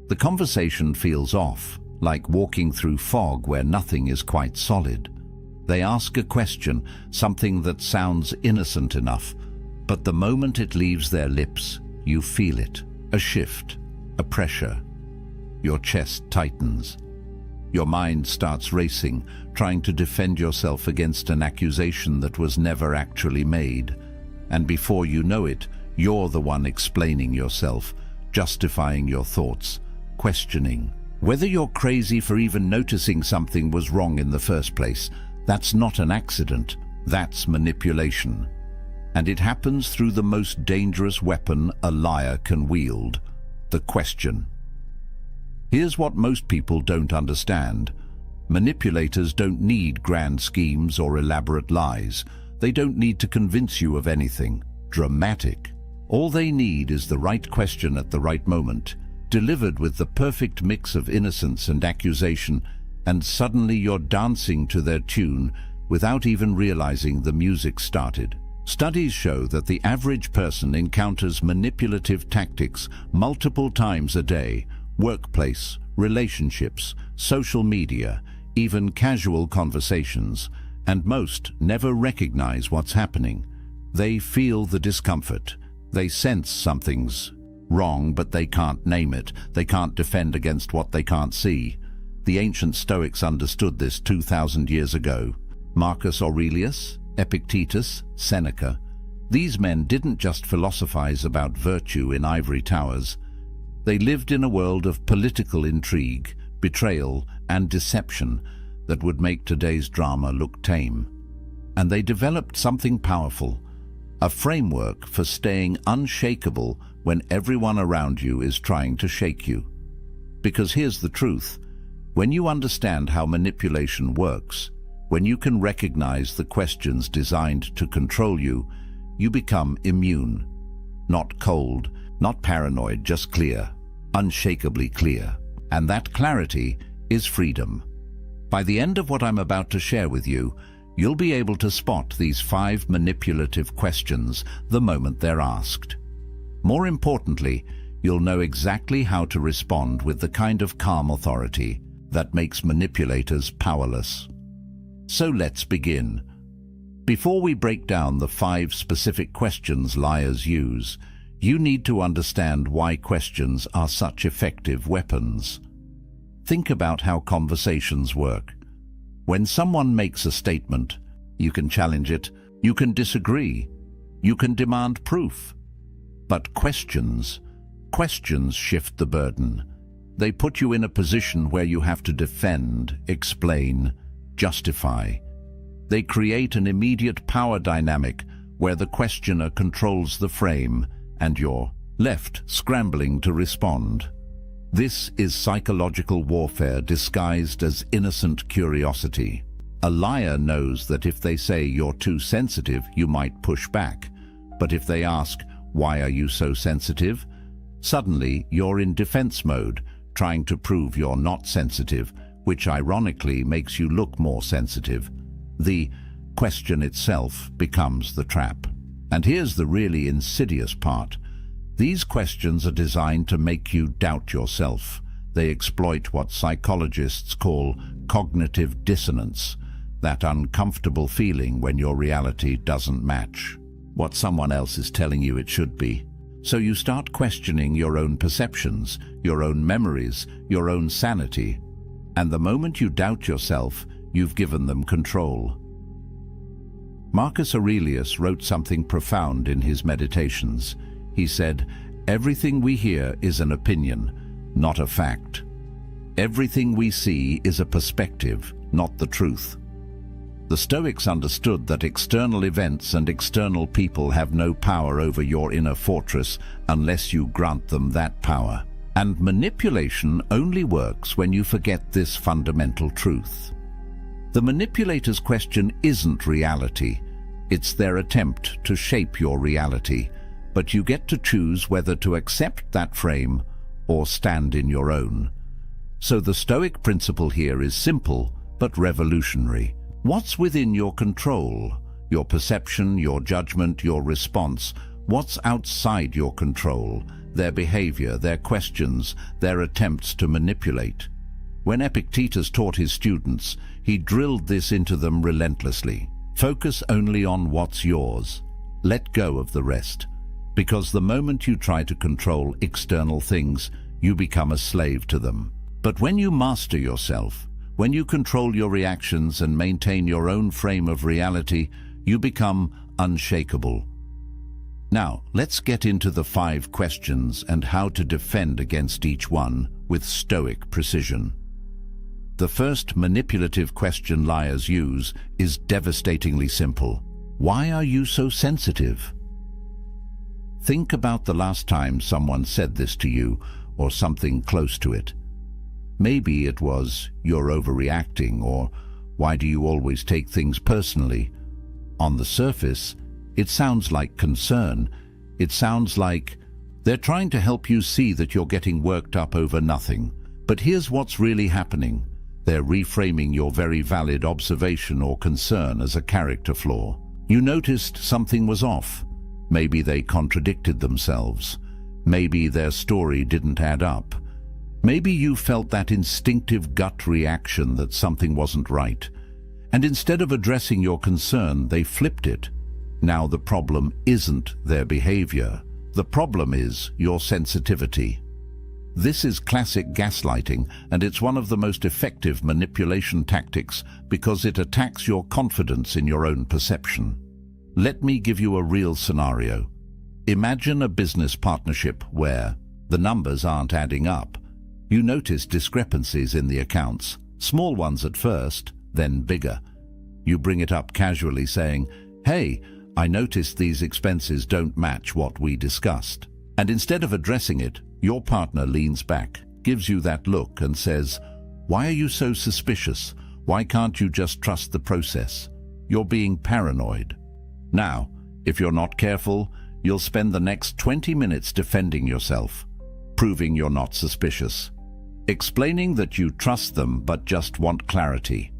The conversation feels off, like walking through fog where nothing is quite solid. They ask a question, something that sounds innocent enough, but the moment it leaves their lips, you feel it. A shift, a pressure. Your chest tightens. Your mind starts racing, trying to defend yourself against an accusation that was never actually made. And before you know it, you're the one explaining yourself, justifying your thoughts, questioning. Whether you're crazy for even noticing something was wrong in the first place, that's not an accident, that's manipulation. And it happens through the most dangerous weapon a liar can wield, the question. Here's what most people don't understand. Manipulators don't need grand schemes or elaborate lies. They don't need to convince you of anything dramatic. All they need is the right question at the right moment, delivered with the perfect mix of innocence and accusation, and suddenly you're dancing to their tune without even realizing the music started. Studies show that the average person encounters manipulative tactics multiple times a day: workplace, relationships, social media, even casual conversations, and most never recognize what's happening. They feel the discomfort. They sense something's wrong, but they can't name it. They can't defend against what they can't see. The ancient Stoics understood this 2,000 years ago. Marcus Aurelius, Epictetus, Seneca. These men didn't just philosophize about virtue in ivory towers. They lived in a world of political intrigue, betrayal, and deception that would make today's drama look tame. And they developed something powerful, a framework for staying unshakable when everyone around you is trying to shake you. Because here's the truth: when you understand how manipulation works, when you can recognize the questions designed to control you, you become immune. Not cold, not paranoid, just clear, unshakably clear. And that clarity is freedom. By the end of what I'm about to share with you, you'll be able to spot these 5 manipulative questions the moment they're asked. More importantly, you'll know exactly how to respond with the kind of calm authority that makes manipulators powerless. So let's begin. Before we break down the 5 specific questions liars use, you need to understand why questions are such effective weapons. Think about how conversations work. When someone makes a statement, you can challenge it, you can disagree, you can demand proof. But questions shift the burden. They put you in a position where you have to defend, explain, justify. They create an immediate power dynamic where the questioner controls the frame and you're left scrambling to respond. This is psychological warfare disguised as innocent curiosity. A liar knows that if they say you're too sensitive, you might push back. But if they ask, "Why are you so sensitive?" suddenly you're in defense mode, trying to prove you're not sensitive, which ironically makes you look more sensitive. The question itself becomes the trap. And here's the really insidious part. These questions are designed to make you doubt yourself. They exploit what psychologists call cognitive dissonance, that uncomfortable feeling when your reality doesn't match what someone else is telling you it should be. So you start questioning your own perceptions, your own memories, your own sanity. And the moment you doubt yourself, you've given them control. Marcus Aurelius wrote something profound in his Meditations. He said, "Everything we hear is an opinion, not a fact. Everything we see is a perspective, not the truth." The Stoics understood that external events and external people have no power over your inner fortress unless you grant them that power. And manipulation only works when you forget this fundamental truth. The manipulator's question isn't reality. It's their attempt to shape your reality, but you get to choose whether to accept that frame or stand in your own. So the Stoic principle here is simple but revolutionary. What's within your control? Your perception, your judgment, your response. What's outside your control? their behavior, their questions, their attempts to manipulate. When Epictetus taught his students, he drilled this into them relentlessly. Focus only on what's yours. Let go of the rest. Because the moment you try to control external things, you become a slave to them. But when you master yourself, when you control your reactions and maintain your own frame of reality, you become unshakable. Now, let's get into the 5 questions and how to defend against each one with Stoic precision. The first manipulative question liars use is devastatingly simple. Why are you so sensitive? Think about the last time someone said this to you, or something close to it. Maybe it was, "You're overreacting," or "Why do you always take things personally?" On the surface, it sounds like concern. It sounds like they're trying to help you see that you're getting worked up over nothing. But here's what's really happening. They're reframing your very valid observation or concern as a character flaw. You noticed something was off. Maybe they contradicted themselves. Maybe their story didn't add up. Maybe you felt that instinctive gut reaction that something wasn't right. And instead of addressing your concern, they flipped it. Now the problem isn't their behavior. The problem is your sensitivity. This is classic gaslighting, and it's one of the most effective manipulation tactics because it attacks your confidence in your own perception. Let me give you a real scenario. Imagine a business partnership where the numbers aren't adding up. You notice discrepancies in the accounts, small ones at first, then bigger. You bring it up casually saying, "Hey, I noticed these expenses don't match what we discussed." And instead of addressing it, your partner leans back, gives you that look and says, "Why are you so suspicious? Why can't you just trust the process? You're being paranoid." Now, if you're not careful, you'll spend the next 20 minutes defending yourself, proving you're not suspicious, explaining that you trust them but just want clarity.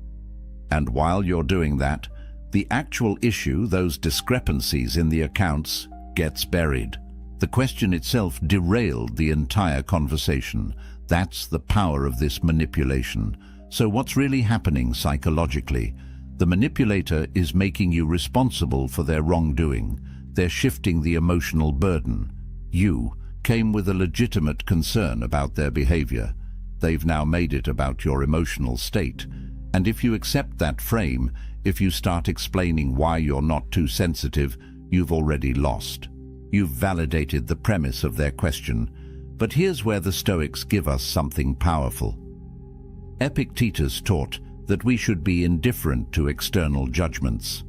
And while you're doing that, the actual issue, those discrepancies in the accounts, gets buried. The question itself derailed the entire conversation. That's the power of this manipulation. So what's really happening psychologically? The manipulator is making you responsible for their wrongdoing. They're shifting the emotional burden. You came with a legitimate concern about their behavior. They've now made it about your emotional state. And if you accept that frame, if you start explaining why you're not too sensitive, you've already lost. You've validated the premise of their question. But here's where the Stoics give us something powerful. Epictetus taught that we should be indifferent to external judgments,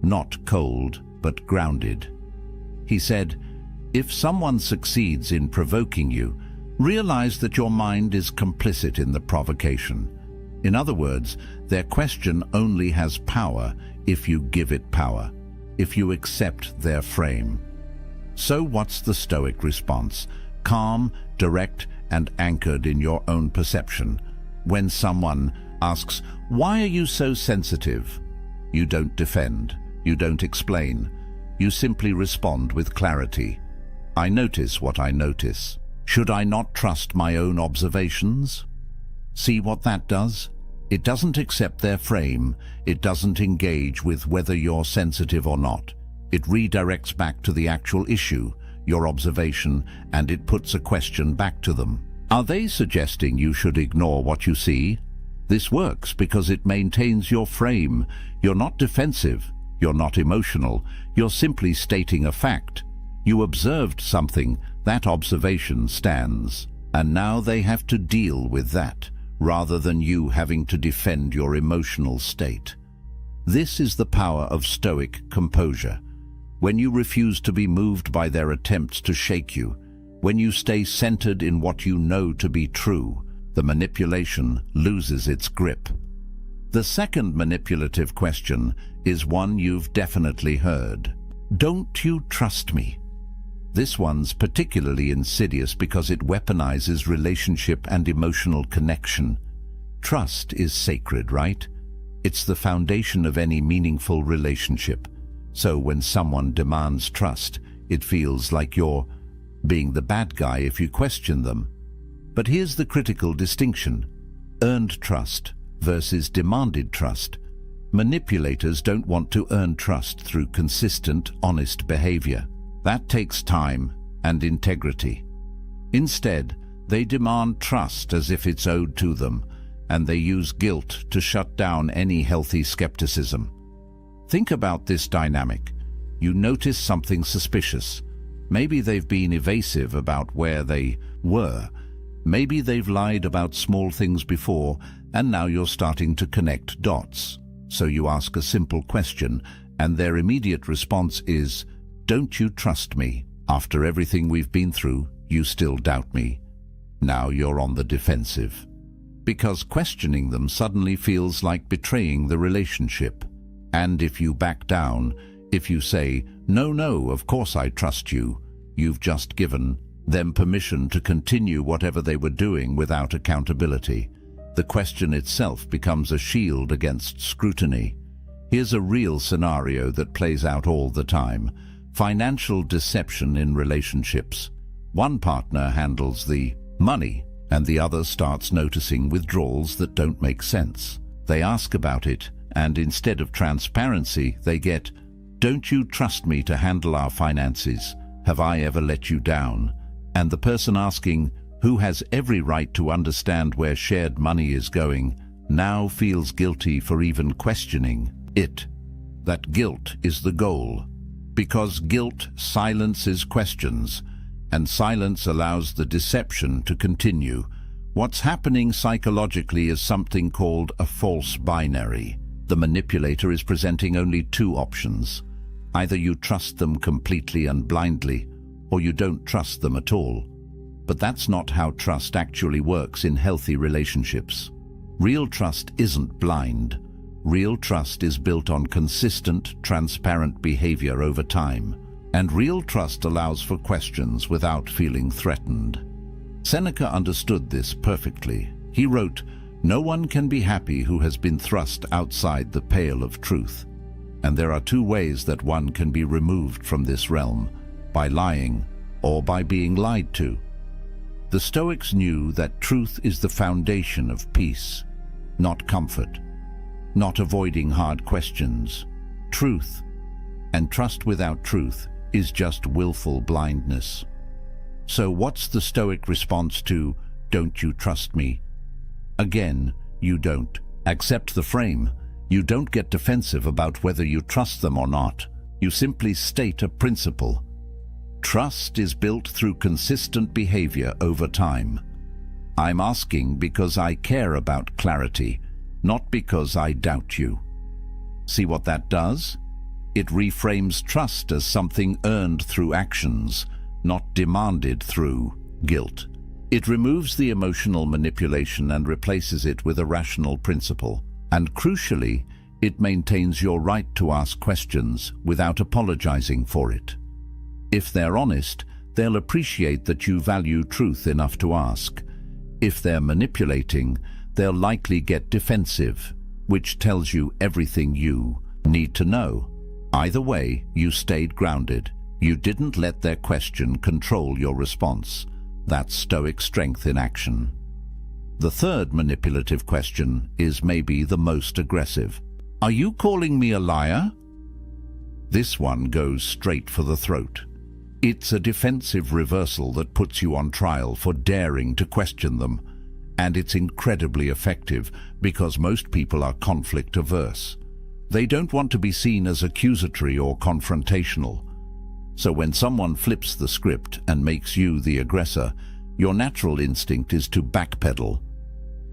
not cold, but grounded. He said, if someone succeeds in provoking you, realize that your mind is complicit in the provocation. In other words, their question only has power if you give it power, if you accept their frame. So what's the Stoic response? Calm, direct, and anchored in your own perception. When someone asks, "Why are you so sensitive?" you don't defend, you don't explain. You simply respond with clarity. I notice what I notice. Should I not trust my own observations? See what that does? It doesn't accept their frame. It doesn't engage with whether you're sensitive or not. It redirects back to the actual issue, your observation, and it puts a question back to them. Are they suggesting you should ignore what you see? This works because it maintains your frame. You're not defensive. You're not emotional. You're simply stating a fact. You observed something. That observation stands. And now they have to deal with that, rather than you having to defend your emotional state. This is the power of Stoic composure. When you refuse to be moved by their attempts to shake you, when you stay centered in what you know to be true, the manipulation loses its grip. The second manipulative question is one you've definitely heard. Don't you trust me? This one's particularly insidious because it weaponizes relationship and emotional connection. Trust is sacred, right? It's the foundation of any meaningful relationship. So when someone demands trust, it feels like you're being the bad guy if you question them. But here's the critical distinction: earned trust versus demanded trust. Manipulators don't want to earn trust through consistent, honest behavior. That takes time and integrity. Instead, they demand trust as if it's owed to them, and they use guilt to shut down any healthy skepticism. Think about this dynamic. You notice something suspicious. Maybe they've been evasive about where they were. Maybe they've lied about small things before, and now you're starting to connect dots. So you ask a simple question, and their immediate response is, "Don't you trust me? After everything we've been through, you still doubt me." Now you're on the defensive. Because questioning them suddenly feels like betraying the relationship. And if you back down, if you say, "No, of course I trust you," you've just given them permission to continue whatever they were doing without accountability. The question itself becomes a shield against scrutiny. Here's a real scenario that plays out all the time: financial deception in relationships. One partner handles the money, and the other starts noticing withdrawals that don't make sense. They ask about it, and instead of transparency, they get, "Don't you trust me to handle our finances? Have I ever let you down?" And the person asking, who has every right to understand where shared money is going, now feels guilty for even questioning it. That guilt is the goal, because guilt silences questions, and silence allows the deception to continue. What's happening psychologically is something called a false binary. The manipulator is presenting only two options. Either you trust them completely and blindly, or you don't trust them at all. But that's not how trust actually works in healthy relationships. Real trust isn't blind. Real trust is built on consistent, transparent behavior over time. And real trust allows for questions without feeling threatened. Seneca understood this perfectly. He wrote, "No one can be happy who has been thrust outside the pale of truth." And there are two ways that one can be removed from this realm: by lying or by being lied to. The Stoics knew that truth is the foundation of peace, not comfort, not avoiding hard questions. Truth. And trust without truth is just willful blindness. So what's the Stoic response to, "Don't you trust me"? Again, you don't. Accept the frame. You don't get defensive about whether you trust them or not. You simply state a principle. Trust is built through consistent behavior over time. I'm asking because I care about clarity, not because I doubt you. See what that does? It reframes trust as something earned through actions, not demanded through guilt. It removes the emotional manipulation and replaces it with a rational principle. And crucially, it maintains your right to ask questions without apologizing for it. If they're honest, they'll appreciate that you value truth enough to ask. If they're manipulating, they'll likely get defensive, which tells you everything you need to know. Either way, you stayed grounded. You didn't let their question control your response. That's Stoic strength in action. The third manipulative question is maybe the most aggressive. "Are you calling me a liar?" This one goes straight for the throat. It's a defensive reversal that puts you on trial for daring to question them. And it's incredibly effective because most people are conflict averse. They don't want to be seen as accusatory or confrontational. So when someone flips the script and makes you the aggressor, your natural instinct is to backpedal.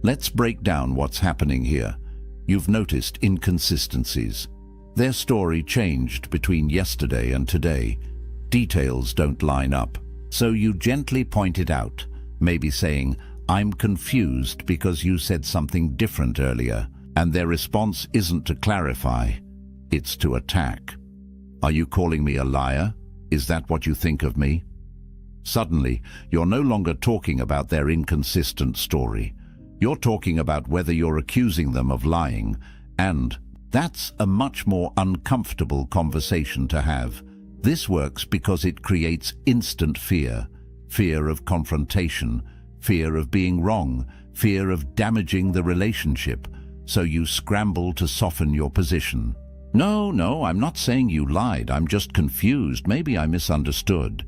Let's break down what's happening here. You've noticed inconsistencies. Their story changed between yesterday and today. Details don't line up. So you gently point it out, maybe saying, "I'm confused because you said something different earlier." And their response isn't to clarify, it's to attack. "Are you calling me a liar? Is that what you think of me?" Suddenly, you're no longer talking about their inconsistent story. You're talking about whether you're accusing them of lying, and that's a much more uncomfortable conversation to have. This works because it creates instant fear. fear of confrontation, fear of being wrong, fear of damaging the relationship, so you scramble to soften your position. No, I'm not saying you lied, I'm just confused, maybe I misunderstood.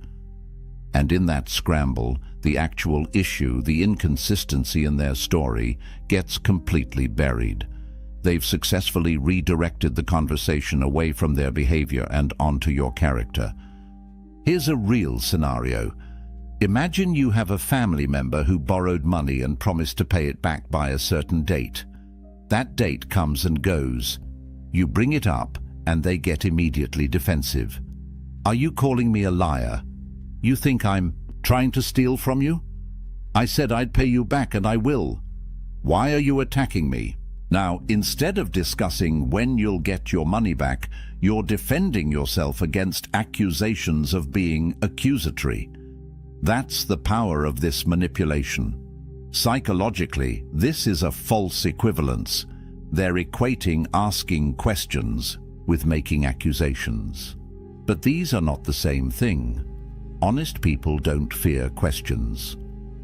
And in that scramble, the actual issue, the inconsistency in their story, gets completely buried. They've successfully redirected the conversation away from their behavior and onto your character. Here's a real scenario. Imagine you have a family member who borrowed money and promised to pay it back by a certain date. That date comes and goes. You bring it up and they get immediately defensive. Are you calling me a liar? You think I'm trying to steal from you? I said I'd pay you back and I will. Why are you attacking me? Now, instead of discussing when you'll get your money back, you're defending yourself against accusations of being accusatory. That's the power of this manipulation. Psychologically, this is a false equivalence. They're equating asking questions with making accusations. But these are not the same thing. Honest people don't fear questions.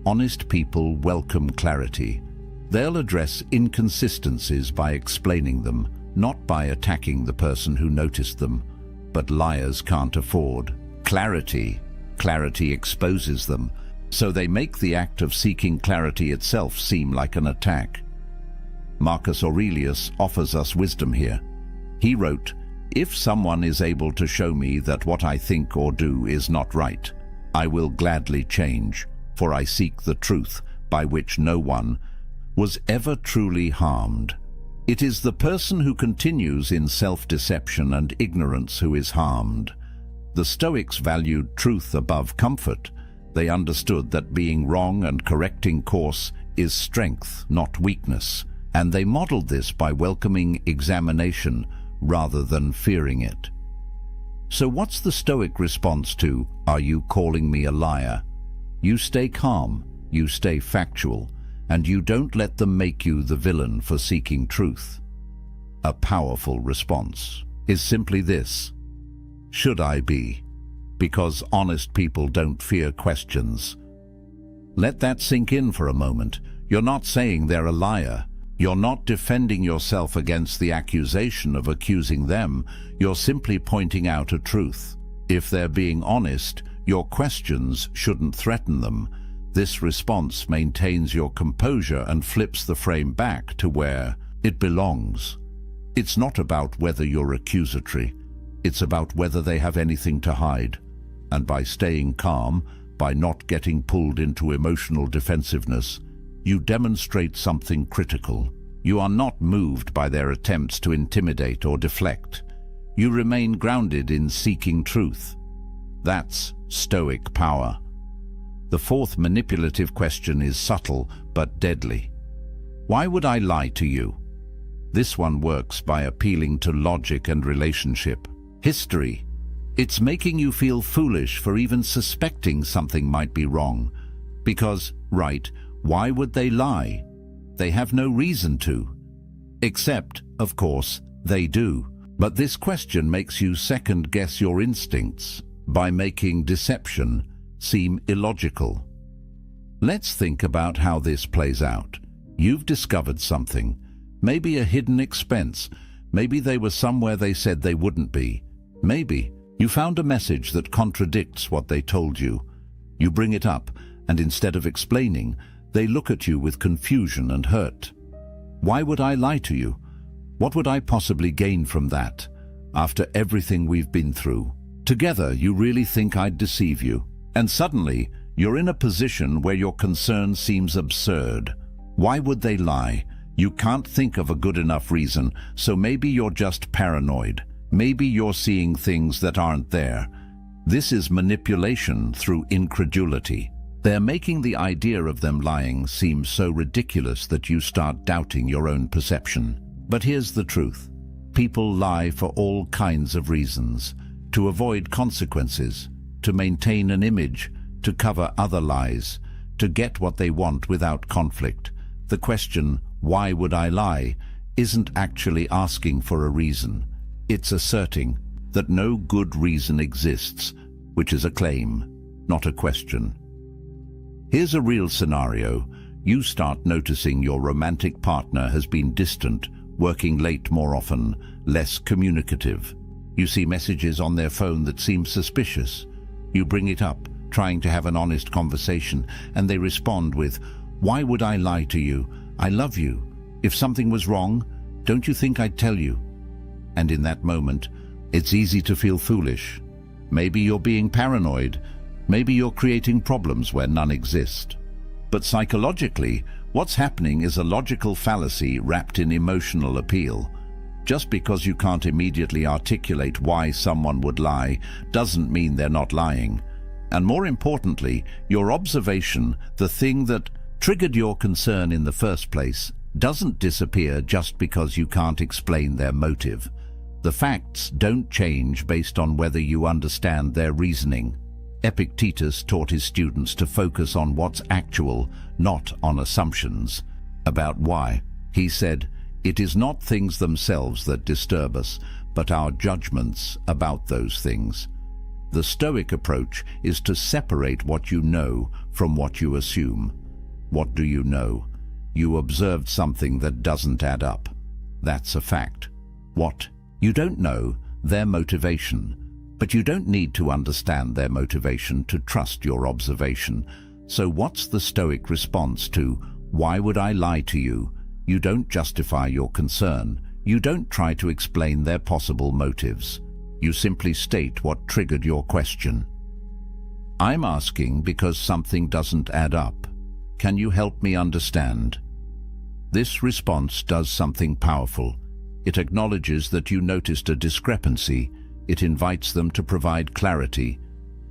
Honest people welcome clarity. They'll address inconsistencies by explaining them, not by attacking the person who noticed them. But liars can't afford clarity. Clarity exposes them, so they make the act of seeking clarity itself seem like an attack. Marcus Aurelius offers us wisdom here. He wrote, "If someone is able to show me that what I think or do is not right, I will gladly change, for I seek the truth by which no one was ever truly harmed." It is the person who continues in self-deception and ignorance who is harmed. The Stoics valued truth above comfort. They understood that being wrong and correcting course is strength, not weakness, and they modeled this by welcoming examination rather than fearing it. So what's the Stoic response to, "Are you calling me a liar"? You stay calm, you stay factual, and you don't let them make you the villain for seeking truth. A powerful response is simply this: should I be? Because honest people don't fear questions. Let that sink in for a moment. You're not saying they're a liar. You're not defending yourself against the accusation of accusing them. You're simply pointing out a truth. If they're being honest, your questions shouldn't threaten them. This response maintains your composure and flips the frame back to where it belongs. It's not about whether you're accusatory. It's about whether they have anything to hide. And by staying calm, by not getting pulled into emotional defensiveness, you demonstrate something critical. You are not moved by their attempts to intimidate or deflect. You remain grounded in seeking truth. That's Stoic power. The fourth manipulative question is subtle but deadly. Why would I lie to you? This one works by appealing to logic and relationship. History. It's making you feel foolish for even suspecting something might be wrong. Because, right, why would they lie? They have no reason to. Except, of course, they do. But this question makes you second-guess your instincts by making deception seem illogical. Let's think about how this plays out. You've discovered something. Maybe a hidden expense. Maybe they were somewhere they said they wouldn't be. Maybe you found a message that contradicts what they told you. You bring it up, and instead of explaining, they look at you with confusion and hurt. Why would I lie to you? What would I possibly gain from that? After everything we've been through. Together, you really think I'd deceive you? And suddenly, you're in a position where your concern seems absurd. Why would they lie? You can't think of a good enough reason, so maybe you're just paranoid. Maybe you're seeing things that aren't there. This is manipulation through incredulity. They're making the idea of them lying seem so ridiculous that you start doubting your own perception. But here's the truth. People lie for all kinds of reasons. To avoid consequences, to maintain an image, to cover other lies, to get what they want without conflict. The question, why would I lie, isn't actually asking for a reason. It's asserting that no good reason exists, which is a claim, not a question. Here's a real scenario. You start noticing your romantic partner has been distant, working late more often, less communicative. You see messages on their phone that seem suspicious. You bring it up, trying to have an honest conversation, and they respond with, "Why would I lie to you? I love you. If something was wrong, don't you think I'd tell you?" And in that moment, it's easy to feel foolish. Maybe you're being paranoid. Maybe you're creating problems where none exist. But psychologically, what's happening is a logical fallacy wrapped in emotional appeal. Just because you can't immediately articulate why someone would lie doesn't mean they're not lying. And more importantly, your observation, the thing that triggered your concern in the first place, doesn't disappear just because you can't explain their motive. The facts don't change based on whether you understand their reasoning. Epictetus taught his students to focus on what's actual, not on assumptions. About why, he said, "It is not things themselves that disturb us, but our judgments about those things." The Stoic approach is to separate what you know from what you assume. What do you know? You observed something that doesn't add up. That's a fact. What? You don't know their motivation, but you don't need to understand their motivation to trust your observation. So what's the Stoic response to, "Why would I lie to you"? You don't justify your concern. You don't try to explain their possible motives. You simply state what triggered your question. "I'm asking because something doesn't add up. Can you help me understand?" This response does something powerful. It acknowledges that you noticed a discrepancy. It invites them to provide clarity.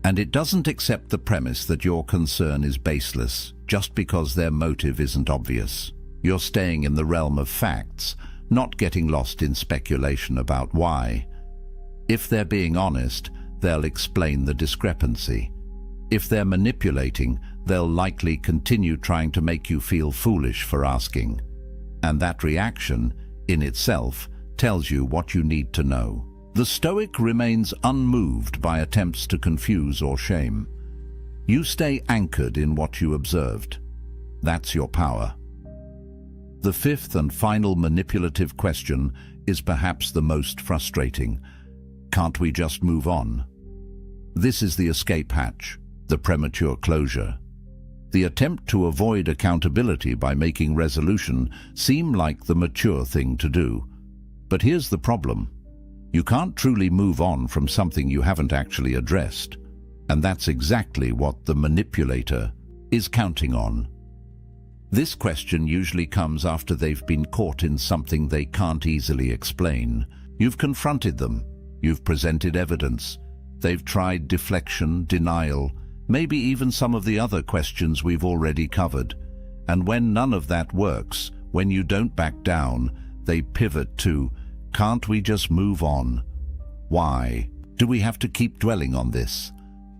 And it doesn't accept the premise that your concern is baseless just because their motive isn't obvious. You're staying in the realm of facts, not getting lost in speculation about why. If they're being honest, they'll explain the discrepancy. If they're manipulating, they'll likely continue trying to make you feel foolish for asking. And that reaction, in itself, tells you what you need to know. The Stoic remains unmoved by attempts to confuse or shame. You stay anchored in what you observed. That's your power. The fifth and final manipulative question is perhaps the most frustrating. Can't we just move on? This is the escape hatch, the premature closure. The attempt to avoid accountability by making resolution seem like the mature thing to do. But here's the problem. You can't truly move on from something you haven't actually addressed. And that's exactly what the manipulator is counting on. This question usually comes after they've been caught in something they can't easily explain. You've confronted them. You've presented evidence. They've tried deflection, denial, maybe even some of the other questions we've already covered. And when none of that works, when you don't back down, they pivot to, "Can't we just move on? Why? Do we have to keep dwelling on this?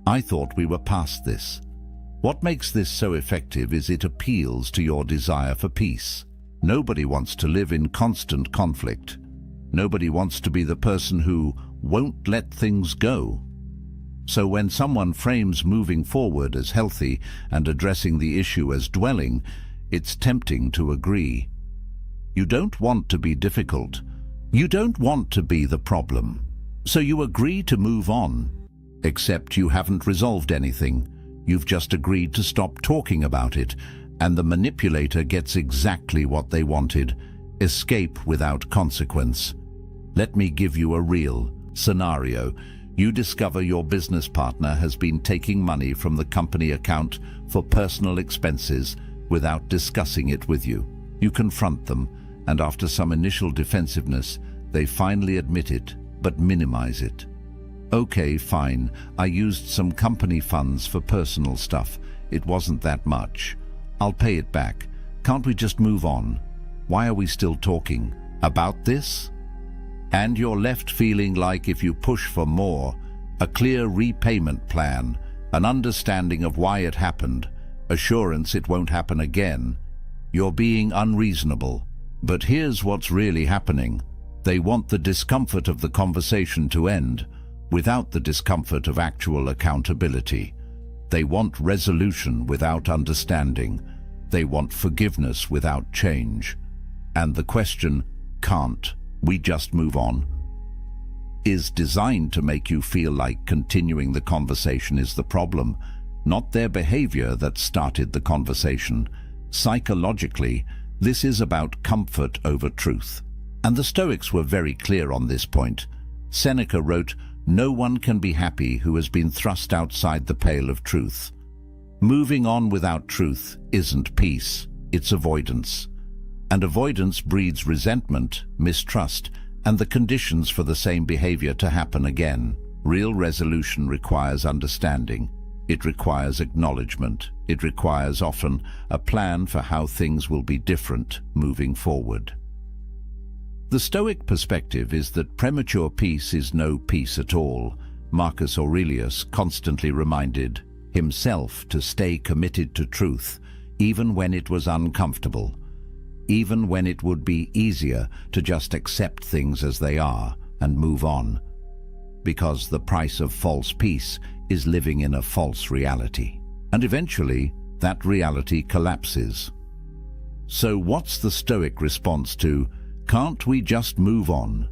I thought we were past this." What makes this so effective is it appeals to your desire for peace. Nobody wants to live in constant conflict. Nobody wants to be the person who won't let things go. So when someone frames moving forward as healthy and addressing the issue as dwelling, it's tempting to agree. You don't want to be difficult. You don't want to be the problem. So you agree to move on. Except you haven't resolved anything. You've just agreed to stop talking about it, and the manipulator gets exactly what they wanted: escape without consequence. Let me give you a real scenario. You discover your business partner has been taking money from the company account for personal expenses without discussing it with you. You confront them, and after some initial defensiveness, they finally admit it, but minimize it. "Okay, fine, I used some company funds for personal stuff. It wasn't that much. I'll pay it back. Can't we just move on? Why are we still talking about this?" And you're left feeling like if you push for more, a clear repayment plan, an understanding of why it happened, assurance it won't happen again, you're being unreasonable. But here's what's really happening. They want the discomfort of the conversation to end, without the discomfort of actual accountability. They want resolution without understanding. They want forgiveness without change. And the question, can't we just move on, is designed to make you feel like continuing the conversation is the problem, not their behavior that started the conversation. Psychologically, this is about comfort over truth. And the Stoics were very clear on this point. Seneca wrote, "No one can be happy who has been thrust outside the pale of truth." Moving on without truth isn't peace, it's avoidance. And avoidance breeds resentment, mistrust, and the conditions for the same behavior to happen again. Real resolution requires understanding. It requires acknowledgement. It requires often a plan for how things will be different moving forward. The Stoic perspective is that premature peace is no peace at all. Marcus Aurelius constantly reminded himself to stay committed to truth, even when it was uncomfortable, even when it would be easier to just accept things as they are and move on, because the price of false peace is living in a false reality. And eventually, that reality collapses. So what's the Stoic response to, "Can't we just move on?"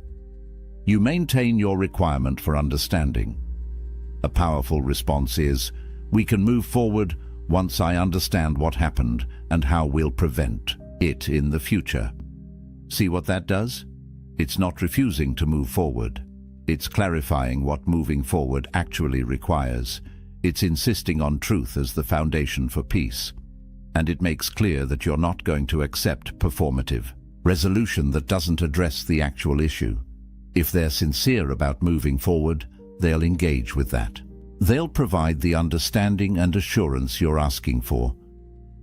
You maintain your requirement for understanding. A powerful response is, "We can move forward once I understand what happened and how we'll prevent it in the future." See what that does? It's not refusing to move forward. It's clarifying what moving forward actually requires. It's insisting on truth as the foundation for peace. And it makes clear that you're not going to accept performative resolution that doesn't address the actual issue. If they're sincere about moving forward, they'll engage with that. They'll provide the understanding and assurance you're asking for.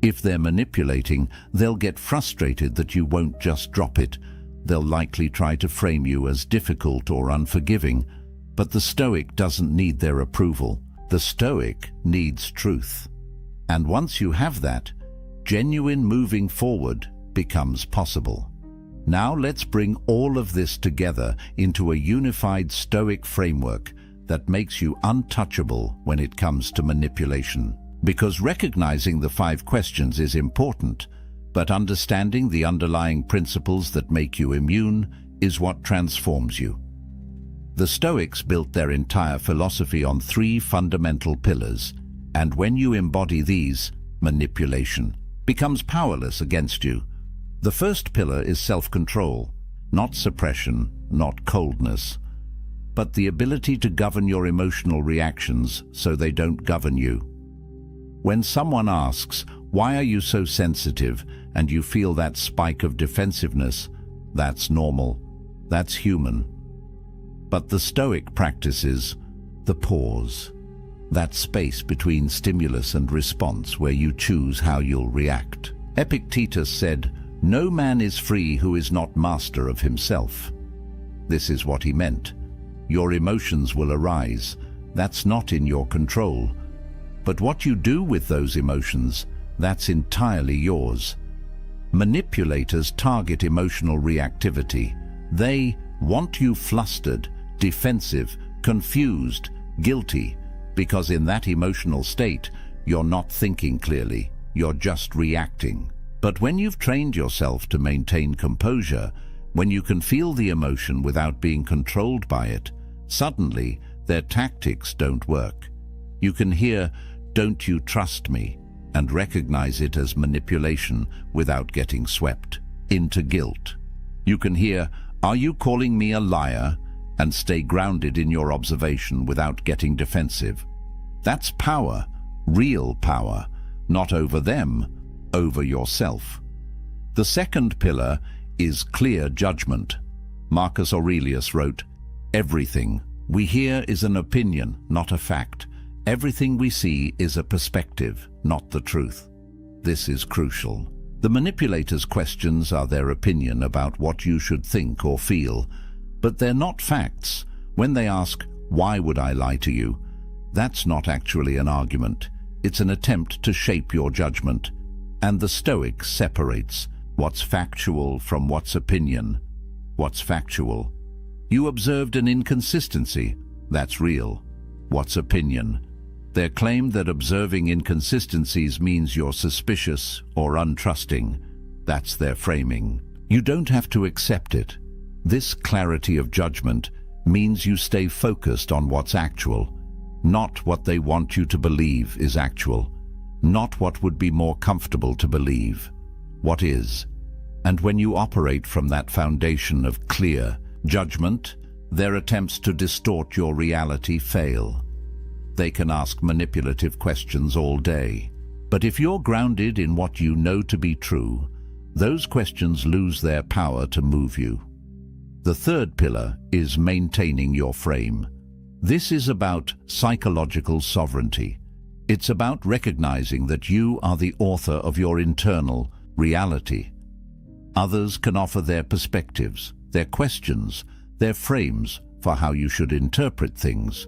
If they're manipulating, they'll get frustrated that you won't just drop it. They'll likely try to frame you as difficult or unforgiving. But the Stoic doesn't need their approval. The Stoic needs truth. And once you have that, genuine moving forward becomes possible. Now let's bring all of this together into a unified Stoic framework that makes you untouchable when it comes to manipulation. Because recognizing the 5 questions is important, but understanding the underlying principles that make you immune is what transforms you. The Stoics built their entire philosophy on 3 fundamental pillars, and when you embody these, manipulation becomes powerless against you. The first pillar is self-control, not suppression, not coldness, but the ability to govern your emotional reactions so they don't govern you. When someone asks, "Why are you so sensitive?" and you feel that spike of defensiveness, that's normal, that's human. But the Stoic practices the pause, that space between stimulus and response where you choose how you'll react. Epictetus said, "No man is free who is not master of himself." This is what he meant. Your emotions will arise. That's not in your control. But what you do with those emotions, that's entirely yours. Manipulators target emotional reactivity. They want you flustered, defensive, confused, guilty, because in that emotional state, you're not thinking clearly, you're just reacting. But when you've trained yourself to maintain composure, when you can feel the emotion without being controlled by it, suddenly their tactics don't work. You can hear, "Don't you trust me?" and recognize it as manipulation without getting swept into guilt. You can hear, "Are you calling me a liar?" and stay grounded in your observation without getting defensive. That's power, real power, not over them, over yourself. The second pillar is clear judgment. Marcus Aurelius wrote, "Everything we hear is an opinion, not a fact. Everything we see is a perspective, not the truth." This is crucial. The manipulator's questions are their opinion about what you should think or feel, but they're not facts. When they ask, "Why would I lie to you?" that's not actually an argument. It's an attempt to shape your judgment. And the Stoic separates what's factual from what's opinion. What's factual? You observed an inconsistency. That's real. What's opinion? Their claim that observing inconsistencies means you're suspicious or untrusting, that's their framing. You don't have to accept it. This clarity of judgment means you stay focused on what's actual, not what they want you to believe is actual, not what would be more comfortable to believe, what is. And when you operate from that foundation of clear judgment, their attempts to distort your reality fail. They can ask manipulative questions all day, but if you're grounded in what you know to be true, those questions lose their power to move you. The third pillar is maintaining your frame. This is about psychological sovereignty. It's about recognizing that you are the author of your internal reality. Others can offer their perspectives, their questions, their frames for how you should interpret things,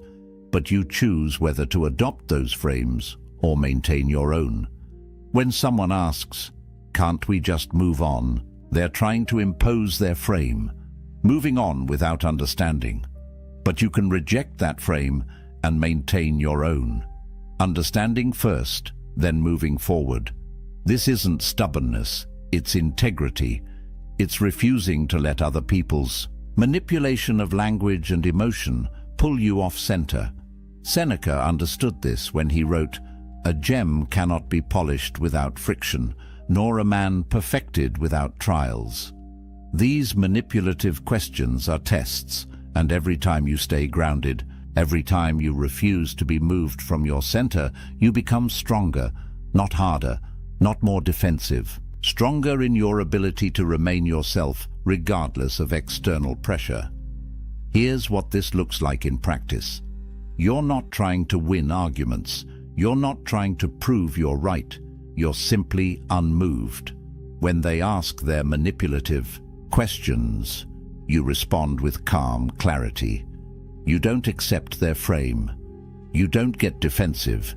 but you choose whether to adopt those frames or maintain your own. When someone asks, "Can't we just move on?" they're trying to impose their frame, moving on without understanding. But you can reject that frame and maintain your own. Understanding first, then moving forward. This isn't stubbornness, it's integrity. It's refusing to let other people's manipulation of language and emotion pull you off center. Seneca understood this when he wrote, "A gem cannot be polished without friction, nor a man perfected without trials." These manipulative questions are tests, and every time you stay grounded, every time you refuse to be moved from your center, you become stronger, not harder, not more defensive. Stronger in your ability to remain yourself regardless of external pressure. Here's what this looks like in practice. You're not trying to win arguments. You're not trying to prove you're right. You're simply unmoved. When they ask their manipulative questions, you respond with calm clarity. You don't accept their frame. You don't get defensive.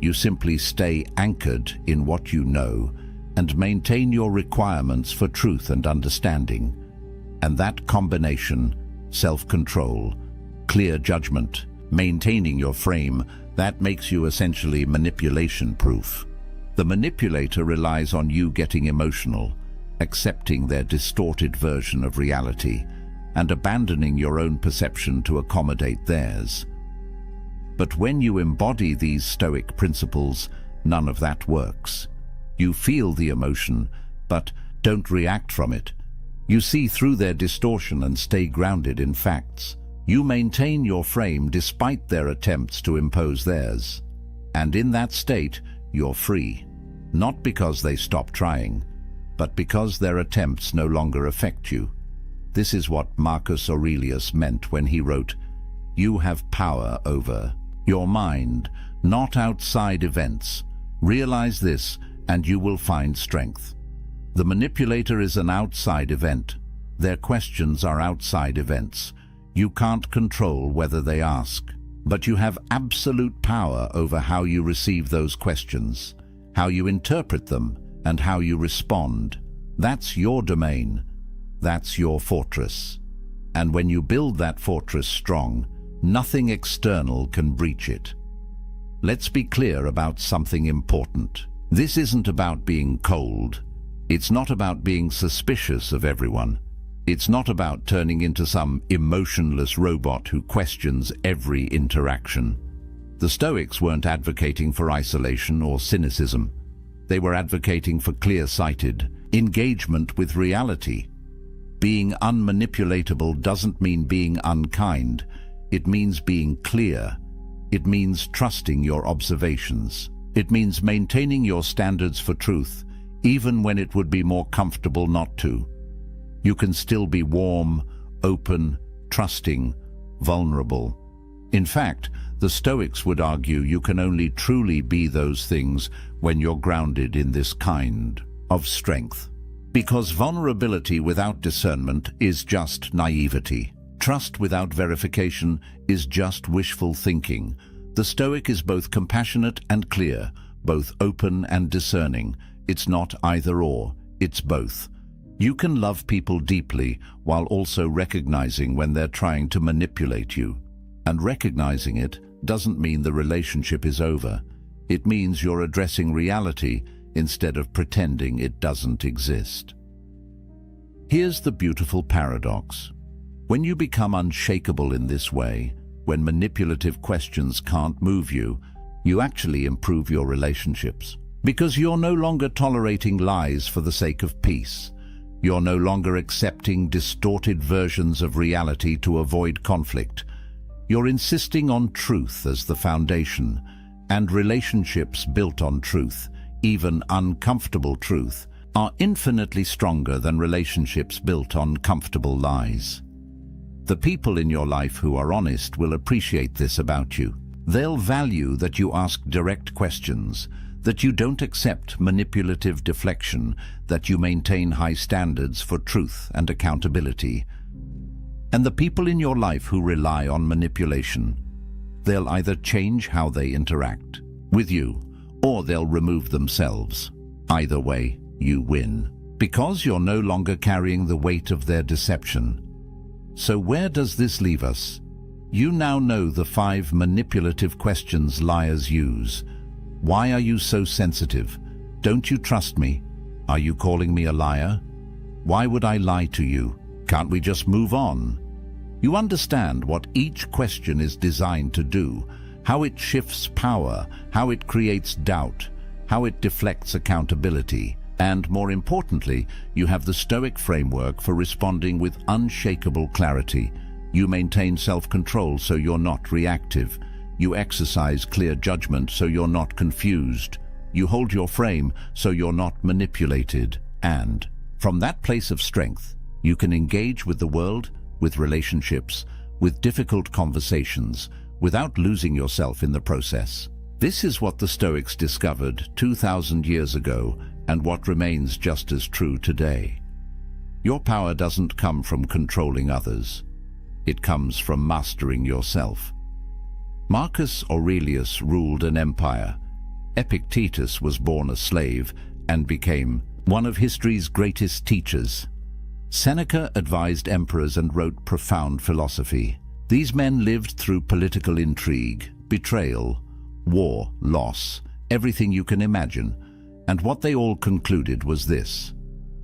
You simply stay anchored in what you know and maintain your requirements for truth and understanding. And that combination, self-control, clear judgment, maintaining your frame, that makes you essentially manipulation-proof. The manipulator relies on you getting emotional, accepting their distorted version of reality, and abandoning your own perception to accommodate theirs. But when you embody these Stoic principles, none of that works. You feel the emotion, but don't react from it. You see through their distortion and stay grounded in facts. You maintain your frame despite their attempts to impose theirs. And in that state, you're free. Not because they stop trying, but because their attempts no longer affect you. This is what Marcus Aurelius meant when he wrote, "You have power over your mind, not outside events. Realize this, and you will find strength." The manipulator is an outside event. Their questions are outside events. You can't control whether they ask, but you have absolute power over how you receive those questions, how you interpret them, and how you respond. That's your domain. That's your fortress. And when you build that fortress strong, nothing external can breach it. Let's be clear about something important. This isn't about being cold. It's not about being suspicious of everyone. It's not about turning into some emotionless robot who questions every interaction. The Stoics weren't advocating for isolation or cynicism. They were advocating for clear-sighted engagement with reality. Being unmanipulatable doesn't mean being unkind. It means being clear. It means trusting your observations. It means maintaining your standards for truth, even when it would be more comfortable not to. You can still be warm, open, trusting, vulnerable. In fact, the Stoics would argue you can only truly be those things when you're grounded in this kind of strength. Because vulnerability without discernment is just naivety. Trust without verification is just wishful thinking. The Stoic is both compassionate and clear, both open and discerning. It's not either or, it's both. You can love people deeply while also recognizing when they're trying to manipulate you. And recognizing it doesn't mean the relationship is over. It means you're addressing reality instead of pretending it doesn't exist. Here's the beautiful paradox. When you become unshakable in this way, when manipulative questions can't move you, you actually improve your relationships. Because you're no longer tolerating lies for the sake of peace. You're no longer accepting distorted versions of reality to avoid conflict. You're insisting on truth as the foundation, and relationships built on truth, even uncomfortable truth, are infinitely stronger than relationships built on comfortable lies. The people in your life who are honest will appreciate this about you. They'll value that you ask direct questions, that you don't accept manipulative deflection, that you maintain high standards for truth and accountability. And the people in your life who rely on manipulation, they'll either change how they interact with you, or they'll remove themselves. Either way, you win, because you're no longer carrying the weight of their deception. So where does this leave us? You now know the 5 manipulative questions liars use. Why are you so sensitive? Don't you trust me? Are you calling me a liar? Why would I lie to you? Can't we just move on? You understand what each question is designed to do, how it shifts power, how it creates doubt, how it deflects accountability, and more importantly, you have the Stoic framework for responding with unshakable clarity. You maintain self-control so you're not reactive. You exercise clear judgment so you're not confused. You hold your frame so you're not manipulated. And from that place of strength, you can engage with the world, with relationships, with difficult conversations, without losing yourself in the process. This is what the Stoics discovered 2,000 years ago and what remains just as true today. Your power doesn't come from controlling others. It comes from mastering yourself. Marcus Aurelius ruled an empire. Epictetus was born a slave and became one of history's greatest teachers. Seneca advised emperors and wrote profound philosophy. These men lived through political intrigue, betrayal, war, loss, everything you can imagine. And what they all concluded was this: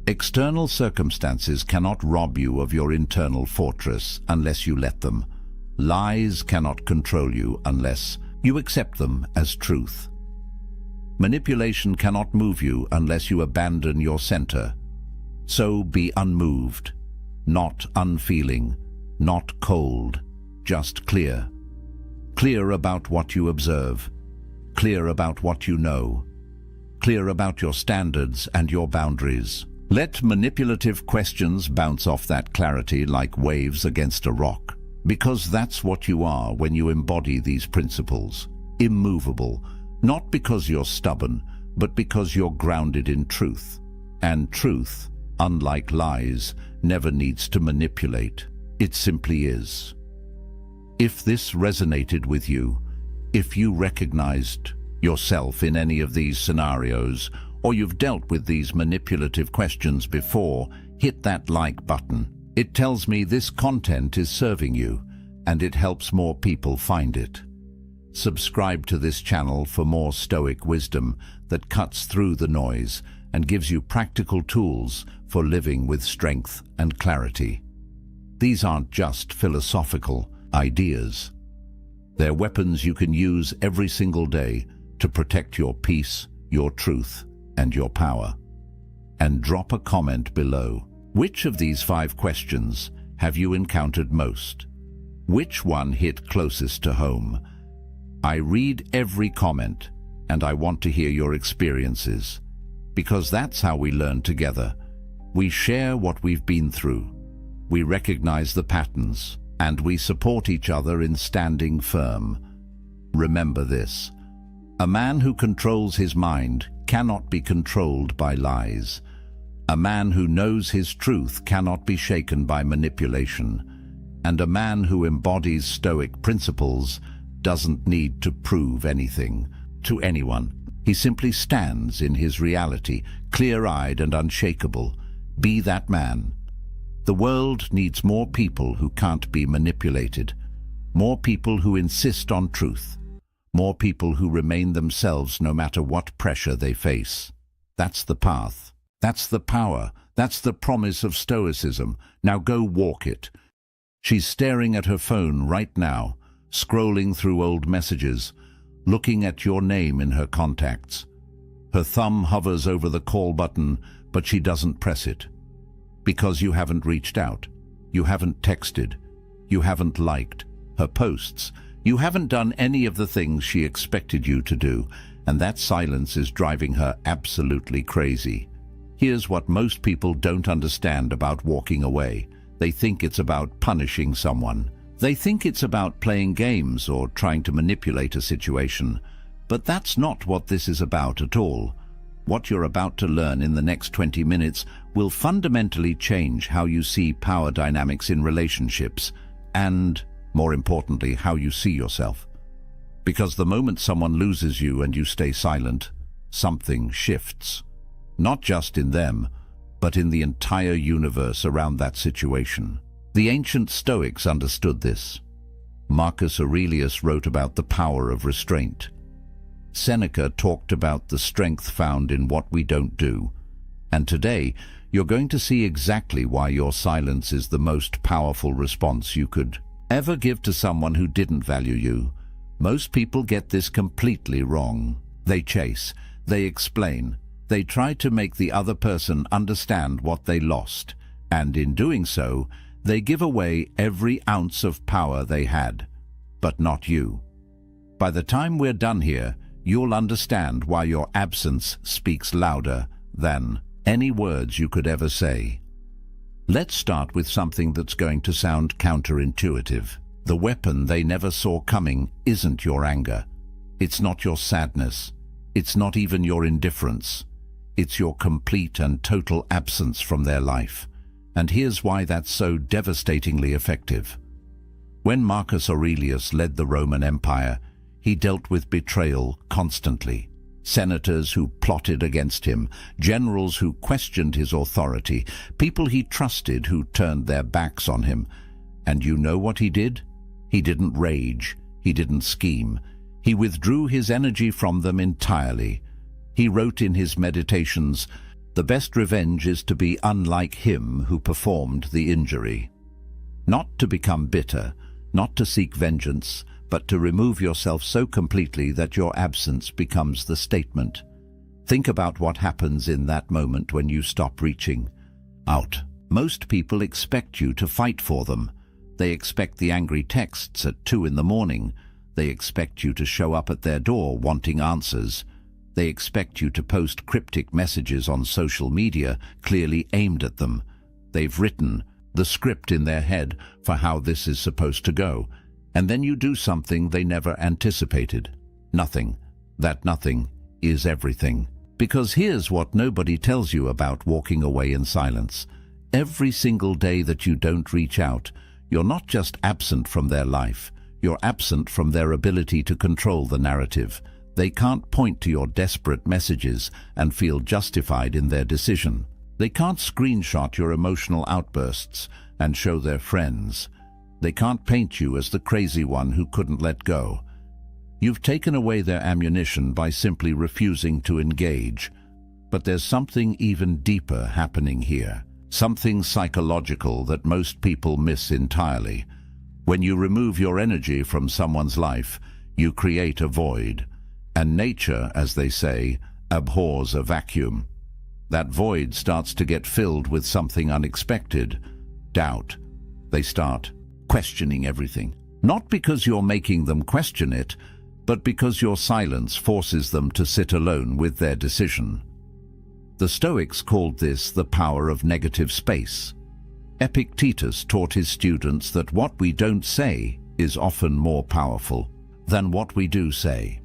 external circumstances cannot rob you of your internal fortress unless you let them. Lies cannot control you unless you accept them as truth. Manipulation cannot move you unless you abandon your center. So be unmoved, not unfeeling, not cold, just clear. Clear about what you observe, clear about what you know, clear about your standards and your boundaries. Let manipulative questions bounce off that clarity like waves against a rock. Because that's what you are when you embody these principles. Immovable, not because you're stubborn, but because you're grounded in truth. And truth, unlike lies, never needs to manipulate. It simply is. If this resonated with you, if you recognized yourself in any of these scenarios, or you've dealt with these manipulative questions before, hit that like button. It tells me this content is serving you, and it helps more people find it. Subscribe to this channel for more Stoic wisdom that cuts through the noise and gives you practical tools for living with strength and clarity. These aren't just philosophical ideas. They're weapons you can use every single day to protect your peace, your truth, and your power. And drop a comment below. Which of these 5 questions have you encountered most? Which one hit closest to home? I read every comment, and I want to hear your experiences, because that's how we learn together. We share what we've been through. We recognize the patterns, and we support each other in standing firm. Remember this: a man who controls his mind cannot be controlled by lies. A man who knows his truth cannot be shaken by manipulation. And a man who embodies Stoic principles doesn't need to prove anything to anyone. He simply stands in his reality, clear-eyed and unshakable. Be that man. The world needs more people who can't be manipulated. more people who insist on truth, more people who remain themselves no matter what pressure they face. That's the path. That's the power. That's the promise of Stoicism. Now go walk it. She's staring at her phone right now, scrolling through old messages, looking at your name in her contacts. Her thumb hovers over the call button, but she doesn't press it. Because you haven't reached out. You haven't texted. You haven't liked her posts. You haven't done any of the things she expected you to do, and that silence is driving her absolutely crazy. Here's what most people don't understand about walking away. They think it's about punishing someone. They think it's about playing games or trying to manipulate a situation. But that's not what this is about at all. What you're about to learn in the next 20 minutes will fundamentally change how you see power dynamics in relationships and, more importantly, how you see yourself. Because the moment someone loses you and you stay silent, something shifts. Not just in them, but in the entire universe around that situation. The ancient Stoics understood this. Marcus Aurelius wrote about the power of restraint. Seneca talked about the strength found in what we don't do. And today, you're going to see exactly why your silence is the most powerful response you could ever give to someone who didn't value you. Most people get this completely wrong. They chase, they explain, they try to make the other person understand what they lost, and in doing so, they give away every ounce of power they had, but not you. By the time we're done here, you'll understand why your absence speaks louder than any words you could ever say. Let's start with something that's going to sound counterintuitive. The weapon they never saw coming isn't your anger. It's not your sadness. It's not even your indifference. It's your complete and total absence from their life. And here's why that's so devastatingly effective. When Marcus Aurelius led the Roman Empire, he dealt with betrayal constantly. Senators who plotted against him, generals who questioned his authority, people he trusted who turned their backs on him. And you know what he did? He didn't rage. He didn't scheme. He withdrew his energy from them entirely. He wrote in his meditations, "The best revenge is to be unlike him who performed the injury." Not to become bitter, not to seek vengeance, but to remove yourself so completely that your absence becomes the statement. Think about what happens in that moment when you stop reaching out. Most people expect you to fight for them. They expect the angry texts at 2 in the morning. They expect you to show up at their door wanting answers. They expect you to post cryptic messages on social media clearly aimed at them. They've written the script in their head for how this is supposed to go. And then you do something they never anticipated. Nothing. That nothing is everything. Because here's what nobody tells you about walking away in silence. Every single day that you don't reach out, you're not just absent from their life, you're absent from their ability to control the narrative. They can't point to your desperate messages and feel justified in their decision. They can't screenshot your emotional outbursts and show their friends. They can't paint you as the crazy one who couldn't let go. You've taken away their ammunition by simply refusing to engage. But there's something even deeper happening here. Something psychological that most people miss entirely. When you remove your energy from someone's life, you create a void. And nature, as they say, abhors a vacuum. That void starts to get filled with something unexpected. Doubt. They start questioning everything. Not because you're making them question it, but because your silence forces them to sit alone with their decision. The Stoics called this the power of negative space. Epictetus taught his students that what we don't say is often more powerful than what we do say.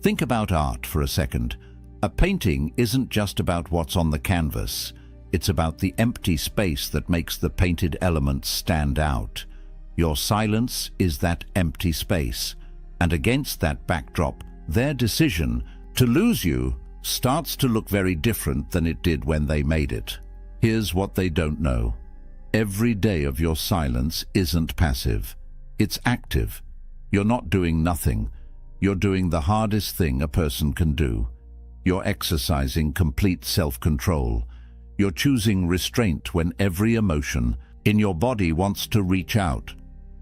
Think about art for a second. A painting isn't just about what's on the canvas. It's about the empty space that makes the painted elements stand out. Your silence is that empty space. And against that backdrop, their decision to lose you starts to look very different than it did when they made it. Here's what they don't know. Every day of your silence isn't passive. It's active. You're not doing nothing. You're doing the hardest thing a person can do. You're exercising complete self-control. You're choosing restraint when every emotion in your body wants to reach out.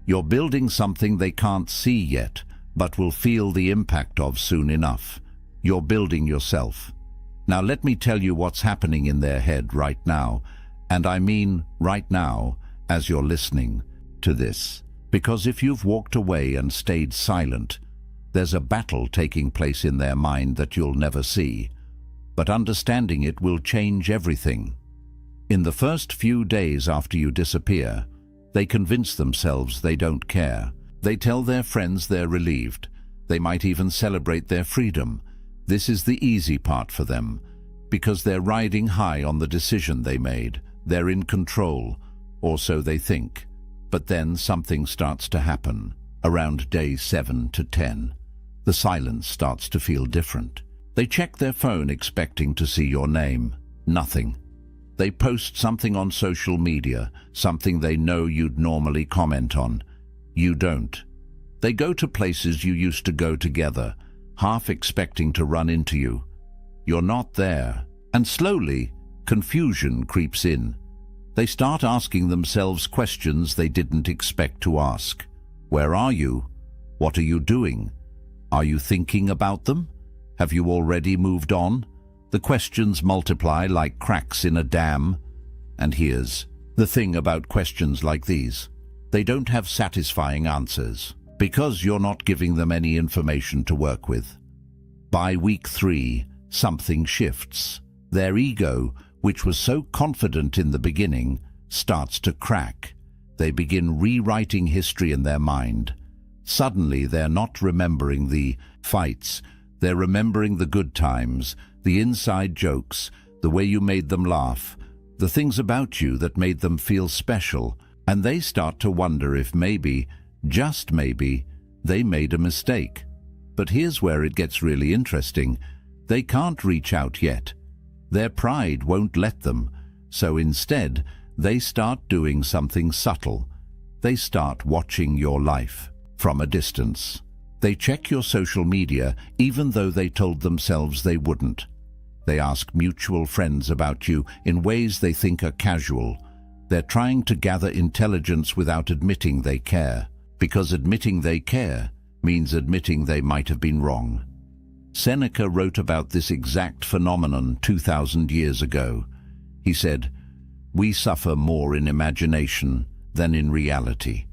You're building something they can't see yet, but will feel the impact of soon enough. You're building yourself. Now let me tell you what's happening in their head right now, and I mean right now as you're listening to this. Because if you've walked away and stayed silent, there's a battle taking place in their mind that you'll never see. But understanding it will change everything. In the first few days after you disappear, they convince themselves they don't care. They tell their friends they're relieved. They might even celebrate their freedom. This is the easy part for them, because they're riding high on the decision they made. They're in control, or so they think. But then something starts to happen. Around day 7 to 10, the silence starts to feel different. They check their phone expecting to see your name. Nothing. They post something on social media, something they know you'd normally comment on. You don't. They go to places you used to go together, half expecting to run into you. You're not there. And slowly, confusion creeps in. They start asking themselves questions they didn't expect to ask. Where are you? What are you doing? Are you thinking about them? Have you already moved on? The questions multiply like cracks in a dam. And here's the thing about questions like these. They don't have satisfying answers, because you're not giving them any information to work with. By week 3, something shifts. Their ego, which was so confident in the beginning, starts to crack. They begin rewriting history in their mind. Suddenly, they're not remembering the fights. They're remembering the good times, the inside jokes, the way you made them laugh, the things about you that made them feel special, and they start to wonder if maybe, just maybe, they made a mistake. But here's where it gets really interesting. They can't reach out yet. Their pride won't let them, so instead, they start doing something subtle. They start watching your life from a distance. They check your social media even though they told themselves they wouldn't. They ask mutual friends about you in ways they think are casual. They're trying to gather intelligence without admitting they care, because admitting they care means admitting they might have been wrong. Seneca wrote about this exact phenomenon 2,000 years ago. He said, "We suffer more in imagination than in reality."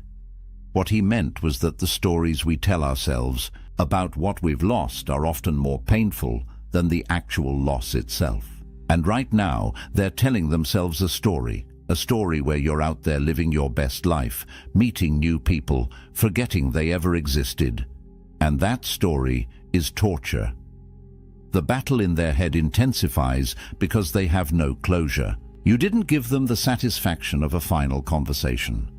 What he meant was that the stories we tell ourselves about what we've lost are often more painful than the actual loss itself. And right now, they're telling themselves a story where you're out there living your best life, meeting new people, forgetting they ever existed. And that story is torture. The battle in their head intensifies because they have no closure. You didn't give them the satisfaction of a final conversation.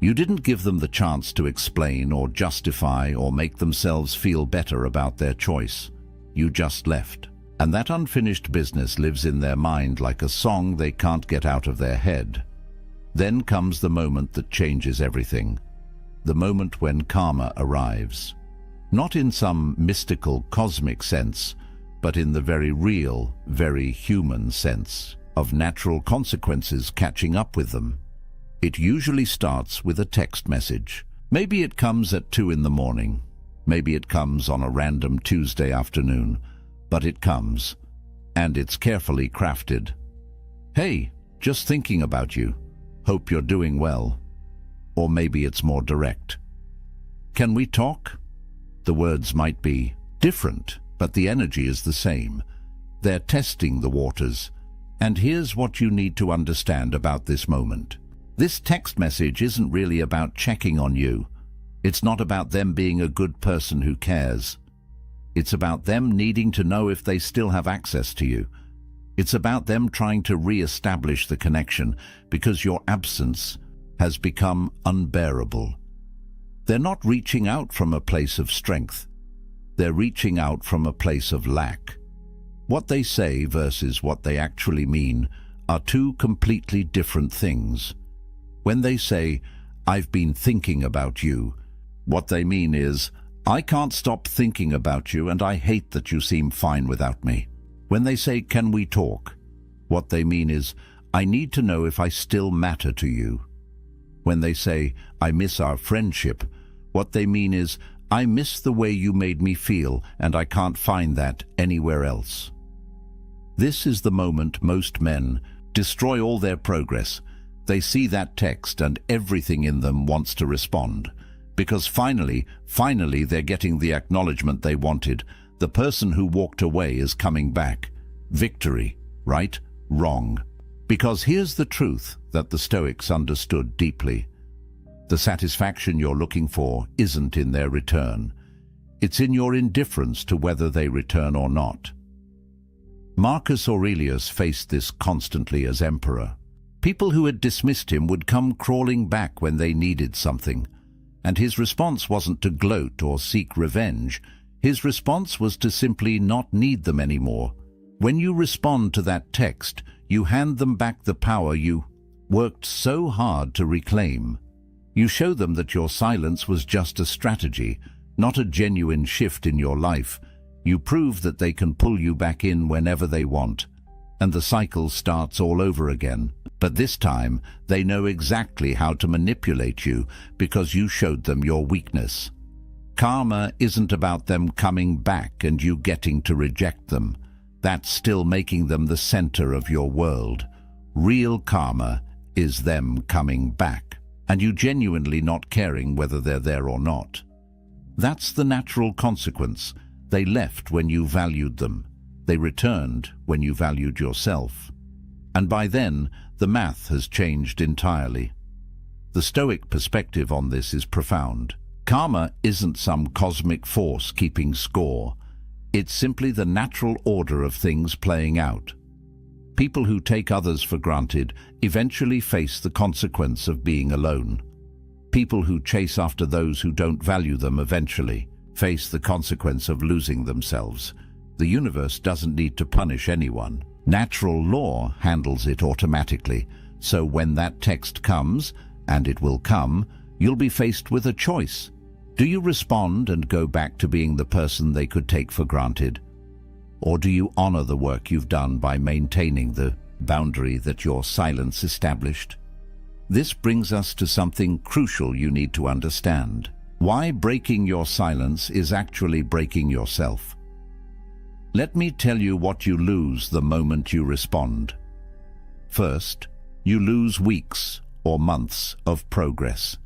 You didn't give them the chance to explain or justify or make themselves feel better about their choice. You just left. And that unfinished business lives in their mind like a song they can't get out of their head. Then comes the moment that changes everything. The moment when karma arrives. Not in some mystical, cosmic sense, but in the very real, very human sense of natural consequences catching up with them. It usually starts with a text message. Maybe it comes at 2 in the morning. Maybe it comes on a random Tuesday afternoon. But it comes, and it's carefully crafted. "Hey, just thinking about you. Hope you're doing well." Or maybe it's more direct. "Can we talk?" The words might be different, but the energy is the same. They're testing the waters. And here's what you need to understand about this moment. This text message isn't really about checking on you. It's not about them being a good person who cares. It's about them needing to know if they still have access to you. It's about them trying to re-establish the connection because your absence has become unbearable. They're not reaching out from a place of strength. They're reaching out from a place of lack. What they say versus what they actually mean are two completely different things. When they say, "I've been thinking about you," What they mean is, I can't stop thinking about you and I hate that you seem fine without me. When they say, can we talk? What they mean is, I need to know if I still matter to you. When they say, I miss our friendship, what they mean is, I miss the way you made me feel and I can't find that anywhere else. This is the moment most men destroy all their progress. They see that text and everything in them wants to respond. Because finally they're getting the acknowledgement they wanted. The person who walked away is coming back. Victory, right? Wrong. Because here's the truth that the Stoics understood deeply. The satisfaction you're looking for isn't in their return. It's in your indifference to whether they return or not. Marcus Aurelius faced this constantly as emperor. People who had dismissed him would come crawling back when they needed something. And his response wasn't to gloat or seek revenge. His response was to simply not need them anymore. When you respond to that text, you hand them back the power you worked so hard to reclaim. You show them that your silence was just a strategy, not a genuine shift in your life. You prove that they can pull you back in whenever they want. And the cycle starts all over again. But this time, they know exactly how to manipulate you because you showed them your weakness. Karma isn't about them coming back and you getting to reject them. That's still making them the center of your world. Real karma is them coming back, and you genuinely not caring whether they're there or not. That's the natural consequence. They left when you valued them. They returned when you valued yourself. And by then, the math has changed entirely. The Stoic perspective on this is profound. Karma isn't some cosmic force keeping score. It's simply the natural order of things playing out. People who take others for granted eventually face the consequence of being alone. People who chase after those who don't value them eventually face the consequence of losing themselves. The universe doesn't need to punish anyone. Natural law handles it automatically. So when that text comes, and it will come, you'll be faced with a choice. Do you respond and go back to being the person they could take for granted? Or do you honor the work you've done by maintaining the boundary that your silence established? This brings us to something crucial you need to understand. Why breaking your silence is actually breaking yourself. Let me tell you what you lose the moment you respond. First, you lose weeks or months of progress.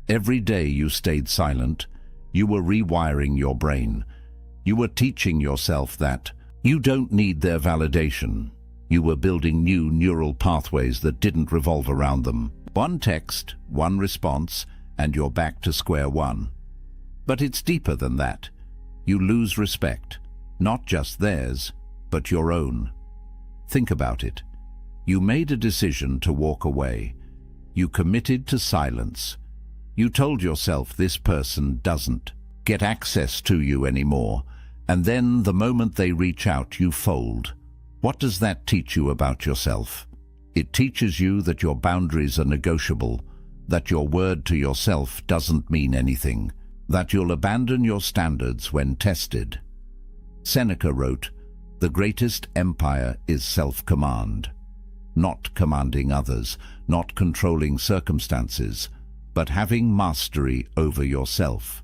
Every day you stayed silent, you were rewiring your brain. You were teaching yourself that you don't need their validation. You were building new neural pathways that didn't revolve around them. One text, one response, and you're back to square one. But it's deeper than that. You lose respect. Not just theirs, but your own. Think about it. You made a decision to walk away. You committed to silence. You told yourself this person doesn't get access to you anymore, and then the moment they reach out, you fold. What does that teach you about yourself? It teaches you that your boundaries are negotiable, that your word to yourself doesn't mean anything, that you'll abandon your standards when tested. Seneca wrote, "The greatest empire is self-command." Not commanding others, not controlling circumstances, but having mastery over yourself.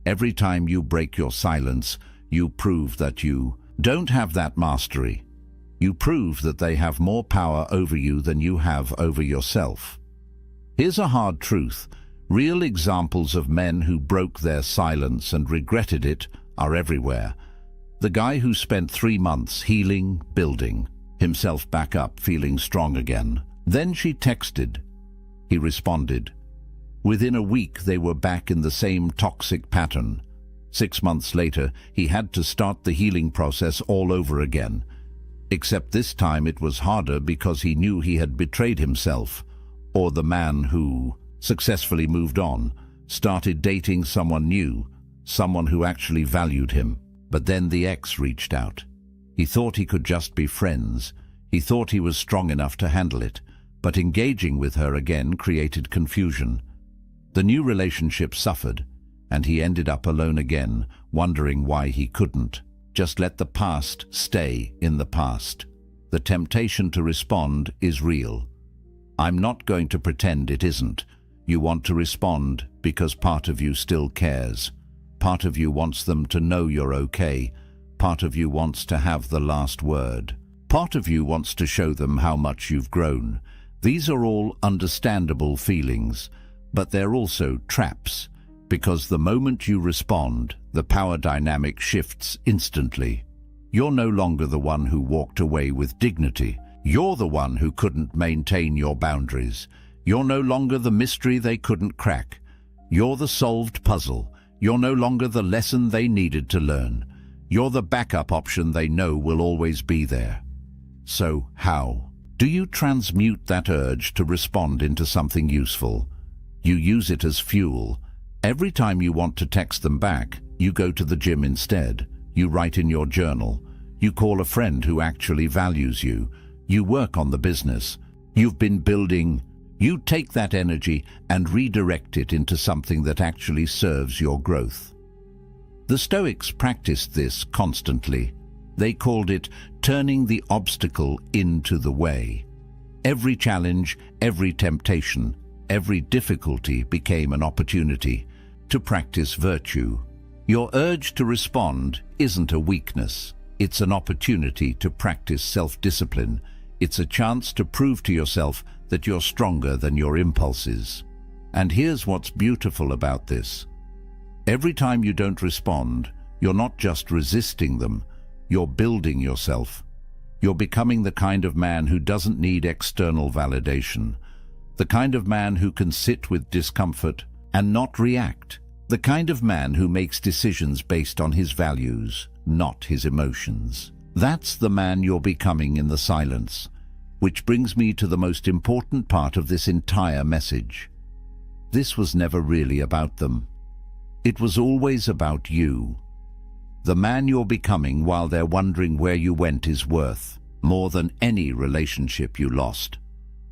Every time you break your silence, you prove that you don't have that mastery. You prove that they have more power over you than you have over yourself. Here's a hard truth. Real examples of men who broke their silence and regretted it are everywhere. The guy who spent 3 months healing, building himself back up, feeling strong again. Then she texted. He responded. Within a week, they were back in the same toxic pattern. 6 months later, he had to start the healing process all over again. Except this time it was harder because he knew he had betrayed himself, or the man who successfully moved on, started dating someone new, someone who actually valued him. But then the ex reached out. He thought he could just be friends. He thought he was strong enough to handle it, but engaging with her again created confusion. The new relationship suffered. and he ended up alone again, wondering why he couldn't. Just let the past stay in the past. The temptation to respond is real. I'm not going to pretend it isn't. You want to respond because part of you still cares. Part of you wants them to know you're okay. Part of you wants to have the last word. Part of you wants to show them how much you've grown. These are all understandable feelings, but they're also traps, because the moment you respond, the power dynamic shifts instantly. You're no longer the one who walked away with dignity. You're the one who couldn't maintain your boundaries. You're no longer the mystery they couldn't crack. You're the solved puzzle. You're no longer the lesson they needed to learn. You're the backup option they know will always be there. So how? Do you transmute that urge to respond into something useful? You use it as fuel. Every time you want to text them back, you go to the gym instead. You write in your journal. You call a friend who actually values you. You work on the business you've been building. You take that energy and redirect it into something that actually serves your growth. The Stoics practiced this constantly. They called it turning the obstacle into the way. Every challenge, every temptation, every difficulty became an opportunity to practice virtue. Your urge to respond isn't a weakness. It's an opportunity to practice self-discipline. It's a chance to prove to yourself that you're stronger than your impulses. And here's what's beautiful about this. Every time you don't respond, you're not just resisting them, you're building yourself. You're becoming the kind of man who doesn't need external validation, the kind of man who can sit with discomfort and not react, the kind of man who makes decisions based on his values, not his emotions. That's the man you're becoming in the silence, which brings me to the most important part of this entire message. This was never really about them. It was always about you. The man you're becoming while they're wondering where you went is worth more than any relationship you lost.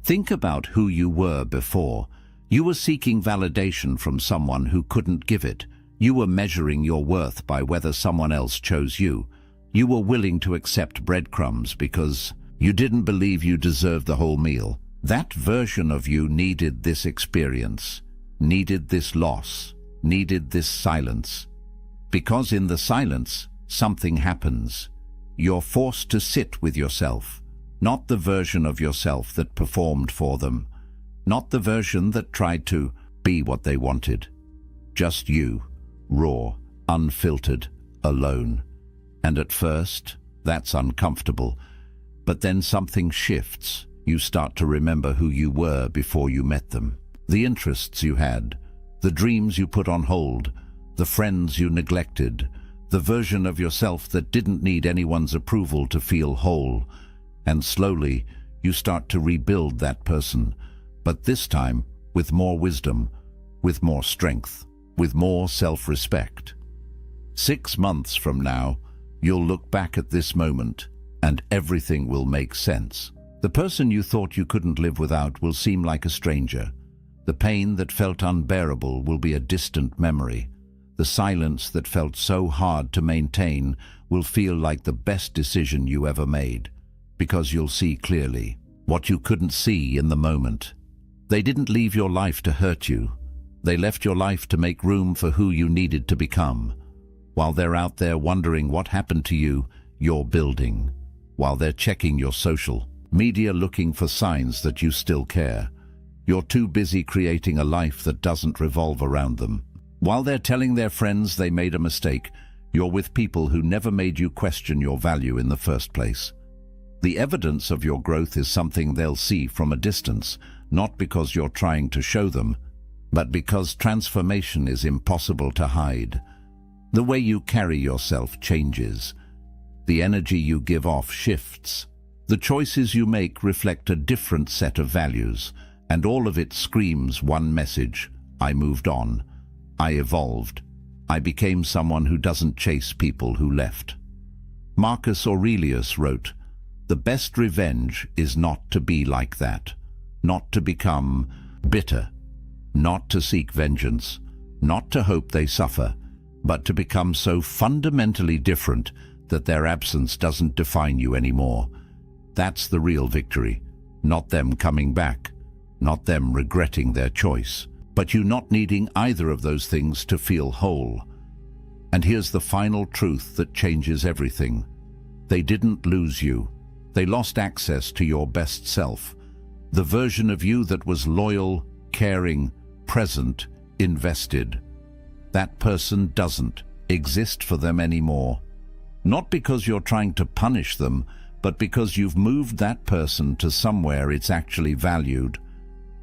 Think about who you were before. You were seeking validation from someone who couldn't give it. You were measuring your worth by whether someone else chose you. You were willing to accept breadcrumbs because you didn't believe you deserved the whole meal. That version of you needed this experience, needed this loss, needed this silence. Because in the silence, something happens. You're forced to sit with yourself, not the version of yourself that performed for them, not the version that tried to be what they wanted. Just you, raw, unfiltered, alone. And at first, that's uncomfortable. But then something shifts. You start to remember who you were before you met them. The interests you had, the dreams you put on hold, the friends you neglected, the version of yourself that didn't need anyone's approval to feel whole. And slowly, you start to rebuild that person, but this time with more wisdom, with more strength, with more self-respect. 6 months from now, you'll look back at this moment, and everything will make sense. The person you thought you couldn't live without will seem like a stranger. The pain that felt unbearable will be a distant memory. The silence that felt so hard to maintain will feel like the best decision you ever made, because you'll see clearly what you couldn't see in the moment. They didn't leave your life to hurt you. They left your life to make room for who you needed to become. While they're out there wondering what happened to you, you're building. While they're checking your social media looking for signs that you still care, you're too busy creating a life that doesn't revolve around them. While they're telling their friends they made a mistake, you're with people who never made you question your value in the first place. The evidence of your growth is something they'll see from a distance, not because you're trying to show them, but because transformation is impossible to hide. The way you carry yourself changes. The energy you give off shifts. The choices you make reflect a different set of values, and all of it screams one message: I moved on. I evolved. I became someone who doesn't chase people who left. Marcus Aurelius wrote, "The best revenge is not to be like that, not to become bitter, not to seek vengeance, not to hope they suffer, but to become so fundamentally different that their absence doesn't define you anymore. That's the real victory, not them coming back, not them regretting their choice, but you not needing either of those things to feel whole. And here's the final truth that changes everything. They didn't lose you. They lost access to your best self, the version of you that was loyal, caring, present, invested. That person doesn't exist for them anymore. Not because you're trying to punish them, but because you've moved that person to somewhere it's actually valued.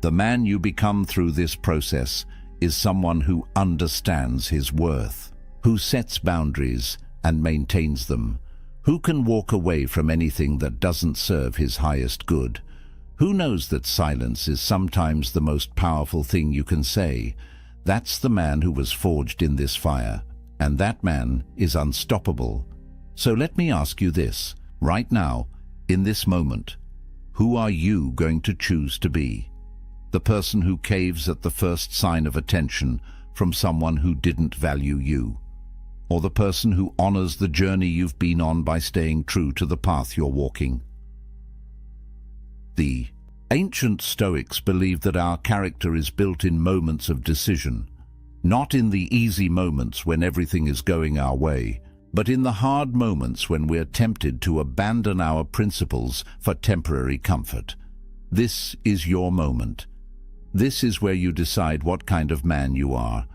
The man you become through this process is someone who understands his worth, who sets boundaries and maintains them, who can walk away from anything that doesn't serve his highest good, who knows that silence is sometimes the most powerful thing you can say. That's the man who was forged in this fire, and that man is unstoppable. So let me ask you this, right now, in this moment, who are you going to choose to be? The person who caves at the first sign of attention from someone who didn't value you? Or the person who honors the journey you've been on by staying true to the path you're walking? The ancient Stoics believed that our character is built in moments of decision, not in the easy moments when everything is going our way, but in the hard moments when we're tempted to abandon our principles for temporary comfort. This is your moment. This is where you decide what kind of man you are.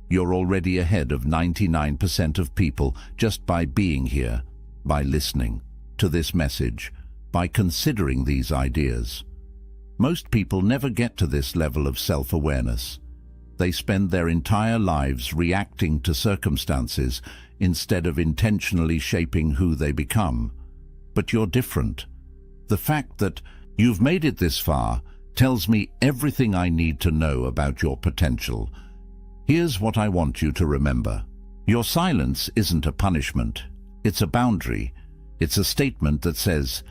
You're already ahead of 99% of people just by being here, by listening to this message, by considering these ideas. Most people never get to this level of self-awareness. They spend their entire lives reacting to circumstances instead of intentionally shaping who they become. But you're different. The fact that you've made it this far tells me everything I need to know about your potential. Here's what I want you to remember. Your silence isn't a punishment. It's a boundary. It's a statement that says,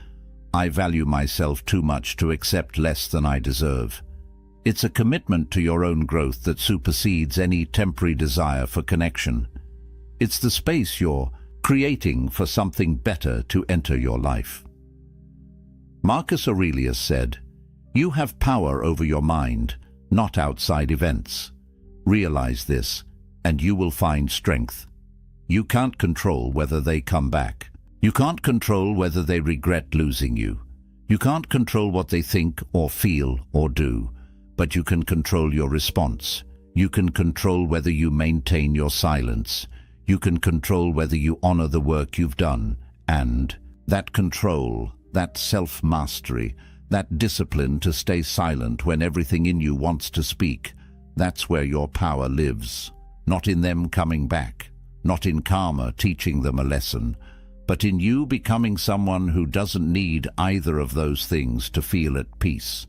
I value myself too much to accept less than I deserve. It's a commitment to your own growth that supersedes any temporary desire for connection. It's the space you're creating for something better to enter your life. Marcus Aurelius said, "You have power over your mind, not outside events. Realize this, and you will find strength. You can't control whether they come back. You can't control whether they regret losing you. You can't control what they think or feel or do, but you can control your response. You can control whether you maintain your silence. You can control whether you honor the work you've done. And that control, that self-mastery, that discipline to stay silent when everything in you wants to speak, that's where your power lives. Not in them coming back, not in karma teaching them a lesson, but in you becoming someone who doesn't need either of those things to feel at peace.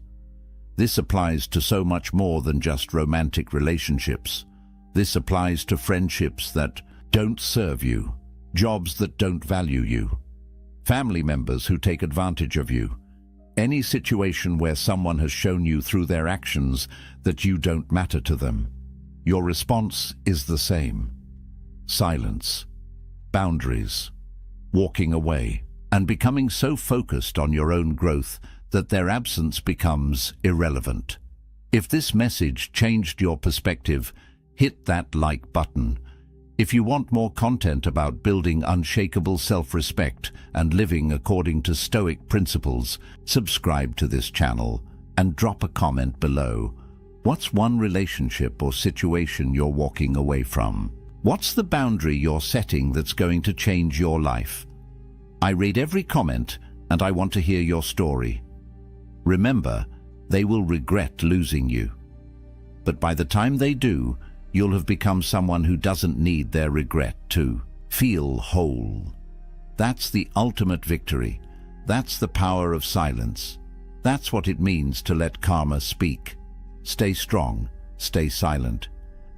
This applies to so much more than just romantic relationships. This applies to friendships that don't serve you, jobs that don't value you, family members who take advantage of you, any situation where someone has shown you through their actions that you don't matter to them. Your response is the same. Silence, boundaries, walking away, and becoming so focused on your own growth that their absence becomes irrelevant. If this message changed your perspective, hit that like button. If you want more content about building unshakable self-respect and living according to Stoic principles, subscribe to this channel and drop a comment below. What's one relationship or situation you're walking away from? What's the boundary you're setting that's going to change your life? I read every comment and I want to hear your story. Remember, they will regret losing you. But by the time they do, you'll have become someone who doesn't need their regret to feel whole. That's the ultimate victory. That's the power of silence. That's what it means to let karma speak. Stay strong, stay silent,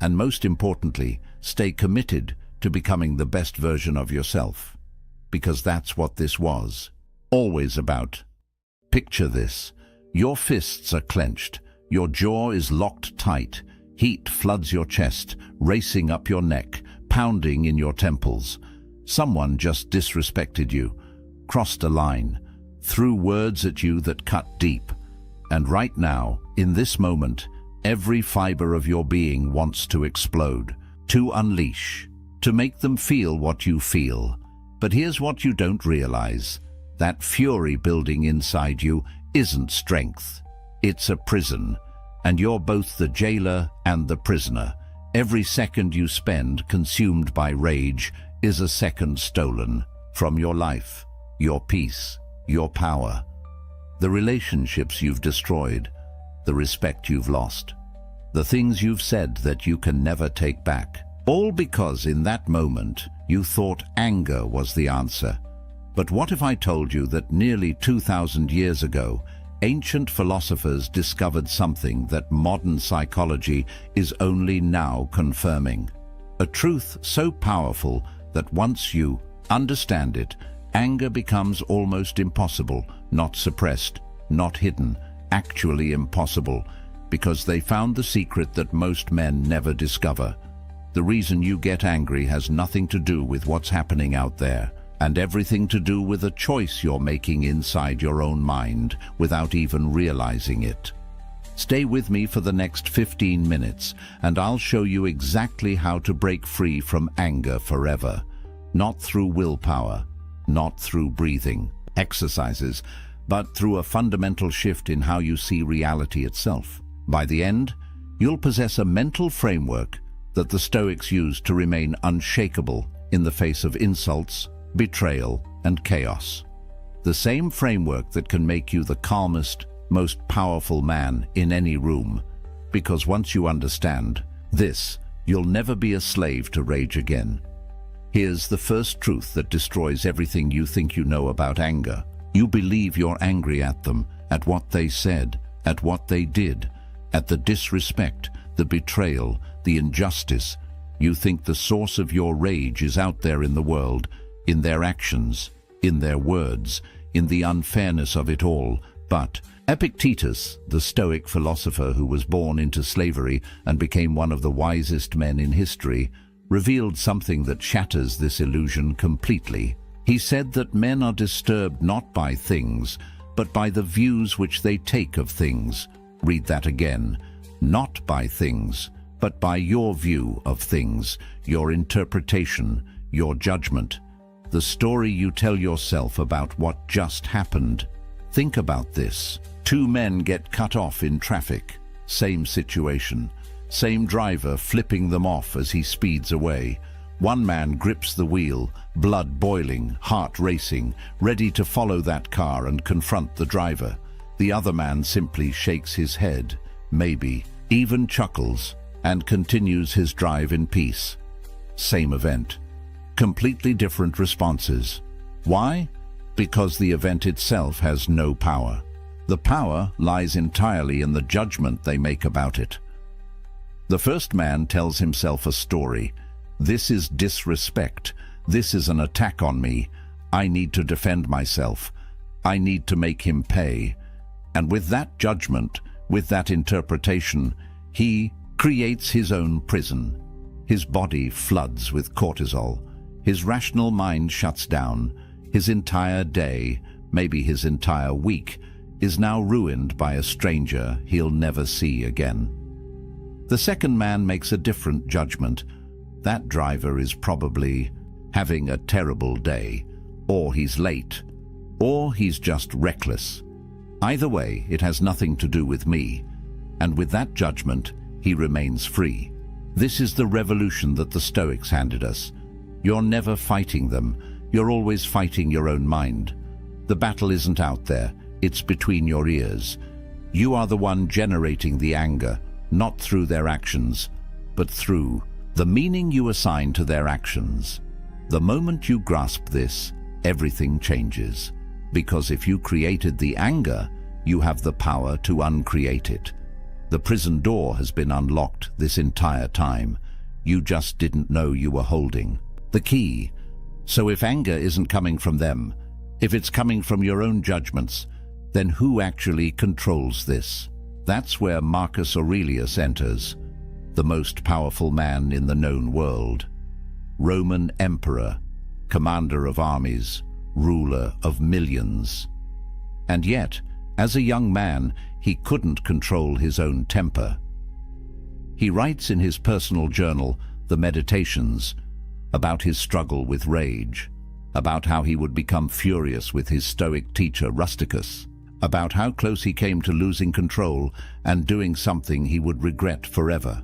and most importantly, stay committed to becoming the best version of yourself. Because that's what this was always about. Picture this. Your fists are clenched, your jaw is locked tight, Heat floods your chest, racing up your neck, pounding in your temples. Someone just disrespected you, crossed a line, threw words at you that cut deep. And right now, in this moment, every fiber of your being wants to explode, to unleash, to make them feel what you feel. But here's what you don't realize. That fury building inside you isn't strength. It's a prison, and you're both the jailer and the prisoner. Every second you spend consumed by rage is a second stolen from your life, your peace, your power, the relationships you've destroyed, the respect you've lost, the things you've said that you can never take back. All because in that moment you thought anger was the answer. But what if I told you that nearly 2,000 years ago, ancient philosophers discovered something that modern psychology is only now confirming? A truth so powerful that once you understand it, anger becomes almost impossible, not suppressed, not hidden, actually impossible, because they found the secret that most men never discover. The reason you get angry has nothing to do with what's happening out there, and everything to do with a choice you're making inside your own mind without even realizing it. Stay with me for the next 15 minutes, and I'll show you exactly how to break free from anger forever. Not through willpower, not through breathing exercises, but through a fundamental shift in how you see reality itself. By the end, you'll possess a mental framework that the Stoics used to remain unshakable in the face of insults, betrayal, and chaos. The same framework that can make you the calmest, most powerful man in any room. Because once you understand this, you'll never be a slave to rage again. Here's the first truth that destroys everything you think you know about anger. You believe you're angry at them, at what they said, at what they did, at the disrespect, the betrayal, the injustice. You think the source of your rage is out there in the world, in their actions, in their words, in the unfairness of it all. But Epictetus, the Stoic philosopher who was born into slavery and became one of the wisest men in history, revealed something that shatters this illusion completely. He said that men are disturbed not by things, but by the views which they take of things. Read that again. Not by things, but by your view of things, your interpretation, your judgment, the story you tell yourself about what just happened. Think about this. Two men get cut off in traffic. Same situation. Same driver flipping them off as he speeds away. One man grips the wheel, blood boiling, heart racing, ready to follow that car and confront the driver. The other man simply shakes his head, maybe even chuckles, and continues his drive in peace. Same event. Completely different responses. Why? Because the event itself has no power. The power lies entirely in the judgment they make about it. The first man tells himself a story. This is disrespect. This is an attack on me. I need to defend myself. I need to make him pay. And with that judgment, with that interpretation, he creates his own prison. His body floods with cortisol. His rational mind shuts down. His entire day, maybe his entire week, is now ruined by a stranger he'll never see again. The second man makes a different judgment. That driver is probably having a terrible day, or he's late, or he's just reckless. Either way, it has nothing to do with me, and with that judgment, he remains free. This is the revolution that the Stoics handed us. You're never fighting them, you're always fighting your own mind. The battle isn't out there, it's between your ears. You are the one generating the anger, not through their actions, but through the meaning you assign to their actions. The moment you grasp this, everything changes. Because if you created the anger, you have the power to uncreate it. The prison door has been unlocked this entire time. You just didn't know you were holding the key. So if anger isn't coming from them, if it's coming from your own judgments, then who actually controls this? That's where Marcus Aurelius enters. the most powerful man in the known world. Roman emperor, commander of armies, ruler of millions. And yet, as a young man, he couldn't control his own temper. He writes in his personal journal, The Meditations, about his struggle with rage, about how he would become furious with his Stoic teacher Rusticus, about how close he came to losing control and doing something he would regret forever.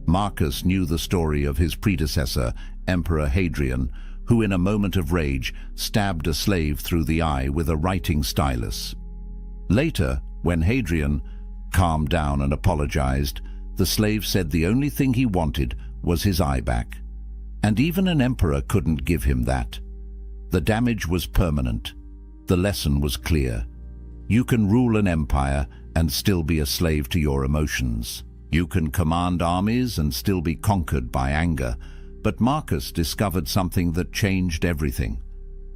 Marcus knew the story of his predecessor, Emperor Hadrian, who in a moment of rage stabbed a slave through the eye with a writing stylus. Later, when Hadrian calmed down and apologized, the slave said the only thing he wanted was his eye back. And even an emperor couldn't give him that. The damage was permanent. The lesson was clear. You can rule an empire and still be a slave to your emotions. You can command armies and still be conquered by anger. But Marcus discovered something that changed everything.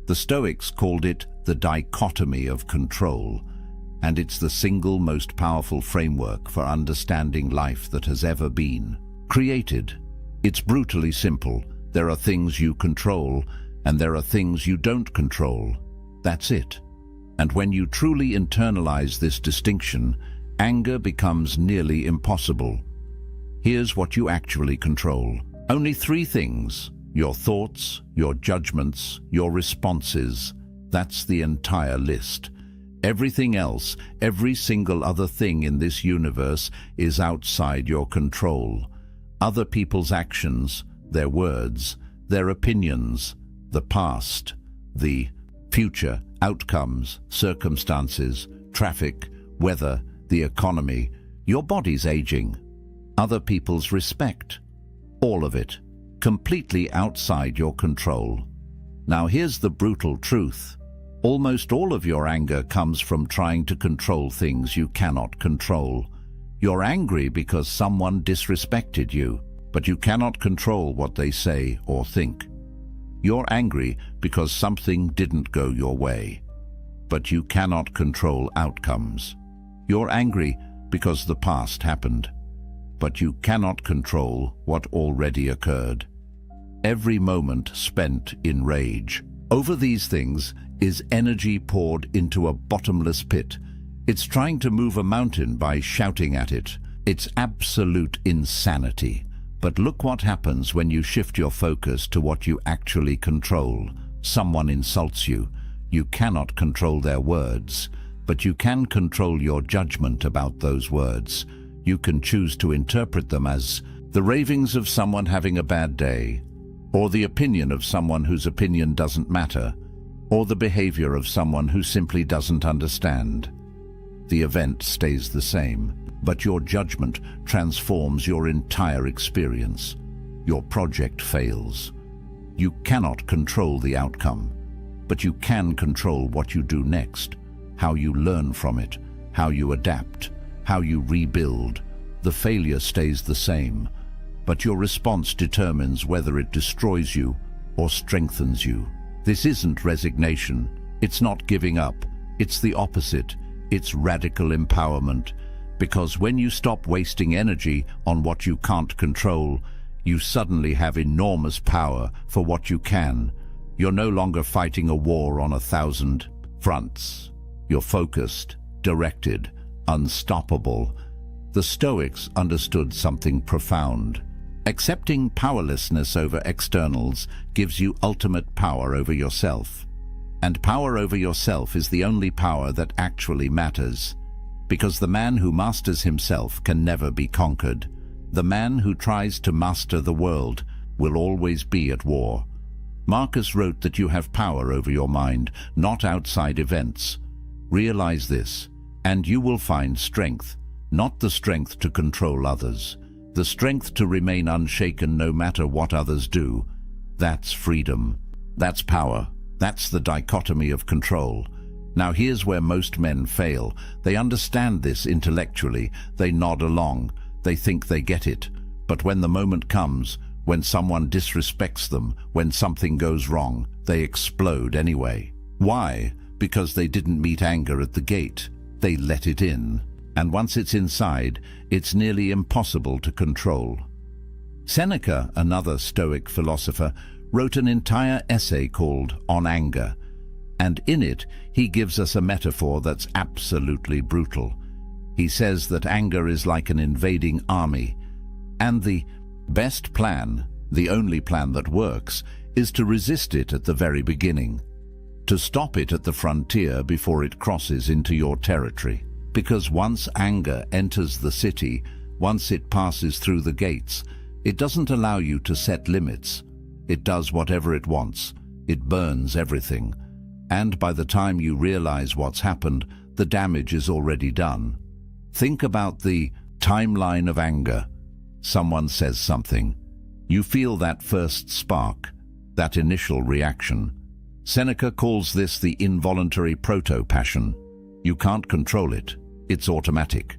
The Stoics called it the dichotomy of control, and it's the single most powerful framework for understanding life that has ever been created. It's brutally simple. There are things you control, and there are things you don't control. That's it. And when you truly internalize this distinction, anger becomes nearly impossible. Here's what you actually control. Only 3 things: your thoughts, your judgments, your responses. That's the entire list. Everything else, every single other thing in this universe is outside your control. Other people's actions, their words, their opinions, the past, the future, outcomes, circumstances, traffic, weather, the economy, your body's aging, other people's respect. All of it, completely outside your control. Now here's the brutal truth. Almost all of your anger comes from trying to control things you cannot control. You're angry because someone disrespected you, but you cannot control what they say or think. You're angry because something didn't go your way, but you cannot control outcomes. You're angry because the past happened, but you cannot control what already occurred. Every moment spent in rage over these things is energy poured into a bottomless pit. It's trying to move a mountain by shouting at it. It's absolute insanity. But look what happens when you shift your focus to what you actually control. Someone insults you. You cannot control their words, but you can control your judgment about those words. You can choose to interpret them as the ravings of someone having a bad day, or the opinion of someone whose opinion doesn't matter, or the behavior of someone who simply doesn't understand. The event stays the same, but your judgment transforms your entire experience. Your project fails. You cannot control the outcome, but you can control what you do next, how you learn from it, how you adapt, how you rebuild. The failure stays the same, but your response determines whether it destroys you or strengthens you. This isn't resignation. It's not giving up. It's the opposite. It's radical empowerment. Because when you stop wasting energy on what you can't control, you suddenly have enormous power for what you can. You're no longer fighting a war on 1,000 fronts. You're focused, directed, unstoppable. The Stoics understood something profound. Accepting powerlessness over externals gives you ultimate power over yourself. And power over yourself is the only power that actually matters. Because the man who masters himself can never be conquered. The man who tries to master the world will always be at war. Marcus wrote that you have power over your mind, not outside events. Realize this, and you will find strength, not the strength to control others. The strength to remain unshaken no matter what others do. That's freedom. That's power. That's the dichotomy of control. Now here's where most men fail. They understand this intellectually. They nod along. They think they get it. But when the moment comes, when someone disrespects them, when something goes wrong, they explode anyway. Why? Because they didn't meet anger at the gate. They let it in. and once it's inside, it's nearly impossible to control. Seneca, another Stoic philosopher, wrote an entire essay called On Anger, and in it he gives us a metaphor that's absolutely brutal. He says that anger is like an invading army, and the best plan, the only plan that works, is to resist it at the very beginning, to stop it at the frontier before it crosses into your territory. Because once anger enters the city, once it passes through the gates, it doesn't allow you to set limits. It does whatever it wants. It burns everything. And by the time you realize what's happened, the damage is already done. Think about the timeline of anger. Someone says something. You feel that first spark, that initial reaction. Seneca calls this the involuntary proto-passion. You can't control it. It's automatic.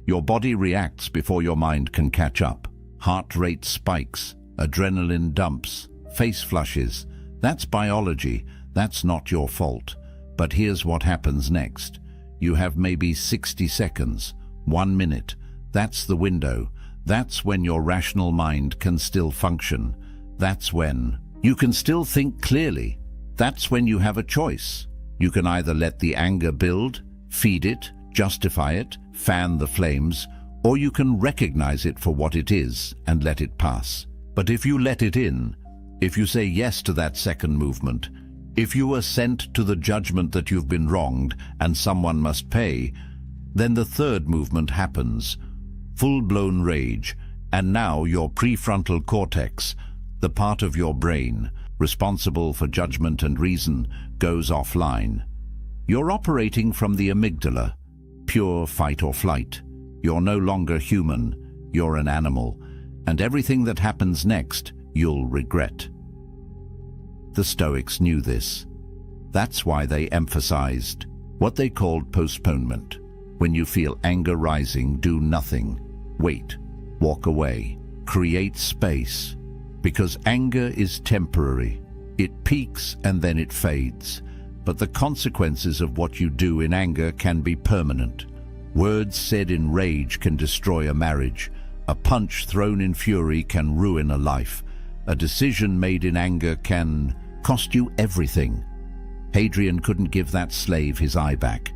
Your body reacts before your mind can catch up. Heart rate spikes, adrenaline dumps, face flushes. That's biology. That's not your fault. But here's what happens next. You have maybe 60 seconds, 1 minute. That's the window. That's when your rational mind can still function. That's when you can still think clearly. That's when you have a choice. You can either let the anger build, feed it, justify it, fan the flames, or you can recognize it for what it is and let it pass. But if you let it in, if you say yes to that second movement, if you assent to the judgment that you've been wronged and someone must pay, then the third movement happens. Full-blown rage, and now your prefrontal cortex, the part of your brain responsible for judgment and reason, goes offline. You're operating from the amygdala, pure fight or flight. You're no longer human, you're an animal, and everything that happens next, you'll regret. The Stoics knew this. That's why they emphasized what they called postponement. When you feel anger rising, do nothing. Wait, walk away, create space. Because anger is temporary. It peaks and then it fades. But the consequences of what you do in anger can be permanent. Words said in rage can destroy a marriage. A punch thrown in fury can ruin a life. A decision made in anger can cost you everything. Hadrian couldn't give that slave his eye back.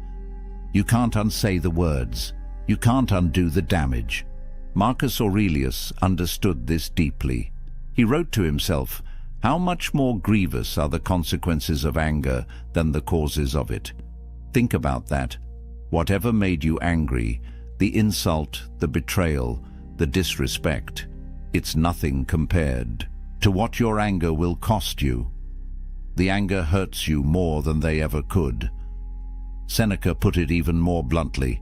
You can't unsay the words. You can't undo the damage. Marcus Aurelius understood this deeply. He wrote to himself, "How much more grievous are the consequences of anger than the causes of it?" Think about that. Whatever made you angry, the insult, the betrayal, the disrespect, it's nothing compared to what your anger will cost you. The anger hurts you more than they ever could. Seneca put it even more bluntly.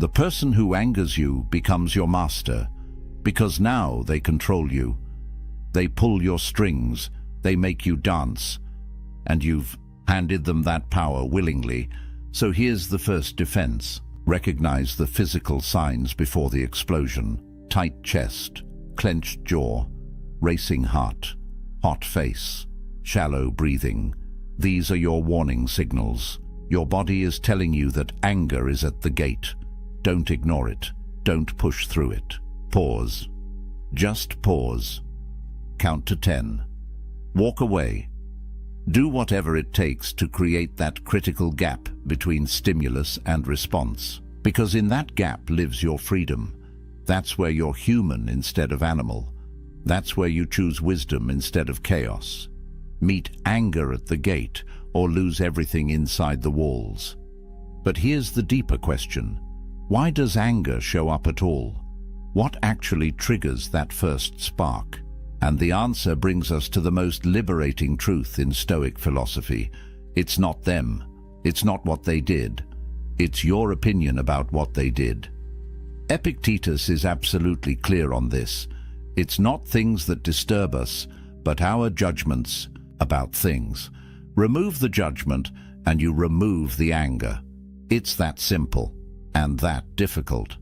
The person who angers you becomes your master, because now they control you. They pull your strings, they make you dance, and you've handed them that power willingly. So here's the first defense. Recognize the physical signs before the explosion. Tight chest, clenched jaw, racing heart, hot face, shallow breathing. These are your warning signals. Your body is telling you that anger is at the gate. Don't ignore it. Don't push through it. Pause. Just pause. Count to 10. Walk away. Do whatever it takes to create that critical gap between stimulus and response. Because in that gap lives your freedom. That's where you're human instead of animal. That's where you choose wisdom instead of chaos. Meet anger at the gate or lose everything inside the walls. But here's the deeper question. Why does anger show up at all? What actually triggers that first spark? And the answer brings us to the most liberating truth in Stoic philosophy. It's not them. It's not what they did. It's your opinion about what they did. Epictetus is absolutely clear on this. It's not things that disturb us, but our judgments about things. Remove the judgment and you remove the anger. It's that simple and that difficult.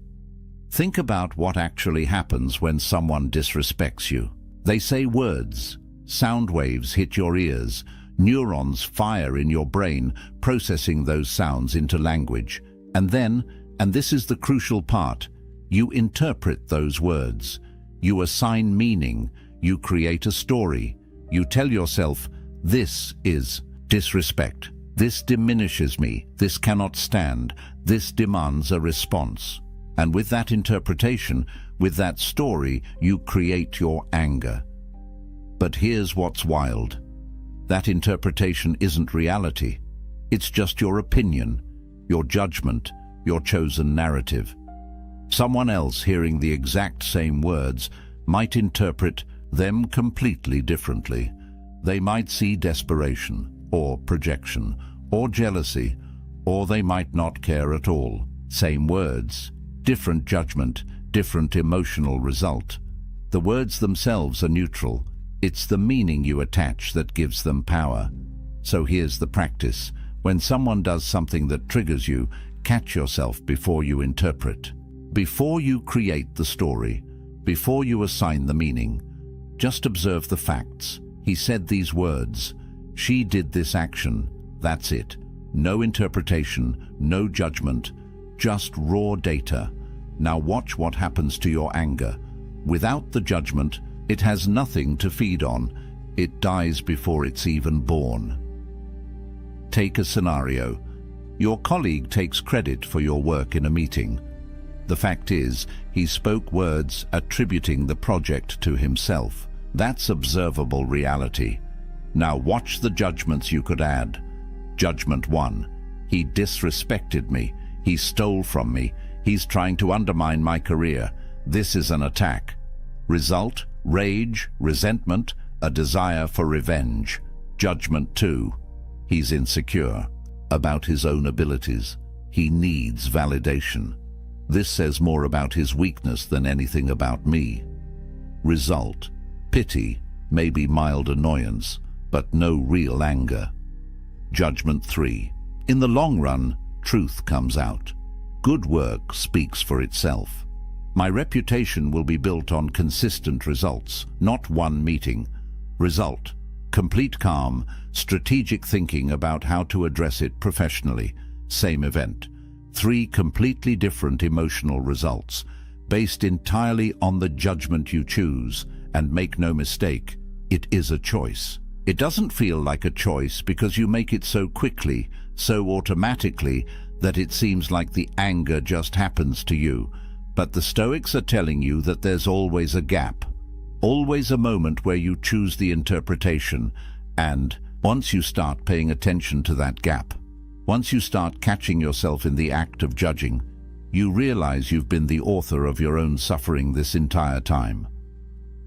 Think about what actually happens when someone disrespects you. They say words, sound waves hit your ears, neurons fire in your brain, processing those sounds into language. And then And this is the crucial part. You interpret those words. You assign meaning. You create a story. You tell yourself, this is disrespect. This diminishes me. This cannot stand. This demands a response. And with that interpretation, with that story, you create your anger. But here's what's wild. That interpretation isn't reality. It's just your opinion, your judgment, your chosen narrative. Someone else hearing the exact same words might interpret them completely differently. They might see desperation, or projection, or jealousy, or they might not care at all. Same words, different judgment, different emotional result. The words themselves are neutral. It's the meaning you attach that gives them power. So here's the practice. When someone does something that triggers you, catch yourself before you interpret. Before you create the story, before you assign the meaning, just observe the facts. He said these words. She did this action. That's it. No interpretation, no judgment, just raw data. Now watch what happens to your anger. Without the judgment, it has nothing to feed on. It dies before it's even born. Take a scenario. Your colleague takes credit for your work in a meeting. The fact is, he spoke words attributing the project to himself. That's observable reality. Now watch the judgments you could add. Judgment 1. He disrespected me. He stole from me. He's trying to undermine my career. This is an attack. Result: rage, resentment, a desire for revenge. Judgment 2. He's insecure about his own abilities. He needs validation. This says more about his weakness than anything about me. Result: pity, maybe mild annoyance, but no real anger. Judgment 3. In the long run, truth comes out. Good work speaks for itself. My reputation will be built on consistent results, not one meeting. Result: complete calm, strategic thinking about how to address it professionally. Same event. 3 completely different emotional results, based entirely on the judgment you choose. And make no mistake, it is a choice. It doesn't feel like a choice because you make it so quickly, so automatically, that it seems like the anger just happens to you. But the Stoics are telling you that there's always a gap, always a moment where you choose the interpretation. And once you start paying attention to that gap, once you start catching yourself in the act of judging, you realize you've been the author of your own suffering this entire time.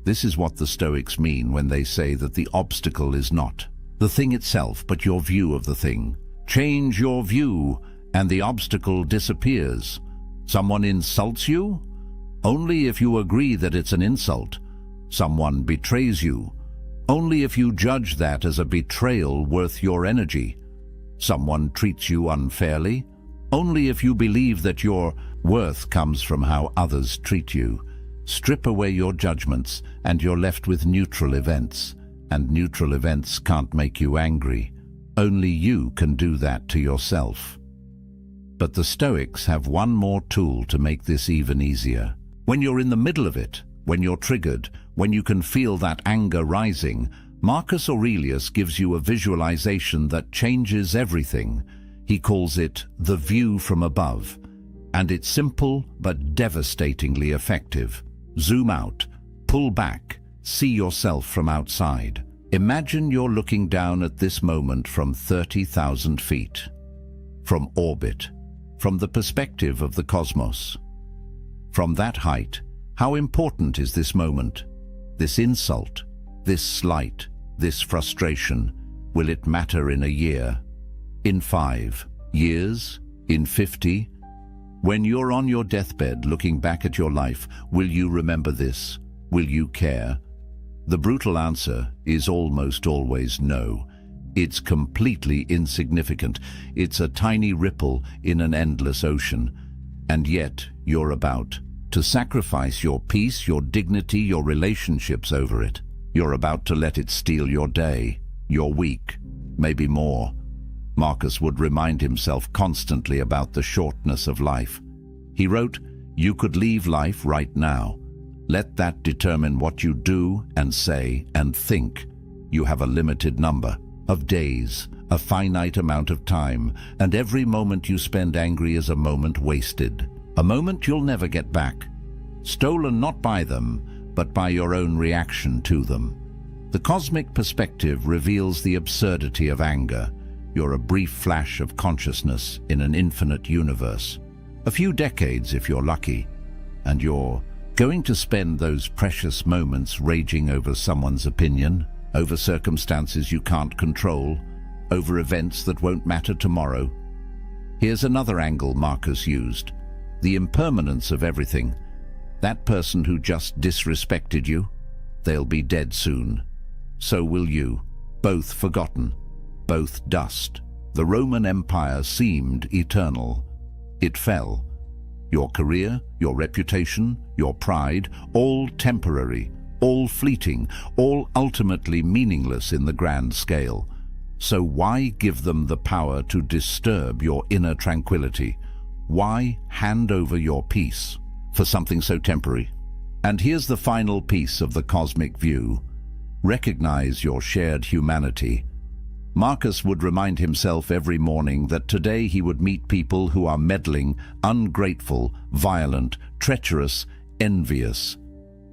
This is what the Stoics mean when they say that the obstacle is not the thing itself, but your view of the thing. Change your view, and the obstacle disappears. Someone insults you? Only if you agree that it's an insult. Someone betrays you? Only if you judge that as a betrayal worth your energy. Someone treats you unfairly? Only if you believe that your worth comes from how others treat you. Strip away your judgments, and you're left with neutral events. And neutral events can't make you angry. Only you can do that to yourself. But the Stoics have one more tool to make this even easier. When you're in the middle of it, when you're triggered, when you can feel that anger rising, Marcus Aurelius gives you a visualization that changes everything. He calls it the view from above. And it's simple but devastatingly effective. Zoom out, pull back, see yourself from outside. Imagine you're looking down at this moment from 30,000 feet. From orbit, from the perspective of the cosmos. From that height, how important is this moment? This insult, this slight, this frustration, will it matter in a year? In 5 years? In 50? When you're on your deathbed looking back at your life, will you remember this? Will you care? The brutal answer is almost always no. It's completely insignificant. It's a tiny ripple in an endless ocean. And yet, you're about to sacrifice your peace, your dignity, your relationships over it. You're about to let it steal your day, your week, maybe more. Marcus would remind himself constantly about the shortness of life. He wrote, "You could leave life right now. Let that determine what you do and say and think. You have a limited number of days, a finite amount of time, and every moment you spend angry is a moment wasted. A moment you'll never get back. Stolen not by them, but by your own reaction to them." The cosmic perspective reveals the absurdity of anger. You're a brief flash of consciousness in an infinite universe. A few decades if you're lucky, and you're going to spend those precious moments raging over someone's opinion, over circumstances you can't control, over events that won't matter tomorrow. Here's another angle Marcus used: the impermanence of everything. That person who just disrespected you, they'll be dead soon. So will you, both forgotten, both dust. The Roman Empire seemed eternal. It fell. Your career, your reputation, your pride, all temporary, all fleeting, all ultimately meaningless in the grand scale. So why give them the power to disturb your inner tranquility? Why hand over your peace for something so temporary? And here's the final piece of the cosmic view. Recognize your shared humanity. Marcus would remind himself every morning that today he would meet people who are meddling, ungrateful, violent, treacherous, envious.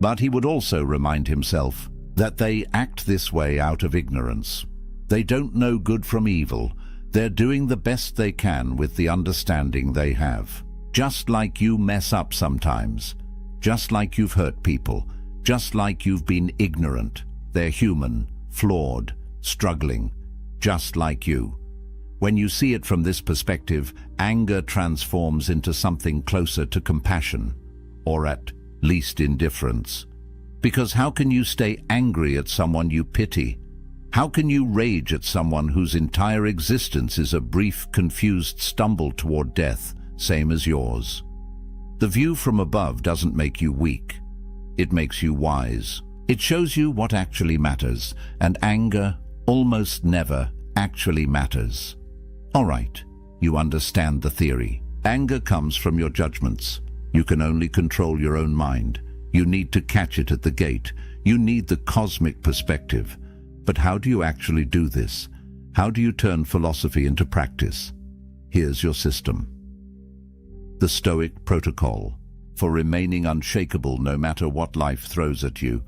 But he would also remind himself that they act this way out of ignorance. They don't know good from evil. They're doing the best they can with the understanding they have. Just like you mess up sometimes. Just like you've hurt people. Just like you've been ignorant. They're human, flawed, struggling. Just like you. When you see it from this perspective, anger transforms into something closer to compassion, or at least indifference. Because how can you stay angry at someone you pity? How can you rage at someone whose entire existence is a brief, confused stumble toward death, same as yours? The view from above doesn't make you weak. It makes you wise. It shows you what actually matters, and anger almost never actually matters. All right, you understand the theory. Anger comes from your judgments. You can only control your own mind. You need to catch it at the gate. You need the cosmic perspective. But how do you actually do this? How do you turn philosophy into practice? Here's your system. The Stoic protocol for remaining unshakable no matter what life throws at you.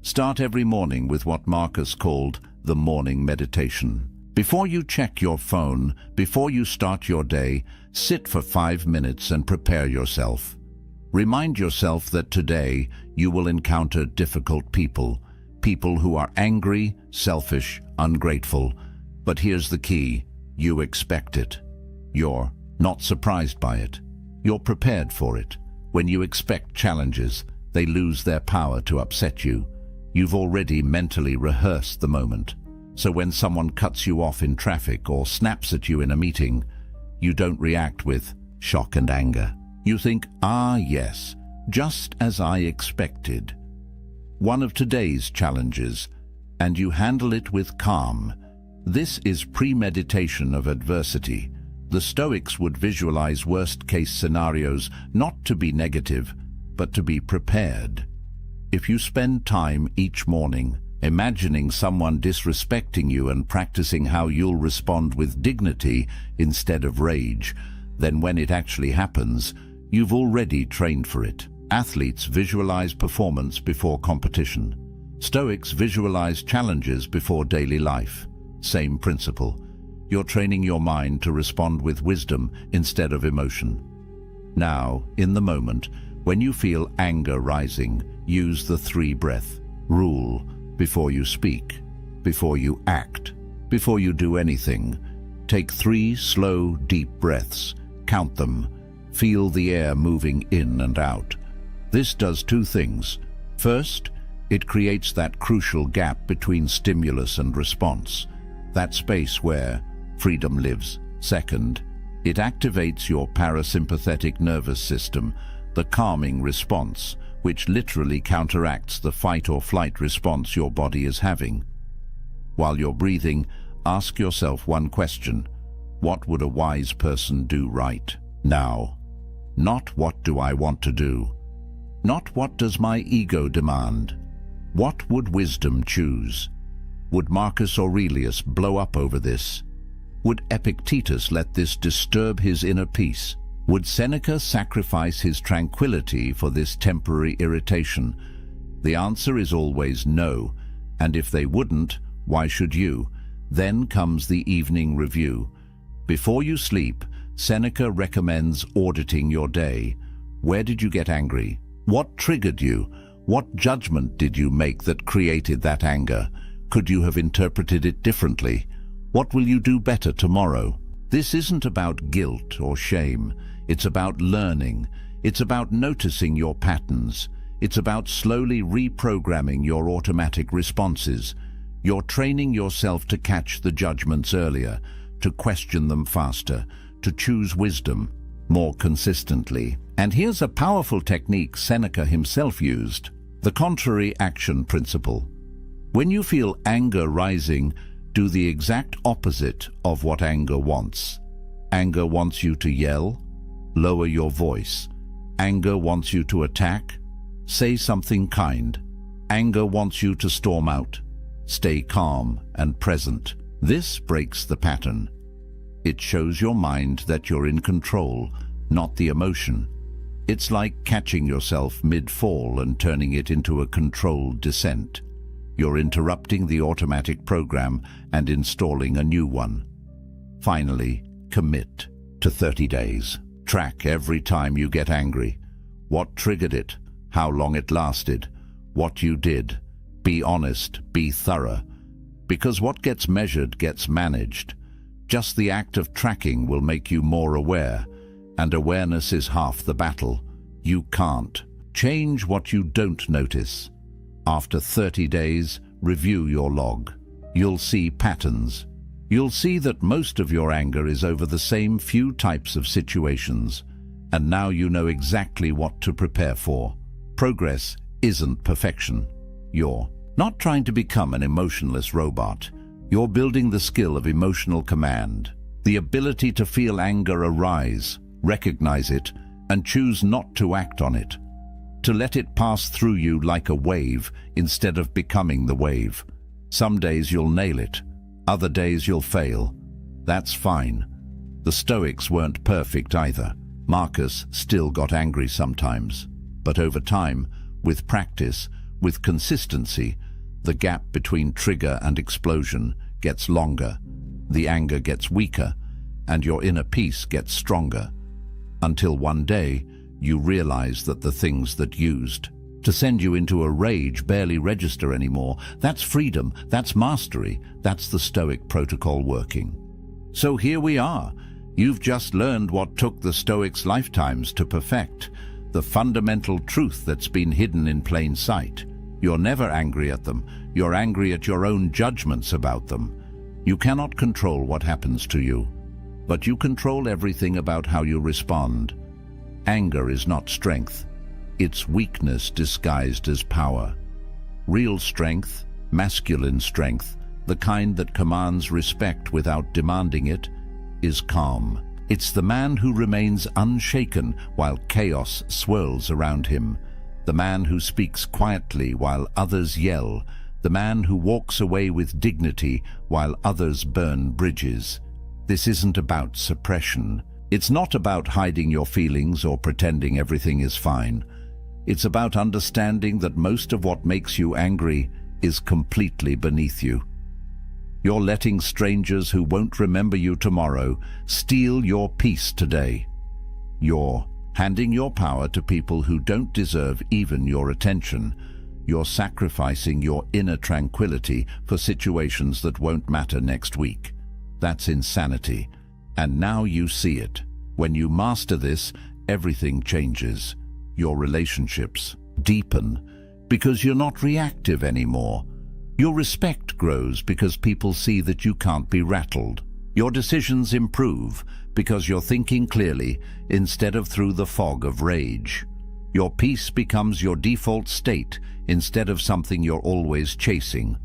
Start every morning with what Marcus called the morning meditation. Before you check your phone, before you start your day, sit for 5 minutes and prepare yourself. Remind yourself that today you will encounter difficult people, people who are angry, selfish, ungrateful. But here's the key: you expect it. You're not surprised by it. You're prepared for it. When you expect challenges, they lose their power to upset you. You've already mentally rehearsed the moment. So when someone cuts you off in traffic or snaps at you in a meeting, you don't react with shock and anger. You think, ah yes, just as I expected. One of today's challenges, and you handle it with calm. This is premeditation of adversity. The Stoics would visualize worst-case scenarios not to be negative, but to be prepared. If you spend time each morning imagining someone disrespecting you and practicing how you'll respond with dignity instead of rage, then when it actually happens, you've already trained for it. Athletes visualize performance before competition. Stoics visualize challenges before daily life. Same principle. You're training your mind to respond with wisdom instead of emotion. Now, in the moment, when you feel anger rising, use the 3-breath rule before you speak, before you act, before you do anything. Take 3 slow, deep breaths. Count them. Feel the air moving in and out. This does 2 things. First, it creates that crucial gap between stimulus and response, that space where freedom lives. Second, it activates your parasympathetic nervous system, the calming response, which literally counteracts the fight or flight response your body is having. While you're breathing, ask yourself one question: what would a wise person do right now? Not what do I want to do? Not what does my ego demand? What would wisdom choose? Would Marcus Aurelius blow up over this? Would Epictetus let this disturb his inner peace? Would Seneca sacrifice his tranquility for this temporary irritation? The answer is always no, and if they wouldn't, why should you? Then comes the evening review. Before you sleep, Seneca recommends auditing your day. Where did you get angry? What triggered you? What judgment did you make that created that anger? Could you have interpreted it differently? What will you do better tomorrow? This isn't about guilt or shame. It's about learning. It's about noticing your patterns. It's about slowly reprogramming your automatic responses. You're training yourself to catch the judgments earlier, to question them faster, to choose wisdom more consistently. And here's a powerful technique Seneca himself used: the contrary action principle. When you feel anger rising, do the exact opposite of what anger wants. Anger wants you to yell. Lower your voice. Anger wants you to attack. Say something kind. Anger wants you to storm out. Stay calm and present. This breaks the pattern. It shows your mind that you're in control, not the emotion. It's like catching yourself mid-fall and turning it into a controlled descent. You're interrupting the automatic program and installing a new one. Finally, commit to 30 days. Track every time you get angry. What triggered it? How long it lasted? What you did? Be honest, be thorough. Because what gets measured gets managed. Just the act of tracking will make you more aware, and awareness is half the battle. You can't change what you don't notice. After 30 days, review your log. You'll see patterns. You'll see that most of your anger is over the same few types of situations, and now you know exactly what to prepare for. Progress isn't perfection. You're not trying to become an emotionless robot. You're building the skill of emotional command, the ability to feel anger arise, recognize it, and choose not to act on it. To let it pass through you like a wave instead of becoming the wave. Some days you'll nail it. Other days you'll fail. That's fine. The Stoics weren't perfect either. Marcus still got angry sometimes. But over time, with practice, with consistency, the gap between trigger and explosion gets longer. The anger gets weaker, and your inner peace gets stronger. Until one day, you realize that the things that used to send you into a rage barely register anymore. That's freedom, that's mastery, that's the Stoic protocol working. So here we are. You've just learned what took the Stoics' lifetimes to perfect, the fundamental truth that's been hidden in plain sight. You're never angry at them. You're angry at your own judgments about them. You cannot control what happens to you, but you control everything about how you respond. Anger is not strength. It's weakness disguised as power. Real strength, masculine strength, the kind that commands respect without demanding it, is calm. It's the man who remains unshaken while chaos swirls around him. The man who speaks quietly while others yell. The man who walks away with dignity while others burn bridges. This isn't about suppression. It's not about hiding your feelings or pretending everything is fine. It's about understanding that most of what makes you angry is completely beneath you. You're letting strangers who won't remember you tomorrow steal your peace today. You're handing your power to people who don't deserve even your attention. You're sacrificing your inner tranquility for situations that won't matter next week. That's insanity. And now you see it. When you master this, everything changes. Your relationships deepen because you're not reactive anymore. Your respect grows because people see that you can't be rattled. Your decisions improve because you're thinking clearly instead of through the fog of rage. Your peace becomes your default state instead of something you're always chasing.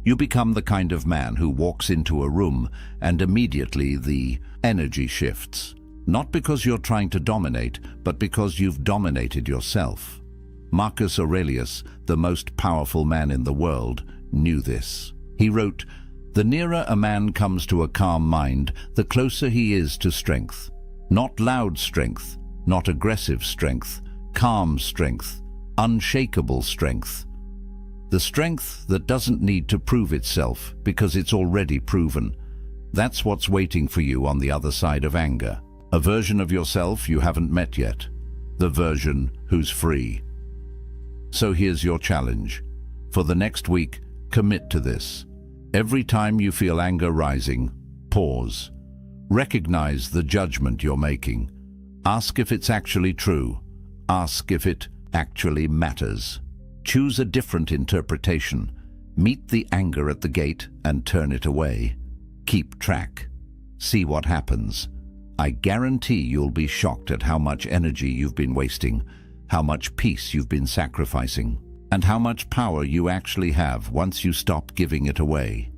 You become the kind of man who walks into a room and immediately the energy shifts. Not because you're trying to dominate, but because you've dominated yourself. Marcus Aurelius, the most powerful man in the world, knew this. He wrote, "The nearer a man comes to a calm mind, the closer he is to strength. Not loud strength, not aggressive strength, calm strength, unshakable strength. The strength that doesn't need to prove itself because it's already proven. That's what's waiting for you on the other side of anger. A version of yourself you haven't met yet. The version who's free." So here's your challenge. For the next week, commit to this. Every time you feel anger rising, pause. Recognize the judgment you're making. Ask if it's actually true. Ask if it actually matters. Choose a different interpretation. Meet the anger at the gate and turn it away. Keep track. See what happens. I guarantee you'll be shocked at how much energy you've been wasting, how much peace you've been sacrificing, and how much power you actually have once you stop giving it away.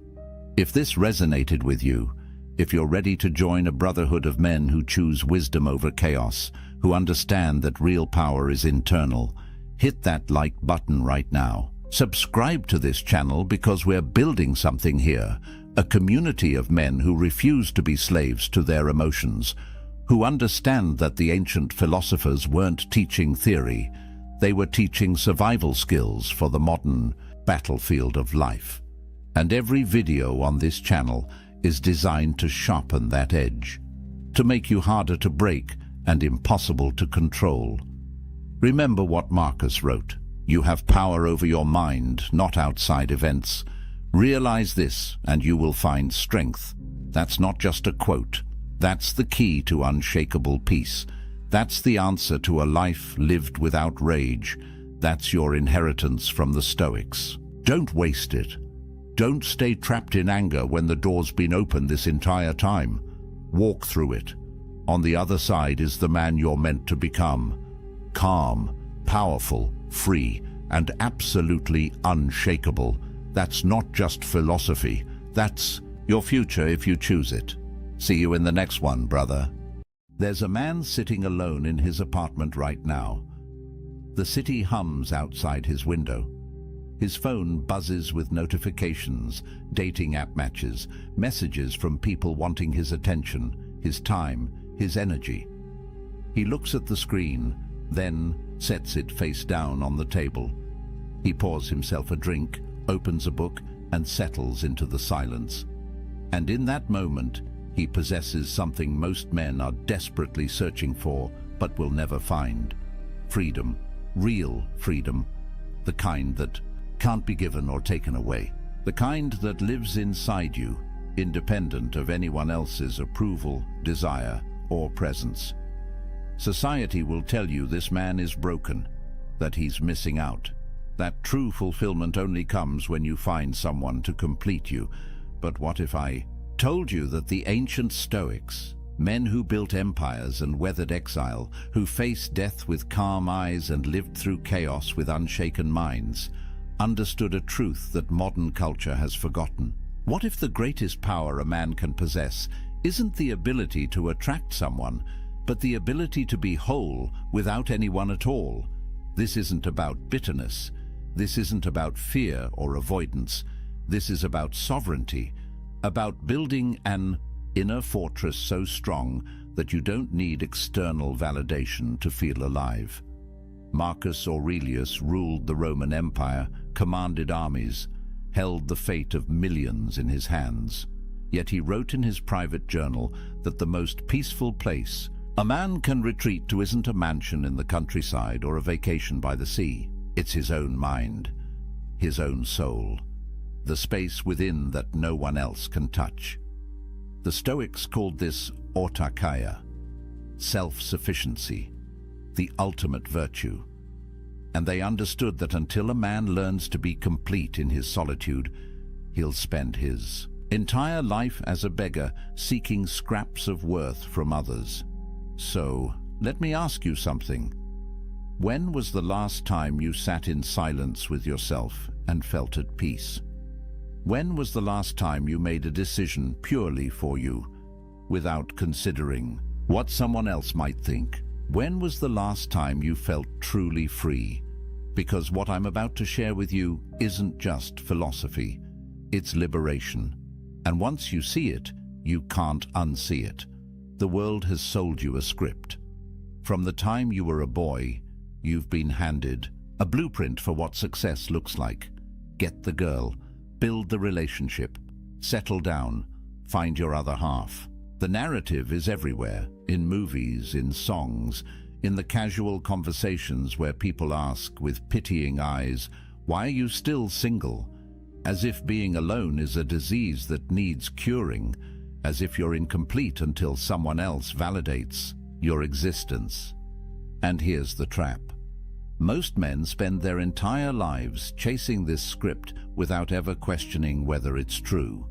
If this resonated with you, if you're ready to join a brotherhood of men who choose wisdom over chaos, who understand that real power is internal, hit that like button right now. Subscribe to this channel because we're building something here, a community of men who refuse to be slaves to their emotions, who understand that the ancient philosophers weren't teaching theory, they were teaching survival skills for the modern battlefield of life. And every video on this channel is designed to sharpen that edge, to make you harder to break and impossible to control. Remember what Marcus wrote. You have power over your mind, not outside events. Realize this and you will find strength. That's not just a quote. That's the key to unshakable peace. That's the answer to a life lived without rage. That's your inheritance from the Stoics. Don't waste it. Don't stay trapped in anger when the door's been open this entire time. Walk through it. On the other side is the man you're meant to become. Calm, powerful, free, and absolutely unshakable. That's not just philosophy. That's your future if you choose it. See you in the next one, brother. There's a man sitting alone in his apartment right now. The city hums outside his window. His phone buzzes with notifications, dating app matches, messages from people wanting his attention, his time, his energy. He looks at the screen, then sets it face down on the table. He pours himself a drink, opens a book, and settles into the silence. And in that moment, he possesses something most men are desperately searching for, but will never find. Freedom. Real freedom. The kind that can't be given or taken away. The kind that lives inside you, independent of anyone else's approval, desire, or presence. Society will tell you this man is broken, that he's missing out. That true fulfillment only comes when you find someone to complete you. But what if I told you that the ancient Stoics, men who built empires and weathered exile, who faced death with calm eyes and lived through chaos with unshaken minds, understood a truth that modern culture has forgotten? What if the greatest power a man can possess isn't the ability to attract someone, but the ability to be whole without anyone at all? This isn't about bitterness. This isn't about fear or avoidance. This is about sovereignty, about building an inner fortress so strong that you don't need external validation to feel alive. Marcus Aurelius ruled the Roman Empire, commanded armies, held the fate of millions in his hands. Yet he wrote in his private journal that the most peaceful place a man can retreat to isn't a mansion in the countryside or a vacation by the sea. It's his own mind, his own soul, the space within that no one else can touch. The Stoics called this autarkia, self-sufficiency, the ultimate virtue. And they understood that until a man learns to be complete in his solitude, he'll spend his entire life as a beggar seeking scraps of worth from others. So, let me ask you something. When was the last time you sat in silence with yourself and felt at peace? When was the last time you made a decision purely for you, without considering what someone else might think. When was the last time you felt truly free? Because what I'm about to share with you isn't just philosophy, it's liberation. And once you see it, you can't unsee it. The world has sold you a script. From the time you were a boy, you've been handed a blueprint for what success looks like. Get the girl, build the relationship, settle down, find your other half. The narrative is everywhere, in movies, in songs, in the casual conversations where people ask with pitying eyes, "Why are you still single?" As if being alone is a disease that needs curing, as if you're incomplete until someone else validates your existence. And here's the trap. Most men spend their entire lives chasing this script without ever questioning whether it's true.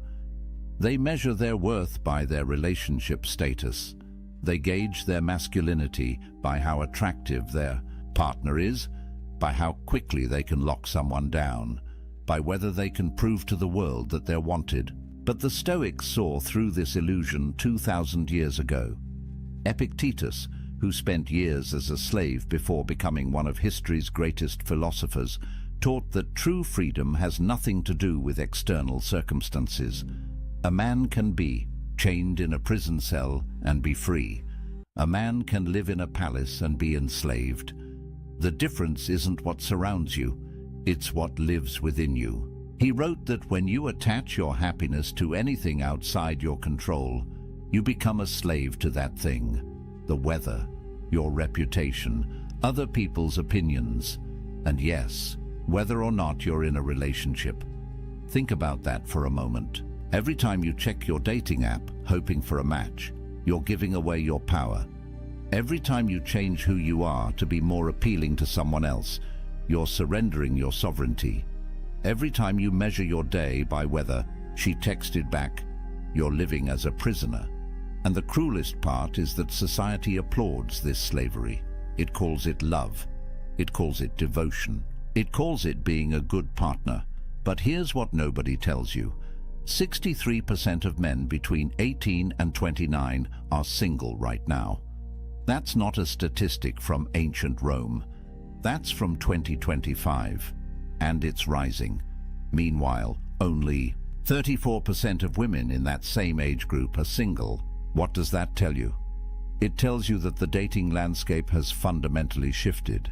They measure their worth by their relationship status. They gauge their masculinity by how attractive their partner is, by how quickly they can lock someone down, by whether they can prove to the world that they're wanted. But the Stoics saw through this illusion 2,000 years ago. Epictetus, who spent years as a slave before becoming one of history's greatest philosophers, taught that true freedom has nothing to do with external circumstances. A man can be chained in a prison cell and be free. A man can live in a palace and be enslaved. The difference isn't what surrounds you, it's what lives within you. He wrote that when you attach your happiness to anything outside your control, you become a slave to that thing. The weather, your reputation, other people's opinions, and yes, whether or not you're in a relationship. Think about that for a moment. Every time you check your dating app, hoping for a match, you're giving away your power. Every time you change who you are to be more appealing to someone else, you're surrendering your sovereignty. Every time you measure your day by whether she texted back, you're living as a prisoner. And the cruelest part is that society applauds this slavery. It calls it love. It calls it devotion. It calls it being a good partner. But here's what nobody tells you. 63% of men between 18 and 29 are single right now. That's not a statistic from ancient Rome. That's from 2025. And it's rising. Meanwhile, only 34% of women in that same age group are single. What does that tell you? It tells you that the dating landscape has fundamentally shifted.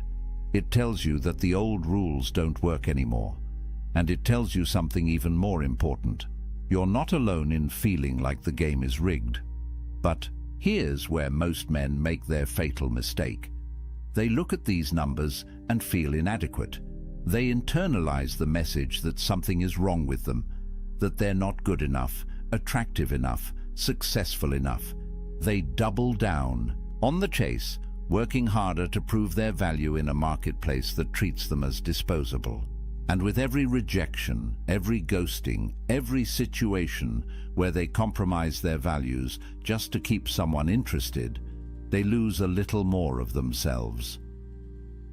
It tells you that the old rules don't work anymore. And it tells you something even more important. You're not alone in feeling like the game is rigged. But here's where most men make their fatal mistake. They look at these numbers and feel inadequate. They internalize the message that something is wrong with them, that they're not good enough, attractive enough, successful enough. They double down on the chase, working harder to prove their value in a marketplace that treats them as disposable. And with every rejection, every ghosting, every situation where they compromise their values just to keep someone interested, they lose a little more of themselves.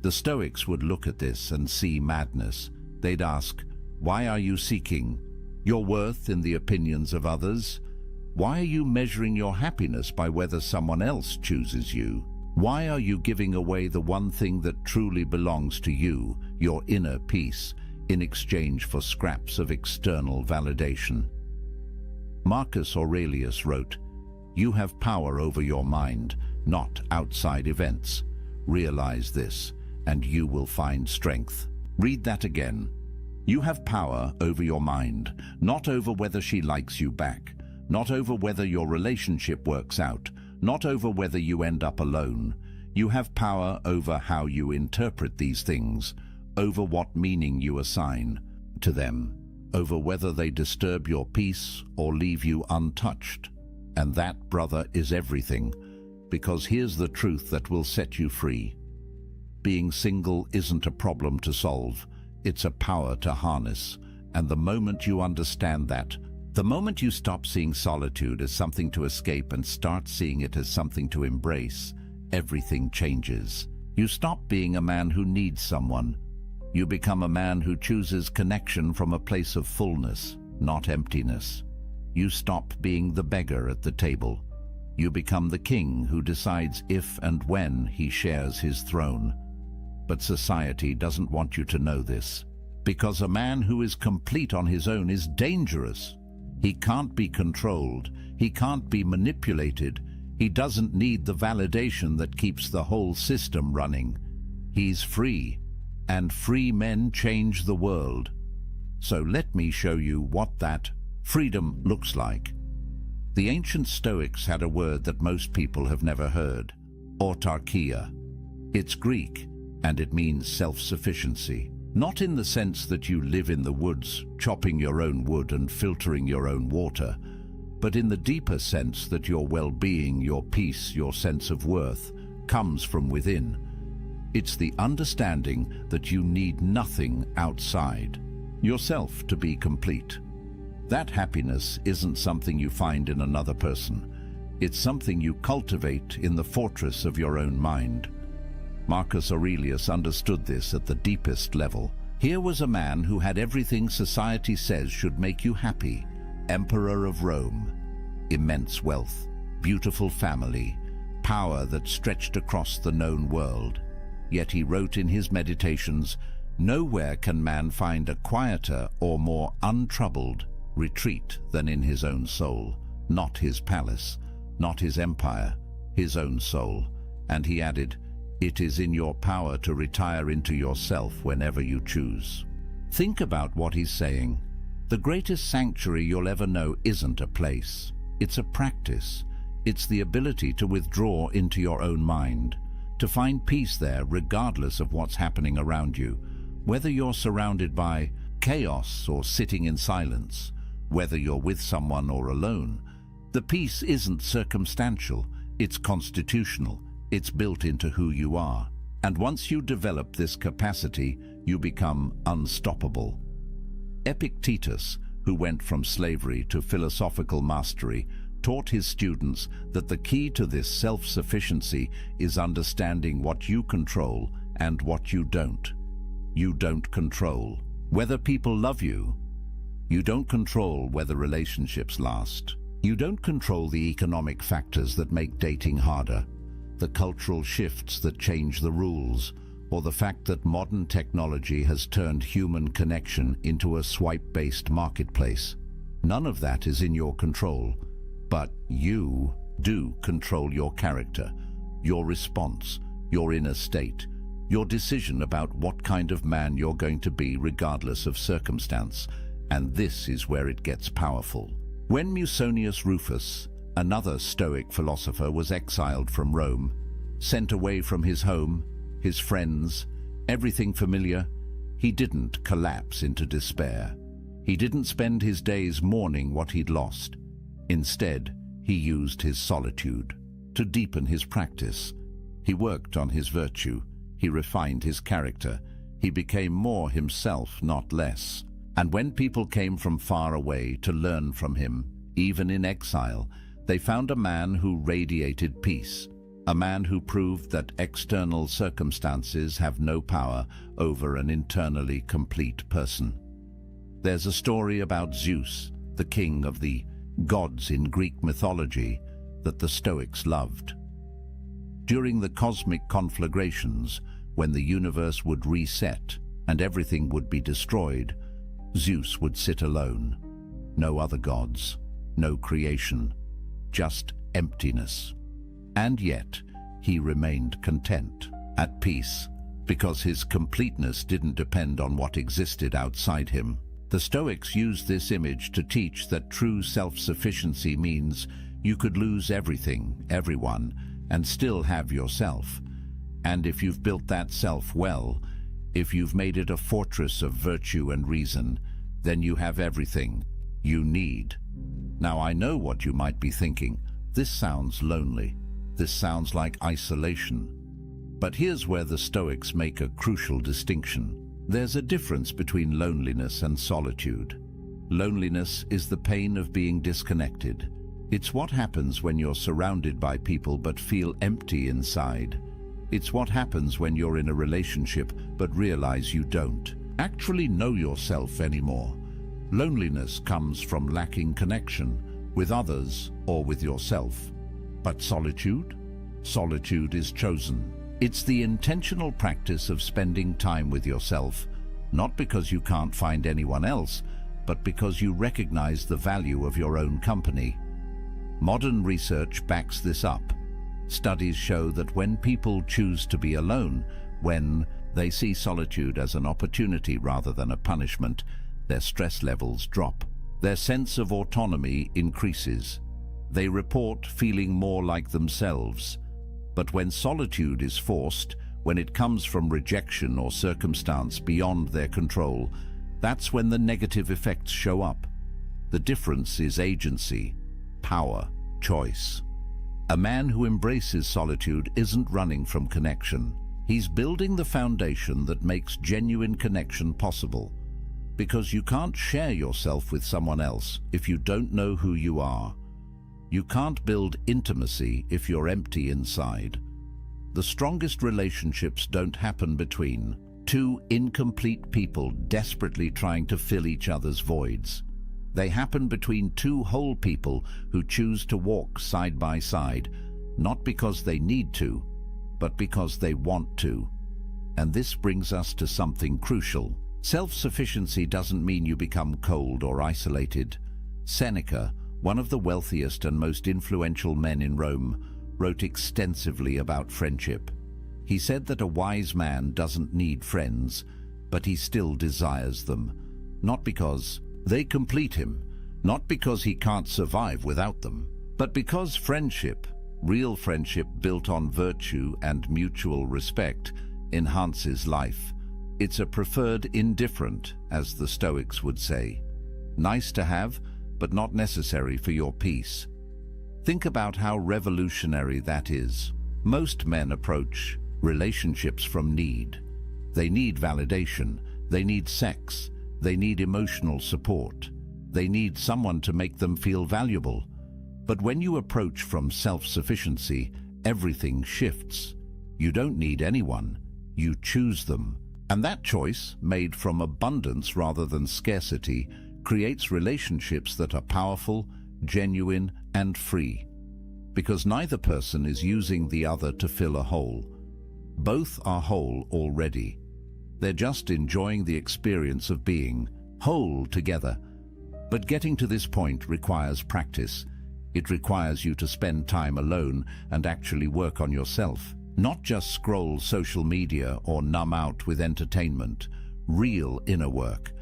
The Stoics would look at this and see madness. They'd ask, why are you seeking your worth in the opinions of others? Why are you measuring your happiness by whether someone else chooses you? Why are you giving away the one thing that truly belongs to you, your inner peace, in exchange for scraps of external validation? Marcus Aurelius wrote, "You have power over your mind, not outside events. Realize this, and you will find strength." Read that again. You have power over your mind, not over whether she likes you back, not over whether your relationship works out, not over whether you end up alone. You have power over how you interpret these things, over what meaning you assign to them, over whether they disturb your peace or leave you untouched. And that, brother, is everything, because here's the truth that will set you free. Being single isn't a problem to solve, it's a power to harness. And the moment you understand that, the moment you stop seeing solitude as something to escape and start seeing it as something to embrace, everything changes. You stop being a man who needs someone. You become a man who chooses connection from a place of fullness, not emptiness. You stop being the beggar at the table. You become the king who decides if and when he shares his throne. But society doesn't want you to know this, because a man who is complete on his own is dangerous. He can't be controlled, he can't be manipulated, he doesn't need the validation that keeps the whole system running. He's free, and free men change the world. So let me show you what that freedom looks like. The ancient Stoics had a word that most people have never heard: autarkia. It's Greek, and it means self-sufficiency. Not in the sense that you live in the woods, chopping your own wood and filtering your own water, but in the deeper sense that your well-being, your peace, your sense of worth comes from within. It's the understanding that you need nothing outside yourself to be complete. That happiness isn't something you find in another person. It's something you cultivate in the fortress of your own mind. Marcus Aurelius understood this at the deepest level. Here was a man who had everything society says should make you happy. Emperor of Rome, immense wealth, beautiful family, power that stretched across the known world. Yet he wrote in his meditations, "Nowhere can man find a quieter or more untroubled retreat than in his own soul, not his palace, not his empire, his own soul." And he added, "It is in your power to retire into yourself whenever you choose." Think about what he's saying. The greatest sanctuary you'll ever know isn't a place. It's a practice. It's the ability to withdraw into your own mind, to find peace there regardless of what's happening around you, whether you're surrounded by chaos or sitting in silence, whether you're with someone or alone. The peace isn't circumstantial, it's constitutional. It's built into who you are. And once you develop this capacity, you become unstoppable. Epictetus, who went from slavery to philosophical mastery, taught his students that the key to this self-sufficiency is understanding what you control and what you don't. You don't control whether people love you. You don't control whether relationships last. You don't control the economic factors that make dating harder, the cultural shifts that change the rules, or the fact that modern technology has turned human connection into a swipe-based marketplace. None of that is in your control, but you do control your character, your response, your inner state, your decision about what kind of man you're going to be regardless of circumstance. And this is where it gets powerful. When Musonius Rufus, another Stoic philosopher, was exiled from Rome, sent away from his home, his friends, everything familiar, he didn't collapse into despair. He didn't spend his days mourning what he'd lost. Instead, he used his solitude to deepen his practice. He worked on his virtue. He refined his character. He became more himself, not less. And when people came from far away to learn from him, even in exile, they found a man who radiated peace, a man who proved that external circumstances have no power over an internally complete person. There's a story about Zeus, the king of the gods in Greek mythology, that the Stoics loved. During the cosmic conflagrations, when the universe would reset and everything would be destroyed, Zeus would sit alone. No other gods, no creation, just emptiness. And yet, he remained content, at peace, because his completeness didn't depend on what existed outside him. The Stoics used this image to teach that true self-sufficiency means you could lose everything, everyone, and still have yourself. And if you've built that self well, if you've made it a fortress of virtue and reason, then you have everything you need. Now, I know what you might be thinking. This sounds lonely. This sounds like isolation. But here's where the Stoics make a crucial distinction. There's a difference between loneliness and solitude. Loneliness is the pain of being disconnected. It's what happens when you're surrounded by people but feel empty inside. It's what happens when you're in a relationship but realize you don't actually know yourself anymore. Loneliness comes from lacking connection with others or with yourself. But solitude? Solitude is chosen. It's the intentional practice of spending time with yourself, not because you can't find anyone else, but because you recognize the value of your own company. Modern research backs this up. Studies show that when people choose to be alone, when they see solitude as an opportunity rather than a punishment, their stress levels drop. Their sense of autonomy increases. They report feeling more like themselves. But when solitude is forced, when it comes from rejection or circumstance beyond their control, that's when the negative effects show up. The difference is agency, power, choice. A man who embraces solitude isn't running from connection. He's building the foundation that makes genuine connection possible. Because you can't share yourself with someone else if you don't know who you are. You can't build intimacy if you're empty inside. The strongest relationships don't happen between two incomplete people desperately trying to fill each other's voids. They happen between two whole people who choose to walk side by side, not because they need to, but because they want to. And this brings us to something crucial. Self-sufficiency doesn't mean you become cold or isolated. Seneca, one of the wealthiest and most influential men in Rome, wrote extensively about friendship. He said that a wise man doesn't need friends, but he still desires them, not because they complete him, not because he can't survive without them, but because friendship, real friendship built on virtue and mutual respect, enhances life. It's a preferred indifferent, as the Stoics would say. Nice to have, but not necessary for your peace. Think about how revolutionary that is. Most men approach relationships from need. They need validation, they need sex, they need emotional support, they need someone to make them feel valuable. But when you approach from self-sufficiency, everything shifts. You don't need anyone, you choose them. And that choice, made from abundance rather than scarcity, creates relationships that are powerful, genuine, and free. Because neither person is using the other to fill a hole. Both are whole already. They're just enjoying the experience of being whole together. But getting to this point requires practice. It requires you to spend time alone and actually work on yourself. Not just scroll social media or numb out with entertainment. Real inner work.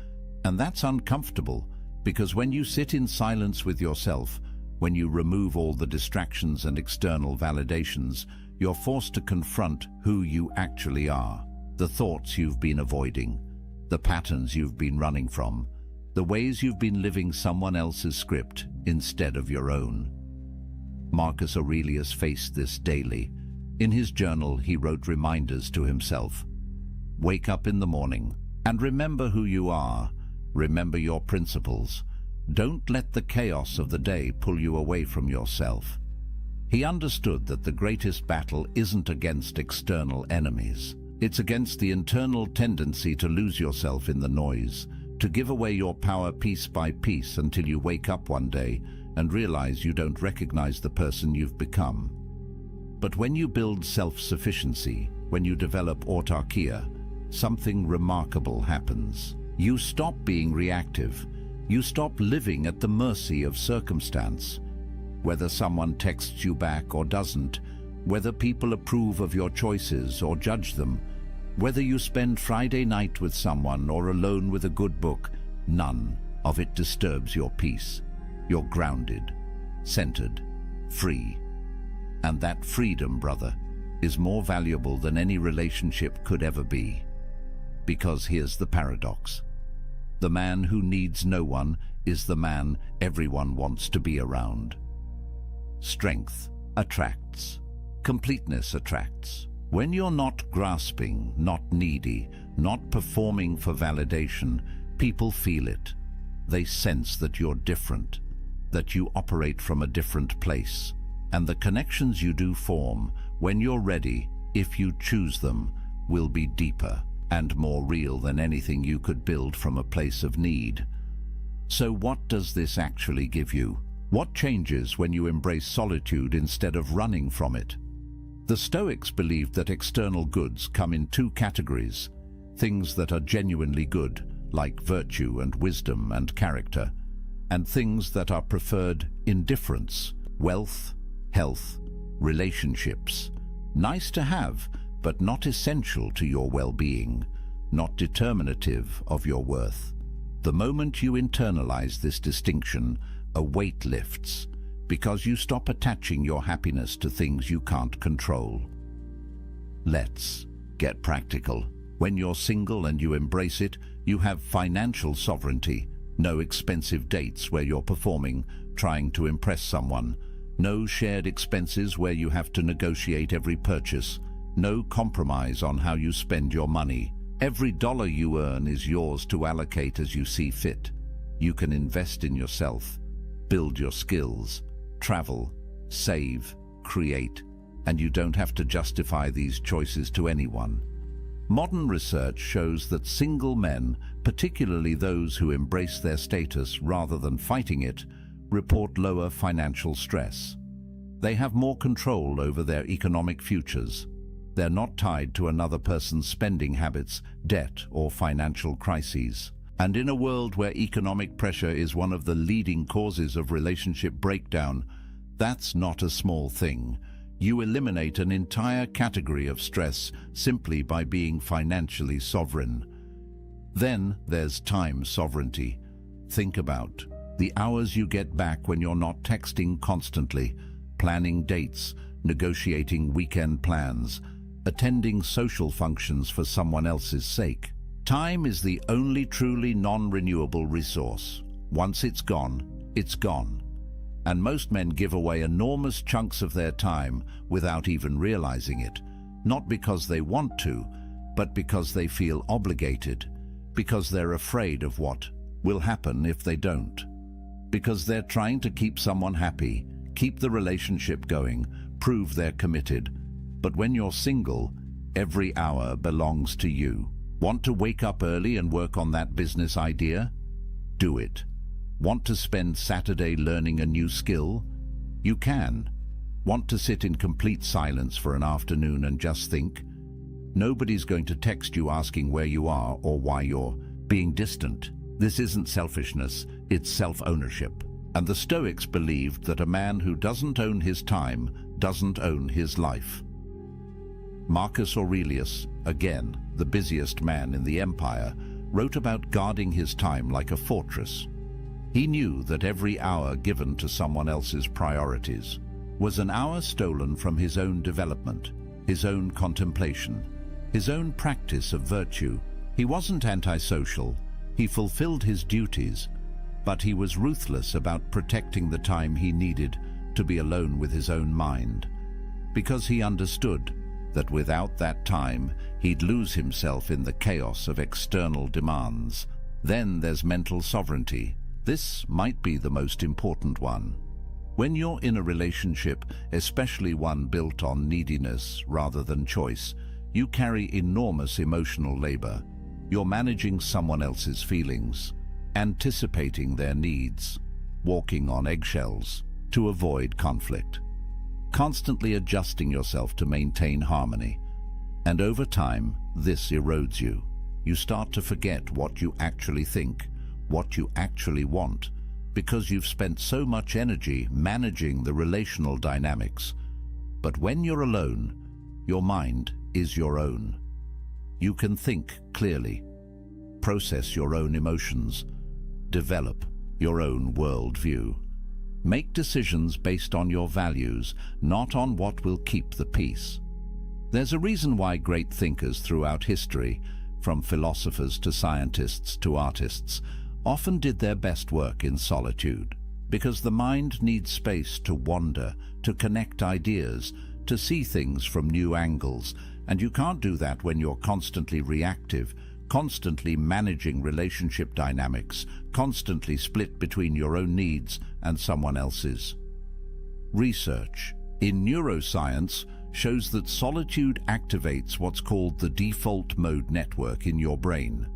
And that's uncomfortable, because when you sit in silence with yourself, when you remove all the distractions and external validations, you're forced to confront who you actually are. The thoughts you've been avoiding, the patterns you've been running from, the ways you've been living someone else's script instead of your own. Marcus Aurelius faced this daily. In his journal, he wrote reminders to himself. Wake up in the morning and remember who you are. Remember your principles. Don't let the chaos of the day pull you away from yourself. He understood that the greatest battle isn't against external enemies. It's against the internal tendency to lose yourself in the noise, to give away your power piece by piece until you wake up one day and realize you don't recognize the person you've become. But when you build self-sufficiency, when you develop autarkia, something remarkable happens. You stop being reactive. You stop living at the mercy of circumstance. Whether someone texts you back or doesn't, whether people approve of your choices or judge them, whether you spend Friday night with someone or alone with a good book, none of it disturbs your peace. You're grounded, centered, free. And that freedom, brother, is more valuable than any relationship could ever be. Because here's the paradox. The man who needs no one is the man everyone wants to be around. Strength attracts. Completeness attracts. When you're not grasping, not needy, not performing for validation, people feel it. They sense that you're different, that you operate from a different place. And the connections you do form, when you're ready, if you choose them, will be deeper and more real than anything you could build from a place of need. So what does this actually give you? What changes when you embrace solitude instead of running from it? The Stoics believed that external goods come in two categories: things that are genuinely good, like virtue and wisdom and character, and things that are preferred: indifference, wealth, health, relationships. Nice to have, but not essential to your well-being, not determinative of your worth. The moment you internalize this distinction, a weight lifts, because you stop attaching your happiness to things you can't control. Let's get practical. When you're single and you embrace it, you have financial sovereignty. No expensive dates where you're performing, trying to impress someone. No shared expenses where you have to negotiate every purchase. No compromise on how you spend your money. Every dollar you earn is yours to allocate as you see fit. You can invest in yourself, build your skills, travel, save, create, and you don't have to justify these choices to anyone. Modern research shows that single men, particularly those who embrace their status rather than fighting it, report lower financial stress. They have more control over their economic futures. They're not tied to another person's spending habits, debt, or financial crises. And in a world where economic pressure is one of the leading causes of relationship breakdown, that's not a small thing. You eliminate an entire category of stress simply by being financially sovereign. Then there's time sovereignty. Think about the hours you get back when you're not texting constantly, planning dates, negotiating weekend plans, attending social functions for someone else's sake. Time is the only truly non-renewable resource. Once it's gone, it's gone. And most men give away enormous chunks of their time without even realizing it, not because they want to, but because they feel obligated, because they're afraid of what will happen if they don't, because they're trying to keep someone happy, keep the relationship going, prove they're committed. But when you're single, every hour belongs to you. Want to wake up early and work on that business idea? Do it. Want to spend Saturday learning a new skill? You can. Want to sit in complete silence for an afternoon and just think? Nobody's going to text you asking where you are or why you're being distant. This isn't selfishness, it's self-ownership. And the Stoics believed that a man who doesn't own his time doesn't own his life. Marcus Aurelius, again, the busiest man in the empire, wrote about guarding his time like a fortress. He knew that every hour given to someone else's priorities was an hour stolen from his own development, his own contemplation, his own practice of virtue. He wasn't antisocial, he fulfilled his duties, but he was ruthless about protecting the time he needed to be alone with his own mind, because he understood that without that time, he'd lose himself in the chaos of external demands. Then there's mental sovereignty. This might be the most important one. When you're in a relationship, especially one built on neediness rather than choice, you carry enormous emotional labor. You're managing someone else's feelings, anticipating their needs, walking on eggshells to avoid conflict, constantly adjusting yourself to maintain harmony. And over time, this erodes you. You start to forget what you actually think, what you actually want, because you've spent so much energy managing the relational dynamics. But when you're alone, your mind is your own. You can think clearly, process your own emotions, develop your own worldview. Make decisions based on your values, not on what will keep the peace. There's a reason why great thinkers throughout history, from philosophers to scientists to artists, often did their best work in solitude, because the mind needs space to wander, to connect ideas, to see things from new angles, and you can't do that when you're constantly reactive, constantly managing relationship dynamics, constantly split between your own needs and someone else's. Research in neuroscience shows that solitude activates what's called the default mode network in your brain.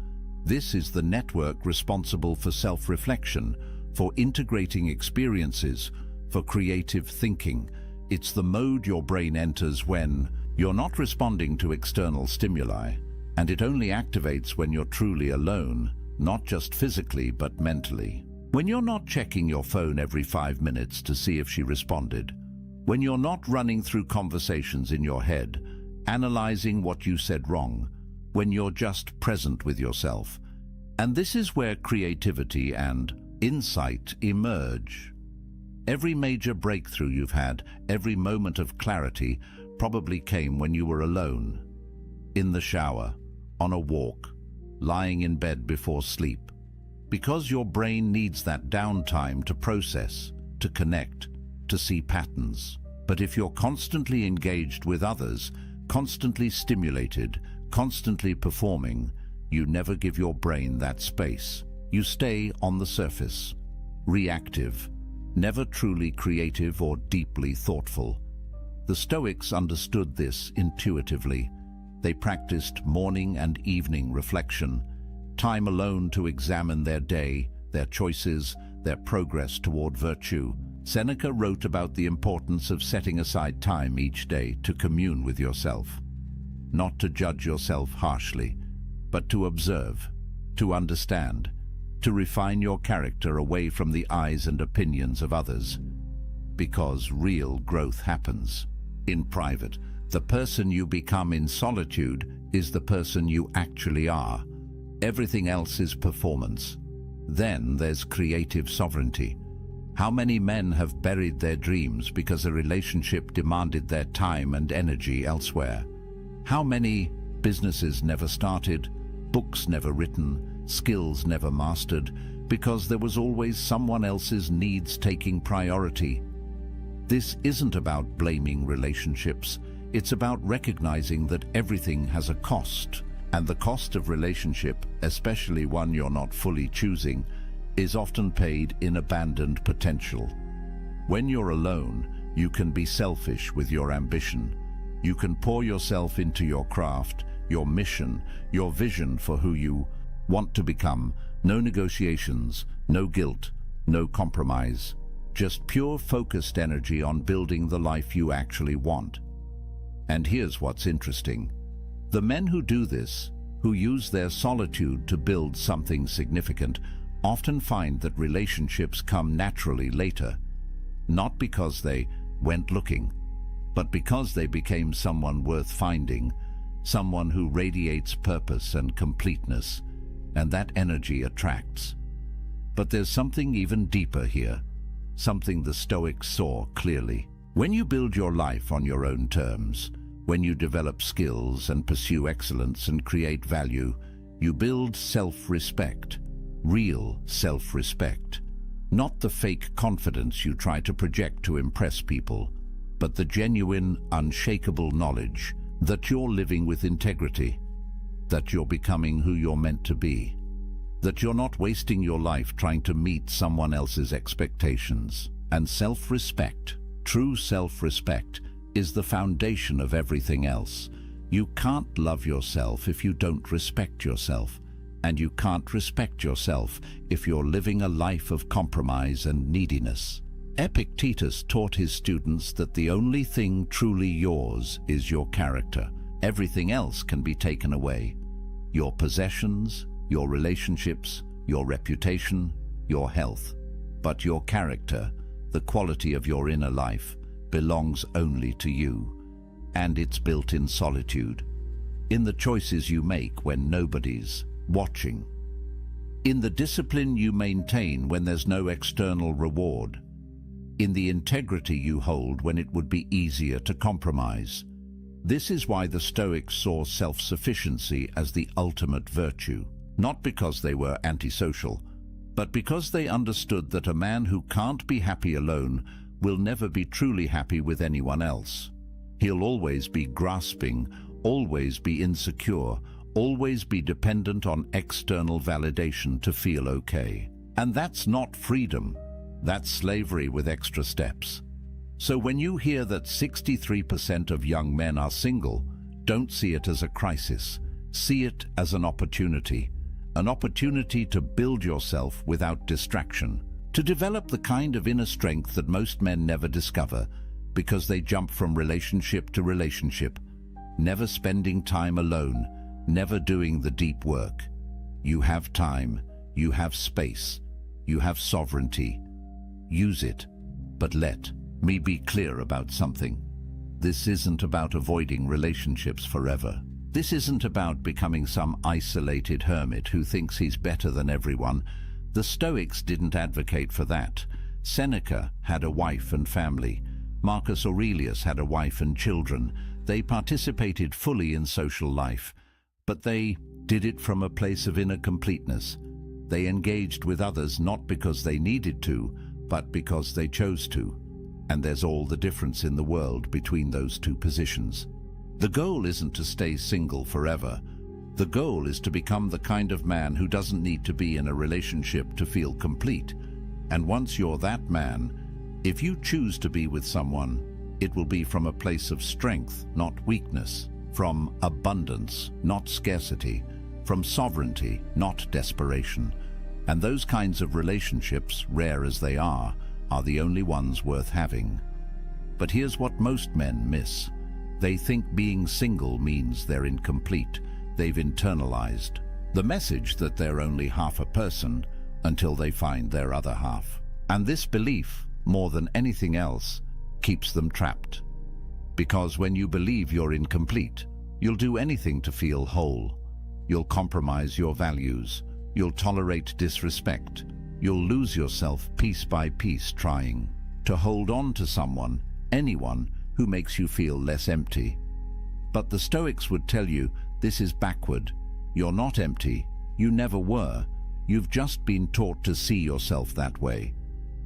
This is the network responsible for self-reflection, for integrating experiences, for creative thinking. It's the mode your brain enters when you're not responding to external stimuli, and it only activates when you're truly alone, not just physically but mentally. When you're not checking your phone every 5 minutes to see if she responded, when you're not running through conversations in your head, analyzing what you said wrong, when you're just present with yourself. And this is where creativity and insight emerge. Every major breakthrough you've had, every moment of clarity, probably came when you were alone. In the shower, on a walk, lying in bed before sleep. Because your brain needs that downtime to process, to connect, to see patterns. But if you're constantly engaged with others, constantly stimulated, constantly performing, you never give your brain that space. You stay on the surface, reactive, never truly creative or deeply thoughtful. The Stoics understood this intuitively. They practiced morning and evening reflection, time alone to examine their day, their choices, their progress toward virtue. Seneca wrote about the importance of setting aside time each day to commune with yourself. Not to judge yourself harshly, but to observe, to understand, to refine your character away from the eyes and opinions of others. Because real growth happens in private. The person you become in solitude is the person you actually are. Everything else is performance. Then there's creative sovereignty. How many men have buried their dreams because a relationship demanded their time and energy elsewhere? How many businesses never started, books never written, skills never mastered, because there was always someone else's needs taking priority? This isn't about blaming relationships. It's about recognizing that everything has a cost, and the cost of relationship, especially one you're not fully choosing, is often paid in abandoned potential. When you're alone, you can be selfish with your ambition. You can pour yourself into your craft, your mission, your vision for who you want to become. No negotiations, no guilt, no compromise. Just pure focused energy on building the life you actually want. And here's what's interesting. The men who do this, who use their solitude to build something significant, often find that relationships come naturally later, not because they went looking, but because they became someone worth finding, someone who radiates purpose and completeness, and that energy attracts. But there's something even deeper here, something the Stoics saw clearly. When you build your life on your own terms, when you develop skills and pursue excellence and create value, you build self-respect. Real self-respect. Not the fake confidence you try to project to impress people, but the genuine, unshakable knowledge that you're living with integrity, that you're becoming who you're meant to be, that you're not wasting your life trying to meet someone else's expectations. And self-respect, true self-respect, is the foundation of everything else. You can't love yourself if you don't respect yourself. And you can't respect yourself if you're living a life of compromise and neediness. Epictetus taught his students that the only thing truly yours is your character. Everything else can be taken away. Your possessions, your relationships, your reputation, your health. But your character, the quality of your inner life, belongs only to you. And it's built in solitude, in the choices you make when nobody's watching, in the discipline you maintain when there's no external reward, in the integrity you hold when it would be easier to compromise. This is why the Stoics saw self-sufficiency as the ultimate virtue, not because they were antisocial, but because they understood that a man who can't be happy alone will never be truly happy with anyone else. He'll always be grasping, always be insecure, always be dependent on external validation to feel okay. And that's not freedom. That's slavery with extra steps. So when you hear that 63% of young men are single, don't see it as a crisis. See it as an opportunity to build yourself without distraction, To develop the kind of inner strength that most men never discover because they jump from relationship to relationship, never spending time alone, never doing the deep work. You have time, you have space, you have sovereignty. Use it, but let me be clear about something. This isn't about avoiding relationships forever. This isn't about becoming some isolated hermit who thinks he's better than everyone. The Stoics didn't advocate for that. Seneca had a wife and family. Marcus Aurelius had a wife and children. They participated fully in social life, but they did it from a place of inner completeness. They engaged with others not because they needed to, but because they chose to. And there's all the difference in the world between those two positions. The goal isn't to stay single forever. The goal is to become the kind of man who doesn't need to be in a relationship to feel complete. And once you're that man, if you choose to be with someone, it will be from a place of strength, not weakness, from abundance, not scarcity, from sovereignty, not desperation. And those kinds of relationships, rare as they are the only ones worth having. But here's what most men miss. They think being single means they're incomplete. They've internalized the message that they're only half a person until they find their other half. And this belief, more than anything else, keeps them trapped. Because when you believe you're incomplete, you'll do anything to feel whole. You'll compromise your values. You'll tolerate disrespect. You'll lose yourself piece by piece trying to hold on to someone, anyone, who makes you feel less empty. But the Stoics would tell you this is backward. You're not empty. You never were. You've just been taught to see yourself that way.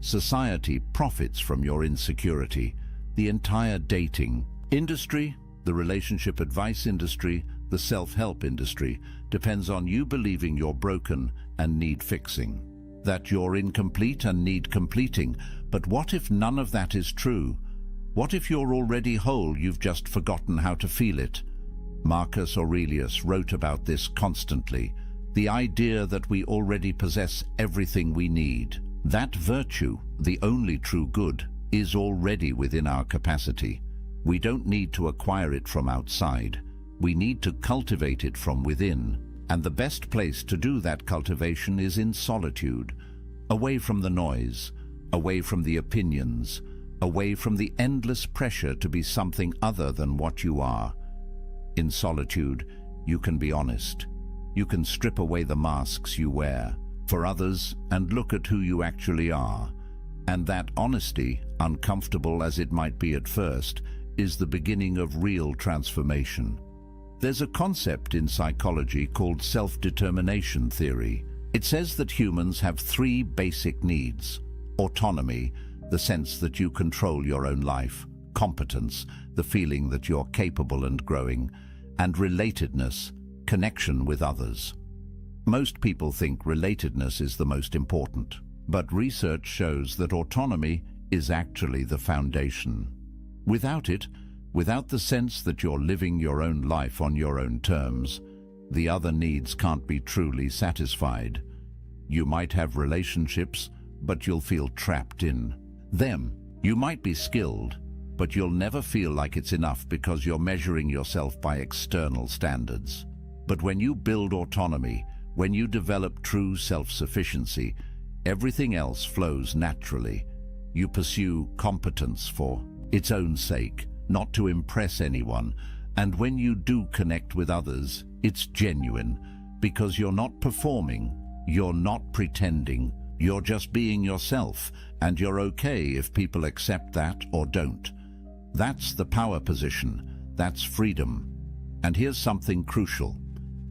Society profits from your insecurity. The entire dating industry, the relationship advice industry, the self-help industry depends on you believing you're broken and need fixing, that you're incomplete and need completing. But what if none of that is true? What if you're already whole, you've just forgotten how to feel it? Marcus Aurelius wrote about this constantly, the idea that we already possess everything we need. That virtue, the only true good, is already within our capacity. We don't need to acquire it from outside. We need to cultivate it from within. And the best place to do that cultivation is in solitude, away from the noise, away from the opinions, away from the endless pressure to be something other than what you are. In solitude, you can be honest. You can strip away the masks you wear for others and look at who you actually are. And that honesty, uncomfortable as it might be at first, is the beginning of real transformation. There's a concept in psychology called self-determination theory. It says that humans have three basic needs: autonomy, the sense that you control your own life; competence, the feeling that you're capable and growing; and relatedness, connection with others. Most people think relatedness is the most important, but research shows that autonomy is actually the foundation. Without it, without the sense that you're living your own life on your own terms, the other needs can't be truly satisfied. You might have relationships, but you'll feel trapped in them. You might be skilled, but you'll never feel like it's enough because you're measuring yourself by external standards. But when you build autonomy, when you develop true self-sufficiency, everything else flows naturally. You pursue competence for its own sake, not to impress anyone. And when you do connect with others, it's genuine, because you're not performing, you're not pretending, you're just being yourself, and you're okay if people accept that or don't. That's the power position, that's freedom. And here's something crucial.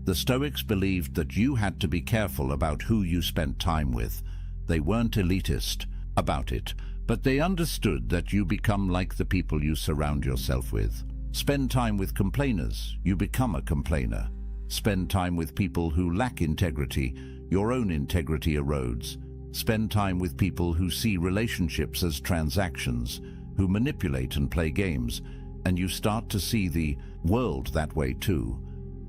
The Stoics believed that you had to be careful about who you spent time with. They weren't elitist about it, but they understood that you become like the people you surround yourself with. Spend time with complainers, you become a complainer. Spend time with people who lack integrity, your own integrity erodes. Spend time with people who see relationships as transactions, who manipulate and play games, and you start to see the world that way too.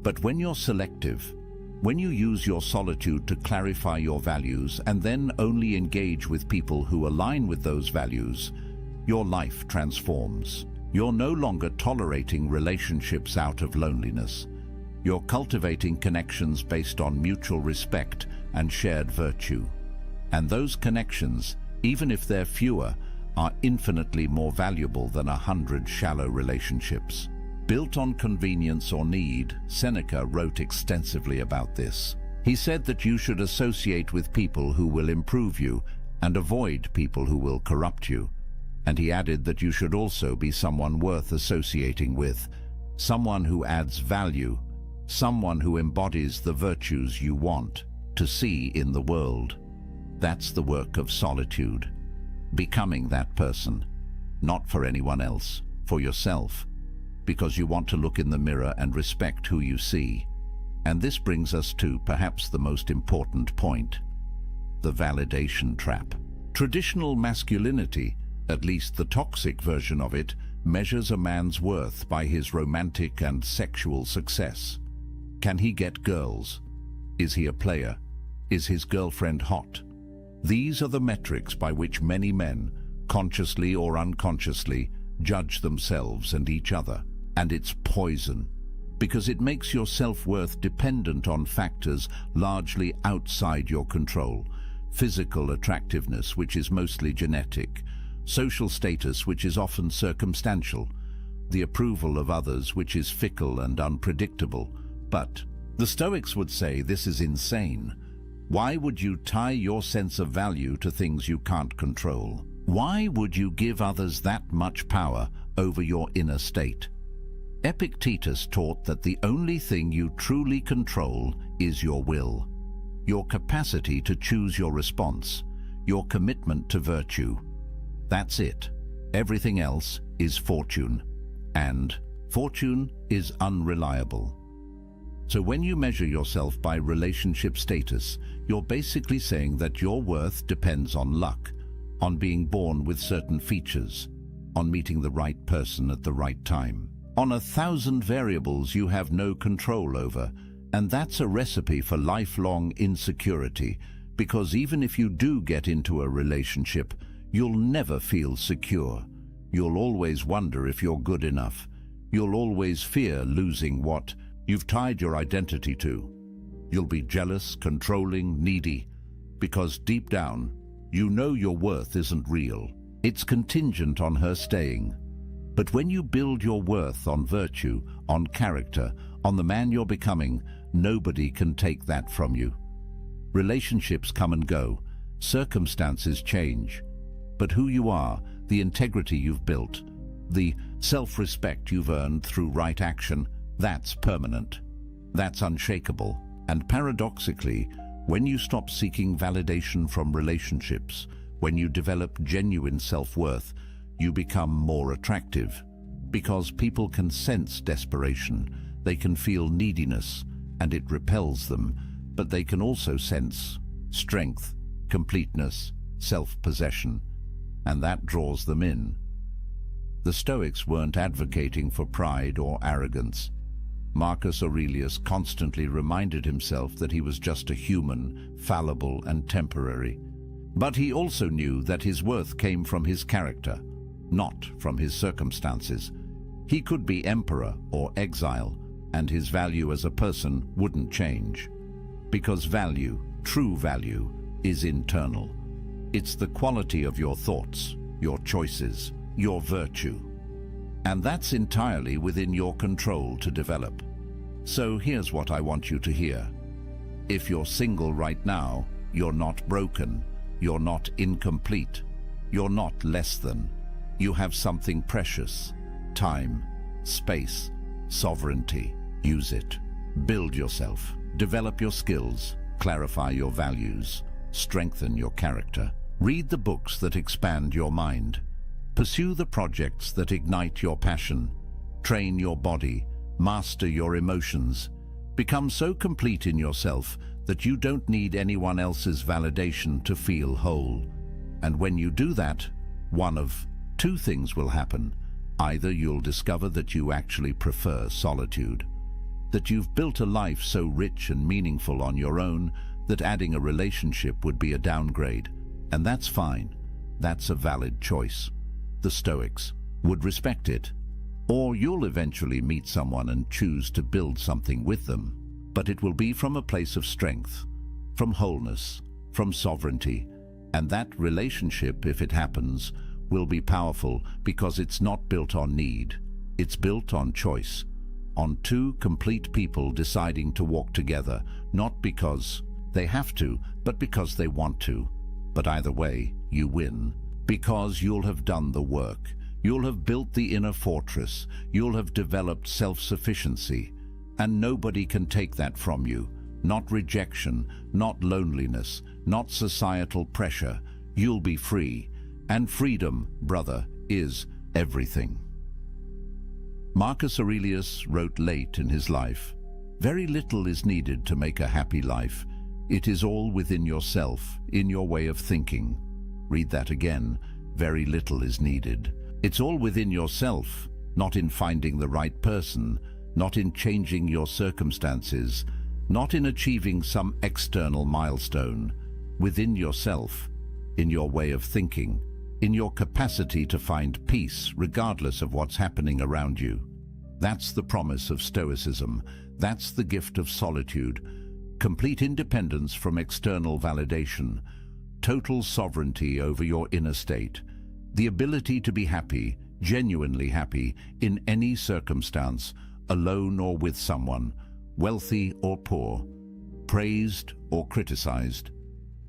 But when you're selective, When you use your solitude to clarify your values and then only engage with people who align with those values, your life transforms. You're no longer tolerating relationships out of loneliness. You're cultivating connections based on mutual respect and shared virtue. And those connections, even if they're fewer, are infinitely more valuable than 100 shallow relationships. Built on convenience or need, Seneca wrote extensively about this. He said that you should associate with people who will improve you and avoid people who will corrupt you. And he added that you should also be someone worth associating with, someone who adds value, someone who embodies the virtues you want to see in the world. That's the work of solitude. Becoming that person, not for anyone else, for yourself, because you want to look in the mirror and respect who you see. And this brings us to perhaps the most important point, the validation trap. Traditional masculinity, at least the toxic version of it, measures a man's worth by his romantic and sexual success. Can he get girls? Is he a player? Is his girlfriend hot? These are the metrics by which many men, consciously or unconsciously, judge themselves and each other. And it's poison, because it makes your self-worth dependent on factors largely outside your control. Physical attractiveness, which is mostly genetic, social status, which is often circumstantial, the approval of others, which is fickle and unpredictable. But the Stoics would say this is insane. Why would you tie your sense of value to things you can't control? Why would you give others that much power over your inner state? Epictetus taught that the only thing you truly control is your will, your capacity to choose your response, your commitment to virtue. That's it. Everything else is fortune, and fortune is unreliable. So when you measure yourself by relationship status, you're basically saying that your worth depends on luck, on being born with certain features, on meeting the right person at the right time, on 1,000 variables you have no control over. And that's a recipe for lifelong insecurity, because even if you do get into a relationship, you'll never feel secure. You'll always wonder if you're good enough. You'll always fear losing what you've tied your identity to. You'll be jealous, controlling, needy, because deep down, you know your worth isn't real. It's contingent on her staying. But when you build your worth on virtue, on character, on the man you're becoming, nobody can take that from you. Relationships come and go, circumstances change, but who you are, the integrity you've built, the self-respect you've earned through right action, that's permanent. That's unshakable. And paradoxically, when you stop seeking validation from relationships, when you develop genuine self-worth, you become more attractive. Because people can sense desperation, they can feel neediness, and it repels them, but they can also sense strength, completeness, self-possession, and that draws them in. The Stoics weren't advocating for pride or arrogance. Marcus Aurelius constantly reminded himself that he was just a human, fallible and temporary. But he also knew that his worth came from his character, not from his circumstances. He could be emperor or exile, and his value as a person wouldn't change. Because value, true value, is internal. It's the quality of your thoughts, your choices, your virtue. And that's entirely within your control to develop. So here's what I want you to hear. If you're single right now, you're not broken, you're not incomplete, you're not less than. You have something precious: time, space, sovereignty. Use it. Build yourself, develop your skills, clarify your values, strengthen your character. Read the books that expand your mind. Pursue the projects that ignite your passion. Train your body, master your emotions. Become so complete in yourself that you don't need anyone else's validation to feel whole. And when you do that, one of two things will happen. Either you'll discover that you actually prefer solitude, that you've built a life so rich and meaningful on your own that adding a relationship would be a downgrade. And that's fine. That's a valid choice. The Stoics would respect it. Or you'll eventually meet someone and choose to build something with them. But it will be from a place of strength, from wholeness, from sovereignty. And that relationship, if it happens, will be powerful because it's not built on need. It's built on choice, on two complete people deciding to walk together, not because they have to, but because they want to. But either way, you win, because you'll have done the work. You'll have built the inner fortress. You'll have developed self-sufficiency. And nobody can take that from you. Not rejection, not loneliness, not societal pressure. You'll be free. And freedom, brother, is everything. Marcus Aurelius wrote late in his life, "Very little is needed to make a happy life. It is all within yourself, in your way of thinking." Read that again. Very little is needed. It's all within yourself, not in finding the right person, not in changing your circumstances, not in achieving some external milestone. Within yourself, in your way of thinking, in your capacity to find peace regardless of what's happening around you. That's the promise of Stoicism. That's the gift of solitude. Complete independence from external validation. Total sovereignty over your inner state. The ability to be happy, genuinely happy, in any circumstance, alone or with someone, wealthy or poor, praised or criticized.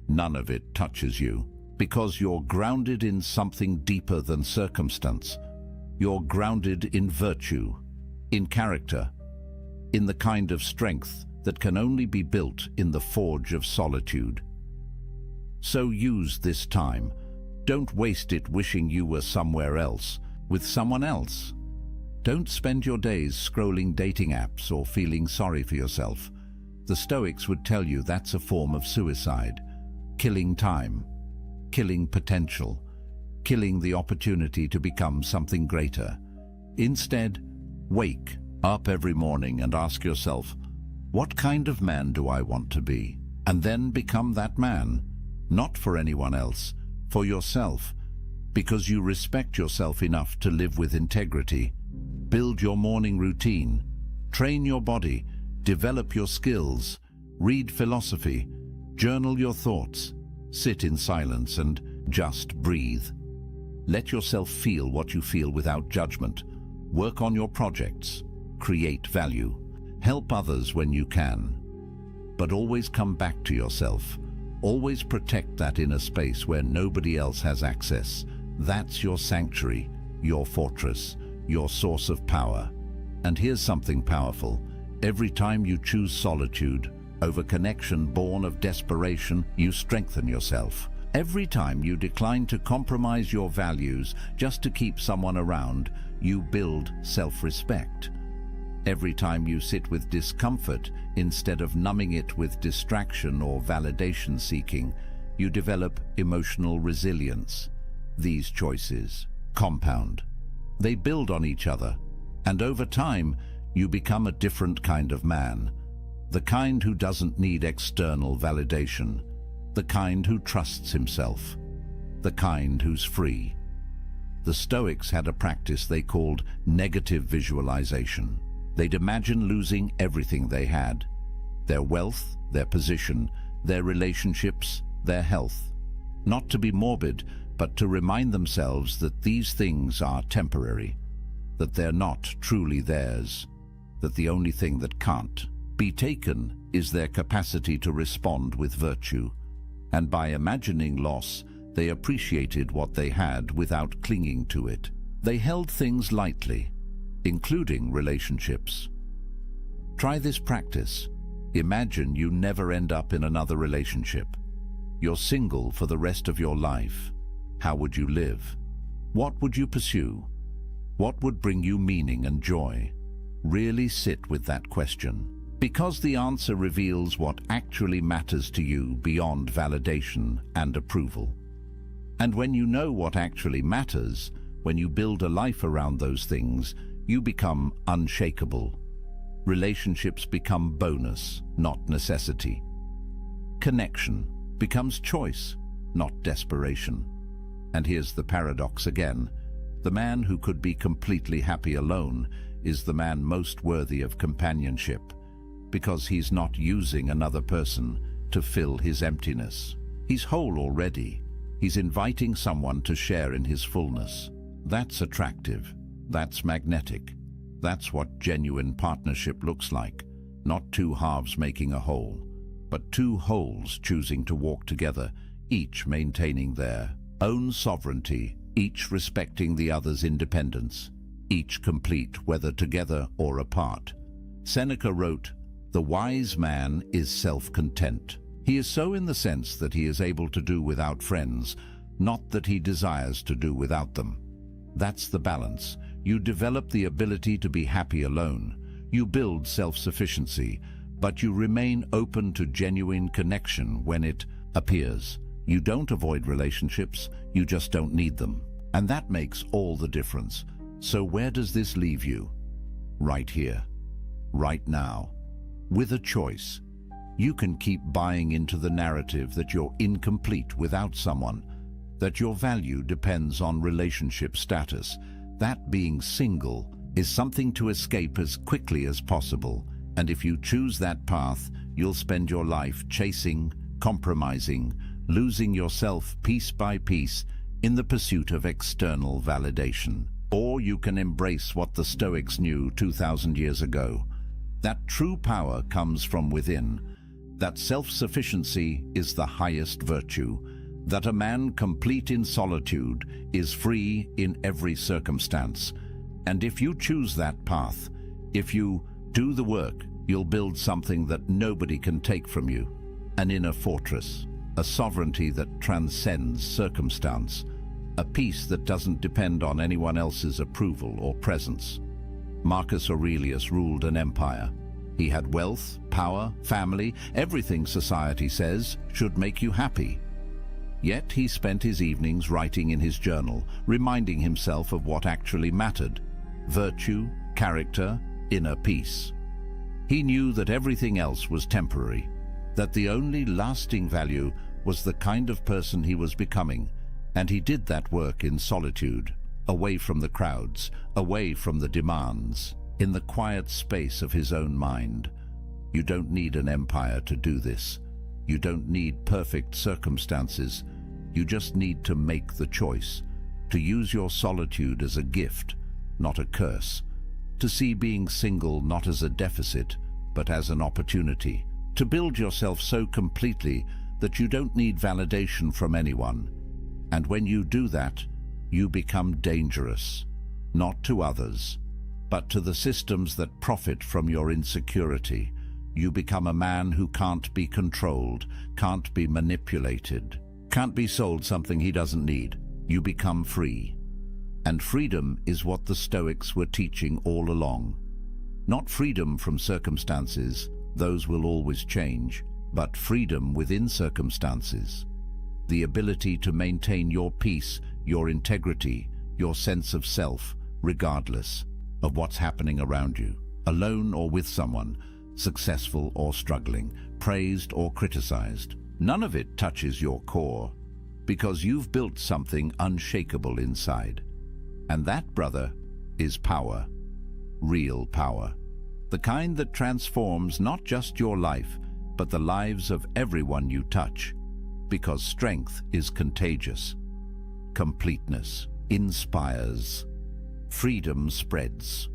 None of it touches you, because you're grounded in something deeper than circumstance. You're grounded in virtue, in character, in the kind of strength that can only be built in the forge of solitude. So use this time. Don't waste it wishing you were somewhere else, with someone else. Don't spend your days scrolling dating apps or feeling sorry for yourself. The Stoics would tell you that's a form of suicide, killing time, killing potential, killing the opportunity to become something greater. Instead, wake up every morning and ask yourself, what kind of man do I want to be? And then become that man, not for anyone else, for yourself, because you respect yourself enough to live with integrity. Build your morning routine, train your body, develop your skills, read philosophy, journal your thoughts, sit in silence and just breathe. Let yourself feel what you feel without judgment. Work on your projects, create value, help others when you can. But always come back to yourself. Always protect that inner space where nobody else has access. That's your sanctuary, your fortress, your source of power. And here's something powerful. Every time you choose solitude over connection born of desperation, you strengthen yourself. Every time you decline to compromise your values just to keep someone around, you build self-respect. Every time you sit with discomfort instead of numbing it with distraction or validation seeking, you develop emotional resilience. These choices compound. They build on each other, and over time, you become a different kind of man. The kind who doesn't need external validation. The kind who trusts himself. The kind who's free. The Stoics had a practice they called negative visualization. They'd imagine losing everything they had: their wealth, their position, their relationships, their health. Not to be morbid, but to remind themselves that these things are temporary, that they're not truly theirs, that the only thing that can't be taken is their capacity to respond with virtue. And by imagining loss, they appreciated what they had without clinging to it. They held things lightly, including relationships. Try this practice. Imagine you never end up in another relationship. You're single for the rest of your life. How would you live? What would you pursue? What would bring you meaning and joy? Really sit with that question, because the answer reveals what actually matters to you beyond validation and approval. And when you know what actually matters, when you build a life around those things, you become unshakable. Relationships become bonus, not necessity. Connection becomes choice, not desperation. And here's the paradox again. The man who could be completely happy alone is the man most worthy of companionship, because he's not using another person to fill his emptiness. He's whole already. He's inviting someone to share in his fullness. That's attractive. That's magnetic. That's what genuine partnership looks like. Not two halves making a whole, but two wholes choosing to walk together, each maintaining their own sovereignty, each respecting the other's independence, each complete whether together or apart. Seneca wrote, "The wise man is self-content. He is so in the sense that he is able to do without friends, not that he desires to do without them." That's the balance. You develop the ability to be happy alone. You build self-sufficiency, but you remain open to genuine connection when it appears. You don't avoid relationships, you just don't need them. And that makes all the difference. So where does this leave you? Right here, right now, with a choice. You can keep buying into the narrative that you're incomplete without someone, that your value depends on relationship status. That being single is something to escape as quickly as possible. And if you choose that path, you'll spend your life chasing, compromising, losing yourself piece by piece in the pursuit of external validation. Or you can embrace what the Stoics knew 2,000 years ago, that true power comes from within, that self-sufficiency is the highest virtue, that a man complete in solitude is free in every circumstance. And if you choose that path, if you do the work, you'll build something that nobody can take from you, an inner fortress, a sovereignty that transcends circumstance, a peace that doesn't depend on anyone else's approval or presence. Marcus Aurelius ruled an empire. He had wealth, power, family, everything society says should make you happy. Yet he spent his evenings writing in his journal, reminding himself of what actually mattered: virtue, character, inner peace. He knew that everything else was temporary, that the only lasting value was the kind of person he was becoming, and he did that work in solitude, away from the crowds, away from the demands, in the quiet space of his own mind. You don't need an empire to do this. You don't need perfect circumstances. You just need to make the choice, to use your solitude as a gift, not a curse, to see being single not as a deficit, but as an opportunity, to build yourself so completely that you don't need validation from anyone. And when you do that, you become dangerous, not to others, but to the systems that profit from your insecurity. You become a man who can't be controlled, can't be manipulated, can't be sold something he doesn't need. You become free. And freedom is what the Stoics were teaching all along. Not freedom from circumstances, those will always change, but freedom within circumstances. The ability to maintain your peace, your integrity, your sense of self, regardless of what's happening around you, alone or with someone, successful or struggling, praised or criticized. None of it touches your core, because you've built something unshakable inside. And that, brother, is power. Real power. The kind that transforms not just your life, but the lives of everyone you touch. Because strength is contagious. Completeness inspires. Freedom spreads.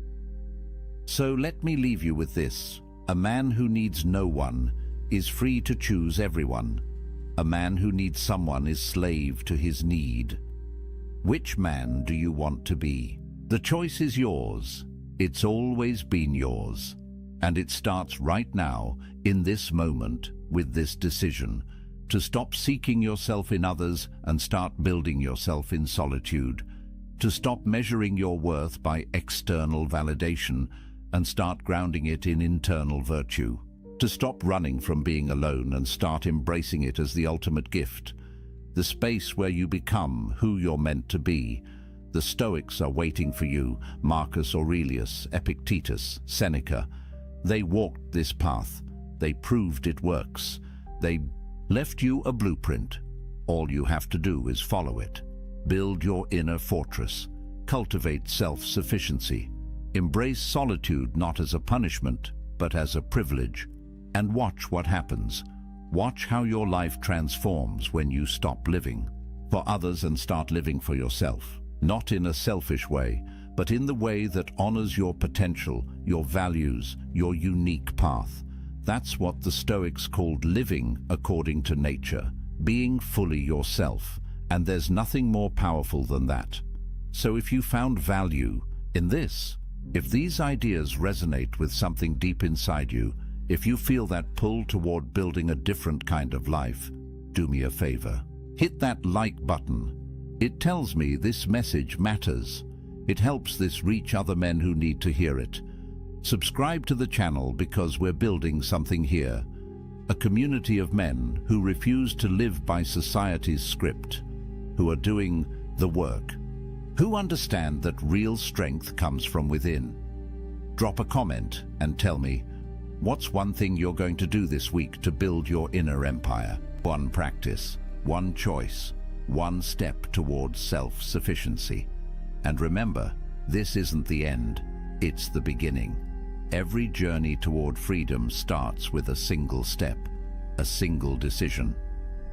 So let me leave you with this. A man who needs no one is free to choose everyone. A man who needs someone is slave to his need. Which man do you want to be? The choice is yours. It's always been yours. And it starts right now, in this moment, with this decision, to stop seeking yourself in others and start building yourself in solitude, to stop measuring your worth by external validation and start grounding it in internal virtue, to stop running from being alone and start embracing it as the ultimate gift, the space where you become who you're meant to be. The Stoics are waiting for you, Marcus Aurelius, Epictetus, Seneca. They walked this path. They proved it works. They left you a blueprint. All you have to do is follow it. Build your inner fortress. Cultivate self-sufficiency. Embrace solitude not as a punishment, but as a privilege. And watch what happens. Watch how your life transforms when you stop living for others and start living for yourself. Not in a selfish way, but in the way that honors your potential, your values, your unique path. That's what the Stoics called living according to nature, being fully yourself. And there's nothing more powerful than that. So if you found value in this, if these ideas resonate with something deep inside you, if you feel that pull toward building a different kind of life, do me a favor. Hit that like button. It tells me this message matters. It helps this reach other men who need to hear it. Subscribe to the channel because we're building something here. A community of men who refuse to live by society's script, who are doing the work, who understand that real strength comes from within. Drop a comment and tell me, what's one thing you're going to do this week to build your inner empire? One practice, one choice, one step towards self-sufficiency. And remember, this isn't the end, it's the beginning. Every journey toward freedom starts with a single step, a single decision.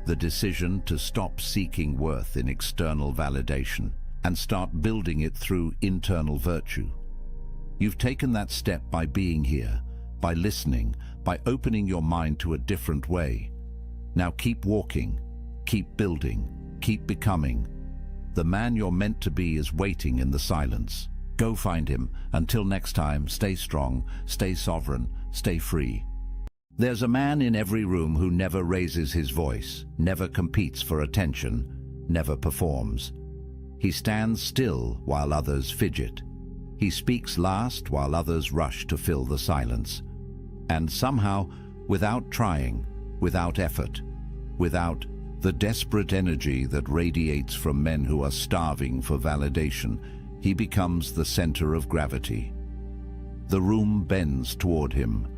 The decision to stop seeking worth in external validation and start building it through internal virtue. You've taken that step by being here, by listening, by opening your mind to a different way. Now keep walking, keep building, keep becoming. The man you're meant to be is waiting in the silence. Go find him. Until next time, stay strong, stay sovereign, stay free. There's a man in every room who never raises his voice, never competes for attention, never performs. He stands still while others fidget. He speaks last while others rush to fill the silence. And somehow, without trying, without effort, without the desperate energy that radiates from men who are starving for validation, he becomes the center of gravity. The room bends toward him.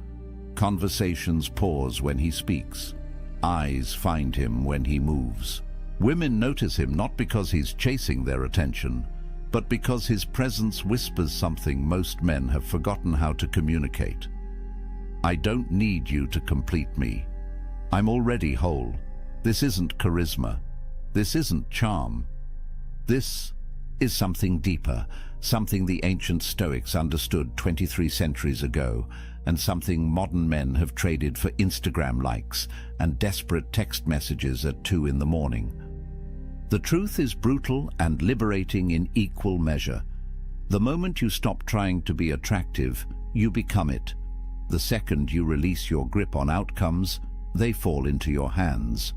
Conversations pause when he speaks. Eyes find him when he moves. Women notice him not because he's chasing their attention, but because his presence whispers something most men have forgotten how to communicate. I don't need you to complete me. I'm already whole. This isn't charisma. This isn't charm. This is something deeper, something the ancient Stoics understood 23 centuries ago, and something modern men have traded for Instagram likes and desperate text messages at 2 in the morning. The truth is brutal and liberating in equal measure. The moment you stop trying to be attractive, you become it. The second you release your grip on outcomes, they fall into your hands.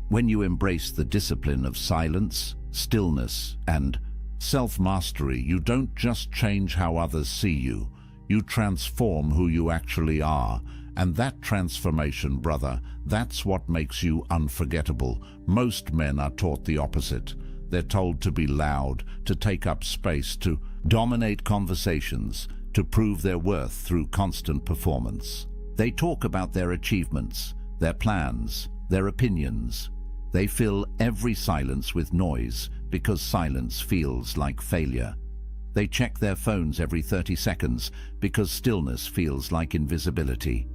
When you embrace the discipline of silence, stillness, and self-mastery, you don't just change how others see you. You transform who you actually are. And that transformation, brother, that's what makes you unforgettable. Most men are taught the opposite. They're told to be loud, to take up space, to dominate conversations, to prove their worth through constant performance. They talk about their achievements, their plans, their opinions. They fill every silence with noise because silence feels like failure. They check their phones every 30 seconds because stillness feels like invisibility.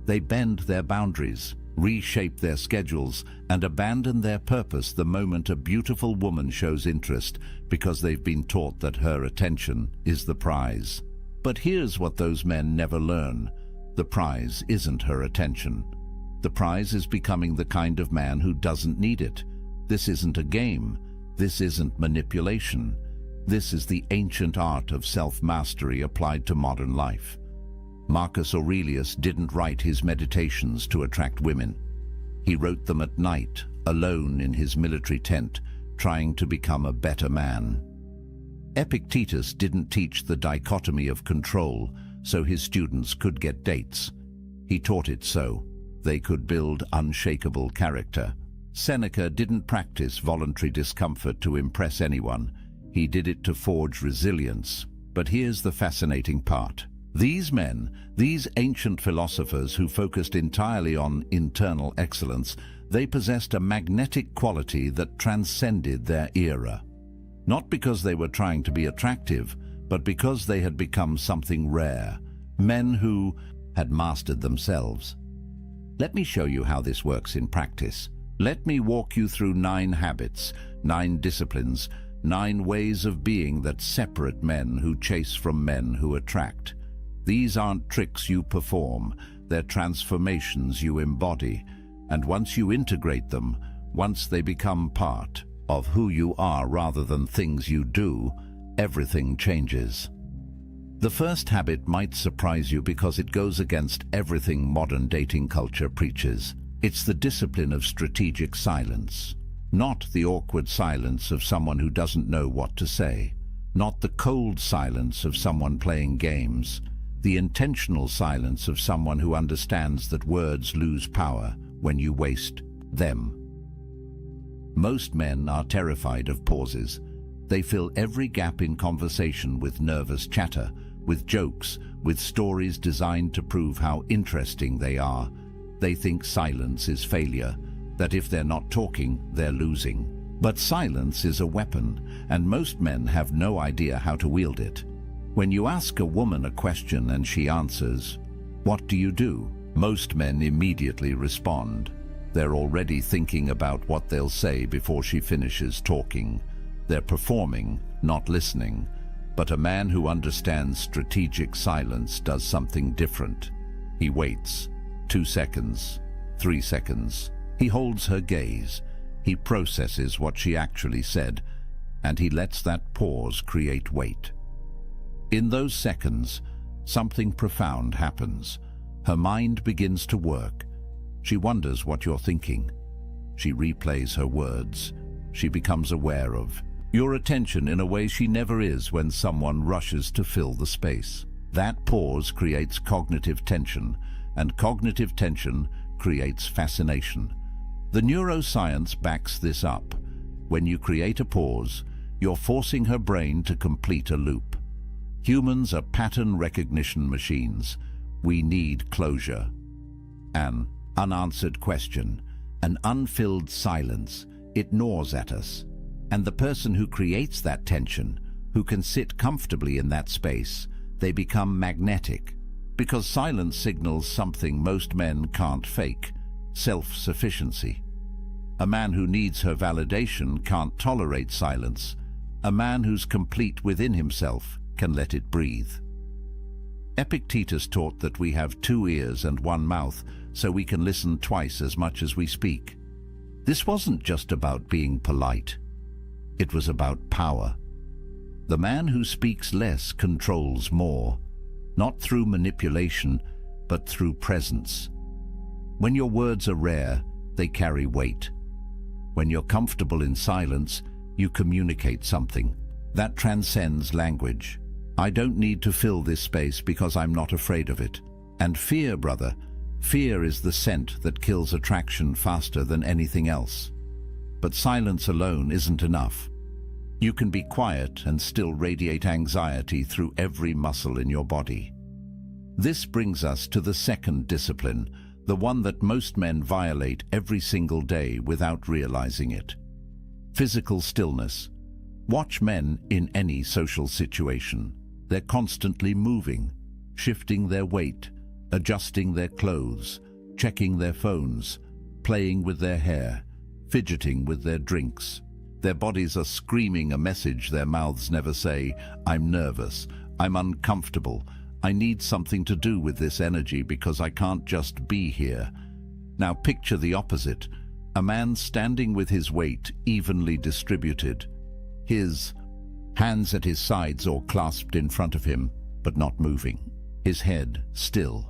They bend their boundaries, reshape their schedules, and abandon their purpose the moment a beautiful woman shows interest because they've been taught that her attention is the prize. But here's what those men never learn. The prize isn't her attention. The prize is becoming the kind of man who doesn't need it. This isn't a game. This isn't manipulation. This is the ancient art of self-mastery applied to modern life. Marcus Aurelius didn't write his meditations to attract women. He wrote them at night, alone in his military tent, trying to become a better man. Epictetus didn't teach the dichotomy of control so his students could get dates. He taught it so they could build unshakable character. Seneca didn't practice voluntary discomfort to impress anyone. He did it to forge resilience. But here's the fascinating part. These men, these ancient philosophers who focused entirely on internal excellence, they possessed a magnetic quality that transcended their era. Not because they were trying to be attractive, but because they had become something rare, men who had mastered themselves. Let me show you how this works in practice. Let me walk you through 9 habits, 9 disciplines, 9 ways of being that separate men who chase from men who attract. These aren't tricks you perform, they're transformations you embody. And once you integrate them, once they become part of who you are rather than things you do, everything changes. The first habit might surprise you because it goes against everything modern dating culture preaches. It's the discipline of strategic silence. Not the awkward silence of someone who doesn't know what to say. Not the cold silence of someone playing games. The intentional silence of someone who understands that words lose power when you waste them. Most men are terrified of pauses. They fill every gap in conversation with nervous chatter, with jokes, with stories designed to prove how interesting they are. They think silence is failure, that if they're not talking, they're losing. But silence is a weapon, and most men have no idea how to wield it. When you ask a woman a question and she answers, "What do you do?" most men immediately respond. They're already thinking about what they'll say before she finishes talking. They're performing, not listening. But a man who understands strategic silence does something different. He waits. 2 seconds, 3 seconds. He holds her gaze. He processes what she actually said, and he lets that pause create weight. In those seconds, something profound happens. Her mind begins to work. She wonders what you're thinking. She replays her words. She becomes aware of your attention in a way she never is when someone rushes to fill the space. That pause creates cognitive tension, and cognitive tension creates fascination. The neuroscience backs this up. When you create a pause, you're forcing her brain to complete a loop. Humans are pattern recognition machines. We need closure. An unanswered question, an unfilled silence, it gnaws at us. And the person who creates that tension, who can sit comfortably in that space, they become magnetic. Because silence signals something most men can't fake: self-sufficiency. A man who needs her validation can't tolerate silence. A man who's complete within himself can let it breathe. Epictetus taught that we have 2 ears and 1 mouth, so we can listen twice as much as we speak. This wasn't just about being polite. It was about power. The man who speaks less controls more, not through manipulation, but through presence. When your words are rare, they carry weight. When you're comfortable in silence, you communicate something that transcends language. I don't need to fill this space because I'm not afraid of it. And fear, brother, fear is the scent that kills attraction faster than anything else. But silence alone isn't enough. You can be quiet and still radiate anxiety through every muscle in your body. This brings us to the second discipline, the one that most men violate every single day without realizing it. Physical stillness. Watch men in any social situation. They're constantly moving, shifting their weight, adjusting their clothes, checking their phones, playing with their hair, fidgeting with their drinks. Their bodies are screaming a message their mouths never say. I'm nervous, I'm uncomfortable, I need something to do with this energy because I can't just be here. Now picture the opposite, a man standing with his weight evenly distributed, his hands at his sides or clasped in front of him, but not moving. His head still,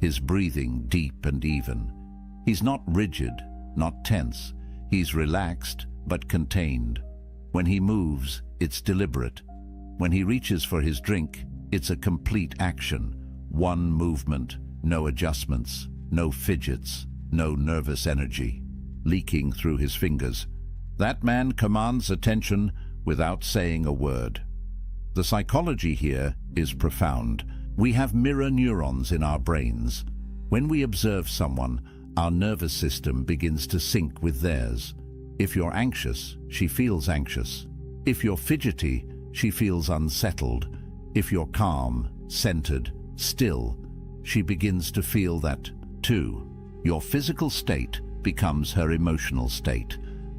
his breathing deep and even. He's not rigid, not tense. He's relaxed, but contained. When he moves, it's deliberate. When he reaches for his drink, it's a complete action. One movement, no adjustments, no fidgets, no nervous energy leaking through his fingers. That man commands attention without saying a word. The psychology here is profound. We have mirror neurons in our brains. When we observe someone, our nervous system begins to sync with theirs. If you're anxious, she feels anxious. If you're fidgety, she feels unsettled. If you're calm, centered, still, she begins to feel that too. Your physical state becomes her emotional state.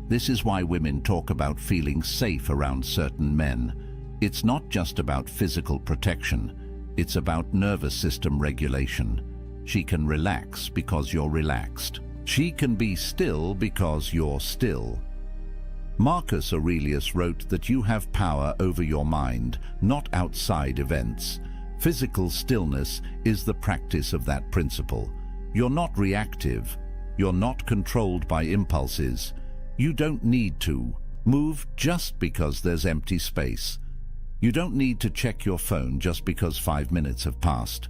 This is why women talk about feeling safe around certain men. It's not just about physical protection. It's about nervous system regulation. She can relax because you're relaxed. She can be still because you're still. Marcus Aurelius wrote that you have power over your mind, not outside events. Physical stillness is the practice of that principle. You're not reactive. You're not controlled by impulses. You don't need to move just because there's empty space. You don't need to check your phone just because 5 minutes have passed.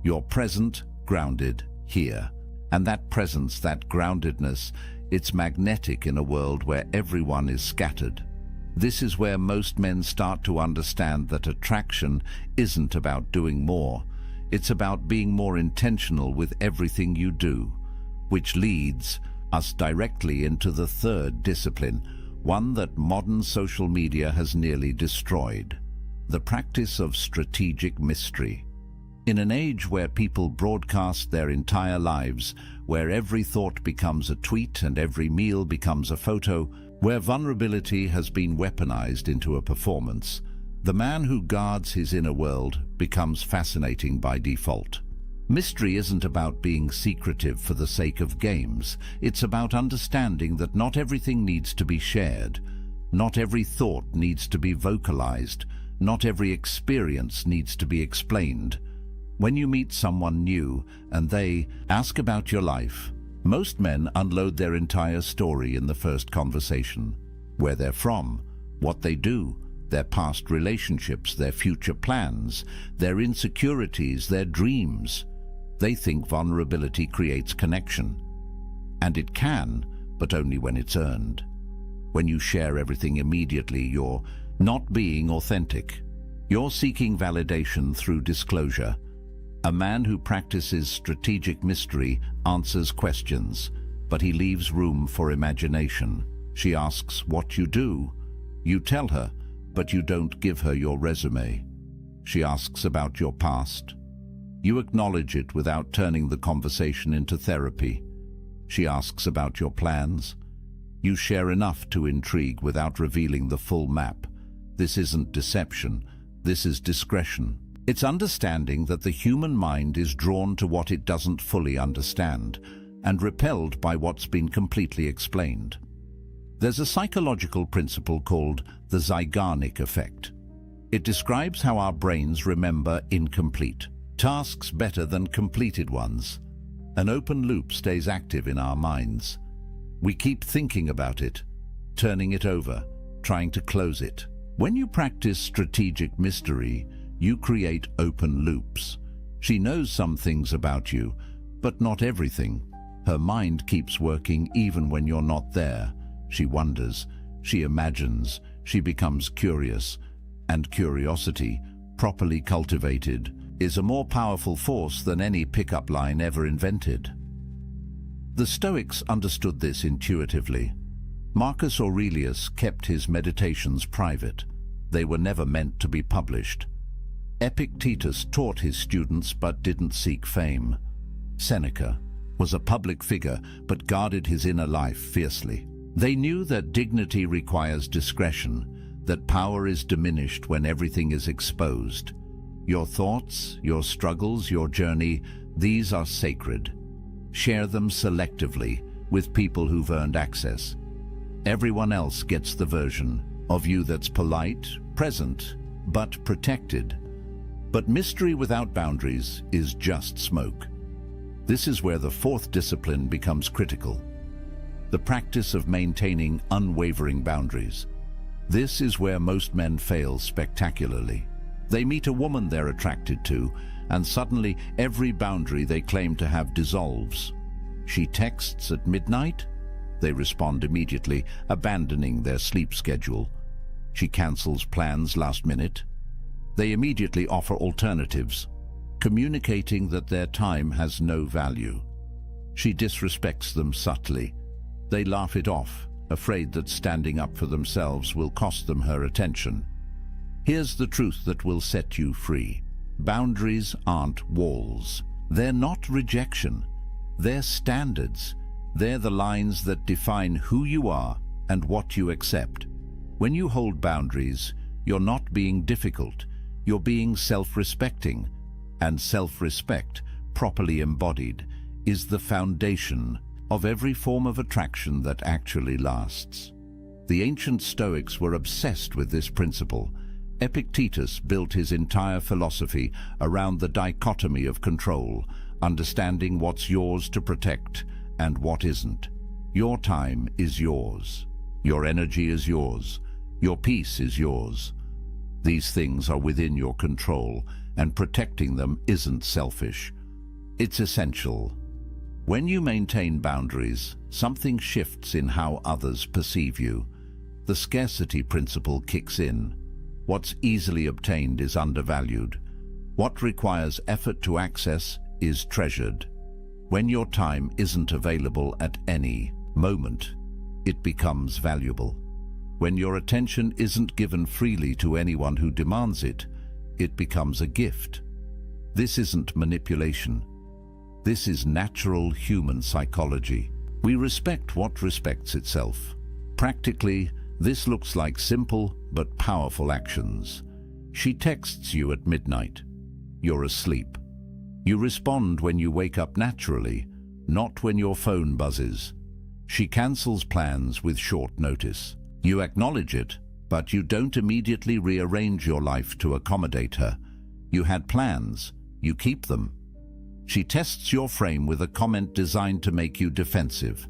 You're present, grounded, here. And that presence, that groundedness, it's magnetic in a world where everyone is scattered. This is where most men start to understand that attraction isn't about doing more. It's about being more intentional with everything you do, which leads us directly into the third discipline, one that modern social media has nearly destroyed: the practice of strategic mystery. In an age where people broadcast their entire lives, where every thought becomes a tweet and every meal becomes a photo, where vulnerability has been weaponized into a performance, the man who guards his inner world becomes fascinating by default. Mystery isn't about being secretive for the sake of games. It's about understanding that not everything needs to be shared. Not every thought needs to be vocalized. Not every experience needs to be explained. When you meet someone new and they ask about your life, most men unload their entire story in the first conversation. Where they're from, what they do, their past relationships, their future plans, their insecurities, their dreams. They think vulnerability creates connection. And it can, but only when it's earned. When you share everything immediately, you're not being authentic. You're seeking validation through disclosure. A man who practices strategic mystery answers questions, but he leaves room for imagination. She asks what you do. You tell her, but you don't give her your resume. She asks about your past. You acknowledge it without turning the conversation into therapy. She asks about your plans. You share enough to intrigue without revealing the full map. This isn't deception. This is discretion. It's understanding that the human mind is drawn to what it doesn't fully understand and repelled by what's been completely explained. There's a psychological principle called the Zeigarnik effect. It describes how our brains remember incomplete tasks better than completed ones. An open loop stays active in our minds. We keep thinking about it, turning it over, trying to close it. When you practice strategic mystery, you create open loops. She knows some things about you, but not everything. Her mind keeps working even when you're not there. She wonders, she imagines, she becomes curious. And curiosity, properly cultivated, is a more powerful force than any pickup line ever invented. The Stoics understood this intuitively. Marcus Aurelius kept his meditations private. They were never meant to be published. Epictetus taught his students but didn't seek fame. Seneca was a public figure but guarded his inner life fiercely. They knew that dignity requires discretion, that power is diminished when everything is exposed. Your thoughts, your struggles, your journey, these are sacred. Share them selectively with people who've earned access. Everyone else gets the version of you that's polite, present, but protected. But mystery without boundaries is just smoke. This is where the fourth discipline becomes critical: the practice of maintaining unwavering boundaries. This is where most men fail spectacularly. They meet a woman they're attracted to, and suddenly every boundary they claim to have dissolves. She texts at midnight. They respond immediately, abandoning their sleep schedule. She cancels plans last minute. They immediately offer alternatives. communicating that their time has no value. She disrespects them subtly. They laugh it off, afraid that standing up for themselves will cost them her attention. Here's the truth that will set you free. Boundaries aren't walls. They're not rejection. They're standards. They're the lines that define who you are and what you accept. When you hold boundaries, you're not being difficult. You're being self-respecting. And self-respect, properly embodied, is the foundation of every form of attraction that actually lasts. The ancient Stoics were obsessed with this principle. Epictetus built his entire philosophy around the dichotomy of control, understanding what's yours to protect and what isn't. Your time is yours. Your energy is yours. Your peace is yours. These things are within your control, and protecting them isn't selfish. It's essential. When you maintain boundaries, something shifts in how others perceive you. The scarcity principle kicks in. What's easily obtained is undervalued. What requires effort to access is treasured. When your time isn't available at any moment, it becomes valuable. When your attention isn't given freely to anyone who demands it, it becomes a gift. This isn't manipulation. This is natural human psychology. We respect what respects itself. Practically, this looks like simple but powerful actions. She texts you at midnight. You're asleep. You respond when you wake up naturally, not when your phone buzzes. She cancels plans with short notice. You acknowledge it, but you don't immediately rearrange your life to accommodate her. You had plans. You keep them. She tests your frame with a comment designed to make you defensive.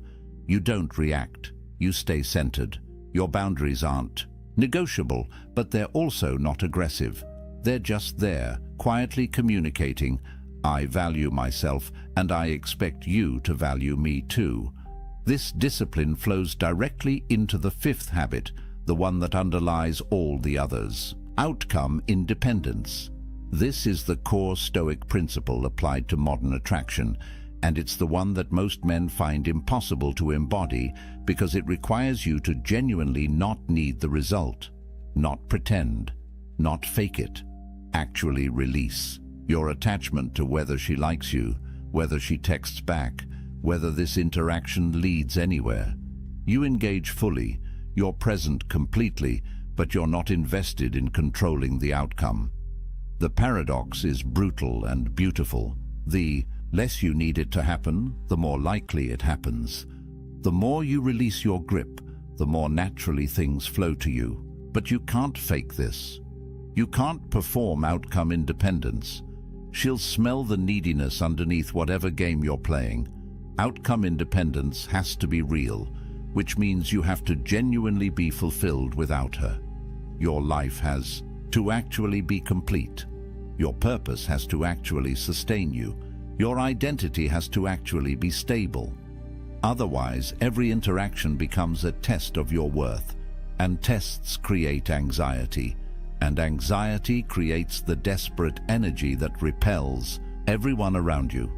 You don't react. You stay centered. Your boundaries aren't negotiable, but they're also not aggressive. They're just there, quietly communicating, I value myself and I expect you to value me too. This discipline flows directly into the fifth habit, the one that underlies all the others. Outcome independence. This is the core Stoic principle applied to modern attraction, and it's the one that most men find impossible to embody because it requires you to genuinely not need the result, not pretend, not fake it, actually release your attachment to whether she likes you, whether she texts back, whether this interaction leads anywhere. You engage fully, you're present completely, but you're not invested in controlling the outcome. The paradox is brutal and beautiful. The less you need it to happen, the more likely it happens. The more you release your grip, the more naturally things flow to you. But you can't fake this. You can't perform outcome independence. She'll smell the neediness underneath whatever game you're playing. Outcome independence has to be real, which means you have to genuinely be fulfilled without her. Your life has to actually be complete. Your purpose has to actually sustain you. Your identity has to actually be stable. Otherwise, every interaction becomes a test of your worth, and tests create anxiety, and anxiety creates the desperate energy that repels everyone around you.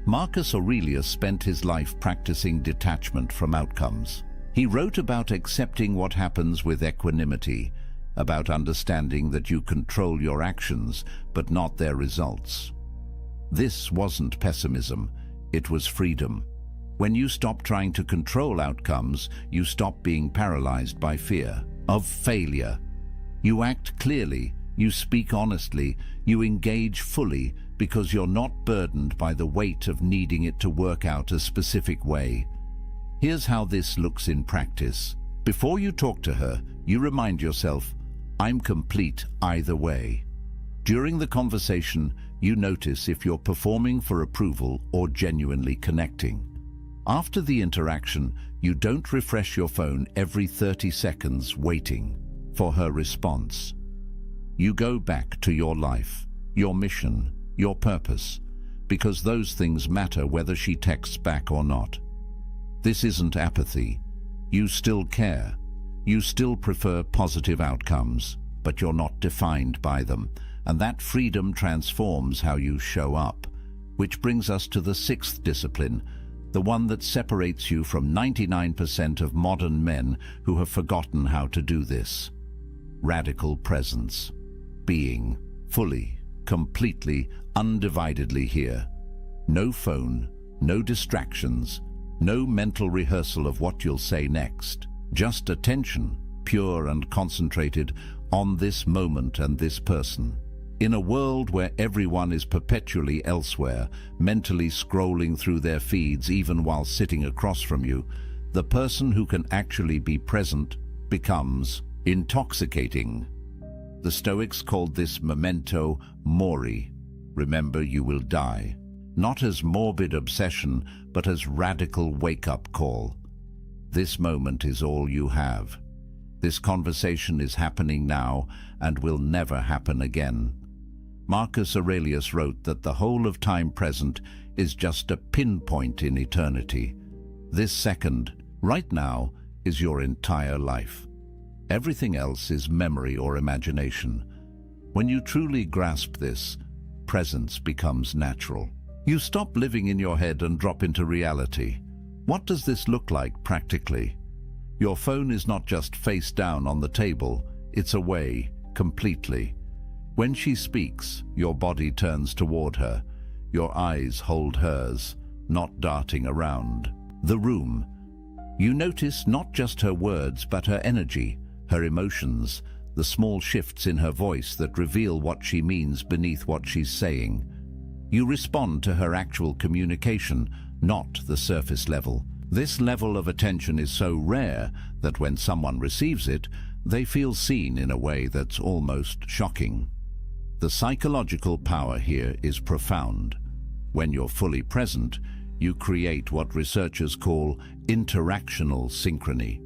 Marcus Aurelius spent his life practicing detachment from outcomes. He wrote about accepting what happens with equanimity, about understanding that you control your actions, but not their results. This wasn't pessimism, it was freedom. When you stop trying to control outcomes, you stop being paralyzed by fear of failure. You act clearly, you speak honestly, you engage fully because you're not burdened by the weight of needing it to work out a specific way. Here's how this looks in practice. Before you talk to her, you remind yourself, I'm complete either way. During the conversation, you notice if you're performing for approval or genuinely connecting. After the interaction, you don't refresh your phone every 30 seconds waiting for her response. You go back to your life, your mission, your purpose, because those things matter whether she texts back or not. This isn't apathy. You still care. You still prefer positive outcomes, but you're not defined by them. and that freedom transforms how you show up. Which brings us to the sixth discipline, the one that separates you from 99% of modern men who have forgotten how to do this. Radical presence. Being fully, completely, undividedly here. No phone, no distractions, no mental rehearsal of what you'll say next. Just attention, pure and concentrated, on this moment and this person. In a world where everyone is perpetually elsewhere, mentally scrolling through their feeds even while sitting across from you, the person who can actually be present becomes intoxicating. The Stoics called this memento mori, remember you will die, not as morbid obsession, but as radical wake-up call. This moment is all you have. This conversation is happening now and will never happen again. Marcus Aurelius wrote that the whole of time present is just a pinpoint in eternity. This second, right now, is your entire life. Everything else is memory or imagination. When you truly grasp this, presence becomes natural. You stop living in your head and drop into reality. What does this look like practically? Your phone is not just face down on the table, it's away, completely. When she speaks, your body turns toward her. Your eyes hold hers, not darting around. The room. You notice not just her words, but her energy, her emotions, the small shifts in her voice that reveal what she means beneath what she's saying. You respond to her actual communication, not the surface level. This level of attention is so rare that when someone receives it, they feel seen in a way that's almost shocking. The psychological power here is profound. When you're fully present, you create what researchers call interactional synchrony.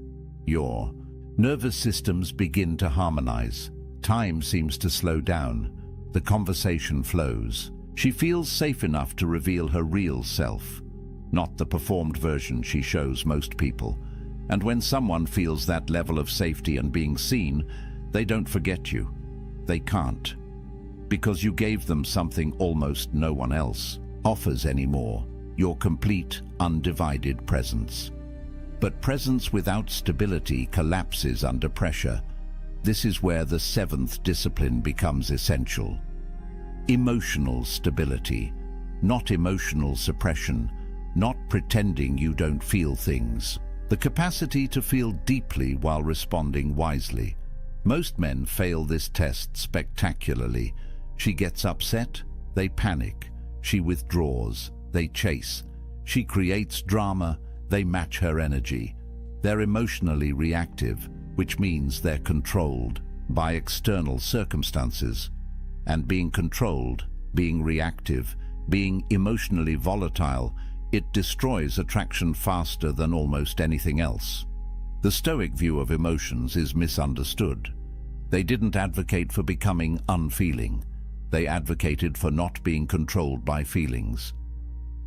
Your nervous systems begin to harmonize. Time seems to slow down. The conversation flows. She feels safe enough to reveal her real self, not the performed version she shows most people. And when someone feels that level of safety and being seen, they don't forget you. They can't. Because you gave them something almost no one else offers anymore, your complete, undivided presence. But presence without stability collapses under pressure. This is where the seventh discipline becomes essential. Emotional stability, not emotional suppression, not pretending you don't feel things. The capacity to feel deeply while responding wisely. Most men fail this test spectacularly. She gets upset, they panic. She withdraws, they chase. She creates drama, they match her energy. They're emotionally reactive, which means they're controlled by external circumstances. And being controlled, being reactive, being emotionally volatile, it destroys attraction faster than almost anything else. The Stoic view of emotions is misunderstood. They didn't advocate for becoming unfeeling. They advocated for not being controlled by feelings.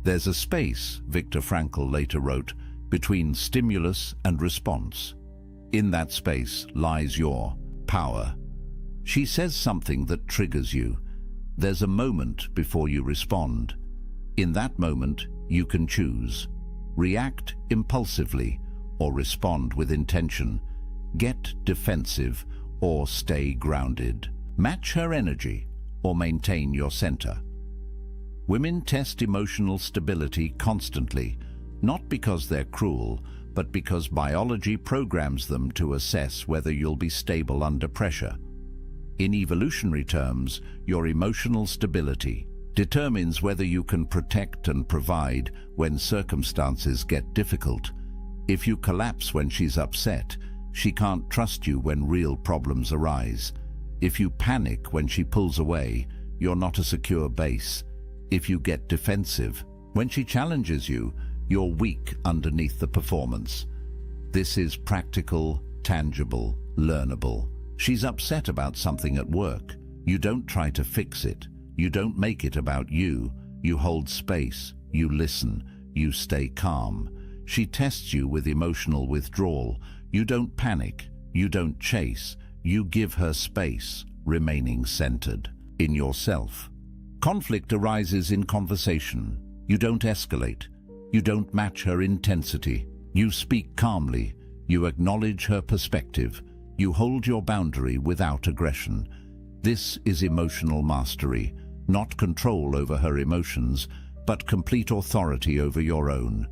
There's a space, Viktor Frankl later wrote, between stimulus and response. In that space lies your power. She says something that triggers you. There's a moment before you respond. In that moment, you can choose. React impulsively or respond with intention. Get defensive or stay grounded. Match her energy or maintain your center. Women test emotional stability constantly, not because they're cruel, but because biology programs them to assess whether you'll be stable under pressure. In evolutionary terms, your emotional stability determines whether you can protect and provide when circumstances get difficult. If you collapse when she's upset, she can't trust you when real problems arise. If you panic when she pulls away, you're not a secure base. If you get defensive, when she challenges you, you're weak underneath the performance. This is practical, tangible, learnable. She's upset about something at work. You don't try to fix it. You don't make it about you. You hold space. You listen. You stay calm. She tests you with emotional withdrawal. You don't panic. You don't chase. You give her space, remaining centered. in yourself. Conflict arises in conversation. You don't escalate. You don't match her intensity. You speak calmly. You acknowledge her perspective. You hold your boundary without aggression. This is emotional mastery, not control over her emotions, but complete authority over your own.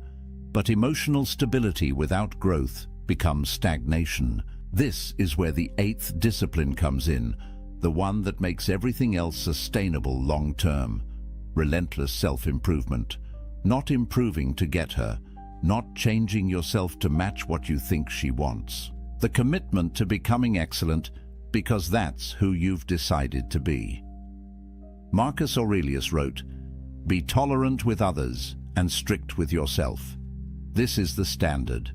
But emotional stability without growth becomes stagnation. This is where the eighth discipline comes in, the one that makes everything else sustainable long-term. Relentless self-improvement. Not improving to get her, not changing yourself to match what you think she wants. The commitment to becoming excellent because that's who you've decided to be. Marcus Aurelius wrote, "Be tolerant with others and strict with yourself. This is the standard.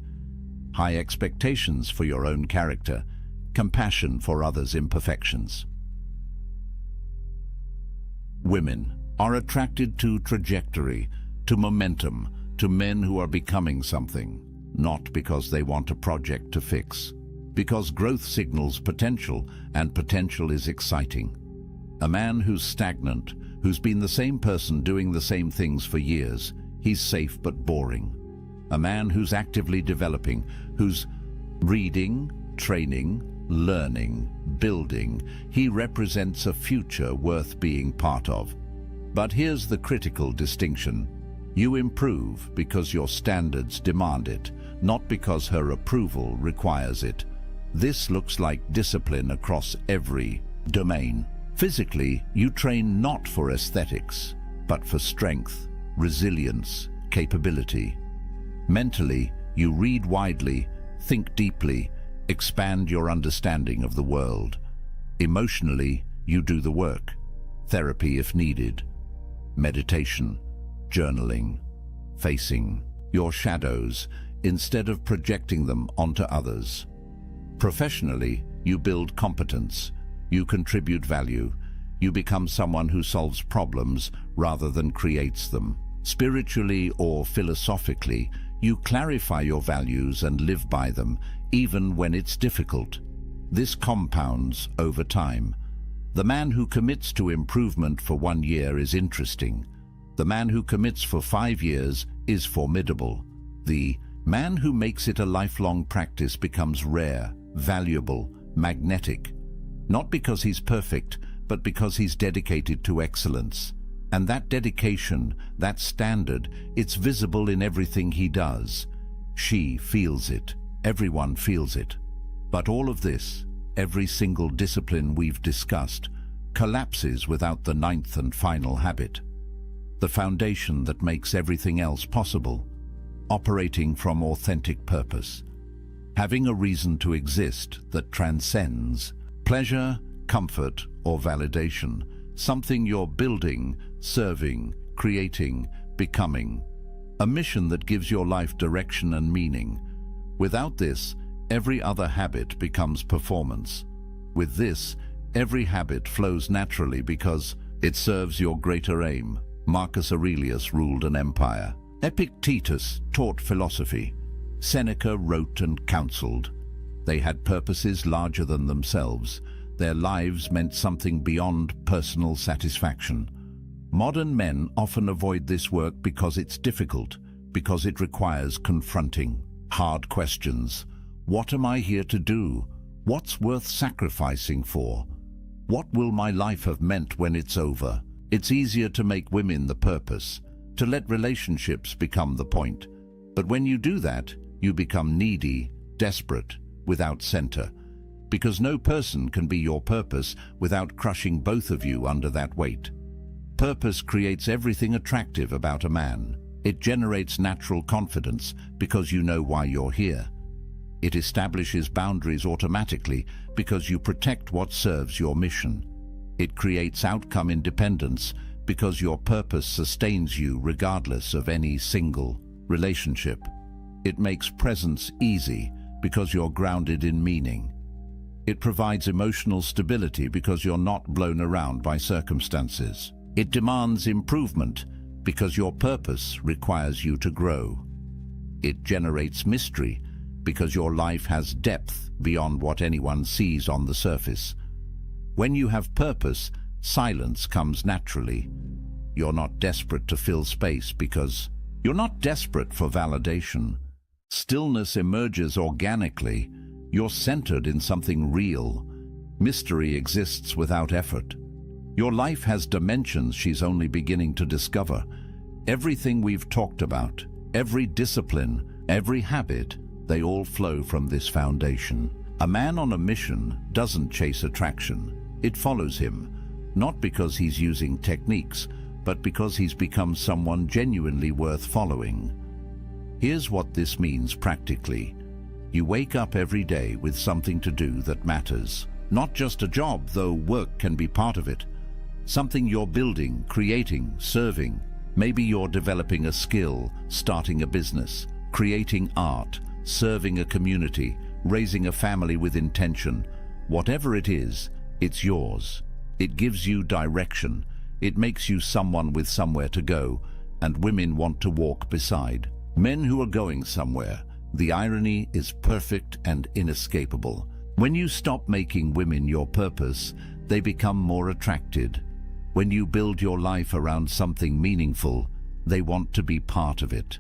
High expectations for your own character, compassion for others' imperfections." Women are attracted to trajectory, to momentum, to men who are becoming something, not because they want a project to fix, because growth signals potential, and potential is exciting. A man who's stagnant, who's been the same person doing the same things for years, he's safe but boring. A man who's actively developing, who's reading, training, learning, building, he represents a future worth being part of. But here's the critical distinction. You improve because your standards demand it, not because her approval requires it. This looks like discipline across every domain. Physically, you train not for aesthetics, but for strength, resilience, capability. Mentally, you read widely, think deeply, expand your understanding of the world. Emotionally, you do the work. Therapy if needed. Meditation, journaling, facing your shadows instead of projecting them onto others. Professionally, you build competence. You contribute value. You become someone who solves problems rather than creates them. Spiritually or philosophically, you clarify your values and live by them, even when it's difficult. This compounds over time. The man who commits to improvement for 1 year is interesting. The man who commits for 5 years is formidable. The man who makes it a lifelong practice becomes rare, valuable, magnetic. Not because he's perfect, but because he's dedicated to excellence. And that dedication, that standard, it's visible in everything he does. She feels it. Everyone feels it. But all of this, every single discipline we've discussed, collapses without the ninth and final habit. The foundation that makes everything else possible. Operating from authentic purpose. Having a reason to exist that transcends pleasure, comfort, or validation. Something you're building, serving, creating, becoming. A mission that gives your life direction and meaning. Without this, every other habit becomes performance. With this, every habit flows naturally because it serves your greater aim. Marcus Aurelius ruled an empire. Epictetus taught philosophy. Seneca wrote and counseled. They had purposes larger than themselves. Their lives meant something beyond personal satisfaction. Modern men often avoid this work because it's difficult, because it requires confronting hard questions. What am I here to do? What's worth sacrificing for? What will my life have meant when it's over? It's easier to make women the purpose, to let relationships become the point. But when you do that, you become needy, desperate, without center. Because no person can be your purpose without crushing both of you under that weight. Purpose creates everything attractive about a man. It generates natural confidence because you know why you're here. It establishes boundaries automatically because you protect what serves your mission. It creates outcome independence because your purpose sustains you regardless of any single relationship. It makes presence easy because you're grounded in meaning. It provides emotional stability because you're not blown around by circumstances. It demands improvement because your purpose requires you to grow. It generates mystery because your life has depth beyond what anyone sees on the surface. When you have purpose, Silence comes naturally. You're not desperate to fill space because you're not desperate for validation. Stillness emerges organically. You're centered in something real. Mystery exists without effort. Your life has dimensions she's only beginning to discover. Everything we've talked about, every discipline, every habit, they all flow from this foundation. A man on a mission doesn't chase attraction. It follows him, not because he's using techniques, but because he's become someone genuinely worth following. Here's what this means practically. You wake up every day with something to do that matters. Not just a job, though work can be part of it. Something you're building, creating, serving. Maybe you're developing a skill, starting a business, creating art, serving a community, raising a family with intention. Whatever it is, it's yours. It gives you direction. It makes you someone with somewhere to go, and women want to walk beside. Men who are going somewhere. The irony is perfect and inescapable. When you stop making women your purpose, they become more attracted. When you build your life around something meaningful, they want to be part of it.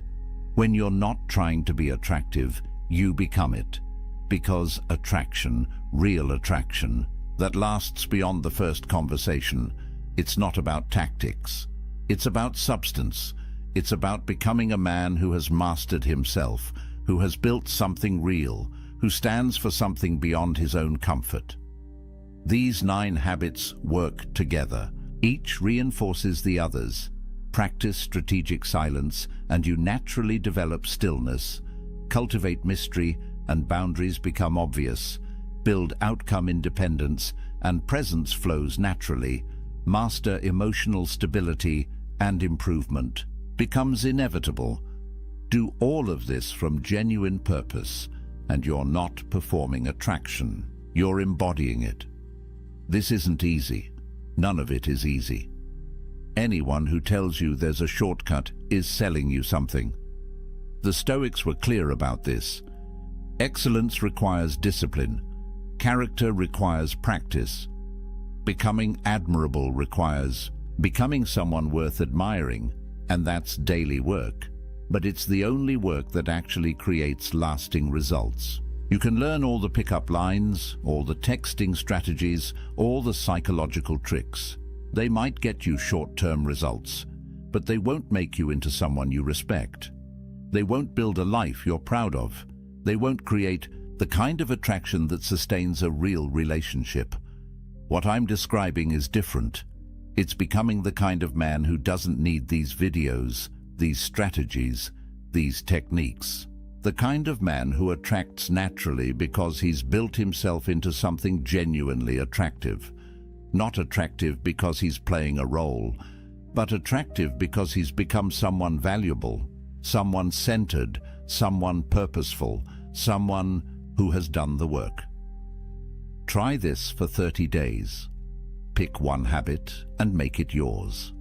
When you're not trying to be attractive, you become it. Because attraction, real attraction, that lasts beyond the first conversation, it's not about tactics. It's about substance. It's about becoming a man who has mastered himself, who has built something real, who stands for something beyond his own comfort. These 9 habits work together. Each reinforces the others. Practice strategic silence, and you naturally develop stillness. Cultivate mystery, and boundaries become obvious. Build outcome independence, and presence flows naturally. Master emotional stability, and improvement becomes inevitable. Do all of this from genuine purpose, and you're not performing attraction. You're embodying it. This isn't easy. None of it is easy. Anyone who tells you there's a shortcut is selling you something. The Stoics were clear about this. Excellence requires discipline. Character requires practice. Becoming admirable requires becoming someone worth admiring, and that's daily work. But it's the only work that actually creates lasting results. You can learn all the pickup lines, all the texting strategies, all the psychological tricks. They might get you short-term results, but they won't make you into someone you respect. They won't build a life you're proud of. They won't create the kind of attraction that sustains a real relationship. What I'm describing is different. It's becoming the kind of man who doesn't need these videos, these strategies, these techniques. The kind of man who attracts naturally because he's built himself into something genuinely attractive. Not attractive because he's playing a role, but attractive because he's become someone valuable, someone centered, someone purposeful, someone who has done the work. Try this for 30 days. Pick one habit and make it yours.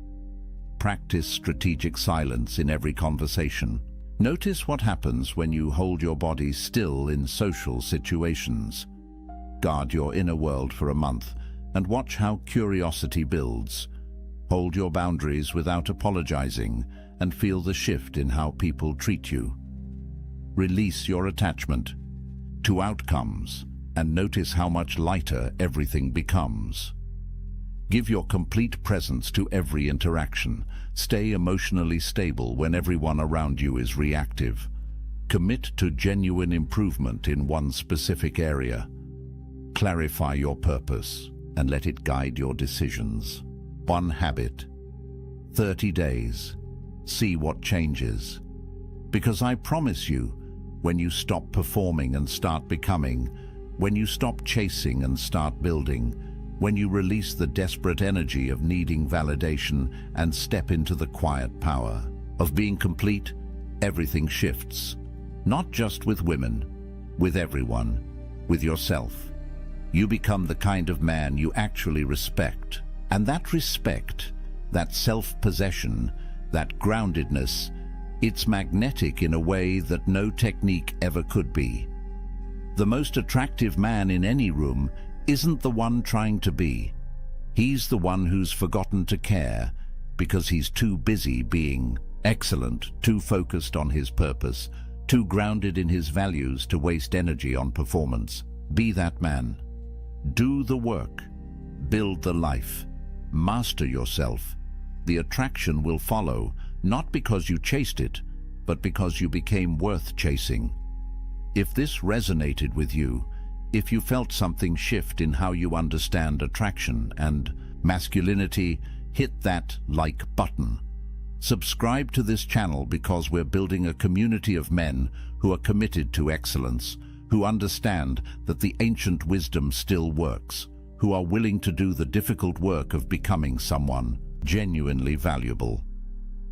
Practice strategic silence in every conversation. Notice what happens when you hold your body still in social situations. Guard your inner world for a month and watch how curiosity builds. Hold your boundaries without apologizing and feel the shift in how people treat you. Release your attachment to outcomes and notice how much lighter everything becomes. Give your complete presence to every interaction. Stay emotionally stable when everyone around you is reactive. Commit to genuine improvement in one specific area. Clarify your purpose and let it guide your decisions. One habit. 30 days. See what changes. Because I promise you, when you stop performing and start becoming, when you stop chasing and start building, when you release the desperate energy of needing validation and step into the quiet power of being complete, everything shifts. Not just with women, with everyone, with yourself. You become the kind of man you actually respect. And that respect, that self-possession, that groundedness, it's magnetic in a way that no technique ever could be. The most attractive man in any room isn't the one trying to be. He's the one who's forgotten to care because he's too busy being excellent, too focused on his purpose, too grounded in his values to waste energy on performance. Be that man. Do the work. Build the life. Master yourself. The attraction will follow, not because you chased it, but because you became worth chasing. If this resonated with you, if you felt something shift in how you understand attraction and masculinity, hit that like button. Subscribe to this channel because we're building a community of men who are committed to excellence, who understand that the ancient wisdom still works, who are willing to do the difficult work of becoming someone genuinely valuable.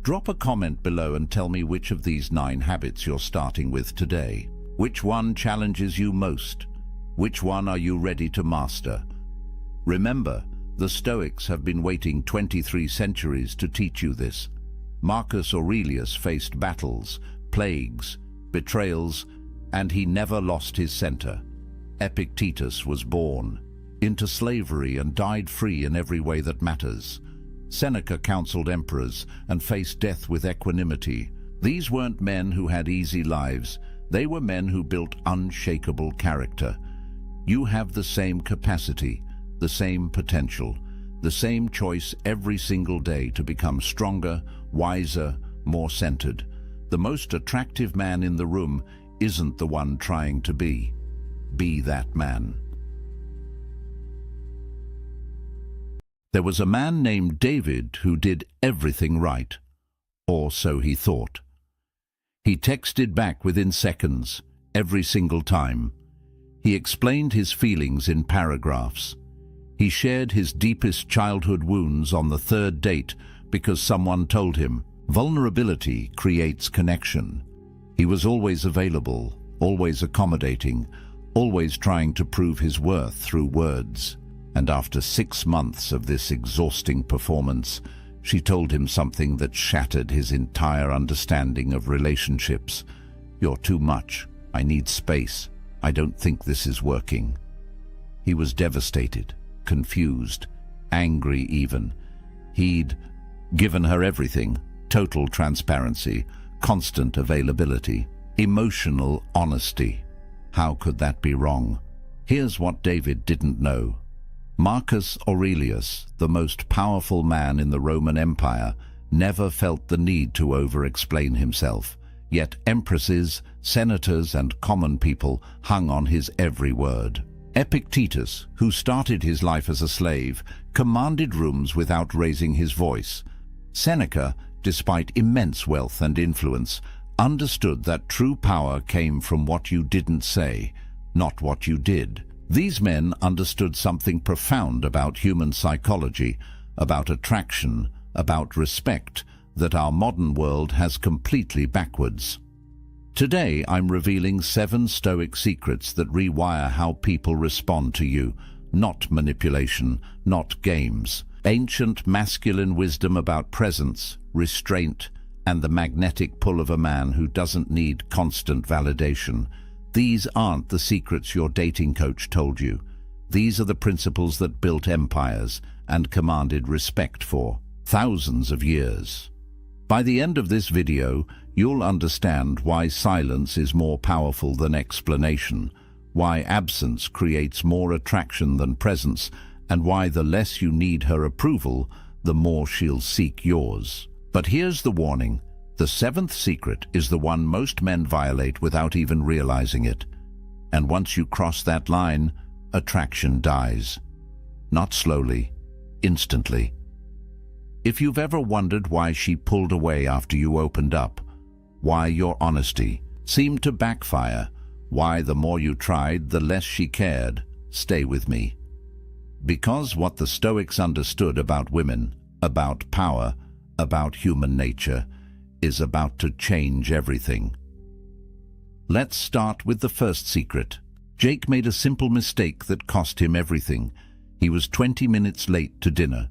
Drop a comment below and tell me which of these 9 habits you're starting with today. Which one challenges you most? Which one are you ready to master? Remember, the Stoics have been waiting 23 centuries to teach you this. Marcus Aurelius faced battles, plagues, betrayals, and he never lost his center. Epictetus was born into slavery and died free in every way that matters. Seneca counseled emperors and faced death with equanimity. These weren't men who had easy lives. They were men who built unshakable character. You have the same capacity, the same potential, the same choice every single day to become stronger, wiser, more centered. The most attractive man in the room isn't the one trying to be. Be that man. There was a man named David who did everything right, or so he thought. He texted back within seconds, every single time. He explained his feelings in paragraphs. He shared his deepest childhood wounds on the 3rd date because someone told him, vulnerability creates connection. He was always available, always accommodating, always trying to prove his worth through words. And after 6 months of this exhausting performance, she told him something that shattered his entire understanding of relationships. You're too much. I need space. I don't think this is working. He was devastated, confused, angry even. He'd given her everything, total transparency, constant availability, emotional honesty. How could that be wrong? Here's what David didn't know. Marcus Aurelius, the most powerful man in the Roman Empire, never felt the need to over-explain himself. Yet empresses, senators, and common people hung on his every word. Epictetus, who started his life as a slave, commanded rooms without raising his voice. Seneca, despite immense wealth and influence, understood that true power came from what you didn't say, not what you did. These men understood something profound about human psychology, about attraction, about respect, that our modern world has completely backwards. Today, I'm revealing 7 Stoic secrets that rewire how people respond to you, not manipulation, not games. Ancient masculine wisdom about presence, restraint, and the magnetic pull of a man who doesn't need constant validation. These aren't the secrets your dating coach told you. These are the principles that built empires and commanded respect for thousands of years. By the end of this video, you'll understand why silence is more powerful than explanation, why absence creates more attraction than presence, and why the less you need her approval, the more she'll seek yours. But here's the warning. The 7th secret is the one most men violate without even realizing it. And once you cross that line, attraction dies. Not slowly, instantly. If you've ever wondered why she pulled away after you opened up, why your honesty seemed to backfire, why the more you tried, the less she cared, stay with me. Because what the Stoics understood about women, about power, about human nature, is about to change everything. Let's start with the first secret. Jake made a simple mistake that cost him everything. He was 20 minutes late to dinner.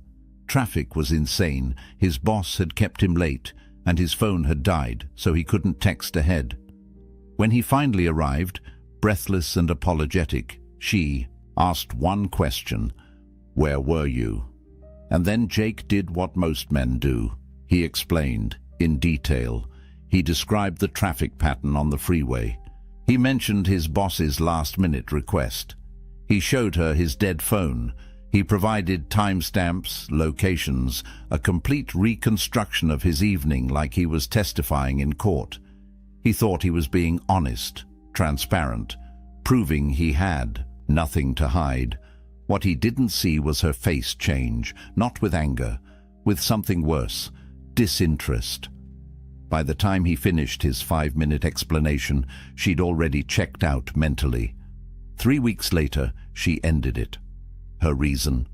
Traffic was insane, his boss had kept him late, and his phone had died, so he couldn't text ahead. When he finally arrived, breathless and apologetic, she asked one question: "Where were you?" And then Jake did what most men do. He explained, in detail. He described the traffic pattern on the freeway. He mentioned his boss's last-minute request. He showed her his dead phone. He provided timestamps, locations, a complete reconstruction of his evening like he was testifying in court. He thought he was being honest, transparent, proving he had nothing to hide. What he didn't see was her face change, not with anger, with something worse, disinterest. By the time he finished his 5-minute explanation, she'd already checked out mentally. 3 weeks later, she ended it. Her reason?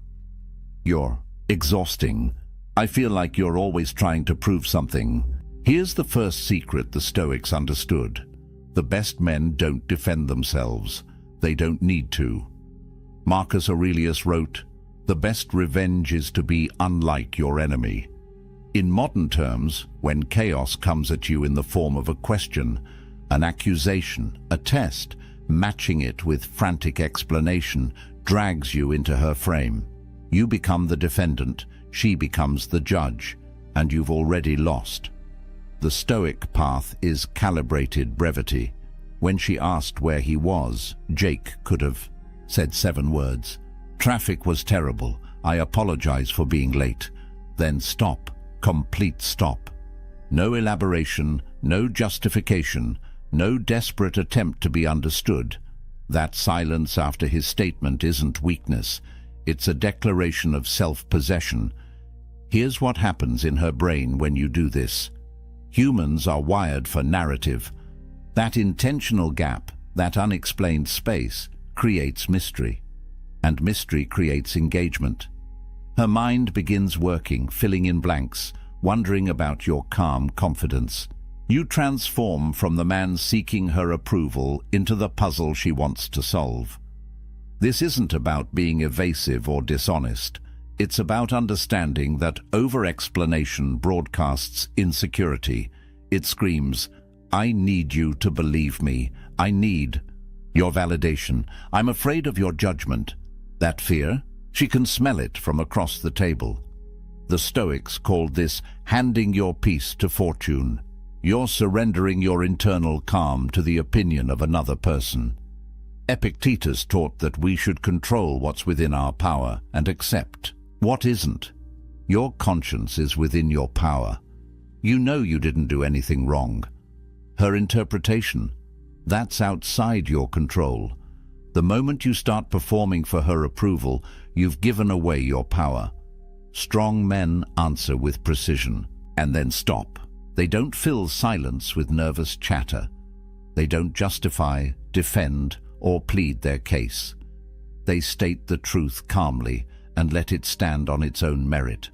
"You're exhausting. I feel like you're always trying to prove something." Here's the first secret the Stoics understood. The best men don't defend themselves. They don't need to. Marcus Aurelius wrote, "The best revenge is to be unlike your enemy." In modern terms, when chaos comes at you in the form of a question, an accusation, a test, matching it with frantic explanation drags you into her frame. You become the defendant, she becomes the judge, and you've already lost. The Stoic path is calibrated brevity. When she asked where he was, Jake could have said 7 words. "Traffic was terrible. I apologize for being late." Then stop. Complete stop. No elaboration, no justification, no desperate attempt to be understood. That silence after his statement isn't weakness. It's a declaration of self-possession. Here's what happens in her brain when you do this. Humans are wired for narrative. That intentional gap, that unexplained space, creates mystery. And mystery creates engagement. Her mind begins working, filling in blanks, wondering about your calm confidence. You transform from the man seeking her approval into the puzzle she wants to solve. This isn't about being evasive or dishonest. It's about understanding that over-explanation broadcasts insecurity. It screams, "I need you to believe me. I need your validation. I'm afraid of your judgment." That fear? She can smell it from across the table. The Stoics called this handing your peace to fortune. You're surrendering your internal calm to the opinion of another person. Epictetus taught that we should control what's within our power and accept what isn't. Your conscience is within your power. You know you didn't do anything wrong. Her interpretation, that's outside your control. The moment you start performing for her approval, you've given away your power. Strong men answer with precision, and then stop. They don't fill silence with nervous chatter. They don't justify, defend, or plead their case. They state the truth calmly and let it stand on its own merit.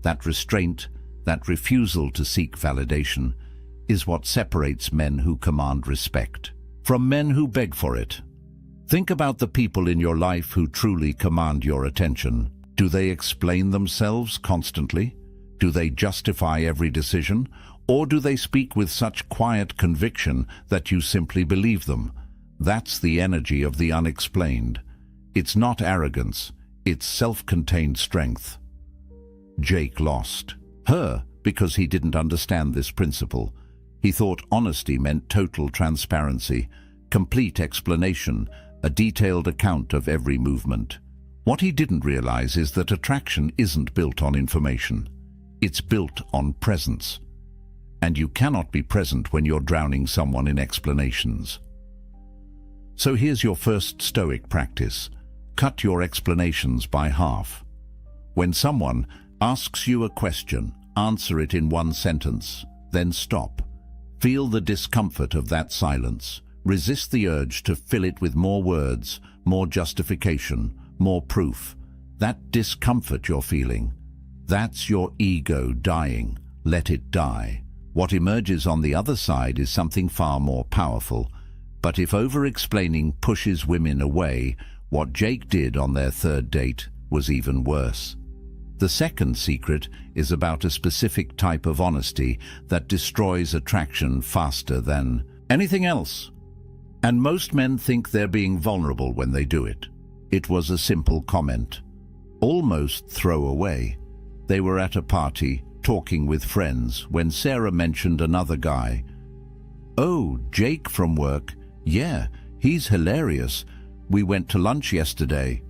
That restraint, that refusal to seek validation, is what separates men who command respect from men who beg for it. Think about the people in your life who truly command your attention. Do they explain themselves constantly? Do they justify every decision? Or do they speak with such quiet conviction that you simply believe them? That's the energy of the unexplained. It's not arrogance, it's self-contained strength. Jake lost. Her, because he didn't understand this principle. He thought honesty meant total transparency, complete explanation, a detailed account of every movement. What he didn't realize is that attraction isn't built on information. It's built on presence. And you cannot be present when you're drowning someone in explanations. So here's your first Stoic practice. Cut your explanations by half. When someone asks you a question, answer it in 1 sentence, then stop. Feel the discomfort of that silence. Resist the urge to fill it with more words, more justification, more proof. That discomfort you're feeling, that's your ego dying. Let it die. What emerges on the other side is something far more powerful. But if over-explaining pushes women away, what Jake did on their 3rd date was even worse. The second secret is about a specific type of honesty that destroys attraction faster than anything else. And most men think they're being vulnerable when they do it. It was a simple comment. almost throw away. They were at a party, talking with friends, when Sarah mentioned another guy. "Oh, Jake from work. Yeah, he's hilarious. We went to lunch yesterday."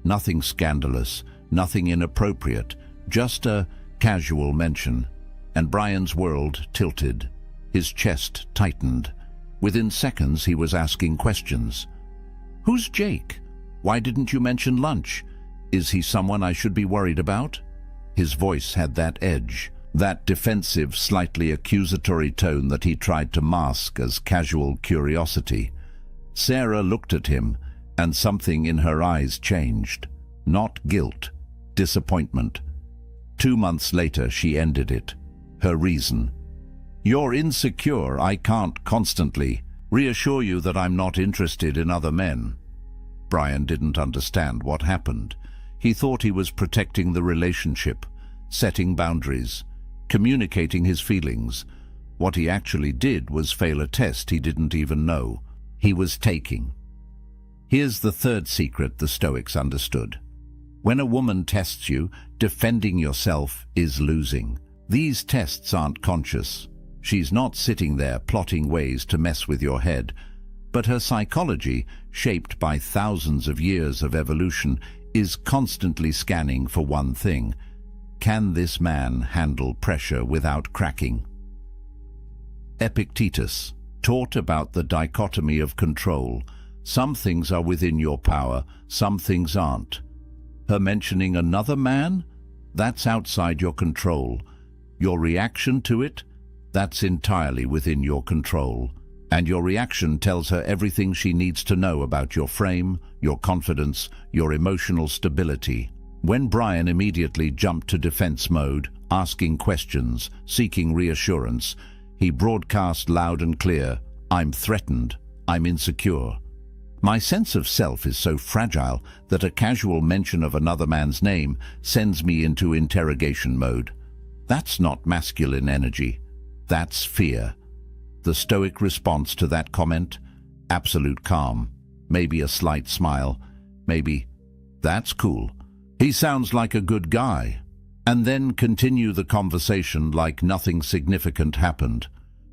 Nothing scandalous, nothing inappropriate, just a casual mention. And Brian's world tilted. His chest tightened. Within seconds he was asking questions. "Who's Jake? Why didn't you mention lunch? Is he someone I should be worried about?" His voice had that edge, that defensive, slightly accusatory tone that he tried to mask as casual curiosity. Sarah looked at him, and something in her eyes changed. Not guilt, disappointment. 2 months later she ended it. Her reason: "You're insecure. I can't constantly reassure you that I'm not interested in other men." Brian didn't understand what happened. He thought he was protecting the relationship, setting boundaries, communicating his feelings. What he actually did was fail a test he didn't even know he was taking. Here's the third secret the Stoics understood. When a woman tests you, defending yourself is losing. These tests aren't conscious. She's not sitting there plotting ways to mess with your head, but her psychology, shaped by thousands of years of evolution, is constantly scanning for one thing: can this man handle pressure without cracking? Epictetus taught about the dichotomy of control. Some things are within your power, some things aren't. Her mentioning another man? That's outside your control. Your reaction to it? That's entirely within your control. And your reaction tells her everything she needs to know about your frame, your confidence, your emotional stability. When Brian immediately jumped to defense mode, asking questions, seeking reassurance, he broadcast loud and clear, "I'm threatened. I'm insecure. My sense of self is so fragile that a casual mention of another man's name sends me into interrogation mode." That's not masculine energy. That's fear. The Stoic response to that comment? Absolute calm. Maybe a slight smile. Maybe, "That's cool. He sounds like a good guy." And then continue the conversation like nothing significant happened.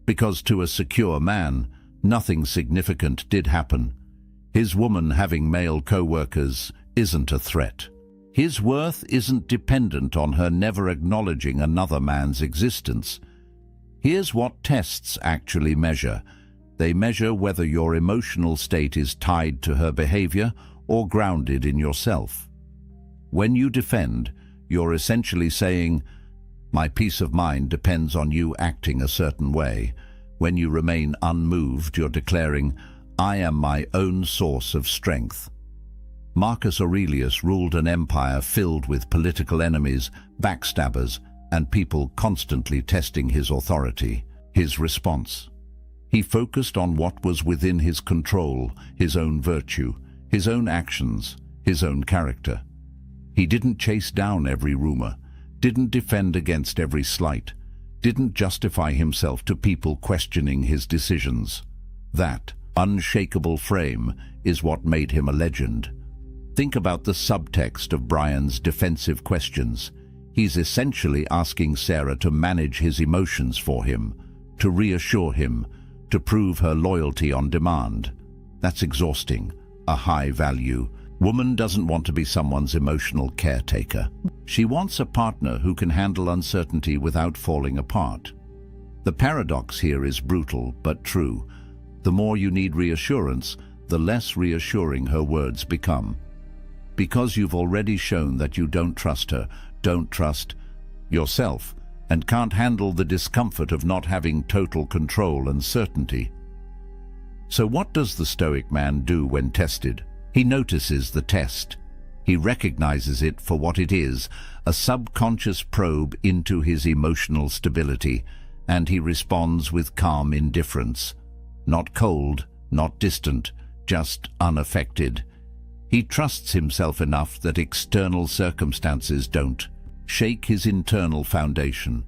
Because to a secure man, nothing significant did happen. His woman having male co-workers isn't a threat. His worth isn't dependent on her never acknowledging another man's existence. Here's what tests actually measure. They measure whether your emotional state is tied to her behavior or grounded in yourself. When you defend, you're essentially saying, "My peace of mind depends on you acting a certain way." When you remain unmoved, you're declaring, "I am my own source of strength." Marcus Aurelius ruled an empire filled with political enemies, backstabbers, and people constantly testing his authority. His response: he focused on what was within his control, his own virtue, his own actions, his own character. He didn't chase down every rumor, didn't defend against every slight, didn't justify himself to people questioning his decisions. That unshakable frame is what made him a legend. Think about the subtext of Brian's defensive questions. He's essentially asking Sarah to manage his emotions for him, to reassure him, to prove her loyalty on demand. That's exhausting, a high value. Woman doesn't want to be someone's emotional caretaker. She wants a partner who can handle uncertainty without falling apart. The paradox here is brutal but true. The more you need reassurance, the less reassuring her words become. Because you've already shown that you don't trust her, don't trust yourself, and can't handle the discomfort of not having total control and certainty. So what does the Stoic man do when tested? He notices the test. He recognizes it for what it is, a subconscious probe into his emotional stability, and he responds with calm indifference. Not cold, not distant, just unaffected. He trusts himself enough that external circumstances don't shake his internal foundation.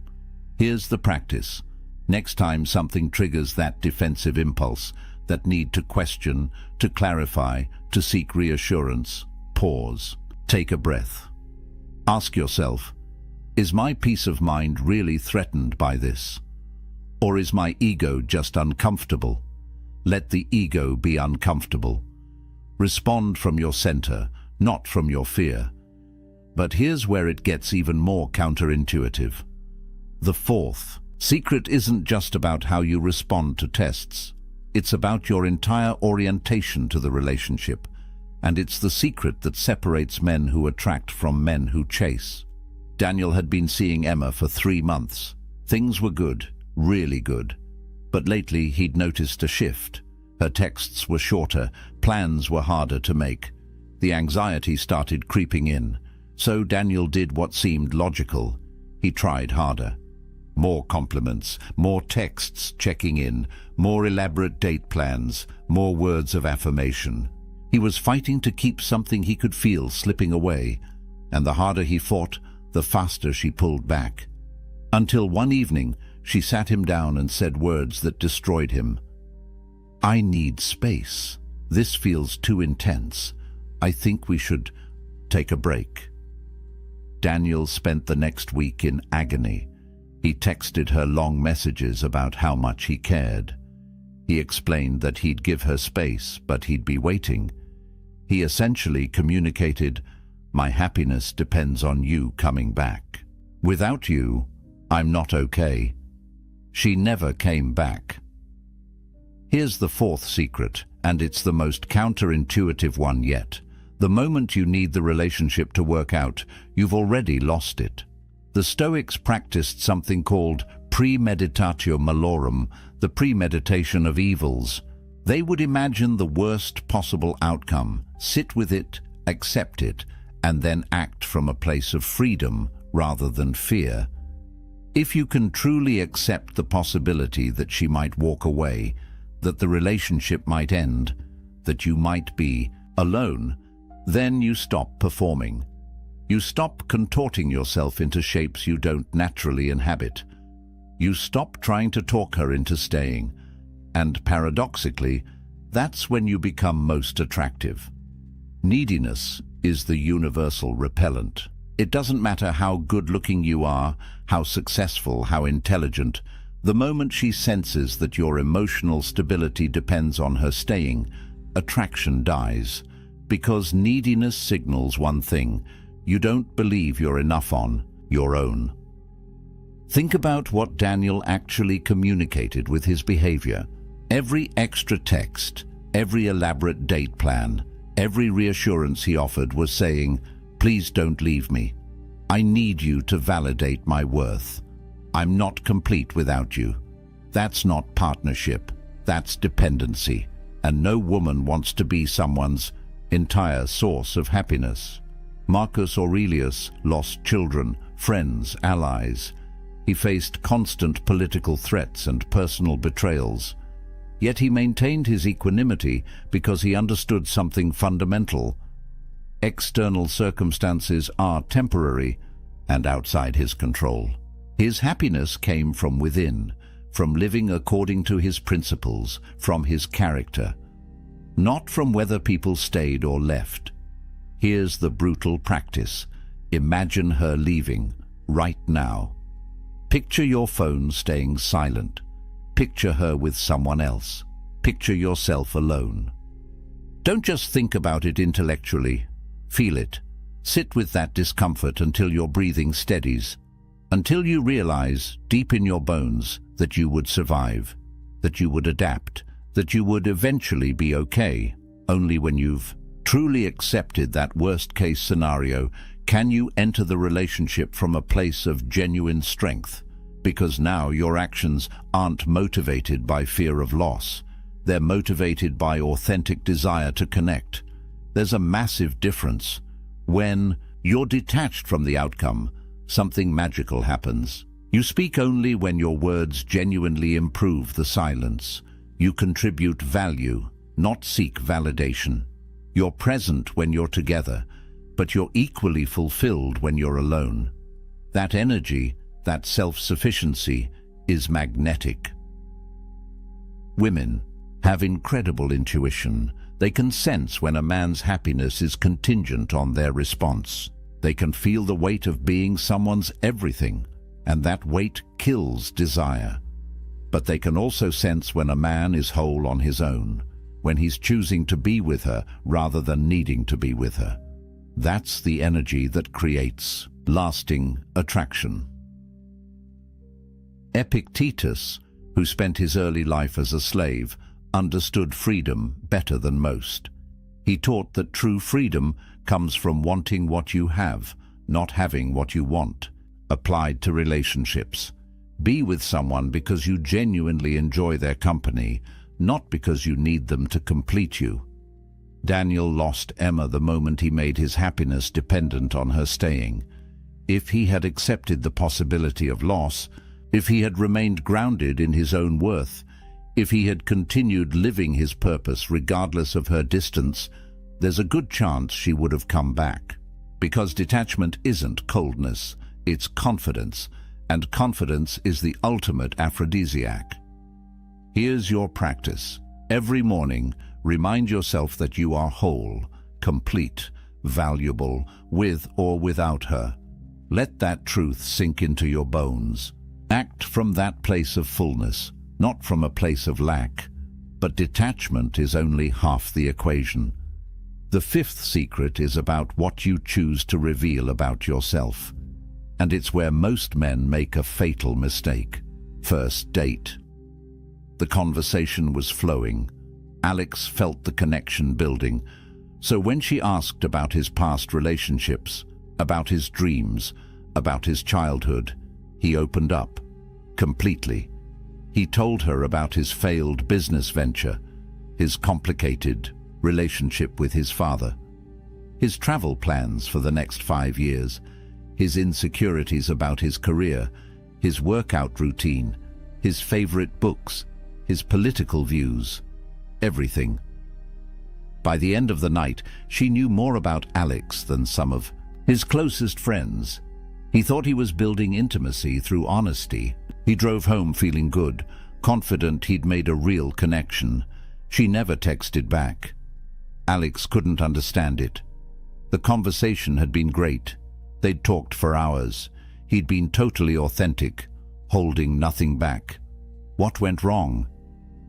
Here's the practice. Next time something triggers that defensive impulse, that need to question, to clarify, to seek reassurance, pause. Take a breath. Ask yourself, is my peace of mind really threatened by this? Or is my ego just uncomfortable? Let the ego be uncomfortable. Respond from your center, not from your fear. But here's where it gets even more counterintuitive. The fourth secret isn't just about how you respond to tests. It's about your entire orientation to the relationship, and it's the secret that separates men who attract from men who chase. Daniel had been seeing Emma for 3 months. Things were good, really good. But lately he'd noticed a shift. Her texts were shorter, plans were harder to make. The anxiety started creeping in. So Daniel did what seemed logical. He tried harder. More compliments, more texts checking in, more elaborate date plans, more words of affirmation. He was fighting to keep something he could feel slipping away, and the harder he fought, the faster she pulled back. Until one evening, she sat him down and said words that destroyed him. "I need space. This feels too intense. I think we should take a break." Daniel spent the next week in agony. He texted her long messages about how much he cared. He explained that he'd give her space, but he'd be waiting. He essentially communicated, "My happiness depends on you coming back. Without you, I'm not okay." She never came back. Here's the fourth secret, and it's the most counterintuitive one yet. The moment you need the relationship to work out, you've already lost it. The Stoics practiced something called premeditatio malorum, the premeditation of evils. They would imagine the worst possible outcome, sit with it, accept it, and then act from a place of freedom rather than fear. If you can truly accept the possibility that she might walk away, that the relationship might end, that you might be alone, then you stop performing. You stop contorting yourself into shapes you don't naturally inhabit. You stop trying to talk her into staying. And paradoxically, that's when you become most attractive. Neediness is the universal repellent. It doesn't matter how good-looking you are, how successful, how intelligent. The moment she senses that your emotional stability depends on her staying, attraction dies. Because neediness signals one thing: you don't believe you're enough on your own. Think about what Daniel actually communicated with his behavior. Every extra text, every elaborate date plan, every reassurance he offered was saying, "Please don't leave me. I need you to validate my worth. I'm not complete without you." That's not partnership, that's dependency. And no woman wants to be someone's entire source of happiness. Marcus Aurelius lost children, friends, allies. He faced constant political threats and personal betrayals. Yet he maintained his equanimity because he understood something fundamental. External circumstances are temporary and outside his control. His happiness came from within, from living according to his principles, from his character, not from whether people stayed or left. Here's the brutal practice. Imagine her leaving, right now. Picture your phone staying silent. Picture her with someone else. Picture yourself alone. Don't just think about it intellectually. Feel it. Sit with that discomfort until your breathing steadies, until you realize, deep in your bones, that you would survive, that you would adapt, that you would eventually be okay. Only when you've truly accepted that worst-case scenario can you enter the relationship from a place of genuine strength, because now your actions aren't motivated by fear of loss. They're motivated by authentic desire to connect. There's a massive difference. When you're detached from the outcome, something magical happens. You speak only when your words genuinely improve the silence. You contribute value, not seek validation. You're present when you're together, but you're equally fulfilled when you're alone. That energy, that self-sufficiency, is magnetic. Women have incredible intuition. They can sense when a man's happiness is contingent on their response. They can feel the weight of being someone's everything, and that weight kills desire. But they can also sense when a man is whole on his own, when he's choosing to be with her rather than needing to be with her. That's the energy that creates lasting attraction. Epictetus, who spent his early life as a slave, understood freedom better than most. He taught that true freedom comes from wanting what you have, not having what you want. Applied to relationships. Be with someone because you genuinely enjoy their company, not because you need them to complete you. Daniel lost Emma the moment he made his happiness dependent on her staying. If he had accepted the possibility of loss, if he had remained grounded in his own worth, if he had continued living his purpose regardless of her distance, there's a good chance she would have come back. Because detachment isn't coldness, it's confidence, and confidence is the ultimate aphrodisiac. Here's your practice. Every morning, remind yourself that you are whole, complete, valuable, with or without her. Let that truth sink into your bones. Act from that place of fullness, not from a place of lack. But detachment is only half the equation. The fifth secret is about what you choose to reveal about yourself. And it's where most men make a fatal mistake. First date. The conversation was flowing. Alex felt the connection building. So when she asked about his past relationships, about his dreams, about his childhood, he opened up. Completely. He told her about his failed business venture, his complicated relationship with his father, his travel plans for the next 5 years, his insecurities about his career, his workout routine, his favorite books, his political views, everything. By the end of the night, she knew more about Alex than some of his closest friends. He thought he was building intimacy through honesty. He drove home feeling good, confident he'd made a real connection. She never texted back. Alex couldn't understand it. The conversation had been great. They'd talked for hours. He'd been totally authentic, holding nothing back. What went wrong?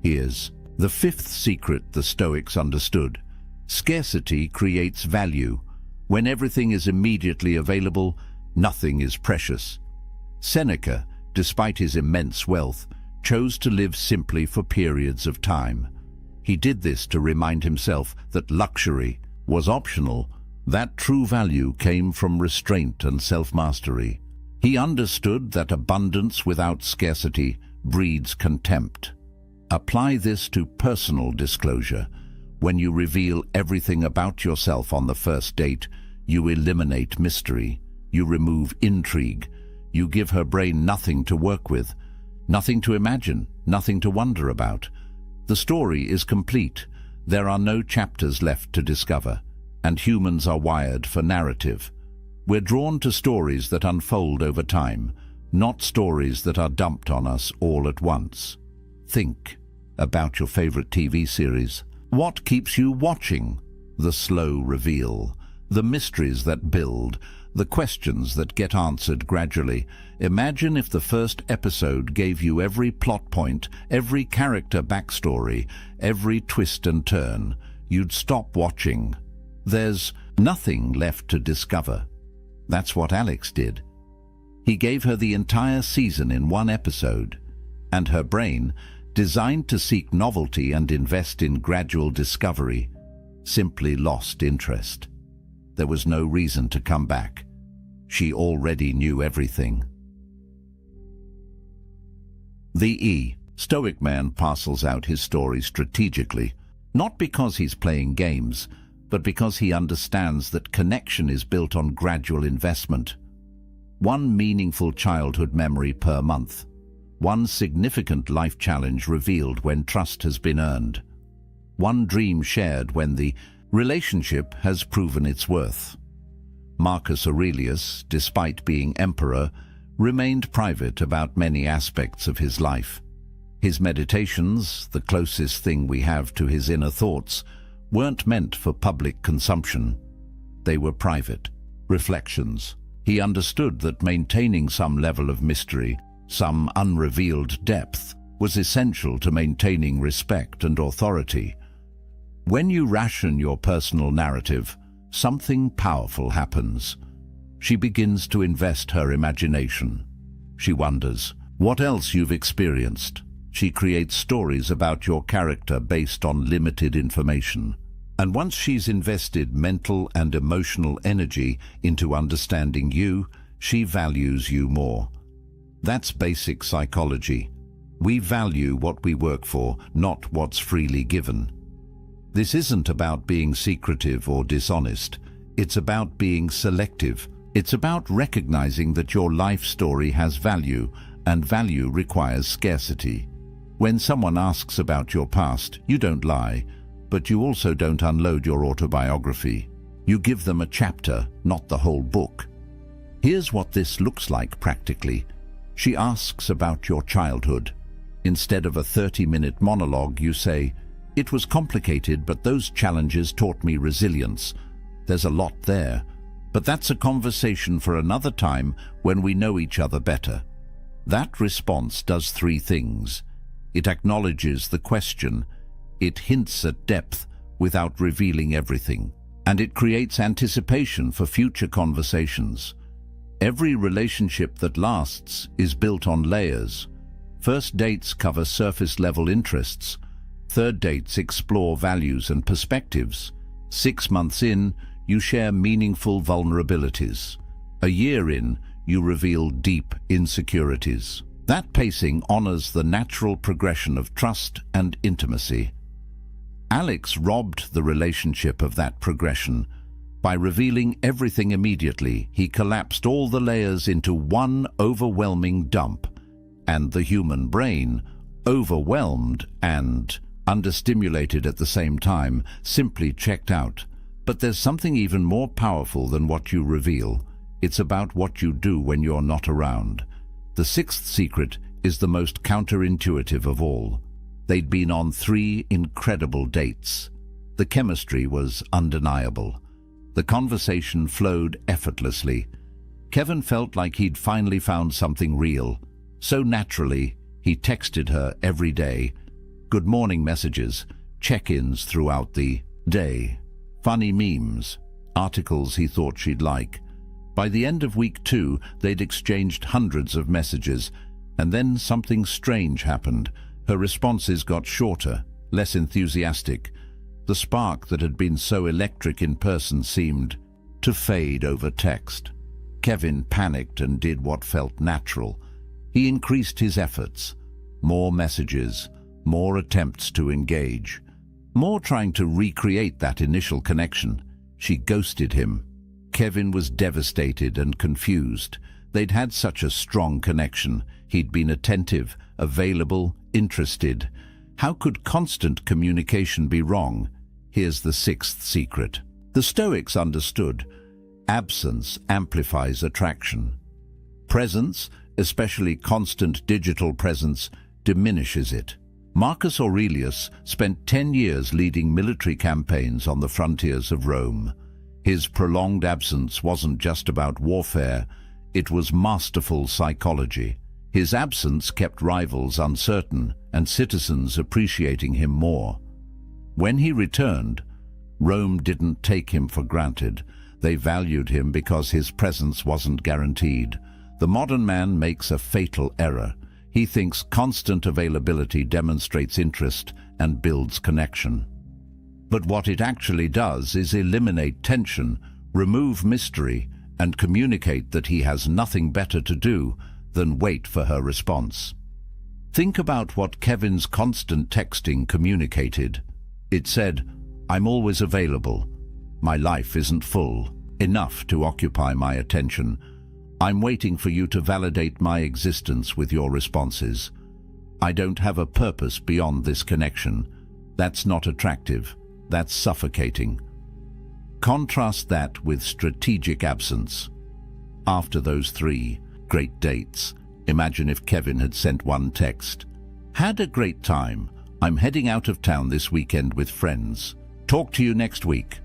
Here's the fifth secret the Stoics understood. Scarcity creates value. When everything is immediately available, nothing is precious. Seneca, despite his immense wealth, chose to live simply for periods of time. He did this to remind himself that luxury was optional, that true value came from restraint and self-mastery. He understood that abundance without scarcity breeds contempt. Apply this to personal disclosure. When you reveal everything about yourself on the first date, you eliminate mystery, you remove intrigue, you give her brain nothing to work with, nothing to imagine, nothing to wonder about. The story is complete. There are no chapters left to discover, and humans are wired for narrative. We're drawn to stories that unfold over time, not stories that are dumped on us all at once. Think about your favorite TV series. What keeps you watching? The slow reveal, the mysteries that build, the questions that get answered gradually. Imagine if the first episode gave you every plot point, every character backstory, every twist and turn. You'd stop watching. There's nothing left to discover. That's what Alex did. He gave her the entire season in one episode, and her brain, designed to seek novelty and invest in gradual discovery, simply lost interest. There was no reason to come back. She already knew everything. The Stoic man parcels out his story strategically, not because he's playing games, but because he understands that connection is built on gradual investment. One meaningful childhood memory per month. One significant life challenge revealed when trust has been earned. One dream shared when the relationship has proven its worth. Marcus Aurelius, despite being emperor, remained private about many aspects of his life. His meditations, the closest thing we have to his inner thoughts, weren't meant for public consumption. They were private, Reflections. He understood that maintaining some level of mystery, some unrevealed depth, was essential to maintaining respect and authority. When you ration your personal narrative, something powerful happens. She begins to invest her imagination. She wonders what else you've experienced. She creates stories about your character based on limited information. And once she's invested mental and emotional energy into understanding you, she values you more. That's basic psychology. We value what we work for, not what's freely given. This isn't about being secretive or dishonest. It's about being selective. It's about recognizing that your life story has value, and value requires scarcity. When someone asks about your past, you don't lie, but you also don't unload your autobiography. You give them a chapter, not the whole book. Here's what this looks like practically. She asks about your childhood. Instead of a 30-minute monologue, you say, "It was complicated, but those challenges taught me resilience." There's a lot there, but that's a conversation for another time when we know each other better. That response does three things. It acknowledges the question, it hints at depth without revealing everything, and it creates anticipation for future conversations. Every relationship that lasts is built on layers. First dates cover surface-level interests. Third dates explore values and perspectives. 6 months in, you share meaningful vulnerabilities. A year in, you reveal deep insecurities. That pacing honors the natural progression of trust and intimacy. Alex robbed the relationship of that progression. By revealing everything immediately, he collapsed all the layers into one overwhelming dump. And the human brain, overwhelmed and understimulated at the same time, simply checked out. But there's something even more powerful than what you reveal. It's about what you do when you're not around. The sixth secret is the most counterintuitive of all. They'd been on 3 incredible dates. The chemistry was undeniable. The conversation flowed effortlessly. Kevin felt like he'd finally found something real. So naturally, he texted her every day. Good morning messages, check-ins throughout the day, funny memes, articles he thought she'd like. By the end of week 2, they'd exchanged hundreds of messages, and then something strange happened. Her responses got shorter, less enthusiastic. The spark that had been so electric in person seemed to fade over text. Kevin panicked and did what felt natural. He increased his efforts. More messages, more attempts to engage, more trying to recreate that initial connection. She ghosted him. Kevin was devastated and confused. They'd had such a strong connection. He'd been attentive, available, interested. How could constant communication be wrong? Here's the sixth secret. The Stoics understood. Absence amplifies attraction. Presence, especially constant digital presence, diminishes it. Marcus Aurelius spent 10 years leading military campaigns on the frontiers of Rome. His prolonged absence wasn't just about warfare, it was masterful psychology. His absence kept rivals uncertain and citizens appreciating him more. When he returned, Rome didn't take him for granted. They valued him because his presence wasn't guaranteed. The modern man makes a fatal error. He thinks constant availability demonstrates interest and builds connection. But what it actually does is eliminate tension, remove mystery, and communicate that he has nothing better to do than wait for her response. Think about what Kevin's constant texting communicated. It said, "I'm always available. My life isn't full, enough to occupy my attention. I'm waiting for you to validate my existence with your responses. I don't have a purpose beyond this connection. That's not attractive. That's suffocating." Contrast that with strategic absence. After those 3 great dates, imagine if Kevin had sent one text. "Had a great time. I'm heading out of town this weekend with friends. Talk to you next week."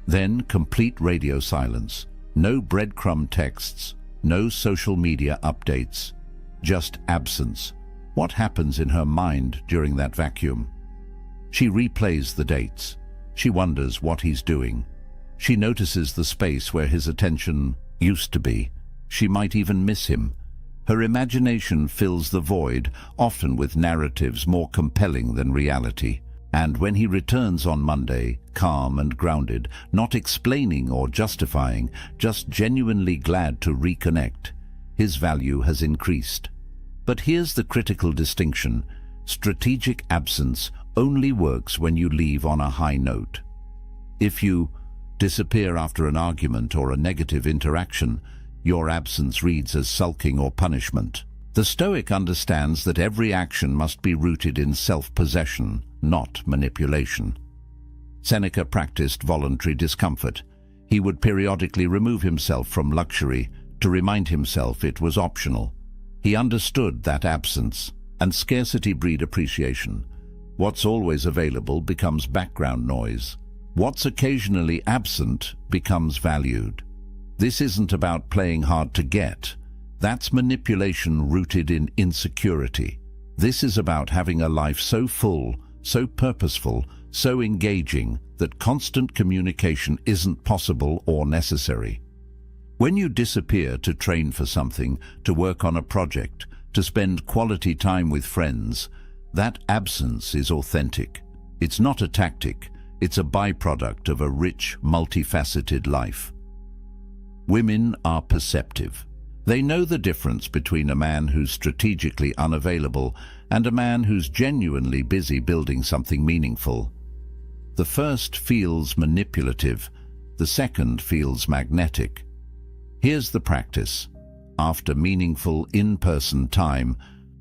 Then complete radio silence. No breadcrumb texts, no social media updates, just absence. What happens in her mind during that vacuum? She replays the dates. She wonders what he's doing. She notices the space where his attention used to be. She might even miss him. Her imagination fills the void, often with narratives more compelling than reality. And when he returns on Monday, calm and grounded, not explaining or justifying, just genuinely glad to reconnect, his value has increased. But here's the critical distinction. Strategic absence only works when you leave on a high note. If you disappear after an argument or a negative interaction, your absence reads as sulking or punishment. The Stoic understands that every action must be rooted in self-possession, not manipulation. Seneca practiced voluntary discomfort. He would periodically remove himself from luxury to remind himself it was optional. He understood that absence and scarcity breed appreciation. What's always available becomes background noise. What's occasionally absent becomes valued. This isn't about playing hard to get. That's manipulation rooted in insecurity. This is about having a life so full, so purposeful, so engaging that constant communication isn't possible or necessary. When you disappear to train for something, to work on a project, to spend quality time with friends, that absence is authentic. It's not a tactic, it's a byproduct of a rich, multifaceted life. Women are perceptive. They know the difference between a man who's strategically unavailable and a man who's genuinely busy building something meaningful. The first feels manipulative, the second feels magnetic. Here's the practice. After meaningful in-person time,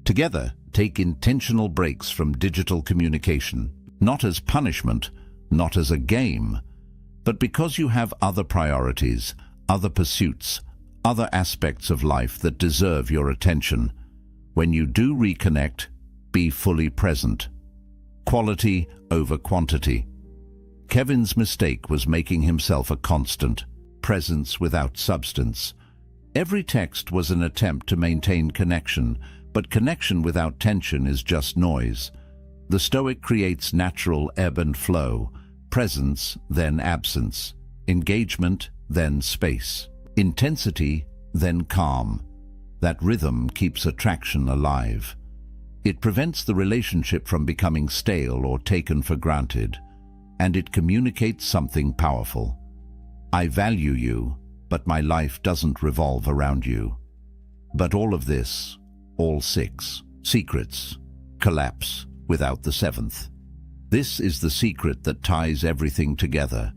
together take intentional breaks from digital communication, not as punishment, not as a game, but because you have other priorities, other pursuits, other aspects of life that deserve your attention. When you do reconnect, be fully present. Quality over quantity. Kevin's mistake was making himself a constant, presence without substance. Every text was an attempt to maintain connection, but connection without tension is just noise. The Stoic creates natural ebb and flow, presence, then absence, engagement, then space, intensity, then calm. That rhythm keeps attraction alive. It prevents the relationship from becoming stale or taken for granted, and it communicates something powerful. I value you, but my life doesn't revolve around you. But all of this, all 6 secrets, collapse without the 7th. This is the secret that ties everything together,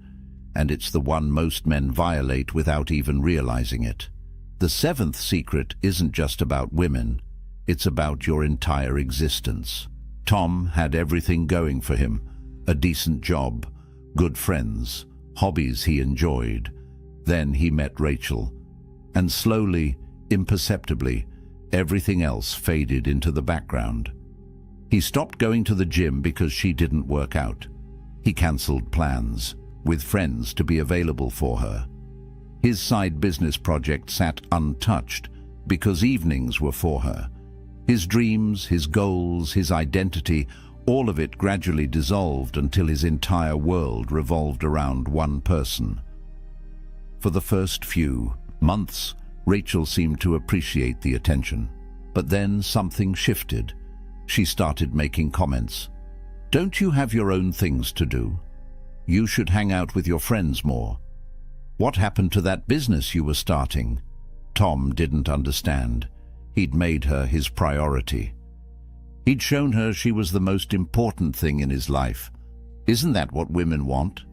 and it's the one most men violate without even realizing it. The 7th secret isn't just about women, it's about your entire existence. Tom had everything going for him: a decent job, good friends, hobbies he enjoyed. Then he met Rachel, and slowly, imperceptibly, everything else faded into the background. He stopped going to the gym because she didn't work out. He cancelled plans with friends to be available for her. His side business project sat untouched because evenings were for her. His dreams, his goals, his identity, all of it gradually dissolved until his entire world revolved around one person. For the first few months, Rachel seemed to appreciate the attention. But then something shifted. She started making comments. "Don't you have your own things to do? You should hang out with your friends more. What happened to that business you were starting?" Tom didn't understand. He'd made her his priority. He'd shown her she was the most important thing in his life. Isn't that what women want?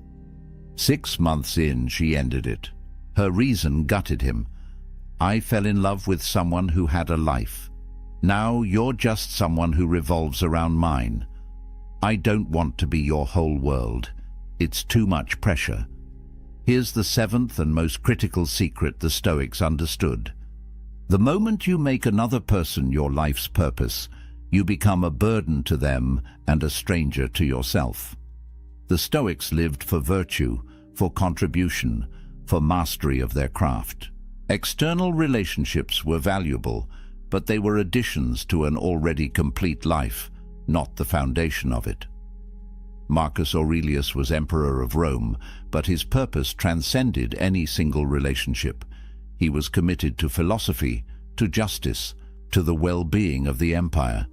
6 months in, she ended it. Her reason gutted him. "I fell in love with someone who had a life. Now you're just someone who revolves around mine. I don't want to be your whole world. It's too much pressure." Here's the 7th and most critical secret the Stoics understood. The moment you make another person your life's purpose, you become a burden to them and a stranger to yourself. The Stoics lived for virtue, for contribution, for mastery of their craft. External relationships were valuable, but they were additions to an already complete life, not the foundation of it. Marcus Aurelius was emperor of Rome, but his purpose transcended any single relationship. He was committed to philosophy, to justice, to the well-being of the empire.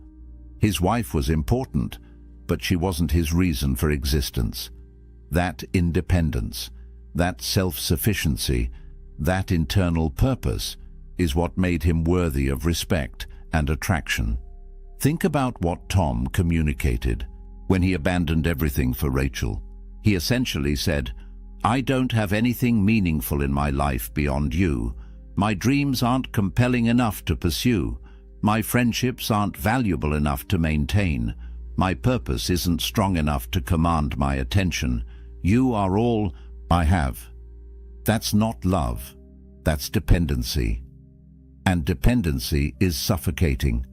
His wife was important, but she wasn't his reason for existence. That independence, that self-sufficiency, that internal purpose is what made him worthy of respect and attraction. Think about what Tom communicated when he abandoned everything for Rachel. He essentially said, "I don't have anything meaningful in my life beyond you. My dreams aren't compelling enough to pursue. My friendships aren't valuable enough to maintain. My purpose isn't strong enough to command my attention. You are all I have." That's not love. That's dependency. And dependency is suffocating.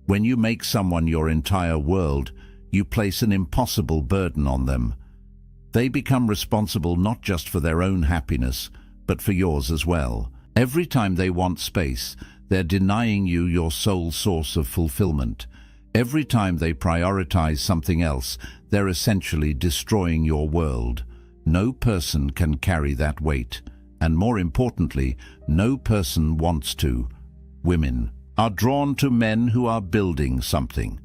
When you make someone your entire world, you place an impossible burden on them. They become responsible not just for their own happiness, but for yours as well. Every time they want space, they're denying you your sole source of fulfillment. Every time they prioritize something else, they're essentially destroying your world. No person can carry that weight, and more importantly, no person wants to. Women are drawn to men who are building something.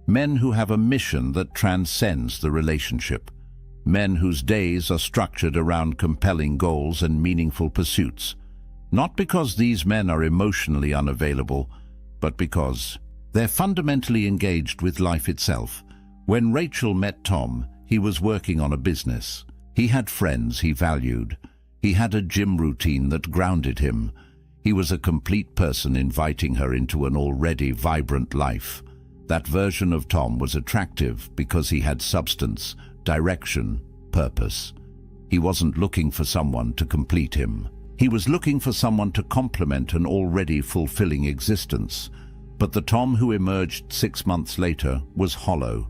Men who have a mission that transcends the relationship. Men whose days are structured around compelling goals and meaningful pursuits. Not because these men are emotionally unavailable, but because they're fundamentally engaged with life itself. When Rachel met Tom, he was working on a business. He had friends he valued. He had a gym routine that grounded him. He was a complete person inviting her into an already vibrant life. That version of Tom was attractive because he had substance, direction, purpose. He wasn't looking for someone to complete him. He was looking for someone to complement an already fulfilling existence. But the Tom who emerged 6 months later was hollow,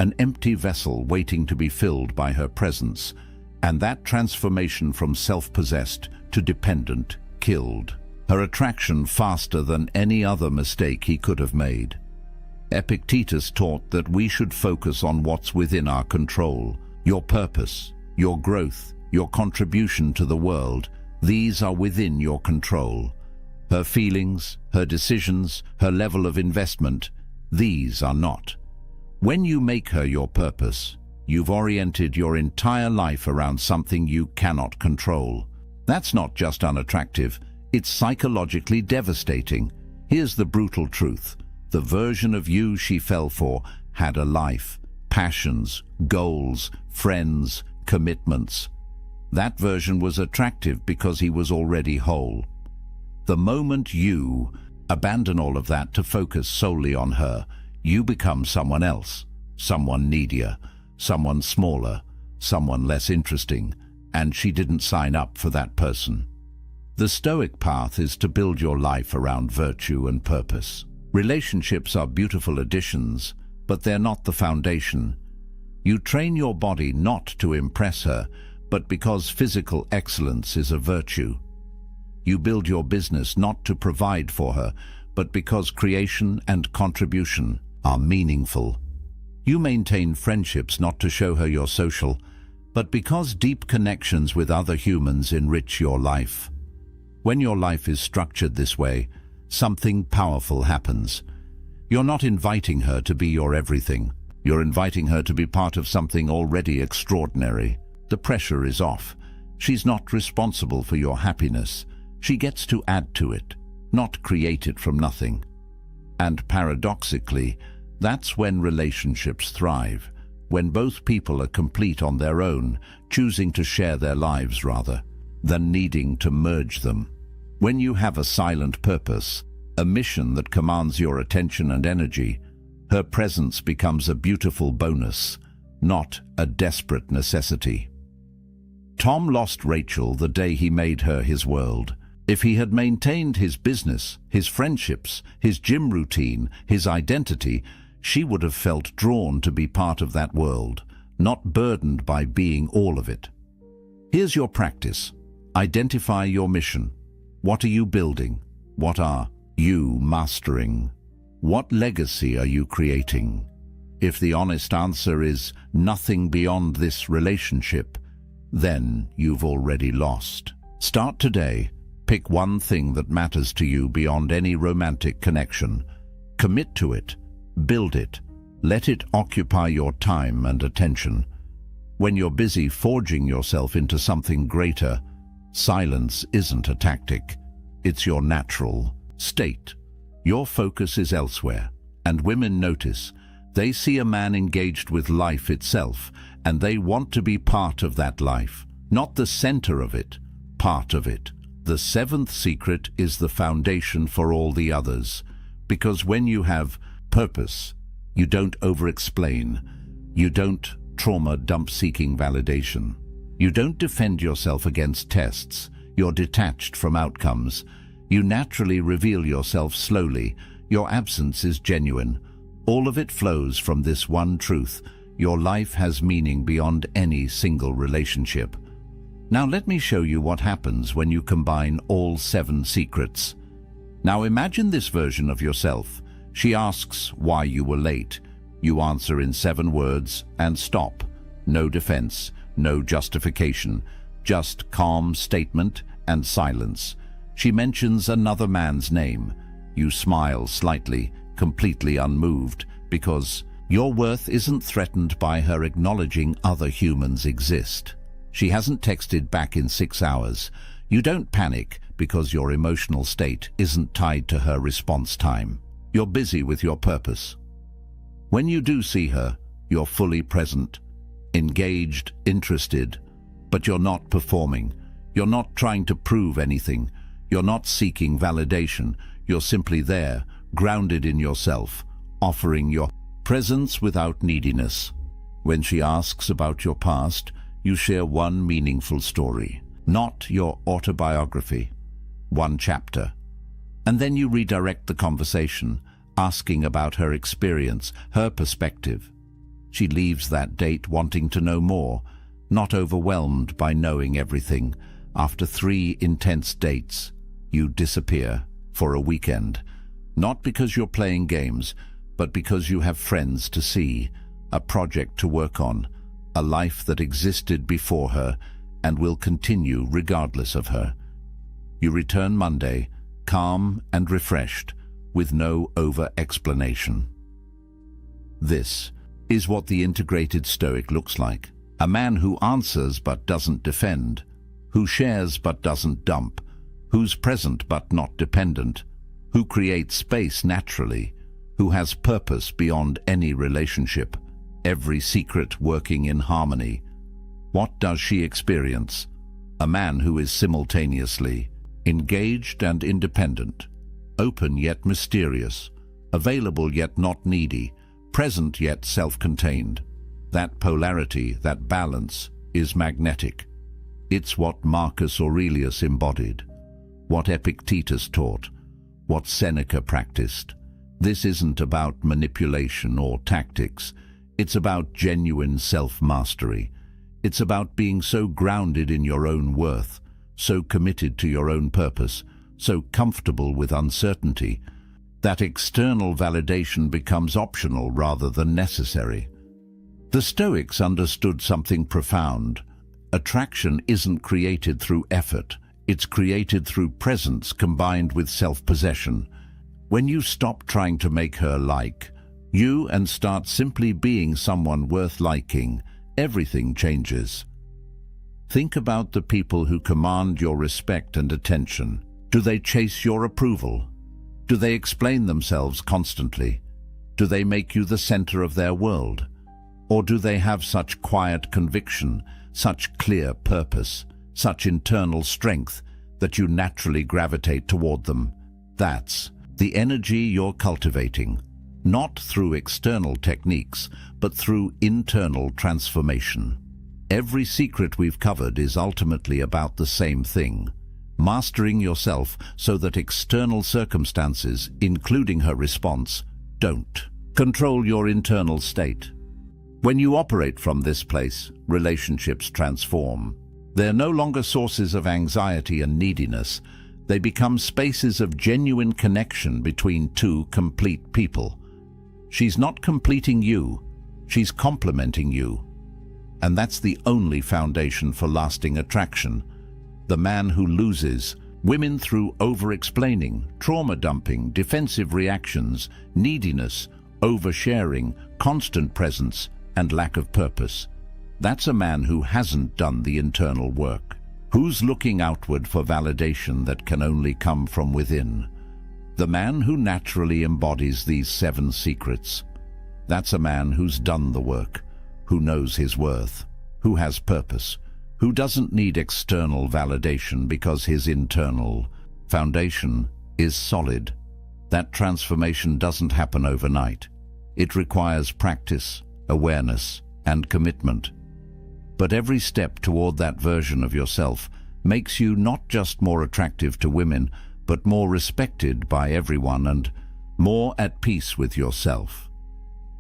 an empty vessel waiting to be filled by her presence, and that transformation from self-possessed to dependent killed her attraction faster than any other mistake he could have made. Epictetus taught that we should focus on what's within our control. Your purpose, your growth, your contribution to the world, these are within your control. Her feelings, her decisions, her level of investment, these are not. When you make her your purpose, you've oriented your entire life around something you cannot control. That's not just unattractive, it's psychologically devastating. Here's the brutal truth. The version of you she fell for had a life, passions, goals, friends, commitments. That version was attractive because he was already whole. The moment you abandon all of that to focus solely on her, you become someone else, someone needier, someone smaller, someone less interesting, and she didn't sign up for that person. The Stoic path is to build your life around virtue and purpose. Relationships are beautiful additions, but they're not the foundation. You train your body not to impress her, but because physical excellence is a virtue. You build your business not to provide for her, but because creation and contribution are meaningful. You maintain friendships not to show her you're social, but because deep connections with other humans enrich your life. When your life is structured this way, something powerful happens. You're not inviting her to be your everything. You're inviting her to be part of something already extraordinary. The pressure is off. She's not responsible for your happiness. She gets to add to it, not create it from nothing. And paradoxically, that's when relationships thrive, when both people are complete on their own, choosing to share their lives rather than needing to merge them. When you have a silent purpose, a mission that commands your attention and energy, her presence becomes a beautiful bonus, not a desperate necessity. Tom lost Rachel the day he made her his world. If he had maintained his business, his friendships, his gym routine, his identity, she would have felt drawn to be part of that world, not burdened by being all of it. Here's your practice. Identify your mission. What are you building? What are you mastering? What legacy are you creating? If the honest answer is nothing beyond this relationship, then you've already lost. Start today. Pick one thing that matters to you beyond any romantic connection. Commit to it. Build it. Let it occupy your time and attention. When you're busy forging yourself into something greater, silence isn't a tactic. It's your natural state. Your focus is elsewhere, and women notice. They see a man engaged with life itself, and they want to be part of that life. Not the center of it, part of it. The seventh secret is the foundation for all the others, because when you have purpose, you don't over-explain. You don't trauma dump seeking validation. You don't defend yourself against tests. You're detached from outcomes. You naturally reveal yourself slowly. Your absence is genuine. All of it flows from this one truth. Your life has meaning beyond any single relationship. Now let me show you what happens when you combine all 7 secrets. Now imagine this version of yourself. She asks why you were late. You answer in 7 words and stop. No defense, no justification, just calm statement and silence. She mentions another man's name. You smile slightly, completely unmoved, because your worth isn't threatened by her acknowledging other humans exist. She hasn't texted back in 6 hours. You don't panic because your emotional state isn't tied to her response time. You're busy with your purpose. When you do see her, you're fully present, engaged, interested, but you're not performing. You're not trying to prove anything. You're not seeking validation. You're simply there, grounded in yourself, offering your presence without neediness. When she asks about your past, you share one meaningful story, not your autobiography, one chapter. And then you redirect the conversation, asking about her experience, her perspective. She leaves that date wanting to know more, not overwhelmed by knowing everything. After 3 intense dates, you disappear for a weekend, not because you're playing games, but because you have friends to see, a project to work on, a life that existed before her and will continue regardless of her. You return Monday, calm and refreshed, with no over-explanation. This is what the integrated Stoic looks like. A man who answers but doesn't defend, who shares but doesn't dump, who's present but not dependent, who creates space naturally, who has purpose beyond any relationship, every secret working in harmony. What does she experience? A man who is simultaneously engaged and independent, open yet mysterious, available yet not needy, present yet self-contained. That polarity, that balance, is magnetic. It's what Marcus Aurelius embodied, what Epictetus taught, what Seneca practiced. This isn't about manipulation or tactics. It's about genuine self-mastery. It's about being so grounded in your own worth, so committed to your own purpose, so comfortable with uncertainty, that external validation becomes optional rather than necessary. The Stoics understood something profound. Attraction isn't created through effort. It's created through presence combined with self-possession. When you stop trying to make her like you and start simply being someone worth liking, everything changes. Think about the people who command your respect and attention. Do they chase your approval? Do they explain themselves constantly? Do they make you the center of their world? Or do they have such quiet conviction, such clear purpose, such internal strength that you naturally gravitate toward them? That's the energy you're cultivating, not through external techniques, but through internal transformation. Every secret we've covered is ultimately about the same thing: mastering yourself so that external circumstances, including her response, don't control your internal state. When you operate from this place, relationships transform. They're no longer sources of anxiety and neediness. They become spaces of genuine connection between two complete people. She's not completing you, she's complementing you. And that's the only foundation for lasting attraction. The man who loses women through over-explaining, trauma dumping, defensive reactions, neediness, oversharing, constant presence, and lack of purpose. That's a man who hasn't done the internal work, who's looking outward for validation that can only come from within. The man who naturally embodies these 7 secrets. That's a man who's done the work, who knows his worth, who has purpose, who doesn't need external validation because his internal foundation is solid. That transformation doesn't happen overnight. It requires practice, awareness, and commitment. But every step toward that version of yourself makes you not just more attractive to women, but more respected by everyone and more at peace with yourself.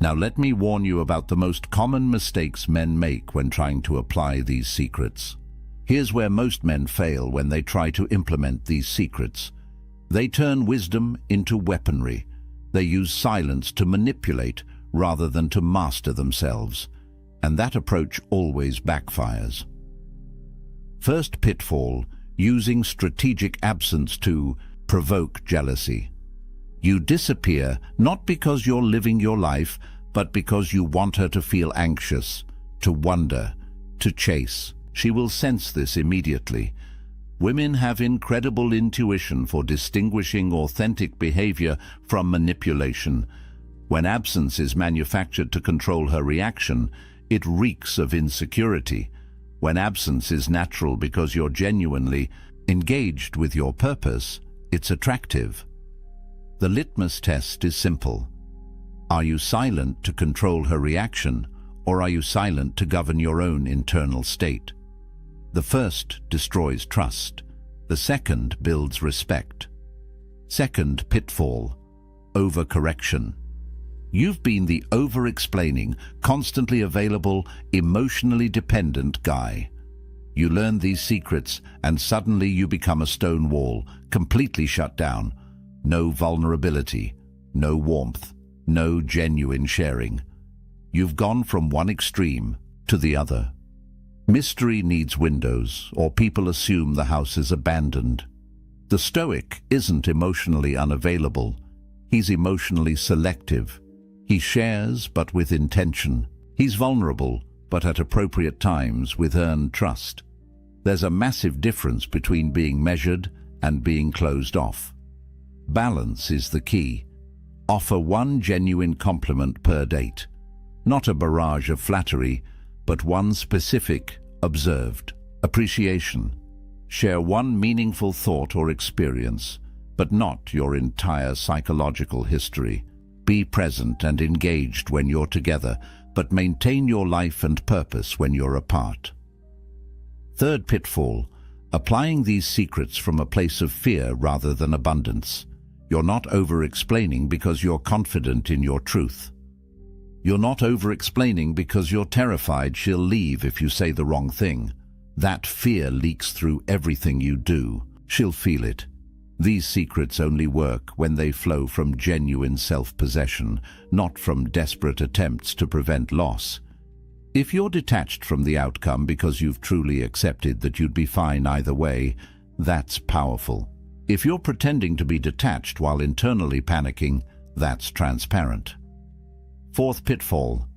Now let me warn you about the most common mistakes men make when trying to apply these secrets. Here's where most men fail when they try to implement these secrets. They turn wisdom into weaponry. They use silence to manipulate rather than to master themselves. And that approach always backfires. First pitfall, using strategic absence to provoke jealousy. You disappear not because you're living your life, but because you want her to feel anxious, to wonder, to chase. She will sense this immediately. Women have incredible intuition for distinguishing authentic behavior from manipulation. When absence is manufactured to control her reaction, it reeks of insecurity. When absence is natural because you're genuinely engaged with your purpose, it's attractive. The litmus test is simple. Are you silent to control her reaction, or are you silent to govern your own internal state? The first destroys trust. The second builds respect. Second pitfall, overcorrection. You've been the over-explaining, constantly available, emotionally dependent guy. You learn these secrets and suddenly you become a stone wall, completely shut down. No vulnerability, no warmth, no genuine sharing. You've gone from one extreme to the other. Mystery needs windows, or people assume the house is abandoned. The Stoic isn't emotionally unavailable. He's emotionally selective. He shares, but with intention. He's vulnerable, but at appropriate times with earned trust. There's a massive difference between being measured and being closed off. Balance is the key. Offer one genuine compliment per date. Not a barrage of flattery, but one specific, observed appreciation. Share one meaningful thought or experience, but not your entire psychological history. Be present and engaged when you're together, but maintain your life and purpose when you're apart. Third pitfall, applying these secrets from a place of fear rather than abundance. You're not over-explaining because you're confident in your truth. You're not over-explaining because you're terrified she'll leave if you say the wrong thing. That fear leaks through everything you do. She'll feel it. These secrets only work when they flow from genuine self-possession, not from desperate attempts to prevent loss. If you're detached from the outcome because you've truly accepted that you'd be fine either way, that's powerful. If you're pretending to be detached while internally panicking, that's transparent. Fourth pitfall,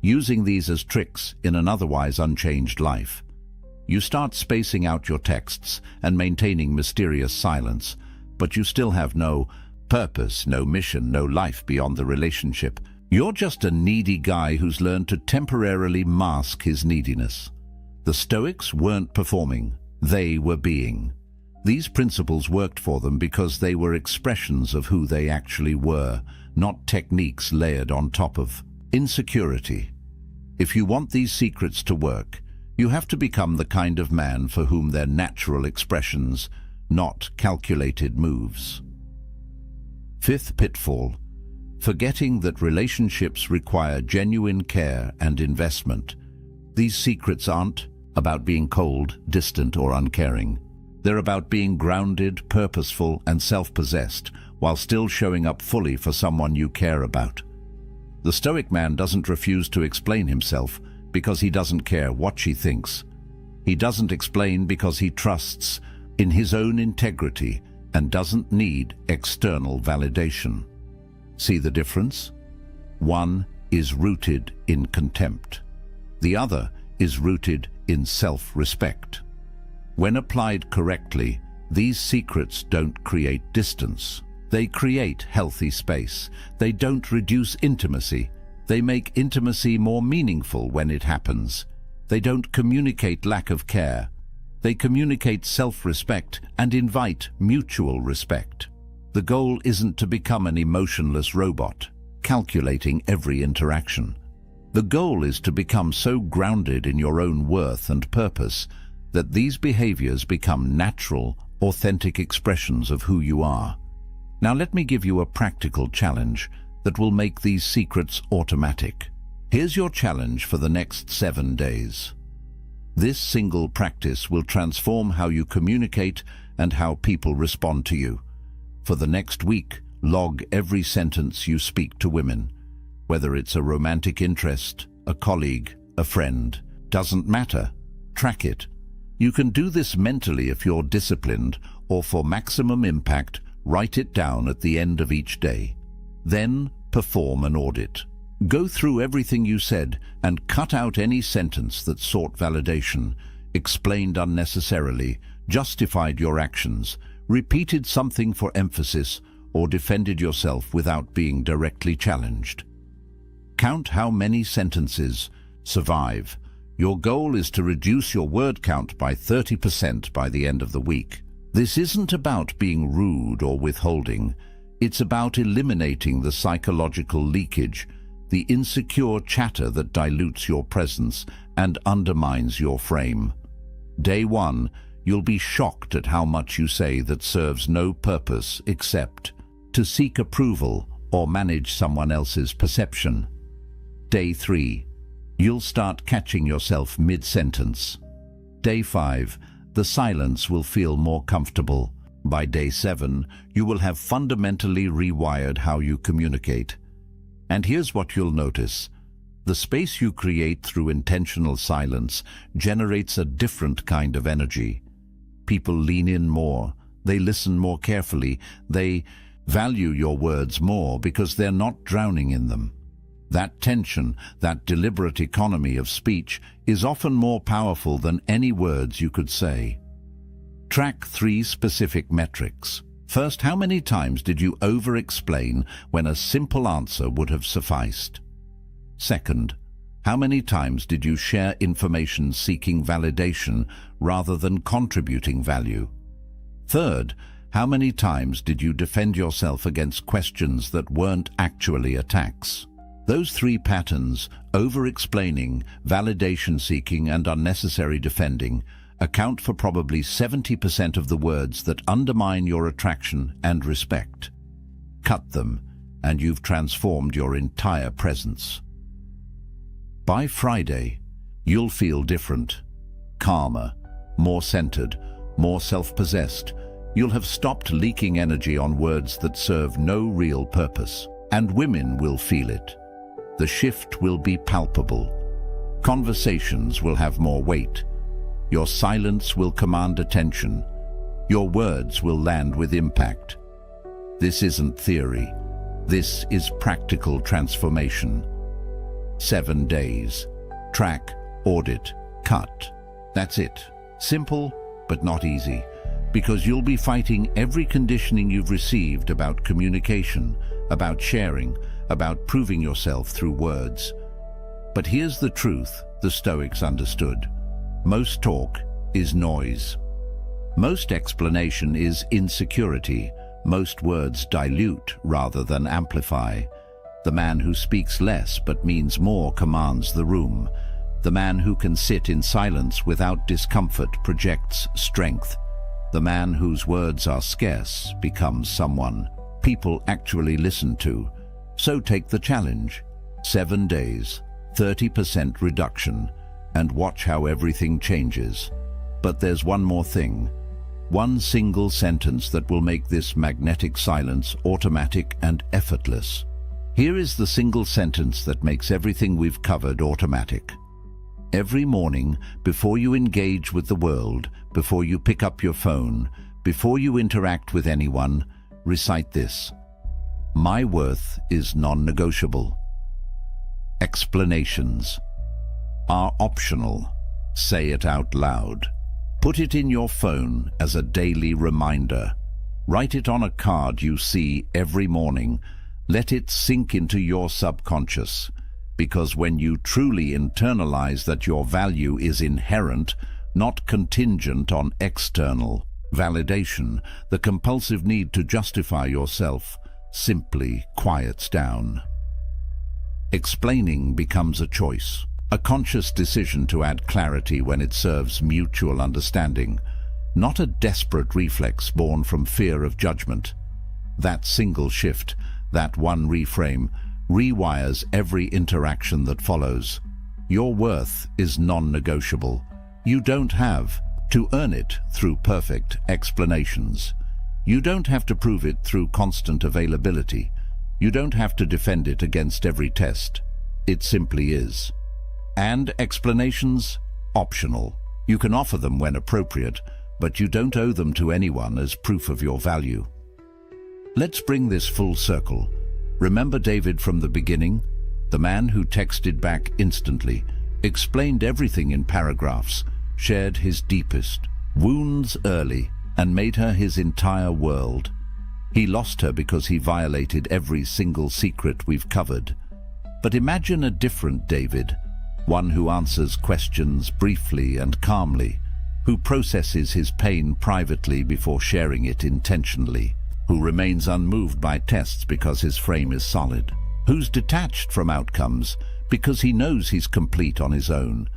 using these as tricks in an otherwise unchanged life. You start spacing out your texts and maintaining mysterious silence, but you still have no purpose, no mission, no life beyond the relationship. You're just a needy guy who's learned to temporarily mask his neediness. The Stoics weren't performing, they were being. These principles worked for them because they were expressions of who they actually were, not techniques layered on top of insecurity. If you want these secrets to work, you have to become the kind of man for whom they're natural expressions, not calculated moves. Fifth pitfall, forgetting that relationships require genuine care and investment. These secrets aren't about being cold, distant, or uncaring. They're about being grounded, purposeful, and self-possessed, while still showing up fully for someone you care about. The Stoic man doesn't refuse to explain himself because he doesn't care what she thinks. He doesn't explain because he trusts in his own integrity and doesn't need external validation. See the difference? One is rooted in contempt. The other is rooted in self-respect. When applied correctly, these secrets don't create distance. They create healthy space. They don't reduce intimacy. They make intimacy more meaningful when it happens. They don't communicate lack of care. They communicate self-respect and invite mutual respect. The goal isn't to become an emotionless robot, calculating every interaction. The goal is to become so grounded in your own worth and purpose that these behaviors become natural, authentic expressions of who you are. Now let me give you a practical challenge that will make these secrets automatic. Here's your challenge for the next 7 days. This single practice will transform how you communicate and how people respond to you. For the next week, log every sentence you speak to women. Whether it's a romantic interest, a colleague, a friend, doesn't matter. Track it. You can do this mentally if you're disciplined, or for maximum impact, write it down at the end of each day. Then perform an audit. Go through everything you said and cut out any sentence that sought validation, explained unnecessarily, justified your actions, repeated something for emphasis, or defended yourself without being directly challenged. Count how many sentences survive. Your goal is to reduce your word count by 30% by the end of the week. This isn't about being rude or withholding. It's about eliminating the psychological leakage, the insecure chatter that dilutes your presence and undermines your frame. Day 1, you'll be shocked at how much you say that serves no purpose except to seek approval or manage someone else's perception. Day 3, you'll start catching yourself mid-sentence. Day 5, the silence will feel more comfortable. By day 7, you will have fundamentally rewired how you communicate. And here's what you'll notice. The space you create through intentional silence generates a different kind of energy. People lean in more, they listen more carefully, they value your words more because they're not drowning in them. That tension, that deliberate economy of speech, is often more powerful than any words you could say. Track 3 specific metrics. First, how many times did you over-explain when a simple answer would have sufficed? Second, how many times did you share information seeking validation rather than contributing value? Third, how many times did you defend yourself against questions that weren't actually attacks? Those 3 patterns, over-explaining, validation-seeking, and unnecessary defending, account for probably 70% of the words that undermine your attraction and respect. Cut them, and you've transformed your entire presence. By Friday, you'll feel different, calmer, more centered, more self-possessed. You'll have stopped leaking energy on words that serve no real purpose, and women will feel it. The shift will be palpable. Conversations will have more weight. Your silence will command attention. Your words will land with impact. This isn't theory. This is practical transformation. 7 days. Track, audit, cut. That's it. Simple, but not easy. Because you'll be fighting every conditioning you've received about communication, about sharing, about proving yourself through words. But here's the truth the Stoics understood. Most talk is noise. Most explanation is insecurity. Most words dilute rather than amplify. The man who speaks less but means more commands the room. The man who can sit in silence without discomfort projects strength. The man whose words are scarce becomes someone people actually listen to. So take the challenge. 7 days, 30% reduction. and watch how everything changes. But there's one more thing. One single sentence that will make this magnetic silence automatic and effortless. Here is the single sentence that makes everything we've covered automatic. Every morning, before you engage with the world, before you pick up your phone, before you interact with anyone, recite this. My worth is non-negotiable. Explanations are optional. Say it out loud. Put it in your phone as a daily reminder. Write it on a card you see every morning. Let it sink into your subconscious. Because when you truly internalize that your value is inherent, not contingent on external validation, the compulsive need to justify yourself simply quiets down. Explaining becomes a choice, a conscious decision to add clarity when it serves mutual understanding, not a desperate reflex born from fear of judgment. That single shift, that one reframe, rewires every interaction that follows. Your worth is non-negotiable. You don't have to earn it through perfect explanations. You don't have to prove it through constant availability. You don't have to defend it against every test. It simply is. And explanations? Optional. You can offer them when appropriate, but you don't owe them to anyone as proof of your value. Let's bring this full circle. Remember David from the beginning? The man who texted back instantly, explained everything in paragraphs, shared his deepest wounds early, and made her his entire world. He lost her because he violated every single secret we've covered. But imagine a different David, one who answers questions briefly and calmly, who processes his pain privately before sharing it intentionally, who remains unmoved by tests because his frame is solid, who's detached from outcomes because he knows he's complete on his own,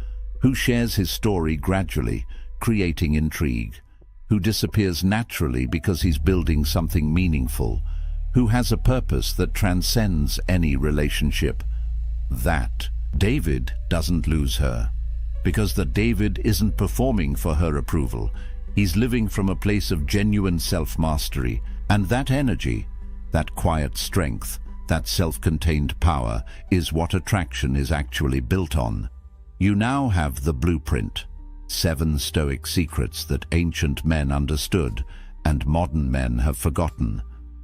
who shares his story gradually, creating intrigue, who disappears naturally because he's building something meaningful, who has a purpose that transcends any relationship. That David doesn't lose her, because the David isn't performing for her approval. He's living from a place of genuine self-mastery, and that energy, that quiet strength, that self-contained power is what attraction is actually built on. You now have the blueprint, 7 Stoic secrets that ancient men understood and modern men have forgotten,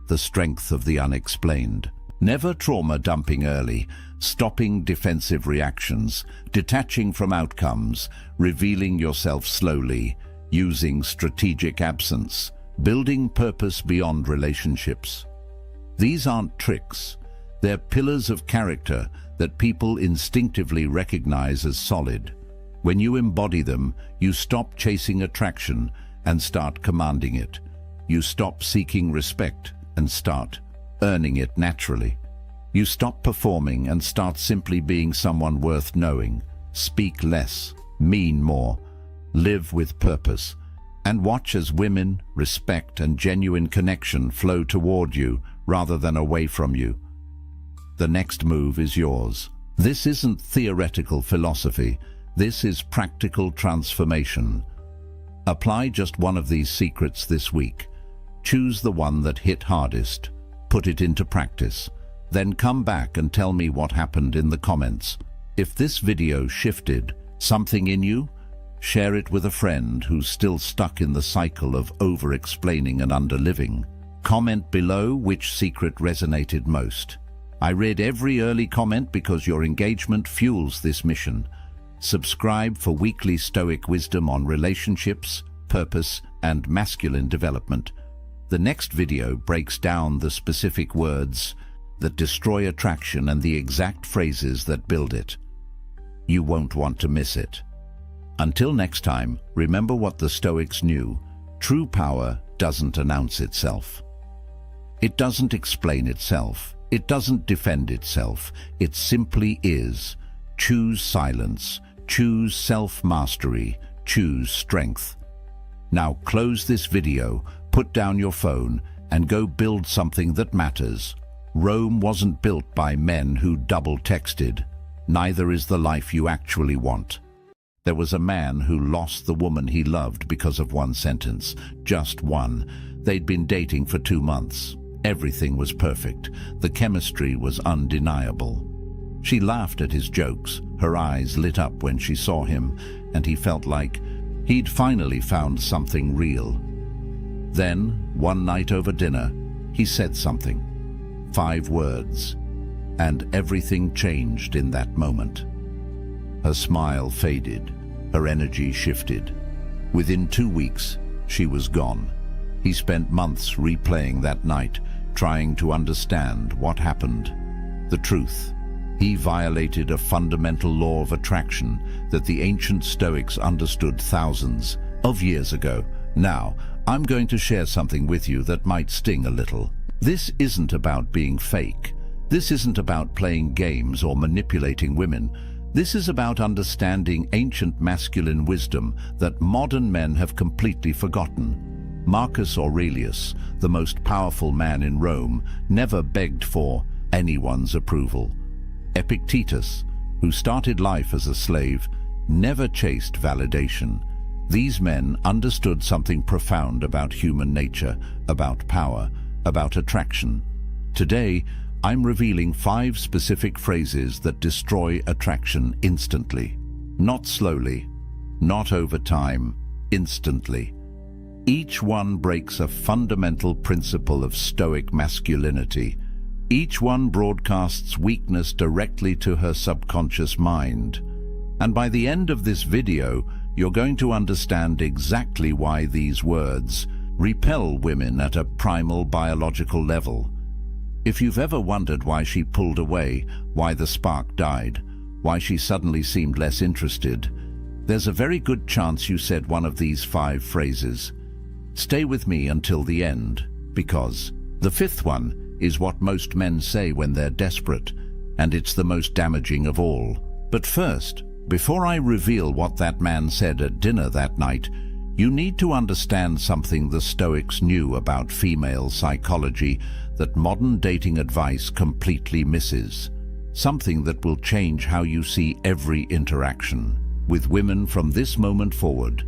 the strength of the unexplained. Never trauma dumping early, stopping defensive reactions, detaching from outcomes, revealing yourself slowly, using strategic absence, building purpose beyond relationships. These aren't tricks. They're pillars of character that people instinctively recognize as solid. When you embody them, you stop chasing attraction and start commanding it. You stop seeking respect and start earning it naturally. You stop performing and start simply being someone worth knowing. Speak less, mean more, live with purpose, and watch as women, respect, and genuine connection flow toward you rather than away from you. The next move is yours. This isn't theoretical philosophy. This is practical transformation. Apply just one of these secrets this week. Choose the one that hit hardest. Put it into practice. Then come back and tell me what happened in the comments. If this video shifted something in you, share it with a friend who's still stuck in the cycle of over-explaining and under-living. Comment below which secret resonated most. I read every early comment because your engagement fuels this mission. Subscribe for weekly Stoic wisdom on relationships, purpose, and masculine development. The next video breaks down the specific words that destroy attraction and the exact phrases that build it. You won't want to miss it. Until next time, remember what the Stoics knew. True power doesn't announce itself. It doesn't explain itself. It doesn't defend itself. It simply is. Choose silence. Choose self-mastery. Choose strength. Now close this video, put down your phone, and go build something that matters. Rome wasn't built by men who double-texted. Neither is the life you actually want. There was a man who lost the woman he loved because of one sentence. Just one. They'd been dating for 2 months. Everything was perfect. The chemistry was undeniable. She laughed at his jokes. Her eyes lit up when she saw him, and he felt like he'd finally found something real. Then, one night over dinner, he said something. 5 words. And everything changed in that moment. Her smile faded. Her energy shifted. Within 2 weeks, she was gone. He spent months replaying that night, trying to understand what happened. The truth. He violated a fundamental law of attraction that the ancient Stoics understood thousands of years ago. Now, I'm going to share something with you that might sting a little. This isn't about being fake. This isn't about playing games or manipulating women. This is about understanding ancient masculine wisdom that modern men have completely forgotten. Marcus Aurelius, the most powerful man in Rome, never begged for anyone's approval. Epictetus, who started life as a slave, never chased validation. These men understood something profound about human nature, about power, about attraction. Today, I'm revealing 5 specific phrases that destroy attraction instantly. Not slowly, not over time, instantly. Each one breaks a fundamental principle of Stoic masculinity. Each one broadcasts weakness directly to her subconscious mind. And by the end of this video, you're going to understand exactly why these words repel women at a primal biological level. If you've ever wondered why she pulled away, why the spark died, why she suddenly seemed less interested, there's a very good chance you said one of these 5 phrases. Stay with me until the end, because the 5th one is what most men say when they're desperate, and it's the most damaging of all. But first, before I reveal what that man said at dinner that night, you need to understand something the Stoics knew about female psychology that modern dating advice completely misses. Something that will change how you see every interaction with women from this moment forward.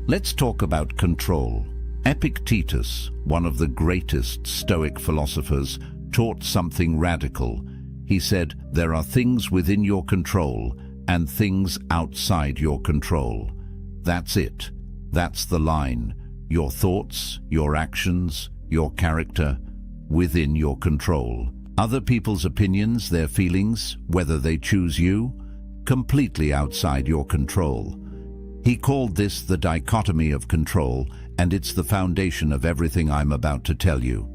Let's talk about control. Epictetus, one of the greatest Stoic philosophers, taught something radical. He said, there are things within your control and things outside your control. That's it. That's the line. Your thoughts, your actions, your character, within your control. Other people's opinions, their feelings, whether they choose you, completely outside your control. He called this the dichotomy of control, and it's the foundation of everything I'm about to tell you.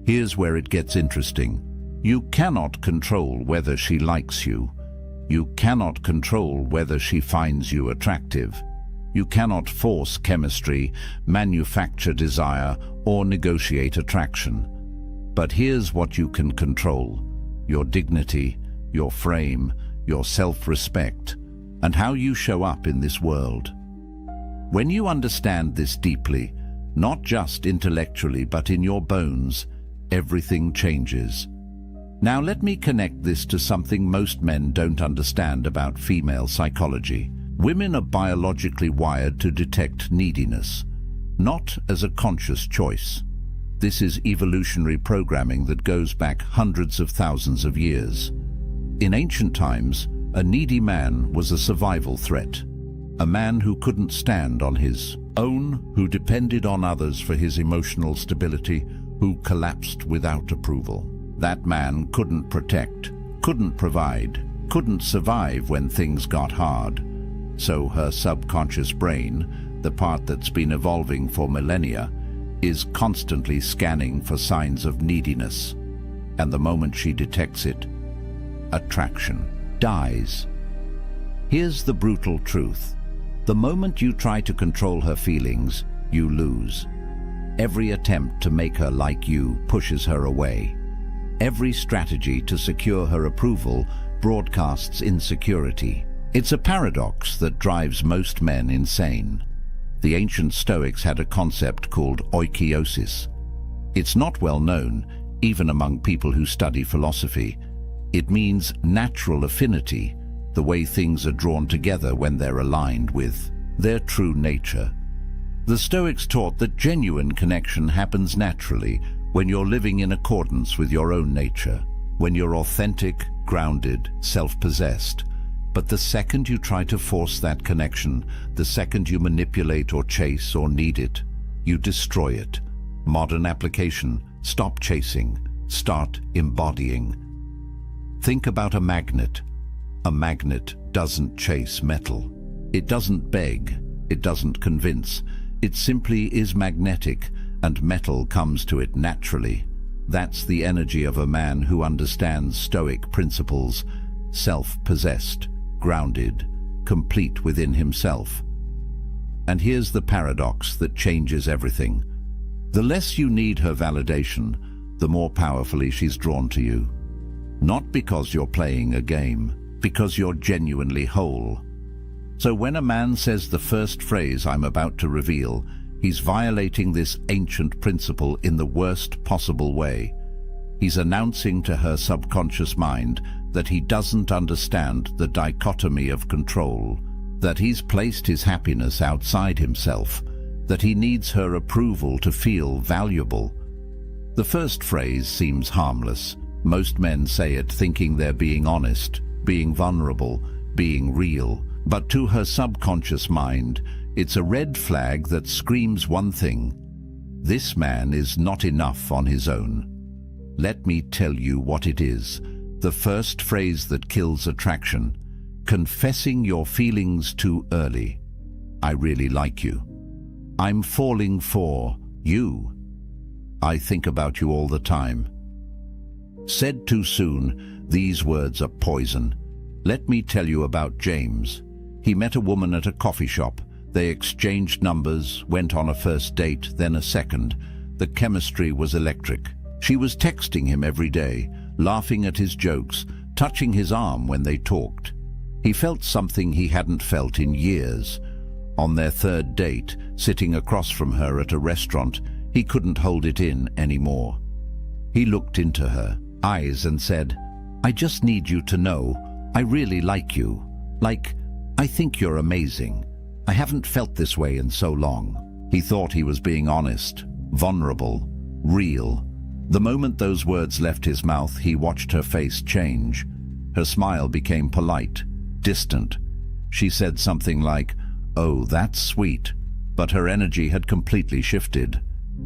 Here's where it gets interesting. You cannot control whether she likes you. You cannot control whether she finds you attractive. You cannot force chemistry, manufacture desire, or negotiate attraction. But here's what you can control: your dignity, your frame, your self-respect, and how you show up in this world. When you understand this deeply, not just intellectually but in your bones, everything changes. Now let me connect this to something most men don't understand about female psychology. Women are biologically wired to detect neediness, not as a conscious choice. This is evolutionary programming that goes back hundreds of thousands of years. In ancient times, a needy man was a survival threat. A man who couldn't stand on his own, who depended on others for his emotional stability, who collapsed without approval. That man couldn't protect, couldn't provide, couldn't survive when things got hard. So her subconscious brain, the part that's been evolving for millennia, is constantly scanning for signs of neediness. And the moment she detects it, attraction dies. Here's the brutal truth. The moment you try to control her feelings, you lose. Every attempt to make her like you pushes her away. Every strategy to secure her approval broadcasts insecurity. It's a paradox that drives most men insane. The ancient Stoics had a concept called oikeiosis. It's not well known, even among people who study philosophy. It means natural affinity, the way things are drawn together when they're aligned with their true nature. The Stoics taught that genuine connection happens naturally when you're living in accordance with your own nature, when you're authentic, grounded, self-possessed. But the second you try to force that connection, the second you manipulate or chase or need it, you destroy it. Modern application: stop chasing, start embodying. Think about a magnet. A magnet doesn't chase metal. It doesn't beg, it doesn't convince. It simply is magnetic, and metal comes to it naturally. That's the energy of a man who understands Stoic principles, self-possessed, grounded, complete within himself. And here's the paradox that changes everything. The less you need her validation, the more powerfully she's drawn to you. Not because you're playing a game, because you're genuinely whole. So when a man says the first phrase I'm about to reveal, he's violating this ancient principle in the worst possible way. He's announcing to her subconscious mind that he doesn't understand the dichotomy of control, that he's placed his happiness outside himself, that he needs her approval to feel valuable. The first phrase seems harmless. Most men say it thinking they're being honest, being vulnerable, being real. But to her subconscious mind, it's a red flag that screams one thing: this man is not enough on his own. Let me tell you what it is. The first phrase that kills attraction: confessing your feelings too early. I really like you. I'm falling for you. I think about you all the time. Said too soon, these words are poison. Let me tell you about James. He met a woman at a coffee shop. They exchanged numbers, went on a first date, then a second. The chemistry was electric. She was texting him every day, laughing at his jokes, touching his arm when they talked. He felt something he hadn't felt in years. On their third date, sitting across from her at a restaurant, he couldn't hold it in anymore. He looked into her eyes and said, "I just need you to know, I really like you. Like, I think you're amazing. I haven't felt this way in so long." He thought he was being honest, vulnerable, real. The moment those words left his mouth, he watched her face change. Her smile became polite, distant. She said something like, "Oh, that's sweet," but her energy had completely shifted.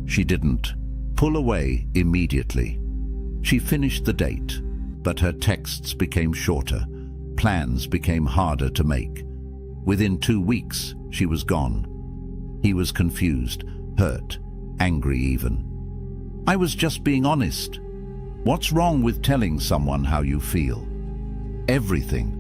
She didn't pull away immediately. She finished the date, but her texts became shorter. Plans became harder to make. Within 2 weeks, she was gone. He was confused, hurt, angry even. "I was just being honest." What's wrong with telling someone how you feel? Everything.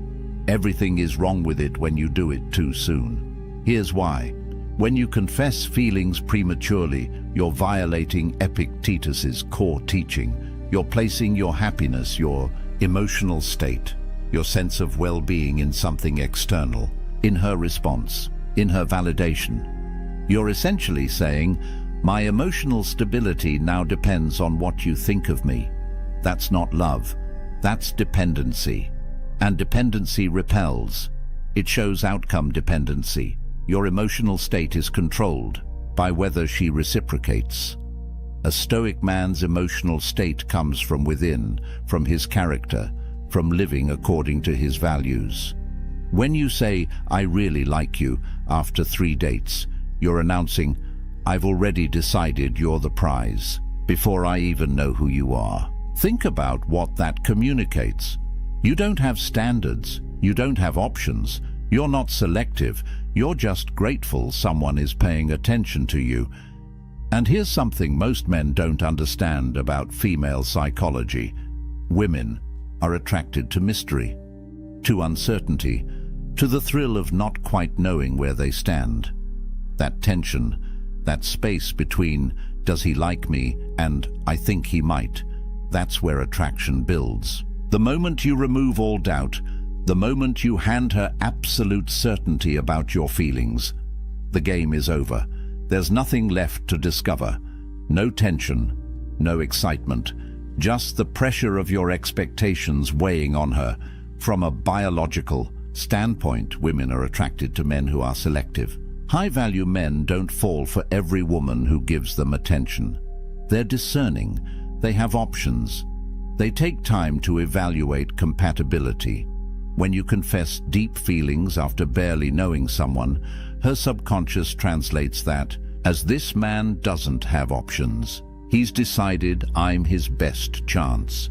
Everything is wrong with it when you do it too soon. Here's why. When you confess feelings prematurely, you're violating Epictetus's core teaching. You're placing your happiness, your emotional state, your sense of well-being in something external, in her response, in her validation. You're essentially saying, "My emotional stability now depends on what you think of me." That's not love. That's dependency. And dependency repels. It shows outcome dependency. Your emotional state is controlled by whether she reciprocates. A Stoic man's emotional state comes from within, from his character, from living according to his values. When you say, "I really like you," after 3 dates, you're announcing, "I've already decided you're the prize, before I even know who you are." Think about what that communicates. You don't have standards. You don't have options. You're not selective. You're just grateful someone is paying attention to you. And here's something most men don't understand about female psychology. Women are attracted to mystery, to uncertainty, to the thrill of not quite knowing where they stand. That tension, that space between "does he like me" and "I think he might," that's where attraction builds. The moment you remove all doubt, the moment you hand her absolute certainty about your feelings, the game is over. There's nothing left to discover. No tension, no excitement, just the pressure of your expectations weighing on her from a biological, standpoint, women are attracted to men who are selective. High-value men don't fall for every woman who gives them attention. They're discerning. They have options. They take time to evaluate compatibility. When you confess deep feelings after barely knowing someone, her subconscious translates that as this man doesn't have options. He's decided I'm his best chance.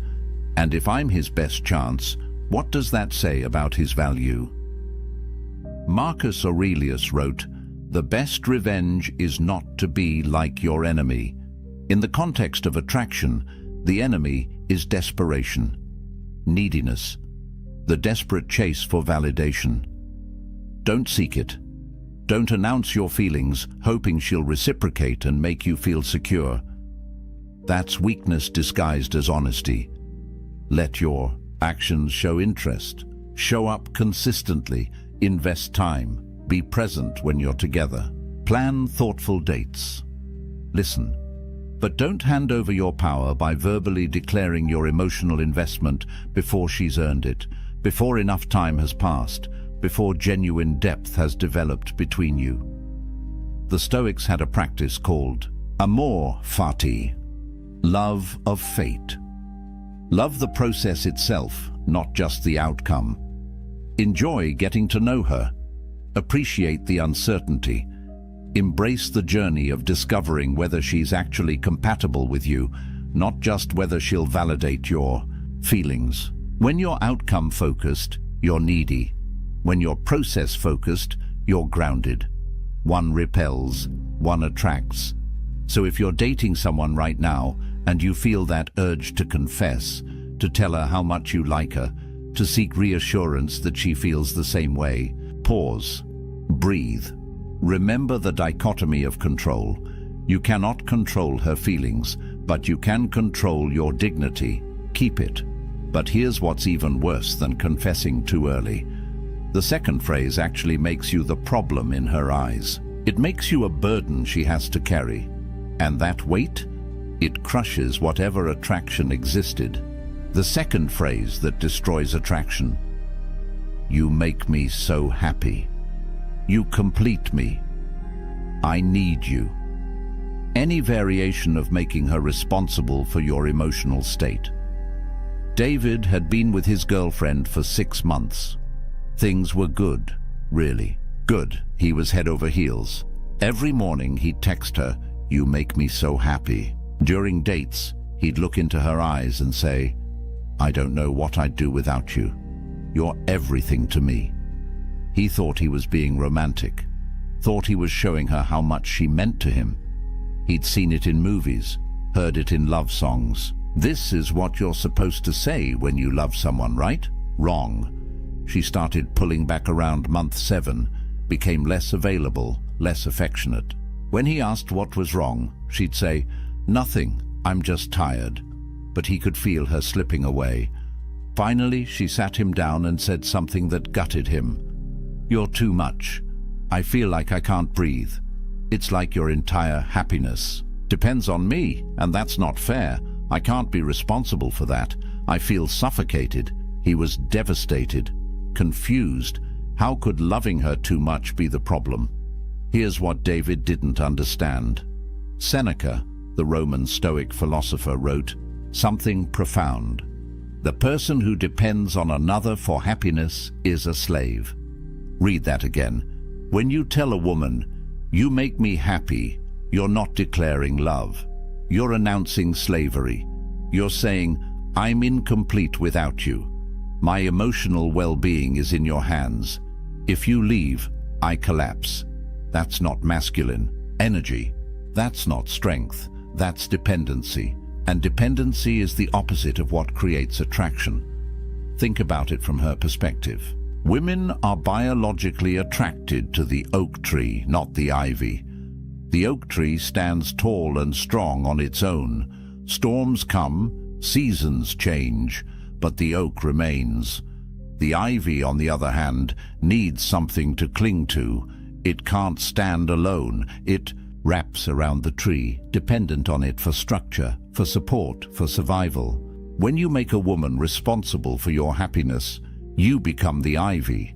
And if I'm his best chance, what does that say about his value? Marcus Aurelius wrote, "The best revenge is not to be like your enemy." In the context of attraction, the enemy is desperation, neediness, the desperate chase for validation. Don't seek it. Don't announce your feelings, hoping she'll reciprocate and make you feel secure. That's weakness disguised as honesty. Let your actions show interest. Show up consistently. Invest time. Be present when you're together. Plan thoughtful dates. Listen. But don't hand over your power by verbally declaring your emotional investment before she's earned it, before enough time has passed, before genuine depth has developed between you. The Stoics had a practice called amor fati, love of fate. Love the process itself, not just the outcome. Enjoy getting to know her. Appreciate the uncertainty. Embrace the journey of discovering whether she's actually compatible with you, not just whether she'll validate your feelings. When you're outcome-focused, you're needy. When you're process-focused, you're grounded. One repels, one attracts. So if you're dating someone right now and you feel that urge to confess, to tell her how much you like her, to seek reassurance that she feels the same way, pause, breathe. Remember the dichotomy of control. You cannot control her feelings, but you can control your dignity. Keep it. But here's what's even worse than confessing too early. The second phrase actually makes you the problem in her eyes. It makes you a burden she has to carry. And that weight? It crushes whatever attraction existed. The second phrase that destroys attraction. You make me so happy. You complete me. I need you. Any variation of making her responsible for your emotional state. David had been with his girlfriend for 6 months. Things were good, really. Good. He was head over heels. Every morning he'd text her, "You make me so happy." During dates, he'd look into her eyes and say, "I don't know what I'd do without you. You're everything to me." He thought he was being romantic, thought he was showing her how much she meant to him. He'd seen it in movies, heard it in love songs. This is what you're supposed to say when you love someone, right? Wrong. She started pulling back around month 7, became less available, less affectionate. When he asked what was wrong, she'd say, "Nothing, I'm just tired." But he could feel her slipping away. Finally, she sat him down and said something that gutted him. "You're too much. I feel like I can't breathe. It's like your entire happiness depends on me, and that's not fair. I can't be responsible for that. I feel suffocated." He was devastated, confused. How could loving her too much be the problem? Here's what David didn't understand. Seneca, the Roman Stoic philosopher, wrote something profound. "The person who depends on another for happiness is a slave." Read that again. When you tell a woman, "You make me happy," you're not declaring love. You're announcing slavery. You're saying, "I'm incomplete without you. My emotional well-being is in your hands. If you leave, I collapse." That's not masculine energy. That's not strength. That's dependency. And dependency is the opposite of what creates attraction. Think about it from her perspective. Women are biologically attracted to the oak tree, not the ivy. The oak tree stands tall and strong on its own. Storms come, seasons change, but the oak remains. The ivy, on the other hand, needs something to cling to. It can't stand alone. It wraps around the tree, dependent on it for structure, for support, for survival. When you make a woman responsible for your happiness, you become the ivy.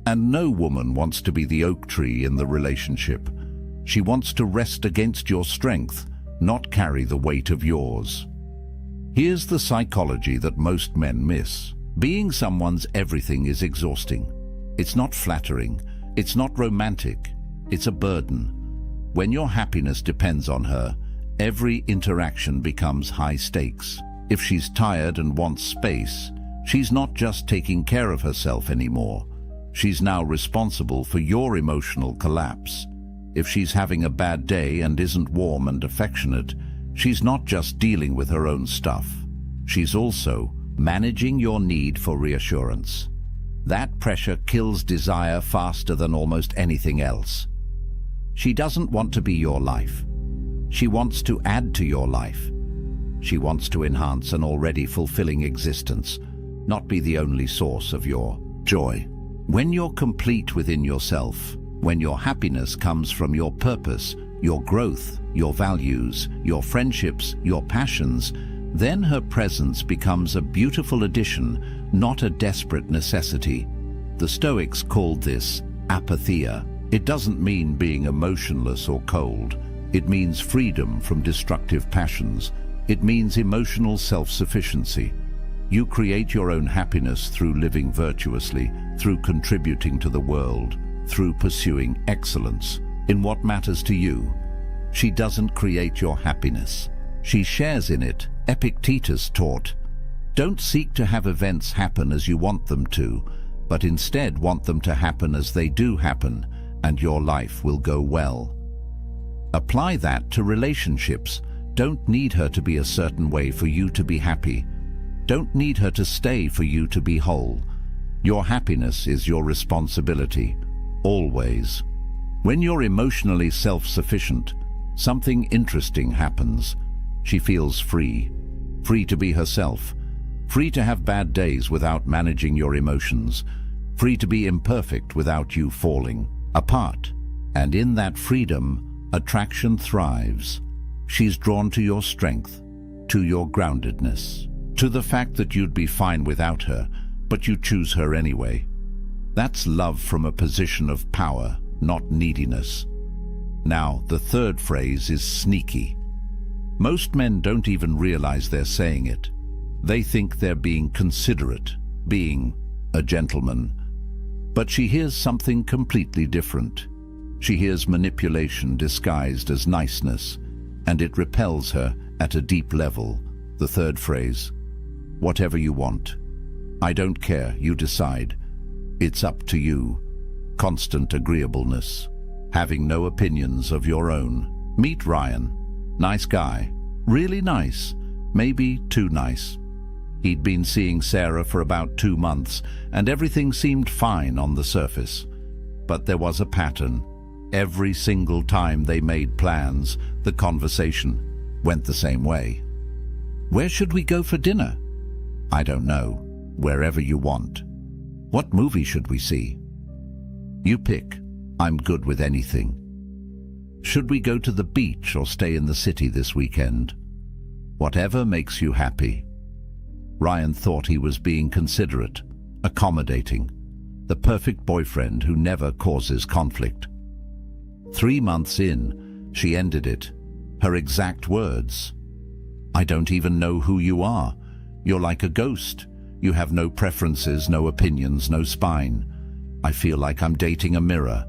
And no woman wants to be the oak tree in the relationship. She wants to rest against your strength, not carry the weight of yours. Here's the psychology that most men miss. Being someone's everything is exhausting. It's not flattering. It's not romantic. It's a burden. When your happiness depends on her, every interaction becomes high stakes. If she's tired and wants space, she's not just taking care of herself anymore. She's now responsible for your emotional collapse. If she's having a bad day and isn't warm and affectionate, she's not just dealing with her own stuff. She's also managing your need for reassurance. That pressure kills desire faster than almost anything else. She doesn't want to be your life. She wants to add to your life. She wants to enhance an already fulfilling existence, not be the only source of your joy. When you're complete within yourself, when your happiness comes from your purpose, your growth, your values, your friendships, your passions, then her presence becomes a beautiful addition, not a desperate necessity. The Stoics called this apatheia. It doesn't mean being emotionless or cold. It means freedom from destructive passions. It means emotional self-sufficiency. You create your own happiness through living virtuously, through contributing to the world, through pursuing excellence in what matters to you. She doesn't create your happiness. She shares in it. Epictetus taught, "Don't seek to have events happen as you want them to, but instead want them to happen as they do happen, and your life will go well." Apply that to relationships. Don't need her to be a certain way for you to be happy. Don't need her to stay for you to be whole. Your happiness is your responsibility, always. When you're emotionally self-sufficient, something interesting happens. She feels free. Free to be herself. Free to have bad days without managing your emotions. Free to be imperfect without you falling apart. And in that freedom, attraction thrives. She's drawn to your strength, to your groundedness, to the fact that you'd be fine without her, but you choose her anyway. That's love from a position of power, not neediness. Now, the third phrase is sneaky. Most men don't even realize they're saying it. They think they're being considerate, being a gentleman. But she hears something completely different. She hears manipulation disguised as niceness, and it repels her at a deep level. The third phrase, whatever you want. I don't care, you decide. It's up to you. Constant agreeableness. Having no opinions of your own. Meet Ryan. Nice guy. Really nice. Maybe too nice. He'd been seeing Sarah for about 2 months, and everything seemed fine on the surface. But there was a pattern. Every single time they made plans, the conversation went the same way. Where should we go for dinner? I don't know. Wherever you want. What movie should we see? You pick. I'm good with anything. Should we go to the beach or stay in the city this weekend? Whatever makes you happy. Ryan thought he was being considerate, accommodating, the perfect boyfriend who never causes conflict. 3 months in, she ended it. Her exact words. I don't even know who you are. You're like a ghost. You have no preferences, no opinions, no spine. I feel like I'm dating a mirror.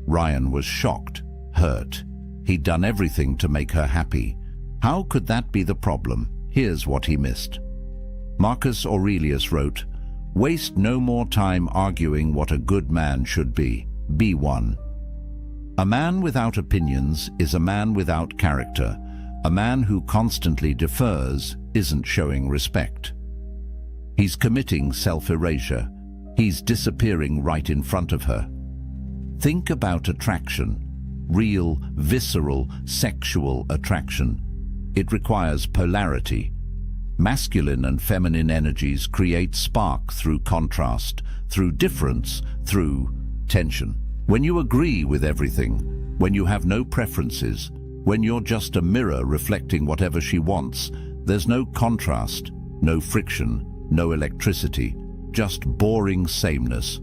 Ryan was shocked, hurt. He'd done everything to make her happy. How could that be the problem? Here's what he missed. Marcus Aurelius wrote, "Waste no more time arguing what a good man should be. Be one." A man without opinions is a man without character. A man who constantly defers isn't showing respect. He's committing self-erasure. He's disappearing right in front of her. Think about attraction. Real, visceral, sexual attraction. It requires polarity. Masculine and feminine energies create spark through contrast, through difference, through tension. When you agree with everything, when you have no preferences, when you're just a mirror reflecting whatever she wants, there's no contrast, no friction, no electricity, just boring sameness.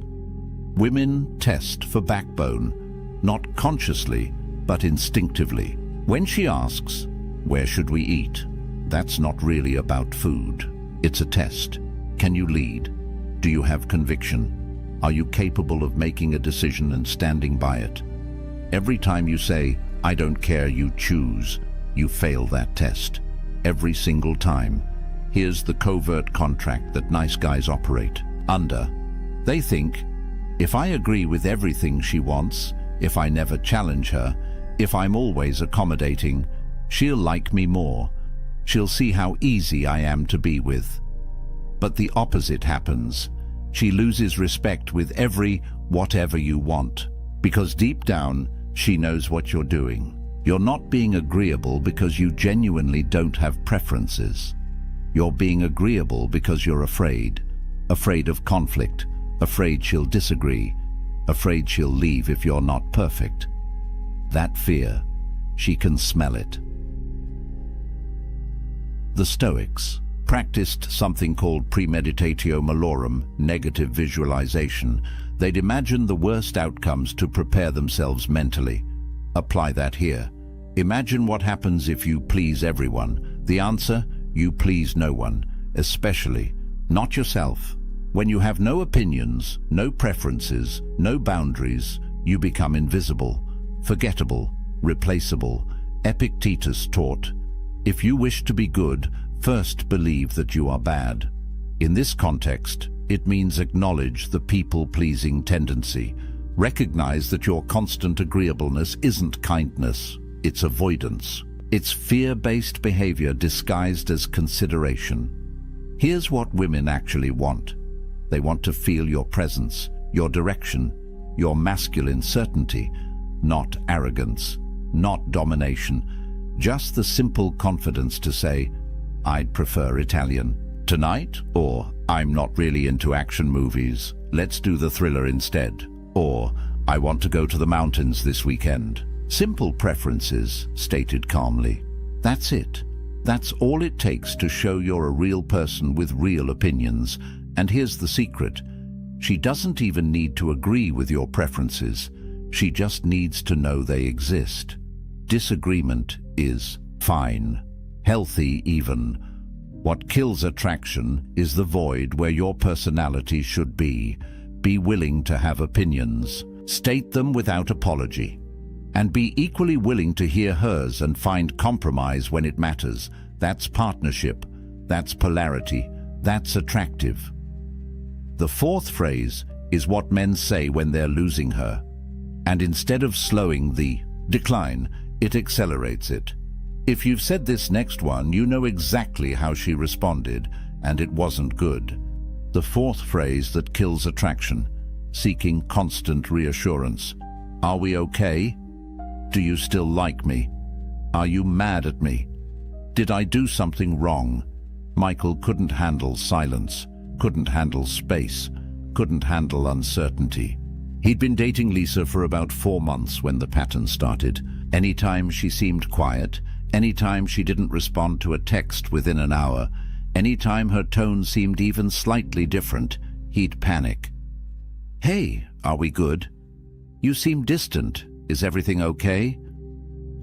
Women test for backbone, not consciously, but instinctively. When she asks, "Where should we eat?" that's not really about food. It's a test. Can you lead? Do you have conviction? Are you capable of making a decision and standing by it? Every time you say, "I don't care, you choose," you fail that test. Every single time. Here's the covert contract that nice guys operate under. They think, if I agree with everything she wants, if I never challenge her, if I'm always accommodating, she'll like me more. She'll see how easy I am to be with. But the opposite happens. She loses respect with every "whatever you want," because deep down, she knows what you're doing. You're not being agreeable because you genuinely don't have preferences. You're being agreeable because you're afraid. Afraid of conflict, afraid she'll disagree, afraid she'll leave if you're not perfect. That fear, she can smell it. The Stoics practiced something called premeditatio malorum, negative visualization. They'd imagine the worst outcomes to prepare themselves mentally. Apply that here. Imagine what happens if you please everyone. The answer, you please no one, especially not yourself. When you have no opinions, no preferences, no boundaries, you become invisible, forgettable, replaceable. Epictetus taught, if you wish to be good, first believe that you are bad. In this context, it means acknowledge the people-pleasing tendency. Recognize that your constant agreeableness isn't kindness, it's avoidance. It's fear-based behavior disguised as consideration. Here's what women actually want. They want to feel your presence, your direction, your masculine certainty, not arrogance, not domination, just the simple confidence to say, "I'd prefer Italian tonight," or "I'm not really into action movies, let's do the thriller instead," or "I want to go to the mountains this weekend." Simple preferences, stated calmly. That's it. That's all it takes to show you're a real person with real opinions. And here's the secret. She doesn't even need to agree with your preferences. She just needs to know they exist. Disagreement is fine, healthy even. What kills attraction is the void where your personality should be. Be willing to have opinions. State them without apology. And be equally willing to hear hers and find compromise when it matters. That's partnership. That's polarity. That's attractive. The fourth phrase is what men say when they're losing her. And instead of slowing the decline, it accelerates it. If you've said this next one, you know exactly how she responded, and it wasn't good. The fourth phrase that kills attraction, seeking constant reassurance. Are we okay? Do you still like me? Are you mad at me? Did I do something wrong? Michael couldn't handle silence, couldn't handle space, couldn't handle uncertainty. He'd been dating Lisa for about 4 months when the pattern started. Anytime she seemed quiet, anytime she didn't respond to a text within an hour, anytime her tone seemed even slightly different, he'd panic. "Hey, are we good? You seem distant. Is everything okay?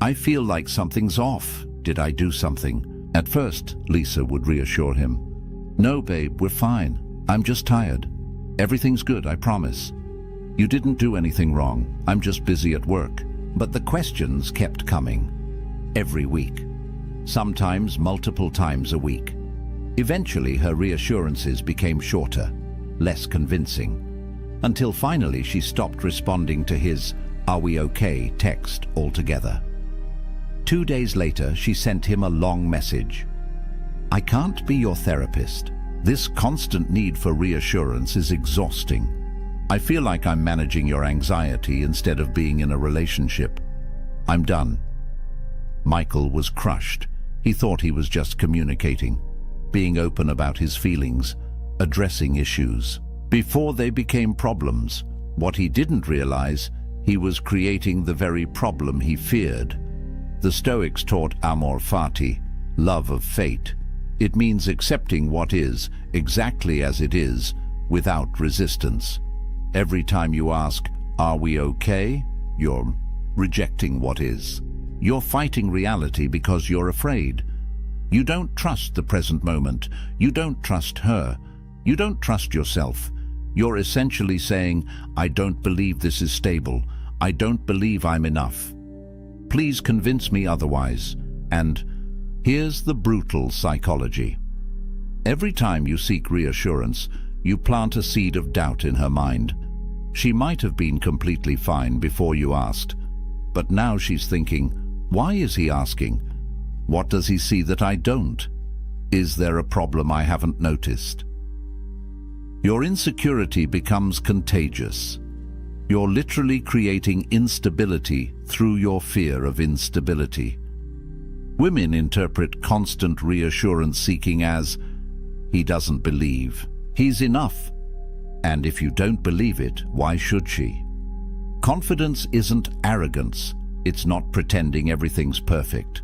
I feel like something's off. Did I do something?" At first, Lisa would reassure him. "No, babe, we're fine. I'm just tired. Everything's good, I promise. You didn't do anything wrong. I'm just busy at work." But the questions kept coming. Every week. Sometimes multiple times a week. Eventually, her reassurances became shorter, less convincing. Until finally she stopped responding to his "Are we okay?" text altogether. 2 days later, she sent him a long message. "I can't be your therapist. This constant need for reassurance is exhausting. I feel like I'm managing your anxiety instead of being in a relationship. I'm done." Michael was crushed. He thought he was just communicating, being open about his feelings, addressing issues. Before they became problems, what he didn't realize, he was creating the very problem he feared. The Stoics taught amor fati, love of fate. It means accepting what is, exactly as it is, without resistance. Every time you ask, "Are we okay?" you're rejecting what is. You're fighting reality because you're afraid. You don't trust the present moment. You don't trust her. You don't trust yourself. You're essentially saying, "I don't believe this is stable. I don't believe I'm enough. Please convince me otherwise." And here's the brutal psychology. Every time you seek reassurance, you plant a seed of doubt in her mind. She might have been completely fine before you asked, but now she's thinking, "Why is he asking? What does he see that I don't? Is there a problem I haven't noticed?" Your insecurity becomes contagious. You're literally creating instability through your fear of instability. Women interpret constant reassurance seeking as, "He doesn't believe. He's enough." And if you don't believe it, why should she? Confidence isn't arrogance. It's not pretending everything's perfect.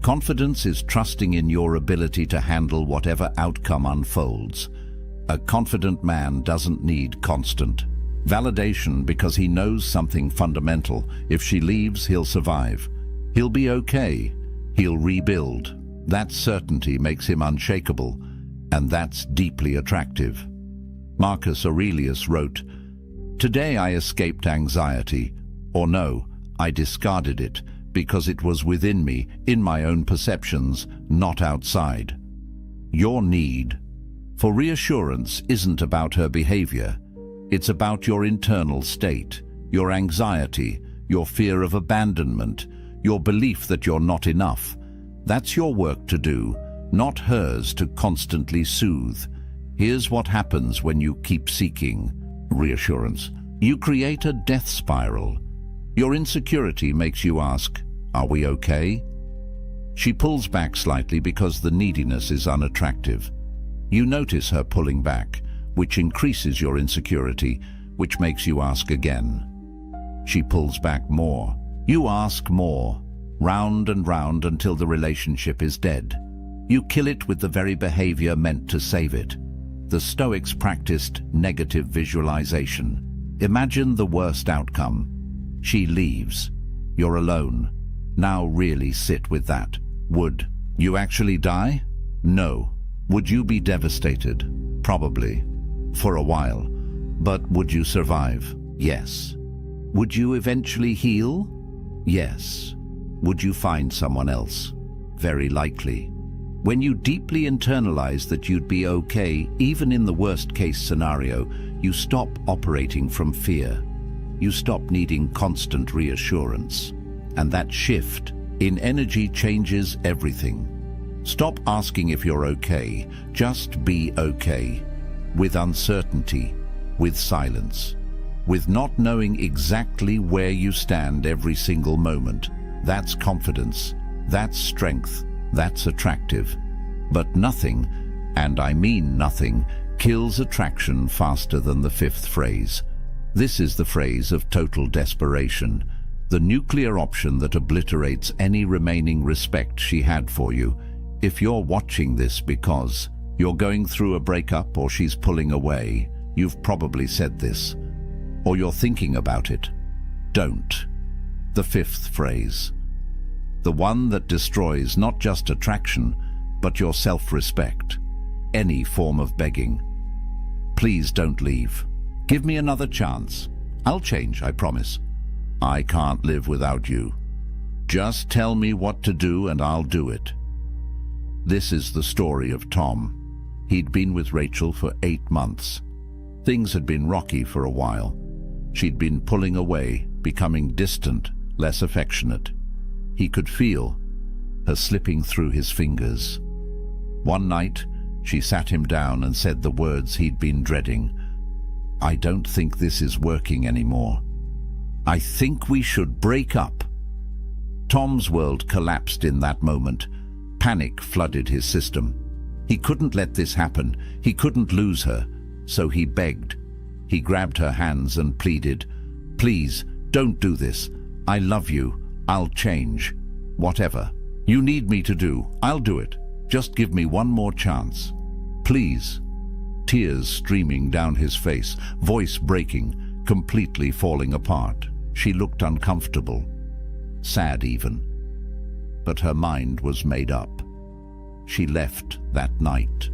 Confidence is trusting in your ability to handle whatever outcome unfolds. A confident man doesn't need constant validation because he knows something fundamental. If she leaves, he'll survive. He'll be okay. He'll rebuild. That certainty makes him unshakable, and that's deeply attractive. Marcus Aurelius wrote, "Today I escaped anxiety, or no, I discarded it because it was within me, in my own perceptions, not outside." Your need for reassurance isn't about her behavior. It's about your internal state, your anxiety, your fear of abandonment, your belief that you're not enough. That's your work to do, not hers to constantly soothe. Here's what happens when you keep seeking reassurance. You create a death spiral. Your insecurity makes you ask, "Are we okay?" She pulls back slightly because the neediness is unattractive. You notice her pulling back, which increases your insecurity, which makes you ask again. She pulls back more. You ask more, round and round until the relationship is dead. You kill it with the very behavior meant to save it. The Stoics practiced negative visualization. Imagine the worst outcome. She leaves. You're alone. Now really sit with that. Would you actually die? No. Would you be devastated? Probably. For a while. But would you survive? Yes. Would you eventually heal? Yes. Would you find someone else? Very likely. When you deeply internalize that you'd be okay, even in the worst-case scenario, you stop operating from fear. You stop needing constant reassurance. And that shift in energy changes everything. Stop asking if you're okay. Just be okay. With uncertainty, with silence, with not knowing exactly where you stand every single moment. That's confidence. That's strength. That's attractive. But nothing, and I mean nothing, kills attraction faster than the fifth phrase. This is the phrase of total desperation, the nuclear option that obliterates any remaining respect she had for you. If you're watching this because you're going through a breakup or she's pulling away, you've probably said this, or you're thinking about it. Don't. The fifth phrase. The one that destroys not just attraction, but your self-respect. Any form of begging. Please don't leave. Give me another chance. I'll change, I promise. I can't live without you. Just tell me what to do and I'll do it. This is the story of Tom. He'd been with Rachel for 8 months. Things had been rocky for a while. She'd been pulling away, becoming distant, less affectionate. He could feel her slipping through his fingers. One night, she sat him down and said the words he'd been dreading. "I don't think this is working anymore. I think we should break up." Tom's world collapsed in that moment. Panic flooded his system. He couldn't let this happen. He couldn't lose her. So he begged. He grabbed her hands and pleaded, "Please, don't do this. I love you. I'll change. Whatever you need me to do, I'll do it. Just give me one more chance. Please." tears streaming down his face, voice breaking, completely falling apart. She looked uncomfortable, sad even. But her mind was made up. She left that night.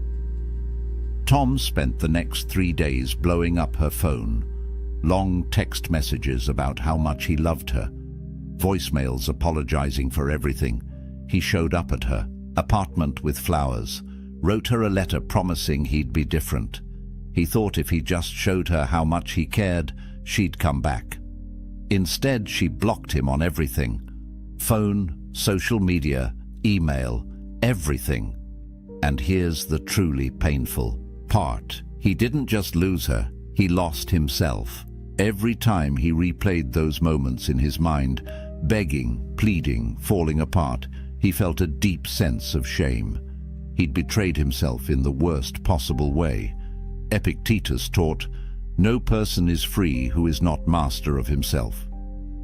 Tom spent the next 3 days blowing up her phone. Long text messages about how much he loved her. Voicemails apologizing for everything. He showed up at her apartment with flowers, wrote her a letter promising he'd be different. He thought if he just showed her how much he cared, she'd come back. Instead, she blocked him on everything. Phone, social media, email, everything. And here's the truly painful part. He didn't just lose her, he lost himself. Every time he replayed those moments in his mind, begging, pleading, falling apart, he felt a deep sense of shame. He'd betrayed himself in the worst possible way. Epictetus taught, "No person is free who is not master of himself."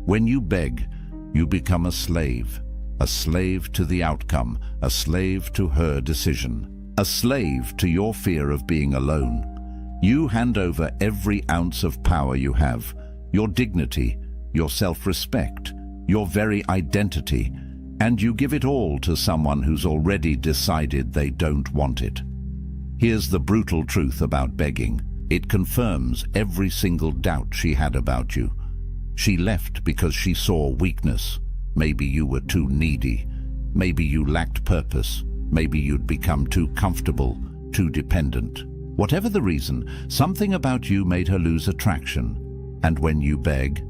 When you beg, you become a slave to the outcome, a slave to her decision, a slave to your fear of being alone. You hand over every ounce of power you have, your dignity, your self-respect, your very identity, and you give it all to someone who's already decided they don't want it. Here's the brutal truth about begging. It confirms every single doubt she had about you. She left because she saw weakness. Maybe you were too needy. Maybe you lacked purpose. Maybe you'd become too comfortable, too dependent. Whatever the reason, something about you made her lose attraction. And when you beg,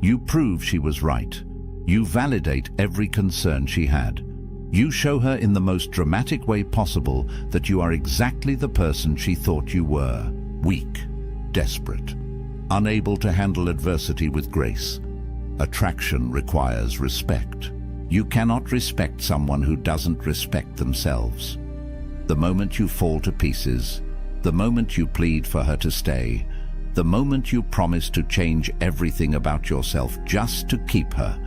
you prove she was right. You validate every concern she had. You show her in the most dramatic way possible that you are exactly the person she thought you were. Weak, desperate, unable to handle adversity with grace. Attraction requires respect. You cannot respect someone who doesn't respect themselves. The moment you fall to pieces, the moment you plead for her to stay, the moment you promise to change everything about yourself just to keep her,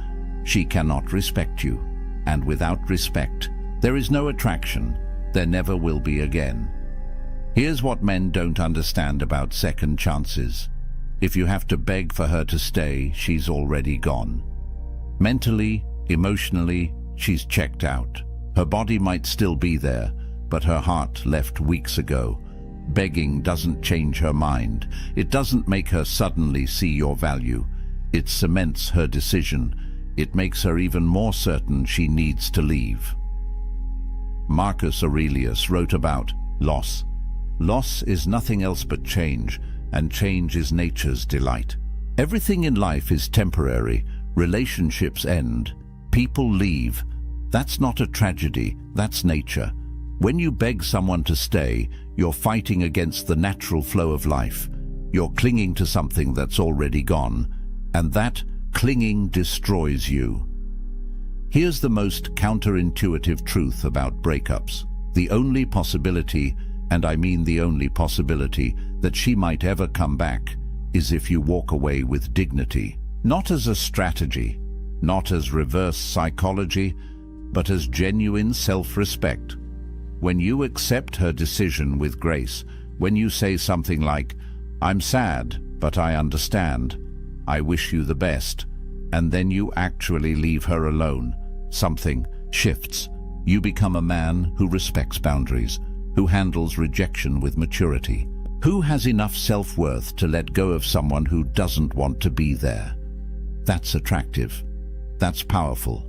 she cannot respect you. And without respect, there is no attraction. There never will be again. Here's what men don't understand about second chances. If you have to beg for her to stay, she's already gone. Mentally, emotionally, she's checked out. Her body might still be there, but her heart left weeks ago. Begging doesn't change her mind. It doesn't make her suddenly see your value. It cements her decision. It makes her even more certain she needs to leave. Marcus Aurelius wrote about loss. Loss is nothing else but change, and change is nature's delight. Everything in life is temporary. Relationships end. People leave. That's not a tragedy, that's nature. When you beg someone to stay, you're fighting against the natural flow of life. You're clinging to something that's already gone, and that clinging destroys you. Here's the most counterintuitive truth about breakups. The only possibility, and I mean the only possibility, that she might ever come back is if you walk away with dignity. Not as a strategy, not as reverse psychology, but as genuine self-respect. When you accept her decision with grace, when you say something like, "I'm sad, but I understand. I wish you the best," and then you actually leave her alone, something shifts. You become a man who respects boundaries, who handles rejection with maturity, who has enough self-worth to let go of someone who doesn't want to be there. That's attractive. That's powerful.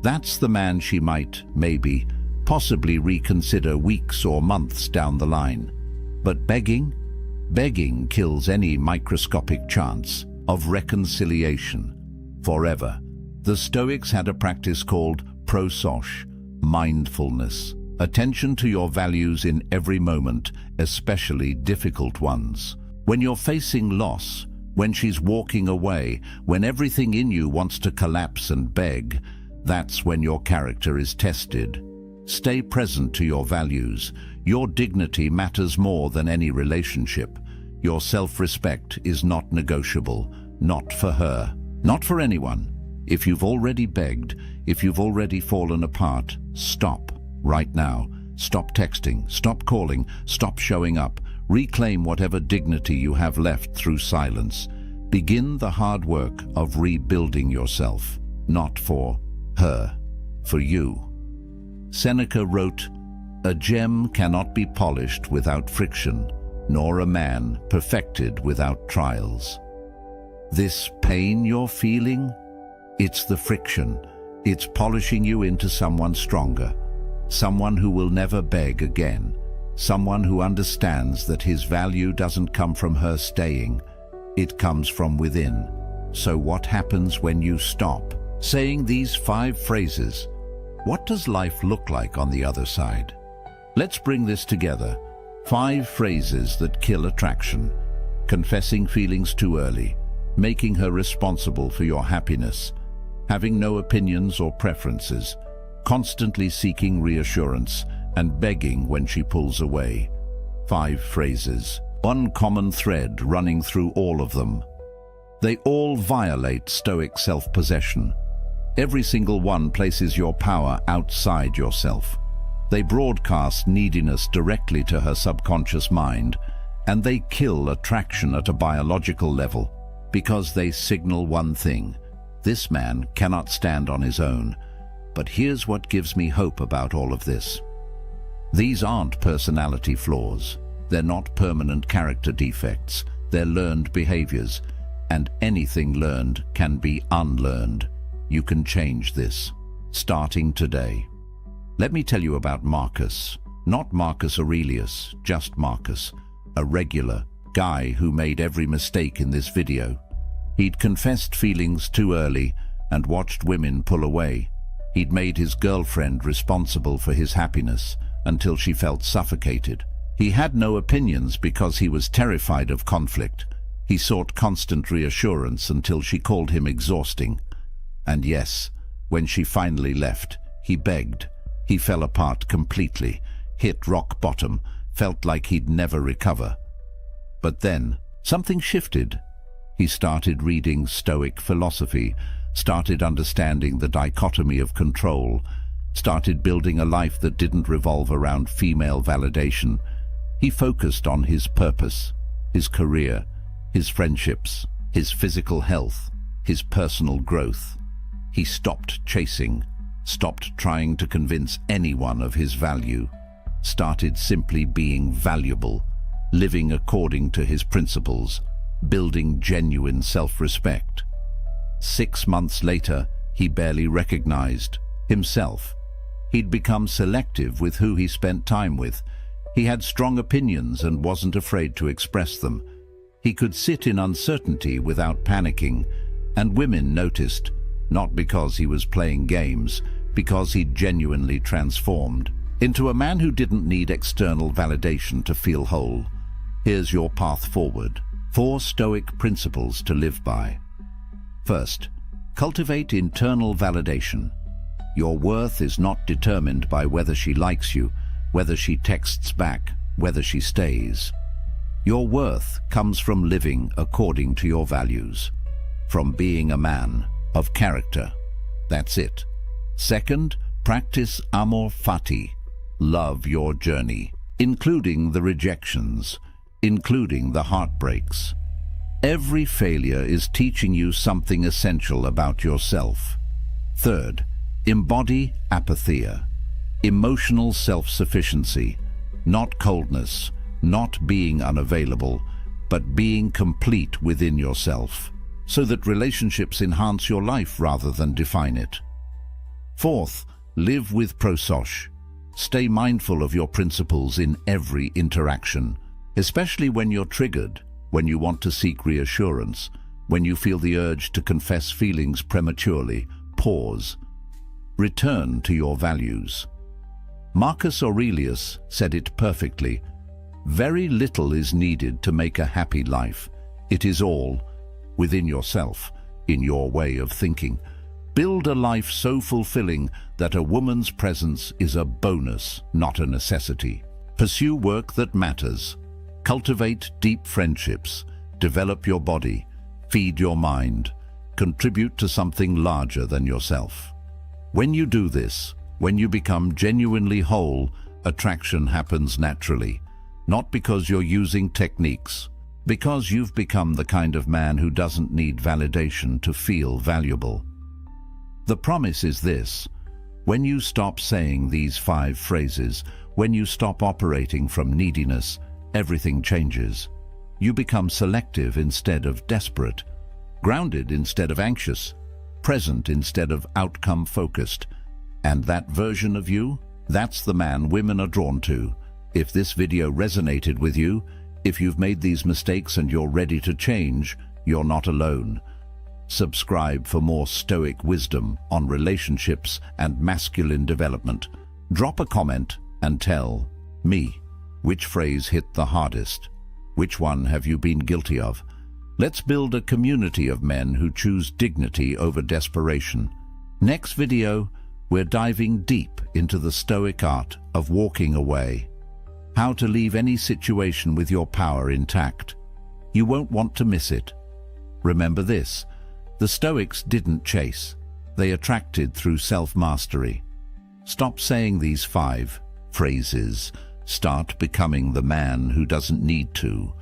That's the man she might, maybe, possibly reconsider weeks or months down the line. But begging kills any microscopic chance of reconciliation forever. The Stoics had a practice called Pre-Socratic, mindfulness, attention to your values in every moment, especially difficult ones. When you're facing loss, when she's walking away, when everything in you wants to collapse and beg, that's when your character is tested. Stay present to your values. Your dignity matters more than any relationship. Your self-respect is not negotiable, not for her, not for anyone. If you've already begged, if you've already fallen apart, stop right now. Stop texting, stop calling, stop showing up. Reclaim whatever dignity you have left through silence. Begin the hard work of rebuilding yourself, not for her, for you. Seneca wrote, "A gem cannot be polished without friction, nor a man perfected without trials." This pain you're feeling, it's the friction. It's polishing you into someone stronger, someone who will never beg again, someone who understands that his value doesn't come from her staying, it comes from within. So what happens when you stop saying these 5 phrases? What does life look like on the other side? Let's bring this together. 5 phrases that kill attraction. Confessing feelings too early, making her responsible for your happiness, having no opinions or preferences, constantly seeking reassurance, and begging when she pulls away. 5 phrases. One common thread running through all of them. They all violate Stoic self-possession. Every single one places your power outside yourself. They broadcast neediness directly to her subconscious mind, and they kill attraction at a biological level because they signal one thing: this man cannot stand on his own. But here's what gives me hope about all of this. These aren't personality flaws. They're not permanent character defects. They're learned behaviors, and anything learned can be unlearned. You can change this, starting today. Let me tell you about Marcus. Not Marcus Aurelius, just Marcus, a regular guy who made every mistake in this video. He'd confessed feelings too early and watched women pull away. He'd made his girlfriend responsible for his happiness until she felt suffocated. He had no opinions because he was terrified of conflict. He sought constant reassurance until she called him exhausting. And yes, when she finally left, he begged. He fell apart completely, hit rock bottom, felt like he'd never recover. But then, something shifted. He started reading Stoic philosophy, started understanding the dichotomy of control, started building a life that didn't revolve around female validation. He focused on his purpose, his career, his friendships, his physical health, his personal growth. He stopped chasing, stopped trying to convince anyone of his value, started simply being valuable, living according to his principles, building genuine self-respect. 6 months later, he barely recognized himself. He'd become selective with who he spent time with. He had strong opinions and wasn't afraid to express them. He could sit in uncertainty without panicking, and women noticed, not because he was playing games, because he'd genuinely transformed into a man who didn't need external validation to feel whole. Here's your path forward. 4 Stoic principles to live by. First, cultivate internal validation. Your worth is not determined by whether she likes you, whether she texts back, whether she stays. Your worth comes from living according to your values, from being a man of character. That's it. Second, practice amor fati. Love your journey, including the rejections, including the heartbreaks. Every failure is teaching you something essential about yourself. Third, embody apatheia, emotional self-sufficiency, not coldness, not being unavailable, but being complete within yourself, so that relationships enhance your life rather than define it. Fourth, live with Pre-Socratic. Stay mindful of your principles in every interaction, especially when you're triggered, when you want to seek reassurance, when you feel the urge to confess feelings prematurely. Pause. Return to your values. Marcus Aurelius said it perfectly. Very little is needed to make a happy life. It is all within yourself, in your way of thinking. Build a life so fulfilling that a woman's presence is a bonus, not a necessity. Pursue work that matters. Cultivate deep friendships. Develop your body. Feed your mind. Contribute to something larger than yourself. When you do this, when you become genuinely whole, attraction happens naturally. not because you're using techniques, because you've become the kind of man who doesn't need validation to feel valuable. The promise is this: when you stop saying these 5 phrases, when you stop operating from neediness, everything changes. You become selective instead of desperate, grounded instead of anxious, present instead of outcome-focused. And that version of you, that's the man women are drawn to. If this video resonated with you, if you've made these mistakes and you're ready to change, you're not alone. Subscribe for more Stoic wisdom on relationships and masculine development. Drop a comment and tell me which phrase hit the hardest. Which one have you been guilty of? Let's build a community of men who choose dignity over desperation. Next video, we're diving deep into the Stoic art of walking away. How to leave any situation with your power intact. You won't want to miss it. Remember this: the Stoics didn't chase. They attracted through self-mastery. Stop saying these 5 phrases. Start becoming the man who doesn't need to.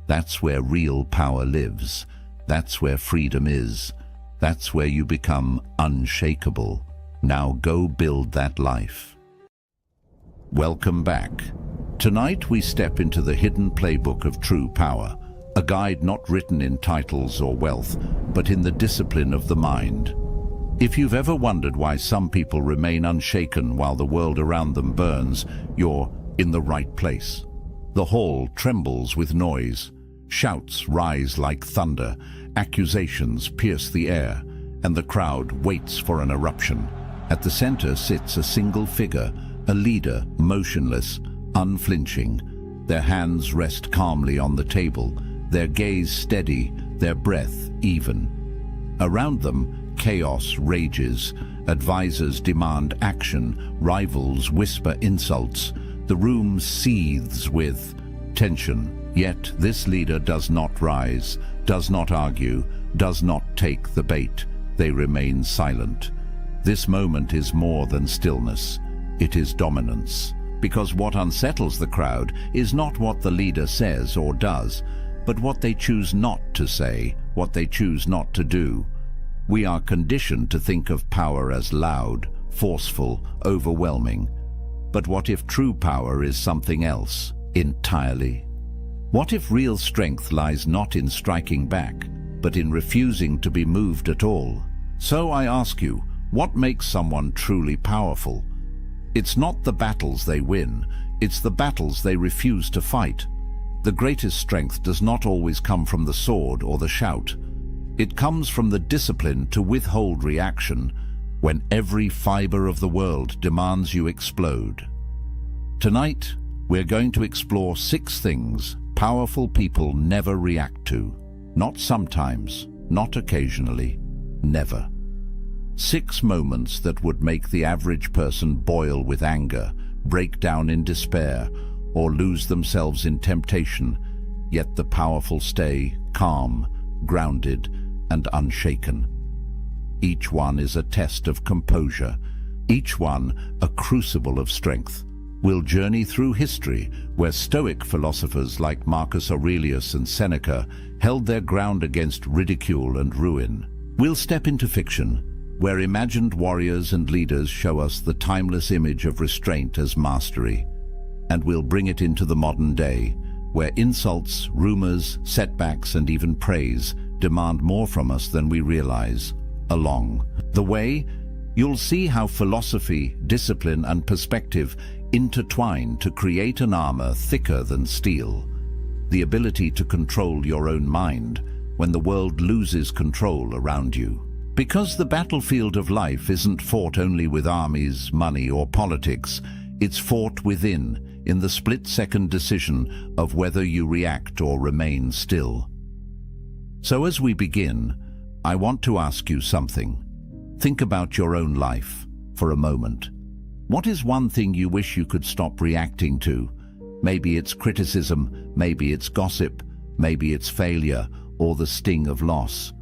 That's where real power lives. That's where freedom is. That's where you become unshakable. Now go build that life. Welcome back. Tonight we step into the hidden playbook of true power, a guide not written in titles or wealth, but in the discipline of the mind. If you've ever wondered why some people remain unshaken while the world around them burns, you're in the right place. The hall trembles with noise. Shouts rise like thunder. Accusations pierce the air, and the crowd waits for an eruption. At the center sits a single figure, a leader, motionless, unflinching. Their hands rest calmly on the table, their gaze steady, their breath even. Around them, chaos rages. Advisors demand action, rivals whisper insults. The room seethes with tension. Yet this leader does not rise, does not argue, does not take the bait. They remain silent. This moment is more than stillness. It is dominance. Because what unsettles the crowd is not what the leader says or does, but what they choose not to say, what they choose not to do. We are conditioned to think of power as loud, forceful, overwhelming. But what if true power is something else entirely? What if real strength lies not in striking back, but in refusing to be moved at all? So I ask you, what makes someone truly powerful? It's not the battles they win, it's the battles they refuse to fight. The greatest strength does not always come from the sword or the shout. It comes from the discipline to withhold reaction when every fiber of the world demands you explode. Tonight, we're going to explore 6 things powerful people never react to. Not sometimes, not occasionally, never. 6 moments that would make the average person boil with anger, break down in despair, or lose themselves in temptation, yet the powerful stay calm, grounded, and unshaken. Each one is a test of composure, each one a crucible of strength. We'll journey through history, where Stoic philosophers like Marcus Aurelius and Seneca held their ground against ridicule and ruin. We'll step into fiction, where imagined warriors and leaders show us the timeless image of restraint as mastery. And we'll bring it into the modern day, where insults, rumors, setbacks, and even praise demand more from us than we realize. Along the way, you'll see how philosophy, discipline, and perspective intertwine to create an armor thicker than steel. The ability to control your own mind when the world loses control around you. Because the battlefield of life isn't fought only with armies, money, or politics, it's fought within, in the split-second decision of whether you react or remain still. So as we begin, I want to ask you something. Think about your own life for a moment. What is one thing you wish you could stop reacting to? Maybe it's criticism, maybe it's gossip, maybe it's failure, or the sting of loss.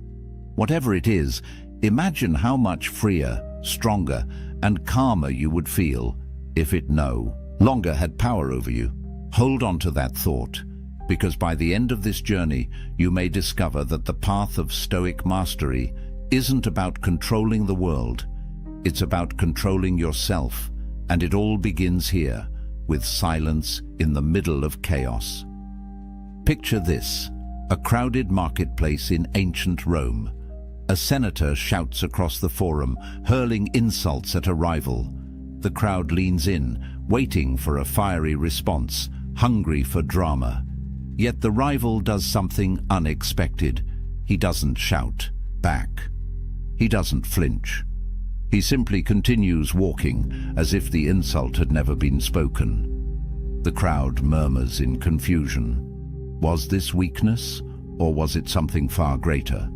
Whatever it is, imagine how much freer, stronger, and calmer you would feel if it no longer had power over you. Hold on to that thought, because by the end of this journey, you may discover that the path of Stoic mastery isn't about controlling the world. It's about controlling yourself, and it all begins here, with silence in the middle of chaos. Picture this: a crowded marketplace in ancient Rome. A senator shouts across the forum, hurling insults at a rival. The crowd leans in, waiting for a fiery response, hungry for drama. Yet the rival does something unexpected. He doesn't shout back. He doesn't flinch. He simply continues walking, as if the insult had never been spoken. The crowd murmurs in confusion. Was this weakness, or was it something far greater?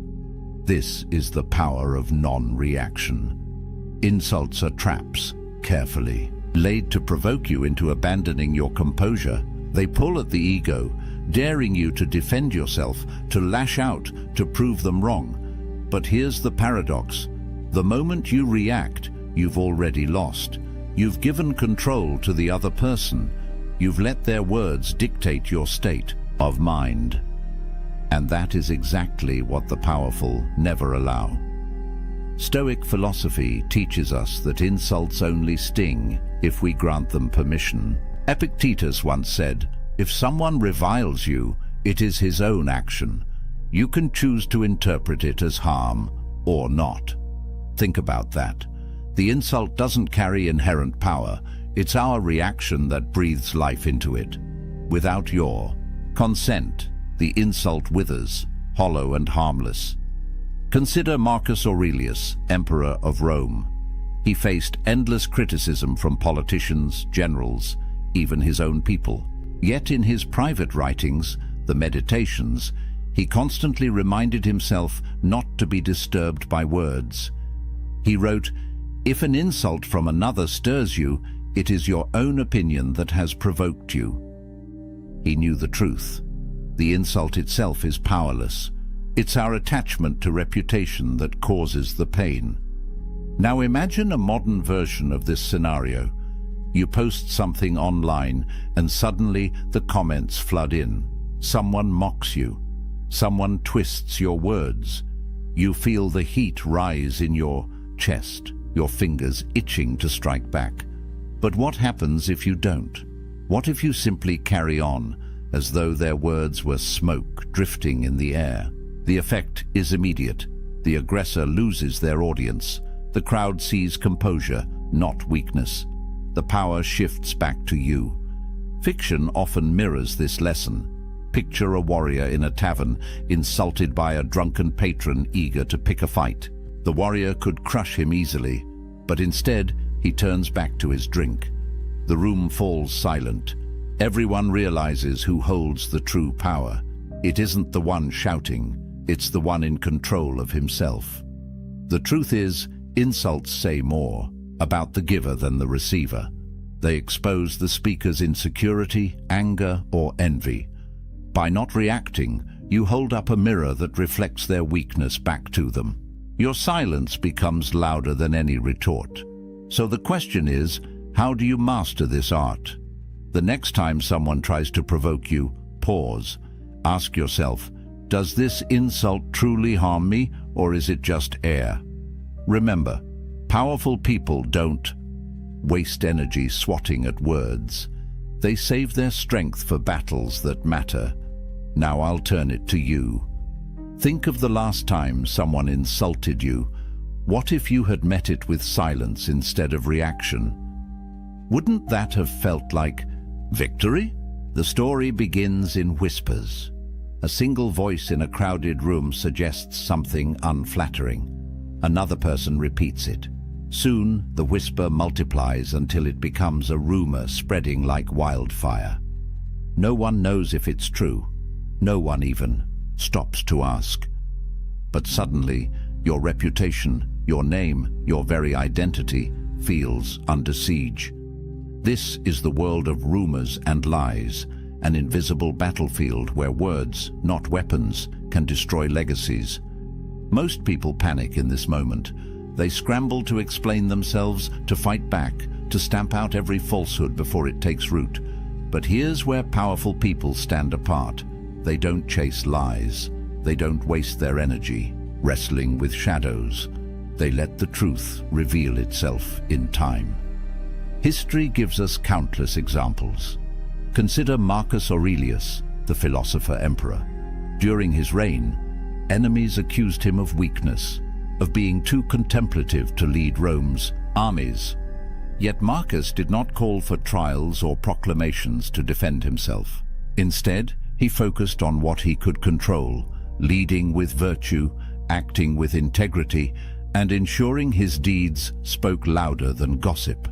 This is the power of non-reaction. Insults are traps, carefully laid to provoke you into abandoning your composure. They pull at the ego, daring you to defend yourself, to lash out, to prove them wrong. But here's the paradox. The moment you react, you've already lost. You've given control to the other person. You've let their words dictate your state of mind. And that is exactly what the powerful never allow. Stoic philosophy teaches us that insults only sting if we grant them permission. Epictetus once said, "If someone reviles you, it is his own action. You can choose to interpret it as harm or not." Think about that. The insult doesn't carry inherent power. It's our reaction that breathes life into it. Without your consent, the insult withers, hollow and harmless. Consider Marcus Aurelius, Emperor of Rome. He faced endless criticism from politicians, generals, even his own people. Yet in his private writings, the Meditations, he constantly reminded himself not to be disturbed by words. He wrote, "If an insult from another stirs you, it is your own opinion that has provoked you." He knew the truth. The insult itself is powerless. It's our attachment to reputation that causes the pain. Now imagine a modern version of this scenario. You post something online and suddenly the comments flood in. Someone mocks you. Someone twists your words. You feel the heat rise in your chest, your fingers itching to strike back. But what happens if you don't? What if you simply carry on, as though their words were smoke drifting in the air? The effect is immediate. The aggressor loses their audience. The crowd sees composure, not weakness. The power shifts back to you. Fiction often mirrors this lesson. Picture a warrior in a tavern, insulted by a drunken patron eager to pick a fight. The warrior could crush him easily, but instead he turns back to his drink. The room falls silent. Everyone realizes who holds the true power. It isn't the one shouting, it's the one in control of himself. The truth is, insults say more about the giver than the receiver. They expose the speaker's insecurity, anger, or envy. By not reacting, you hold up a mirror that reflects their weakness back to them. Your silence becomes louder than any retort. So the question is, how do you master this art? The next time someone tries to provoke you, pause. Ask yourself, does this insult truly harm me, or is it just air? Remember, powerful people don't waste energy swatting at words. They save their strength for battles that matter. Now I'll turn it to you. Think of the last time someone insulted you. What if you had met it with silence instead of reaction? Wouldn't that have felt like victory? The story begins in whispers. A single voice in a crowded room suggests something unflattering. Another person repeats it. Soon, the whisper multiplies until it becomes a rumor spreading like wildfire. No one knows if it's true. No one even stops to ask. But suddenly, your reputation, your name, your very identity feels under siege. This is the world of rumors and lies, an invisible battlefield where words, not weapons, can destroy legacies. Most people panic in this moment. They scramble to explain themselves, to fight back, to stamp out every falsehood before it takes root. But here's where powerful people stand apart. They don't chase lies. They don't waste their energy wrestling with shadows. They let the truth reveal itself in time. History gives us countless examples. Consider Marcus Aurelius, the philosopher emperor. During his reign, enemies accused him of weakness, of being too contemplative to lead Rome's armies. Yet Marcus did not call for trials or proclamations to defend himself. Instead, he focused on what he could control, leading with virtue, acting with integrity, and ensuring his deeds spoke louder than gossip.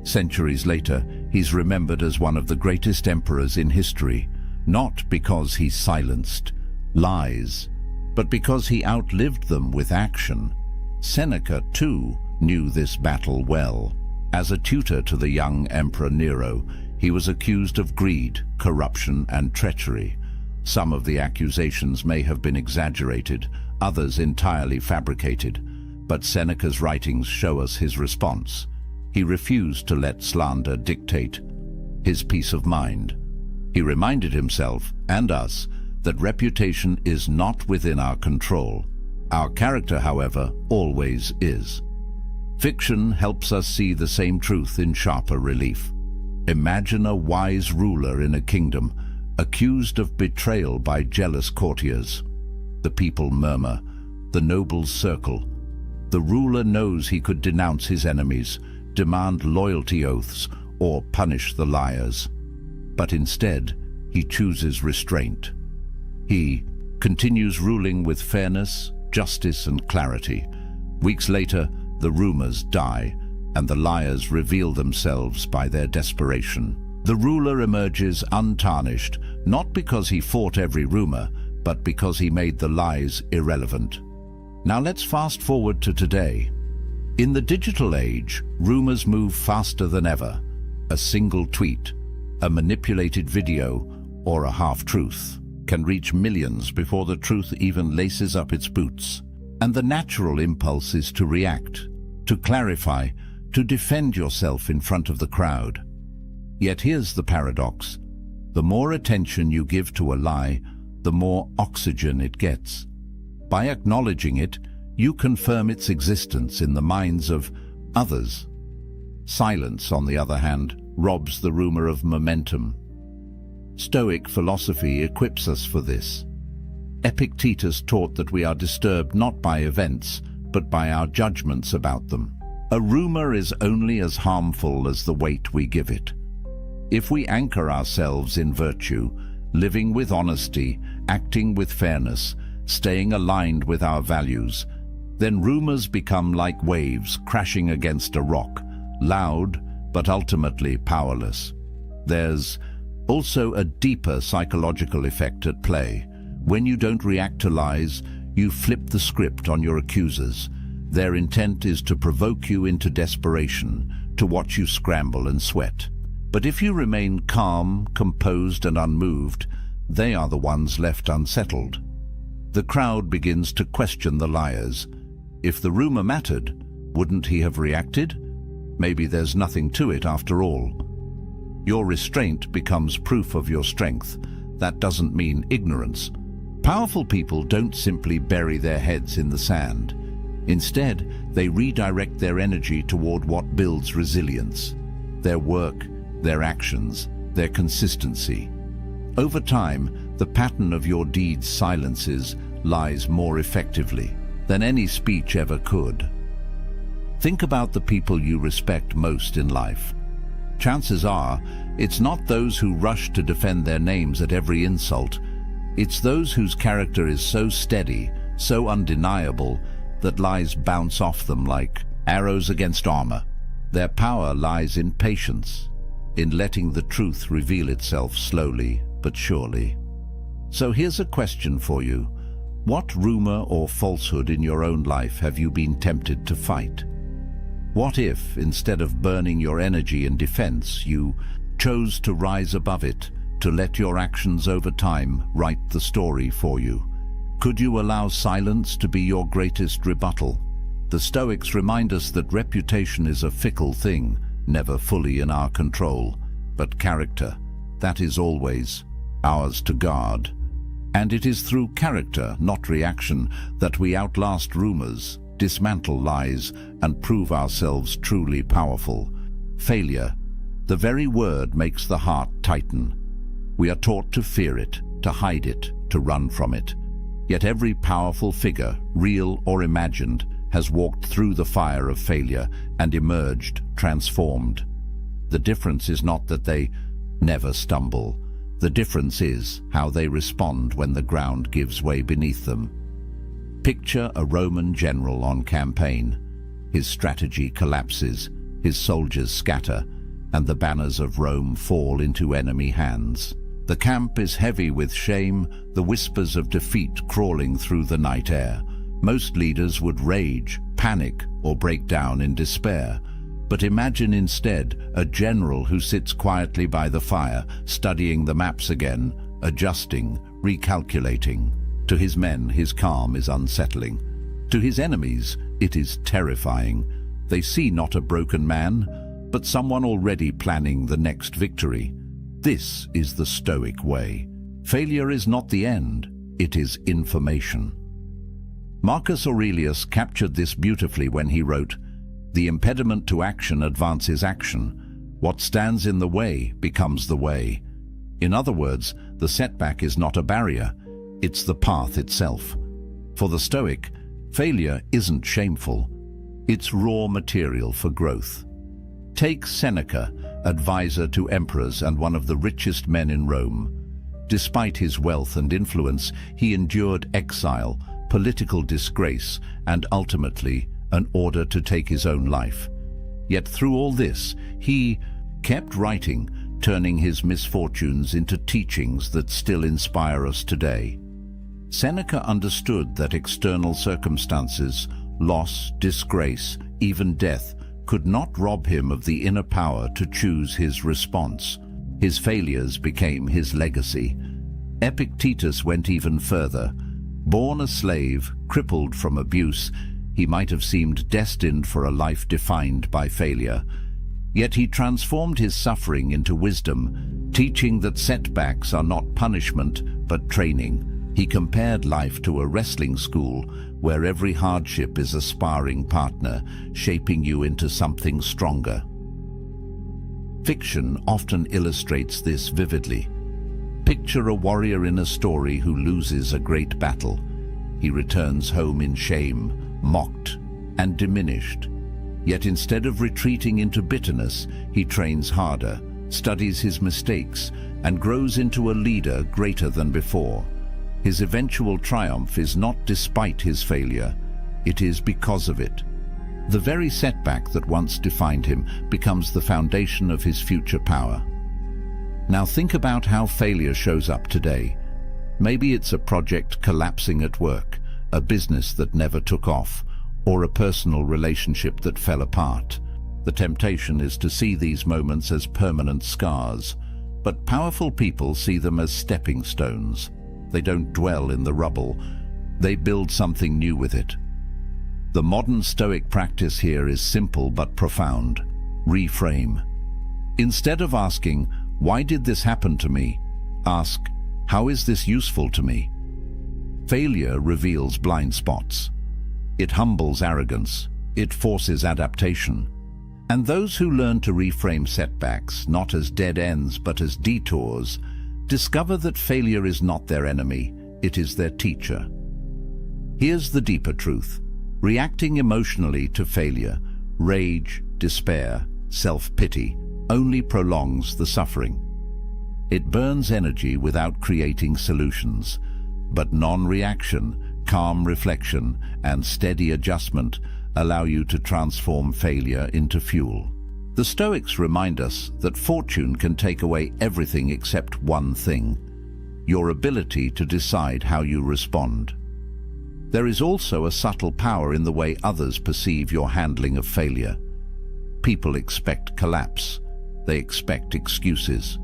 Centuries later, he's remembered as one of the greatest emperors in history, not because he silenced lies, but because he outlived them with action. Seneca, too, knew this battle well. As a tutor to the young Emperor Nero, he was accused of greed, corruption, and treachery. Some of the accusations may have been exaggerated, others entirely fabricated, but Seneca's writings show us his response. He refused to let slander dictate his peace of mind. He reminded himself, and us, that reputation is not within our control. Our character, however, always is. Fiction helps us see the same truth in sharper relief. Imagine a wise ruler in a kingdom, accused of betrayal by jealous courtiers. The people murmur, the nobles circle. The ruler knows he could denounce his enemies, demand loyalty oaths, or punish the liars. But instead, he chooses restraint. He continues ruling with fairness, justice, and clarity. Weeks later, the rumors die, and the liars reveal themselves by their desperation. The ruler emerges untarnished, not because he fought every rumor, but because he made the lies irrelevant. Now let's fast forward to today. In the digital age, rumors move faster than ever. A single tweet, a manipulated video, or a half-truth can reach millions before the truth even laces up its boots. And the natural impulse is to react, to clarify, to defend yourself in front of the crowd. Yet here's the paradox. The more attention you give to a lie, the more oxygen it gets. By acknowledging it, you confirm its existence in the minds of others. Silence, on the other hand, robs the rumor of momentum. Stoic philosophy equips us for this. Epictetus taught that we are disturbed not by events, but by our judgments about them. A rumor is only as harmful as the weight we give it. If we anchor ourselves in virtue, living with honesty, acting with fairness, staying aligned with our values, then rumors become like waves crashing against a rock, loud but ultimately powerless. There's also a deeper psychological effect at play. When you don't react to lies, you flip the script on your accusers. Their intent is to provoke you into desperation, to watch you scramble and sweat. But if you remain calm, composed, and unmoved, they are the ones left unsettled. The crowd begins to question the liars. If the rumor mattered, wouldn't he have reacted? Maybe there's nothing to it after all. Your restraint becomes proof of your strength. That doesn't mean ignorance. Powerful people don't simply bury their heads in the sand. Instead, they redirect their energy toward what builds resilience. Their work, their actions, their consistency. Over time, the pattern of your deeds silences lies more effectively than any speech ever could. Think about the people you respect most in life. Chances are, it's not those who rush to defend their names at every insult. It's those whose character is so steady, so undeniable, that lies bounce off them like arrows against armor. Their power lies in patience, in letting the truth reveal itself slowly but surely. So here's a question for you. What rumor or falsehood in your own life have you been tempted to fight? What if, instead of burning your energy in defense, you chose to rise above it, to let your actions over time write the story for you? Could you allow silence to be your greatest rebuttal? The Stoics remind us that reputation is a fickle thing, never fully in our control. But character, that is always ours to guard. And it is through character, not reaction, that we outlast rumors, dismantle lies, and prove ourselves truly powerful. Failure, the very word, makes the heart tighten. We are taught to fear it, to hide it, to run from it. Yet every powerful figure, real or imagined, has walked through the fire of failure and emerged transformed. The difference is not that they never stumble. The difference is how they respond when the ground gives way beneath them. Picture a Roman general on campaign. His strategy collapses, his soldiers scatter, and the banners of Rome fall into enemy hands. The camp is heavy with shame, the whispers of defeat crawling through the night air. Most leaders would rage, panic, or break down in despair. But imagine instead a general who sits quietly by the fire, studying the maps again, adjusting, recalculating. To his men, his calm is unsettling. To his enemies, it is terrifying. They see not a broken man, but someone already planning the next victory. This is the Stoic way. Failure is not the end, it is information. Marcus Aurelius captured this beautifully when he wrote, "The impediment to action advances action. What stands in the way becomes the way." In other words, the setback is not a barrier, it's the path itself. For the Stoic, failure isn't shameful, it's raw material for growth. Take Seneca, advisor to emperors and one of the richest men in Rome. Despite his wealth and influence, he endured exile, political disgrace, and ultimately an order to take his own life. Yet through all this, he kept writing, turning his misfortunes into teachings that still inspire us today. Seneca understood that external circumstances, loss, disgrace, even death, could not rob him of the inner power to choose his response. His failures became his legacy. Epictetus went even further. Born a slave, crippled from abuse, he might have seemed destined for a life defined by failure. Yet he transformed his suffering into wisdom, teaching that setbacks are not punishment, but training. He compared life to a wrestling school, where every hardship is a sparring partner, shaping you into something stronger. Fiction often illustrates this vividly. Picture a warrior in a story who loses a great battle. He returns home in shame, mocked, and diminished. Yet instead of retreating into bitterness, he trains harder, studies his mistakes, and grows into a leader greater than before. His eventual triumph is not despite his failure, it is because of it. The very setback that once defined him becomes the foundation of his future power. Now think about how failure shows up today. Maybe it's a project collapsing at work, a business that never took off, or a personal relationship that fell apart. The temptation is to see these moments as permanent scars, but powerful people see them as stepping stones. They don't dwell in the rubble, they build something new with it. The modern Stoic practice here is simple but profound. Reframe. Instead of asking, "Why did this happen to me?" ask, "How is this useful to me?" Failure reveals blind spots. It humbles arrogance. It forces adaptation. And those who learn to reframe setbacks, not as dead ends but as detours, discover that failure is not their enemy, it is their teacher. Here's the deeper truth. Reacting emotionally to failure, rage, despair, self-pity, only prolongs the suffering. It burns energy without creating solutions, but non-reaction, calm reflection, and steady adjustment allow you to transform failure into fuel. The Stoics remind us that fortune can take away everything except one thing: your ability to decide how you respond. There is also a subtle power in the way others perceive your handling of failure. People expect collapse. They expect excuses.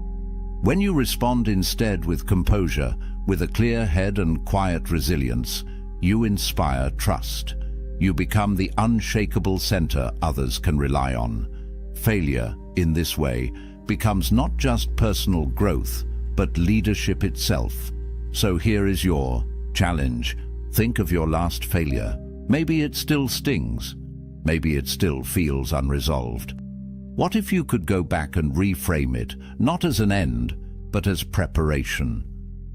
When you respond instead with composure, with a clear head and quiet resilience, you inspire trust. You become the unshakable center others can rely on. Failure, in this way, becomes not just personal growth, but leadership itself. So here is your challenge. Think of your last failure. Maybe it still stings. Maybe it still feels unresolved. What if you could go back and reframe it, not as an end, but as preparation?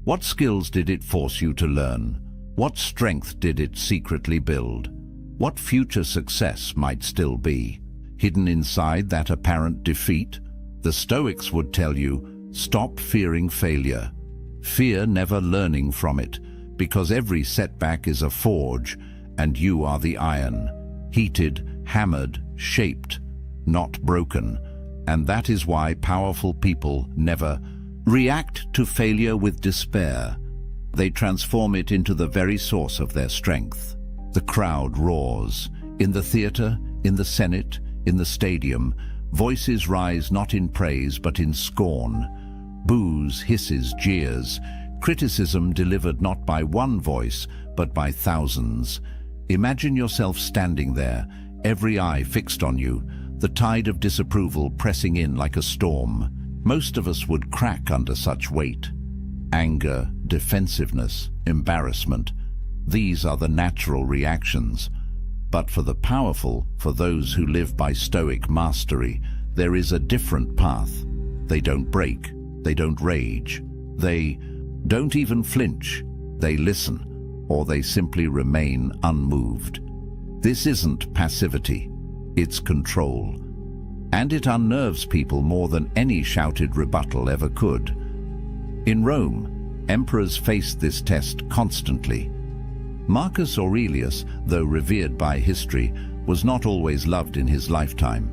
What skills did it force you to learn? What strength did it secretly build? What future success might still be hidden inside that apparent defeat? The Stoics would tell you, stop fearing failure. Fear never learning from it, because every setback is a forge, and you are the iron, heated, hammered, shaped, not broken. And that is why powerful people never react to failure with despair. They transform it into the very source of their strength. The crowd roars. In the theater, in the Senate, in the stadium, voices rise not in praise but in scorn. Boos, hisses, jeers, criticism delivered not by one voice but by thousands. Imagine yourself standing there, every eye fixed on you, the tide of disapproval pressing in like a storm. Most of us would crack under such weight. Anger, defensiveness, embarrassment, these are the natural reactions. But for the powerful, for those who live by Stoic mastery, there is a different path. They don't break, they don't rage, they don't even flinch. They listen, or they simply remain unmoved. This isn't passivity, it's control. And it unnerves people more than any shouted rebuttal ever could. In Rome, emperors faced this test constantly. Marcus Aurelius, though revered by history, was not always loved in his lifetime.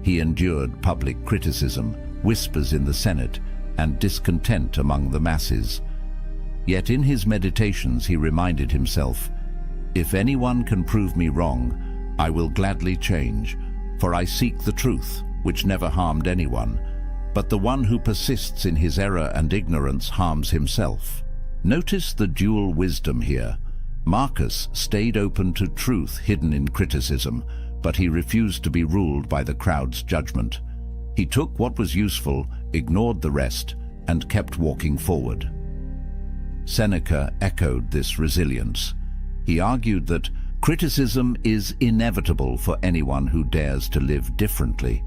He endured public criticism, whispers in the Senate, and discontent among the masses. Yet in his meditations he reminded himself, "If anyone can prove me wrong, I will gladly change, for I seek the truth, which never harmed anyone. But the one who persists in his error and ignorance harms himself." Notice the dual wisdom here. Marcus stayed open to truth hidden in criticism, but he refused to be ruled by the crowd's judgment. He took what was useful, ignored the rest, and kept walking forward. Seneca echoed this resilience. He argued that criticism is inevitable for anyone who dares to live differently.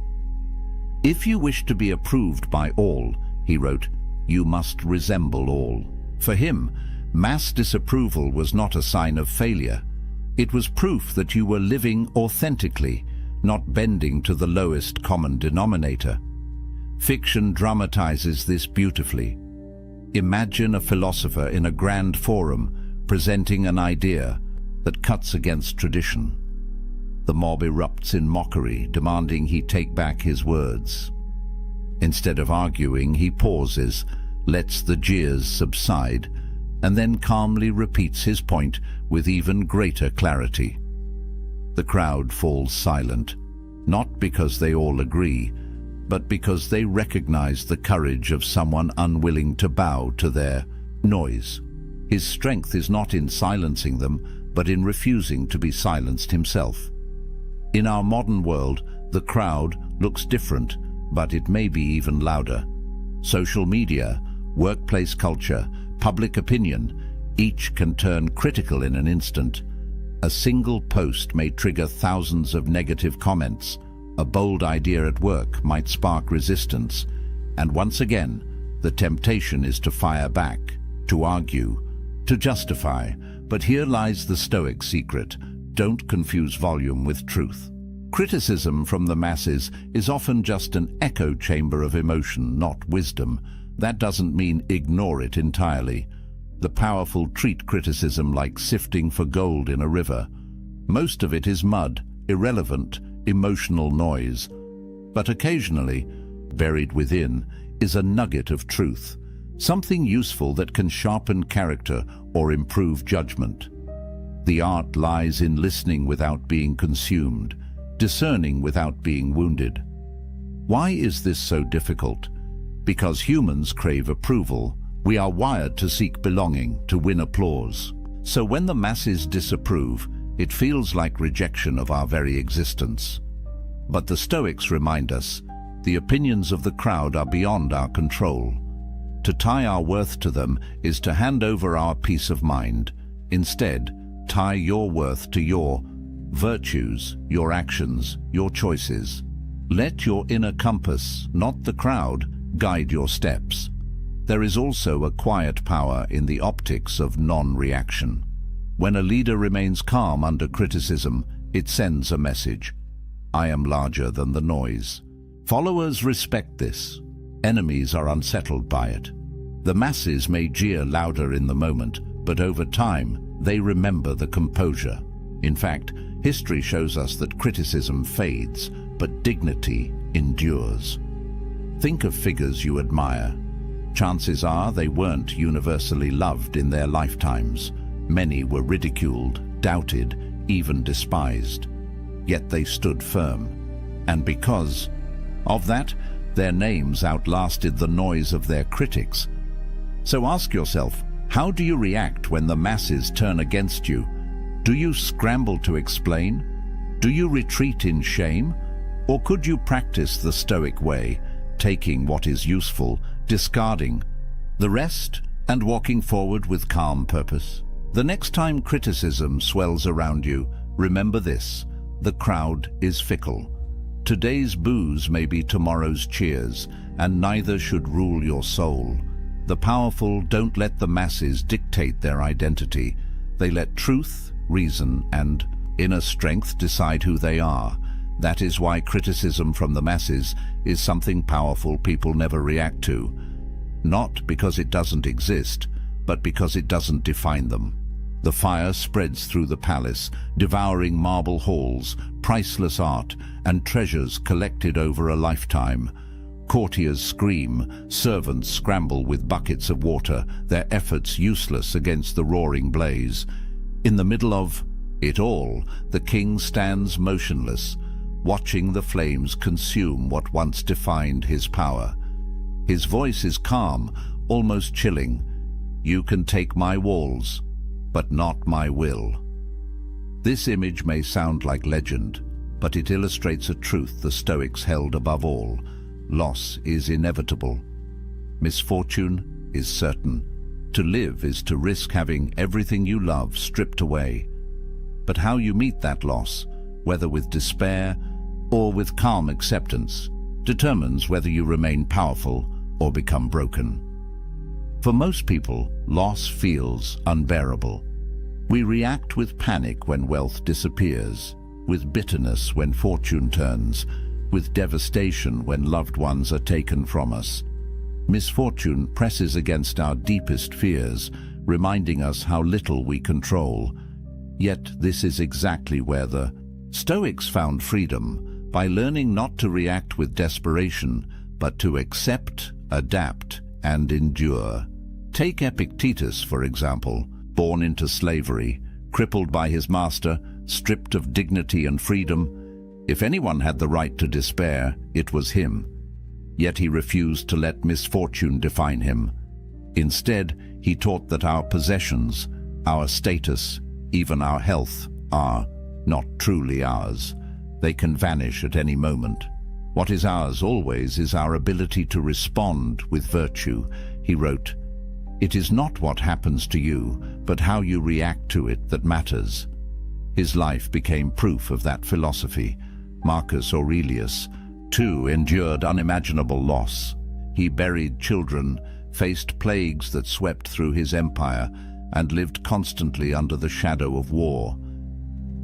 "If you wish to be approved by all," he wrote, "you must resemble all." For him, mass disapproval was not a sign of failure. It was proof that you were living authentically, not bending to the lowest common denominator. Fiction dramatizes this beautifully. Imagine a philosopher in a grand forum presenting an idea that cuts against tradition. The mob erupts in mockery, demanding he take back his words. Instead of arguing, he pauses, lets the jeers subside, and then calmly repeats his point with even greater clarity. The crowd falls silent, not because they all agree, but because they recognize the courage of someone unwilling to bow to their noise. His strength is not in silencing them, but in refusing to be silenced himself. In our modern world, the crowd looks different, but it may be even louder. Social media, workplace culture, public opinion, each can turn critical in an instant. A single post may trigger thousands of negative comments. A bold idea at work might spark resistance. And once again, the temptation is to fire back, to argue, to justify. But here lies the Stoic secret: don't confuse volume with truth. Criticism from the masses is often just an echo chamber of emotion, not wisdom. That doesn't mean ignore it entirely. The powerful treat criticism like sifting for gold in a river. Most of it is mud, irrelevant, emotional noise. But occasionally, buried within, is a nugget of truth, something useful that can sharpen character or improve judgment. The art lies in listening without being consumed, discerning without being wounded. Why is this so difficult? Because humans crave approval. We are wired to seek belonging, to win applause. So when the masses disapprove, it feels like rejection of our very existence. But the Stoics remind us, The opinions of the crowd are beyond our control. To tie our worth to them is to hand over our peace of mind. Instead, tie your worth to your virtues, your actions, your choices. Let your inner compass, not the crowd, guide your steps. There is also a quiet power in the optics of non-reaction. When a leader remains calm under criticism, it sends a message. I am larger than the noise. Followers respect this. Enemies are unsettled by it. The masses may jeer louder in the moment, but over time, they remember the composure. In fact, history shows us that criticism fades, but dignity endures. Think of figures you admire. Chances are they weren't universally loved in their lifetimes. Many were ridiculed, doubted, even despised. Yet they stood firm. And because of that, their names outlasted the noise of their critics. So ask yourself, how do you react when the masses turn against you? Do you scramble to explain? Do you retreat in shame? Or could you practice the Stoic way, taking what is useful, discarding the rest, and walking forward with calm purpose? The next time criticism swells around you, remember this: the crowd is fickle. Today's boos may be tomorrow's cheers, and neither should rule your soul. The powerful don't let the masses dictate their identity. They let truth, reason, and inner strength decide who they are. That is why criticism from the masses is something powerful people never react to. Not because it doesn't exist, but because it doesn't define them. The fire spreads through the palace, devouring marble halls, priceless art, and treasures collected over a lifetime. Courtiers scream, servants scramble with buckets of water, their efforts useless against the roaring blaze. In the middle of it all, the king stands motionless, watching the flames consume what once defined his power. His voice is calm, almost chilling. You can take my walls, but not my will. This image may sound like legend, but it illustrates a truth the Stoics held above all. Loss is inevitable. Misfortune is certain. To live is to risk having everything you love stripped away. But how you meet that loss, whether with despair or with calm acceptance, determines whether you remain powerful or become broken. For most people, loss feels unbearable. We react with panic when wealth disappears, with bitterness when fortune turns, with devastation when loved ones are taken from us. Misfortune presses against our deepest fears, reminding us how little we control. Yet this is exactly where the Stoics found freedom, by learning not to react with desperation, but to accept, adapt, and endure. Take Epictetus, for example, born into slavery, crippled by his master, stripped of dignity and freedom. If anyone had the right to despair, it was him. Yet he refused to let misfortune define him. Instead, he taught that our possessions, our status, even our health, are not truly ours. They can vanish at any moment. What is ours always is our ability to respond with virtue. He wrote, "It is not what happens to you, but how you react to it that matters." His life became proof of that philosophy. Marcus Aurelius, too, endured unimaginable loss. He buried children, faced plagues that swept through his empire, and lived constantly under the shadow of war.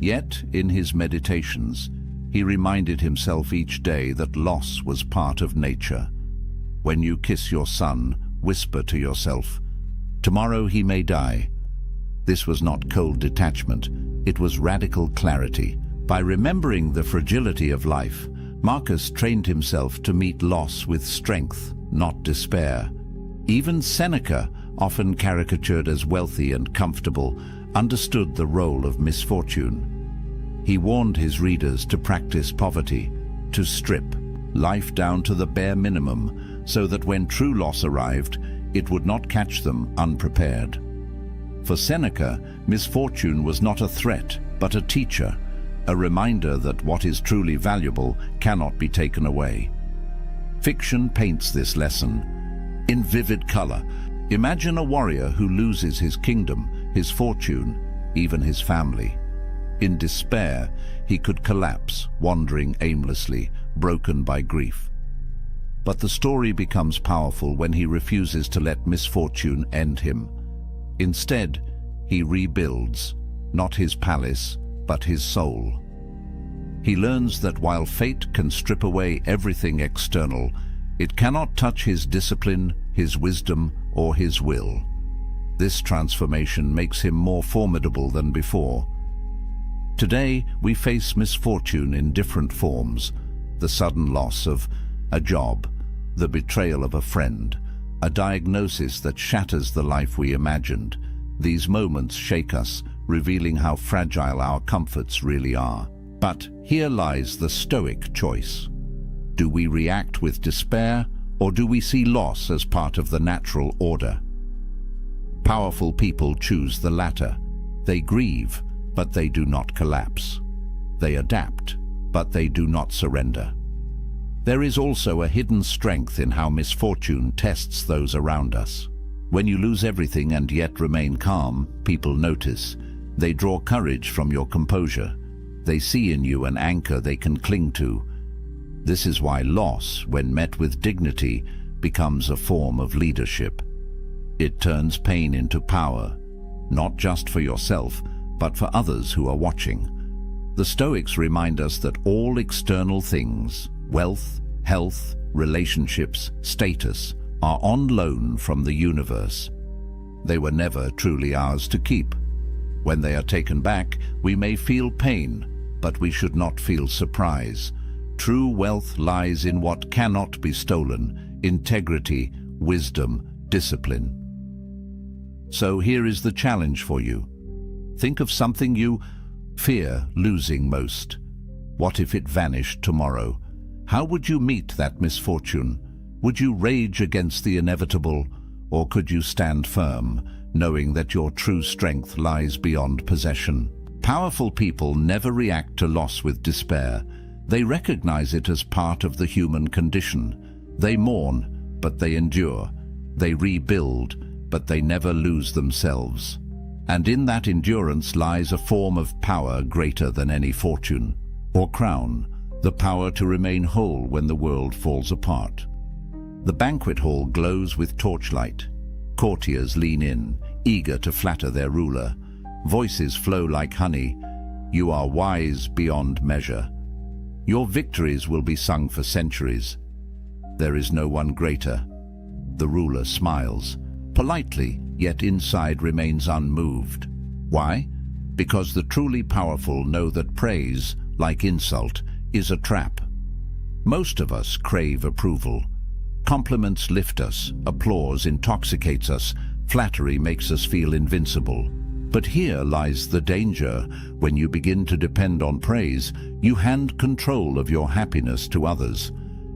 Yet, in his meditations, he reminded himself each day that loss was part of nature. When you kiss your son, whisper to yourself, "Tomorrow he may die." This was not cold detachment, it was radical clarity. By remembering the fragility of life, Marcus trained himself to meet loss with strength, not despair. Even Seneca, often caricatured as wealthy and comfortable, understood the role of misfortune. He warned his readers to practice poverty, to strip life down to the bare minimum, so that when true loss arrived, it would not catch them unprepared. For Seneca, misfortune was not a threat, but a teacher, a reminder that what is truly valuable cannot be taken away. Fiction paints this lesson in vivid color. Imagine a warrior who loses his kingdom, his fortune, even his family. In despair, he could collapse, wandering aimlessly, broken by grief. But the story becomes powerful when he refuses to let misfortune end him. Instead, he rebuilds, not his palace, but his soul. He learns that while fate can strip away everything external, it cannot touch his discipline, his wisdom, or his will. This transformation makes him more formidable than before. Today, we face misfortune in different forms: the sudden loss of a job, the betrayal of a friend, a diagnosis that shatters the life we imagined. These moments shake us, revealing how fragile our comforts really are. But here lies the Stoic choice. Do we react with despair, or do we see loss as part of the natural order? Powerful people choose the latter. They grieve, but they do not collapse. They adapt, but they do not surrender. There is also a hidden strength in how misfortune tests those around us. When you lose everything and yet remain calm, people notice. They draw courage from your composure. They see in you an anchor they can cling to. This is why loss, when met with dignity, becomes a form of leadership. It turns pain into power, not just for yourself, but for others who are watching. The Stoics remind us that all external things, wealth, health, relationships, status, are on loan from the universe. They were never truly ours to keep. When they are taken back, we may feel pain, but we should not feel surprise. True wealth lies in what cannot be stolen: integrity, wisdom, discipline. So here is the challenge for you. Think of something you fear losing most. What if it vanished tomorrow? How would you meet that misfortune? Would you rage against the inevitable, or could you stand firm, knowing that your true strength lies beyond possession? Powerful people never react to loss with despair. They recognize it as part of the human condition. They mourn, but they endure. They rebuild, but they never lose themselves. And in that endurance lies a form of power greater than any fortune or crown, the power to remain whole when the world falls apart. The banquet hall glows with torchlight. Courtiers lean in, eager to flatter their ruler. Voices flow like honey. You are wise beyond measure. Your victories will be sung for centuries. There is no one greater. The ruler smiles, politely, yet inside remains unmoved. Why? Because the truly powerful know that praise, like insult, is a trap. Most of us crave approval. Compliments lift us, applause intoxicates us, flattery makes us feel invincible. But here lies the danger. When you begin to depend on praise, you hand control of your happiness to others.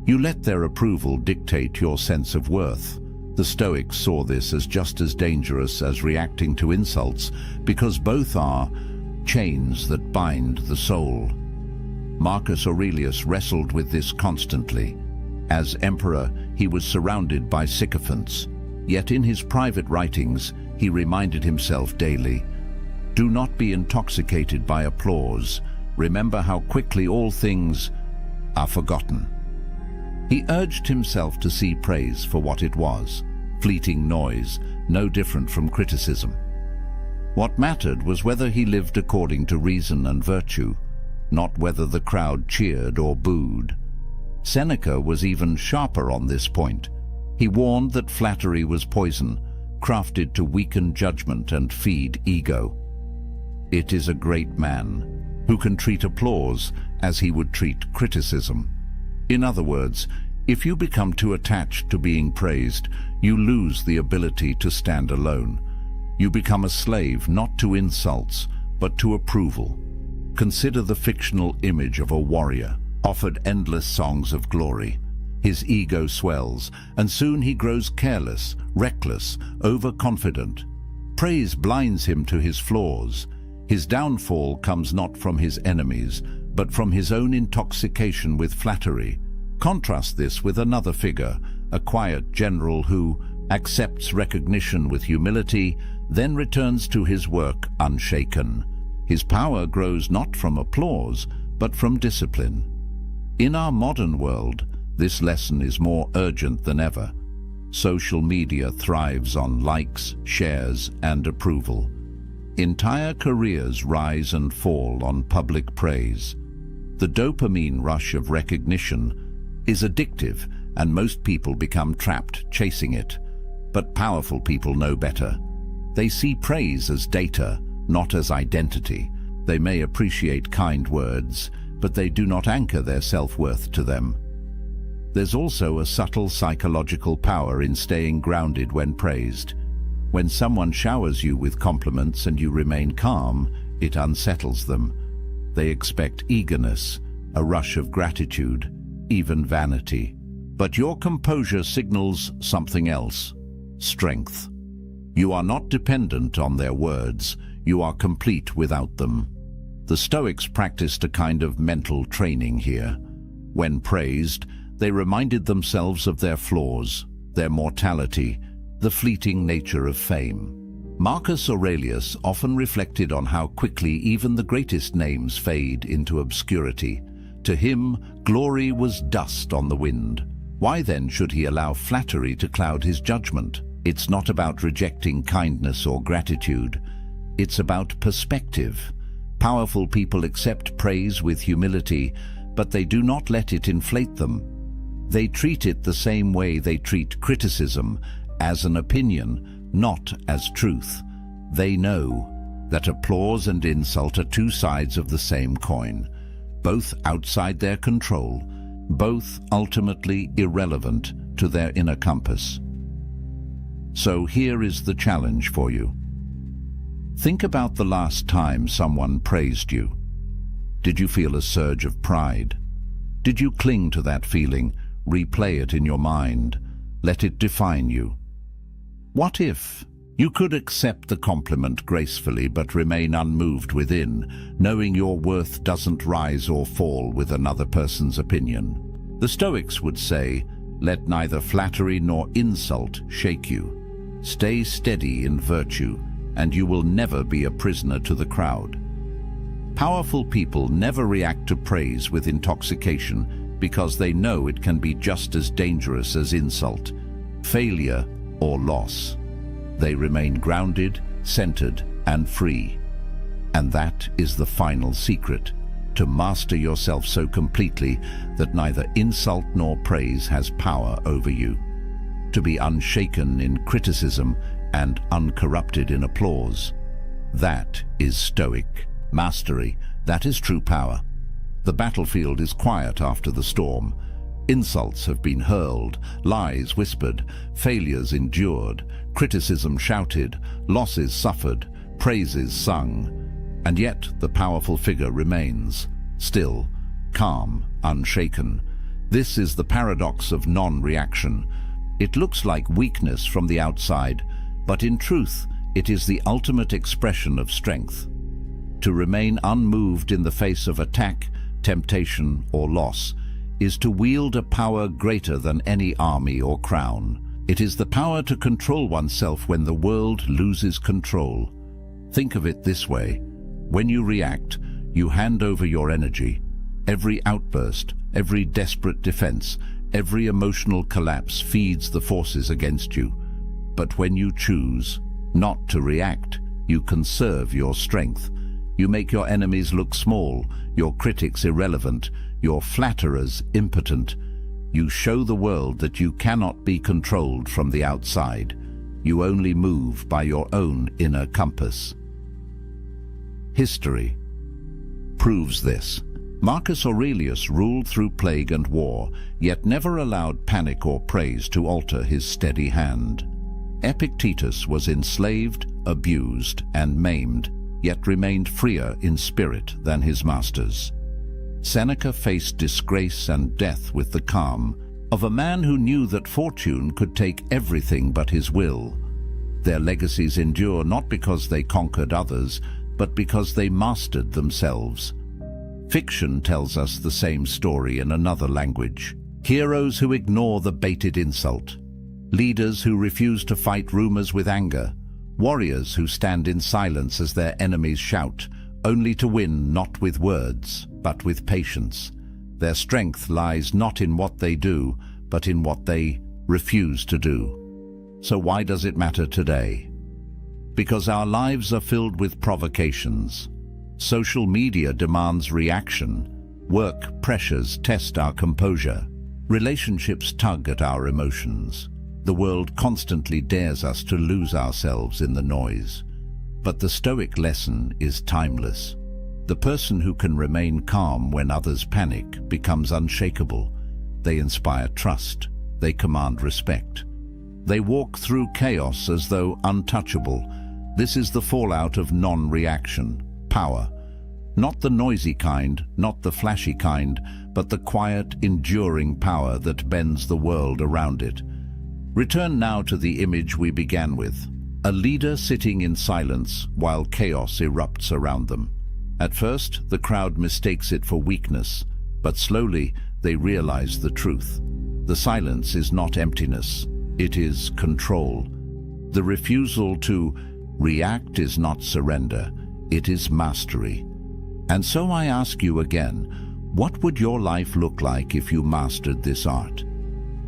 You let their approval dictate your sense of worth. The Stoics saw this as just as dangerous as reacting to insults, because both are chains that bind the soul. Marcus Aurelius wrestled with this constantly. As emperor, he was surrounded by sycophants, yet in his private writings, he reminded himself daily, "Do not be intoxicated by applause. Remember how quickly all things are forgotten." He urged himself to see praise for what it was, fleeting noise, no different from criticism. What mattered was whether he lived according to reason and virtue, not whether the crowd cheered or booed. Seneca was even sharper on this point. He warned that flattery was poison, crafted to weaken judgment and feed ego. It is a great man who can treat applause as he would treat criticism. In other words, if you become too attached to being praised, you lose the ability to stand alone. You become a slave not to insults, but to approval. Consider the fictional image of a warrior, offered endless songs of glory. His ego swells, and soon he grows careless, reckless, overconfident. Praise blinds him to his flaws. His downfall comes not from his enemies, but from his own intoxication with flattery. Contrast this with another figure, a quiet general who accepts recognition with humility, then returns to his work unshaken. His power grows not from applause, but from discipline. In our modern world, this lesson is more urgent than ever. Social media thrives on likes, shares, and approval. Entire careers rise and fall on public praise. The dopamine rush of recognition is addictive, and most people become trapped chasing it. But powerful people know better. They see praise as data, not as identity. They may appreciate kind words, but they do not anchor their self-worth to them. There's also a subtle psychological power in staying grounded when praised. When someone showers you with compliments and you remain calm, it unsettles them. They expect eagerness, a rush of gratitude, even vanity. But your composure signals something else: strength. You are not dependent on their words, you are complete without them. The Stoics practiced a kind of mental training here. When praised, they reminded themselves of their flaws, their mortality, the fleeting nature of fame. Marcus Aurelius often reflected on how quickly even the greatest names fade into obscurity. To him, glory was dust on the wind. Why then should he allow flattery to cloud his judgment? It's not about rejecting kindness or gratitude. It's about perspective. Powerful people accept praise with humility, but they do not let it inflate them. They treat it the same way they treat criticism, as an opinion, not as truth. They know that applause and insult are two sides of the same coin, both outside their control, both ultimately irrelevant to their inner compass. So here is the challenge for you. Think about the last time someone praised you. Did you feel a surge of pride? Did you cling to that feeling, replay it in your mind, let it define you? What if you could accept the compliment gracefully but remain unmoved within, knowing your worth doesn't rise or fall with another person's opinion? The Stoics would say, let neither flattery nor insult shake you. Stay steady in virtue, and you will never be a prisoner to the crowd. Powerful people never react to praise with intoxication because they know it can be just as dangerous as insult, failure, or loss. They remain grounded, centered, and free. And that is the final secret, to master yourself so completely that neither insult nor praise has power over you. To be unshaken in criticism and uncorrupted in applause. That is Stoic mastery. That is true power. The battlefield is quiet after the storm. Insults have been hurled, lies whispered, failures endured, criticism shouted, losses suffered, praises sung. And yet the powerful figure remains, still, calm, unshaken. This is the paradox of non-reaction. It looks like weakness from the outside, but in truth, it is the ultimate expression of strength. To remain unmoved in the face of attack, temptation, or loss is to wield a power greater than any army or crown. It is the power to control oneself when the world loses control. Think of it this way. When you react, you hand over your energy. Every outburst, every desperate defense, every emotional collapse feeds the forces against you. But when you choose not to react, you conserve your strength. You make your enemies look small, your critics irrelevant, your flatterers impotent. You show the world that you cannot be controlled from the outside. You only move by your own inner compass. History proves this. Marcus Aurelius ruled through plague and war, yet never allowed panic or praise to alter his steady hand. Epictetus was enslaved, abused, and maimed, yet remained freer in spirit than his masters. Seneca faced disgrace and death with the calm of a man who knew that fortune could take everything but his will. Their legacies endure not because they conquered others, but because they mastered themselves. Fiction tells us the same story in another language. Heroes who ignore the baited insult. Leaders who refuse to fight rumors with anger. Warriors who stand in silence as their enemies shout, only to win not with words, but with patience. Their strength lies not in what they do, but in what they refuse to do. So why does it matter today? Because our lives are filled with provocations. Social media demands reaction. Work pressures test our composure. Relationships tug at our emotions. The world constantly dares us to lose ourselves in the noise. But the Stoic lesson is timeless. The person who can remain calm when others panic becomes unshakable. They inspire trust. They command respect. They walk through chaos as though untouchable. This is the fallout of non-reaction, power. Not the noisy kind, not the flashy kind, but the quiet, enduring power that bends the world around it. Return now to the image we began with. A leader sitting in silence while chaos erupts around them. At first, the crowd mistakes it for weakness, but slowly they realize the truth. The silence is not emptiness, it is control. The refusal to react is not surrender, it is mastery. And so I ask you again, what would your life look like if you mastered this art?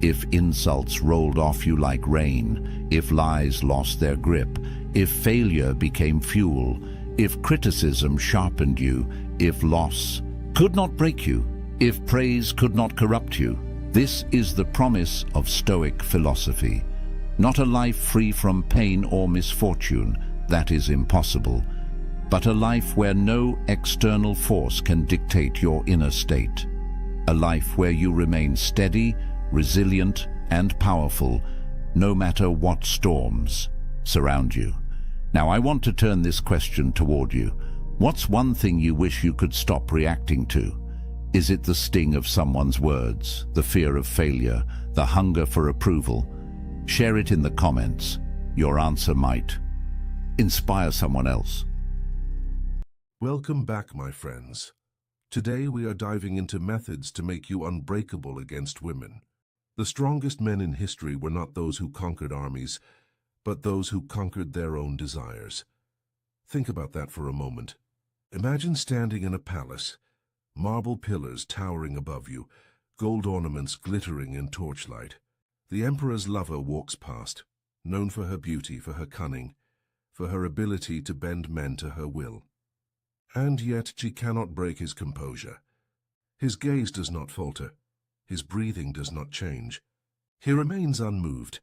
If insults rolled off you like rain, if lies lost their grip, if failure became fuel, if criticism sharpened you, if loss could not break you, if praise could not corrupt you. This is the promise of Stoic philosophy. Not a life free from pain or misfortune, that is impossible, but a life where no external force can dictate your inner state. A life where you remain steady, resilient, and powerful, no matter what storms surround you. Now, I want to turn this question toward you. What's one thing you wish you could stop reacting to? Is it the sting of someone's words, the fear of failure, the hunger for approval? Share it in the comments. Your answer might inspire someone else. Welcome back, my friends. Today we are diving into methods to make you unbreakable against women. The strongest men in history were not those who conquered armies, but those who conquered their own desires. Think about that for a moment. Imagine standing in a palace, marble pillars towering above you, gold ornaments glittering in torchlight. The emperor's lover walks past, known for her beauty, for her cunning, for her ability to bend men to her will. And yet she cannot break his composure. His gaze does not falter. His breathing does not change. He remains unmoved,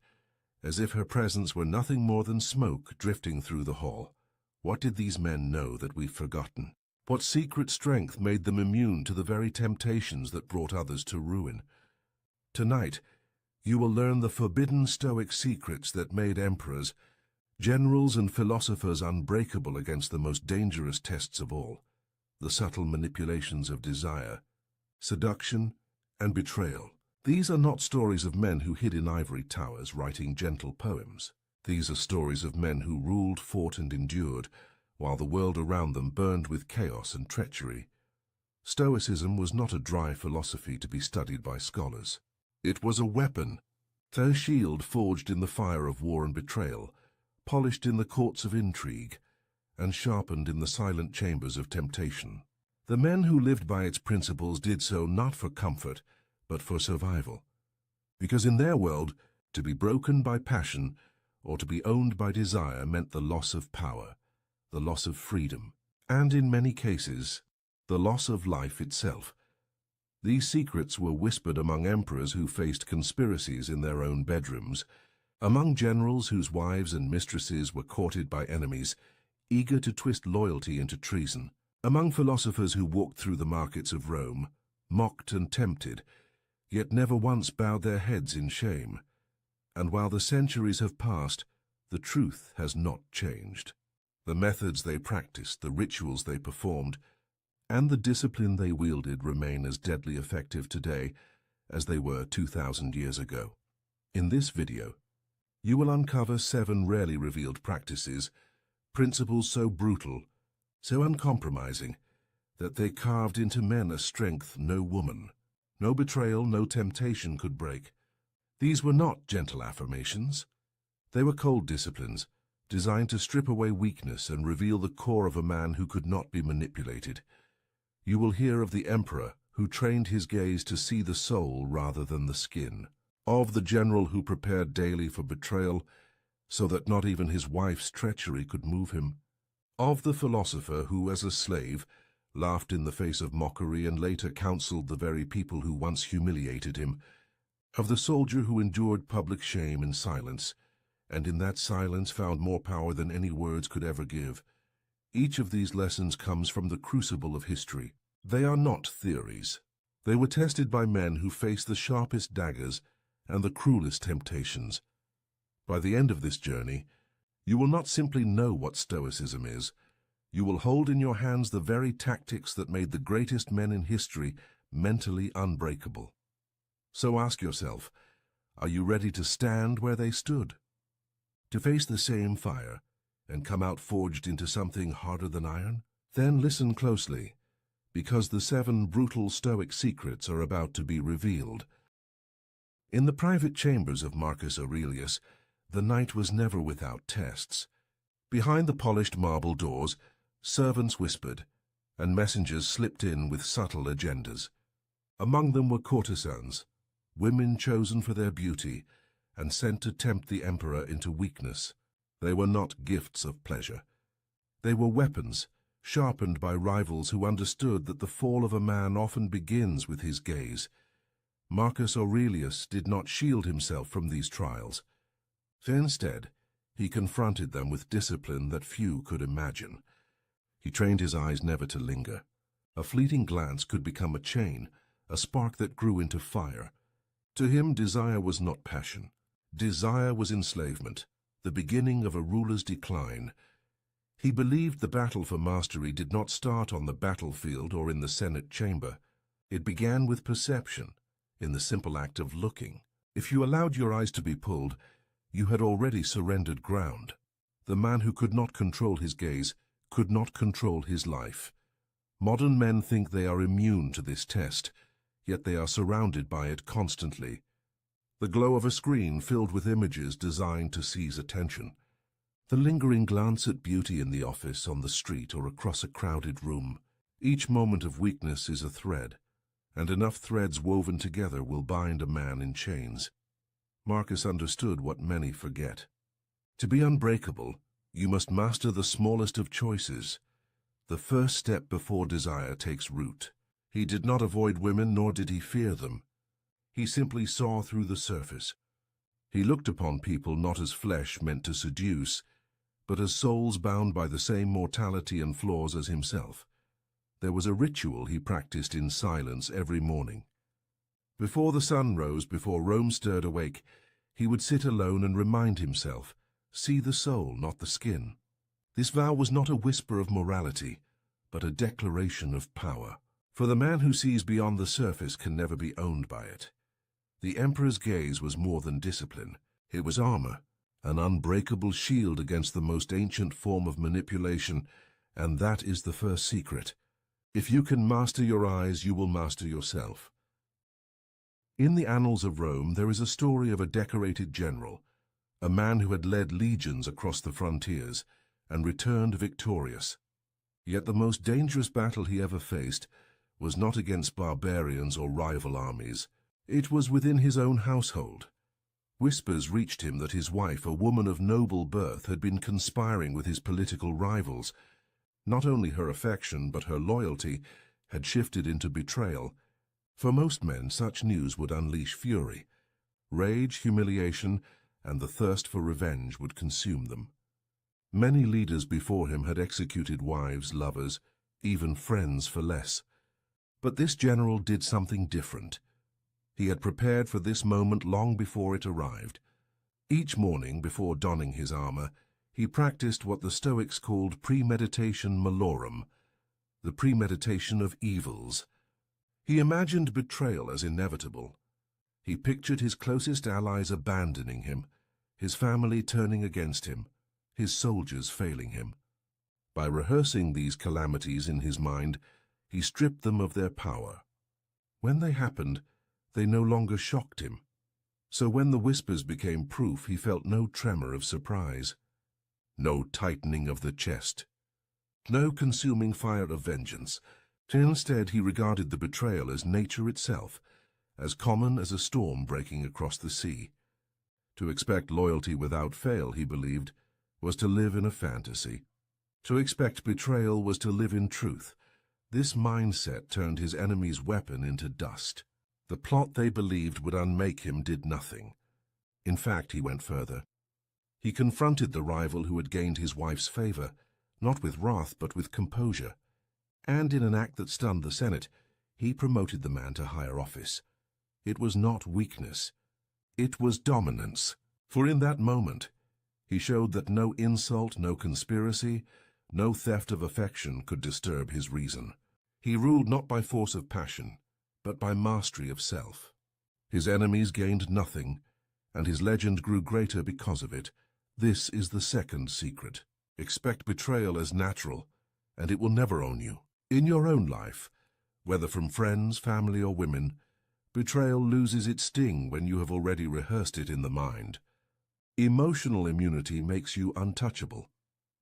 as if her presence were nothing more than smoke drifting through the hall. What did these men know that we've forgotten? What secret strength made them immune to the very temptations that brought others to ruin? Tonight, you will learn the forbidden Stoic secrets that made emperors, generals and philosophers unbreakable against the most dangerous tests of all, the subtle manipulations of desire, seduction, and betrayal. These are not stories of men who hid in ivory towers writing gentle poems. These are stories of men who ruled, fought, and endured, while the world around them burned with chaos and treachery. Stoicism was not a dry philosophy to be studied by scholars. It was a weapon, their shield forged in the fire of war and betrayal, polished in the courts of intrigue, and sharpened in the silent chambers of temptation. The men who lived by its principles did so not for comfort, but for survival. Because in their world, to be broken by passion or to be owned by desire meant the loss of power, the loss of freedom, and in many cases, the loss of life itself. These secrets were whispered among emperors who faced conspiracies in their own bedrooms, among generals whose wives and mistresses were courted by enemies, eager to twist loyalty into treason, among philosophers who walked through the markets of Rome, mocked and tempted, yet never once bowed their heads in shame. And while the centuries have passed, the truth has not changed. The methods they practiced, the rituals they performed, and the discipline they wielded remain as deadly effective today as they were 2,000 years ago. In this video, you will uncover 7 rarely revealed practices, principles so brutal, so uncompromising, that they carved into men a strength no woman, No betrayal, no temptation could break. These were not gentle affirmations. They were cold disciplines, designed to strip away weakness and reveal the core of a man who could not be manipulated. You will hear of the emperor who trained his gaze to see the soul rather than the skin, of the general who prepared daily for betrayal so that not even his wife's treachery could move him, of the philosopher who, as a slave, laughed in the face of mockery and later counseled the very people who once humiliated him, of the soldier who endured public shame in silence, and in that silence found more power than any words could ever give. Each of these lessons comes from the crucible of history. They are not theories. They were tested by men who faced the sharpest daggers and the cruelest temptations. By the end of this journey, you will not simply know what Stoicism is. You will hold in your hands the very tactics that made the greatest men in history mentally unbreakable. So ask yourself, are you ready to stand where they stood? To face the same fire and come out forged into something harder than iron? Then listen closely, because the 7 brutal Stoic secrets are about to be revealed. In the private chambers of Marcus Aurelius, the night was never without tests. Behind the polished marble doors, servants whispered, and messengers slipped in with subtle agendas. Among them were courtesans, women chosen for their beauty and sent to tempt the emperor into weakness. They were not gifts of pleasure. They were weapons, sharpened by rivals who understood that the fall of a man often begins with his gaze. Marcus Aurelius did not shield himself from these trials. Instead, he confronted them with discipline that few could imagine. He trained his eyes never to linger. A fleeting glance could become a chain, a spark that grew into fire. To him, desire was not passion. Desire was enslavement, the beginning of a ruler's decline. He believed the battle for mastery did not start on the battlefield or in the Senate chamber. It began with perception, in the simple act of looking. If you allowed your eyes to be pulled, you had already surrendered ground. The man who could not control his gaze could not control his life. Modern men think they are immune to this test, yet they are surrounded by it constantly. The glow of a screen filled with images designed to seize attention. The lingering glance at beauty in the office, on the street, or across a crowded room. Each moment of weakness is a thread, and enough threads woven together will bind a man in chains. Marcus understood what many forget. To be unbreakable, you must master the smallest of choices. The first step before desire takes root. He did not avoid women, nor did he fear them. He simply saw through the surface. He looked upon people not as flesh meant to seduce, but as souls bound by the same mortality and flaws as himself. There was a ritual he practiced in silence every morning. Before the sun rose, before Rome stirred awake, he would sit alone and remind himself, see the soul, not the skin. This vow was not a whisper of morality, but a declaration of power. For the man who sees beyond the surface can never be owned by it. The emperor's gaze was more than discipline. It was armor, an unbreakable shield against the most ancient form of manipulation, and that is the first secret. If you can master your eyes, you will master yourself. In the annals of Rome, there is a story of a decorated general, a man who had led legions across the frontiers and returned victorious. Yet the most dangerous battle he ever faced was not against barbarians or rival armies. It was within his own household. Whispers reached him that his wife, a woman of noble birth, had been conspiring with his political rivals. Not only her affection, but her loyalty had shifted into betrayal. For most men, such news would unleash fury. Rage, humiliation, and the thirst for revenge would consume them. Many leaders before him had executed wives, lovers, even friends for less. But this general did something different. He had prepared for this moment long before it arrived. Each morning, before donning his armor, he practiced what the Stoics called premeditation malorum, the premeditation of evils. He imagined betrayal as inevitable. He pictured his closest allies abandoning him, his family turning against him, his soldiers failing him. By rehearsing these calamities in his mind, he stripped them of their power. When they happened, they no longer shocked him. So when the whispers became proof, he felt no tremor of surprise, no tightening of the chest, no consuming fire of vengeance. Instead, he regarded the betrayal as nature itself, as common as a storm breaking across the sea. To expect loyalty without fail, he believed, was to live in a fantasy. To expect betrayal was to live in truth. This mindset turned his enemy's weapon into dust. The plot they believed would unmake him did nothing. In fact, he went further. He confronted the rival who had gained his wife's favor, not with wrath but with composure. And in an act that stunned the Senate, he promoted the man to higher office. It was not weakness. It was dominance. For in that moment, he showed that no insult, no conspiracy, no theft of affection could disturb his reason. He ruled not by force of passion, but by mastery of self. His enemies gained nothing, and his legend grew greater because of it. This is the second secret. Expect betrayal as natural, and it will never own you. In your own life, whether from friends, family, or women, betrayal loses its sting when you have already rehearsed it in the mind. Emotional immunity makes you untouchable.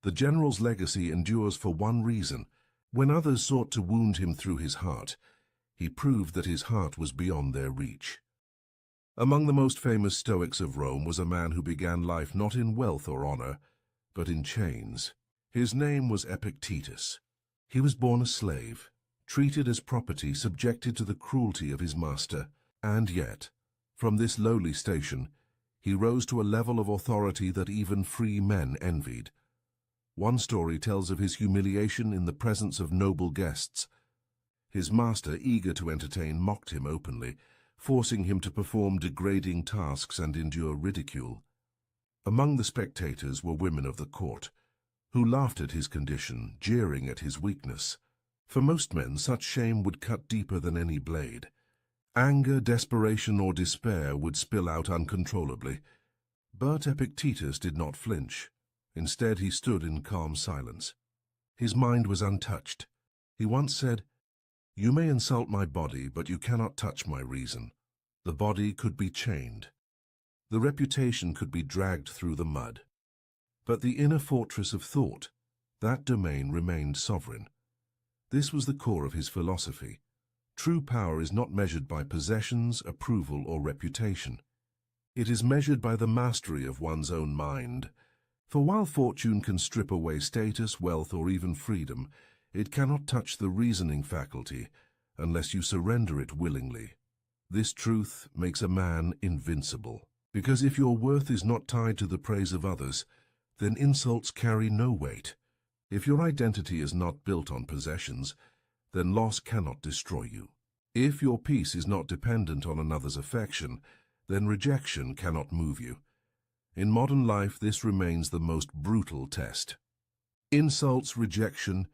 The general's legacy endures for one reason. When others sought to wound him through his heart, he proved that his heart was beyond their reach. Among the most famous Stoics of Rome was a man who began life not in wealth or honor, but in chains. His name was Epictetus. He was born a slave, treated as property, subjected to the cruelty of his master, and yet, from this lowly station, he rose to a level of authority that even free men envied. One story tells of his humiliation in the presence of noble guests. His master, eager to entertain, mocked him openly, forcing him to perform degrading tasks and endure ridicule. Among the spectators were women of the court, who laughed at his condition, jeering at his weakness. For most men, such shame would cut deeper than any blade. Anger, desperation, or despair would spill out uncontrollably. But Epictetus did not flinch. Instead, he stood in calm silence. His mind was untouched. He once said, "You may insult my body, but you cannot touch my reason." The body could be chained. The reputation could be dragged through the mud. But the inner fortress of thought, that domain remained sovereign. This was the core of his philosophy. True power is not measured by possessions, approval, or reputation. It is measured by the mastery of one's own mind. For while fortune can strip away status, wealth, or even freedom, it cannot touch the reasoning faculty unless you surrender it willingly. This truth makes a man invincible. Because if your worth is not tied to the praise of others, then insults carry no weight. If your identity is not built on possessions, then loss cannot destroy you. If your peace is not dependent on another's affection, then rejection cannot move you. In modern life, this remains the most brutal test. Insults, rejection,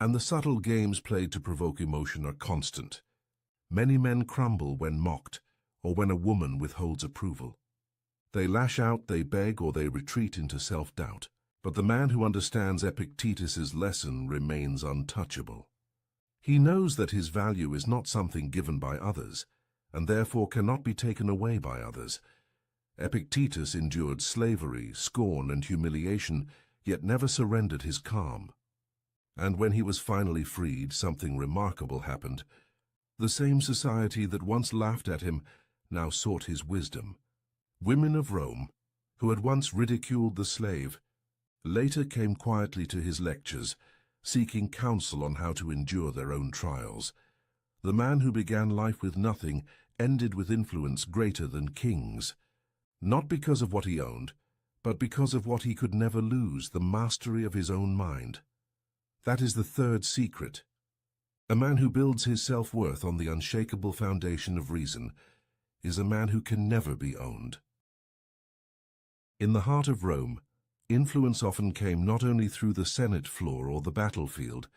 and the subtle games played to provoke emotion are constant. Many men crumble when mocked, or when a woman withholds approval. They lash out, they beg, or they retreat into self-doubt. But the man who understands Epictetus's lesson remains untouchable. He knows that his value is not something given by others, and therefore cannot be taken away by others. Epictetus endured slavery, scorn, and humiliation, yet never surrendered his calm. And when he was finally freed, something remarkable happened. The same society that once laughed at him now sought his wisdom. Women of Rome, who had once ridiculed the slave, later came quietly to his lectures, seeking counsel on how to endure their own trials. The man who began life with nothing ended with influence greater than kings, not because of what he owned, but because of what he could never lose, the mastery of his own mind. That is the third secret. A man who builds his self-worth on the unshakable foundation of reason is a man who can never be owned. In the heart of Rome, influence often came not only through the Senate floor or the battlefield,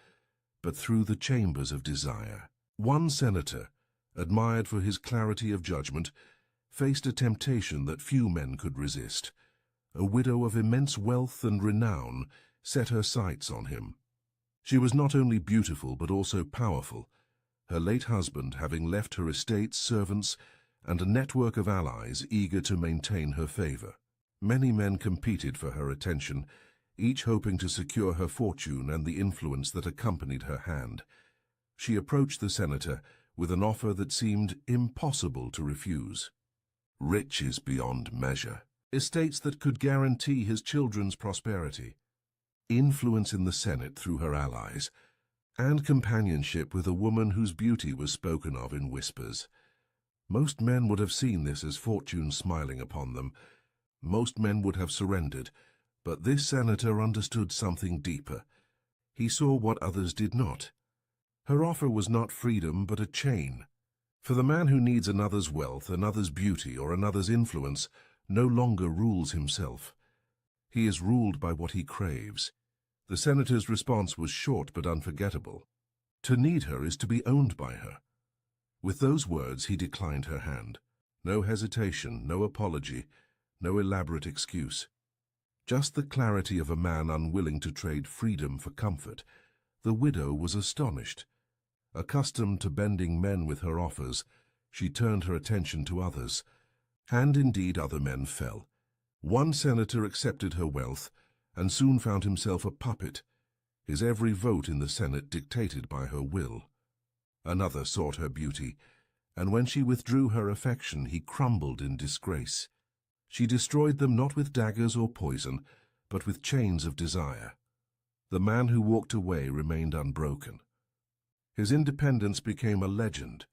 but through the chambers of desire. One senator, admired for his clarity of judgment, faced a temptation that few men could resist. A widow of immense wealth and renown set her sights on him. She was not only beautiful but also powerful, her late husband having left her estates, servants, and a network of allies eager to maintain her favor. Many men competed for her attention, each hoping to secure her fortune and the influence that accompanied her hand. She approached the senator with an offer that seemed impossible to refuse. Riches beyond measure, estates that could guarantee his children's prosperity, influence in the Senate through her allies, and companionship with a woman whose beauty was spoken of in whispers. Most men would have seen this as fortune smiling upon them. Most men would have surrendered, but this senator understood something deeper. He saw what others did not. Her offer was not freedom, but a chain. For the man who needs another's wealth, another's beauty, or another's influence no longer rules himself. He is ruled by what he craves. The senator's response was short but unforgettable. To need her is to be owned by her. With those words, he declined her hand. No hesitation, no apology, no elaborate excuse. Just the clarity of a man unwilling to trade freedom for comfort. The widow was astonished. Accustomed to bending men with her offers, she turned her attention to others, and indeed other men fell. One senator accepted her wealth, and soon found himself a puppet, his every vote in the Senate dictated by her will. Another sought her beauty, and when she withdrew her affection, he crumbled in disgrace. She destroyed them not with daggers or poison, but with chains of desire. The man who walked away remained unbroken. His independence became a legend,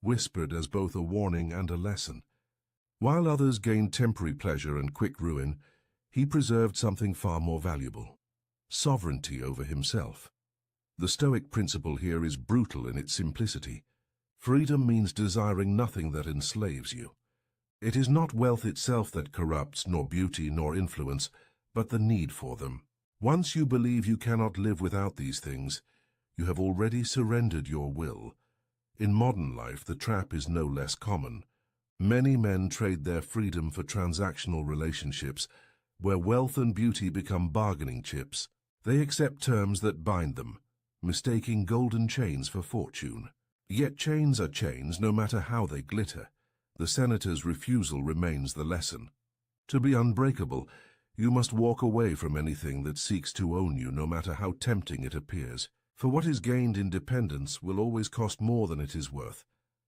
whispered as both a warning and a lesson. While others gained temporary pleasure and quick ruin, he preserved something far more valuable: sovereignty over himself. The Stoic principle here is brutal in its simplicity. Freedom means desiring nothing that enslaves you. It is not wealth itself that corrupts, nor beauty, nor influence, but the need for them. Once you believe you cannot live without these things, you have already surrendered your will. In modern life, the trap is no less common. Many men trade their freedom for transactional relationships, where wealth and beauty become bargaining chips. They accept terms that bind them, mistaking golden chains for fortune. Yet chains are chains, no matter how they glitter. The senator's refusal remains the lesson. To be unbreakable, you must walk away from anything that seeks to own you, no matter how tempting it appears. For what is gained in dependence will always cost more than it is worth.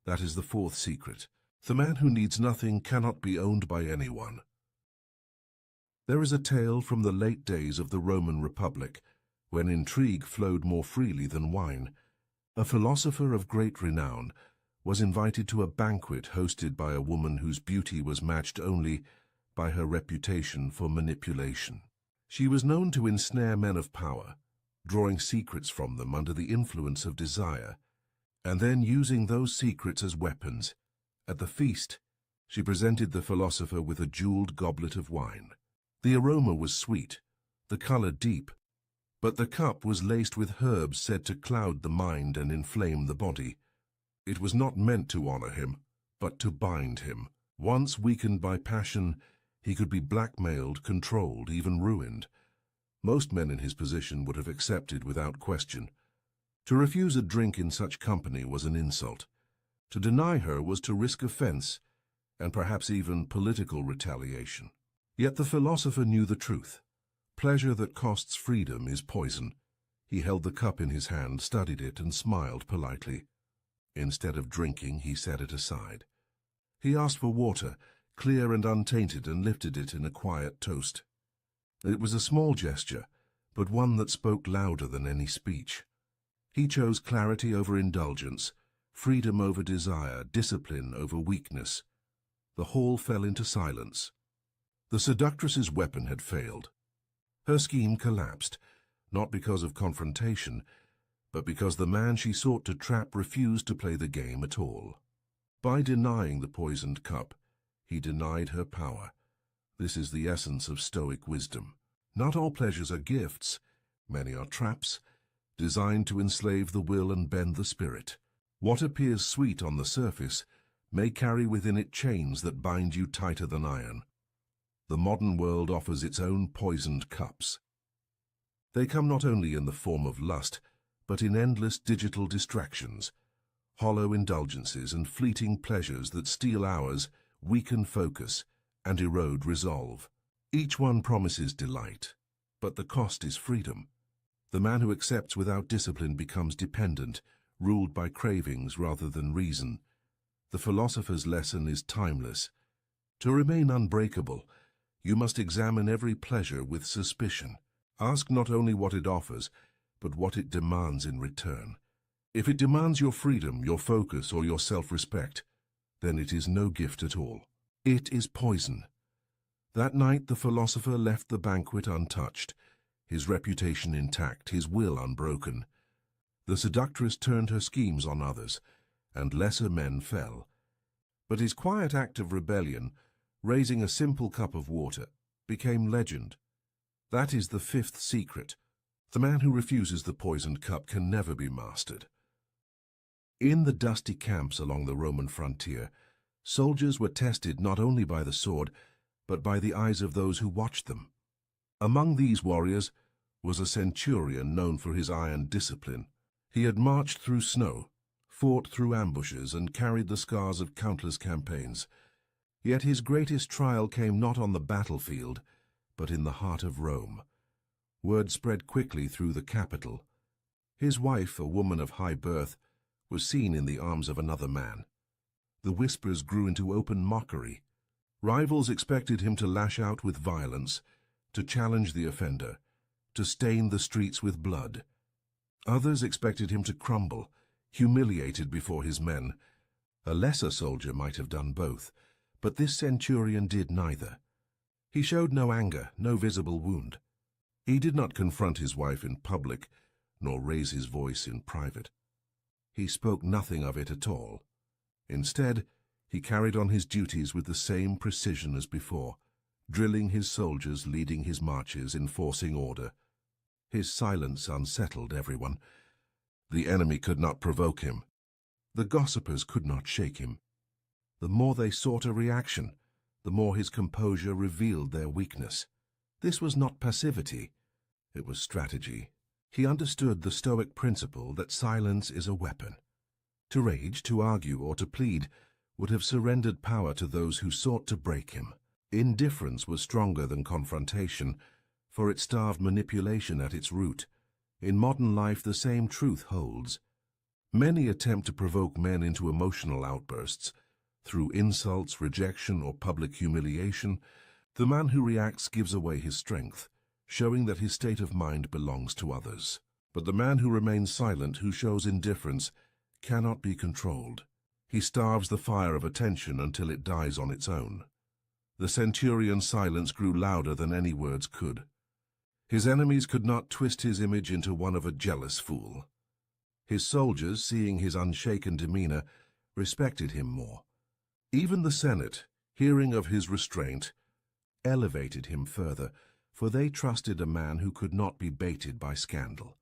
That is the fourth secret. The man who needs nothing cannot be owned by anyone. There is a tale from the late days of the Roman Republic, when intrigue flowed more freely than wine. A philosopher of great renown was invited to a banquet hosted by a woman whose beauty was matched only by her reputation for manipulation. She was known to ensnare men of power, drawing secrets from them under the influence of desire, and then using those secrets as weapons. At the feast, she presented the philosopher with a jeweled goblet of wine. The aroma was sweet, the color deep, but the cup was laced with herbs said to cloud the mind and inflame the body. It was not meant to honor him, but to bind him. Once weakened by passion, he could be blackmailed, controlled, even ruined. Most men in his position would have accepted without question. To refuse a drink in such company was an insult. To deny her was to risk offense, and perhaps even political retaliation. Yet the philosopher knew the truth. Pleasure that costs freedom is poison. He held the cup in his hand, studied it, and smiled politely. Instead of drinking, he set it aside. He asked for water, clear and untainted, and lifted it in a quiet toast. It was a small gesture, but one that spoke louder than any speech. He chose clarity over indulgence, freedom over desire, discipline over weakness. The hall fell into silence. The seductress's weapon had failed. Her scheme collapsed, not because of confrontation, but because the man she sought to trap refused to play the game at all. By denying the poisoned cup, he denied her power. This is the essence of Stoic wisdom. Not all pleasures are gifts. Many are traps, designed to enslave the will and bend the spirit. What appears sweet on the surface may carry within it chains that bind you tighter than iron. The modern world offers its own poisoned cups. They come not only in the form of lust, but in endless digital distractions. Hollow indulgences and fleeting pleasures that steal hours, weaken focus, and erode resolve. Each one promises delight, but the cost is freedom. The man who accepts without discipline becomes dependent, ruled by cravings rather than reason. The philosopher's lesson is timeless. To remain unbreakable, you must examine every pleasure with suspicion. Ask not only what it offers, but what it demands in return. If it demands your freedom, your focus, or your self-respect, then it is no gift at all. It is poison. That night the philosopher left the banquet untouched, his reputation intact, his will unbroken. The seductress turned her schemes on others, and lesser men fell. But his quiet act of rebellion, raising a simple cup of water, became legend. That is the fifth secret. The man who refuses the poisoned cup can never be mastered. In the dusty camps along the Roman frontier, soldiers were tested not only by the sword, but by the eyes of those who watched them. Among these warriors was a centurion known for his iron discipline. He had marched through snow, fought through ambushes, and carried the scars of countless campaigns. Yet his greatest trial came not on the battlefield, but in the heart of Rome. Word spread quickly through the capital. His wife, a woman of high birth, was seen in the arms of another man. The whispers grew into open mockery. Rivals expected him to lash out with violence, to challenge the offender, to stain the streets with blood. Others expected him to crumble, humiliated before his men. A lesser soldier might have done both, but this centurion did neither. He showed no anger, no visible wound. He did not confront his wife in public, nor raise his voice in private. He spoke nothing of it at all. Instead, he carried on his duties with the same precision as before, drilling his soldiers, leading his marches, enforcing order. His silence unsettled everyone. The enemy could not provoke him. The gossipers could not shake him. The more they sought a reaction, the more his composure revealed their weakness. This was not passivity, it was strategy. He understood the Stoic principle that silence is a weapon. To rage, to argue, or to plead would have surrendered power to those who sought to break him. Indifference was stronger than confrontation, for it starved manipulation at its root. In modern life, the same truth holds. Many attempt to provoke men into emotional outbursts. Through insults, rejection, or public humiliation, the man who reacts gives away his strength, showing that his state of mind belongs to others. But the man who remains silent, who shows indifference, cannot be controlled. He starves the fire of attention until it dies on its own. The centurion's silence grew louder than any words could. His enemies could not twist his image into one of a jealous fool. His soldiers, seeing his unshaken demeanor, respected him more. Even the Senate, hearing of his restraint, elevated him further, for they trusted a man who could not be baited by scandal.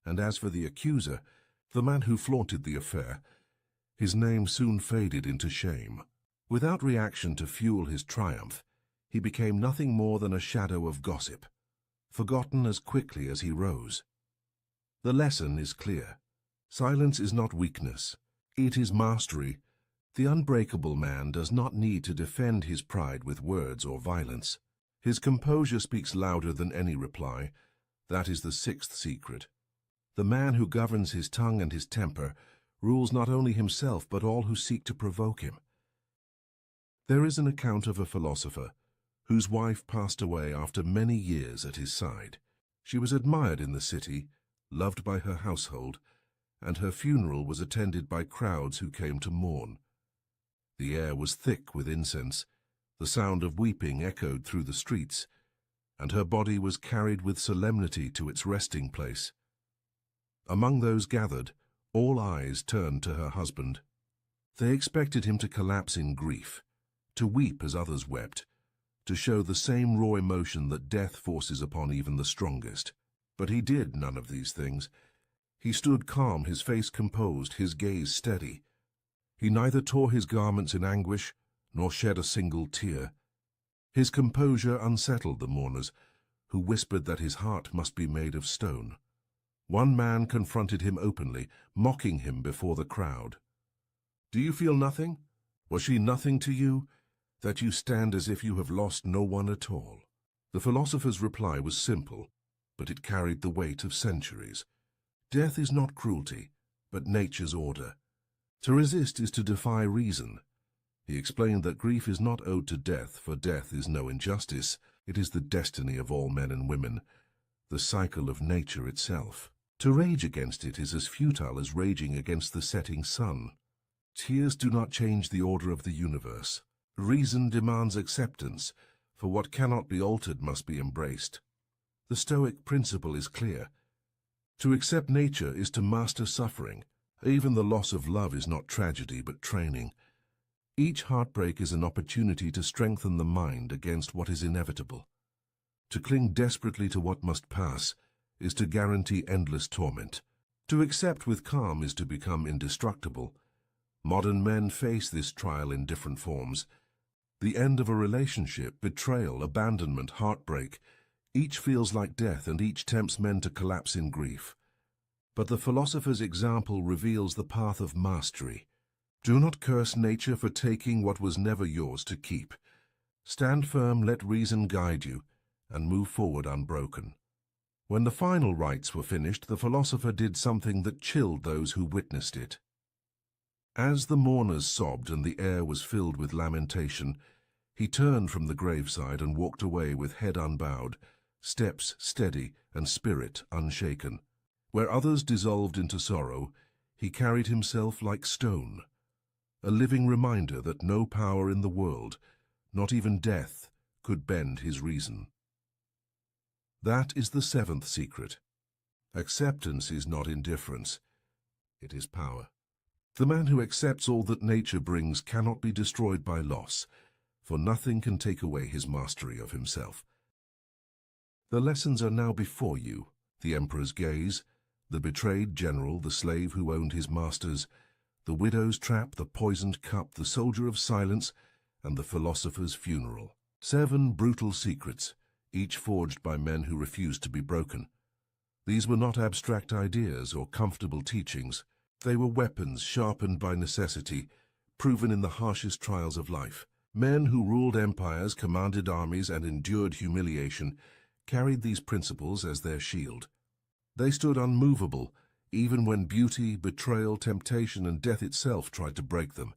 And as for the accuser, the man who flaunted the affair, his name soon faded into shame. Without reaction to fuel his triumph, he became nothing more than a shadow of gossip, forgotten as quickly as he rose. The lesson is clear. Silence is not weakness, it is mastery. The unbreakable man does not need to defend his pride with words or violence. His composure speaks louder than any reply. That is the sixth secret. The man who governs his tongue and his temper rules not only himself but all who seek to provoke him. There is an account of a philosopher whose wife passed away after many years at his side. She was admired in the city, loved by her household, and her funeral was attended by crowds who came to mourn. The air was thick with incense, the sound of weeping echoed through the streets, and her body was carried with solemnity to its resting place. Among those gathered, all eyes turned to her husband. They expected him to collapse in grief, to weep as others wept, to show the same raw emotion that death forces upon even the strongest. But he did none of these things. He stood calm, his face composed, his gaze steady. He neither tore his garments in anguish, nor shed a single tear. His composure unsettled the mourners, who whispered that his heart must be made of stone. One man confronted him openly, mocking him before the crowd. "Do you feel nothing? Was she nothing to you, that you stand as if you have lost no one at all?" The philosopher's reply was simple, but it carried the weight of centuries. Death is not cruelty, but nature's order. To resist is to defy reason. He explained that grief is not owed to death, for death is no injustice. It is the destiny of all men and women, the cycle of nature itself. To rage against it is as futile as raging against the setting sun. Tears do not change the order of the universe. Reason demands acceptance, for what cannot be altered must be embraced. The Stoic principle is clear. To accept nature is to master suffering. Even the loss of love is not tragedy, but training. Each heartbreak is an opportunity to strengthen the mind against what is inevitable. To cling desperately to what must pass is to guarantee endless torment. To accept with calm is to become indestructible. Modern men face this trial in different forms. The end of a relationship, betrayal, abandonment, heartbreak. Each feels like death, and each tempts men to collapse in grief. But the philosopher's example reveals the path of mastery. Do not curse nature for taking what was never yours to keep. Stand firm, let reason guide you, and move forward unbroken. When the final rites were finished, the philosopher did something that chilled those who witnessed it. As the mourners sobbed and the air was filled with lamentation, he turned from the graveside and walked away with head unbowed, steps steady and spirit unshaken. Where others dissolved into sorrow, he carried himself like stone, a living reminder that no power in the world, not even death, could bend his reason. That is the seventh secret. Acceptance is not indifference, it is power. The man who accepts all that nature brings cannot be destroyed by loss, for nothing can take away his mastery of himself. The lessons are now before you: the emperor's gaze, the betrayed general, the slave who owned his masters, the widow's trap, the poisoned cup, the soldier of silence, and the philosopher's funeral. 7 brutal secrets, each forged by men who refused to be broken. These were not abstract ideas or comfortable teachings. They were weapons sharpened by necessity, proven in the harshest trials of life. Men who ruled empires, commanded armies, and endured humiliation carried these principles as their shield. They stood unmovable, even when beauty, betrayal, temptation, and death itself tried to break them.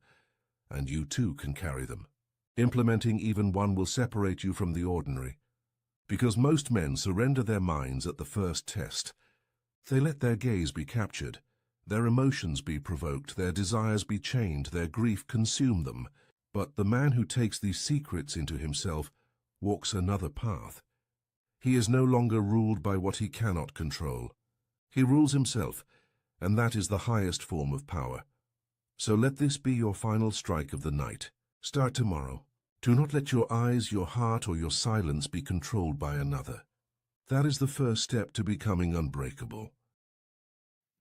And you too can carry them. Implementing even one will separate you from the ordinary. Because most men surrender their minds at the first test. They let their gaze be captured, their emotions be provoked, their desires be chained, their grief consume them. But the man who takes these secrets into himself walks another path. He is no longer ruled by what he cannot control. He rules himself, and that is the highest form of power. So let this be your final strike of the night. Start tomorrow. Do not let your eyes, your heart, or your silence be controlled by another. That is the first step to becoming unbreakable.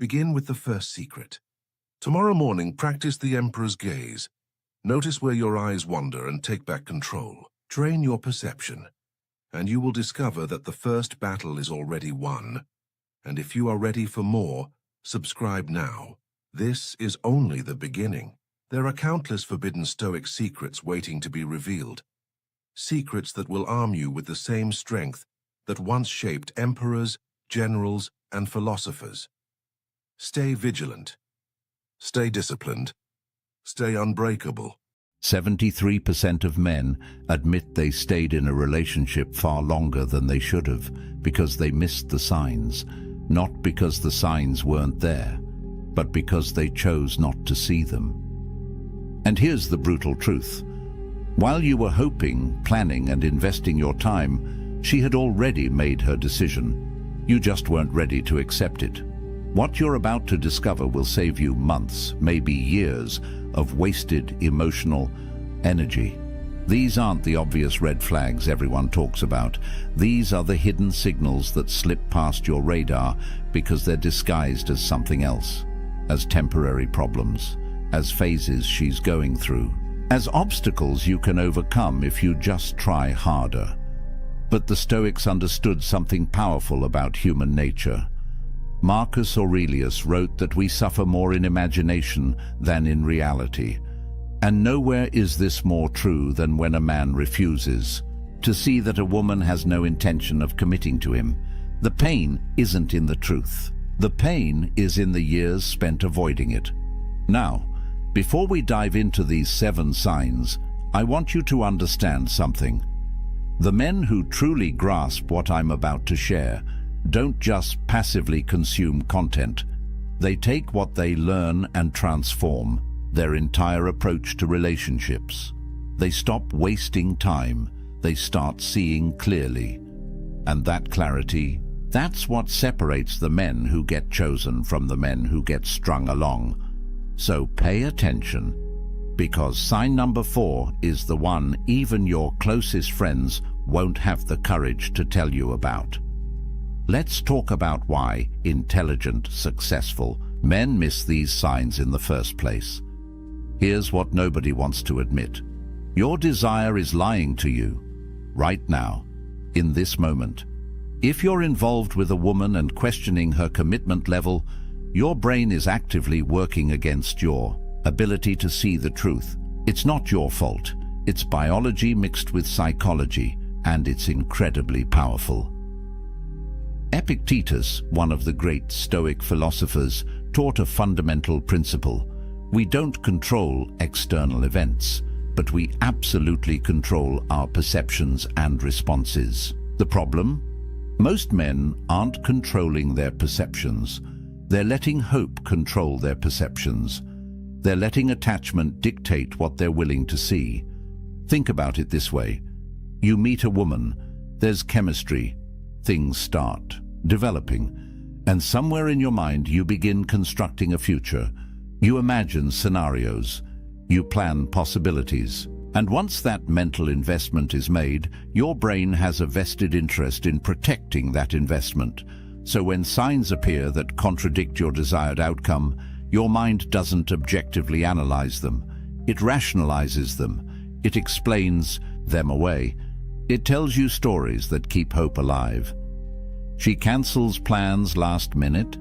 Begin with the first secret. Tomorrow morning, practice the emperor's gaze. Notice where your eyes wander and take back control. Train your perception, and you will discover that the first battle is already won. And if you are ready for more, subscribe now. This is only the beginning. There are countless forbidden Stoic secrets waiting to be revealed. Secrets that will arm you with the same strength that once shaped emperors, generals, and philosophers. Stay vigilant. Stay disciplined. Stay unbreakable. 73% of men admit they stayed in a relationship far longer than they should have because they missed the signs, not because the signs weren't there, but because they chose not to see them. And here's the brutal truth. While you were hoping, planning, and investing your time, she had already made her decision. You just weren't ready to accept it. What you're about to discover will save you months, maybe years, of wasted emotional energy. These aren't the obvious red flags everyone talks about. These are the hidden signals that slip past your radar because they're disguised as something else, as temporary problems, as phases she's going through, as obstacles you can overcome if you just try harder. But the Stoics understood something powerful about human nature. Marcus Aurelius wrote that we suffer more in imagination than in reality. And nowhere is this more true than when a man refuses to see that a woman has no intention of committing to him. The pain isn't in the truth. The pain is in the years spent avoiding it. Now, before we dive into these 7 signs, I want you to understand something. The men who truly grasp what I'm about to share don't just passively consume content. They take what they learn and transform their entire approach to relationships. They stop wasting time. They start seeing clearly. And that clarity, that's what separates the men who get chosen from the men who get strung along. So pay attention, because sign number 4 is the one even your closest friends won't have the courage to tell you about. Let's talk about why intelligent, successful men miss these signs in the first place. Here's what nobody wants to admit. Your desire is lying to you, right now, in this moment. If you're involved with a woman and questioning her commitment level, your brain is actively working against your ability to see the truth. It's not your fault. It's biology mixed with psychology, and it's incredibly powerful. Epictetus, one of the great Stoic philosophers, taught a fundamental principle. We don't control external events, but we absolutely control our perceptions and responses. The problem? Most men aren't controlling their perceptions. They're letting hope control their perceptions. They're letting attachment dictate what they're willing to see. Think about it this way. You meet a woman, there's chemistry, things start developing, and somewhere in your mind you begin constructing a future. You imagine scenarios, you plan possibilities, and once that mental investment is made, your brain has a vested interest in protecting that investment. So when signs appear that contradict your desired outcome, your mind doesn't objectively analyze them. It rationalizes them. It explains them away. It tells you stories that keep hope alive. She cancels plans last minute.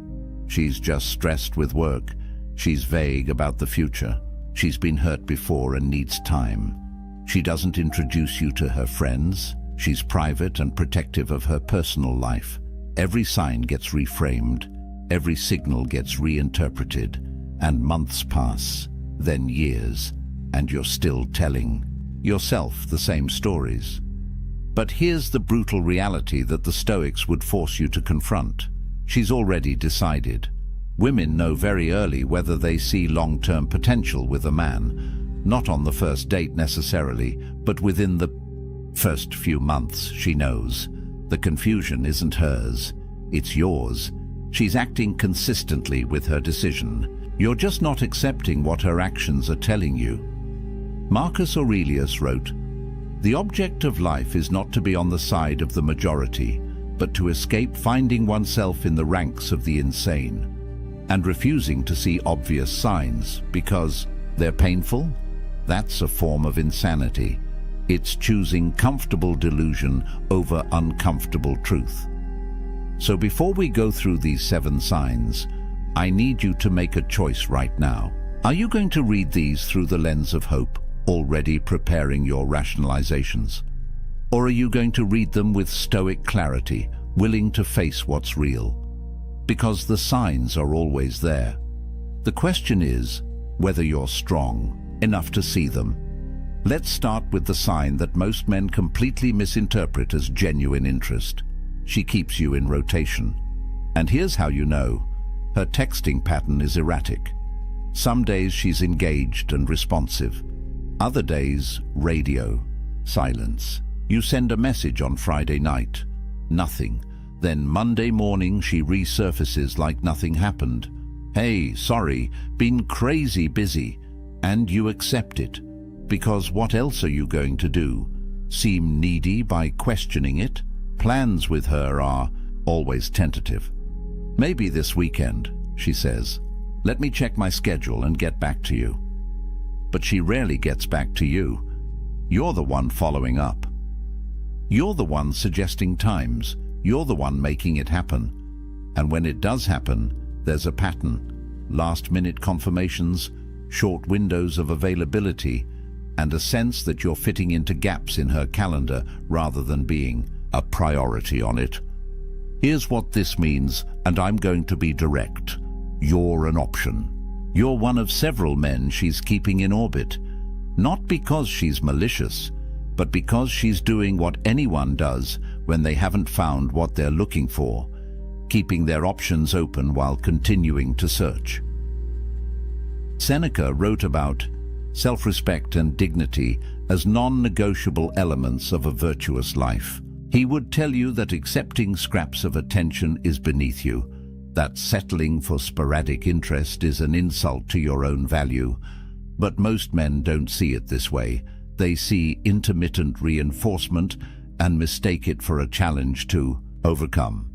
She's just stressed with work. She's vague about the future. She's been hurt before and needs time. She doesn't introduce you to her friends. She's private and protective of her personal life. Every sign gets reframed. Every signal gets reinterpreted. And months pass, then years, and you're still telling yourself the same stories. But here's the brutal reality that the Stoics would force you to confront. She's already decided. Women know very early whether they see long-term potential with a man, not on the first date necessarily, but within the first few months she knows. The confusion isn't hers, it's yours. She's acting consistently with her decision. You're just not accepting what her actions are telling you. Marcus Aurelius wrote, "The object of life is not to be on the side of the majority, but to escape finding oneself in the ranks of the insane, and refusing to see obvious signs because they're painful. That's a form of insanity. It's choosing comfortable delusion over uncomfortable truth." So before we go through these 7 signs, I need you to make a choice right now. Are you going to read these through the lens of hope, already preparing your rationalizations? Or are you going to read them with stoic clarity, willing to face what's real? Because the signs are always there. The question is whether you're strong enough to see them. Let's start with the sign that most men completely misinterpret as genuine interest. She keeps you in rotation. And here's how you know. Her texting pattern is erratic. Some days she's engaged and responsive. Other days, radio, silence. You send a message on Friday night, nothing. Then Monday morning she resurfaces like nothing happened. "Hey, sorry, been crazy busy." And you accept it. Because what else are you going to do? Seem needy by questioning it? Plans with her are always tentative. "Maybe this weekend," she says. "Let me check my schedule and get back to you." But she rarely gets back to you. You're the one following up. You're the one suggesting times. You're the one making it happen. And when it does happen, there's a pattern. Last-minute confirmations, short windows of availability, and a sense that you're fitting into gaps in her calendar rather than being a priority on it. Here's what this means, and I'm going to be direct. You're an option. You're one of several men she's keeping in orbit. Not because she's malicious, but because she's doing what anyone does when they haven't found what they're looking for, keeping their options open while continuing to search. Seneca wrote about self-respect and dignity as non-negotiable elements of a virtuous life. He would tell you that accepting scraps of attention is beneath you, that settling for sporadic interest is an insult to your own value. But most men don't see it this way. They see intermittent reinforcement and mistake it for a challenge to overcome.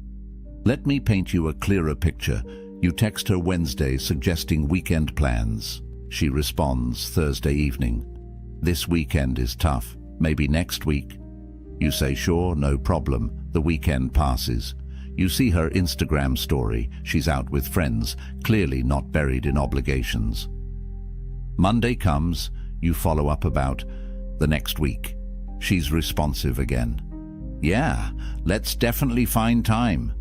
Let me paint you a clearer picture. You text her Wednesday suggesting weekend plans. She responds Thursday evening. This weekend is tough. Maybe next week. You say sure, no problem. The weekend passes. You see her Instagram story. She's out with friends, clearly not buried in obligations. Monday comes. You follow up about the next week. She's responsive again. Yeah, let's definitely find time.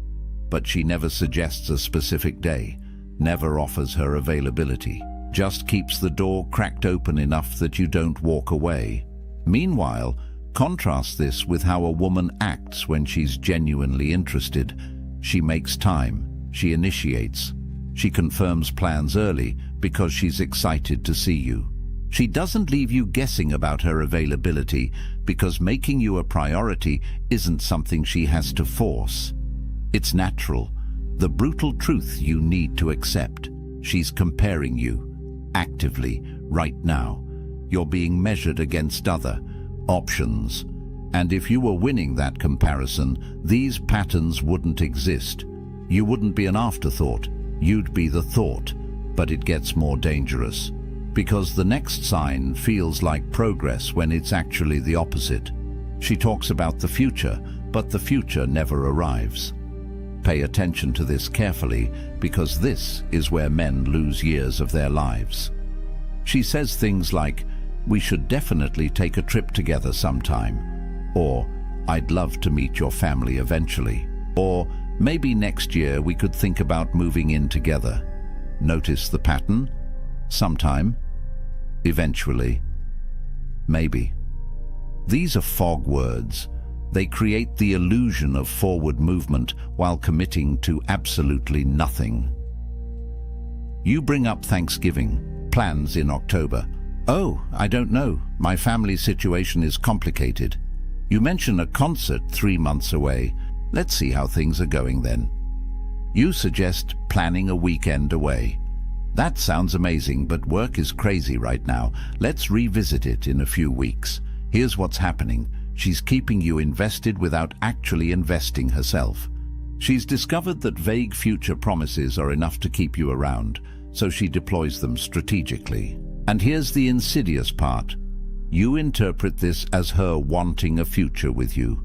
But she never suggests a specific day, never offers her availability, just keeps the door cracked open enough that you don't walk away. Meanwhile, contrast this with how a woman acts when she's genuinely interested. She makes time, she initiates, she confirms plans early because she's excited to see you. She doesn't leave you guessing about her availability because making you a priority isn't something she has to force. It's natural, the brutal truth you need to accept. She's comparing you, actively, right now. You're being measured against other options. And if you were winning that comparison, these patterns wouldn't exist. You wouldn't be an afterthought, you'd be the thought. But it gets more dangerous, because the next sign feels like progress when it's actually the opposite. She talks about the future, but the future never arrives. Pay attention to this carefully, because this is where men lose years of their lives. She says things like, "We should definitely take a trip together sometime," or "I'd love to meet your family eventually," or "Maybe next year we could think about moving in together." Notice the pattern? Sometime, eventually, maybe. These are fog words. They create the illusion of forward movement while committing to absolutely nothing. You bring up Thanksgiving, plans in October. "Oh, I don't know. My family situation is complicated." You mention a concert 3 months away. "Let's see how things are going then." You suggest planning a weekend away. "That sounds amazing, but work is crazy right now. Let's revisit it in a few weeks." Here's what's happening. She's keeping you invested without actually investing herself. She's discovered that vague future promises are enough to keep you around, so she deploys them strategically. And here's the insidious part. You interpret this as her wanting a future with you.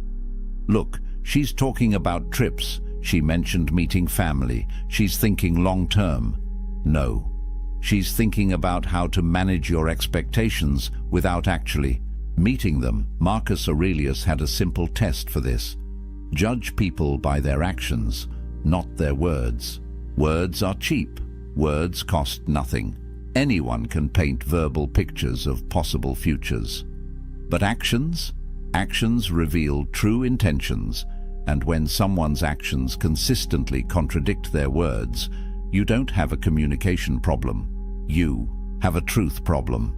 Look, she's talking about trips. She mentioned meeting family. She's thinking long-term. No. She's thinking about how to manage your expectations without actually meeting them. Marcus Aurelius had a simple test for this. Judge people by their actions, not their words. Words are cheap. Words cost nothing. Anyone can paint verbal pictures of possible futures. But actions? Actions reveal true intentions, and when someone's actions consistently contradict their words, you don't have a communication problem. You have a truth problem.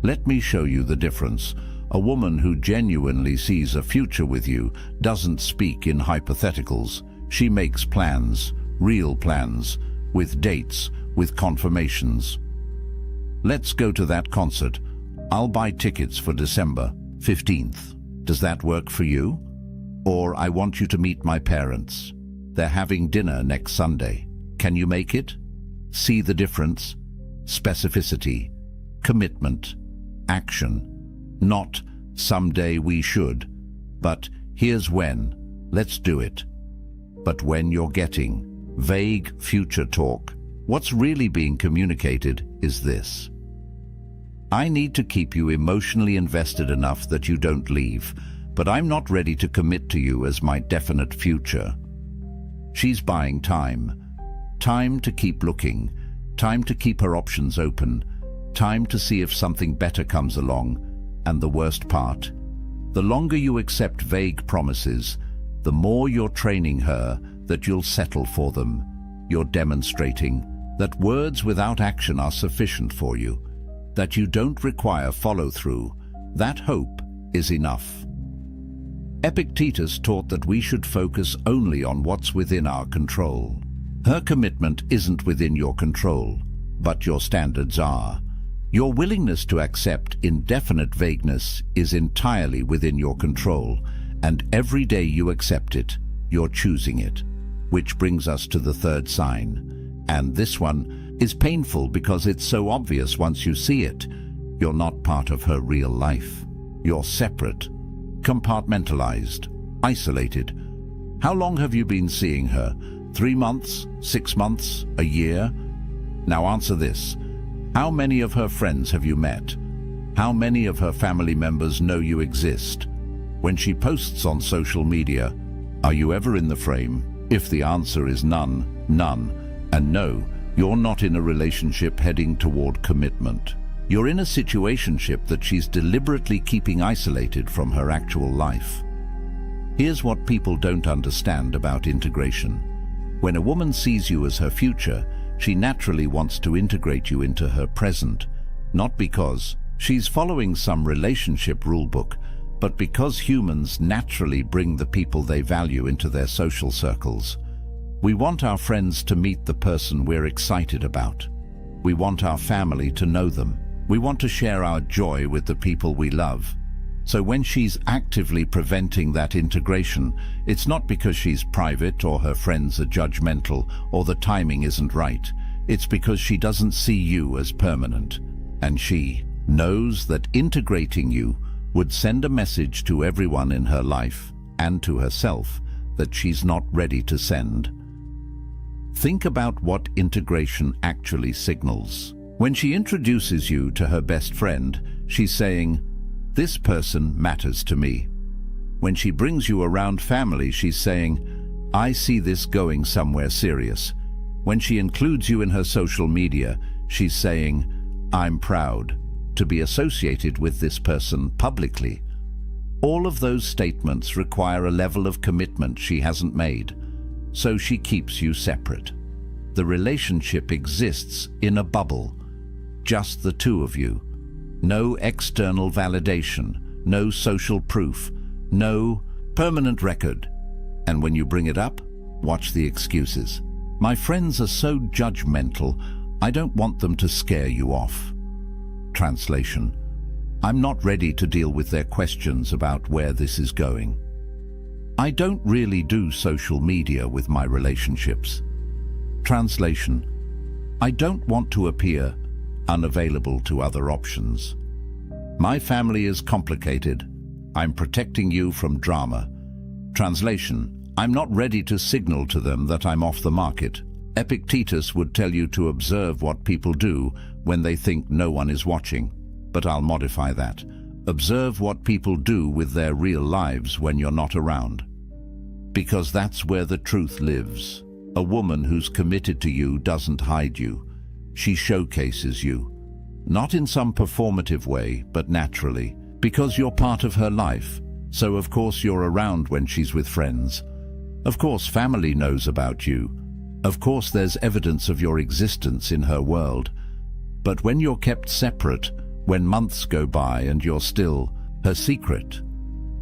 Let me show you the difference. A woman who genuinely sees a future with you doesn't speak in hypotheticals. She makes plans, real plans, with dates, with confirmations. "Let's go to that concert. I'll buy tickets for December 15th. Does that work for you? Or I want you to meet my parents. They're having dinner next Sunday. Can you make it?" See the difference? Specificity, commitment, action. Not "someday we should," but "here's when, let's do it." But when you're getting vague future talk. What's really being communicated is this: I need to keep you emotionally invested enough that you don't leave, but I'm not ready to commit to you as my definite future. She's buying time. Time to keep looking, time to keep her options open, time to see if something better comes along. And the worst part, the longer you accept vague promises, the more you're training her that you'll settle for them. You're demonstrating that words without action are sufficient for you, that you don't require follow-through. That hope is enough. Epictetus taught that we should focus only on what's within our control. Her commitment isn't within your control, but your standards are. Your willingness to accept indefinite vagueness is entirely within your control, and every day you accept it, you're choosing it. Which brings us to the third sign. And this one is painful because it's so obvious once you see it. You're not part of her real life. You're separate, compartmentalized, isolated. How long have you been seeing her? 3 months? 6 months? A year? Now answer this. How many of her friends have you met? How many of her family members know you exist? When she posts on social media, are you ever in the frame? If the answer is none, and no, you're not in a relationship heading toward commitment. You're in a situationship that she's deliberately keeping isolated from her actual life. Here's what people don't understand about integration. When a woman sees you as her future, she naturally wants to integrate you into her present, not because she's following some relationship rulebook, but because humans naturally bring the people they value into their social circles. We want our friends to meet the person we're excited about. We want our family to know them. We want to share our joy with the people we love. So when she's actively preventing that integration, it's not because she's private or her friends are judgmental or the timing isn't right. It's because she doesn't see you as permanent. And she knows that integrating you would send a message to everyone in her life and to herself that she's not ready to send. Think about what integration actually signals. When she introduces you to her best friend, she's saying, "This person matters to me." When she brings you around family, she's saying, "I see this going somewhere serious." When she includes you in her social media, she's saying, "I'm proud to be associated with this person publicly." All of those statements require a level of commitment she hasn't made, so she keeps you separate. The relationship exists in a bubble, just the two of you. No external validation, no social proof, no permanent record. And when you bring it up, watch the excuses. "My friends are so judgmental, I don't want them to scare you off." Translation: I'm not ready to deal with their questions about where this is going. I don't really do social media with my relationships. Translation: I don't want to appear unavailable to other options. My family is complicated. I'm protecting you from drama. Translation: I'm not ready to signal to them that I'm off the market. Epictetus would tell you to observe what people do when they think no one is watching, but I'll modify that. Observe what people do with their real lives when you're not around. Because that's where the truth lives. A woman who's committed to you doesn't hide you. She showcases you. Not in some performative way, but naturally. Because you're part of her life. So of course you're around when she's with friends. Of course family knows about you. Of course there's evidence of your existence in her world. But when you're kept separate, when months go by and you're still her secret,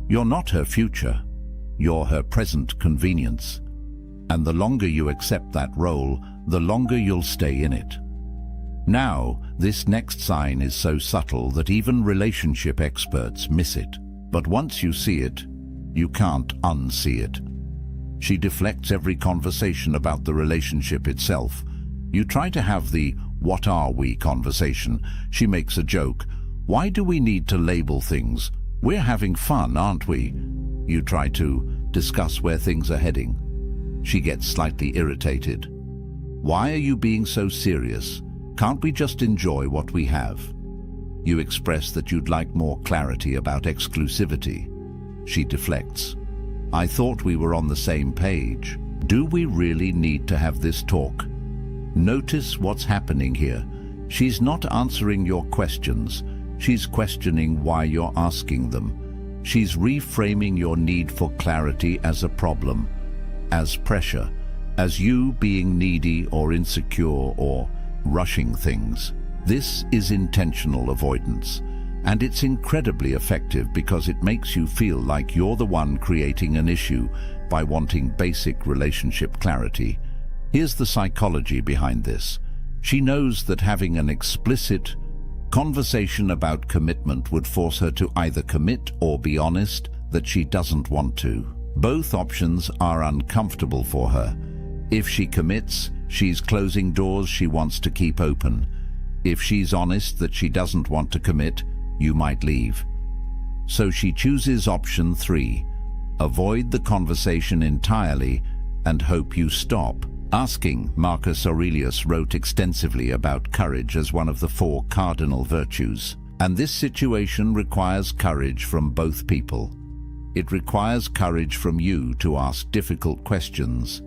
you're not her future. You're her present convenience. And the longer you accept that role, the longer you'll stay in it. Now, this next sign is so subtle that even relationship experts miss it. But once you see it, you can't unsee it. She deflects every conversation about the relationship itself. You try to have the "what are we" conversation. She makes a joke. "Why do we need to label things? We're having fun, aren't we?" You try to discuss where things are heading. She gets slightly irritated. Why are you being so serious? Can't we just enjoy what we have? You express that you'd like more clarity about exclusivity. She deflects. I thought we were on the same page. Do we really need to have this talk? Notice what's happening here. She's not answering your questions. She's questioning why you're asking them. She's reframing your need for clarity as a problem, as pressure, as you being needy or insecure or rushing things. This is intentional avoidance, and it's incredibly effective because it makes you feel like you're the one creating an issue by wanting basic relationship clarity. Here's the psychology behind this. She knows that having an explicit conversation about commitment would force her to either commit or be honest that she doesn't want to. Both options are uncomfortable for her. If she commits, she's closing doors she wants to keep open. If she's honest that she doesn't want to commit, you might leave. So she chooses option 3. Avoid the conversation entirely and hope you stop asking. Marcus Aurelius wrote extensively about courage as one of the 4 cardinal virtues. And this situation requires courage from both people. It requires courage from you to ask difficult questions,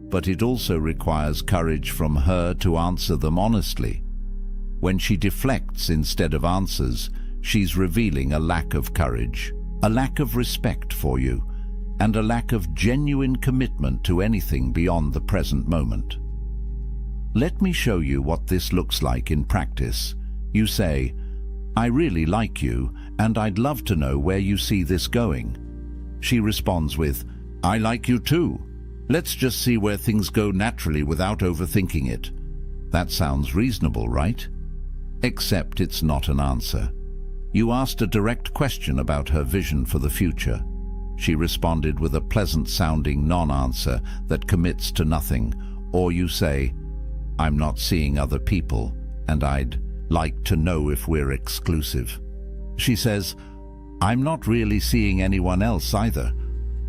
but it also requires courage from her to answer them honestly. When she deflects instead of answers, she's revealing a lack of courage, a lack of respect for you, and a lack of genuine commitment to anything beyond the present moment. Let me show you what this looks like in practice. You say, I really like you, and I'd love to know where you see this going. She responds with, I like you too. Let's just see where things go naturally without overthinking it. That sounds reasonable, right? Except it's not an answer. You asked a direct question about her vision for the future. She responded with a pleasant-sounding non-answer that commits to nothing. Or you say, I'm not seeing other people, and I'd like to know if we're exclusive. She says, I'm not really seeing anyone else either.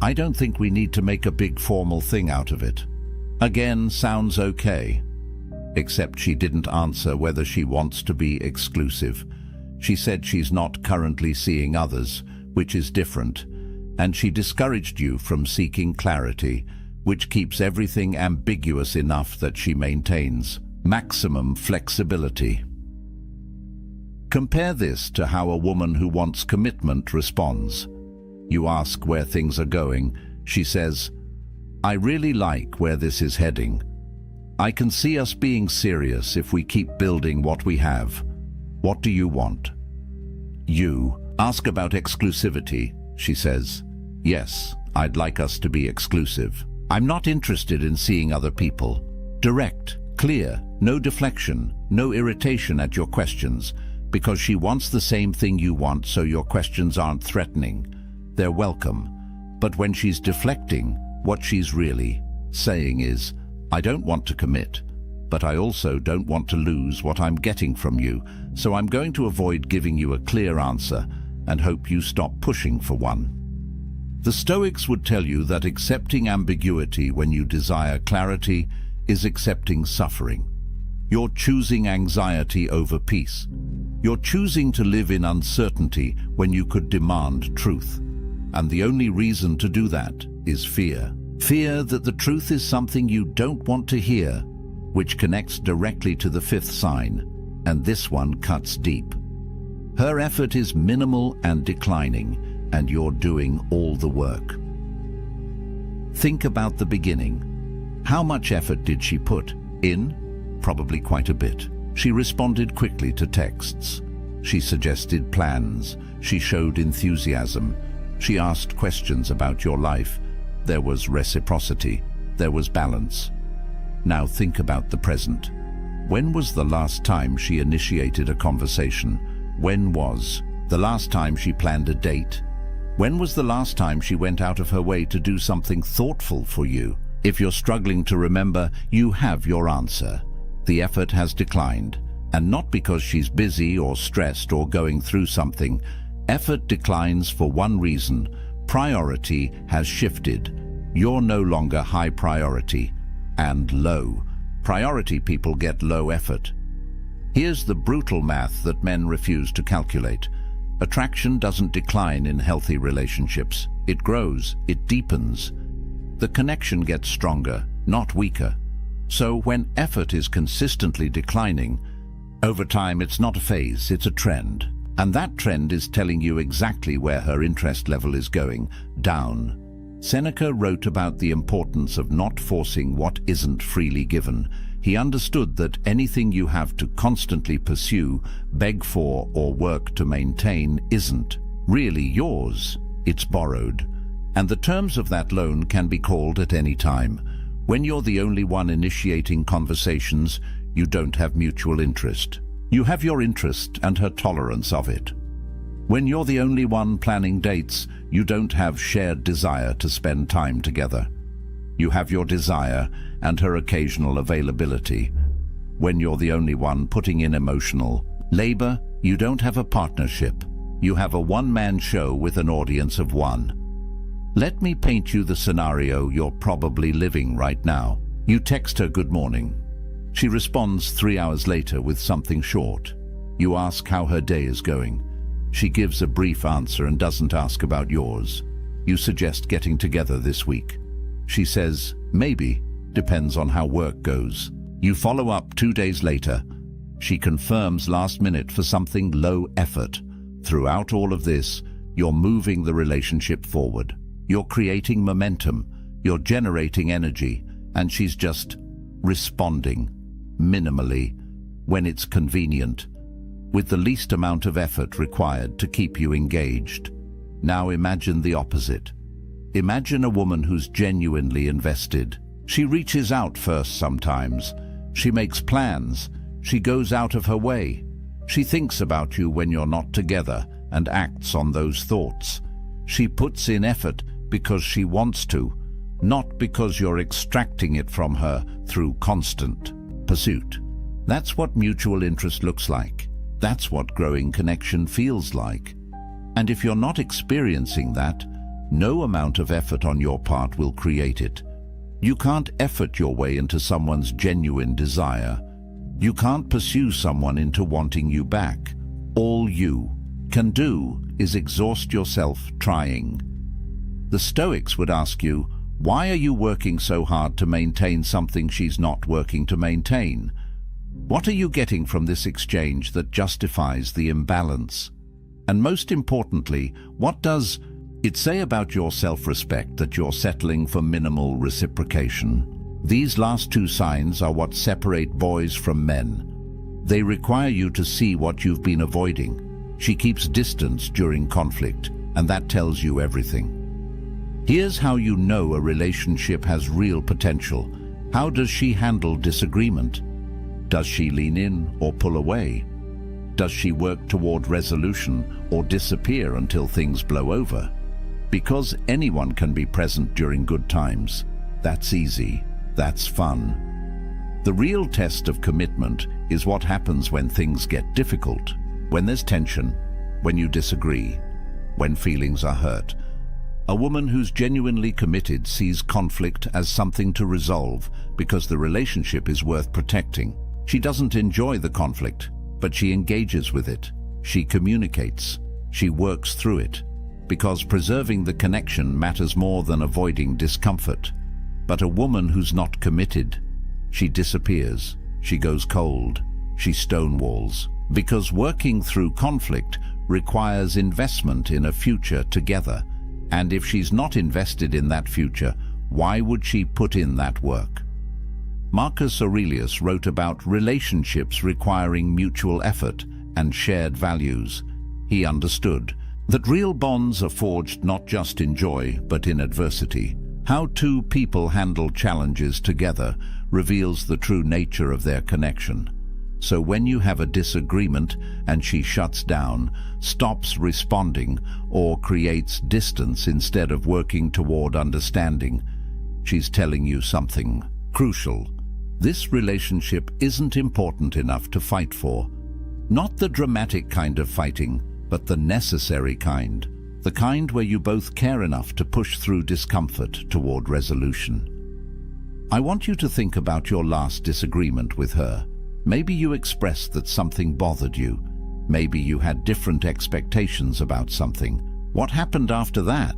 I don't think we need to make a big formal thing out of it. Again, sounds okay. Except she didn't answer whether she wants to be exclusive. She said she's not currently seeing others, which is different. And she discouraged you from seeking clarity, which keeps everything ambiguous enough that she maintains maximum flexibility. Compare this to how a woman who wants commitment responds. You ask where things are going. She says, I really like where this is heading. I can see us being serious if we keep building what we have. What do you want? You ask about exclusivity. She says, yes, I'd like us to be exclusive. I'm not interested in seeing other people. Direct, clear, no deflection, no irritation at your questions, because she wants the same thing you want, so your questions aren't threatening. They're welcome. But when she's deflecting, what she's really saying is, I don't want to commit, but I also don't want to lose what I'm getting from you, so I'm going to avoid giving you a clear answer and hope you stop pushing for one. The Stoics would tell you that accepting ambiguity when you desire clarity is accepting suffering. You're choosing anxiety over peace. You're choosing to live in uncertainty when you could demand truth. And the only reason to do that is fear. Fear that the truth is something you don't want to hear, which connects directly to the 5th sign, and this one cuts deep. Her effort is minimal and declining, and you're doing all the work. Think about the beginning. How much effort did she put in? Probably quite a bit. She responded quickly to texts. She suggested plans. She showed enthusiasm. She asked questions about your life. There was reciprocity. There was balance. Now think about the present. When was the last time she initiated a conversation? When was the last time she planned a date? When was the last time she went out of her way to do something thoughtful for you? If you're struggling to remember, you have your answer. The effort has declined, and not because she's busy or stressed or going through something. Effort declines for one reason: priority has shifted. You're no longer high priority and low. Priority people get low effort. Here's the brutal math that men refuse to calculate. Attraction doesn't decline in healthy relationships. It grows, it deepens. The connection gets stronger, not weaker. So when effort is consistently declining, over time it's not a phase, it's a trend. And that trend is telling you exactly where her interest level is going, down. Seneca wrote about the importance of not forcing what isn't freely given. He understood that anything you have to constantly pursue, beg for, or work to maintain isn't really yours. It's borrowed. And the terms of that loan can be called at any time. When you're the only one initiating conversations, you don't have mutual interest. You have your interest and her tolerance of it. When you're the only one planning dates, you don't have shared desire to spend time together. You have your desire and her occasional availability. When you're the only one putting in emotional labor, you don't have a partnership. You have a one-man show with an audience of one. Let me paint you the scenario you're probably living right now. You text her good morning. She responds 3 hours later with something short. You ask how her day is going. She gives a brief answer and doesn't ask about yours. You suggest getting together this week. She says, maybe, depends on how work goes. You follow up 2 days later. She confirms last minute for something low effort. Throughout all of this, you're moving the relationship forward. You're creating momentum. You're generating energy. And she's just responding, minimally, when it's convenient, with the least amount of effort required to keep you engaged. Now imagine the opposite. Imagine a woman who's genuinely invested. She reaches out first sometimes. She makes plans. She goes out of her way. She thinks about you when you're not together and acts on those thoughts. She puts in effort because she wants to, not because you're extracting it from her through constant pursuit. That's what mutual interest looks like. That's what growing connection feels like. And if you're not experiencing that, no amount of effort on your part will create it. You can't effort your way into someone's genuine desire. You can't pursue someone into wanting you back. All you can do is exhaust yourself trying. The Stoics would ask you, why are you working so hard to maintain something she's not working to maintain? What are you getting from this exchange that justifies the imbalance? And most importantly, what does it say about your self-respect that you're settling for minimal reciprocation? These last two signs are what separate boys from men. They require you to see what you've been avoiding. She keeps distance during conflict, and that tells you everything. Here's how you know a relationship has real potential. How does she handle disagreement? Does she lean in or pull away? Does she work toward resolution or disappear until things blow over? Because anyone can be present during good times. That's easy. That's fun. The real test of commitment is what happens when things get difficult, when there's tension, when you disagree, when feelings are hurt. A woman who's genuinely committed sees conflict as something to resolve because the relationship is worth protecting. She doesn't enjoy the conflict, but she engages with it. She communicates. She works through it, because preserving the connection matters more than avoiding discomfort. But a woman who's not committed, she disappears. She goes cold. She stonewalls. Because working through conflict requires investment in a future together. And if she's not invested in that future, why would she put in that work? Marcus Aurelius wrote about relationships requiring mutual effort and shared values. He understood that real bonds are forged not just in joy, but in adversity. How two people handle challenges together reveals the true nature of their connection. So when you have a disagreement and she shuts down, stops responding, or creates distance instead of working toward understanding, she's telling you something crucial. This relationship isn't important enough to fight for. Not the dramatic kind of fighting, but the necessary kind. the kind where you both care enough to push through discomfort toward resolution. I want you to think about your last disagreement with her. Maybe you expressed that something bothered you. Maybe you had different expectations about something. What happened after that?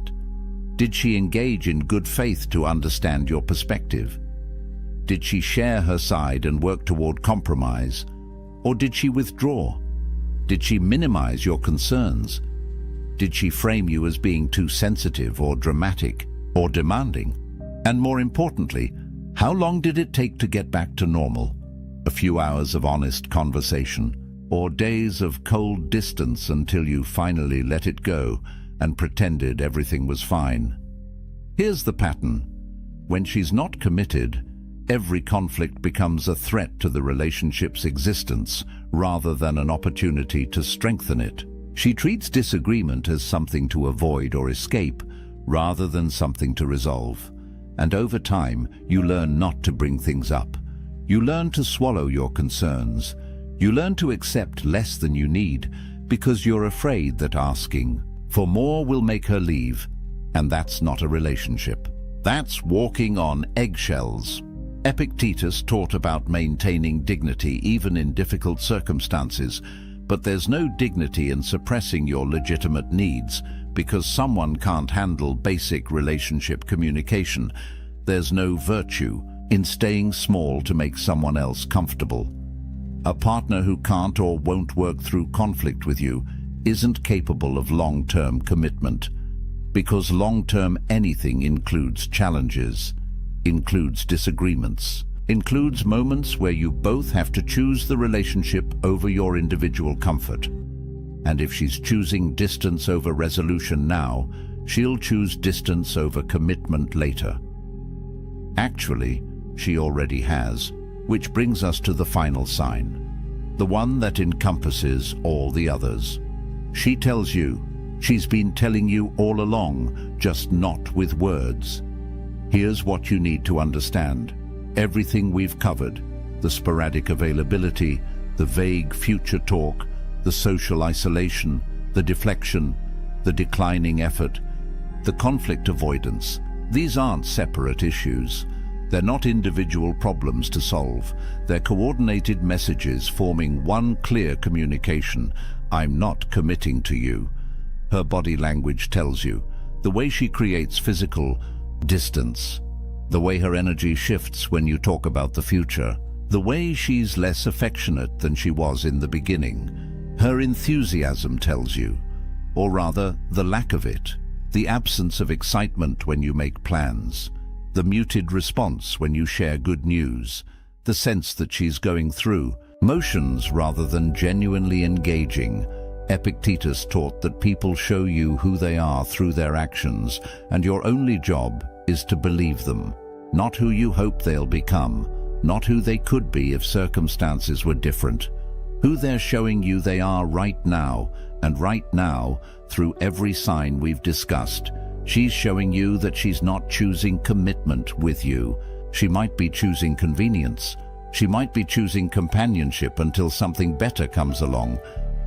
Did she engage in good faith to understand your perspective? Did she share her side and work toward compromise? Or did she withdraw? Did she minimize your concerns? Did she frame you as being too sensitive or dramatic or demanding? And more importantly, how long did it take to get back to normal? A few hours of honest conversation, or days of cold distance until you finally let it go and pretended everything was fine? Here's the pattern. When she's not committed, every conflict becomes a threat to the relationship's existence rather than an opportunity to strengthen it. She treats disagreement as something to avoid or escape rather than something to resolve. And over time, you learn not to bring things up. You learn to swallow your concerns. You learn to accept less than you need because you're afraid that asking for more will make her leave. And that's not a relationship. That's walking on eggshells. Epictetus taught about maintaining dignity even in difficult circumstances, but there's no dignity in suppressing your legitimate needs because someone can't handle basic relationship communication. There's no virtue in staying small to make someone else comfortable. A partner who can't or won't work through conflict with you isn't capable of long-term commitment, because long-term anything includes challenges, includes disagreements, includes moments where you both have to choose the relationship over your individual comfort. And if she's choosing distance over resolution now, she'll choose distance over commitment later. Actually, she already has, which brings us to the final sign, the one that encompasses all the others. She tells you, she's been telling you all along, just not with words. Here's what you need to understand. Everything we've covered, the sporadic availability, the vague future talk, the social isolation, the deflection, the declining effort, the conflict avoidance, these aren't separate issues. They're not individual problems to solve. They're coordinated messages forming one clear communication. I'm not committing to you. Her body language tells you. The way she creates physical distance. The way her energy shifts when you talk about the future. The way she's less affectionate than she was in the beginning. Her enthusiasm tells you, or rather, the lack of it. The absence of excitement when you make plans. The muted response when you share good news. The sense that she's going through motions rather than genuinely engaging. Epictetus taught that people show you who they are through their actions, and your only job is to believe them. Not who you hope they'll become, not who they could be if circumstances were different. Who they're showing you they are right now, and right now, through every sign we've discussed, she's showing you that she's not choosing commitment with you. She might be choosing convenience. She might be choosing companionship until something better comes along.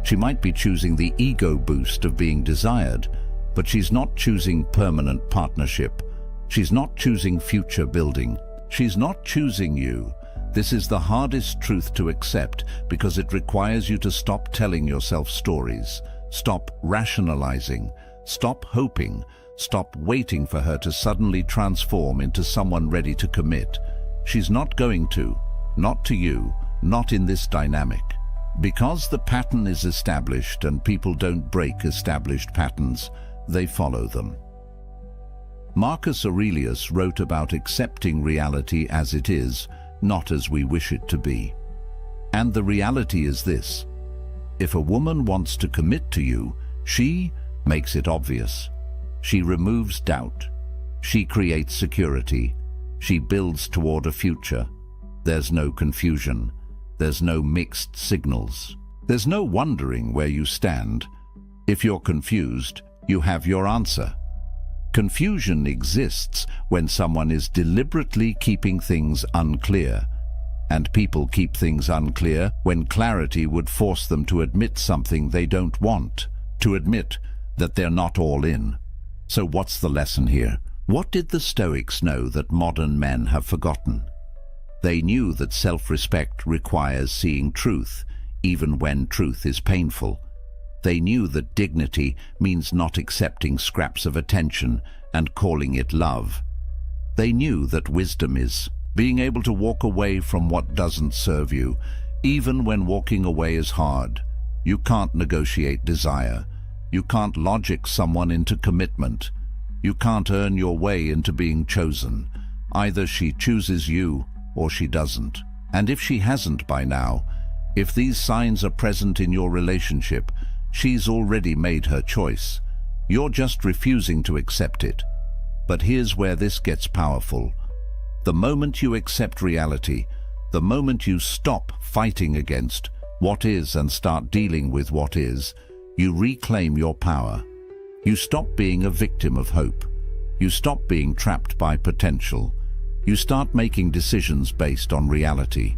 She might be choosing the ego boost of being desired, but she's not choosing permanent partnership. She's not choosing future building. She's not choosing you. This is the hardest truth to accept because it requires you to stop telling yourself stories, stop rationalizing, stop hoping, stop waiting for her to suddenly transform into someone ready to commit. She's not going to, not to you, not in this dynamic. Because the pattern is established and people don't break established patterns, they follow them. Marcus Aurelius wrote about accepting reality as it is, not as we wish it to be. And the reality is this: if a woman wants to commit to you, she makes it obvious. She removes doubt. She creates security. She builds toward a future. There's no confusion. There's no mixed signals. There's no wondering where you stand. If you're confused, you have your answer. Confusion exists when someone is deliberately keeping things unclear. And people keep things unclear when clarity would force them to admit something they don't want, to admit that they're not all in. So what's the lesson here? What did the Stoics know that modern men have forgotten? They knew that self-respect requires seeing truth, even when truth is painful. They knew that dignity means not accepting scraps of attention and calling it love. They knew that wisdom is being able to walk away from what doesn't serve you, even when walking away is hard. You can't negotiate desire. You can't logic someone into commitment. You can't earn your way into being chosen. Either she chooses you or she doesn't. And if she hasn't by now, if these signs are present in your relationship, she's already made her choice. You're just refusing to accept it. But here's where this gets powerful. The moment you accept reality, the moment you stop fighting against what is and start dealing with what is, you reclaim your power. You stop being a victim of hope. You stop being trapped by potential. You start making decisions based on reality.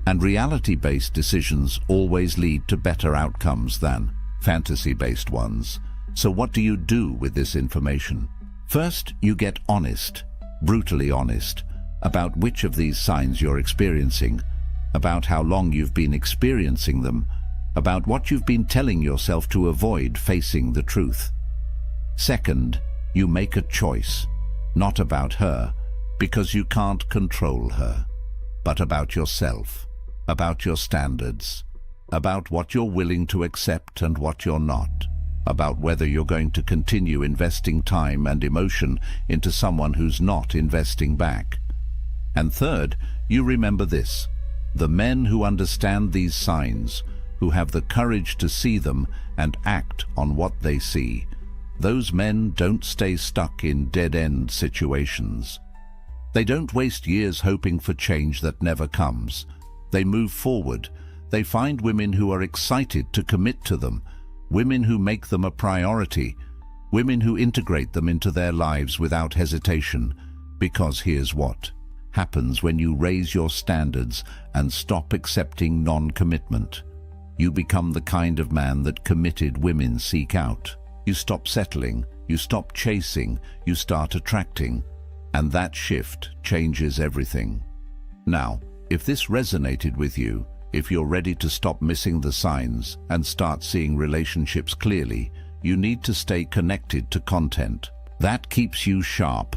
And reality-based decisions always lead to better outcomes than fantasy-based ones. So what do you do with this information? First, you get honest, brutally honest, about which of these signs you're experiencing, about how long you've been experiencing them, about what you've been telling yourself to avoid facing the truth. Second, you make a choice, not about her, because you can't control her, but about yourself, about your standards, about what you're willing to accept and what you're not, about whether you're going to continue investing time and emotion into someone who's not investing back. And third, you remember this: the men who understand these signs, who have the courage to see them and act on what they see, those men don't stay stuck in dead-end situations. They don't waste years hoping for change that never comes. They move forward. They find women who are excited to commit to them, women who make them a priority, women who integrate them into their lives without hesitation. Because here's what happens when you raise your standards and stop accepting non-commitment. You become the kind of man that committed women seek out. You stop settling, you stop chasing, you start attracting. And that shift changes everything. Now, if this resonated with you, if you're ready to stop missing the signs and start seeing relationships clearly, you need to stay connected to content. That keeps you sharp.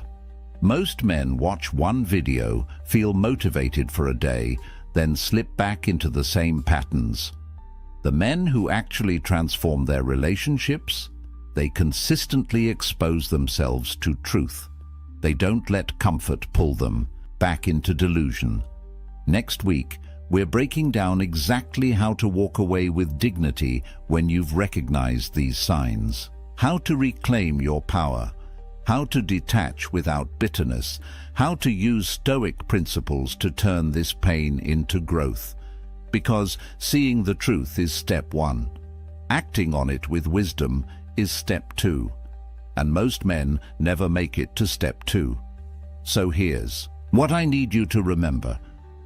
Most men watch one video, feel motivated for a day, then slip back into the same patterns. The men who actually transform their relationships, they consistently expose themselves to truth. They don't let comfort pull them back into delusion. Next week, we're breaking down exactly how to walk away with dignity when you've recognized these signs, how to reclaim your power, how to detach without bitterness, how to use Stoic principles to turn this pain into growth. Because seeing the truth is step one. Acting on it with wisdom is step two. And most men never make it to step two. So here's what I need you to remember.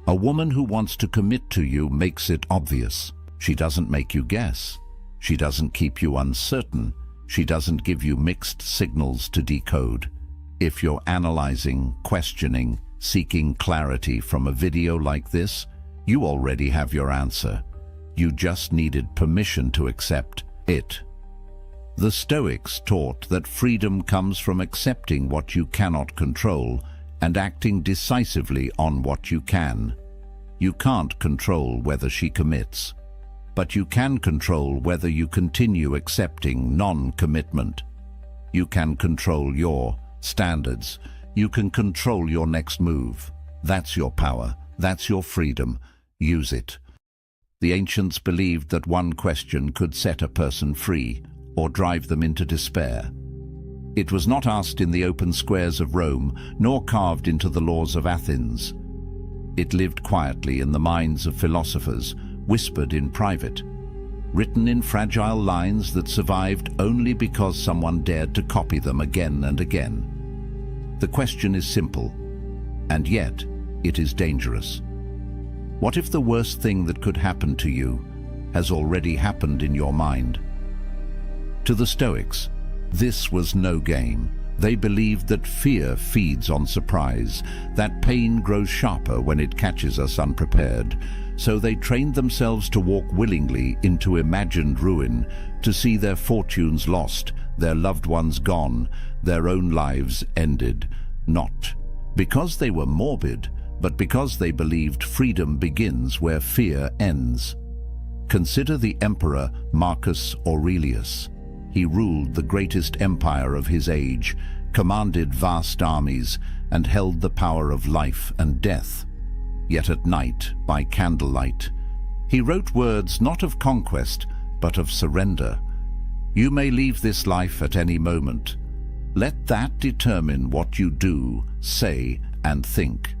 A woman who wants to commit to you makes it obvious. She doesn't make you guess. She doesn't keep you uncertain. She doesn't give you mixed signals to decode. If you're analyzing, questioning, seeking clarity from a video like this, you already have your answer. You just needed permission to accept it. The Stoics taught that freedom comes from accepting what you cannot control and acting decisively on what you can. You can't control whether she commits, but you can control whether you continue accepting non-commitment. You can control your standards. You can control your next move. That's your power. That's your freedom. Use it. The ancients believed that one question could set a person free or drive them into despair. It was not asked in the open squares of Rome, nor carved into the laws of Athens. It lived quietly in the minds of philosophers, whispered in private, written in fragile lines that survived only because someone dared to copy them again and again. The question is simple, and yet it is dangerous. What if the worst thing that could happen to you has already happened in your mind? To the Stoics, This was no game. They believed that fear feeds on surprise, that pain grows sharper when it catches us unprepared. So they trained themselves to walk willingly into imagined ruin, to see their fortunes lost, their loved ones gone, their own lives ended. Not because they were morbid, but because they believed freedom begins where fear ends. Consider the Emperor Marcus Aurelius. He ruled the greatest empire of his age, commanded vast armies, and held the power of life and death. Yet at night, by candlelight, he wrote words not of conquest, but of surrender. You may leave this life at any moment. Let that determine what you do, say, and think.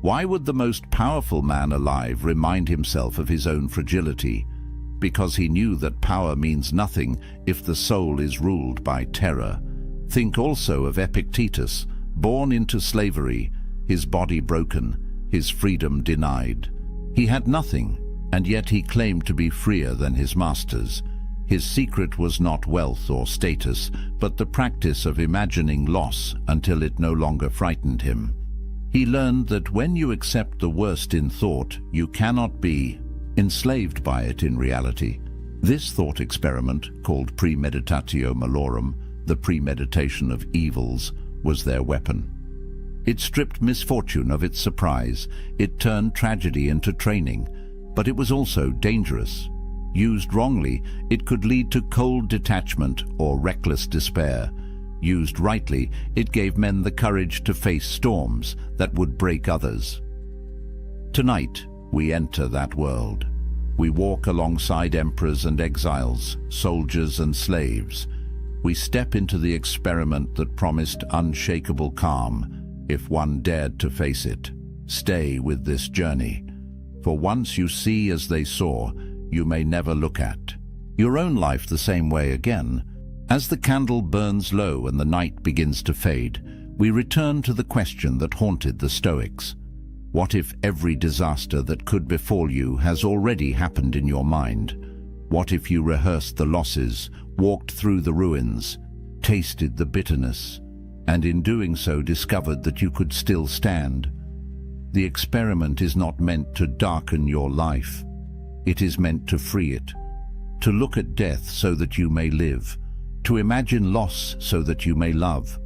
Why would the most powerful man alive remind himself of his own fragility? Because he knew that power means nothing if the soul is ruled by terror. Think also of Epictetus, born into slavery, his body broken, his freedom denied. He had nothing, and yet he claimed to be freer than his masters. His secret was not wealth or status, but the practice of imagining loss until it no longer frightened him. He learned that when you accept the worst in thought, you cannot be enslaved by it in reality. This thought experiment, called premeditatio malorum, the premeditation of evils, was their weapon. It stripped misfortune of its surprise. It turned tragedy into training, but it was also dangerous. Used wrongly, it could lead to cold detachment or reckless despair. Used rightly, it gave men the courage to face storms that would break others. Tonight, we enter that world. We walk alongside emperors and exiles, soldiers and slaves. We step into the experiment that promised unshakable calm, if one dared to face it. Stay with this journey, for once you see as they saw, you may never look at your own life the same way again. As the candle burns low and the night begins to fade, we return to the question that haunted the Stoics. What if every disaster that could befall you has already happened in your mind? What if you rehearsed the losses, walked through the ruins, tasted the bitterness, and in doing so discovered that you could still stand? The experiment is not meant to darken your life. It is meant to free it, to look at death so that you may live, to imagine loss so that you may love,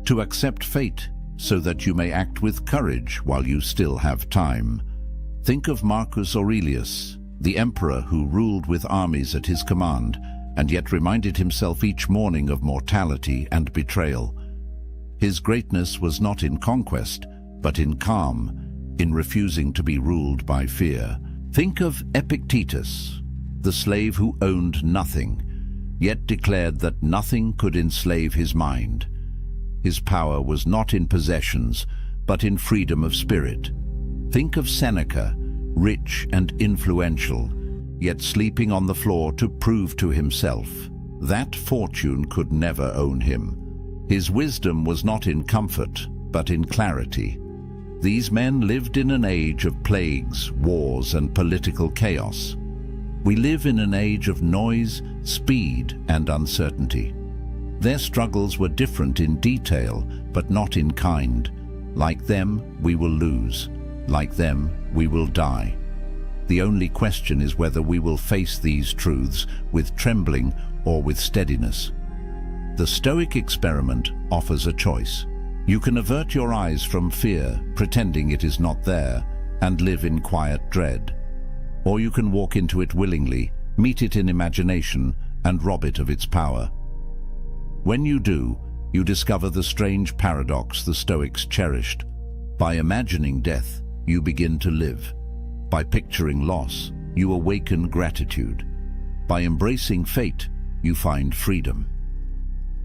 to accept fate so that you may act with courage while you still have time. Think of Marcus Aurelius, the emperor who ruled with armies at his command, and yet reminded himself each morning of mortality and betrayal. His greatness was not in conquest, but in calm, in refusing to be ruled by fear. Think of Epictetus, the slave who owned nothing, yet declared that nothing could enslave his mind. His power was not in possessions, but in freedom of spirit. Think of Seneca, rich and influential, yet sleeping on the floor to prove to himself that fortune could never own him. His wisdom was not in comfort, but in clarity. These men lived in an age of plagues, wars, and political chaos. We live in an age of noise, speed, and uncertainty. Their struggles were different in detail, but not in kind. Like them, we will lose. Like them, we will die. The only question is whether we will face these truths with trembling or with steadiness. The Stoic experiment offers a choice. You can avert your eyes from fear, pretending it is not there, and live in quiet dread. Or you can walk into it willingly, meet it in imagination, and rob it of its power. When you do, you discover the strange paradox the Stoics cherished. By imagining death, you begin to live. By picturing loss, you awaken gratitude. By embracing fate, you find freedom.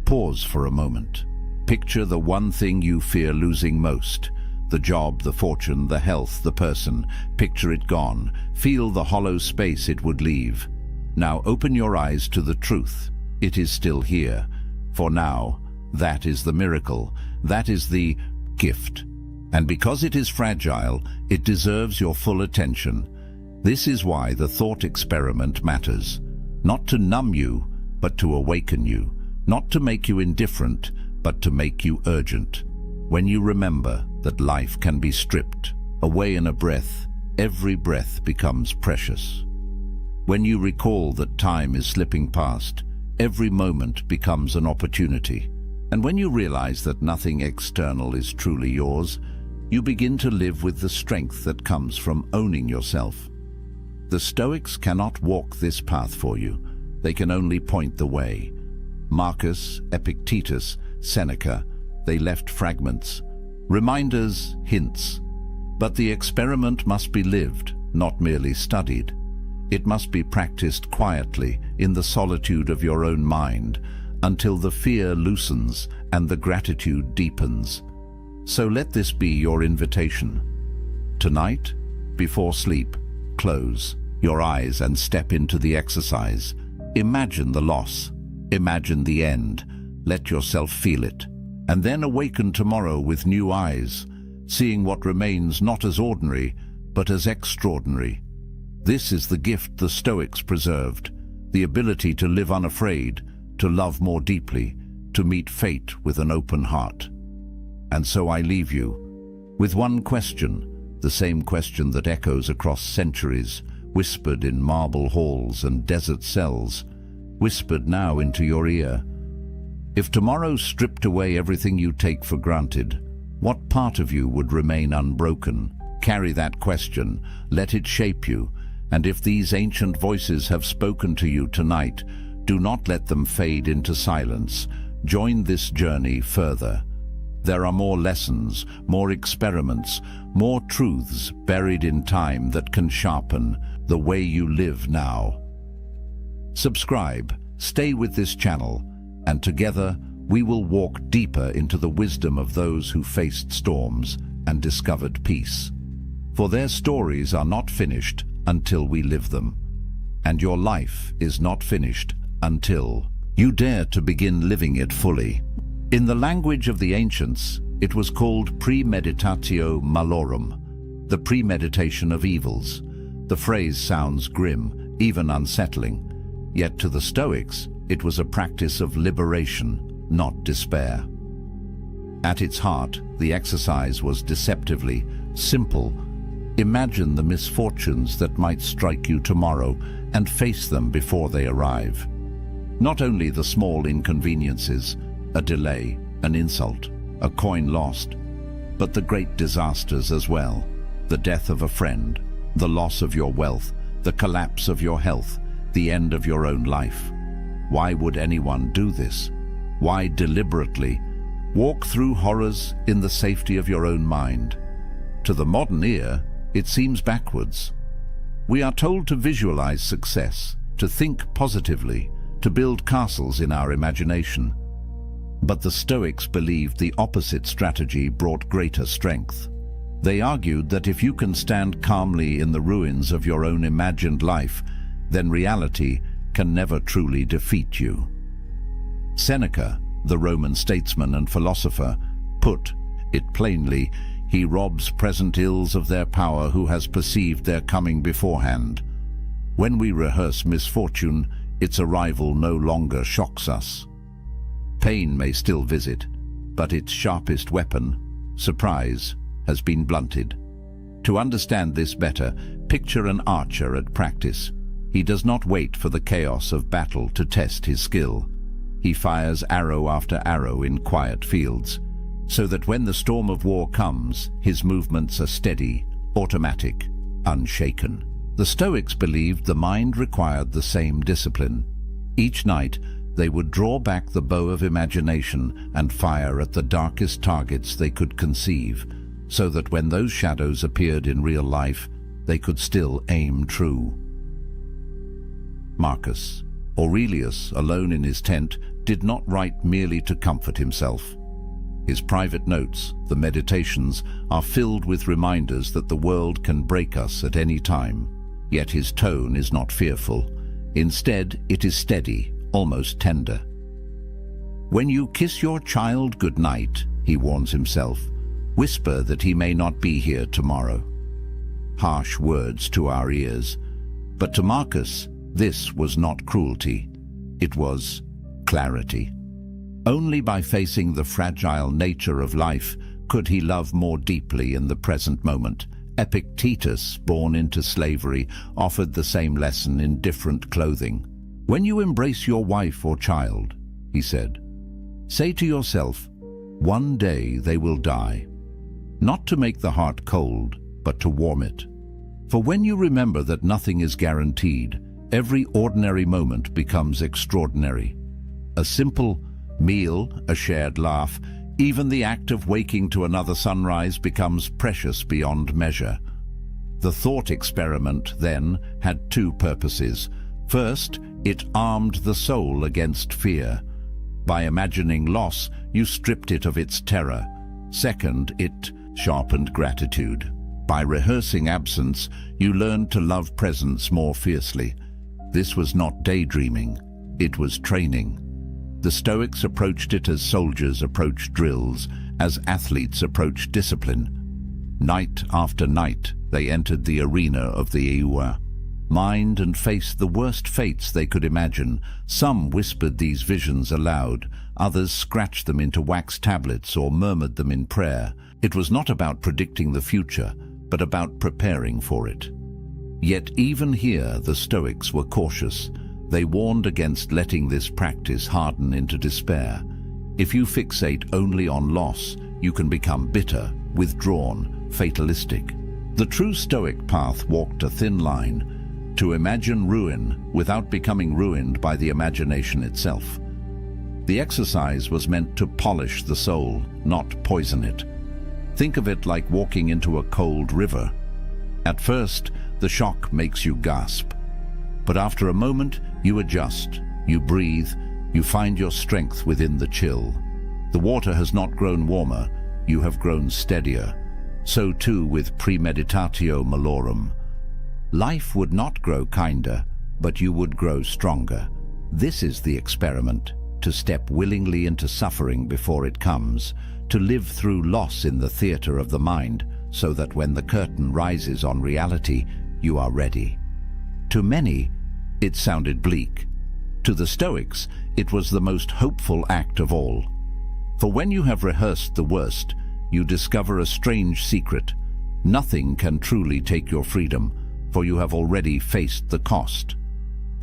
Pause for a moment. Picture the one thing you fear losing most. The job, the fortune, the health, the person. Picture it gone. Feel the hollow space it would leave. Now open your eyes to the truth. It is still here. For now, that is the miracle. That is the gift. And because it is fragile, it deserves your full attention. This is why the thought experiment matters. Not to numb you, but to awaken you. not to make you indifferent, but to make you urgent. When you remember that life can be stripped away in a breath, every breath becomes precious. When you recall that time is slipping past, every moment becomes an opportunity. And when you realize that nothing external is truly yours, you begin to live with the strength that comes from owning yourself. The Stoics cannot walk this path for you. They can only point the way. Marcus, Epictetus, Seneca, they left fragments, reminders, hints. But the experiment must be lived, not merely studied. It must be practiced quietly in the solitude of your own mind until the fear loosens and the gratitude deepens. So let this be your invitation. Tonight, before sleep, close your eyes and step into the exercise. Imagine the loss. Imagine the end. Let yourself feel it. And then awaken tomorrow with new eyes, seeing what remains not as ordinary, but as extraordinary. This is the gift the Stoics preserved, the ability to live unafraid, to love more deeply, to meet fate with an open heart. And so I leave you with one question, the same question that echoes across centuries, whispered in marble halls and desert cells, whispered now into your ear. If tomorrow stripped away everything you take for granted, what part of you would remain unbroken? Carry that question, let it shape you, and if these ancient voices have spoken to you tonight, do not let them fade into silence. Join this journey further. There are more lessons, more experiments, more truths buried in time that can sharpen the way you live now. Subscribe, stay with this channel, and together we will walk deeper into the wisdom of those who faced storms and discovered peace. For their stories are not finished until we live them, and your life is not finished until you dare to begin living it fully. In the language of the ancients, it was called premeditatio malorum, the premeditation of evils. The phrase sounds grim, even unsettling, yet to the Stoics, it was a practice of liberation, not despair. At its heart, the exercise was deceptively simple. Imagine the misfortunes that might strike you tomorrow and face them before they arrive. Not only the small inconveniences, a delay, an insult, a coin lost, but the great disasters as well. The death of a friend, the loss of your wealth, the collapse of your health, the end of your own life. Why would anyone do this? Why deliberately walk through horrors in the safety of your own mind? To the modern ear, it seems backwards. We are told to visualize success, to think positively, to build castles in our imagination. But the Stoics believed the opposite strategy brought greater strength. They argued that if you can stand calmly in the ruins of your own imagined life, then reality can never truly defeat you. Seneca, the Roman statesman and philosopher, put it plainly: he robs present ills of their power who has perceived their coming beforehand. When we rehearse misfortune, its arrival no longer shocks us. Pain may still visit, but its sharpest weapon, surprise, has been blunted. To understand this better, picture an archer at practice. He does not wait for the chaos of battle to test his skill. He fires arrow after arrow in quiet fields, so that when the storm of war comes, his movements are steady, automatic, unshaken. The Stoics believed the mind required the same discipline. Each night, they would draw back the bow of imagination and fire at the darkest targets they could conceive, so that when those shadows appeared in real life, they could still aim true. Marcus Aurelius, alone in his tent, did not write merely to comfort himself. His private notes, the Meditations, are filled with reminders that the world can break us at any time. Yet his tone is not fearful. Instead, it is steady, almost tender. When you kiss your child goodnight, he warns himself, whisper that he may not be here tomorrow. Harsh words to our ears, but to Marcus, this was not cruelty. It was clarity. Only by facing the fragile nature of life could he love more deeply in the present moment. Epictetus, born into slavery, offered the same lesson in different clothing. When you embrace your wife or child, he said, say to yourself, one day they will die. Not to make the heart cold, but to warm it. For when you remember that nothing is guaranteed, every ordinary moment becomes extraordinary. A simple meal, a shared laugh, even the act of waking to another sunrise becomes precious beyond measure. The thought experiment, then, had two purposes. First, it armed the soul against fear. By imagining loss, you stripped it of its terror. Second, it sharpened gratitude. By rehearsing absence, you learned to love presence more fiercely. This was not daydreaming, it was training. The Stoics approached it as soldiers approach drills, as athletes approach discipline. Night after night, they entered the arena of the Eua, mined and faced the worst fates they could imagine. Some whispered these visions aloud, others scratched them into wax tablets or murmured them in prayer. It was not about predicting the future, but about preparing for it. Yet even here the Stoics were cautious. They warned against letting this practice harden into despair. If you fixate only on loss, you can become bitter, withdrawn, fatalistic. The true Stoic path walked a thin line, to imagine ruin without becoming ruined by the imagination itself. The exercise was meant to polish the soul, not poison it. Think of it like walking into a cold river. At first, the shock makes you gasp. But after a moment, you adjust, you breathe, you find your strength within the chill. The water has not grown warmer, you have grown steadier. So too with premeditatio malorum. Life would not grow kinder, but you would grow stronger. This is the experiment, to step willingly into suffering before it comes, to live through loss in the theater of the mind, so that when the curtain rises on reality, you are ready. To many, it sounded bleak. To the Stoics, it was the most hopeful act of all. For when you have rehearsed the worst, you discover a strange secret. Nothing can truly take your freedom, for you have already faced the cost.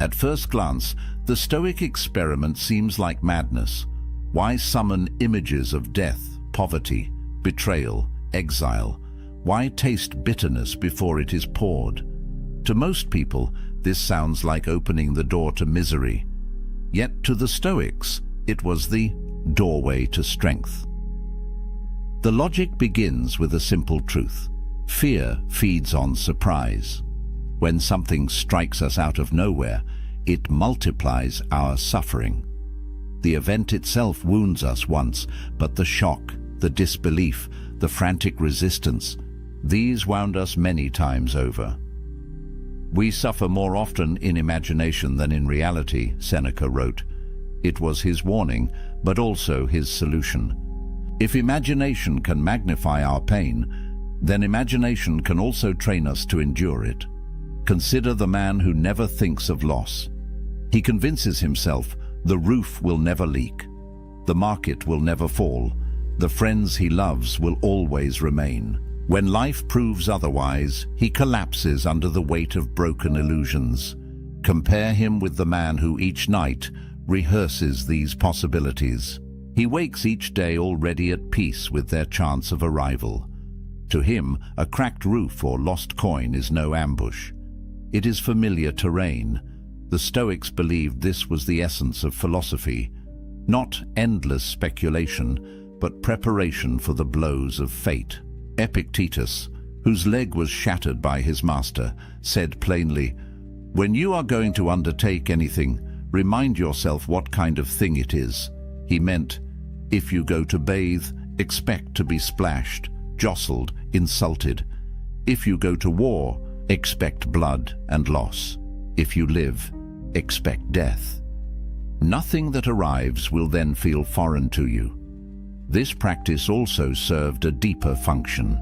At first glance, the Stoic experiment seems like madness. Why summon images of death, poverty, betrayal, exile? Why taste bitterness before it is poured? To most people, this sounds like opening the door to misery. Yet to the Stoics, it was the doorway to strength. The logic begins with a simple truth. Fear feeds on surprise. When something strikes us out of nowhere, it multiplies our suffering. The event itself wounds us once, but the shock, the disbelief, the frantic resistance, these wound us many times over. We suffer more often in imagination than in reality, Seneca wrote. It was his warning, but also his solution. If imagination can magnify our pain, then imagination can also train us to endure it. Consider the man who never thinks of loss. He convinces himself the roof will never leak, the market will never fall, the friends he loves will always remain. When life proves otherwise, he collapses under the weight of broken illusions. Compare him with the man who each night rehearses these possibilities. He wakes each day already at peace with their chance of arrival. To him, a cracked roof or lost coin is no ambush. It is familiar terrain. The Stoics believed this was the essence of philosophy, not endless speculation, but preparation for the blows of fate. Epictetus, whose leg was shattered by his master, said plainly, "When you are going to undertake anything, remind yourself what kind of thing it is." He meant, if you go to bathe, expect to be splashed, jostled, insulted. If you go to war, expect blood and loss. If you live, expect death. Nothing that arrives will then feel foreign to you. This practice also served a deeper function.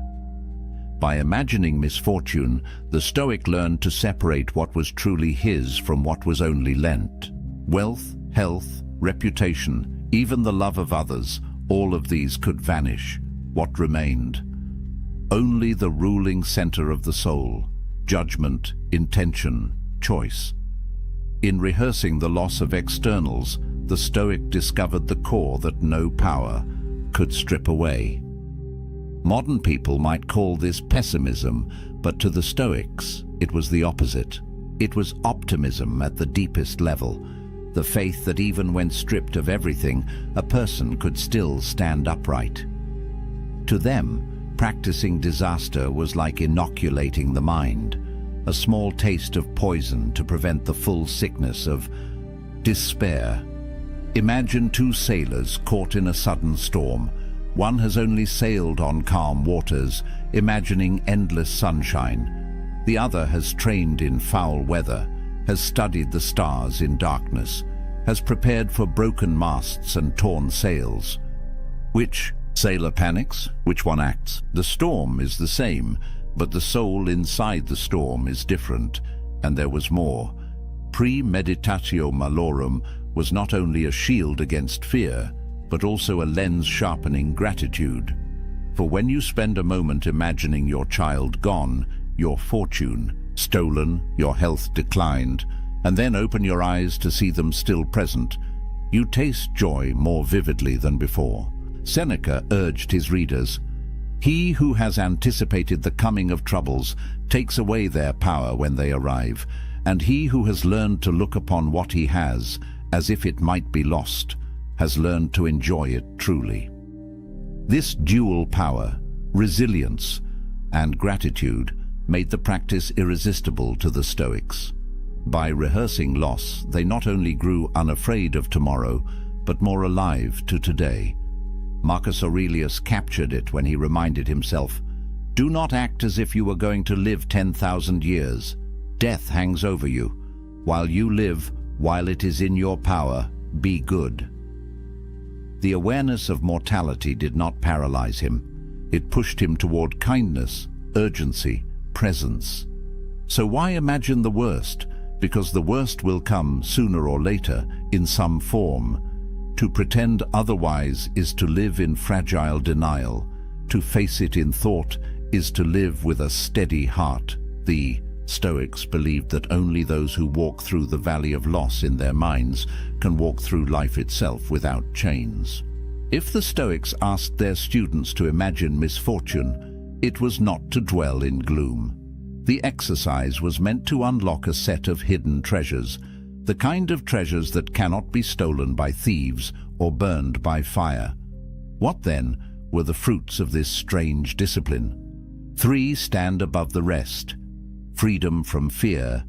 By imagining misfortune, the Stoic learned to separate what was truly his from what was only lent. Wealth, health, reputation, Even the love of others, all of these could vanish. What remained? Only the ruling center of the soul, judgment, intention, choice. In rehearsing the loss of externals, the Stoic discovered the core that no power could strip away. Modern people might call this pessimism, but to the Stoics, it was the opposite. It was optimism at the deepest level, the faith that even when stripped of everything, a person could still stand upright. To them, practicing disaster was like inoculating the mind, a small taste of poison to prevent the full sickness of despair. Imagine two sailors caught in a sudden storm. One has only sailed on calm waters, imagining endless sunshine. The other has trained in foul weather, has studied the stars in darkness, has prepared for broken masts and torn sails. Which sailor panics? Which one acts? The storm is the same, but the soul inside the storm is different, and there was more. Premeditatio malorum was not only a shield against fear, but also a lens-sharpening gratitude. For when you spend a moment imagining your child gone, your fortune stolen, your health declined, and then open your eyes to see them still present, you taste joy more vividly than before. Seneca urged his readers, "He who has anticipated the coming of troubles takes away their power when they arrive, and he who has learned to look upon what he has as if it might be lost, has learned to enjoy it truly." This dual power, resilience and gratitude, made the practice irresistible to the Stoics. By rehearsing loss, they not only grew unafraid of tomorrow, but more alive to today. Marcus Aurelius captured it when he reminded himself, "Do not act as if you were going to live 10,000 years. Death hangs over you. While you live, while it is in your power, be good." The awareness of mortality did not paralyze him. It pushed him toward kindness, urgency, presence. So why imagine the worst? Because the worst will come sooner or later in some form. To pretend otherwise is to live in fragile denial. To face it in thought is to live with a steady heart. The Stoics believed that only those who walk through the valley of loss in their minds can walk through life itself without chains. If the Stoics asked their students to imagine misfortune, it was not to dwell in gloom. The exercise was meant to unlock a set of hidden treasures, the kind of treasures that cannot be stolen by thieves or burned by fire. What then were the fruits of this strange discipline? 3 stand above the rest: freedom from fear,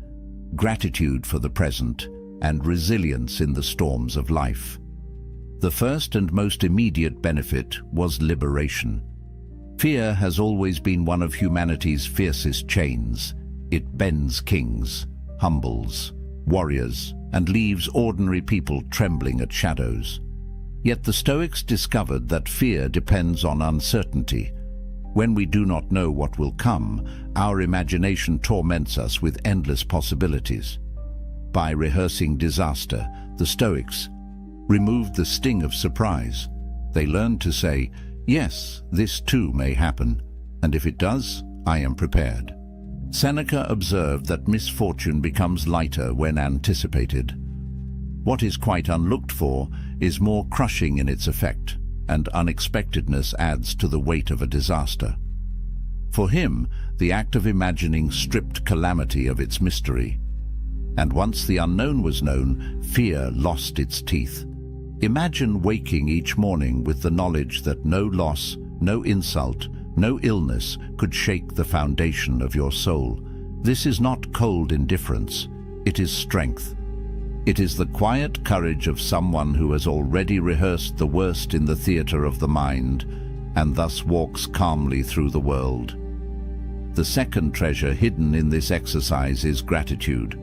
gratitude for the present, and resilience in the storms of life. The first and most immediate benefit was liberation. Fear has always been one of humanity's fiercest chains. It bends kings, humbles warriors, and leaves ordinary people trembling at shadows. Yet the Stoics discovered that fear depends on uncertainty. When we do not know what will come, our imagination torments us with endless possibilities. By rehearsing disaster, the Stoics removed the sting of surprise. They learned to say, "Yes, this too may happen, and if it does, I am prepared." Seneca observed that misfortune becomes lighter when anticipated. What is quite unlooked for is more crushing in its effect, and unexpectedness adds to the weight of a disaster. For him, the act of imagining stripped calamity of its mystery. And once the unknown was known, fear lost its teeth. Imagine waking each morning with the knowledge that no loss, no insult, no illness could shake the foundation of your soul. This is not cold indifference, it is strength. It is the quiet courage of someone who has already rehearsed the worst in the theater of the mind, and thus walks calmly through the world. The second treasure hidden in this exercise is gratitude.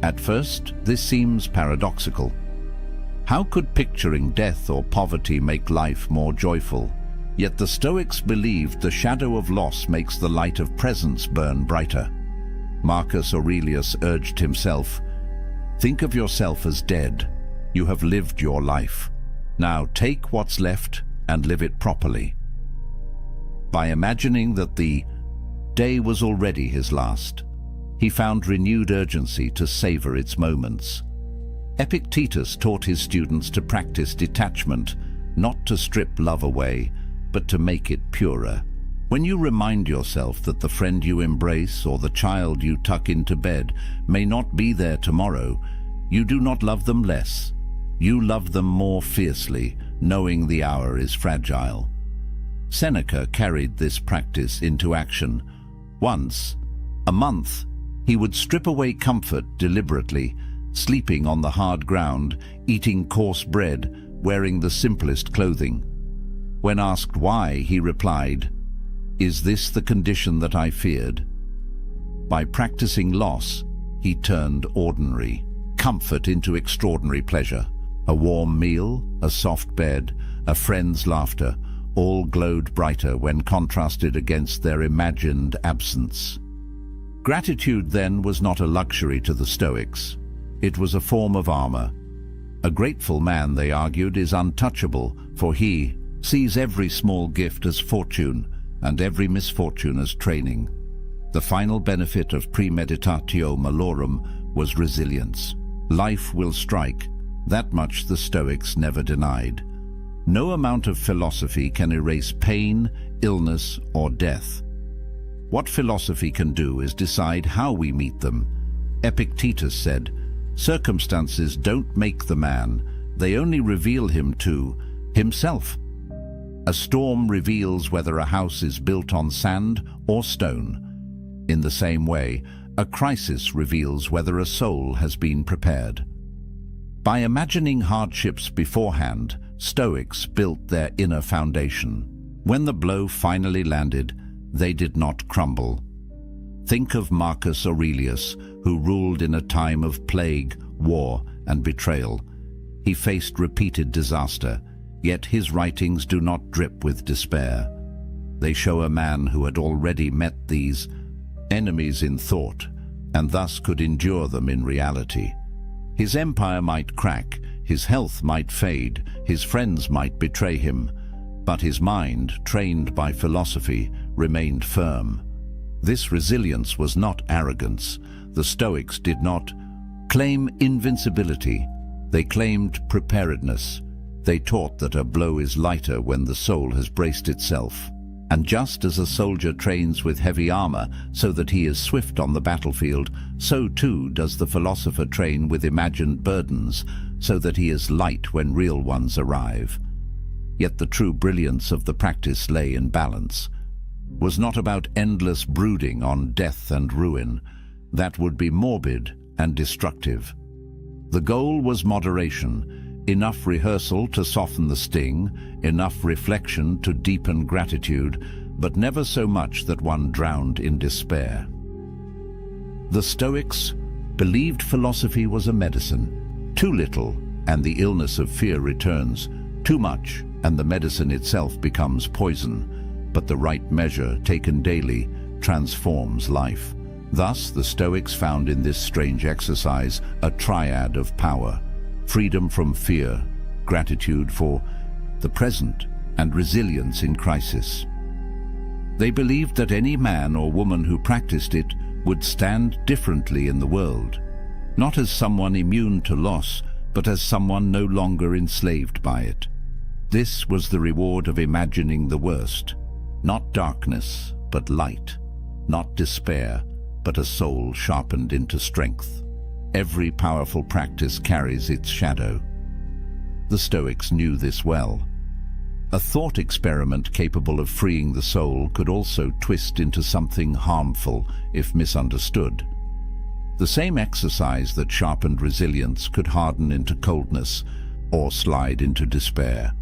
At first, this seems paradoxical. How could picturing death or poverty make life more joyful? Yet the Stoics believed the shadow of loss makes the light of presence burn brighter. Marcus Aurelius urged himself, "Think of yourself as dead. You have lived your life. Now take what's left and live it properly. By imagining that the day was already his last, he found renewed urgency to savor its moments. Epictetus taught his students to practice detachment, not to strip love away, but to make it purer. When you remind yourself that the friend you embrace or the child you tuck into bed may not be there tomorrow, you do not love them less. You love them more fiercely, knowing the hour is fragile. Seneca carried this practice into action. Once a month, he would strip away comfort deliberately, sleeping on the hard ground, eating coarse bread, wearing the simplest clothing. When asked why, he replied, "Is this the condition that I feared?" By practicing loss, he turned ordinary comfort into extraordinary pleasure. A warm meal, a soft bed, a friend's laughter, all glowed brighter when contrasted against their imagined absence. Gratitude, then, was not a luxury to the Stoics. It was a form of armor. A grateful man, they argued, is untouchable, for he sees every small gift as fortune and every misfortune as training. The final benefit of premeditatio malorum was resilience. Life will strike. That much the Stoics never denied. No amount of philosophy can erase pain, illness, or death. What philosophy can do is decide how we meet them. Epictetus said, "Circumstances don't make the man, they only reveal him to himself." A storm reveals whether a house is built on sand or stone. In the same way, a crisis reveals whether a soul has been prepared. By imagining hardships beforehand, Stoics built their inner foundation. When the blow finally landed, they did not crumble. Think of Marcus Aurelius, who ruled in a time of plague, war, and betrayal. He faced repeated disaster, yet his writings do not drip with despair. They show a man who had already met these enemies in thought, and thus could endure them in reality. His empire might crack, his health might fade, his friends might betray him, but his mind, trained by philosophy, remained firm. This resilience was not arrogance. The Stoics did not claim invincibility. They claimed preparedness. They taught that a blow is lighter when the soul has braced itself. And just as a soldier trains with heavy armor so that he is swift on the battlefield, so too does the philosopher train with imagined burdens so that he is light when real ones arrive. Yet the true brilliance of the practice lay in balance. Was not about endless brooding on death and ruin. That would be morbid and destructive. The goal was moderation. Enough rehearsal to soften the sting, enough reflection to deepen gratitude, but never so much that one drowned in despair. The Stoics believed philosophy was a medicine. Too little, and the illness of fear returns. Too much, and the medicine itself becomes poison. But the right measure, taken daily, transforms life. Thus, the Stoics found in this strange exercise a triad of power: freedom from fear, gratitude for the present, and resilience in crisis. They believed that any man or woman who practiced it would stand differently in the world, not as someone immune to loss, but as someone no longer enslaved by it. This was the reward of imagining the worst: not darkness, but light; not despair, but a soul sharpened into strength. Every powerful practice carries its shadow. The Stoics knew this well. A thought experiment capable of freeing the soul could also twist into something harmful if misunderstood. The same exercise that sharpened resilience could harden into coldness or slide into despair.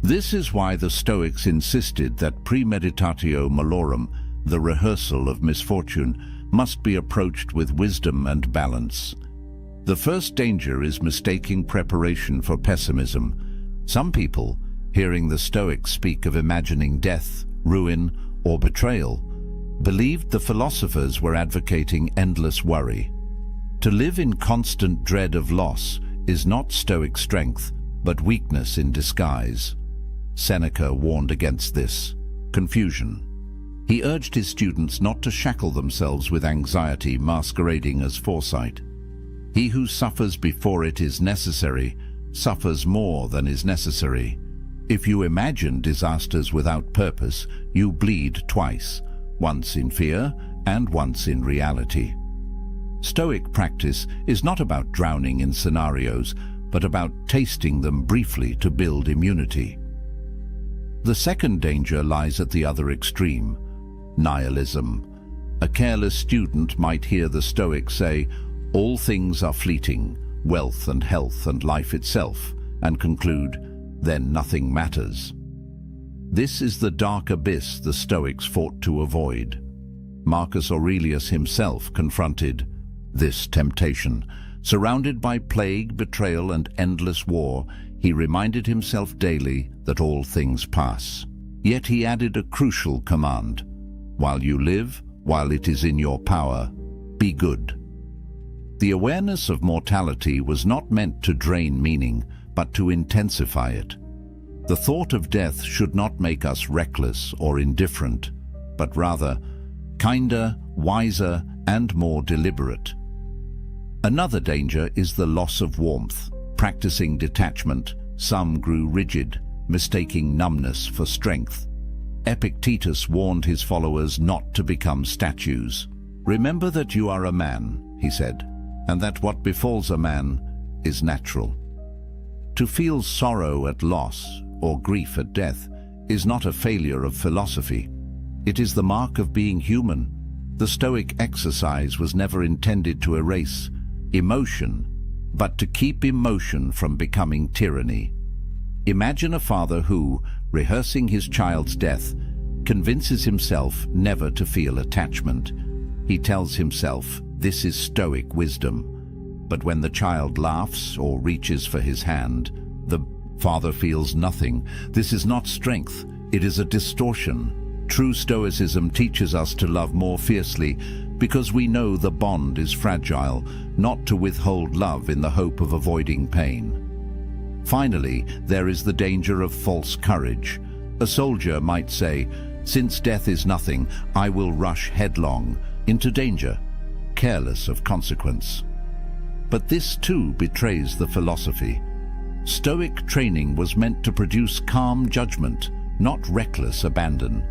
This is why the Stoics insisted that premeditatio malorum, the rehearsal of misfortune, must be approached with wisdom and balance. The first danger is mistaking preparation for pessimism. Some people, hearing the Stoics speak of imagining death, ruin, or betrayal, believed the philosophers were advocating endless worry. To live in constant dread of loss is not Stoic strength, but weakness in disguise. Seneca warned against this. Confusion. He urged his students not to shackle themselves with anxiety masquerading as foresight. He who suffers before it is necessary suffers more than is necessary. If you imagine disasters without purpose, you bleed twice, once in fear and once in reality. Stoic practice is not about drowning in scenarios, but about tasting them briefly to build immunity. The second danger lies at the other extreme: nihilism. A careless student might hear the Stoics say, "All things are fleeting, wealth and health and life itself," and conclude, "Then nothing matters." This is the dark abyss the Stoics fought to avoid. Marcus Aurelius himself confronted this temptation. Surrounded by plague, betrayal, and endless war, he reminded himself daily that all things pass. Yet he added a crucial command: "While you live, while it is in your power, be good." The awareness of mortality was not meant to drain meaning, but to intensify it. The thought of death should not make us reckless or indifferent, but rather kinder, wiser, and more deliberate. Another danger is the loss of warmth. Practicing detachment, some grew rigid, mistaking numbness for strength. Epictetus warned his followers not to become statues. "Remember that you are a man," he said, "and that what befalls a man is natural." To feel sorrow at loss or grief at death is not a failure of philosophy. It is the mark of being human. The Stoic exercise was never intended to erase emotion, but to keep emotion from becoming tyranny. Imagine a father who, rehearsing his child's death, convinces himself never to feel attachment. He tells himself, "This is Stoic wisdom." But when the child laughs or reaches for his hand, the father feels nothing. This is not strength, it is a distortion. True Stoicism teaches us to love more fiercely because we know the bond is fragile, not to withhold love in the hope of avoiding pain. Finally, there is the danger of false courage. A soldier might say, "Since death is nothing, I will rush headlong into danger," careless of consequence. But this too betrays the philosophy. Stoic training was meant to produce calm judgment, not reckless abandon.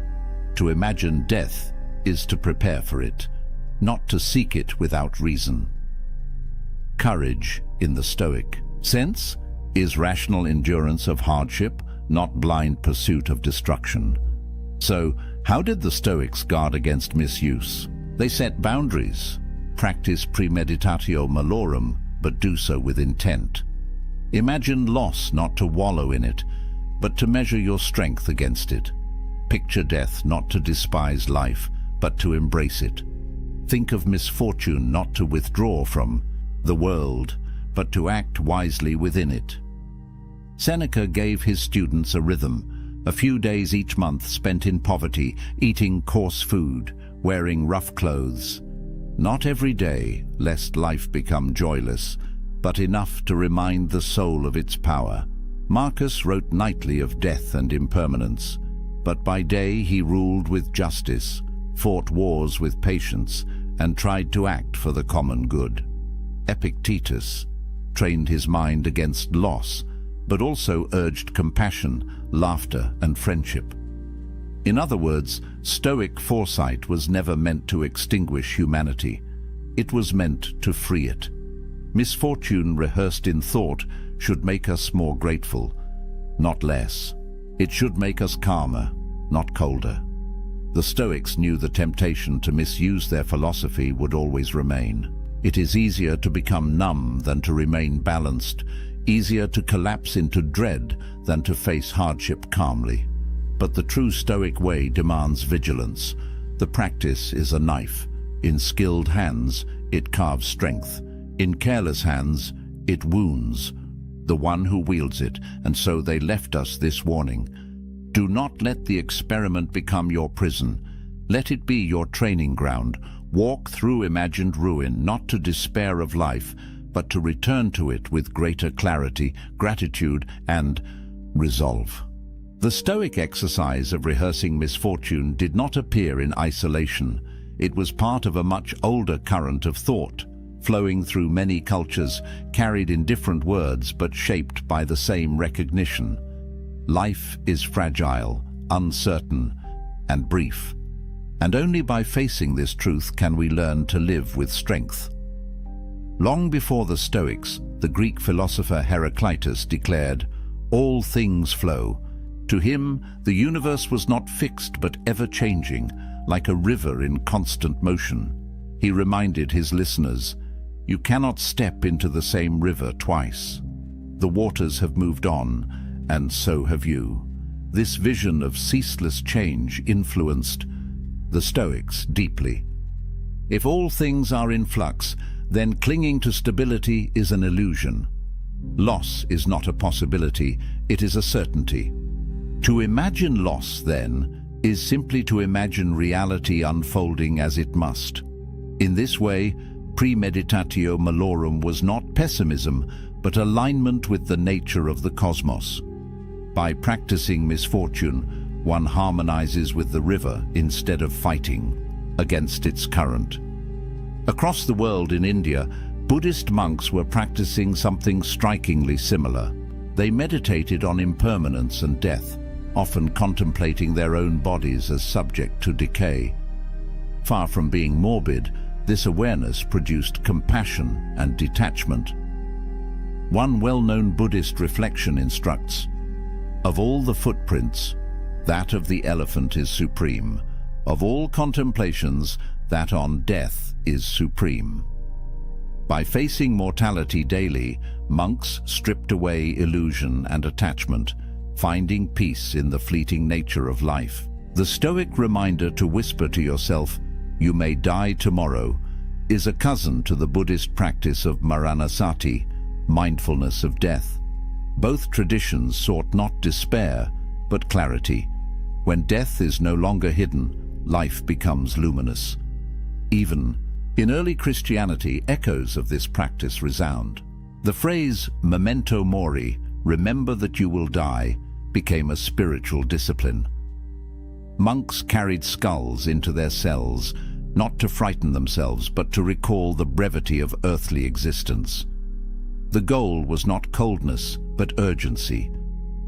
To imagine death is to prepare for it, not to seek it without reason. Courage, in the Stoic sense, is rational endurance of hardship, not blind pursuit of destruction. So, how did the Stoics guard against misuse? They set boundaries, practice premeditatio malorum, but do so with intent. Imagine loss not to wallow in it, but to measure your strength against it. Picture death not to despise life, but to embrace it. Think of misfortune not to withdraw from the world, but to act wisely within it. Seneca gave his students a rhythm, a few days each month spent in poverty, eating coarse food, wearing rough clothes. Not every day, lest life become joyless, but enough to remind the soul of its power. Marcus wrote nightly of death and impermanence, but by day he ruled with justice, fought wars with patience, and tried to act for the common good. Epictetus trained his mind against loss, but also urged compassion, laughter, and friendship. In other words, Stoic foresight was never meant to extinguish humanity. It was meant to free it. Misfortune rehearsed in thought should make us more grateful, not less. It should make us calmer, not colder. The Stoics knew the temptation to misuse their philosophy would always remain. It is easier to become numb than to remain balanced, easier to collapse into dread than to face hardship calmly. But the true Stoic way demands vigilance. The practice is a knife. In skilled hands, it carves strength. In careless hands, it wounds the one who wields it, and so they left us this warning. Do not let the experiment become your prison. Let it be your training ground. Walk through imagined ruin, not to despair of life, but to return to it with greater clarity, gratitude, and resolve. The Stoic exercise of rehearsing misfortune did not appear in isolation. It was part of a much older current of thought, flowing through many cultures, carried in different words but shaped by the same recognition. Life is fragile, uncertain, and brief, and only by facing this truth can we learn to live with strength. Long before the Stoics, the Greek philosopher Heraclitus declared, "All things flow." To him, the universe was not fixed but ever-changing, like a river in constant motion. He reminded his listeners, "You cannot step into the same river twice. The waters have moved on, and so have you." This vision of ceaseless change influenced the Stoics deeply. If all things are in flux, then clinging to stability is an illusion. Loss is not a possibility, it is a certainty. To imagine loss, then, is simply to imagine reality unfolding as it must. In this way, premeditatio malorum was not pessimism, but alignment with the nature of the cosmos. By practicing misfortune, one harmonizes with the river instead of fighting against its current. Across the world in India, Buddhist monks were practicing something strikingly similar. They meditated on impermanence and death, often contemplating their own bodies as subject to decay. Far from being morbid, this awareness produced compassion and detachment. One well-known Buddhist reflection instructs, "Of all the footprints, that of the elephant is supreme. Of all contemplations, that on death is supreme." By facing mortality daily, monks stripped away illusion and attachment, finding peace in the fleeting nature of life. The Stoic reminder to whisper to yourself, "You may die tomorrow," is a cousin to the Buddhist practice of maranasati, mindfulness of death. Both traditions sought not despair, but clarity. When death is no longer hidden, life becomes luminous. Even in early Christianity, echoes of this practice resound. The phrase memento mori, remember that you will die, became a spiritual discipline. Monks carried skulls into their cells, not to frighten themselves, but to recall the brevity of earthly existence. The goal was not coldness, but urgency,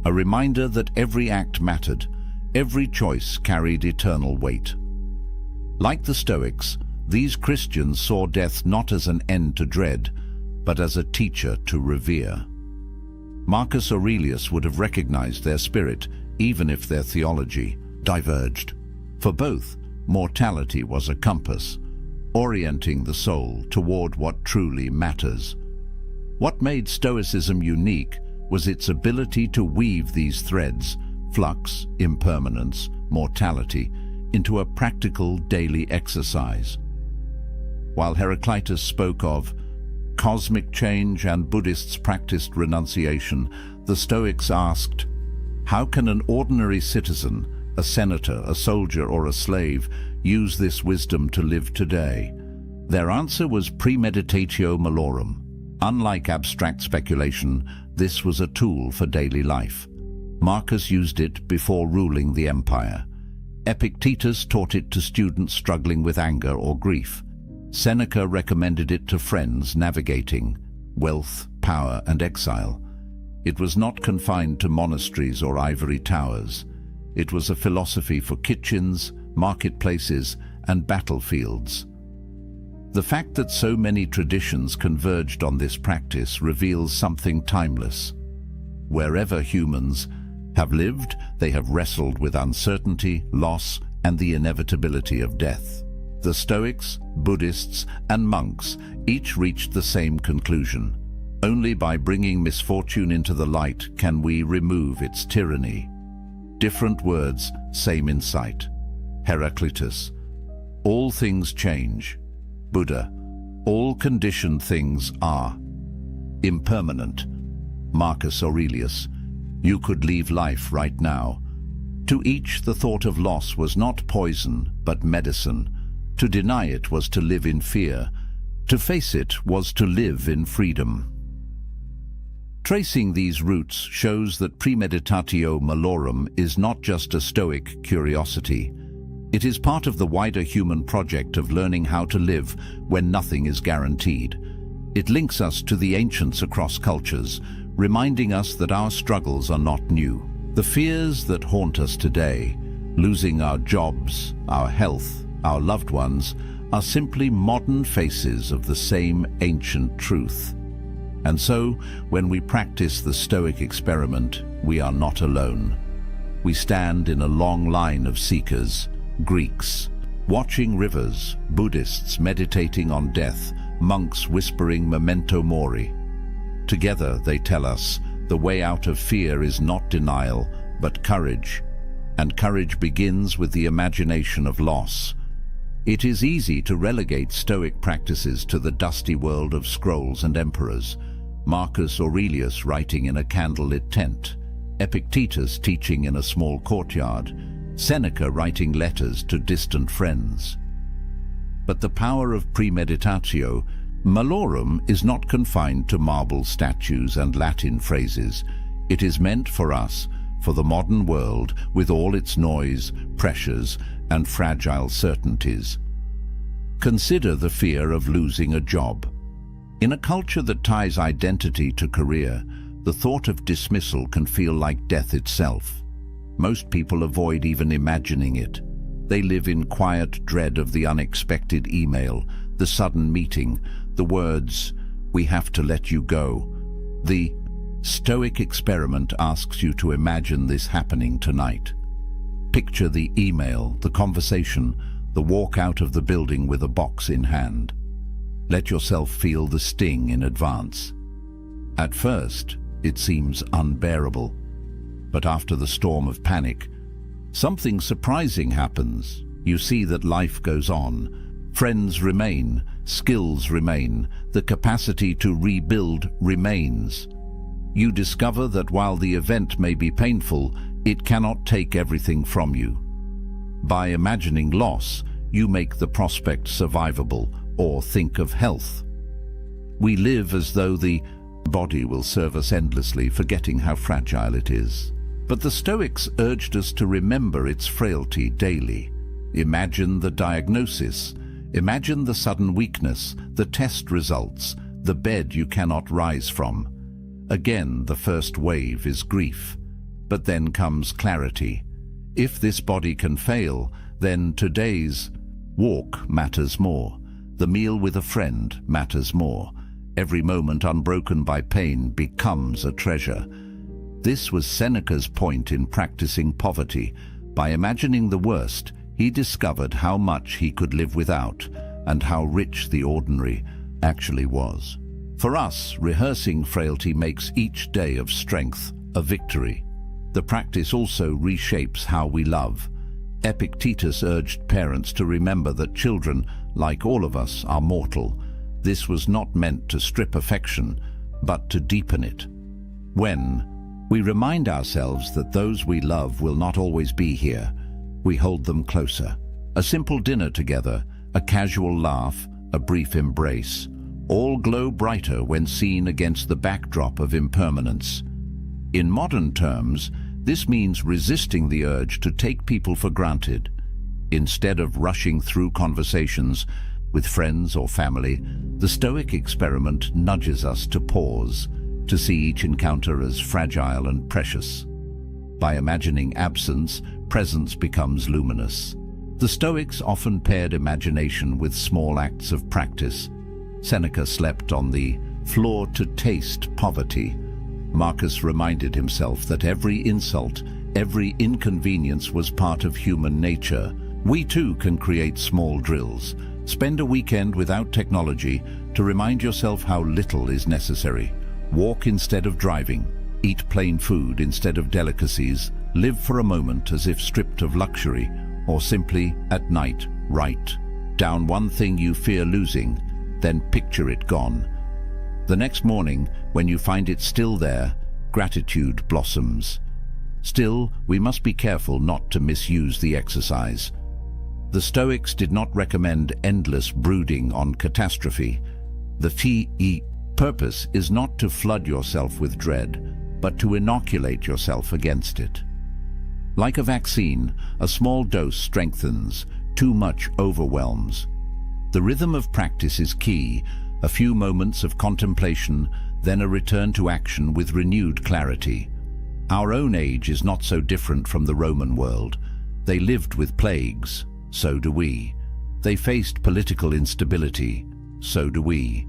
a reminder that every act mattered, every choice carried eternal weight. Like the Stoics, these Christians saw death not as an end to dread, but as a teacher to revere. Marcus Aurelius would have recognized their spirit, even if their theology diverged. For both, mortality was a compass, orienting the soul toward what truly matters. What made Stoicism unique was its ability to weave these threads, flux, impermanence, mortality, into a practical daily exercise. While Heraclitus spoke of cosmic change and Buddhists practiced renunciation, the Stoics asked, how can an ordinary citizen, a senator, a soldier, or a slave, use this wisdom to live today? Their answer was premeditatio malorum. Unlike abstract speculation, this was a tool for daily life. Marcus used it before ruling the empire. Epictetus taught it to students struggling with anger or grief. Seneca recommended it to friends navigating wealth, power, and exile. It was not confined to monasteries or ivory towers. It was a philosophy for kitchens, marketplaces, and battlefields. The fact that so many traditions converged on this practice reveals something timeless. Wherever humans have lived, they have wrestled with uncertainty, loss, and the inevitability of death. The Stoics, Buddhists, and monks each reached the same conclusion. Only by bringing misfortune into the light can we remove its tyranny. Different words, same insight. Heraclitus, all things change. Buddha, all conditioned things are impermanent. Marcus Aurelius, you could leave life right now. To each, the thought of loss was not poison, but medicine. To deny it was to live in fear. To face it was to live in freedom. Tracing these roots shows that premeditatio malorum is not just a Stoic curiosity. It is part of the wider human project of learning how to live when nothing is guaranteed. It links us to the ancients across cultures, reminding us that our struggles are not new. The fears that haunt us today, losing our jobs, our health, our loved ones, are simply modern faces of the same ancient truth. And so, when we practice the Stoic experiment, we are not alone. We stand in a long line of seekers, Greeks, watching rivers, Buddhists meditating on death, monks whispering memento mori. Together they tell us, the way out of fear is not denial, but courage. And courage begins with the imagination of loss. It is easy to relegate Stoic practices to the dusty world of scrolls and emperors. Marcus Aurelius writing in a candlelit tent, Epictetus teaching in a small courtyard, Seneca writing letters to distant friends. But the power of premeditatio malorum is not confined to marble statues and Latin phrases. It is meant for us, for the modern world, with all its noise, pressures, and fragile certainties. Consider the fear of losing a job. In a culture that ties identity to career, the thought of dismissal can feel like death itself. Most people avoid even imagining it. They live in quiet dread of the unexpected email, the sudden meeting, the words, "We have to let you go." The Stoic experiment asks you to imagine this happening tonight. Picture the email, the conversation, the walk out of the building with a box in hand. Let yourself feel the sting in advance. At first, it seems unbearable. But after the storm of panic, something surprising happens. You see that life goes on. Friends remain, skills remain, the capacity to rebuild remains. You discover that while the event may be painful, it cannot take everything from you. By imagining loss, you make the prospect survivable, or think of health. We live as though the body will serve us endlessly, forgetting how fragile it is. But the Stoics urged us to remember its frailty daily. Imagine the diagnosis. Imagine the sudden weakness, the test results, the bed you cannot rise from. Again, the first wave is grief. But then comes clarity. If this body can fail, then today's walk matters more. The meal with a friend matters more. Every moment unbroken by pain becomes a treasure. This was Seneca's point in practicing poverty. By imagining the worst, he discovered how much he could live without and how rich the ordinary actually was. For us, rehearsing frailty makes each day of strength a victory. The practice also reshapes how we love. Epictetus urged parents to remember that children, like all of us, are mortal. This was not meant to strip affection, but to deepen it. When we remind ourselves that those we love will not always be here, we hold them closer. A simple dinner together, a casual laugh, a brief embrace, all glow brighter when seen against the backdrop of impermanence. In modern terms, this means resisting the urge to take people for granted. Instead of rushing through conversations with friends or family, the Stoic experiment nudges us to pause, to see each encounter as fragile and precious. By imagining absence, presence becomes luminous. The Stoics often paired imagination with small acts of practice. Seneca slept on the floor to taste poverty. Marcus reminded himself that every insult, every inconvenience was part of human nature. We too can create small drills. Spend a weekend without technology to remind yourself how little is necessary. Walk instead of driving. Eat plain food instead of delicacies. Live for a moment as if stripped of luxury, or simply, at night, write down one thing you fear losing, then picture it gone. The next morning, when you find it still there, gratitude blossoms. Still, we must be careful not to misuse the exercise. The Stoics did not recommend endless brooding on catastrophe. The purpose is not to flood yourself with dread, but to inoculate yourself against it. Like a vaccine, a small dose strengthens, too much overwhelms. The rhythm of practice is key, a few moments of contemplation, then a return to action with renewed clarity. Our own age is not so different from the Roman world. They lived with plagues, so do we. They faced political instability, so do we.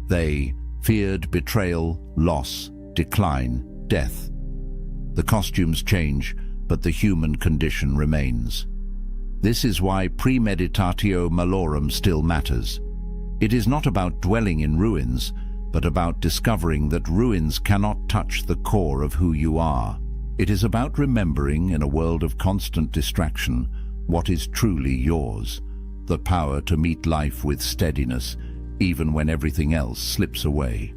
They feared betrayal, loss, decline, death. The costumes change, but the human condition remains. This is why premeditatio malorum still matters. It is not about dwelling in ruins, but about discovering that ruins cannot touch the core of who you are. It is about remembering, in a world of constant distraction, what is truly yours, the power to meet life with steadiness, even when everything else slips away.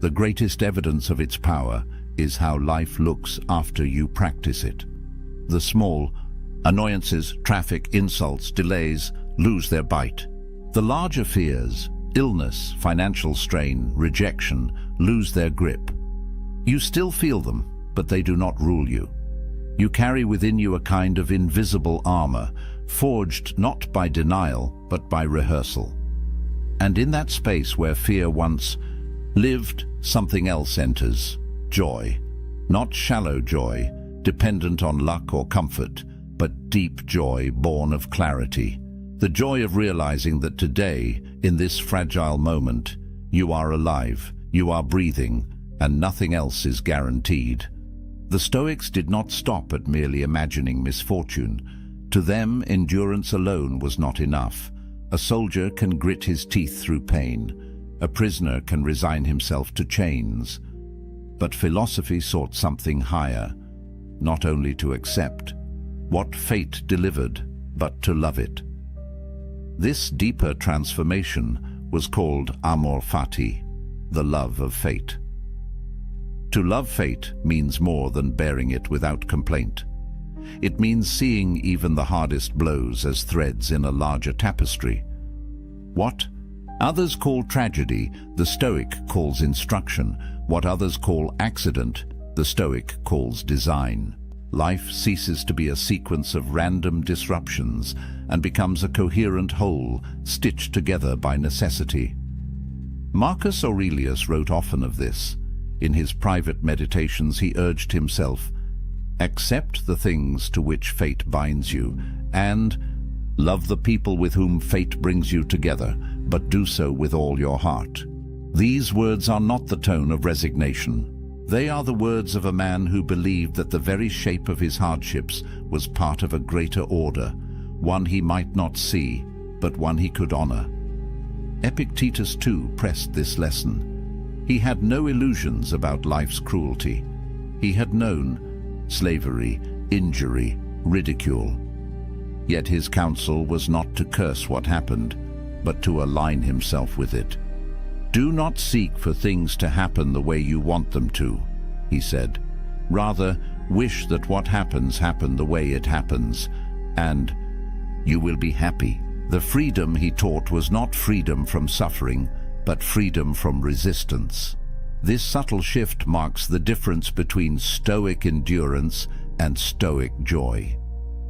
The greatest evidence of its power is how life looks after you practice it. The small annoyances, traffic, insults, delays, lose their bite. The larger fears, illness, financial strain, rejection, lose their grip. You still feel them, but they do not rule you. You carry within you a kind of invisible armor, forged not by denial, but by rehearsal. And in that space where fear once lived, something else enters, joy. Not shallow joy, dependent on luck or comfort, but deep joy born of clarity. The joy of realizing that today, in this fragile moment, you are alive, you are breathing, and nothing else is guaranteed. The Stoics did not stop at merely imagining misfortune. To them, endurance alone was not enough. A soldier can grit his teeth through pain. A prisoner can resign himself to chains. But philosophy sought something higher, not only to accept what fate delivered, but to love it. This deeper transformation was called amor fati, the love of fate. To love fate means more than bearing it without complaint. It means seeing even the hardest blows as threads in a larger tapestry. What others call tragedy, the Stoic calls instruction. What others call accident, the Stoic calls design. Life ceases to be a sequence of random disruptions and becomes a coherent whole, stitched together by necessity. Marcus Aurelius wrote often of this. In his private meditations he urged himself, "Accept the things to which fate binds you, and love the people with whom fate brings you together, but do so with all your heart." These words are not the tone of resignation. They are the words of a man who believed that the very shape of his hardships was part of a greater order, one he might not see, but one he could honor. Epictetus too pressed this lesson. He had no illusions about life's cruelty. He had known slavery, injury, ridicule. Yet his counsel was not to curse what happened, but to align himself with it. "Do not seek for things to happen the way you want them to," he said. "Rather, wish that what happens happen the way it happens, and you will be happy." The freedom he taught was not freedom from suffering, but freedom from resistance. This subtle shift marks the difference between Stoic endurance and Stoic joy.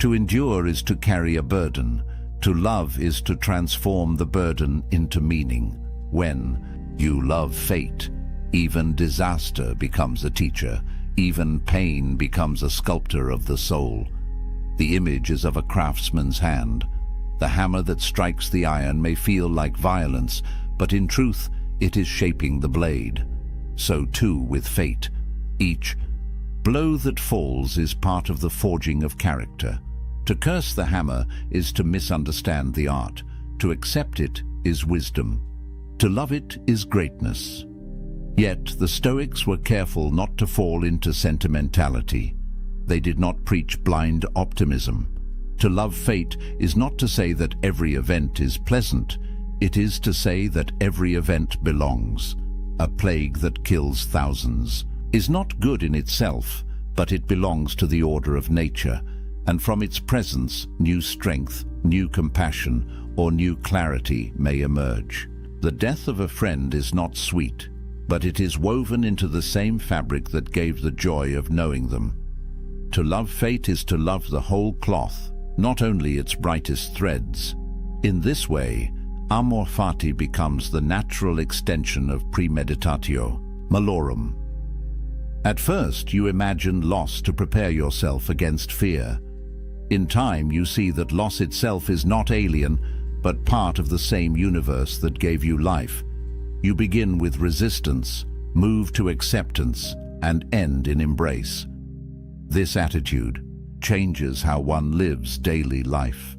To endure is to carry a burden. To love is to transform the burden into meaning. When you love fate, even disaster becomes a teacher, even pain becomes a sculptor of the soul. The image is of a craftsman's hand. The hammer that strikes the iron may feel like violence, but in truth it is shaping the blade. So too with fate. Each blow that falls is part of the forging of character. To curse the hammer is to misunderstand the art. To accept it is wisdom. To love it is greatness. Yet the Stoics were careful not to fall into sentimentality. They did not preach blind optimism. To love fate is not to say that every event is pleasant. It is to say that every event belongs. A plague that kills thousands is not good in itself, but it belongs to the order of nature, and from its presence, new strength, new compassion, or new clarity may emerge. The death of a friend is not sweet, but it is woven into the same fabric that gave the joy of knowing them. To love fate is to love the whole cloth, not only its brightest threads. In this way, amor fati becomes the natural extension of premeditatio malorum. At first, you imagine loss to prepare yourself against fear. In time, you see that loss itself is not alien, but part of the same universe that gave you life. You begin with resistance, move to acceptance, and end in embrace. This attitude changes how one lives daily life.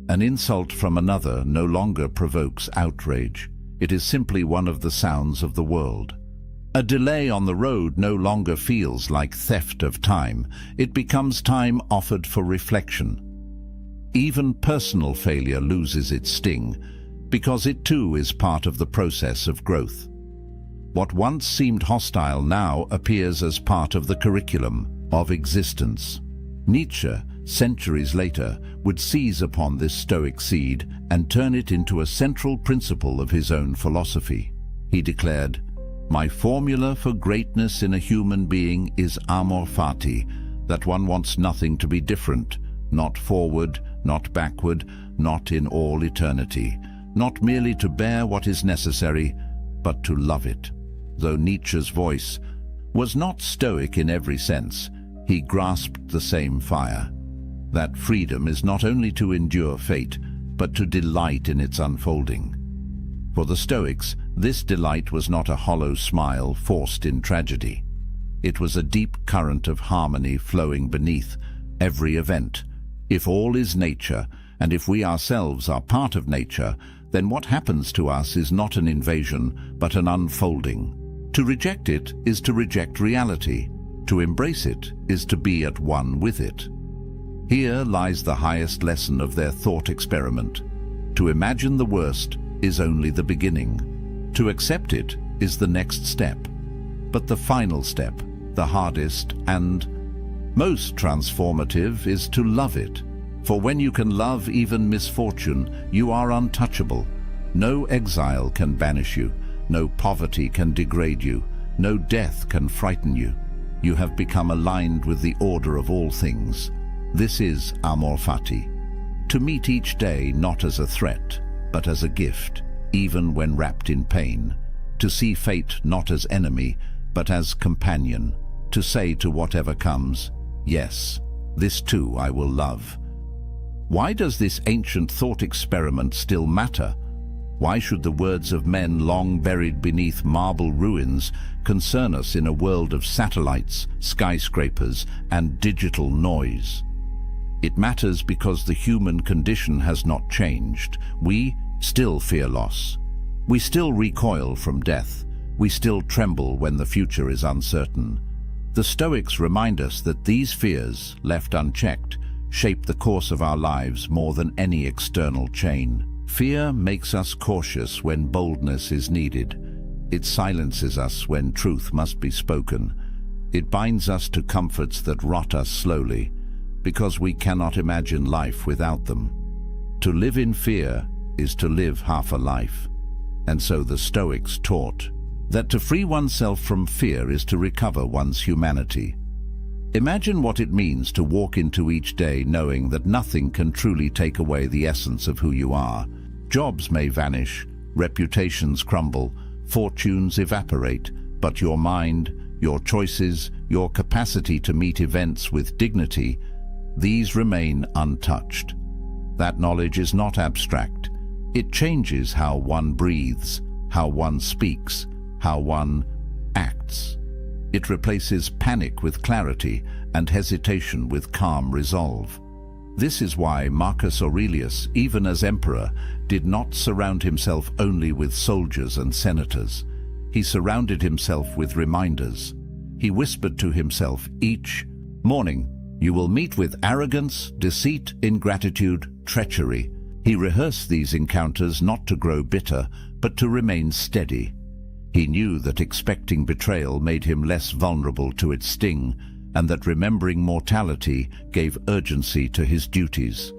An insult from another no longer provokes outrage. It is simply one of the sounds of the world. A delay on the road no longer feels like theft of time. It becomes time offered for reflection. Even personal failure loses its sting, because it too is part of the process of growth. What once seemed hostile now appears as part of the curriculum of existence. Nietzsche, centuries later, would seize upon this Stoic seed and turn it into a central principle of his own philosophy. He declared, "My formula for greatness in a human being is amor fati, that one wants nothing to be different, not forward, not backward, not in all eternity, not merely to bear what is necessary, but to love it." Though Nietzsche's voice was not Stoic in every sense, he grasped the same fire. That freedom is not only to endure fate, but to delight in its unfolding. For the Stoics, this delight was not a hollow smile forced in tragedy. It was a deep current of harmony flowing beneath every event. If all is nature, and if we ourselves are part of nature, then what happens to us is not an invasion, but an unfolding. To reject it is to reject reality. To embrace it is to be at one with it. Here lies the highest lesson of their thought experiment. To imagine the worst is only the beginning. To accept it is the next step. But the final step, the hardest and most transformative, is to love it. For when you can love even misfortune, you are untouchable. No exile can banish you. No poverty can degrade you. No death can frighten you. You have become aligned with the order of all things. This is amor fati. To meet each day not as a threat, but as a gift, even when wrapped in pain. To see fate not as enemy, but as companion. To say to whatever comes, yes, this too I will love. Why does this ancient thought experiment still matter? Why should the words of men long buried beneath marble ruins concern us in a world of satellites, skyscrapers, and digital noise? It matters because the human condition has not changed. We still fear loss. We still recoil from death. We still tremble when the future is uncertain. The Stoics remind us that these fears, left unchecked, shape the course of our lives more than any external chain. Fear makes us cautious when boldness is needed. It silences us when truth must be spoken. It binds us to comforts that rot us slowly, because we cannot imagine life without them. To live in fear is to live half a life. And so the Stoics taught that to free oneself from fear is to recover one's humanity. Imagine what it means to walk into each day knowing that nothing can truly take away the essence of who you are. Jobs may vanish, reputations crumble, fortunes evaporate, but your mind, your choices, your capacity to meet events with dignity, these remain untouched. That knowledge is not abstract. It changes how one breathes, how one speaks, how one acts. It replaces panic with clarity and hesitation with calm resolve. This is why Marcus Aurelius, even as emperor, did not surround himself only with soldiers and senators. He surrounded himself with reminders. He whispered to himself each morning, "You will meet with arrogance, deceit, ingratitude, treachery." He rehearsed these encounters not to grow bitter, but to remain steady. He knew that expecting betrayal made him less vulnerable to its sting, and that remembering mortality gave urgency to his duties.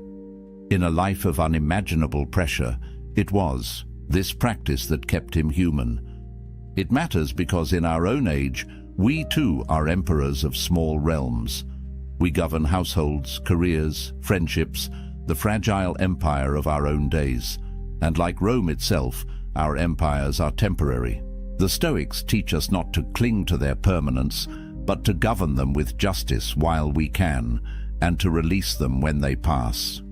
In a life of unimaginable pressure, it was this practice that kept him human. It matters because in our own age, we too are emperors of small realms. We govern households, careers, friendships, the fragile empire of our own days. And like Rome itself, our empires are temporary. The Stoics teach us not to cling to their permanence, but to govern them with justice while we can, and to release them when they pass.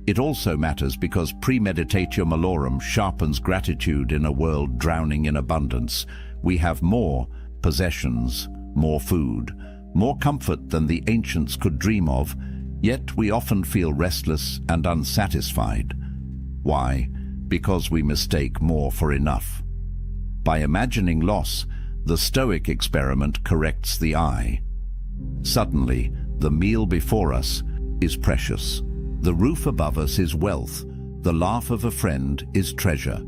It also matters because premeditatio malorum sharpens gratitude in a world drowning in abundance. We have more possessions, more food, more comfort than the ancients could dream of, yet we often feel restless and unsatisfied. Why? Because we mistake more for enough. By imagining loss, the Stoic experiment corrects the eye. Suddenly, the meal before us is precious. The roof above us is wealth. The laugh of a friend is treasure.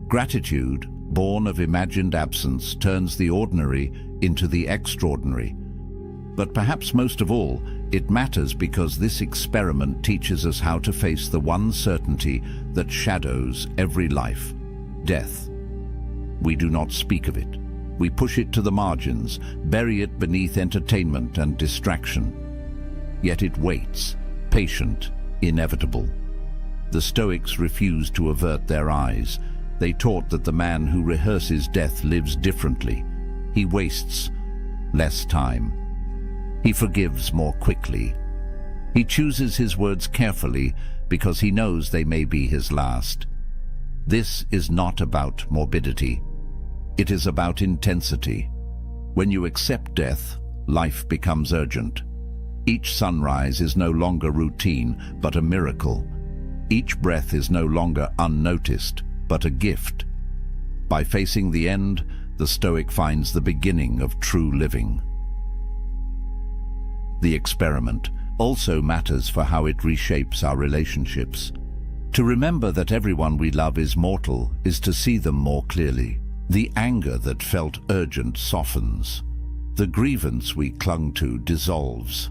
Gratitude, born of imagined absence, turns the ordinary into the extraordinary. But perhaps most of all, it matters because this experiment teaches us how to face the one certainty that shadows every life: death. We do not speak of it. We push it to the margins, bury it beneath entertainment and distraction. Yet it waits, patient, inevitable. The Stoics refused to avert their eyes. They taught that the man who rehearses death lives differently. He wastes less time. He forgives more quickly. He chooses his words carefully because he knows they may be his last. This is not about morbidity. It is about intensity. When you accept death, life becomes urgent. Each sunrise is no longer routine, but a miracle. Each breath is no longer unnoticed, but a gift. By facing the end, the Stoic finds the beginning of true living. The experiment also matters for how it reshapes our relationships. To remember that everyone we love is mortal is to see them more clearly. The anger that felt urgent softens. The grievance we clung to dissolves.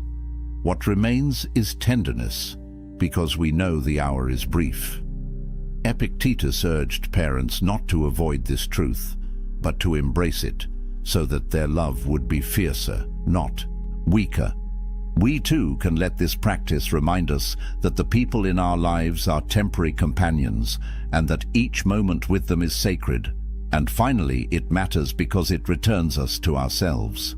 What remains is tenderness, because we know the hour is brief. Epictetus urged parents not to avoid this truth, but to embrace it, so that their love would be fiercer, not weaker. We too can let this practice remind us that the people in our lives are temporary companions, and that each moment with them is sacred. And finally, it matters because it returns us to ourselves.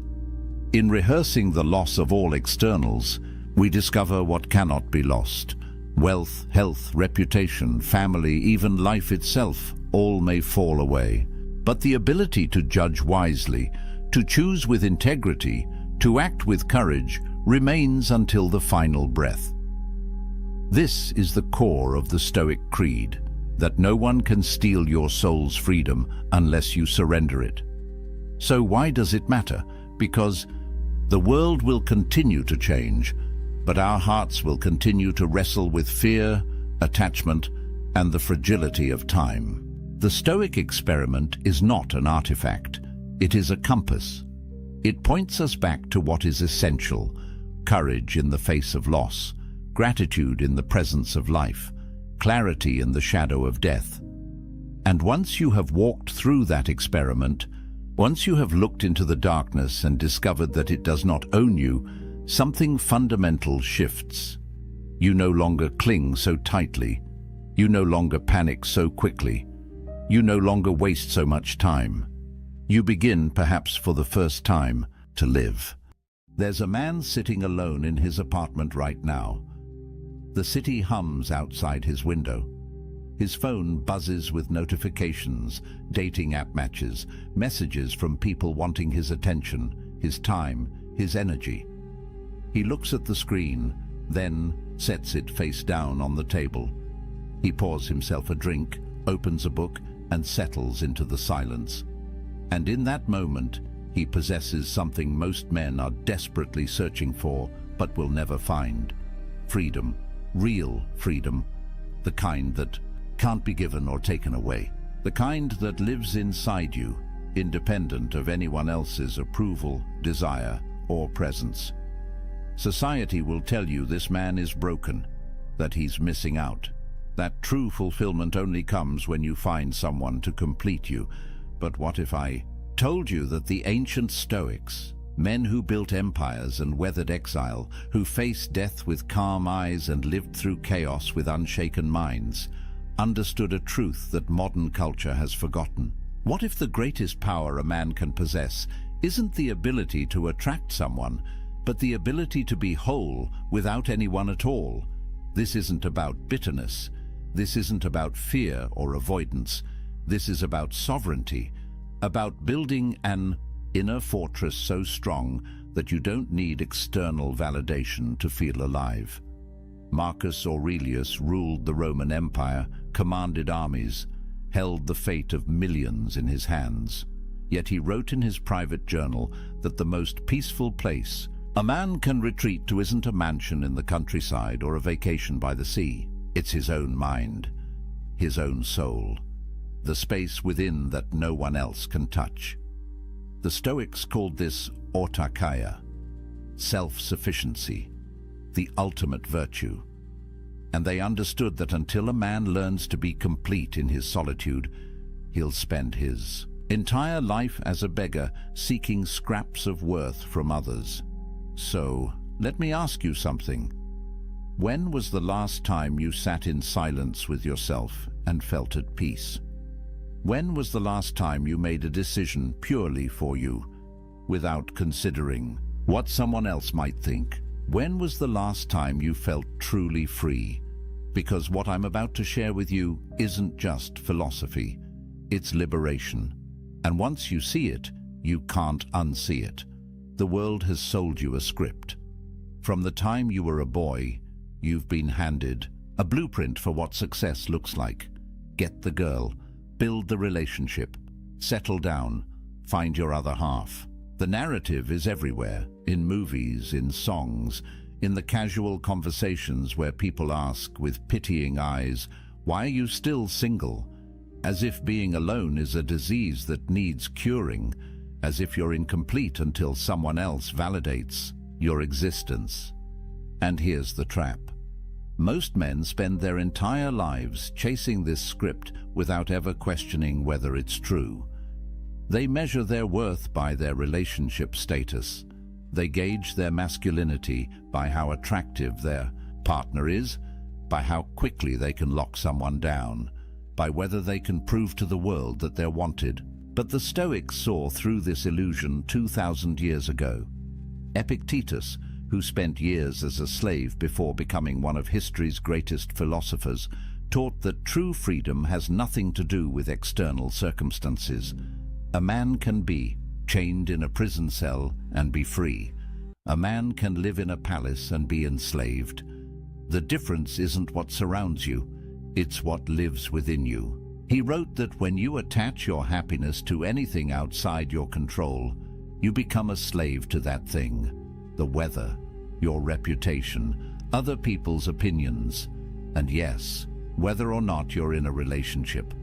In rehearsing the loss of all externals, we discover what cannot be lost. Wealth, health, reputation, family, even life itself, all may fall away. But the ability to judge wisely, to choose with integrity, to act with courage, remains until the final breath. This is the core of the Stoic creed, that no one can steal your soul's freedom unless you surrender it. So why does it matter? Because the world will continue to change, but our hearts will continue to wrestle with fear, attachment, and the fragility of time. The Stoic experiment is not an artifact. It is a compass. It points us back to what is essential: courage in the face of loss, gratitude in the presence of life, clarity in the shadow of death. And once you have walked through that experiment, once you have looked into the darkness and discovered that it does not own you, something fundamental shifts. You no longer cling so tightly. You no longer panic so quickly. You no longer waste so much time. You begin, perhaps for the first time, to live. There's a man sitting alone in his apartment right now. The city hums outside his window. His phone buzzes with notifications, dating app matches, messages from people wanting his attention, his time, his energy. He looks at the screen, then sets it face down on the table. He pours himself a drink, opens a book, and settles into the silence. And in that moment, he possesses something most men are desperately searching for, but will never find: freedom. Real freedom, the kind that can't be given or taken away, the kind that lives inside you, independent of anyone else's approval, desire, or presence. Society will tell you this man is broken, that he's missing out. That true fulfillment only comes when you find someone to complete you. But what if I told you that the ancient Stoics, men who built empires and weathered exile, who faced death with calm eyes and lived through chaos with unshaken minds, understood a truth that modern culture has forgotten? What if the greatest power a man can possess isn't the ability to attract someone, but the ability to be whole without anyone at all? This isn't about bitterness. This isn't about fear or avoidance. This is about sovereignty, about building an inner fortress so strong that you don't need external validation to feel alive. Marcus Aurelius ruled the Roman Empire, commanded armies, held the fate of millions in his hands. Yet he wrote in his private journal that the most peaceful place a man can retreat to isn't a mansion in the countryside or a vacation by the sea. It's his own mind, his own soul, the space within that no one else can touch. The Stoics called this autarkia, self-sufficiency, the ultimate virtue. And they understood that until a man learns to be complete in his solitude, he'll spend his entire life as a beggar seeking scraps of worth from others. So, let me ask you something. When was the last time you sat in silence with yourself and felt at peace? When was the last time you made a decision purely for you, without considering what someone else might think? When was the last time you felt truly free? Because what I'm about to share with you isn't just philosophy, it's liberation. And once you see it, you can't unsee it. The world has sold you a script. From the time you were a boy, you've been handed a blueprint for what success looks like. Get the girl, build the relationship, settle down, find your other half. The narrative is everywhere, in movies, in songs, in the casual conversations where people ask with pitying eyes, "Why are you still single?" As if being alone is a disease that needs curing, as if you're incomplete until someone else validates your existence. And here's the trap. Most men spend their entire lives chasing this script without ever questioning whether it's true. They measure their worth by their relationship status. They gauge their masculinity by how attractive their partner is, by how quickly they can lock someone down, by whether they can prove to the world that they're wanted. But the Stoics saw through this illusion 2,000 years ago. Epictetus, who spent years as a slave before becoming one of history's greatest philosophers, taught that true freedom has nothing to do with external circumstances. A man can be chained in a prison cell and be free. A man can live in a palace and be enslaved. The difference isn't what surrounds you, it's what lives within you. He wrote that when you attach your happiness to anything outside your control, you become a slave to that thing. The weather, your reputation, other people's opinions, and yes, whether or not you're in a relationship.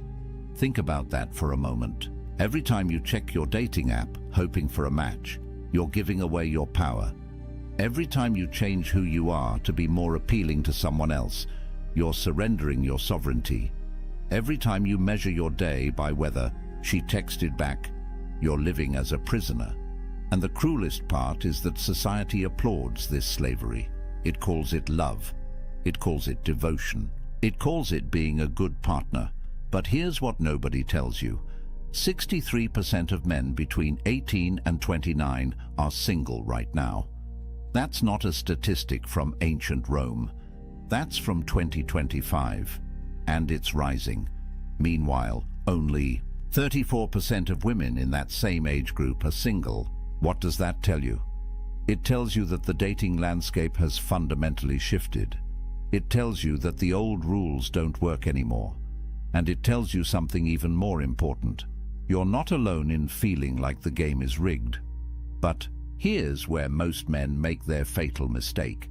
Think about that for a moment. Every time you check your dating app, hoping for a match, you're giving away your power. Every time you change who you are to be more appealing to someone else, you're surrendering your sovereignty. Every time you measure your day by whether she texted back, you're living as a prisoner. And the cruelest part is that society applauds this slavery. It calls it love. It calls it devotion. It calls it being a good partner. But here's what nobody tells you. 63% of men between 18 and 29 are single right now. That's not a statistic from ancient Rome. That's from 2025. And it's rising. Meanwhile, only 34% of women in that same age group are single. What does that tell you? It tells you that the dating landscape has fundamentally shifted. It tells you that the old rules don't work anymore. And it tells you something even more important. You're not alone in feeling like the game is rigged. But here's where most men make their fatal mistake.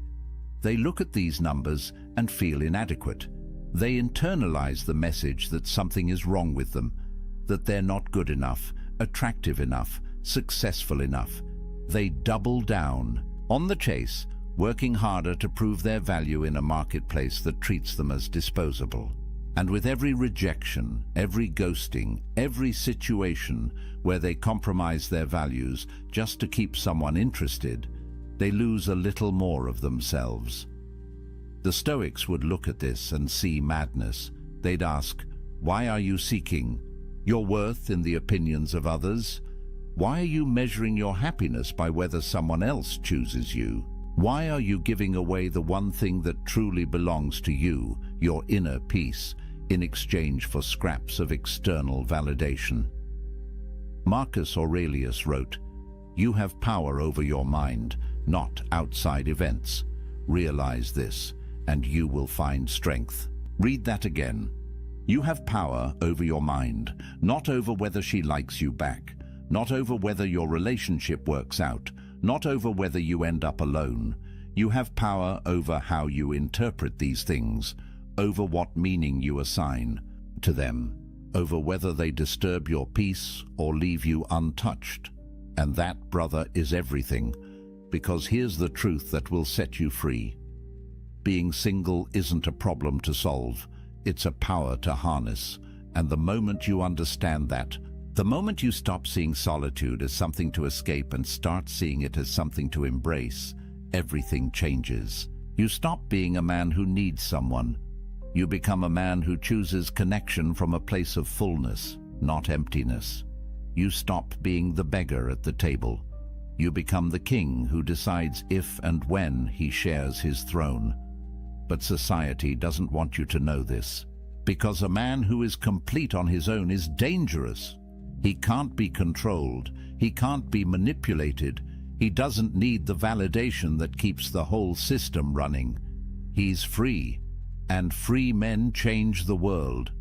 They look at these numbers and feel inadequate. They internalize the message that something is wrong with them, that they're not good enough, attractive enough, successful enough. They double down on the chase working harder to prove their value in a marketplace that treats them as disposable. And with every rejection, every ghosting, every situation where they compromise their values just to keep someone interested, they lose a little more of themselves. The Stoics would look at this and see madness. They'd ask, why are you seeking your worth in the opinions of others? Why are you measuring your happiness by whether someone else chooses you? Why are you giving away the one thing that truly belongs to you, your inner peace, in exchange for scraps of external validation? Marcus Aurelius wrote, "You have power over your mind, not outside events. Realize this, and you will find strength." Read that again. You have power over your mind, not over whether she likes you back, not over whether your relationship works out, not over whether you end up alone. You have power over how you interpret these things, over what meaning you assign to them, over whether they disturb your peace or leave you untouched. And that, brother, is everything, because here's the truth that will set you free. Being single isn't a problem to solve, it's a power to harness. And the moment you understand that, the moment you stop seeing solitude as something to escape and start seeing it as something to embrace, everything changes. You stop being a man who needs someone. You become a man who chooses connection from a place of fullness, not emptiness. You stop being the beggar at the table. You become the king who decides if and when he shares his throne. But society doesn't want you to know this, because a man who is complete on his own is dangerous. He can't be controlled. He can't be manipulated. He doesn't need the validation that keeps the whole system running. He's free, and free men change the world.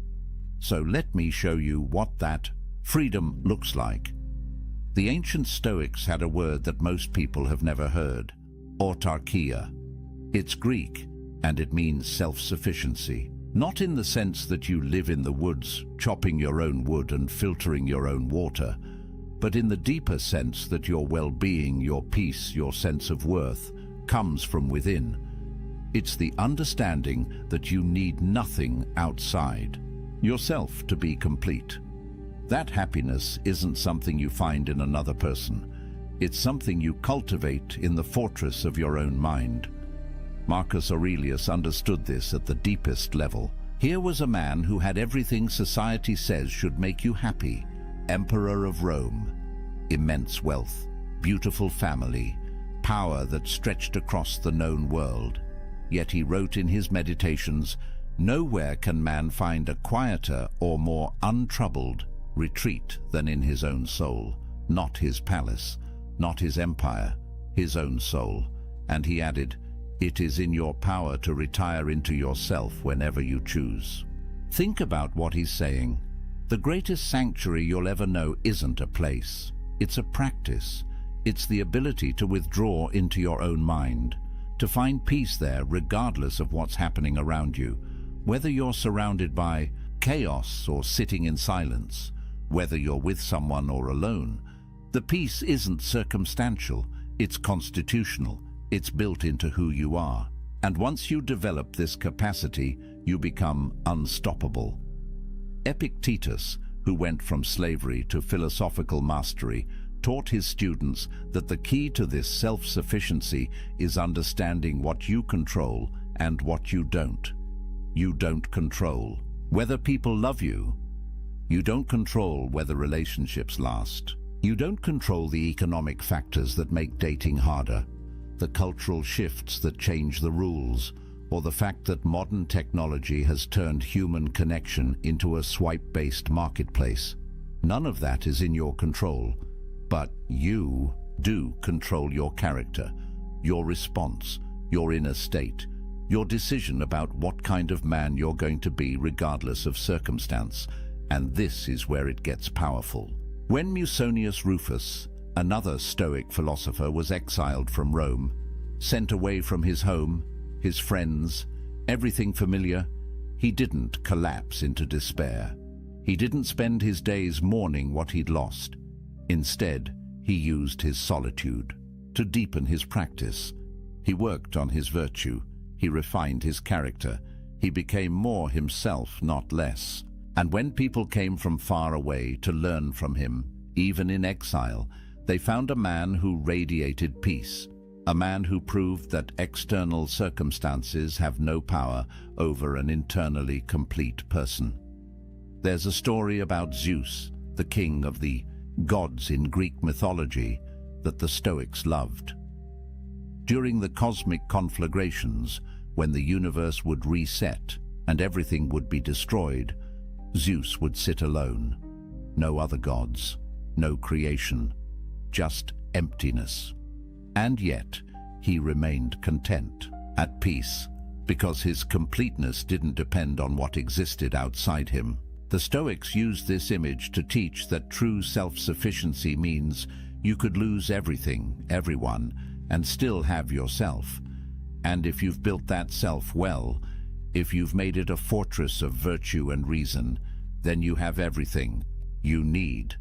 So let me show you what that freedom looks like. The ancient Stoics had a word that most people have never heard: autarkia. It's Greek, and it means self-sufficiency. Not in the sense that you live in the woods, chopping your own wood and filtering your own water, but in the deeper sense that your well-being, your peace, your sense of worth comes from within. It's the understanding that you need nothing outside yourself to be complete. That happiness isn't something you find in another person. It's something you cultivate in the fortress of your own mind. Marcus Aurelius understood this at the deepest level. Here was a man who had everything society says should make you happy: Emperor of Rome, immense wealth, beautiful family, power that stretched across the known world. Yet he wrote in his meditations, "Nowhere can man find a quieter or more untroubled retreat than in his own soul, not his palace, not his empire, his own soul." And he added, "It is in your power to retire into yourself whenever you choose." Think about what he's saying. The greatest sanctuary you'll ever know isn't a place. It's a practice. It's the ability to withdraw into your own mind, to find peace there regardless of what's happening around you, whether you're surrounded by chaos or sitting in silence, whether you're with someone or alone. The peace isn't circumstantial, it's constitutional. It's built into who you are. And once you develop this capacity, you become unstoppable. Epictetus, who went from slavery to philosophical mastery, taught his students that the key to this self-sufficiency is understanding what you control and what you don't. You don't control whether people love you. You don't control whether relationships last. You don't control the economic factors that make dating harder, the cultural shifts that change the rules, or the fact that modern technology has turned human connection into a swipe-based marketplace. None of that is in your control, but you do control your character, your response, your inner state, your decision about what kind of man you're going to be regardless of circumstance. And this is where it gets powerful. When Musonius Rufus, another Stoic philosopher, was exiled from Rome, sent away from his home, his friends, everything familiar, he didn't collapse into despair. He didn't spend his days mourning what he'd lost. Instead, he used his solitude to deepen his practice. He worked on his virtue. He refined his character. He became more himself, not less. And when people came from far away to learn from him, even in exile, they found a man who radiated peace, a man who proved that external circumstances have no power over an internally complete person. There's a story about Zeus, the king of the gods in Greek mythology, that the Stoics loved. During the cosmic conflagrations, when the universe would reset and everything would be destroyed, Zeus would sit alone. No other gods, no creation, just emptiness. And yet, he remained content, at peace, because his completeness didn't depend on what existed outside him. The Stoics used this image to teach that true self-sufficiency means you could lose everything, everyone, and still have yourself. And if you've built that self well, if you've made it a fortress of virtue and reason, then you have everything you need.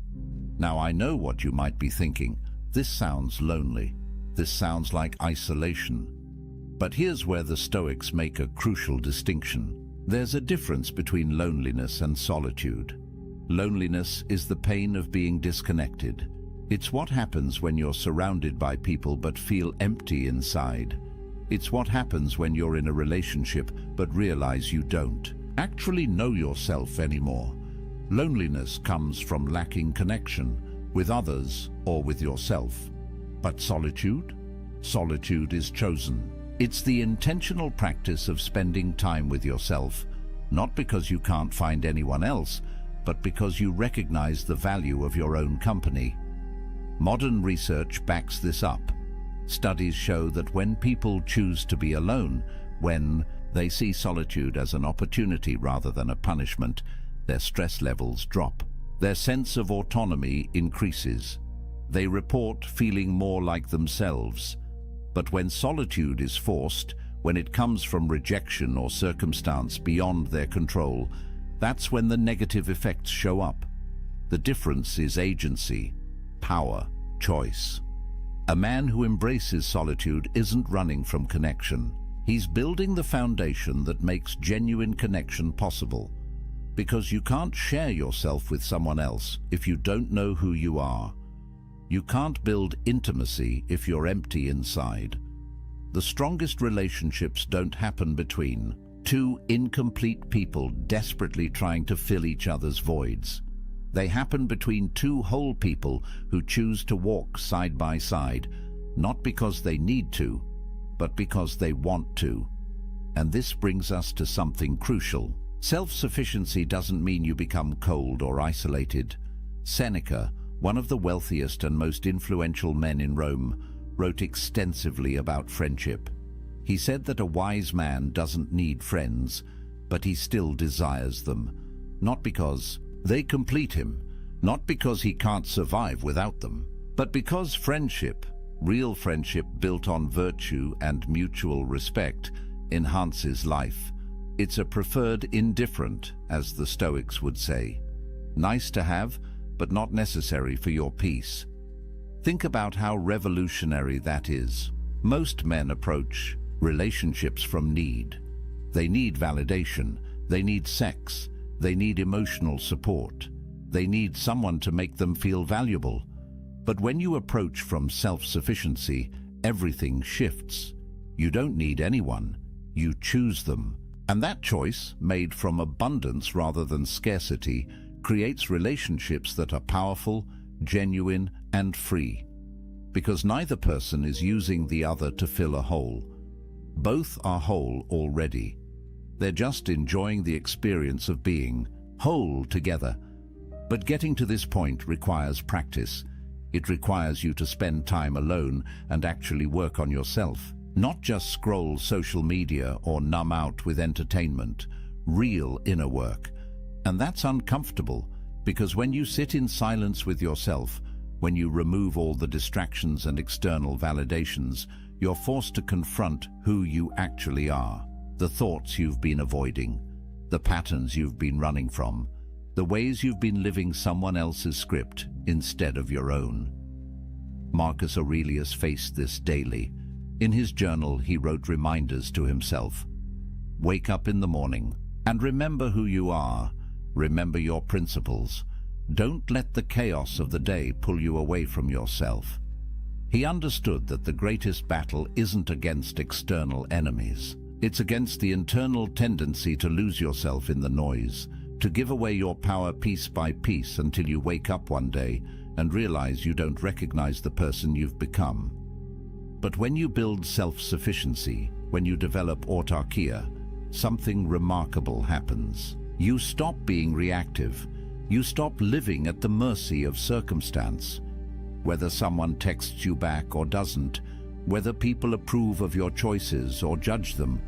Now, I know what you might be thinking. This sounds lonely. This sounds like isolation. But here's where the Stoics make a crucial distinction. There's a difference between loneliness and solitude. Loneliness is the pain of being disconnected. It's what happens when you're surrounded by people but feel empty inside. It's what happens when you're in a relationship but realize you don't actually know yourself anymore. Loneliness comes from lacking connection with others or with yourself. But solitude? Solitude is chosen. It's the intentional practice of spending time with yourself, not because you can't find anyone else, but because you recognize the value of your own company. Modern research backs this up. Studies show that when people choose to be alone, when they see solitude as an opportunity rather than a punishment, their stress levels drop. Their sense of autonomy increases. They report feeling more like themselves. But when solitude is forced, when it comes from rejection or circumstance beyond their control, that's when the negative effects show up. The difference is agency, power, choice. A man who embraces solitude isn't running from connection. He's building the foundation that makes genuine connection possible. Because you can't share yourself with someone else if you don't know who you are. You can't build intimacy if you're empty inside. The strongest relationships don't happen between two incomplete people desperately trying to fill each other's voids. They happen between two whole people who choose to walk side by side, not because they need to, but because they want to. And this brings us to something crucial. Self-sufficiency doesn't mean you become cold or isolated. Seneca, one of the wealthiest and most influential men in Rome, wrote extensively about friendship. He said that a wise man doesn't need friends, but he still desires them, not because they complete him, not because he can't survive without them, but because friendship, real friendship built on virtue and mutual respect, enhances life. It's a preferred indifferent, as the Stoics would say. Nice to have, but not necessary for your peace. Think about how revolutionary that is. Most men approach relationships from need. They need validation, they need sex, they need emotional support, they need someone to make them feel valuable. But when you approach from self-sufficiency, everything shifts. You don't need anyone, you choose them. And that choice, made from abundance rather than scarcity, creates relationships that are powerful, genuine, and free. Because neither person is using the other to fill a hole. Both are whole already. They're just enjoying the experience of being whole together. But getting to this point requires practice. It requires you to spend time alone and actually work on yourself. Not just scroll social media or numb out with entertainment. Real inner work. And that's uncomfortable, because when you sit in silence with yourself, when you remove all the distractions and external validations, you're forced to confront who you actually are. The thoughts you've been avoiding, the patterns you've been running from, the ways you've been living someone else's script instead of your own. Marcus Aurelius faced this daily. In his journal, he wrote reminders to himself. Wake up in the morning and remember who you are. Remember your principles. Don't let the chaos of the day pull you away from yourself. He understood that the greatest battle isn't against external enemies. It's against the internal tendency to lose yourself in the noise, to give away your power piece by piece until you wake up one day and realize you don't recognize the person you've become. But when you build self-sufficiency, when you develop autarkia, something remarkable happens. You stop being reactive. You stop living at the mercy of circumstance. Whether someone texts you back or doesn't, whether people approve of your choices or judge them,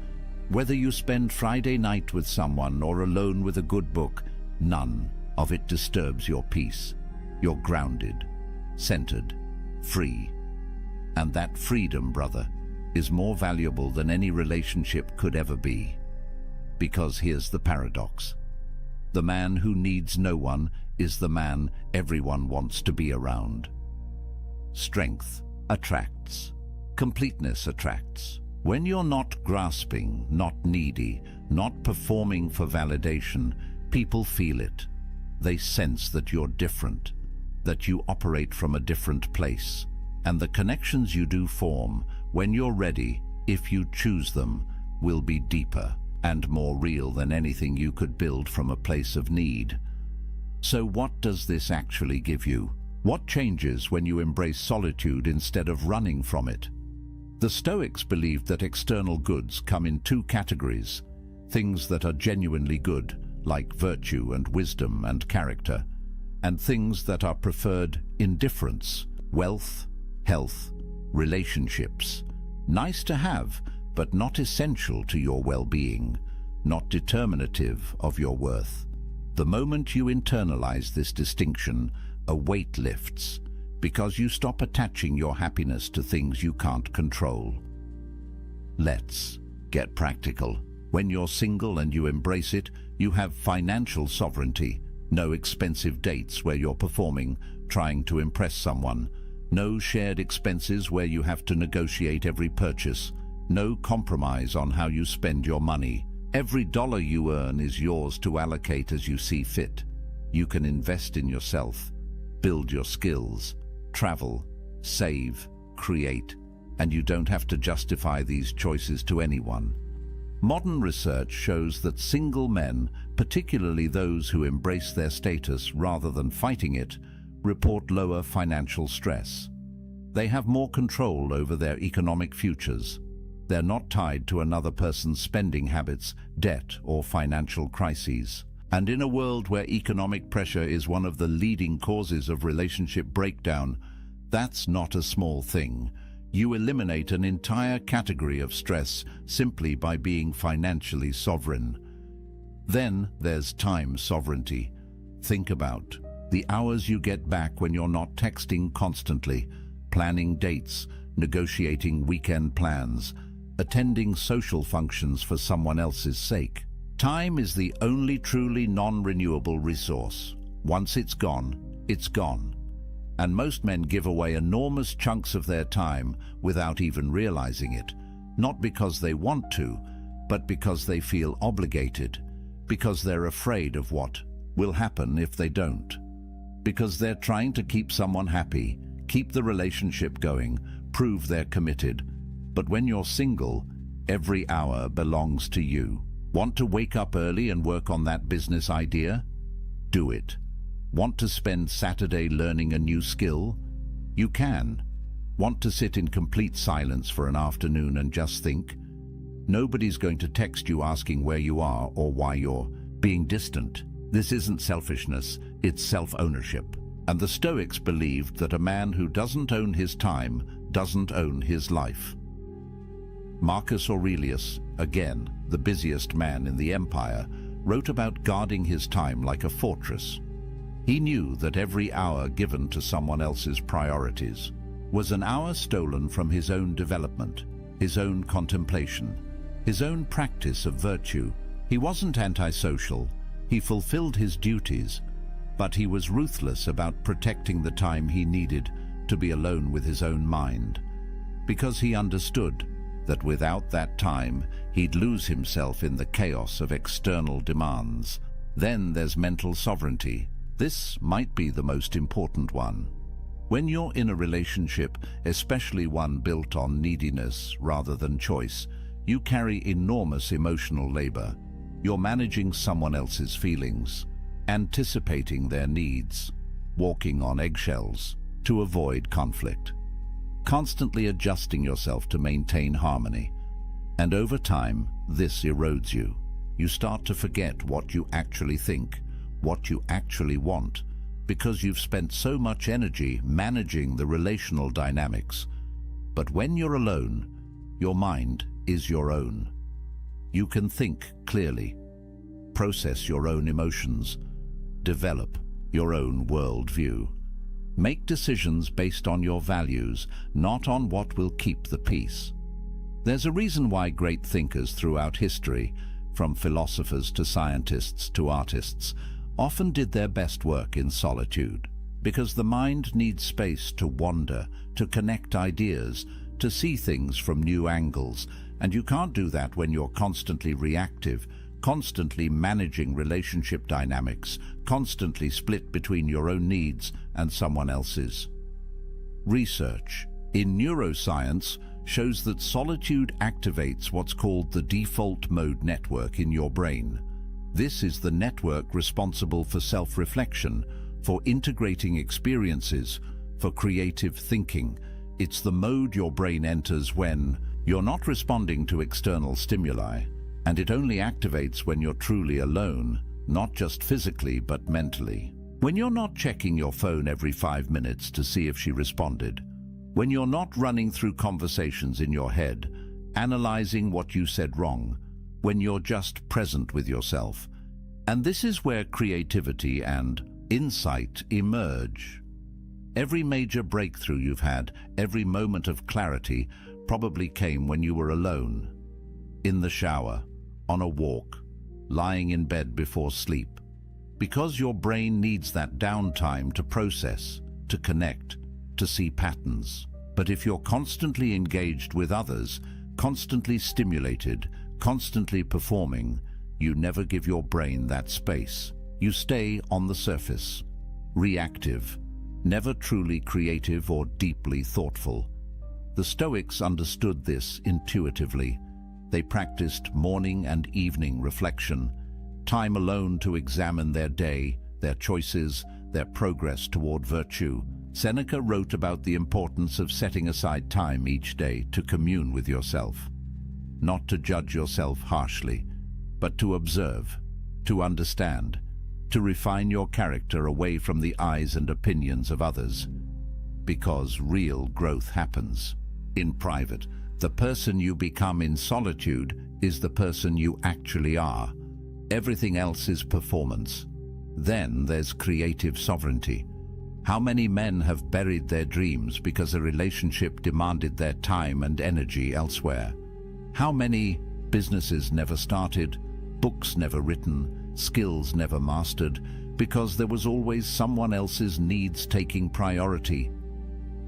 whether you spend Friday night with someone or alone with a good book, none of it disturbs your peace. You're grounded, centered, free. And that freedom, brother, is more valuable than any relationship could ever be. Because here's the paradox. The man who needs no one is the man everyone wants to be around. Strength attracts. Completeness attracts. When you're not grasping, not needy, not performing for validation, people feel it. They sense that you're different, that you operate from a different place. And the connections you do form, when you're ready, if you choose them, will be deeper and more real than anything you could build from a place of need. So what does this actually give you? What changes when you embrace solitude instead of running from it? The Stoics believed that external goods come in two categories: things that are genuinely good, like virtue and wisdom and character, and things that are preferred indifference, wealth, health, relationships. Nice to have, but not essential to your well-being, not determinative of your worth. The moment you internalize this distinction, a weight lifts, because you stop attaching your happiness to things you can't control. Let's get practical. When you're single and you embrace it, you have financial sovereignty. No expensive dates where you're performing, trying to impress someone. No shared expenses where you have to negotiate every purchase. No compromise on how you spend your money. Every dollar you earn is yours to allocate as you see fit. You can invest in yourself, build your skills, travel, save, create, and you don't have to justify these choices to anyone. Modern research shows that single men, particularly those who embrace their status rather than fighting it, report lower financial stress. They have more control over their economic futures. They're not tied to another person's spending habits, debt, or financial crises. And in a world where economic pressure is one of the leading causes of relationship breakdown, that's not a small thing. You eliminate an entire category of stress simply by being financially sovereign. Then there's time sovereignty. Think about the hours you get back when you're not texting constantly, planning dates, negotiating weekend plans, attending social functions for someone else's sake. Time is the only truly non-renewable resource. Once it's gone, it's gone. And most men give away enormous chunks of their time without even realizing it, not because they want to, but because they feel obligated, because they're afraid of what will happen if they don't, because they're trying to keep someone happy, keep the relationship going, prove they're committed. But when you're single, every hour belongs to you. Want to wake up early and work on that business idea? Do it. Want to spend Saturday learning a new skill? You can. Want to sit in complete silence for an afternoon and just think? Nobody's going to text you asking where you are or why you're being distant. This isn't selfishness, it's self-ownership. And the Stoics believed that a man who doesn't own his time doesn't own his life. Marcus Aurelius, again, the busiest man in the empire, wrote about guarding his time like a fortress. He knew that every hour given to someone else's priorities was an hour stolen from his own development, his own contemplation, his own practice of virtue. He wasn't antisocial, he fulfilled his duties, but he was ruthless about protecting the time he needed to be alone with his own mind. because he understood that without that time, he'd lose himself in the chaos of external demands. Then there's mental sovereignty. This might be the most important one. When you're in a relationship, especially one built on neediness rather than choice, you carry enormous emotional labor. You're managing someone else's feelings, anticipating their needs, walking on eggshells to avoid conflict, constantly adjusting yourself to maintain harmony. And over time, this erodes you. You start to forget what you actually think, what you actually want, because you've spent so much energy managing the relational dynamics. But when you're alone, your mind is your own. You can think clearly, process your own emotions, develop your own worldview. Make decisions based on your values, not on what will keep the peace. There's a reason why great thinkers throughout history, from philosophers to scientists to artists, often did their best work in solitude. Because the mind needs space to wander, to connect ideas, to see things from new angles, and you can't do that when you're constantly reactive, constantly managing relationship dynamics, constantly split between your own needs and someone else's. Research in neuroscience shows that solitude activates what's called the default mode network in your brain. This is the network responsible for self-reflection, for integrating experiences, for creative thinking. It's the mode your brain enters when you're not responding to external stimuli, and it only activates when you're truly alone, not just physically but mentally. When you're not checking your phone every 5 minutes to see if she responded, when you're not running through conversations in your head, analyzing what you said wrong, when you're just present with yourself. And this is where creativity and insight emerge. Every major breakthrough you've had, every moment of clarity, probably came when you were alone, in the shower, on a walk, lying in bed before sleep, because your brain needs that downtime to process, to connect, to see patterns. But if you're constantly engaged with others, constantly stimulated, constantly performing, you never give your brain that space. You stay on the surface, reactive, never truly creative or deeply thoughtful. The Stoics understood this intuitively. They practiced morning and evening reflection, time alone to examine their day, their choices, their progress toward virtue. Seneca wrote about the importance of setting aside time each day to commune with yourself, not to judge yourself harshly, but to observe, to understand, to refine your character away from the eyes and opinions of others. Because real growth happens in private. The person you become in solitude is the person you actually are. Everything else is performance. Then there's creative sovereignty. How many men have buried their dreams because a relationship demanded their time and energy elsewhere? How many businesses never started, books never written, skills never mastered, because there was always someone else's needs taking priority?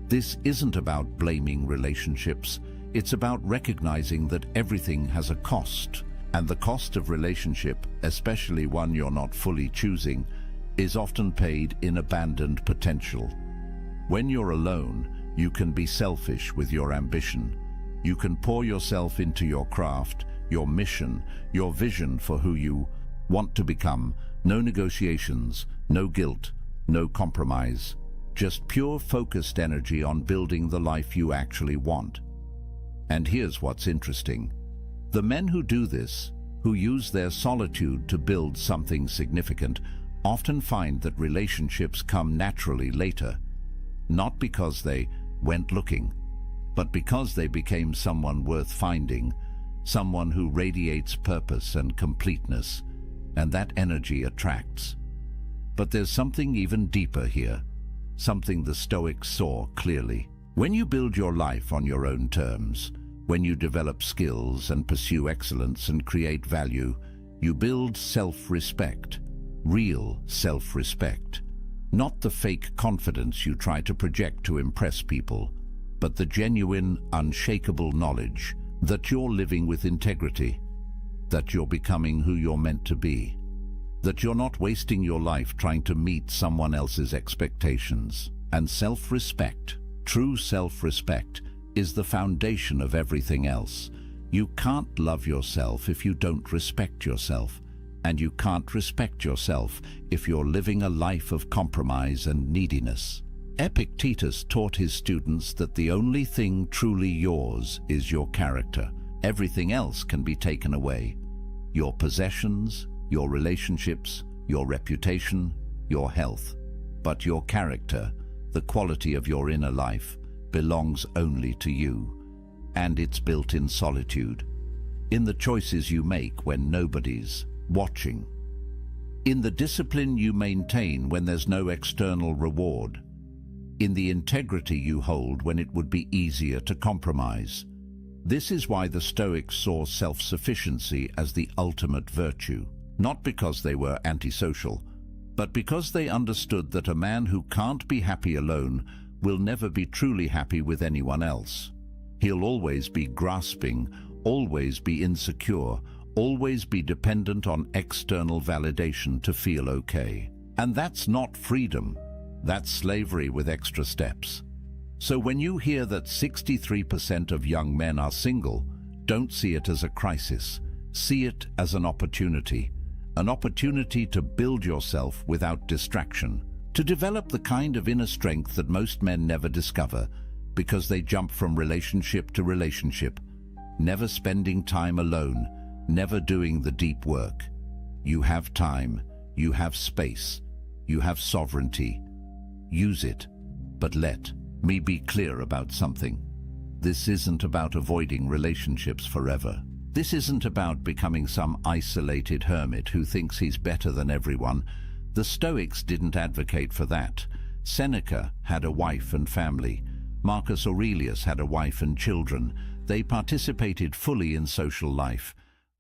This isn't about blaming relationships. It's about recognizing that everything has a cost, and the cost of relationship, especially one you're not fully choosing, is often paid in abandoned potential. When you're alone, you can be selfish with your ambition. You can pour yourself into your craft, your mission, your vision for who you want to become. No negotiations, no guilt, no compromise. Just pure focused energy on building the life you actually want. And here's what's interesting. The men who do this, who use their solitude to build something significant, often find that relationships come naturally later, not because they went looking, but because they became someone worth finding, someone who radiates purpose and completeness, and that energy attracts. But there's something even deeper here, something the Stoics saw clearly. When you build your life on your own terms, when you develop skills and pursue excellence and create value, you build self-respect, real self-respect. Not the fake confidence you try to project to impress people, but the genuine, unshakable knowledge that you're living with integrity, that you're becoming who you're meant to be, that you're not wasting your life trying to meet someone else's expectations. And self-respect, true self-respect, is the foundation of everything else. You can't love yourself if you don't respect yourself, and you can't respect yourself if you're living a life of compromise and neediness. Epictetus taught his students that the only thing truly yours is your character. Everything else can be taken away. Your possessions, your relationships, your reputation, your health. But your character, the quality of your inner life, belongs only to you. And it's built in solitude, in the choices you make when nobody's watching, in the discipline you maintain when there's no external reward, in the integrity you hold when it would be easier to compromise. This is why the Stoics saw self-sufficiency as the ultimate virtue, not because they were antisocial, but because they understood that a man who can't be happy alone will never be truly happy with anyone else. He'll always be grasping, always be insecure, always be dependent on external validation to feel okay. And that's not freedom. That's slavery with extra steps. So when you hear that 63% of young men are single, don't see it as a crisis. See it as an opportunity to build yourself without distraction, to develop the kind of inner strength that most men never discover because they jump from relationship to relationship, never spending time alone, never doing the deep work. You have time, you have space, you have sovereignty. Use it, but let me be clear about something. This isn't about avoiding relationships forever. This isn't about becoming some isolated hermit who thinks he's better than everyone. The Stoics didn't advocate for that. Seneca had a wife and family. Marcus Aurelius had a wife and children. They participated fully in social life,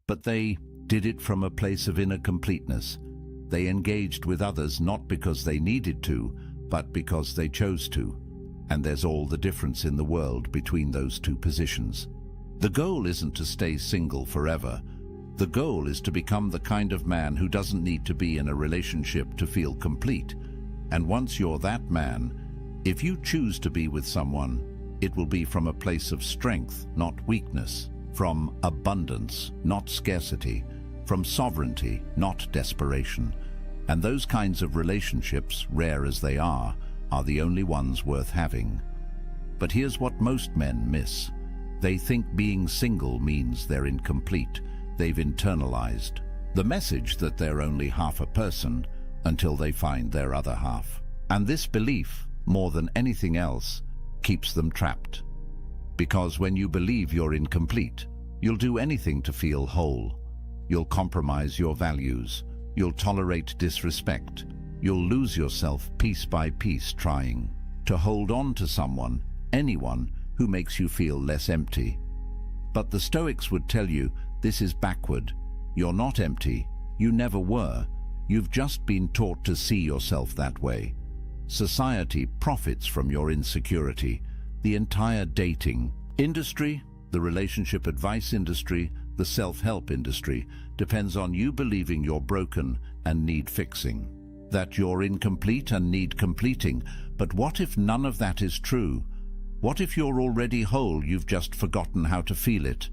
but they did it from a place of inner completeness. They engaged with others not because they needed to, but because they chose to. And there's all the difference in the world between those two positions. The goal isn't to stay single forever. The goal is to become the kind of man who doesn't need to be in a relationship to feel complete. And once you're that man, if you choose to be with someone, it will be from a place of strength, not weakness, from abundance, not scarcity, from sovereignty, not desperation. And those kinds of relationships, rare as they are the only ones worth having. But here's what most men miss. They think being single means they're incomplete. They've internalized the message that they're only half a person until they find their other half. And this belief, more than anything else, keeps them trapped. Because when you believe you're incomplete, you'll do anything to feel whole. You'll compromise your values. You'll tolerate disrespect. You'll lose yourself piece by piece trying to hold on to someone, anyone, who makes you feel less empty. But the Stoics would tell you this is backward. You're not empty. You never were. You've just been taught to see yourself that way. Society profits from your insecurity. The entire dating industry, the relationship advice industry, the self-help industry depends on you believing you're broken and need fixing, that you're incomplete and need completing. But what if none of that is true? What if you're already whole, you've just forgotten how to feel it?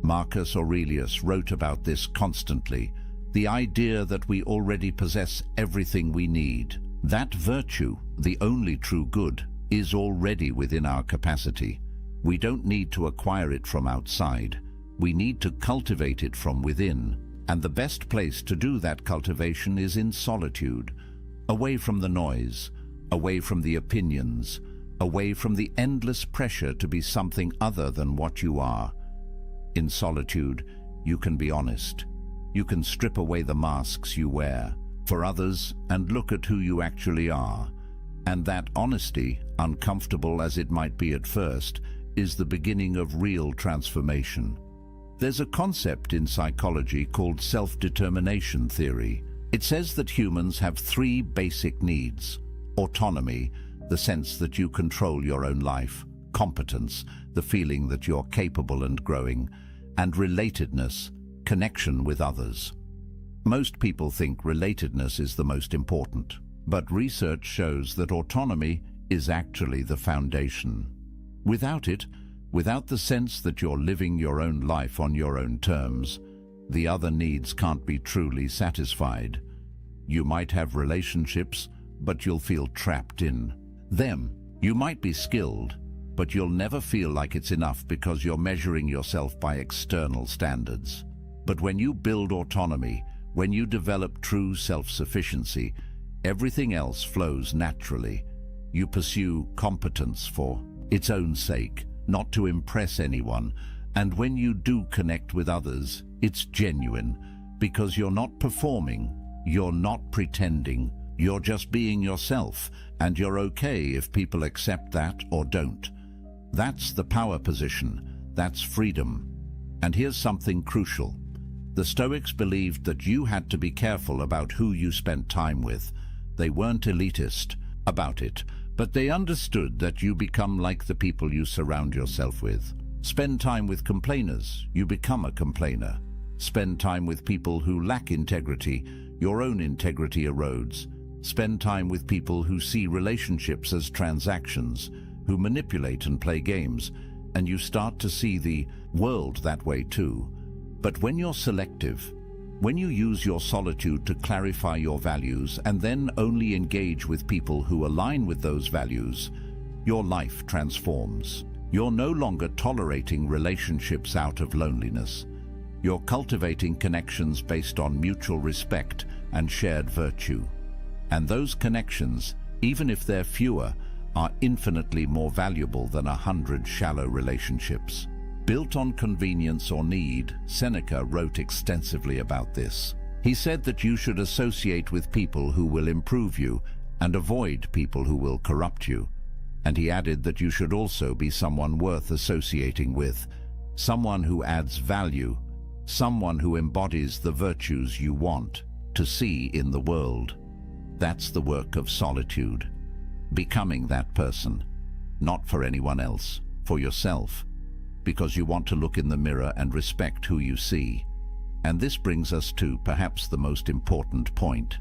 Marcus Aurelius wrote about this constantly, the idea that we already possess everything we need. That virtue, the only true good, is already within our capacity. We don't need to acquire it from outside. We need to cultivate it from within. And the best place to do that cultivation is in solitude, away from the noise, away from the opinions, away from the endless pressure to be something other than what you are. In solitude, you can be honest. You can strip away the masks you wear for others and look at who you actually are. And that honesty, uncomfortable as it might be at first, is the beginning of real transformation. There's a concept in psychology called self-determination theory. It says that humans have 3 basic needs: autonomy, the sense that you control your own life; competence, the feeling that you're capable and growing, and relatedness, connection with others. Most people think relatedness is the most important, but research shows that autonomy is actually the foundation. Without it, without the sense that you're living your own life on your own terms, the other needs can't be truly satisfied. You might have relationships, but you'll feel trapped in them. You might be skilled, but you'll never feel like it's enough because you're measuring yourself by external standards. But when you build autonomy, when you develop true self-sufficiency, everything else flows naturally. You pursue competence for its own sake, not to impress anyone, and when you do connect with others, it's genuine, because you're not performing, you're not pretending, you're just being yourself, and you're okay if people accept that or don't. That's the power position, that's freedom. And here's something crucial. The Stoics believed that you had to be careful about who you spent time with. They weren't elitist about it, but they understood that you become like the people you surround yourself with. Spend time with complainers, you become a complainer. Spend time with people who lack integrity, your own integrity erodes. Spend time with people who see relationships as transactions, who manipulate and play games, and you start to see the world that way too. But when you're selective, when you use your solitude to clarify your values and then only engage with people who align with those values, your life transforms. You're no longer tolerating relationships out of loneliness. You're cultivating connections based on mutual respect and shared virtue. And those connections, even if they're fewer, are infinitely more valuable than 100 shallow relationships. Built on convenience or need, Seneca wrote extensively about this. He said that you should associate with people who will improve you and avoid people who will corrupt you. And he added that you should also be someone worth associating with, someone who adds value, someone who embodies the virtues you want to see in the world. That's the work of solitude. Becoming that person, not for anyone else, for yourself, because you want to look in the mirror and respect who you see. And this brings us to perhaps the most important point,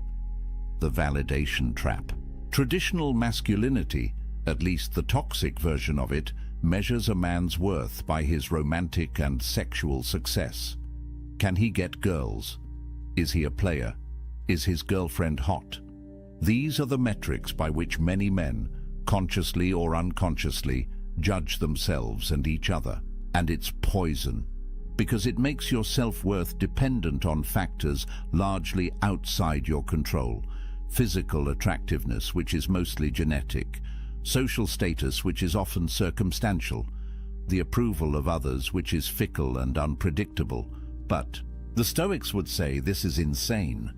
the validation trap. Traditional masculinity, at least the toxic version of it, measures a man's worth by his romantic and sexual success. Can he get girls? Is he a player? Is his girlfriend hot? These are the metrics by which many men, consciously or unconsciously, judge themselves and each other. And it's poison, because it makes your self-worth dependent on factors largely outside your control. Physical attractiveness, which is mostly genetic, social status, which is often circumstantial, the approval of others, which is fickle and unpredictable. But the Stoics would say this is insane.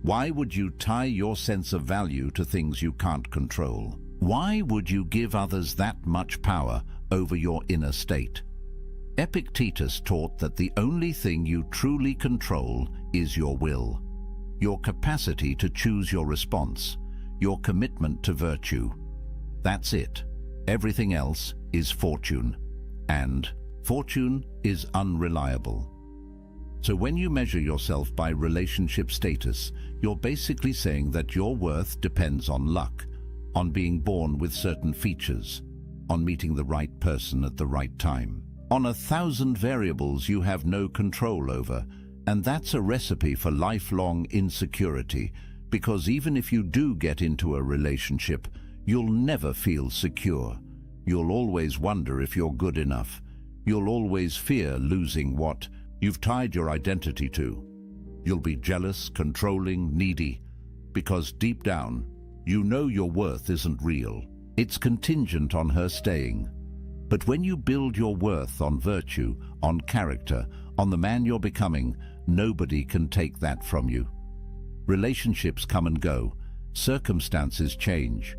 Why would you tie your sense of value to things you can't control? Why would you give others that much power over your inner state? Epictetus taught that the only thing you truly control is your will, your capacity to choose your response, your commitment to virtue. That's it. Everything else is fortune, and fortune is unreliable. So when you measure yourself by relationship status, you're basically saying that your worth depends on luck, on being born with certain features, on meeting the right person at the right time, on 1,000 variables you have no control over. And that's a recipe for lifelong insecurity, because even if you do get into a relationship, you'll never feel secure. You'll always wonder if you're good enough. You'll always fear losing what you've tied your identity to. You'll be jealous, controlling, needy, because deep down, you know your worth isn't real. It's contingent on her staying. But when you build your worth on virtue, on character, on the man you're becoming, nobody can take that from you. Relationships come and go, circumstances change,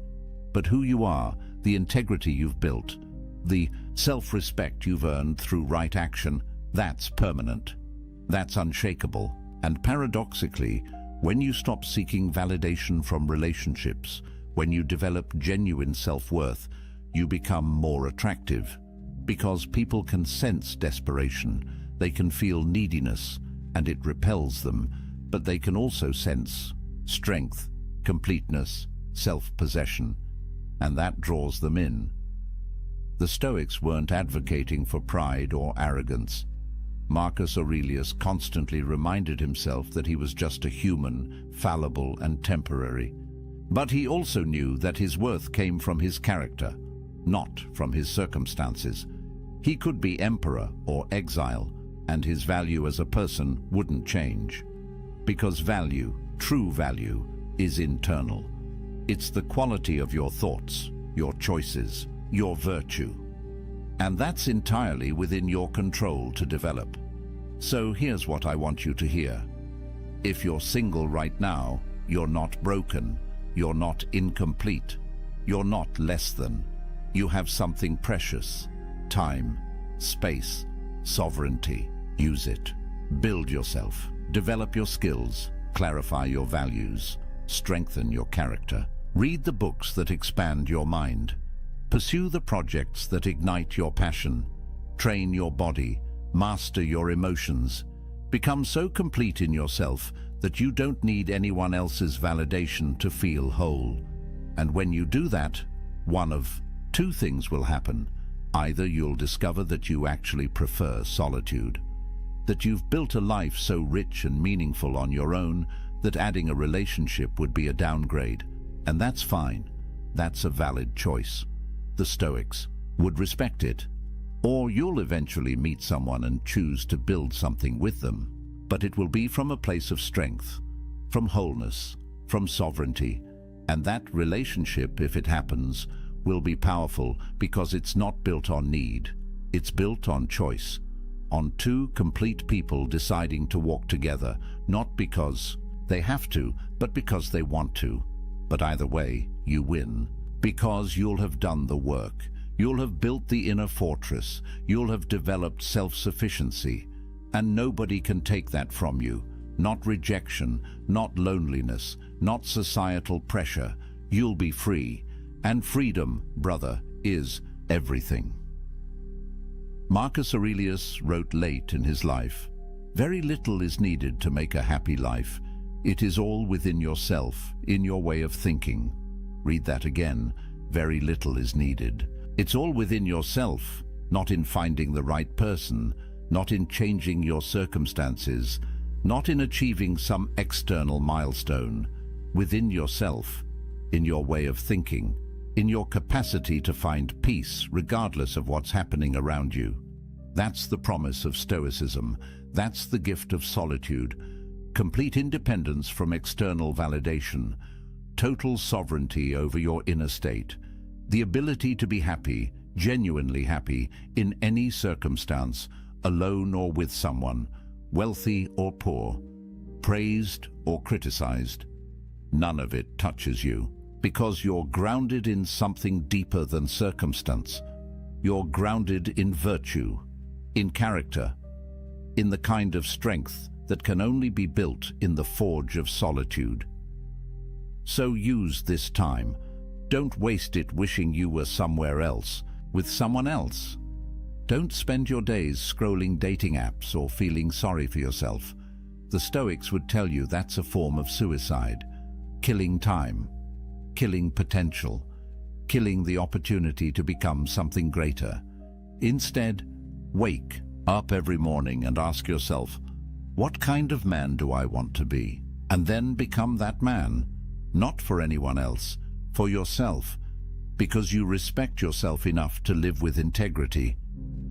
but who you are, the integrity you've built, the self-respect you've earned through right action, that's permanent. That's unshakable. And paradoxically, when you stop seeking validation from relationships, when you develop genuine self-worth, you become more attractive, because people can sense desperation, they can feel neediness, and it repels them, but they can also sense strength, completeness, self-possession, and that draws them in. The Stoics weren't advocating for pride or arrogance. Marcus Aurelius constantly reminded himself that he was just a human, fallible and temporary. But he also knew that his worth came from his character, not from his circumstances. He could be emperor or exile, and his value as a person wouldn't change. Because value, true value, is internal. It's the quality of your thoughts, your choices, your virtue. And that's entirely within your control to develop. So here's what I want you to hear. If you're single right now, you're not broken, you're not incomplete, you're not less than. You have something precious: time, space, sovereignty. Use it. Build yourself. Develop your skills. Clarify your values. Strengthen your character. Read the books that expand your mind. Pursue the projects that ignite your passion. Train your body. Master your emotions. Become so complete in yourself that you don't need anyone else's validation to feel whole. And when you do that, one of two things will happen. Either you'll discover that you actually prefer solitude, that you've built a life so rich and meaningful on your own that adding a relationship would be a downgrade. And that's fine. That's a valid choice. The Stoics would respect it. Or you'll eventually meet someone and choose to build something with them. But it will be from a place of strength, from wholeness, from sovereignty. And that relationship, if it happens, will be powerful because it's not built on need. It's built on choice, on two complete people deciding to walk together, not because they have to, but because they want to. But either way, you win, because you'll have done the work. You'll have built the inner fortress. You'll have developed self-sufficiency. And nobody can take that from you. Not rejection, not loneliness, not societal pressure. You'll be free. And freedom, brother, is everything. Marcus Aurelius wrote late in his life, "Very little is needed to make a happy life. It is all within yourself, in your way of thinking." Read that again. Very little is needed. It's all within yourself, not in finding the right person, not in changing your circumstances, not in achieving some external milestone. Within yourself, in your way of thinking, in your capacity to find peace regardless of what's happening around you. That's the promise of Stoicism. That's the gift of solitude. Complete independence from external validation. Total sovereignty over your inner state. The ability to be happy, genuinely happy, in any circumstance, alone or with someone, wealthy or poor, praised or criticized. None of it touches you, because you're grounded in something deeper than circumstance. You're grounded in virtue, in character, in the kind of strength that can only be built in the forge of solitude. So use this time. Don't waste it wishing you were somewhere else, with someone else. Don't spend your days scrolling dating apps or feeling sorry for yourself. The Stoics would tell you that's a form of suicide. Killing time, killing potential, killing the opportunity to become something greater. Instead, wake up every morning and ask yourself, what kind of man do I want to be? And then become that man, not for anyone else, for yourself, because you respect yourself enough to live with integrity.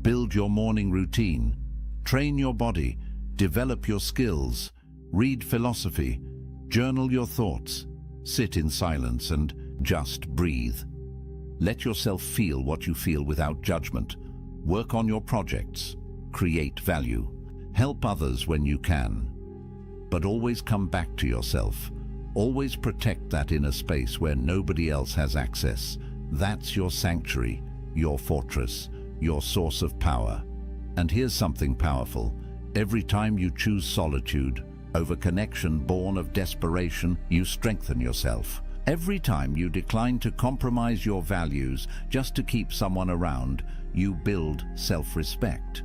Build your morning routine, train your body, develop your skills, read philosophy, journal your thoughts, sit in silence and just breathe. Let yourself feel what you feel without judgment. Work on your projects, create value, help others when you can. But always come back to yourself. Always protect that inner space where nobody else has access. That's your sanctuary, your fortress, your source of power. And here's something powerful. Every time you choose solitude over connection born of desperation, you strengthen yourself. Every time you decline to compromise your values just to keep someone around, you build self-respect.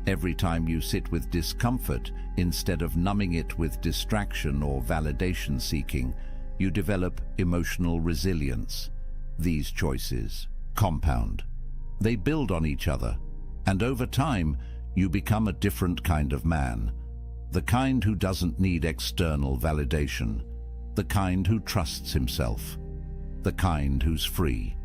Every time you sit with discomfort instead of numbing it with distraction or validation seeking, you develop emotional resilience. These choices compound. They build on each other, and over time, you become a different kind of man. The kind who doesn't need external validation. The kind who trusts himself. The kind who's free.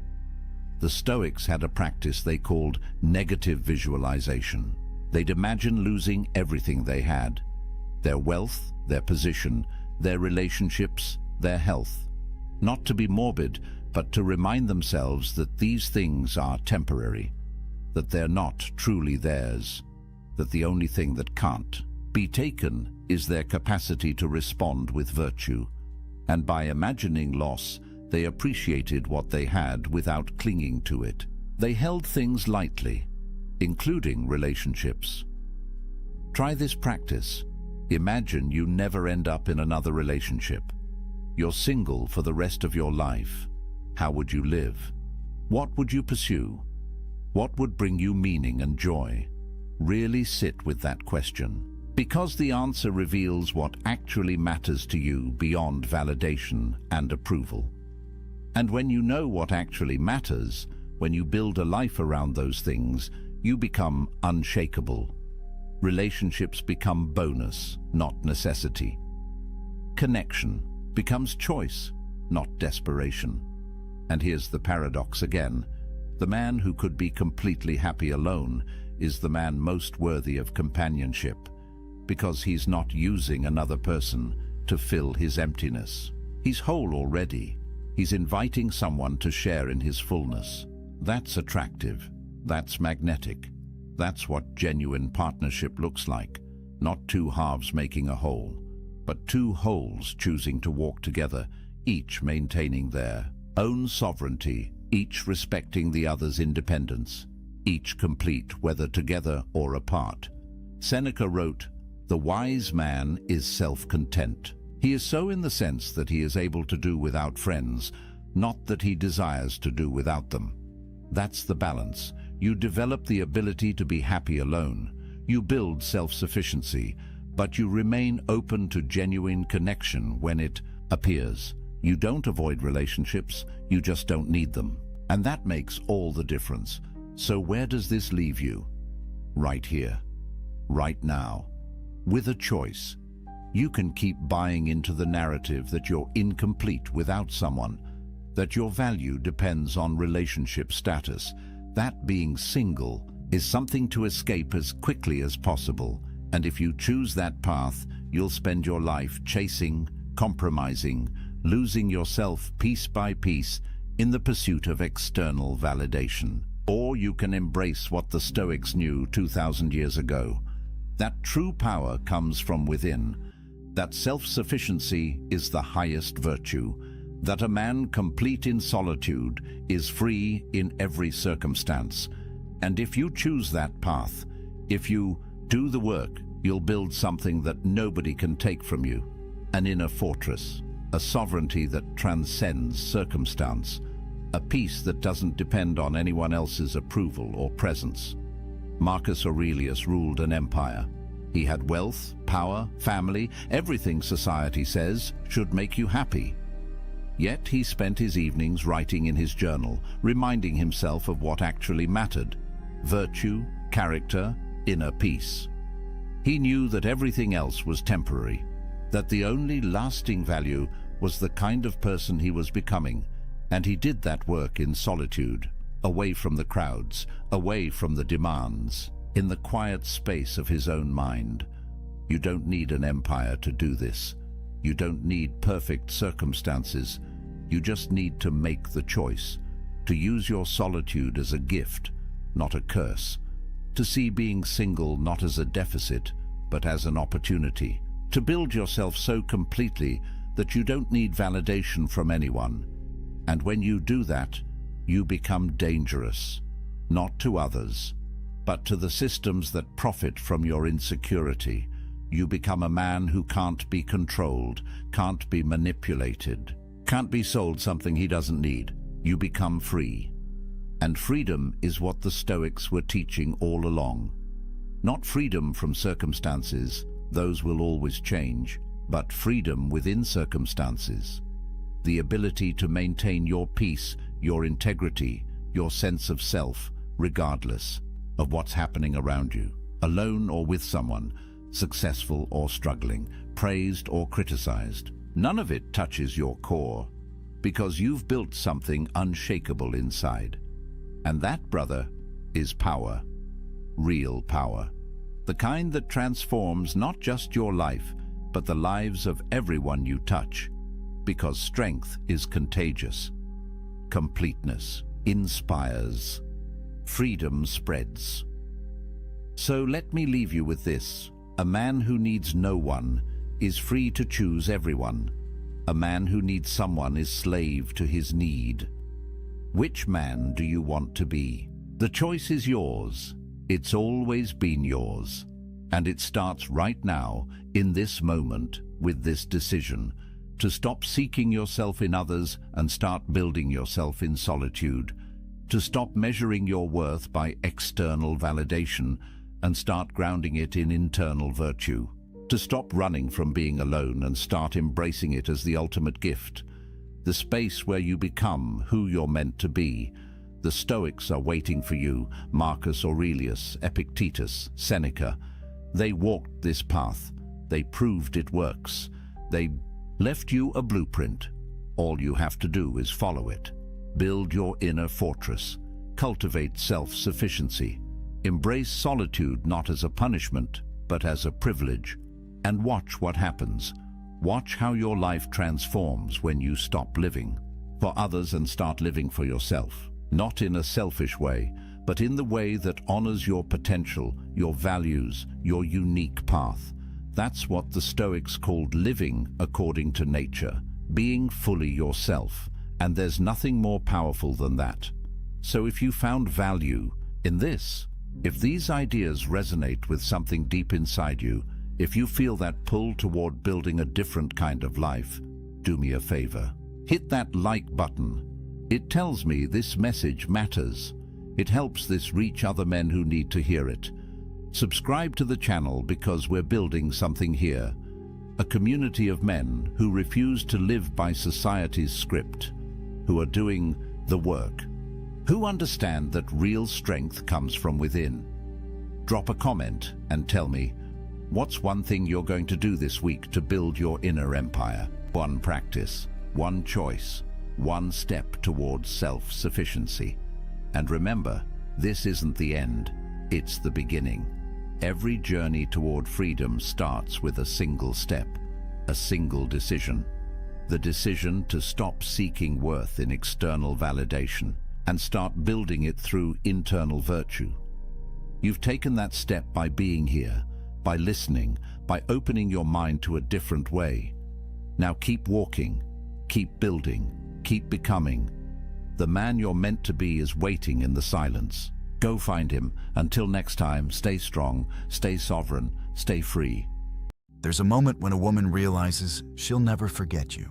The Stoics had a practice they called negative visualization. They'd imagine losing everything they had: their wealth, their position, their relationships, their health. Not to be morbid, but to remind themselves that these things are temporary, that they're not truly theirs, that the only thing that can't be taken is their capacity to respond with virtue. And by imagining loss, they appreciated what they had without clinging to it. They held things lightly, including relationships. Try this practice. Imagine you never end up in another relationship. You're single for the rest of your life. How would you live? What would you pursue? What would bring you meaning and joy? Really sit with that question, because the answer reveals what actually matters to you beyond validation and approval. And when you know what actually matters, when you build a life around those things, you become unshakable. Relationships become bonus, not necessity. Connection becomes choice, not desperation. And here's the paradox again. The man who could be completely happy alone is the man most worthy of companionship, because he's not using another person to fill his emptiness. He's whole already. He's inviting someone to share in his fullness. That's attractive. That's magnetic. That's what genuine partnership looks like. Not two halves making a whole, but two wholes choosing to walk together, each maintaining their own sovereignty, each respecting the other's independence, each complete whether together or apart. Seneca wrote, "The wise man is self-content. He is so in the sense that he is able to do without friends, not that he desires to do without them." That's the balance. You develop the ability to be happy alone. You build self-sufficiency, but you remain open to genuine connection when it appears. You don't avoid relationships, you just don't need them. And that makes all the difference. So where does this leave you? Right here, right now, with a choice. You can keep buying into the narrative that you're incomplete without someone, that your value depends on relationship status, that being single is something to escape as quickly as possible. And if you choose that path, you'll spend your life chasing, compromising, losing yourself piece by piece in the pursuit of external validation. Or you can embrace what the Stoics knew 2,000 years ago, that true power comes from within, that self-sufficiency is the highest virtue, that a man complete in solitude is free in every circumstance. And if you choose that path, if you do the work, you'll build something that nobody can take from you, an inner fortress, a sovereignty that transcends circumstance, a peace that doesn't depend on anyone else's approval or presence. Marcus Aurelius ruled an empire. He had wealth, power, family, everything society says should make you happy. Yet he spent his evenings writing in his journal, reminding himself of what actually mattered: virtue, character, inner peace. He knew that everything else was temporary, that the only lasting value was the kind of person he was becoming, and he did that work in solitude, away from the crowds, away from the demands, in the quiet space of his own mind. You don't need an empire to do this. You don't need perfect circumstances. You just need to make the choice, to use your solitude as a gift, not a curse, to see being single not as a deficit, but as an opportunity, to build yourself so completely that you don't need validation from anyone. And when you do that, you become dangerous, not to others, but to the systems that profit from your insecurity. You become a man who can't be controlled, can't be manipulated, can't be sold something he doesn't need. You become free. And freedom is what the Stoics were teaching all along. Not freedom from circumstances, those will always change, but freedom within circumstances. The ability to maintain your peace, your integrity, your sense of self, regardless of what's happening around you, alone or with someone, successful or struggling, praised or criticized. None of it touches your core, because you've built something unshakable inside. And that, brother, is power. Real power. The kind that transforms not just your life, but the lives of everyone you touch. Because strength is contagious. Completeness inspires. Freedom spreads. So let me leave you with this. A man who needs no one is free to choose everyone. A man who needs someone is slave to his need. Which man do you want to be? The choice is yours. It's always been yours. And it starts right now, in this moment, with this decision, to stop seeking yourself in others and start building yourself in solitude, to stop measuring your worth by external validation and start grounding it in internal virtue, to stop running from being alone and start embracing it as the ultimate gift, the space where you become who you're meant to be. The Stoics are waiting for you, Marcus Aurelius, Epictetus, Seneca. They walked this path. They proved it works. They left you a blueprint. All you have to do is follow it. Build your inner fortress. Cultivate self-sufficiency. Embrace solitude not as a punishment, but as a privilege. And watch what happens. Watch how your life transforms when you stop living for others and start living for yourself. Not in a selfish way, but in the way that honors your potential, your values, your unique path. That's what the Stoics called living according to nature, being fully yourself. And there's nothing more powerful than that. So if you found value in this, if these ideas resonate with something deep inside you, if you feel that pull toward building a different kind of life, do me a favor. Hit that like button. It tells me this message matters. It helps this reach other men who need to hear it. Subscribe to the channel because we're building something here. A community of men who refuse to live by society's script, who are doing the work, who understand that real strength comes from within. Drop a comment and tell me, what's one thing you're going to do this week to build your inner empire? One practice, one choice, one step towards self-sufficiency. And remember, this isn't the end, it's the beginning. Every journey toward freedom starts with a single step, a single decision. The decision to stop seeking worth in external validation and start building it through internal virtue. You've taken that step by being here, by listening, by opening your mind to a different way. Now keep walking, keep building, keep becoming. The man you're meant to be is waiting in the silence. Go find him. Until next time, stay strong, stay sovereign, stay free. There's a moment when a woman realizes she'll never forget you.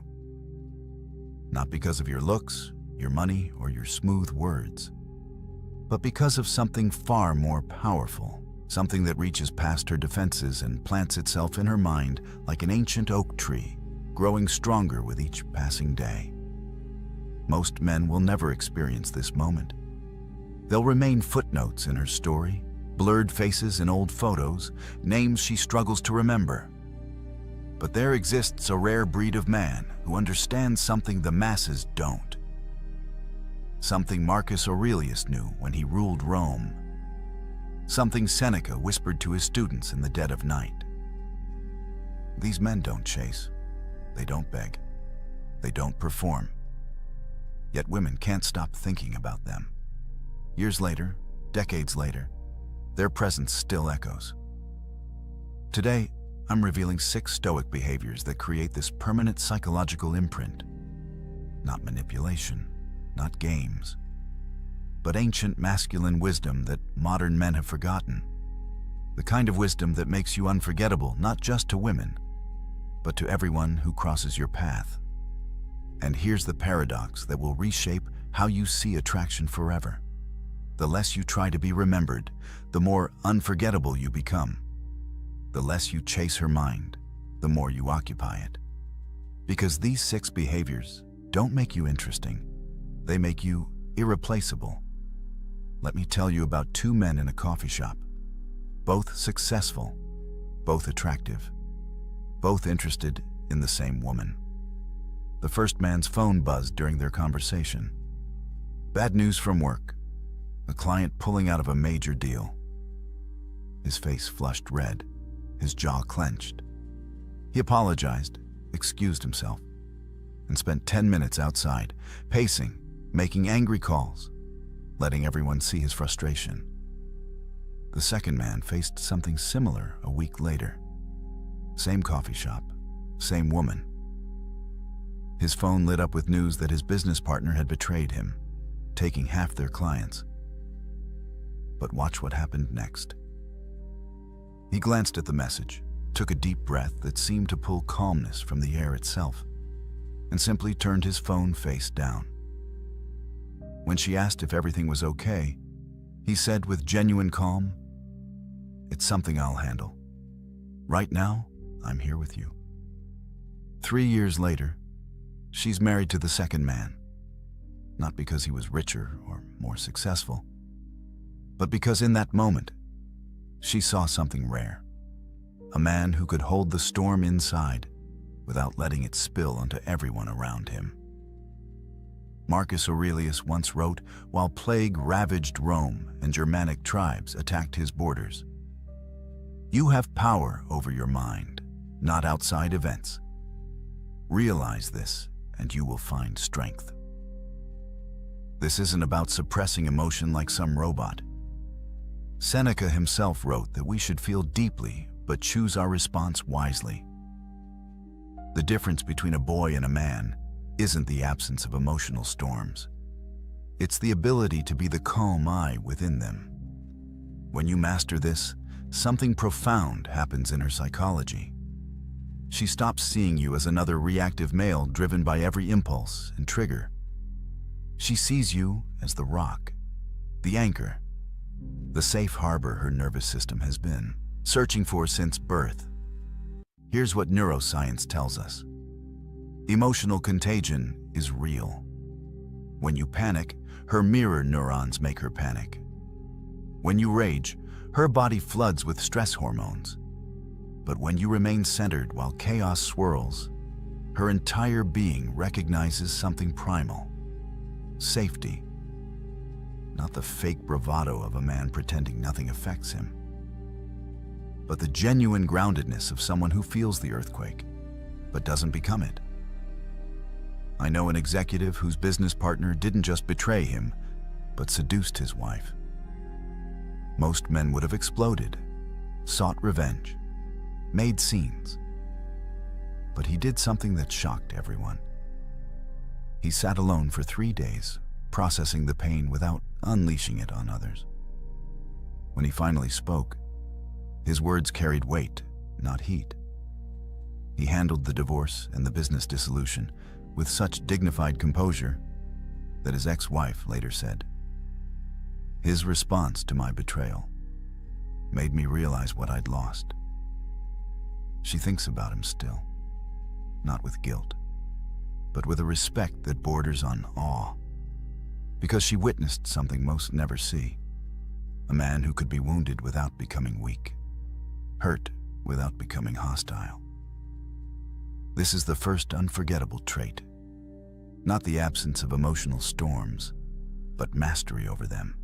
Not because of your looks, your money, or your smooth words, but because of something far more powerful, something that reaches past her defenses and plants itself in her mind like an ancient oak tree, growing stronger with each passing day. Most men will never experience this moment. They'll remain footnotes in her story, blurred faces in old photos, names she struggles to remember. But there exists a rare breed of man who understands something the masses don't. Something Marcus Aurelius knew when he ruled Rome. Something Seneca whispered to his students in the dead of night. These men don't chase. They don't beg. They don't perform. Yet women can't stop thinking about them. Years later, decades later, their presence still echoes. Today, I'm revealing 6 Stoic behaviors that create this permanent psychological imprint. Not manipulation, not games, but ancient masculine wisdom that modern men have forgotten. The kind of wisdom that makes you unforgettable not just to women, but to everyone who crosses your path. And here's the paradox that will reshape how you see attraction forever. The less you try to be remembered, the more unforgettable you become. The less you chase her mind, the more you occupy it. Because these 6 behaviors don't make you interesting, they make you irreplaceable. Let me tell you about 2 men in a coffee shop. Both successful, both attractive, both interested in the same woman. The first man's phone buzzed during their conversation. Bad news from work. A client pulling out of a major deal. His face flushed red, his jaw clenched. He apologized, excused himself, and spent 10 minutes outside, pacing, making angry calls, letting everyone see his frustration. The second man faced something similar a week later. Same coffee shop, same woman. His phone lit up with news that his business partner had betrayed him, taking half their clients. But watch what happened next. He glanced at the message, took a deep breath that seemed to pull calmness from the air itself, and simply turned his phone face down. When she asked if everything was okay, he said with genuine calm, "It's something I'll handle. Right now, I'm here with you." 3 years later, she's married to the second man, not because he was richer or more successful, but because in that moment, she saw something rare. A man who could hold the storm inside without letting it spill onto everyone around him. Marcus Aurelius once wrote, while plague ravaged Rome and Germanic tribes attacked his borders, "You have power over your mind, not outside events. Realize this, and you will find strength." This isn't about suppressing emotion like some robot. Seneca himself wrote that we should feel deeply, but choose our response wisely. The difference between a boy and a man isn't the absence of emotional storms. It's the ability to be the calm eye within them. When you master this, something profound happens in her psychology. She stops seeing you as another reactive male driven by every impulse and trigger. She sees you as the rock, the anchor, the safe harbor her nervous system has been searching for since birth. Here's what neuroscience tells us. Emotional contagion is real. When you panic, her mirror neurons make her panic. When you rage, her body floods with stress hormones. But when you remain centered while chaos swirls, her entire being recognizes something primal: safety. Not the fake bravado of a man pretending nothing affects him, but the genuine groundedness of someone who feels the earthquake, but doesn't become it. I know an executive whose business partner didn't just betray him, but seduced his wife. Most men would have exploded, sought revenge, made scenes. But he did something that shocked everyone. He sat alone for 3 days, processing the pain without unleashing it on others. When he finally spoke, his words carried weight, not heat. He handled the divorce and the business dissolution with such dignified composure that his ex-wife later said, "His response to my betrayal made me realize what I'd lost." She thinks about him still, not with guilt, but with a respect that borders on awe, because she witnessed something most never see: a man who could be wounded without becoming weak, hurt without becoming hostile. This is the first unforgettable trait. Not the absence of emotional storms, but mastery over them.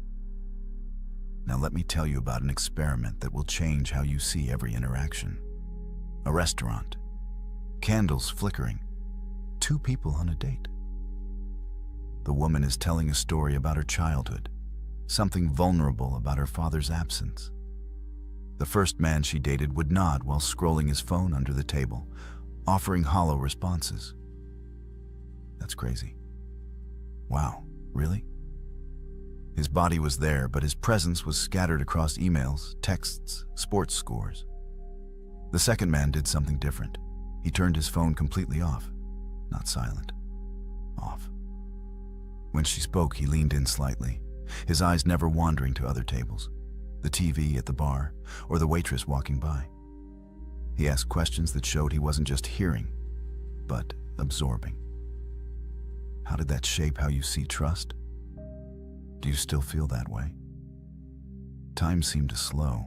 Now let me tell you about an experiment that will change how you see every interaction. A restaurant, candles flickering, 2 people on a date. The woman is telling a story about her childhood, something vulnerable about her father's absence. The first man she dated would nod while scrolling his phone under the table, offering hollow responses. That's crazy. Wow, really? His body was there, but his presence was scattered across emails, texts, sports scores. The second man did something different. He turned his phone completely off, not silent, off. When she spoke, he leaned in slightly, his eyes never wandering to other tables, the TV at the bar, or the waitress walking by. He asked questions that showed he wasn't just hearing, but absorbing. How did that shape how you see trust? Do you still feel that way? Time seemed to slow.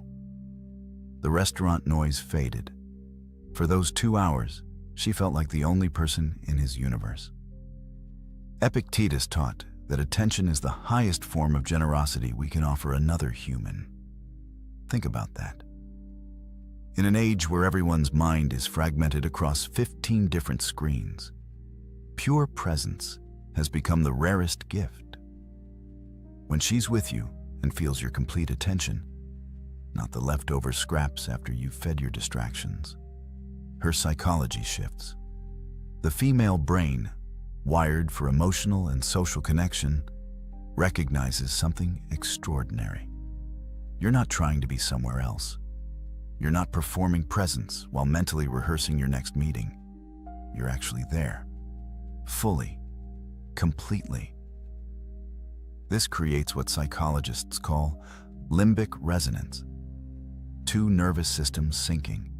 The restaurant noise faded. For those 2 hours, she felt like the only person in his universe. Epictetus taught that attention is the highest form of generosity we can offer another human. Think about that. In an age where everyone's mind is fragmented across 15 different screens, pure presence has become the rarest gift. When she's with you and feels your complete attention, not the leftover scraps after you've fed your distractions, her psychology shifts. The female brain, wired for emotional and social connection, recognizes something extraordinary. You're not trying to be somewhere else. You're not performing presence while mentally rehearsing your next meeting. You're actually there, fully, completely. This creates what psychologists call limbic resonance. Two nervous systems syncing,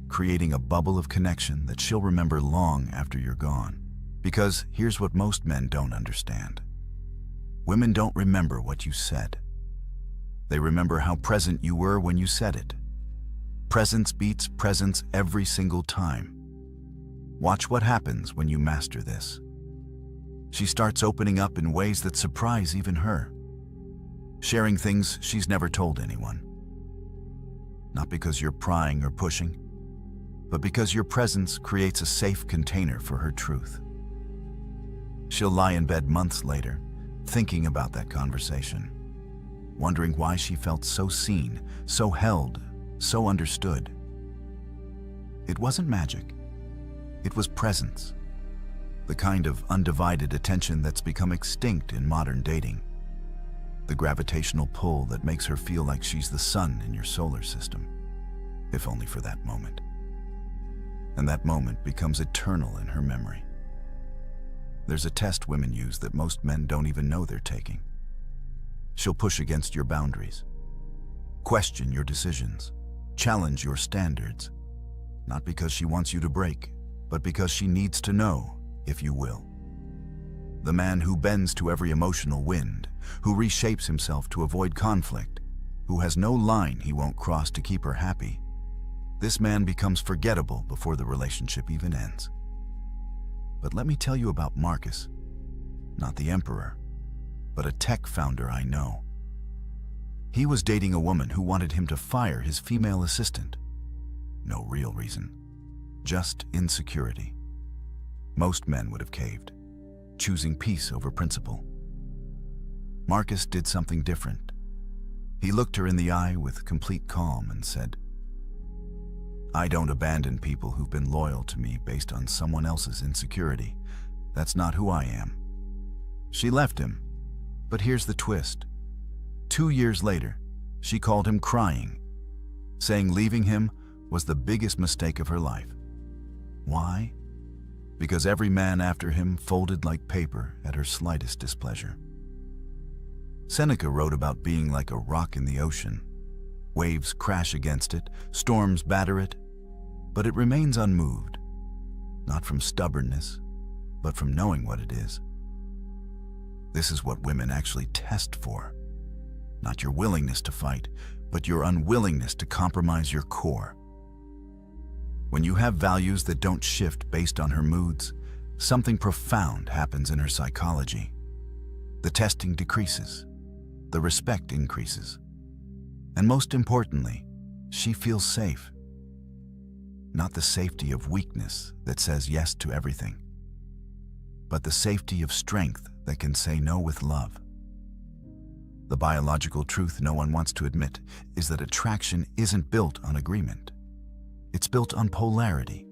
creating a bubble of connection that she'll remember long after you're gone. Because here's what most men don't understand. Women don't remember what you said. They remember how present you were when you said it. Presence beats presence every single time. Watch what happens when you master this. She starts opening up in ways that surprise even her, sharing things she's never told anyone. Not because you're prying or pushing, but because your presence creates a safe container for her truth. She'll lie in bed months later, thinking about that conversation, wondering why she felt so seen, so held, so understood. It wasn't magic. It was presence. The kind of undivided attention that's become extinct in modern dating. The gravitational pull that makes her feel like she's the sun in your solar system, if only for that moment. And that moment becomes eternal in her memory. There's a test women use that most men don't even know they're taking. She'll push against your boundaries, question your decisions, challenge your standards, not because she wants you to break, but because she needs to know if you will. The man who bends to every emotional wind, who reshapes himself to avoid conflict, who has no line he won't cross to keep her happy, this man becomes forgettable before the relationship even ends. But let me tell you about Marcus, not the emperor, but a tech founder I know. He was dating a woman who wanted him to fire his female assistant. No real reason, just insecurity. Most men would have caved, choosing peace over principle. Marcus did something different. He looked her in the eye with complete calm and said, "I don't abandon people who've been loyal to me based on someone else's insecurity. That's not who I am." She left him, but here's the twist. 2 years later, she called him crying, saying leaving him was the biggest mistake of her life. Why? Because every man after him folded like paper at her slightest displeasure. Seneca wrote about being like a rock in the ocean. Waves crash against it, storms batter it, but it remains unmoved, not from stubbornness, but from knowing what it is. This is what women actually test for. Not your willingness to fight, but your unwillingness to compromise your core. When you have values that don't shift based on her moods, something profound happens in her psychology. The testing decreases, the respect increases, and most importantly, she feels safe. Not the safety of weakness that says yes to everything, but the safety of strength that can say no with love. The biological truth no one wants to admit is that attraction isn't built on agreement. It's built on polarity.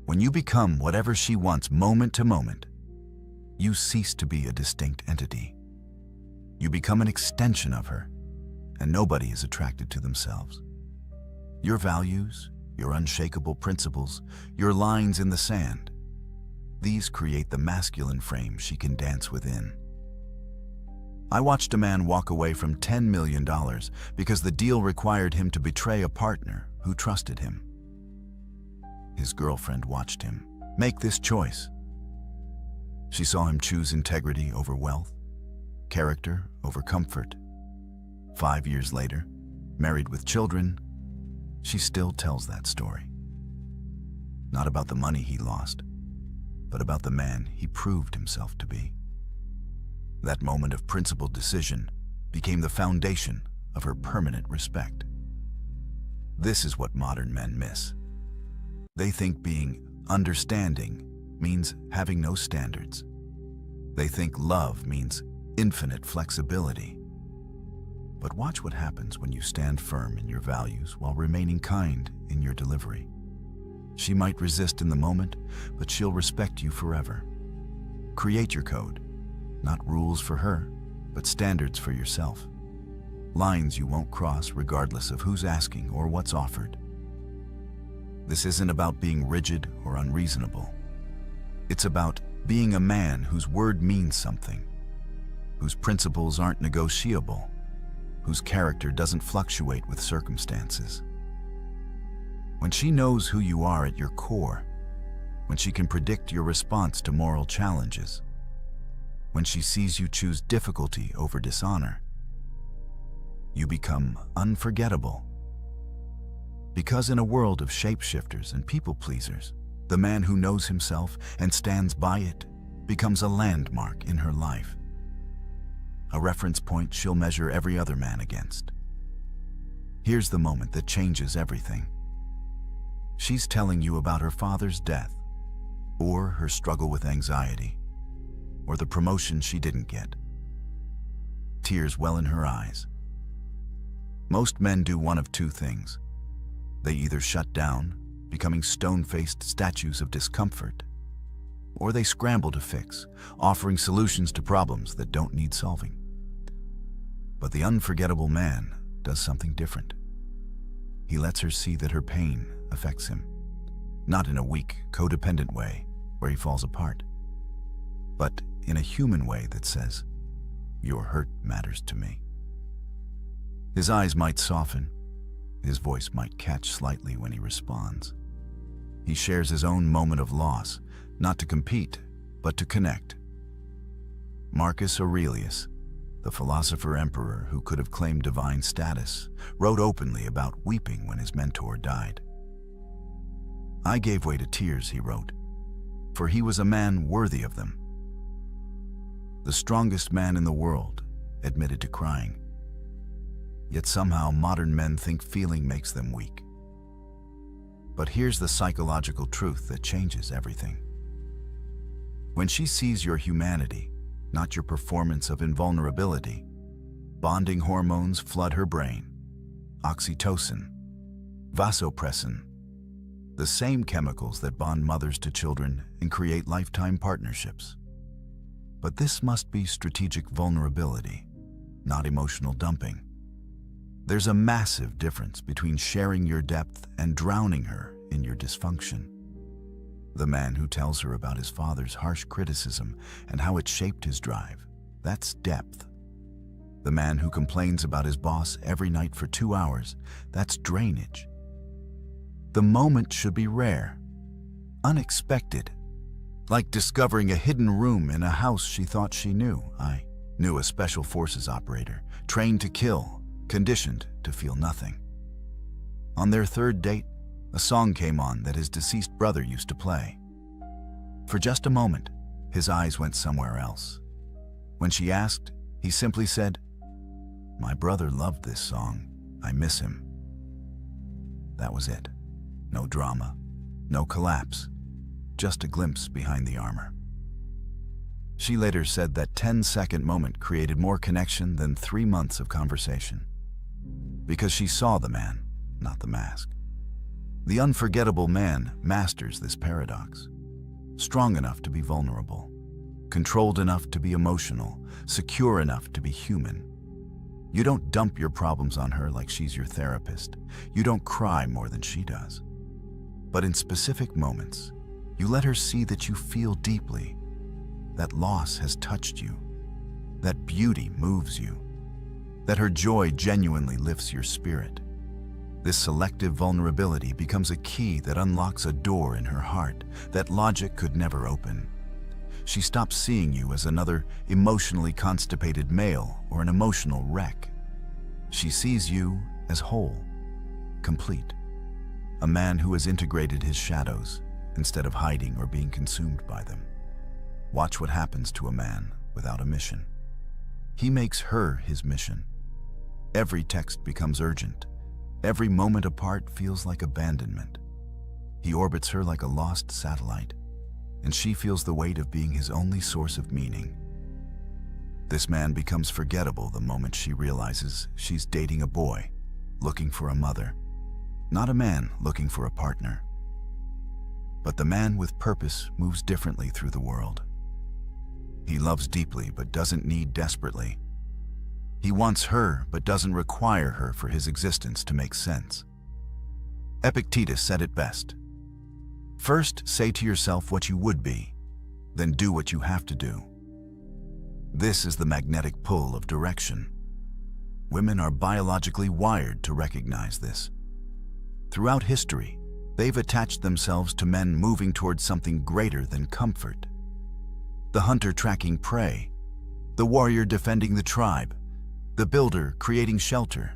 When you become whatever she wants moment to moment, you cease to be a distinct entity. You become an extension of her, and nobody is attracted to themselves. Your values, your unshakable principles, your lines in the sand, These create the masculine frame she can dance within. I watched a man walk away from $10 million because the deal required him to betray a partner who trusted him. His girlfriend watched him make this choice. She saw him choose integrity over wealth, character over comfort. 5 years later, married with children, she still tells that story. Not about the money he lost, but about the man he proved himself to be. That moment of principled decision became the foundation of her permanent respect. This is what modern men miss. They think being understanding means having no standards. They think love means infinite flexibility. But watch what happens when you stand firm in your values while remaining kind in your delivery. She might resist in the moment, but she'll respect you forever. Create your code, not rules for her, but standards for yourself. Lines you won't cross regardless of who's asking or what's offered. This isn't about being rigid or unreasonable. It's about being a man whose word means something, whose principles aren't negotiable, whose character doesn't fluctuate with circumstances. When she knows who you are at your core, when she can predict your response to moral challenges, when she sees you choose difficulty over dishonor, you become unforgettable. Because in a world of shapeshifters and people-pleasers, the man who knows himself and stands by it becomes a landmark in her life. A reference point she'll measure every other man against. Here's the moment that changes everything. She's telling you about her father's death, or her struggle with anxiety, or the promotion she didn't get. Tears well in her eyes. Most men do one of two things. They either shut down, becoming stone-faced statues of discomfort, or they scramble to fix, offering solutions to problems that don't need solving. But the unforgettable man does something different. He lets her see that her pain affects him, not in a weak, codependent way where he falls apart, but in a human way that says, "Your hurt matters to me." His eyes might soften, his voice might catch slightly when he responds. He shares his own moment of loss, not to compete, but to connect. Marcus Aurelius, the philosopher-emperor who could have claimed divine status, wrote openly about weeping when his mentor died. "I gave way to tears," he wrote, "for he was a man worthy of them." The strongest man in the world admitted to crying. Yet somehow modern men think feeling makes them weak. But here's the psychological truth that changes everything. When she sees your humanity, not your performance of invulnerability, bonding hormones flood her brain. Oxytocin, vasopressin, the same chemicals that bond mothers to children and create lifetime partnerships. But this must be strategic vulnerability, not emotional dumping. There's a massive difference between sharing your depth and drowning her in your dysfunction. The man who tells her about his father's harsh criticism and how it shaped his drive, that's depth. The man who complains about his boss every night for 2 hours, that's drainage. The moment should be rare, unexpected, like discovering a hidden room in a house she thought she knew. I knew a special forces operator, trained to kill, conditioned to feel nothing. On their third date, a song came on that his deceased brother used to play. For just a moment, his eyes went somewhere else. When she asked, he simply said, "My brother loved this song. I miss him." That was it. No drama, no collapse, just a glimpse behind the armor. She later said that 10-second moment created more connection than 3 months of conversation. Because she saw the man, not the mask. The unforgettable man masters this paradox. Strong enough to be vulnerable, controlled enough to be emotional, secure enough to be human. You don't dump your problems on her like she's your therapist. You don't cry more than she does. But in specific moments, You let her see that you feel deeply, that loss has touched you, that beauty moves you, that her joy genuinely lifts your spirit. This selective vulnerability becomes a key that unlocks a door in her heart that logic could never open. She stops seeing you as another emotionally constipated male or an emotional wreck. She sees you as whole, complete, a man who has integrated his shadows instead of hiding or being consumed by them. Watch what happens to a man without a mission. He makes her his mission. Every text becomes urgent. Every moment apart feels like abandonment. He orbits her like a lost satellite, and she feels the weight of being his only source of meaning. This man becomes forgettable the moment she realizes she's dating a boy, looking for a mother, not a man looking for a partner. But the man with purpose moves differently through the world. He loves deeply but doesn't need desperately. He wants her but doesn't require her for his existence to make sense. Epictetus said it best. First, say to yourself what you would be, then do what you have to do. This is the magnetic pull of direction. Women are biologically wired to recognize this. Throughout history, they've attached themselves to men moving towards something greater than comfort. The hunter tracking prey, the warrior defending the tribe, the builder creating shelter.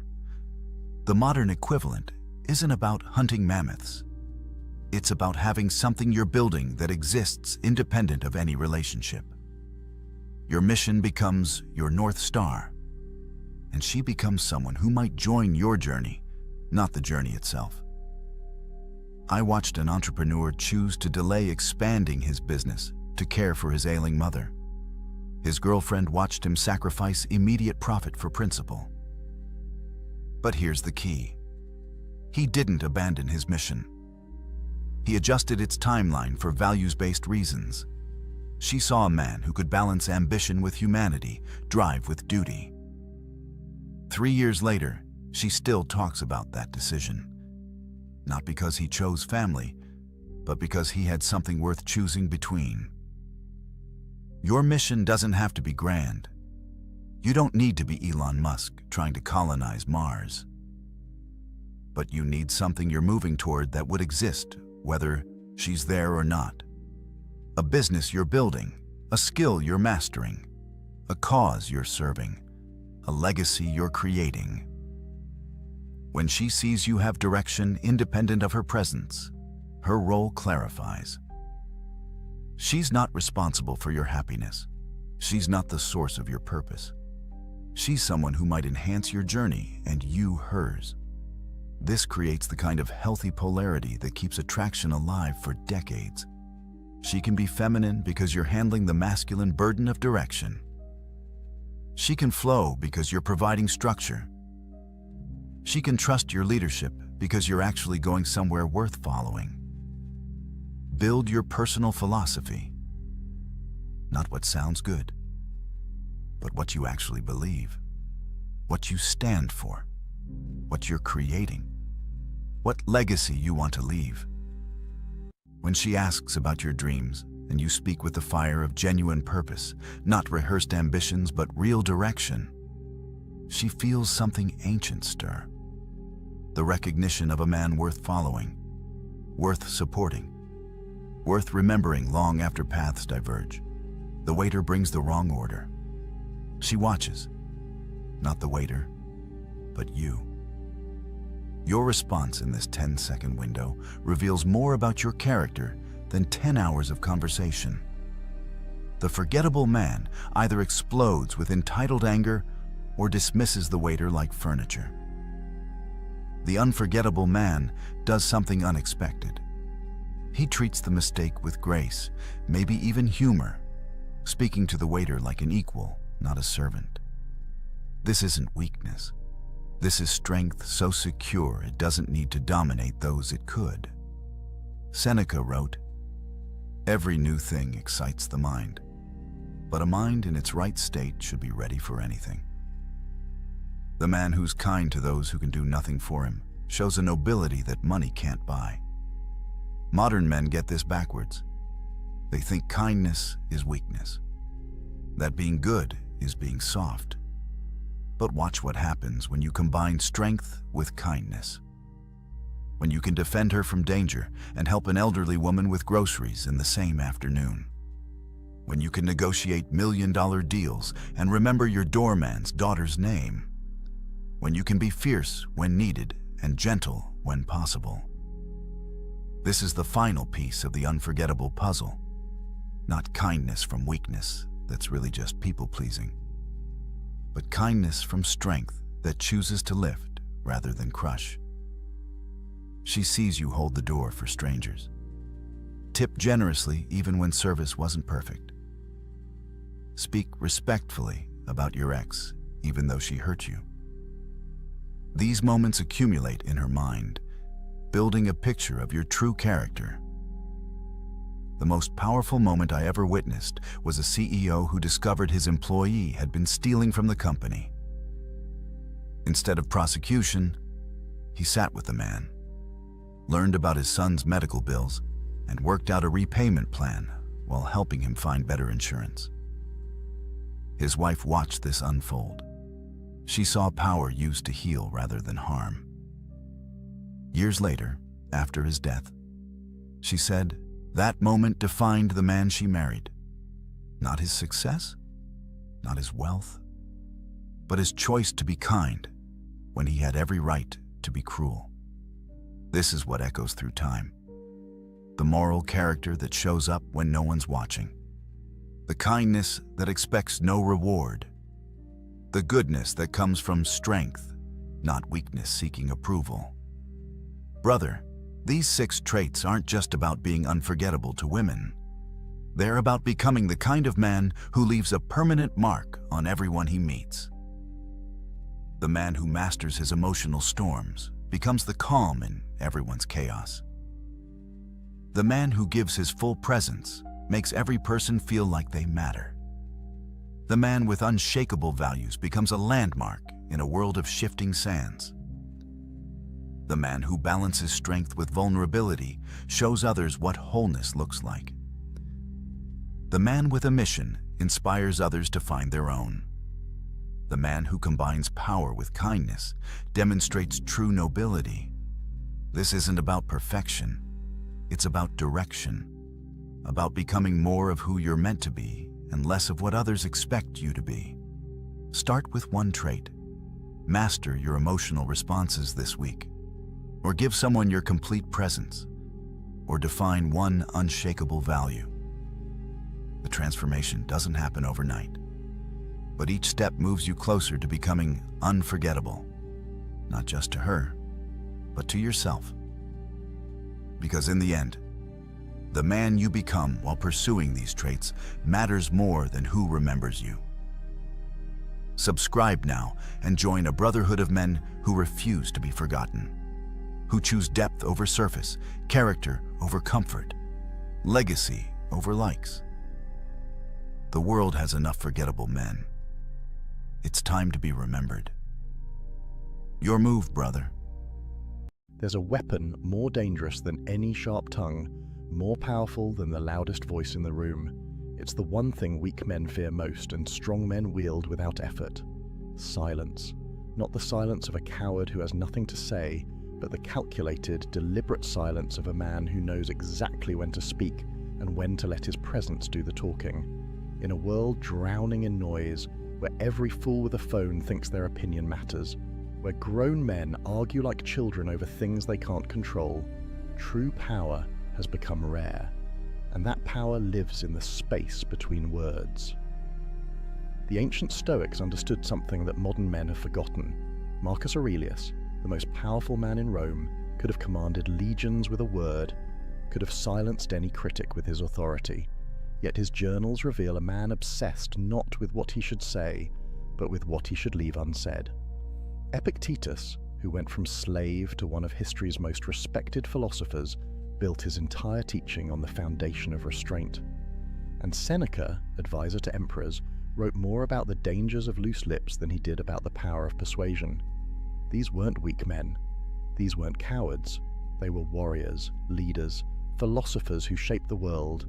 The modern equivalent isn't about hunting mammoths. It's about having something you're building that exists independent of any relationship. Your mission becomes your North Star, and she becomes someone who might join your journey, not the journey itself. I watched an entrepreneur choose to delay expanding his business to care for his ailing mother. His girlfriend watched him sacrifice immediate profit for principle. But here's the key. He didn't abandon his mission. He adjusted its timeline for values-based reasons. She saw a man who could balance ambition with humanity, drive with duty. 3 years later, she still talks about that decision. Not because he chose family, but because he had something worth choosing between. Your mission doesn't have to be grand. You don't need to be Elon Musk trying to colonize Mars. But you need something you're moving toward that would exist, whether she's there or not. A business you're building, a skill you're mastering, a cause you're serving, a legacy you're creating. When she sees you have direction independent of her presence, her role clarifies. She's not responsible for your happiness. She's not the source of your purpose. She's someone who might enhance your journey and you hers. This creates the kind of healthy polarity that keeps attraction alive for decades. She can be feminine because you're handling the masculine burden of direction. She can flow because you're providing structure. She can trust your leadership because you're actually going somewhere worth following. Build your personal philosophy. Not what sounds good, but what you actually believe, what you stand for, what you're creating, what legacy you want to leave. When she asks about your dreams and you speak with the fire of genuine purpose, not rehearsed ambitions but real direction, she feels something ancient stir. The recognition of a man worth following, worth supporting, worth remembering long after paths diverge. The waiter brings the wrong order. She watches, not the waiter, but you. Your response in this 10-second window reveals more about your character than 10 hours of conversation. The forgettable man either explodes with entitled anger or dismisses the waiter like furniture. The unforgettable man does something unexpected. He treats the mistake with grace, maybe even humor, speaking to the waiter like an equal, not a servant. This isn't weakness. This is strength so secure it doesn't need to dominate those it could. Seneca wrote, "Every new thing excites the mind, but a mind in its right state should be ready for anything." The man who's kind to those who can do nothing for him shows a nobility that money can't buy. Modern men get this backwards. They think kindness is weakness, that being good is being soft. But watch what happens when you combine strength with kindness. When you can defend her from danger and help an elderly woman with groceries in the same afternoon. When you can negotiate million-dollar deals and remember your doorman's daughter's name. When you can be fierce when needed and gentle when possible. This is the final piece of the unforgettable puzzle. Not kindness from weakness that's really just people-pleasing, but kindness from strength that chooses to lift rather than crush. She sees you hold the door for strangers. Tip generously even when service wasn't perfect. Speak respectfully about your ex even though she hurt you. These moments accumulate in her mind, building a picture of your true character. The most powerful moment I ever witnessed was a CEO who discovered his employee had been stealing from the company. Instead of prosecution, he sat with the man, learned about his son's medical bills, and worked out a repayment plan while helping him find better insurance. His wife watched this unfold. She saw power used to heal rather than harm. Years later, after his death, she said, that moment defined the man she married. Not his success, not his wealth, but his choice to be kind when he had every right to be cruel. This is what echoes through time. The moral character that shows up when no one's watching. The kindness that expects no reward. The goodness that comes from strength, not weakness seeking approval. Brother, these 6 traits aren't just about being unforgettable to women. They're about becoming the kind of man who leaves a permanent mark on everyone he meets. The man who masters his emotional storms becomes the calm in everyone's chaos. The man who gives his full presence makes every person feel like they matter. The man with unshakable values becomes a landmark in a world of shifting sands. The man who balances strength with vulnerability shows others what wholeness looks like. The man with a mission inspires others to find their own. The man who combines power with kindness demonstrates true nobility. This isn't about perfection. It's about direction, about becoming more of who you're meant to be and less of what others expect you to be. Start with one trait. Master your emotional responses this week. Or give someone your complete presence, or define one unshakable value. The transformation doesn't happen overnight, but each step moves you closer to becoming unforgettable, not just to her, but to yourself. Because in the end, the man you become while pursuing these traits matters more than who remembers you. Subscribe now and join a brotherhood of men who refuse to be forgotten. Who choose depth over surface, character over comfort, legacy over likes. The world has enough forgettable men. It's time to be remembered. Your move, brother. There's a weapon more dangerous than any sharp tongue, more powerful than the loudest voice in the room. It's the one thing weak men fear most and strong men wield without effort. Silence. Not the silence of a coward who has nothing to say, but the calculated, deliberate silence of a man who knows exactly when to speak and when to let his presence do the talking. In a world drowning in noise, where every fool with a phone thinks their opinion matters, where grown men argue like children over things they can't control, true power has become rare, and that power lives in the space between words. The ancient Stoics understood something that modern men have forgotten. Marcus Aurelius, the most powerful man in Rome, could have commanded legions with a word, could have silenced any critic with his authority. Yet his journals reveal a man obsessed not with what he should say, but with what he should leave unsaid. Epictetus, who went from slave to one of history's most respected philosophers, built his entire teaching on the foundation of restraint. And Seneca, advisor to emperors, wrote more about the dangers of loose lips than he did about the power of persuasion. These weren't weak men. These weren't cowards. They were warriors, leaders, philosophers who shaped the world,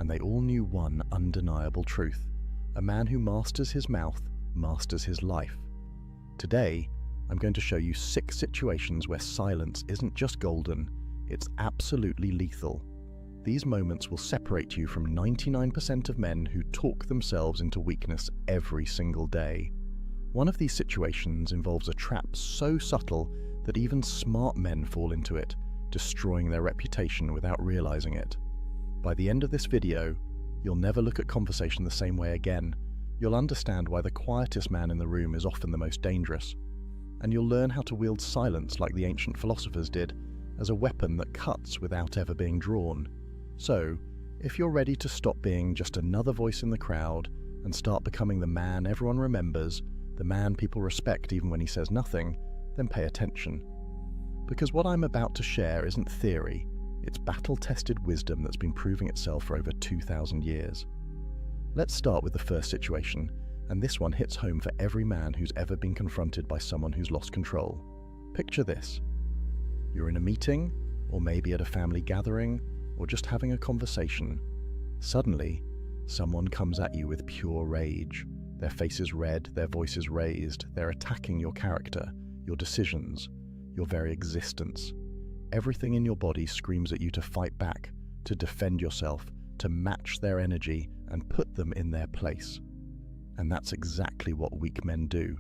and they all knew one undeniable truth. A man who masters his mouth masters his life. Today, I'm going to show you 6 situations where silence isn't just golden, it's absolutely lethal. These moments will separate you from 99% of men who talk themselves into weakness every single day. One of these situations involves a trap so subtle that even smart men fall into it, destroying their reputation without realizing it. By the end of this video, you'll never look at conversation the same way again. You'll understand why the quietest man in the room is often the most dangerous. And you'll learn how to wield silence like the ancient philosophers did, as a weapon that cuts without ever being drawn. So, if you're ready to stop being just another voice in the crowd and start becoming the man everyone remembers, the man people respect even when he says nothing, then pay attention. Because what I'm about to share isn't theory, it's battle-tested wisdom that's been proving itself for over 2,000 years. Let's start with the first situation, and this one hits home for every man who's ever been confronted by someone who's lost control. Picture this. You're in a meeting, or maybe at a family gathering, or just having a conversation. Suddenly, someone comes at you with pure rage. Their face is red, their voice is raised, they're attacking your character, your decisions, your very existence. Everything in your body screams at you to fight back, to defend yourself, to match their energy and put them in their place. And that's exactly what weak men do.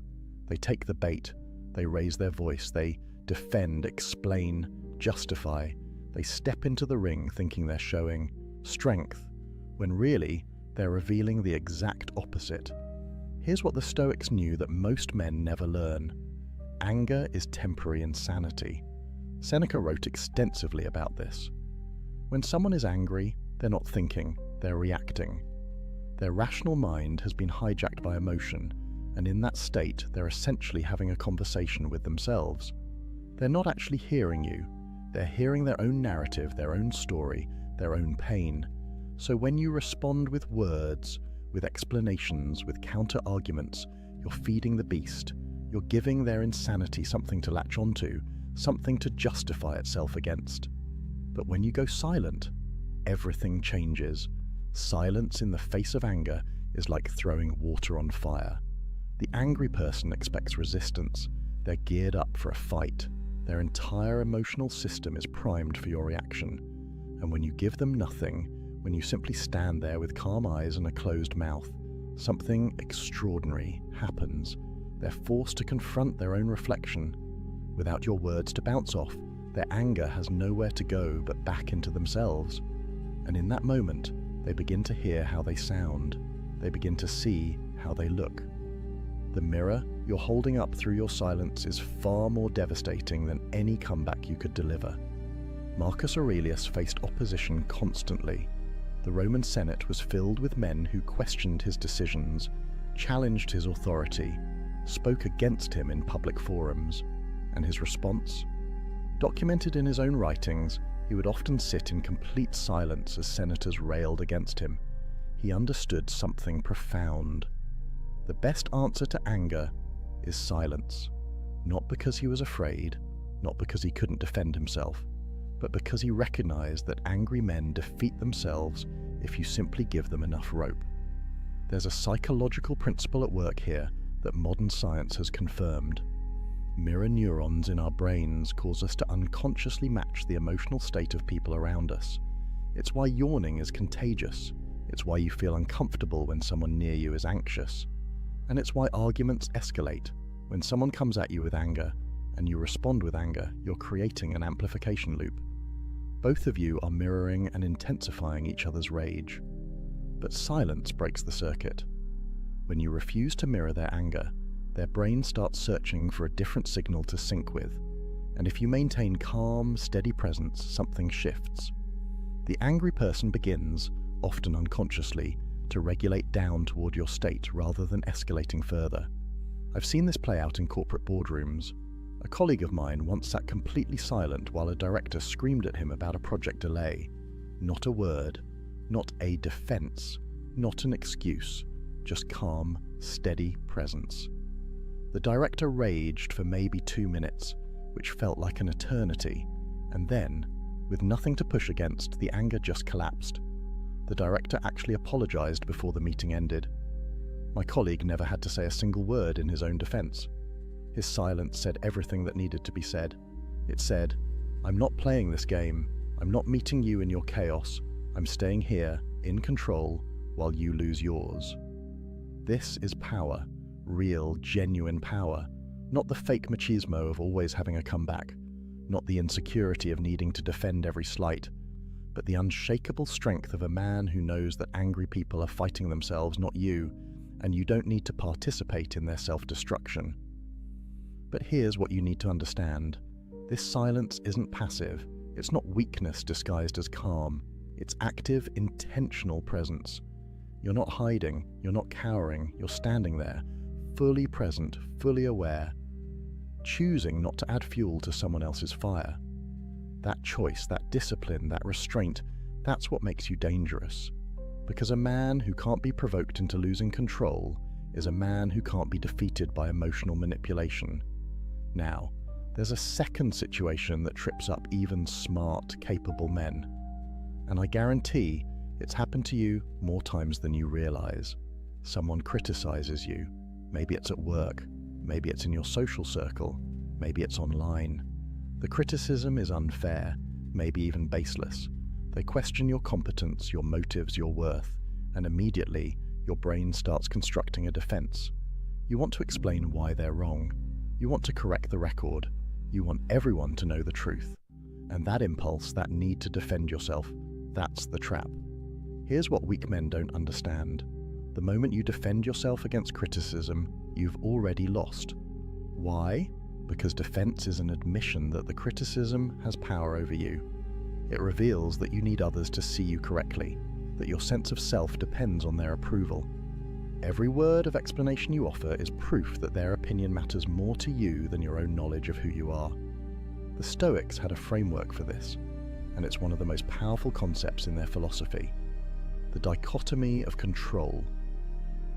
They take the bait, they raise their voice, they defend, explain, justify. They step into the ring thinking they're showing strength, when really they're revealing the exact opposite. Here's what the Stoics knew that most men never learn. Anger is temporary insanity. Seneca wrote extensively about this. When someone is angry, they're not thinking, they're reacting. Their rational mind has been hijacked by emotion, and in that state, they're essentially having a conversation with themselves. They're not actually hearing you. They're hearing their own narrative, their own story, their own pain. So when you respond with words, with explanations, with counter-arguments, you're feeding the beast. You're giving their insanity something to latch onto, something to justify itself against. But when you go silent, everything changes. Silence in the face of anger is like throwing water on fire. The angry person expects resistance. They're geared up for a fight. Their entire emotional system is primed for your reaction. And when you give them nothing, when you simply stand there with calm eyes and a closed mouth, something extraordinary happens. They're forced to confront their own reflection. Without your words to bounce off, their anger has nowhere to go but back into themselves. And in that moment, they begin to hear how they sound. They begin to see how they look. The mirror you're holding up through your silence is far more devastating than any comeback you could deliver. Marcus Aurelius faced opposition constantly. The Roman Senate was filled with men who questioned his decisions, challenged his authority, spoke against him in public forums. And his response? Documented in his own writings, he would often sit in complete silence as senators railed against him. He understood something profound. The best answer to anger is silence, not because he was afraid, not because he couldn't defend himself, but because he recognized that angry men defeat themselves if you simply give them enough rope. There's a psychological principle at work here that modern science has confirmed. Mirror neurons in our brains cause us to unconsciously match the emotional state of people around us. It's why yawning is contagious. It's why you feel uncomfortable when someone near you is anxious. And it's why arguments escalate. When someone comes at you with anger, and you respond with anger, you're creating an amplification loop. Both of you are mirroring and intensifying each other's rage. But silence breaks the circuit. When you refuse to mirror their anger, their brain starts searching for a different signal to sync with. And if you maintain calm, steady presence, something shifts. The angry person begins, often unconsciously, to regulate down toward your state rather than escalating further. I've seen this play out in corporate boardrooms. A colleague of mine once sat completely silent while a director screamed at him about a project delay. Not a word, not a defense, not an excuse, just calm, steady presence. The director raged for maybe 2 minutes, which felt like an eternity, and then, with nothing to push against, the anger just collapsed. The director actually apologized before the meeting ended. My colleague never had to say a single word in his own defense. His silence said everything that needed to be said. It said, "I'm not playing this game. I'm not meeting you in your chaos. I'm staying here, in control, while you lose yours." This is power, real, genuine power, not the fake machismo of always having a comeback, not the insecurity of needing to defend every slight, but the unshakable strength of a man who knows that angry people are fighting themselves, not you, and you don't need to participate in their self-destruction. But here's what you need to understand. This silence isn't passive. It's not weakness disguised as calm. It's active, intentional presence. You're not hiding, you're not cowering, you're standing there, fully present, fully aware, choosing not to add fuel to someone else's fire. That choice, that discipline, that restraint, that's what makes you dangerous. Because a man who can't be provoked into losing control is a man who can't be defeated by emotional manipulation. Now, there's a second situation that trips up even smart, capable men. And I guarantee it's happened to you more times than you realize. Someone criticizes you. Maybe it's at work. Maybe it's in your social circle. Maybe it's online. The criticism is unfair, maybe even baseless. They question your competence, your motives, your worth, and immediately your brain starts constructing a defense. You want to explain why they're wrong. You want to correct the record. You want everyone to know the truth. And that impulse, that need to defend yourself, that's the trap. Here's what weak men don't understand. The moment you defend yourself against criticism, you've already lost. Why? Because defense is an admission that the criticism has power over you. It reveals that you need others to see you correctly, that your sense of self depends on their approval. Every word of explanation you offer is proof that their opinion matters more to you than your own knowledge of who you are. The Stoics had a framework for this, and it's one of the most powerful concepts in their philosophy: the dichotomy of control.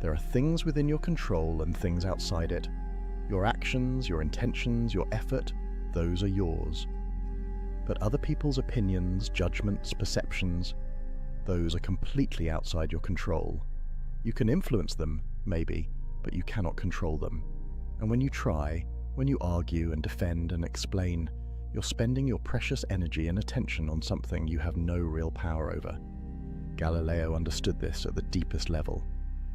There are things within your control and things outside it. Your actions, your intentions, your effort, those are yours. But other people's opinions, judgments, perceptions, those are completely outside your control. You can influence them, maybe, but you cannot control them. And when you try, when you argue and defend and explain, you're spending your precious energy and attention on something you have no real power over. Galileo understood this at the deepest level.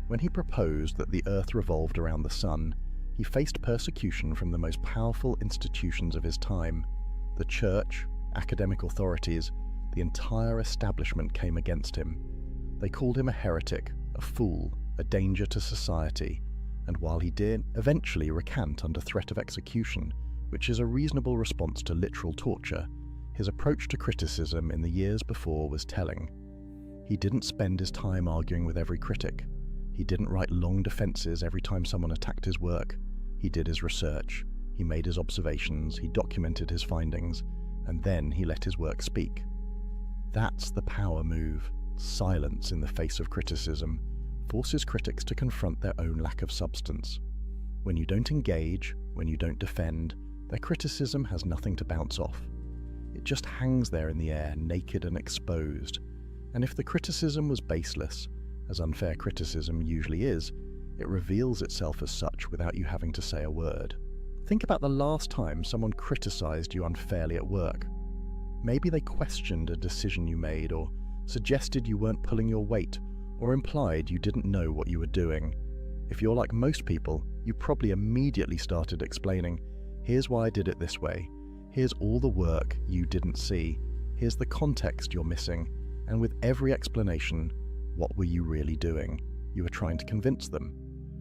When he proposed that the Earth revolved around the sun, he faced persecution from the most powerful institutions of his time. The church, academic authorities, the entire establishment came against him. They called him a heretic, a fool, a danger to society, and while he did eventually recant under threat of execution, which is a reasonable response to literal torture, his approach to criticism in the years before was telling. He didn't spend his time arguing with every critic. He didn't write long defenses every time someone attacked his work. He did his research, he made his observations, he documented his findings, and then he let his work speak. That's the power move. Silence in the face of criticism forces critics to confront their own lack of substance. When you don't engage, when you don't defend, their criticism has nothing to bounce off. It just hangs there in the air, naked and exposed. And if the criticism was baseless, as unfair criticism usually is, it reveals itself as such without you having to say a word. Think about the last time someone criticized you unfairly at work. Maybe they questioned a decision you made, or suggested you weren't pulling your weight, or implied you didn't know what you were doing. If you're like most people, you probably immediately started explaining, "Here's why I did it this way. Here's all the work you didn't see. Here's the context you're missing." And with every explanation, what were you really doing? You were trying to convince them,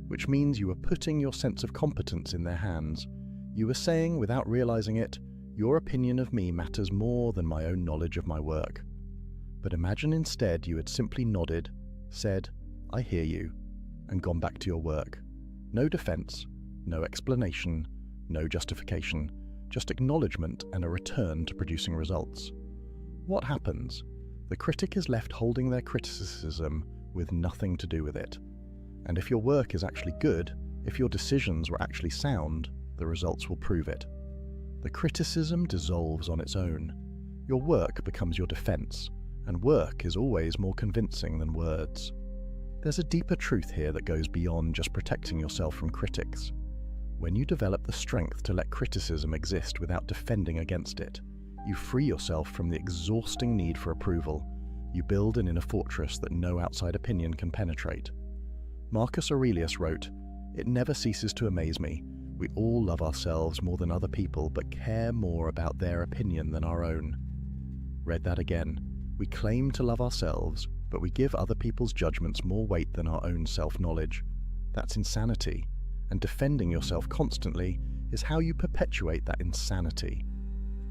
which means you were putting your sense of competence in their hands. You were saying, without realizing it, your opinion of me matters more than my own knowledge of my work. But imagine instead you had simply nodded, said, "I hear you," and gone back to your work. No defense, no explanation, no justification, just acknowledgement and a return to producing results. What happens? The critic is left holding their criticism with nothing to do with it. And if your work is actually good, if your decisions were actually sound, the results will prove it. The criticism dissolves on its own. Your work becomes your defense, and work is always more convincing than words. There's a deeper truth here that goes beyond just protecting yourself from critics. When you develop the strength to let criticism exist without defending against it, you free yourself from the exhausting need for approval. You build an inner fortress that no outside opinion can penetrate. Marcus Aurelius wrote, "It never ceases to amaze me. We all love ourselves more than other people, but care more about their opinion than our own." Read that again. We claim to love ourselves, but we give other people's judgments more weight than our own self-knowledge. That's insanity, and defending yourself constantly is how you perpetuate that insanity.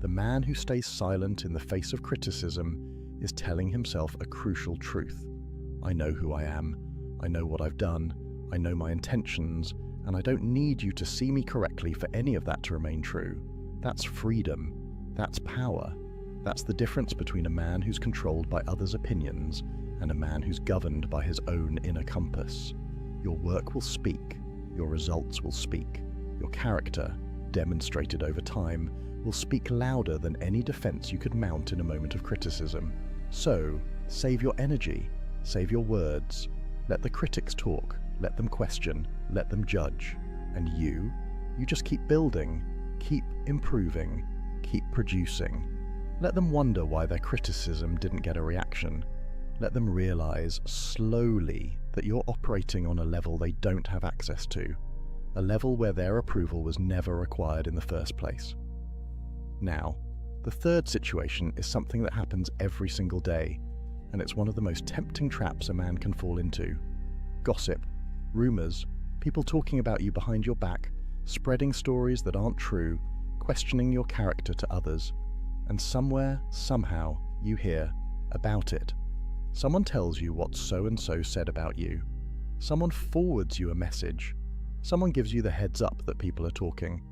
The man who stays silent in the face of criticism is telling himself a crucial truth. I know who I am, I know what I've done, I know my intentions, and I don't need you to see me correctly for any of that to remain true. That's freedom. That's power. That's the difference between a man who's controlled by others' opinions and a man who's governed by his own inner compass. Your work will speak. Your results will speak. Your character, demonstrated over time, will speak louder than any defense you could mount in a moment of criticism. So, save your energy, save your words. Let the critics talk, let them question, let them judge. And you just keep building, keep improving, keep producing. Let them wonder why their criticism didn't get a reaction. Let them realize slowly that you're operating on a level they don't have access to, a level where their approval was never required in the first place. Now, the third situation is something that happens every single day, and it's one of the most tempting traps a man can fall into. Gossip, rumors, people talking about you behind your back, spreading stories that aren't true, questioning your character to others. And somewhere, somehow, you hear about it. Someone tells you what so-and-so said about you. Someone forwards you a message. Someone gives you the heads up that people are talking.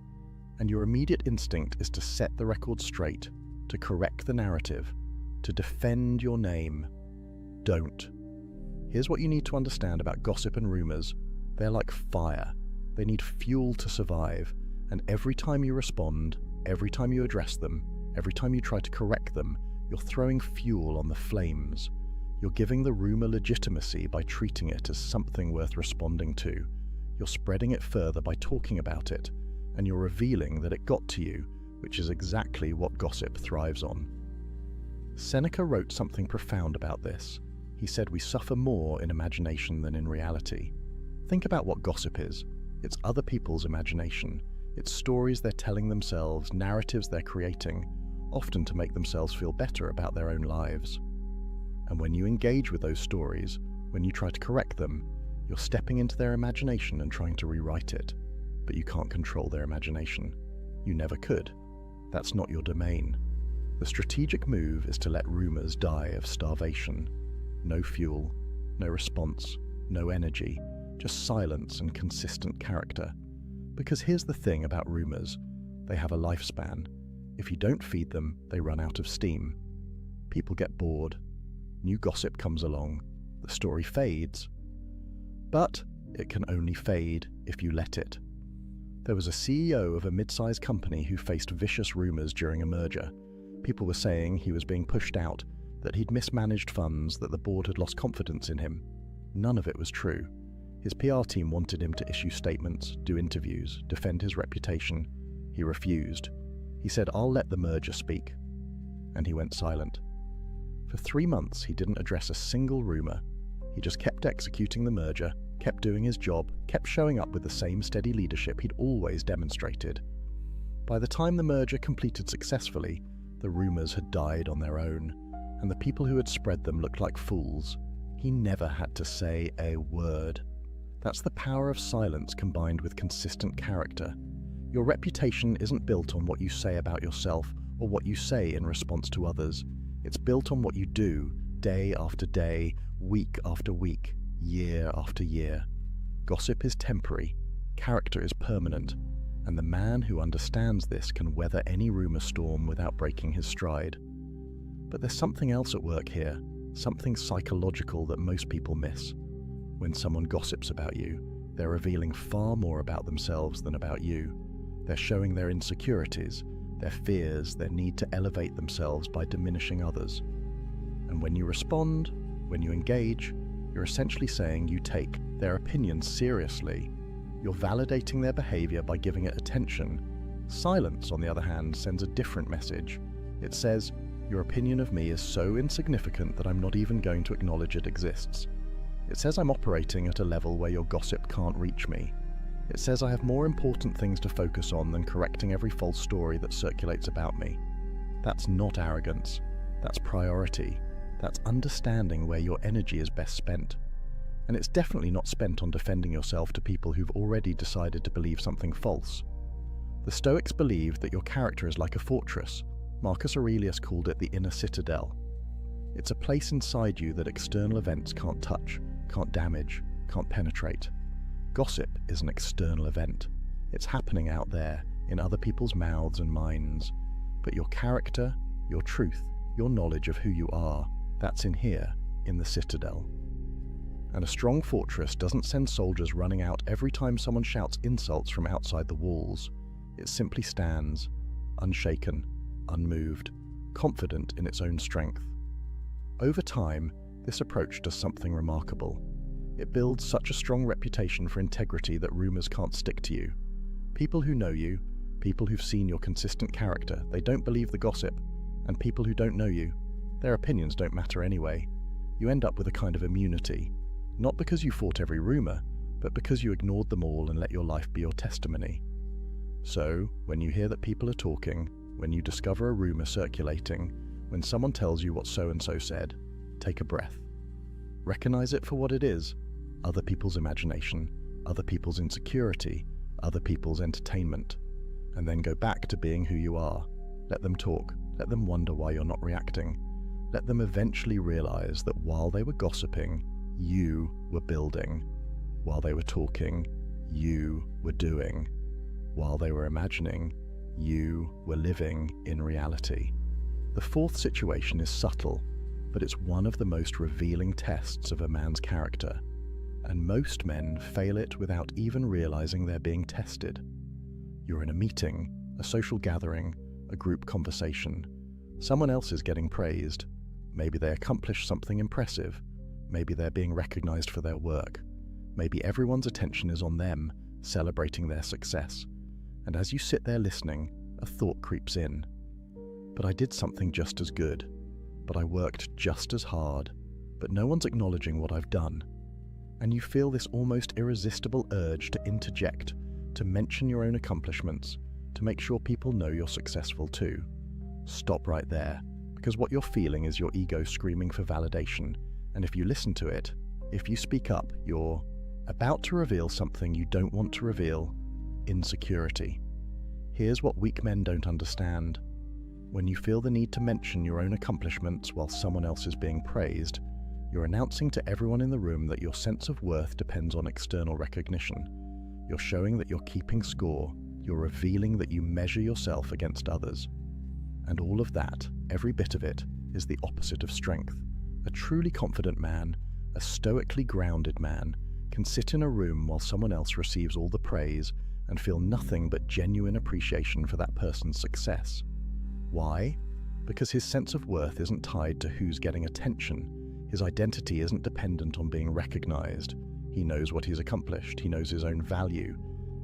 And your immediate instinct is to set the record straight, to correct the narrative, to defend your name. Don't. Here's what you need to understand about gossip and rumors. They're like fire. They need fuel to survive, and every time you respond, every time you address them, every time you try to correct them, you're throwing fuel on the flames. You're giving the rumor legitimacy by treating it as something worth responding to. You're spreading it further by talking about it, and you're revealing that it got to you, which is exactly what gossip thrives on. Seneca wrote something profound about this. He said we suffer more in imagination than in reality. Think about what gossip is. It's other people's imagination. It's stories they're telling themselves, narratives they're creating, often to make themselves feel better about their own lives. And when you engage with those stories, when you try to correct them, you're stepping into their imagination and trying to rewrite it. But you can't control their imagination. You never could. That's not your domain. The strategic move is to let rumors die of starvation. No fuel, no response, no energy, just silence and consistent character. Because here's the thing about rumors. They have a lifespan. If you don't feed them, they run out of steam. People get bored. New gossip comes along. The story fades. But it can only fade if you let it. There was a CEO of a mid-sized company who faced vicious rumors during a merger. People were saying he was being pushed out, that he'd mismanaged funds, that the board had lost confidence in him. None of it was true. His PR team wanted him to issue statements, do interviews, defend his reputation. He refused. He said, "I'll let the merger speak." And he went silent. For 3 months, he didn't address a single rumor. He just kept executing the merger, kept doing his job, kept showing up with the same steady leadership he'd always demonstrated. By the time the merger completed successfully, the rumors had died on their own, and the people who had spread them looked like fools. He never had to say a word. That's the power of silence combined with consistent character. Your reputation isn't built on what you say about yourself or what you say in response to others. It's built on what you do, day after day, week after week, year after year. Gossip is temporary, character is permanent, and the man who understands this can weather any rumor storm without breaking his stride. But there's something else at work here, something psychological that most people miss. When someone gossips about you, they're revealing far more about themselves than about you. They're showing their insecurities, their fears, their need to elevate themselves by diminishing others. And when you respond, when you engage, you're essentially saying you take their opinions seriously. You're validating their behavior by giving it attention. Silence, on the other hand, sends a different message. It says, your opinion of me is so insignificant that I'm not even going to acknowledge it exists. It says I'm operating at a level where your gossip can't reach me. It says I have more important things to focus on than correcting every false story that circulates about me. That's not arrogance. That's priority. That's understanding where your energy is best spent. And it's definitely not spent on defending yourself to people who've already decided to believe something false. The Stoics believed that your character is like a fortress. Marcus Aurelius called it the inner citadel. It's a place inside you that external events can't touch, can't damage, can't penetrate. Gossip is an external event. It's happening out there, in other people's mouths and minds. But your character, your truth, your knowledge of who you are, that's in here, in the citadel. And a strong fortress doesn't send soldiers running out every time someone shouts insults from outside the walls. It simply stands, unshaken, unmoved, confident in its own strength. Over time, this approach does something remarkable. It builds such a strong reputation for integrity that rumors can't stick to you. People who know you, people who've seen your consistent character, they don't believe the gossip, and people who don't know you, their opinions don't matter anyway. You end up with a kind of immunity, not because you fought every rumor, but because you ignored them all and let your life be your testimony. So, when you hear that people are talking, when you discover a rumor circulating, when someone tells you what so-and-so said, take a breath. Recognize it for what it is: other people's imagination, other people's insecurity, other people's entertainment. And then go back to being who you are. Let them talk. Let them wonder why you're not reacting. Let them eventually realize that while they were gossiping, you were building. While they were talking, you were doing. While they were imagining, you were living in reality. The fourth situation is subtle, but it's one of the most revealing tests of a man's character. And most men fail it without even realizing they're being tested. You're in a meeting, a social gathering, a group conversation. Someone else is getting praised. Maybe they accomplished something impressive. Maybe they're being recognized for their work. Maybe everyone's attention is on them, celebrating their success. And as you sit there listening, a thought creeps in. But I did something just as good. But I worked just as hard. But no one's acknowledging what I've done. And you feel this almost irresistible urge to interject, to mention your own accomplishments, to make sure people know you're successful too. Stop right there, because what you're feeling is your ego screaming for validation. And if you listen to it, if you speak up, you're about to reveal something you don't want to reveal: insecurity. Here's what weak men don't understand. When you feel the need to mention your own accomplishments while someone else is being praised, you're announcing to everyone in the room that your sense of worth depends on external recognition. You're showing that you're keeping score. You're revealing that you measure yourself against others. And all of that, every bit of it, is the opposite of strength. A truly confident man, a stoically grounded man, can sit in a room while someone else receives all the praise and feel nothing but genuine appreciation for that person's success. Why? Because his sense of worth isn't tied to who's getting attention. His identity isn't dependent on being recognized. He knows what he's accomplished, he knows his own value,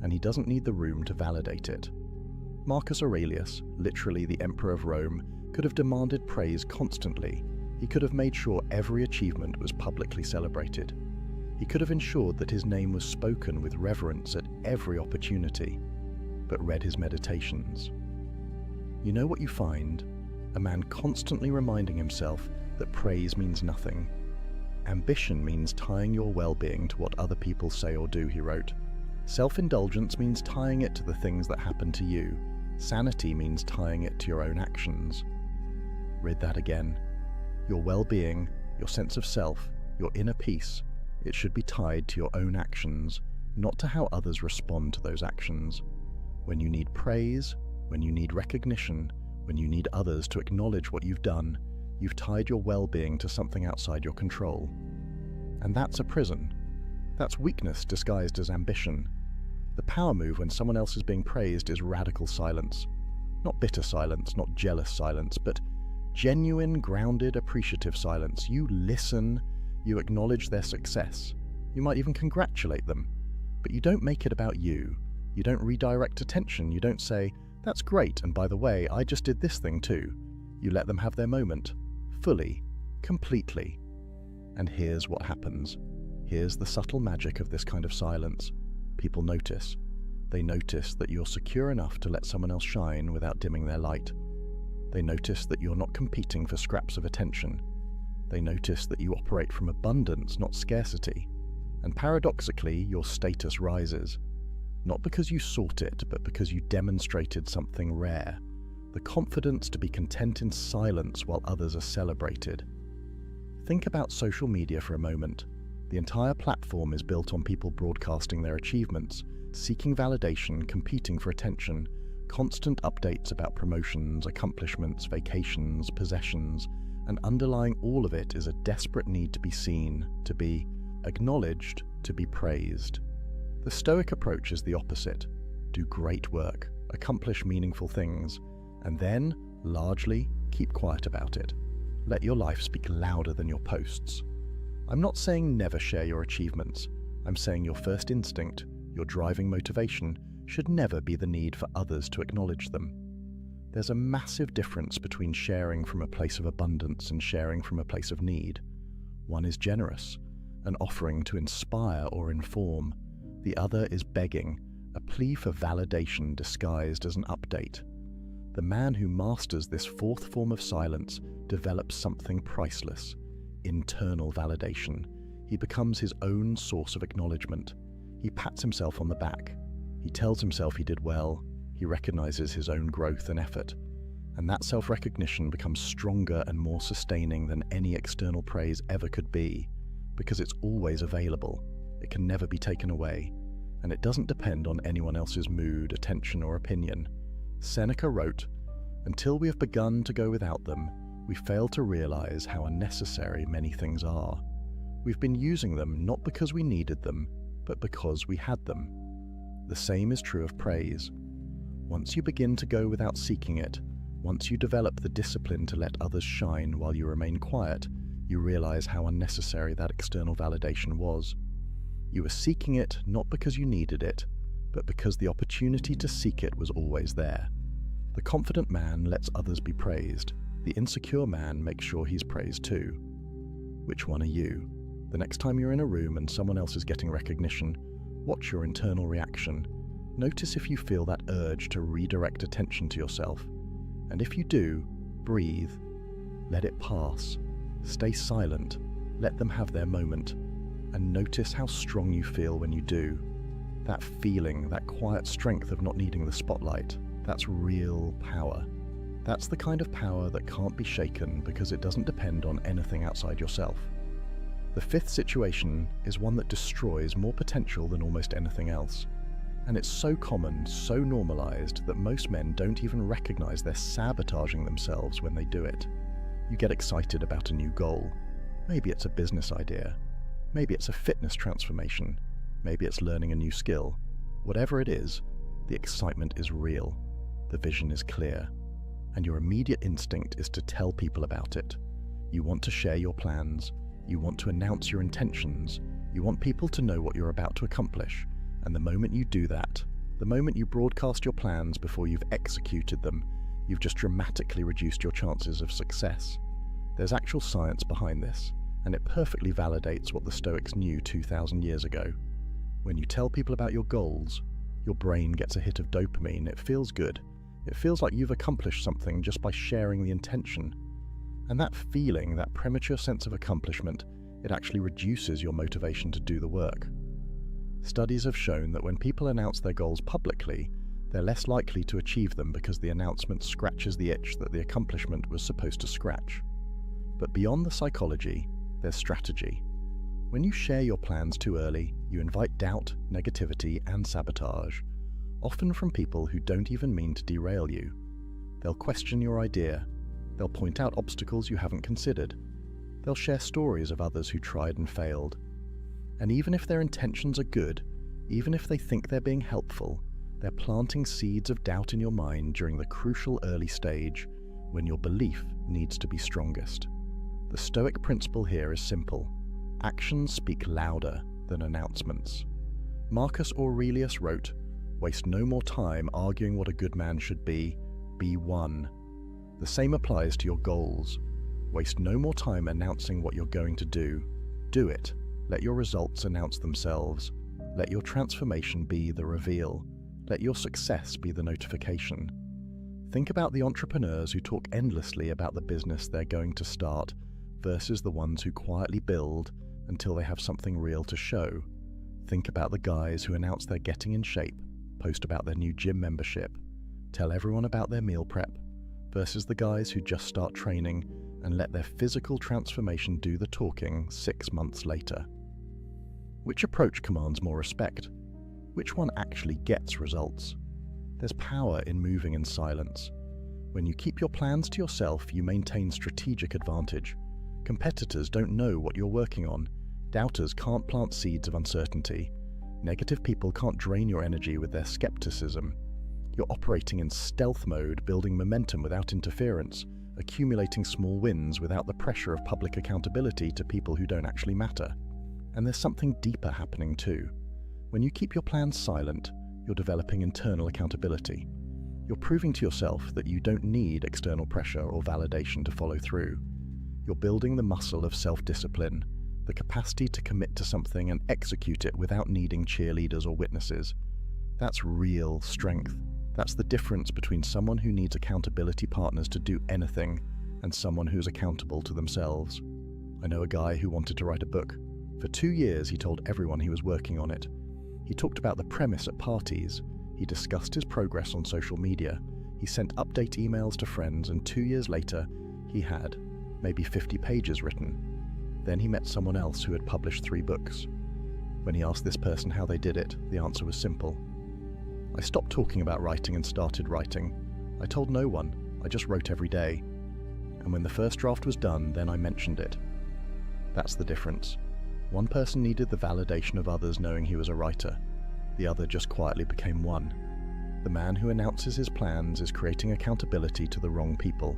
and he doesn't need the room to validate it. Marcus Aurelius, literally the Emperor of Rome, could have demanded praise constantly. He could have made sure every achievement was publicly celebrated. He could have ensured that his name was spoken with reverence at every opportunity, but read his meditations. You know what you find? A man constantly reminding himself that praise means nothing. Ambition means tying your well-being to what other people say or do, he wrote. Self-indulgence means tying it to the things that happen to you. Sanity means tying it to your own actions. Read that again. Your well-being, your sense of self, your inner peace, it should be tied to your own actions, not to how others respond to those actions. When you need praise, when you need recognition, when you need others to acknowledge what you've done, you've tied your well-being to something outside your control. And that's a prison. That's weakness disguised as ambition. The power move when someone else is being praised is radical silence. Not bitter silence, not jealous silence, but Genuine, grounded, appreciative silence. You listen, you acknowledge their success. You might even congratulate them, but you don't make it about you. You don't redirect attention. You don't say, "That's great, and by the way, I just did this thing too." You let them have their moment, fully, completely. And here's what happens. Here's the subtle magic of this kind of silence. People notice. They notice that you're secure enough to let someone else shine without dimming their light. They notice that you're not competing for scraps of attention. They notice that you operate from abundance, not scarcity. And paradoxically, your status rises. Not because you sought it, but because you demonstrated something rare. The confidence to be content in silence while others are celebrated. Think about social media for a moment. The entire platform is built on people broadcasting their achievements, seeking validation, competing for attention, constant updates about promotions, accomplishments, vacations, possessions, and underlying all of it is a desperate need to be seen, to be acknowledged, to be praised. The Stoic approach is the opposite. Do great work, accomplish meaningful things, and then, largely, keep quiet about it. Let your life speak louder than your posts. I'm not saying never share your achievements. I'm saying your first instinct, your driving motivation, should never be the need for others to acknowledge them. There's a massive difference between sharing from a place of abundance and sharing from a place of need. One is generous, an offering to inspire or inform. The other is begging, a plea for validation disguised as an update. The man who masters this fourth form of silence develops something priceless, internal validation. He becomes his own source of acknowledgement. He pats himself on the back. He tells himself he did well. He recognizes his own growth and effort. And that self-recognition becomes stronger and more sustaining than any external praise ever could be, because it's always available. It can never be taken away, and it doesn't depend on anyone else's mood, attention, or opinion. Seneca wrote, "Until we have begun to go without them, we fail to realize how unnecessary many things are. We've been using them not because we needed them, but because we had them." The same is true of praise. Once you begin to go without seeking it, once you develop the discipline to let others shine while you remain quiet, you realize how unnecessary that external validation was. You were seeking it not because you needed it, but because the opportunity to seek it was always there. The confident man lets others be praised. The insecure man makes sure he's praised too. Which one are you? The next time you're in a room and someone else is getting recognition, watch your internal reaction. Notice if you feel that urge to redirect attention to yourself. And if you do, breathe. Let it pass. Stay silent. Let them have their moment. And notice how strong you feel when you do. That feeling, that quiet strength of not needing the spotlight, that's real power. That's the kind of power that can't be shaken because it doesn't depend on anything outside yourself. The fifth situation is one that destroys more potential than almost anything else. And it's so common, so normalized, that most men don't even recognize they're sabotaging themselves when they do it. You get excited about a new goal. Maybe it's a business idea. Maybe it's a fitness transformation. Maybe it's learning a new skill. Whatever it is, the excitement is real. The vision is clear. And your immediate instinct is to tell people about it. You want to share your plans. You want to announce your intentions. You want people to know what you're about to accomplish. And the moment you do that, the moment you broadcast your plans before you've executed them, you've just dramatically reduced your chances of success. There's actual science behind this, and it perfectly validates what the Stoics knew 2,000 years ago. When you tell people about your goals, your brain gets a hit of dopamine. It feels good. It feels like you've accomplished something just by sharing the intention. And that feeling, that premature sense of accomplishment, it actually reduces your motivation to do the work. Studies have shown that when people announce their goals publicly, they're less likely to achieve them because the announcement scratches the itch that the accomplishment was supposed to scratch. But beyond the psychology, there's strategy. When you share your plans too early, you invite doubt, negativity, and sabotage, often from people who don't even mean to derail you. They'll question your idea. They'll point out obstacles you haven't considered. They'll share stories of others who tried and failed. And even if their intentions are good, even if they think they're being helpful, they're planting seeds of doubt in your mind during the crucial early stage when your belief needs to be strongest. The Stoic principle here is simple. Actions speak louder than announcements. Marcus Aurelius wrote, "Waste no more time arguing what a good man should be one." The same applies to your goals. Waste no more time announcing what you're going to do it. Let your results announce themselves. Let your transformation be the reveal. Let your success be the notification. Think about the entrepreneurs who talk endlessly about the business they're going to start versus the ones who quietly build until they have something real to show. Think about the guys who announce they're getting in shape, post about their new gym membership, tell everyone about their meal prep, versus the guys who just start training and let their physical transformation do the talking 6 months later. Which approach commands more respect? Which one actually gets results? There's power in moving in silence. When you keep your plans to yourself, you maintain strategic advantage. Competitors don't know what you're working on. Doubters can't plant seeds of uncertainty. Negative people can't drain your energy with their skepticism. You're operating in stealth mode, building momentum without interference, accumulating small wins without the pressure of public accountability to people who don't actually matter. And there's something deeper happening too. When you keep your plans silent, you're developing internal accountability. You're proving to yourself that you don't need external pressure or validation to follow through. You're building the muscle of self-discipline, the capacity to commit to something and execute it without needing cheerleaders or witnesses. That's real strength. That's the difference between someone who needs accountability partners to do anything and someone who's accountable to themselves. I know a guy who wanted to write a book. For 2 years, he told everyone he was working on it. He talked about the premise at parties. He discussed his progress on social media. He sent update emails to friends, and 2 years later, he had maybe 50 pages written. Then he met someone else who had published 3 books. When he asked this person how they did it, the answer was simple. I stopped talking about writing and started writing. I told no one, I just wrote every day. And when the first draft was done, then I mentioned it. That's the difference. One person needed the validation of others knowing he was a writer. The other just quietly became one. The man who announces his plans is creating accountability to the wrong people.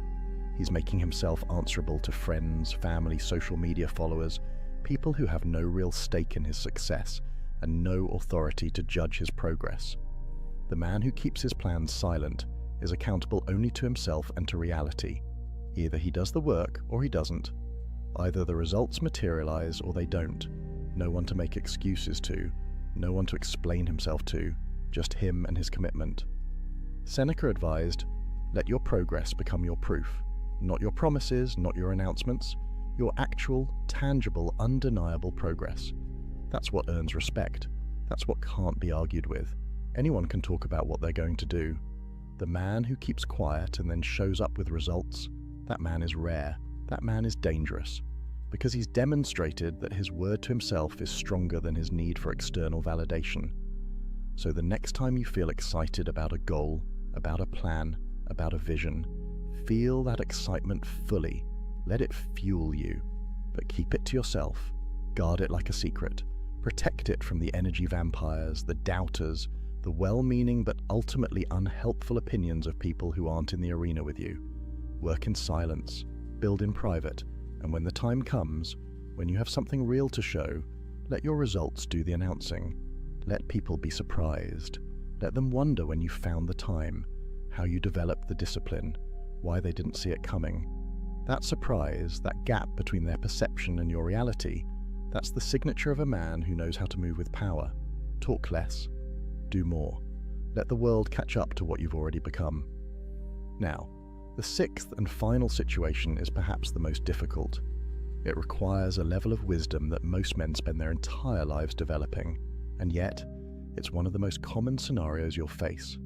He's making himself answerable to friends, family, social media followers, people who have no real stake in his success and no authority to judge his progress. The man who keeps his plans silent is accountable only to himself and to reality. Either he does the work or he doesn't. Either the results materialize or they don't. No one to make excuses to, no one to explain himself to, just him and his commitment. Seneca advised, "Let your progress become your proof. Not your promises, not your announcements, your actual, tangible, undeniable progress. That's what earns respect. That's what can't be argued with. Anyone can talk about what they're going to do. The man who keeps quiet and then shows up with results, that man is rare. That man is dangerous. Because he's demonstrated that his word to himself is stronger than his need for external validation. So the next time you feel excited about a goal, about a plan, about a vision, feel that excitement fully. Let it fuel you. But keep it to yourself. Guard it like a secret. Protect it from the energy vampires, the doubters, the well-meaning but ultimately unhelpful opinions of people who aren't in the arena with you. Work in silence, build in private, and when the time comes, when you have something real to show, let your results do the announcing. Let people be surprised. Let them wonder when you found the time, how you developed the discipline, why they didn't see it coming. That surprise, that gap between their perception and your reality, that's the signature of a man who knows how to move with power. Talk less. Do more. Let the world catch up to what you've already become. Now, the 6th and final situation is perhaps the most difficult. It requires a level of wisdom that most men spend their entire lives developing, and yet, it's one of the most common scenarios you'll face.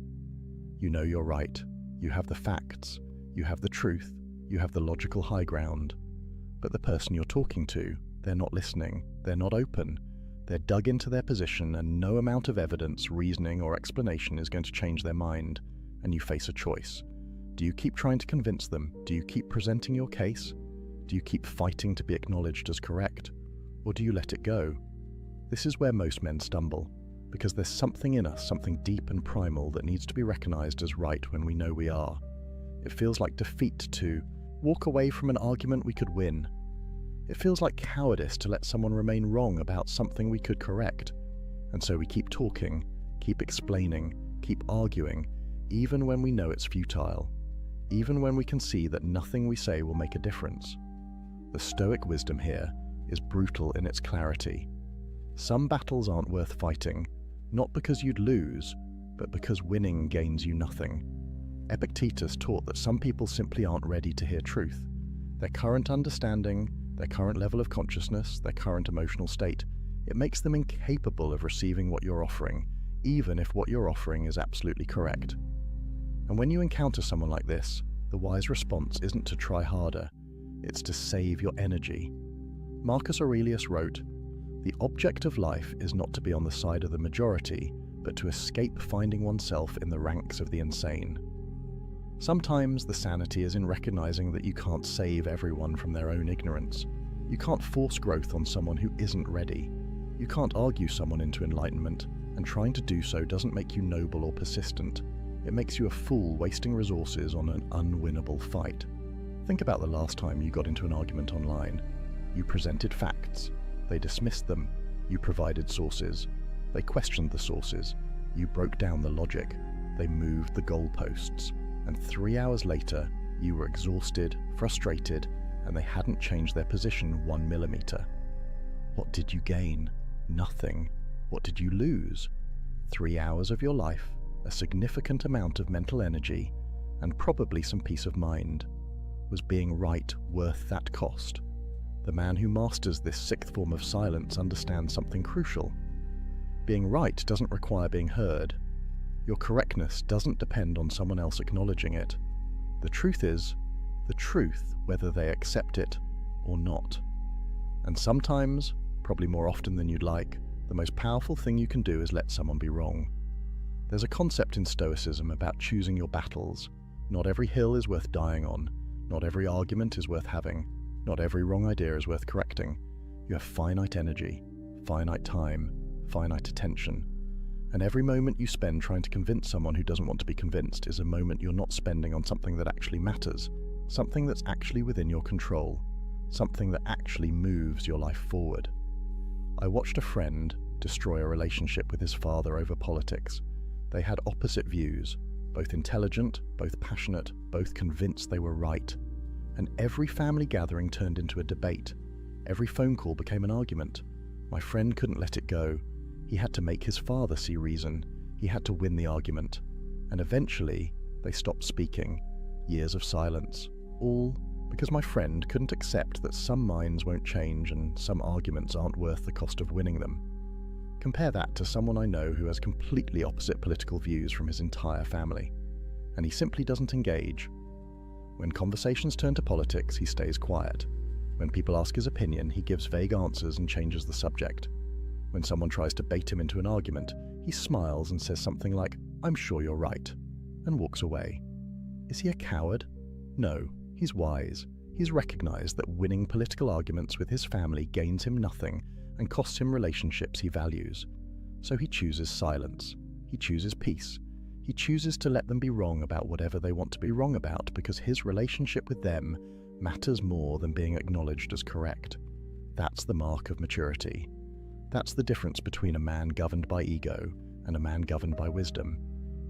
You know you're right. You have the facts. You have the truth. You have the logical high ground. But the person you're talking to, they're not listening. They're not open. They're dug into their position, and no amount of evidence, reasoning, or explanation is going to change their mind, and you face a choice. Do you keep trying to convince them? Do you keep presenting your case? Do you keep fighting to be acknowledged as correct? Or do you let it go? This is where most men stumble, because there's something in us, something deep and primal that needs to be recognized as right when we know we are. It feels like defeat to walk away from an argument we could win. It feels like cowardice to let someone remain wrong about something we could correct. And so we keep talking, keep explaining, keep arguing, even when we know it's futile, even when we can see that nothing we say will make a difference. The Stoic wisdom here is brutal in its clarity. Some battles aren't worth fighting, not because you'd lose, but because winning gains you nothing. Epictetus taught that some people simply aren't ready to hear truth. Their current understanding, their current level of consciousness, their current emotional state, it makes them incapable of receiving what you're offering, even if what you're offering is absolutely correct. And when you encounter someone like this, the wise response isn't to try harder, it's to save your energy. Marcus Aurelius wrote, "The object of life is not to be on the side of the majority, but to escape finding oneself in the ranks of the insane." Sometimes the sanity is in recognizing that you can't save everyone from their own ignorance. You can't force growth on someone who isn't ready. You can't argue someone into enlightenment, and trying to do so doesn't make you noble or persistent. It makes you a fool wasting resources on an unwinnable fight. Think about the last time you got into an argument online. You presented facts. They dismissed them. You provided sources. They questioned the sources. You broke down the logic. They moved the goalposts. And 3 hours later, you were exhausted, frustrated, and they hadn't changed their position 1 millimeter. What did you gain? Nothing. What did you lose? 3 hours of your life, a significant amount of mental energy, and probably some peace of mind. Was being right worth that cost? The man who masters this sixth form of silence understands something crucial. Being right doesn't require being heard. Your correctness doesn't depend on someone else acknowledging it. The truth is the truth, whether they accept it or not. And sometimes, probably more often than you'd like, the most powerful thing you can do is let someone be wrong. There's a concept in Stoicism about choosing your battles. Not every hill is worth dying on. Not every argument is worth having. Not every wrong idea is worth correcting. You have finite energy, finite time, finite attention. And every moment you spend trying to convince someone who doesn't want to be convinced is a moment you're not spending on something that actually matters, something that's actually within your control, something that actually moves your life forward. I watched a friend destroy a relationship with his father over politics. They had opposite views, both intelligent, both passionate, both convinced they were right. And every family gathering turned into a debate. Every phone call became an argument. My friend couldn't let it go. He had to make his father see reason. He had to win the argument. And eventually, they stopped speaking. Years of silence. All because my friend couldn't accept that some minds won't change and some arguments aren't worth the cost of winning them. Compare that to someone I know who has completely opposite political views from his entire family. And he simply doesn't engage. When conversations turn to politics, he stays quiet. When people ask his opinion, he gives vague answers and changes the subject. When someone tries to bait him into an argument, he smiles and says something like, "I'm sure you're right," and walks away. Is he a coward? No, he's wise. He's recognized that winning political arguments with his family gains him nothing and costs him relationships he values. So he chooses silence. He chooses peace. He chooses to let them be wrong about whatever they want to be wrong about because his relationship with them matters more than being acknowledged as correct. That's the mark of maturity. That's the difference between a man governed by ego and a man governed by wisdom.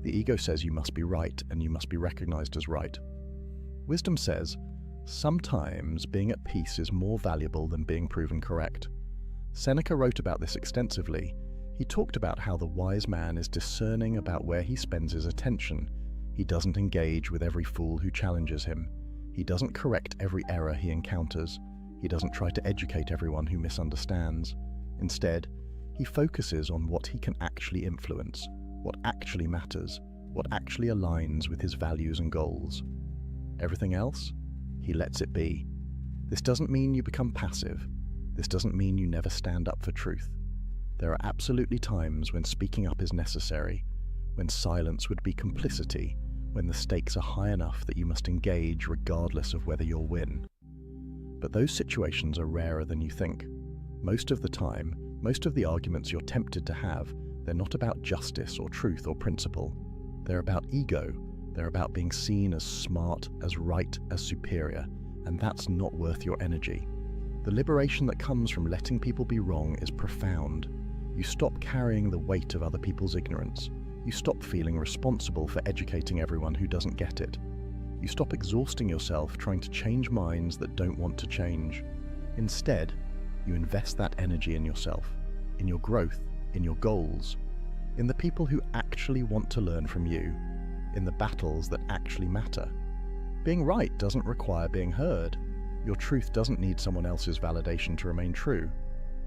The ego says you must be right and you must be recognized as right. Wisdom says, sometimes being at peace is more valuable than being proven correct. Seneca wrote about this extensively. He talked about how the wise man is discerning about where he spends his attention. He doesn't engage with every fool who challenges him. He doesn't correct every error he encounters. He doesn't try to educate everyone who misunderstands. Instead, he focuses on what he can actually influence, what actually matters, what actually aligns with his values and goals. Everything else, he lets it be. This doesn't mean you become passive. This doesn't mean you never stand up for truth. There are absolutely times when speaking up is necessary, when silence would be complicity, when the stakes are high enough that you must engage regardless of whether you'll win. But those situations are rarer than you think. Most of the time, most of the arguments you're tempted to have, they're not about justice or truth or principle. They're about ego. They're about being seen as smart, as right, as superior, and that's not worth your energy. The liberation that comes from letting people be wrong is profound. You stop carrying the weight of other people's ignorance. You stop feeling responsible for educating everyone who doesn't get it. You stop exhausting yourself trying to change minds that don't want to change. Instead, you invest that energy in yourself, in your growth, in your goals, in the people who actually want to learn from you, in the battles that actually matter. Being right doesn't require being heard. Your truth doesn't need someone else's validation to remain true.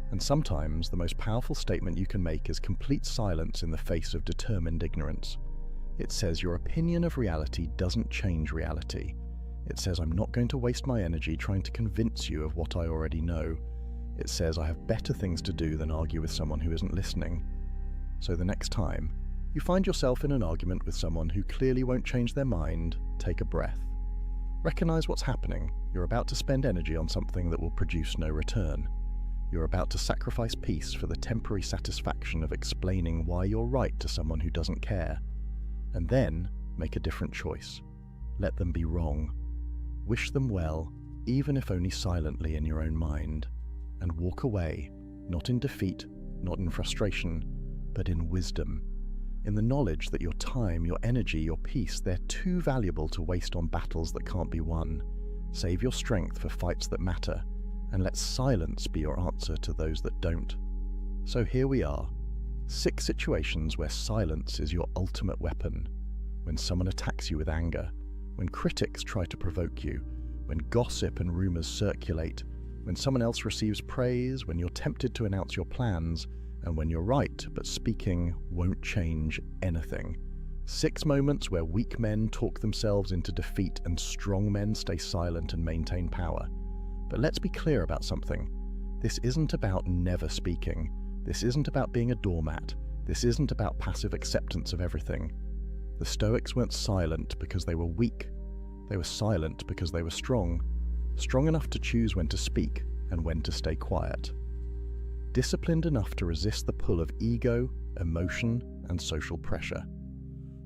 And sometimes the most powerful statement you can make is complete silence in the face of determined ignorance. It says your opinion of reality doesn't change reality. It says I'm not going to waste my energy trying to convince you of what I already know. It says I have better things to do than argue with someone who isn't listening. So the next time you find yourself in an argument with someone who clearly won't change their mind, take a breath. Recognize what's happening. You're about to spend energy on something that will produce no return. You're about to sacrifice peace for the temporary satisfaction of explaining why you're right to someone who doesn't care. And then make a different choice. Let them be wrong. Wish them well, even if only silently in your own mind. And walk away, not in defeat, not in frustration, but in wisdom. In the knowledge that your time, your energy, your peace, they're too valuable to waste on battles that can't be won. Save your strength for fights that matter, and let silence be your answer to those that don't. So here we are, 6 situations where silence is your ultimate weapon. When someone attacks you with anger, when critics try to provoke you, when gossip and rumors circulate, when someone else receives praise, when you're tempted to announce your plans, and when you're right, but speaking won't change anything. 6 moments where weak men talk themselves into defeat and strong men stay silent and maintain power. But let's be clear about something. This isn't about never speaking. This isn't about being a doormat. This isn't about passive acceptance of everything. The Stoics weren't silent because they were weak. They were silent because they were strong. Strong enough to choose when to speak and when to stay quiet. Disciplined enough to resist the pull of ego, emotion, and social pressure.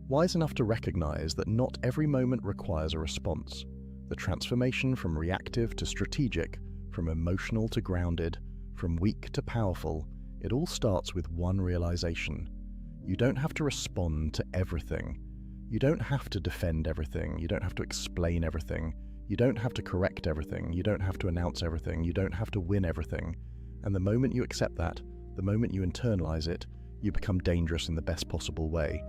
Wise enough to recognize that not every moment requires a response. The transformation from reactive to strategic, from emotional to grounded, from weak to powerful, it all starts with one realization. You don't have to respond to everything. You don't have to defend everything. You don't have to explain everything. You don't have to correct everything. You don't have to announce everything. You don't have to win everything. And the moment you accept that, the moment you internalize it, you become dangerous in the best possible way.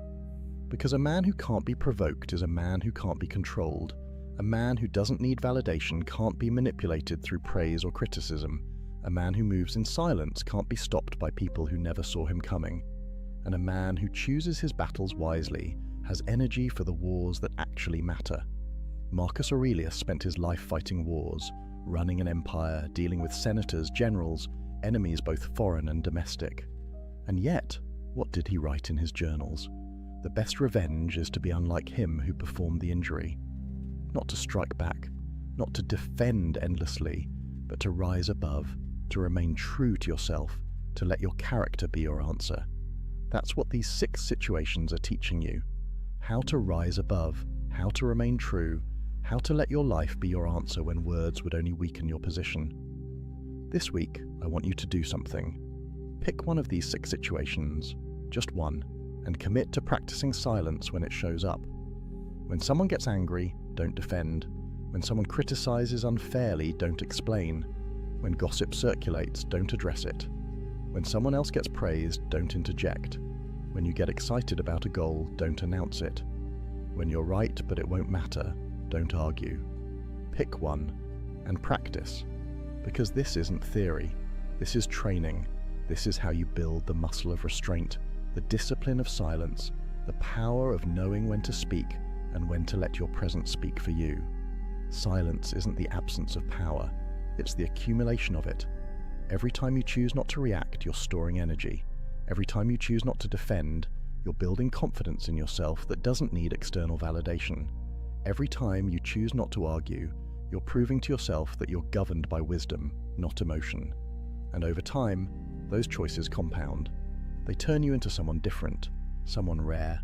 Because a man who can't be provoked is a man who can't be controlled. A man who doesn't need validation can't be manipulated through praise or criticism. A man who moves in silence can't be stopped by people who never saw him coming. And a man who chooses his battles wisely has energy for the wars that actually matter. Marcus Aurelius spent his life fighting wars, running an empire, dealing with senators, generals, enemies both foreign and domestic. And yet, what did he write in his journals? The best revenge is to be unlike him who performed the injury. Not to strike back, not to defend endlessly, but to rise above, to remain true to yourself, to let your character be your answer. That's what these 6 situations are teaching you. How to rise above, how to remain true, how to let your life be your answer when words would only weaken your position. This week, I want you to do something. Pick one of these 6 situations, just one, and commit to practicing silence when it shows up. When someone gets angry, don't defend. When someone criticizes unfairly, don't explain. When gossip circulates, don't address it. When someone else gets praised, don't interject. When you get excited about a goal, don't announce it. When you're right but it won't matter, don't argue. Pick one and practice. Because this isn't theory. This is training. This is how you build the muscle of restraint, the discipline of silence, the power of knowing when to speak and when to let your presence speak for you. Silence isn't the absence of power, it's the accumulation of it. Every time you choose not to react, you're storing energy. Every time you choose not to defend, you're building confidence in yourself that doesn't need external validation. Every time you choose not to argue, you're proving to yourself that you're governed by wisdom, not emotion. And over time, those choices compound. They turn you into someone different, someone rare,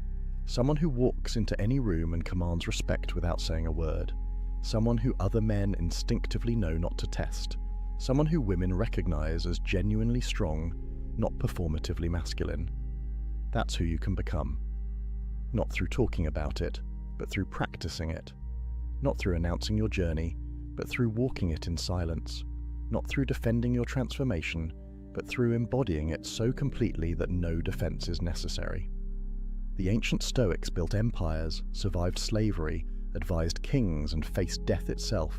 Someone who walks into any room and commands respect without saying a word. Someone who other men instinctively know not to test. Someone who women recognize as genuinely strong, not performatively masculine. That's who you can become. Not through talking about it, but through practicing it. Not through announcing your journey, but through walking it in silence. Not through defending your transformation, but through embodying it so completely that no defense is necessary. The ancient Stoics built empires, survived slavery, advised kings, and faced death itself.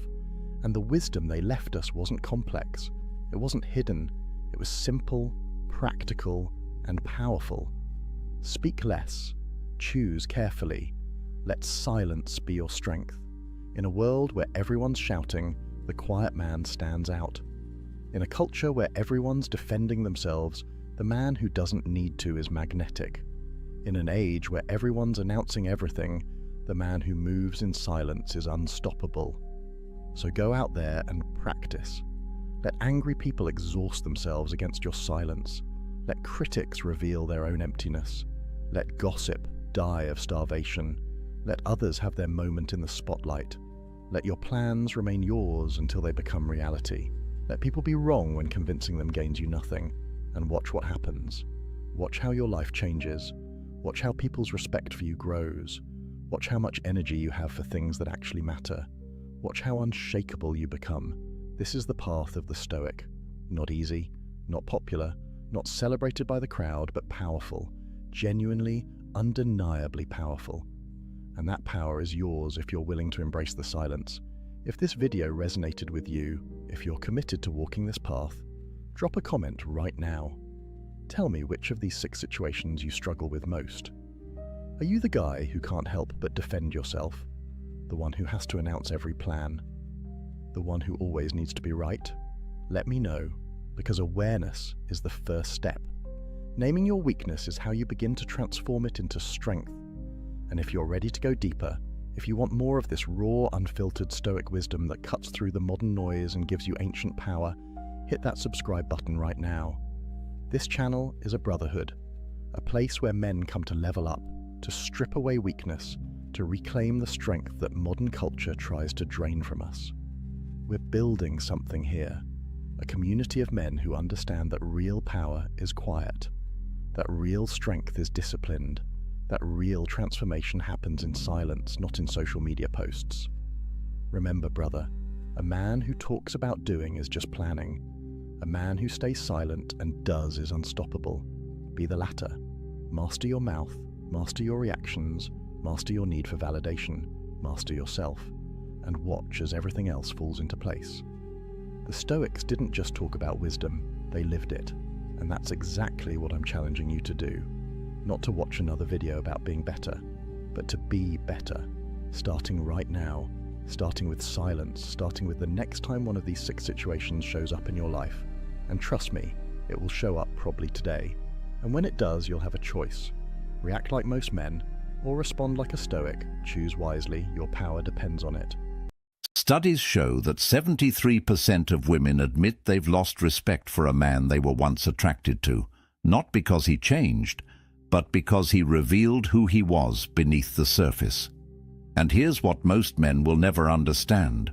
And the wisdom they left us wasn't complex. It wasn't hidden. It was simple, practical, and powerful. Speak less. Choose carefully. Let silence be your strength. In a world where everyone's shouting, the quiet man stands out. In a culture where everyone's defending themselves, the man who doesn't need to is magnetic. In an age where everyone's announcing everything, the man who moves in silence is unstoppable. So go out there and practice. Let angry people exhaust themselves against your silence. Let critics reveal their own emptiness. Let gossip die of starvation. Let others have their moment in the spotlight. Let your plans remain yours until they become reality. Let people be wrong when convincing them gains you nothing. And watch what happens. Watch how your life changes. Watch how people's respect for you grows. Watch how much energy you have for things that actually matter. Watch how unshakable you become. This is the path of the Stoic. Not easy, not popular, not celebrated by the crowd, but powerful. Genuinely, undeniably powerful. And that power is yours if you're willing to embrace the silence. If this video resonated with you, if you're committed to walking this path, drop a comment right now. Tell me which of these 6 situations you struggle with most. Are you the guy who can't help but defend yourself? The one who has to announce every plan? The one who always needs to be right? Let me know, because awareness is the first step. Naming your weakness is how you begin to transform it into strength. And if you're ready to go deeper, if you want more of this raw, unfiltered Stoic wisdom that cuts through the modern noise and gives you ancient power, hit that subscribe button right now. This channel is a brotherhood, a place where men come to level up, to strip away weakness, to reclaim the strength that modern culture tries to drain from us. We're building something here, a community of men who understand that real power is quiet, that real strength is disciplined, that real transformation happens in silence, not in social media posts. Remember, brother, a man who talks about doing is just planning. A man who stays silent and does is unstoppable. Be the latter. Master your mouth, master your reactions, master your need for validation, master yourself, and watch as everything else falls into place. The Stoics didn't just talk about wisdom, they lived it. And that's exactly what I'm challenging you to do. Not to watch another video about being better, but to be better. Starting right now, starting with silence, starting with the next time one of these 6 situations shows up in your life. And trust me, it will show up probably today. And when it does, you'll have a choice. React like most men, or respond like a Stoic. Choose wisely, your power depends on it. Studies show that 73% of women admit they've lost respect for a man they were once attracted to, not because he changed, but because he revealed who he was beneath the surface. And here's what most men will never understand.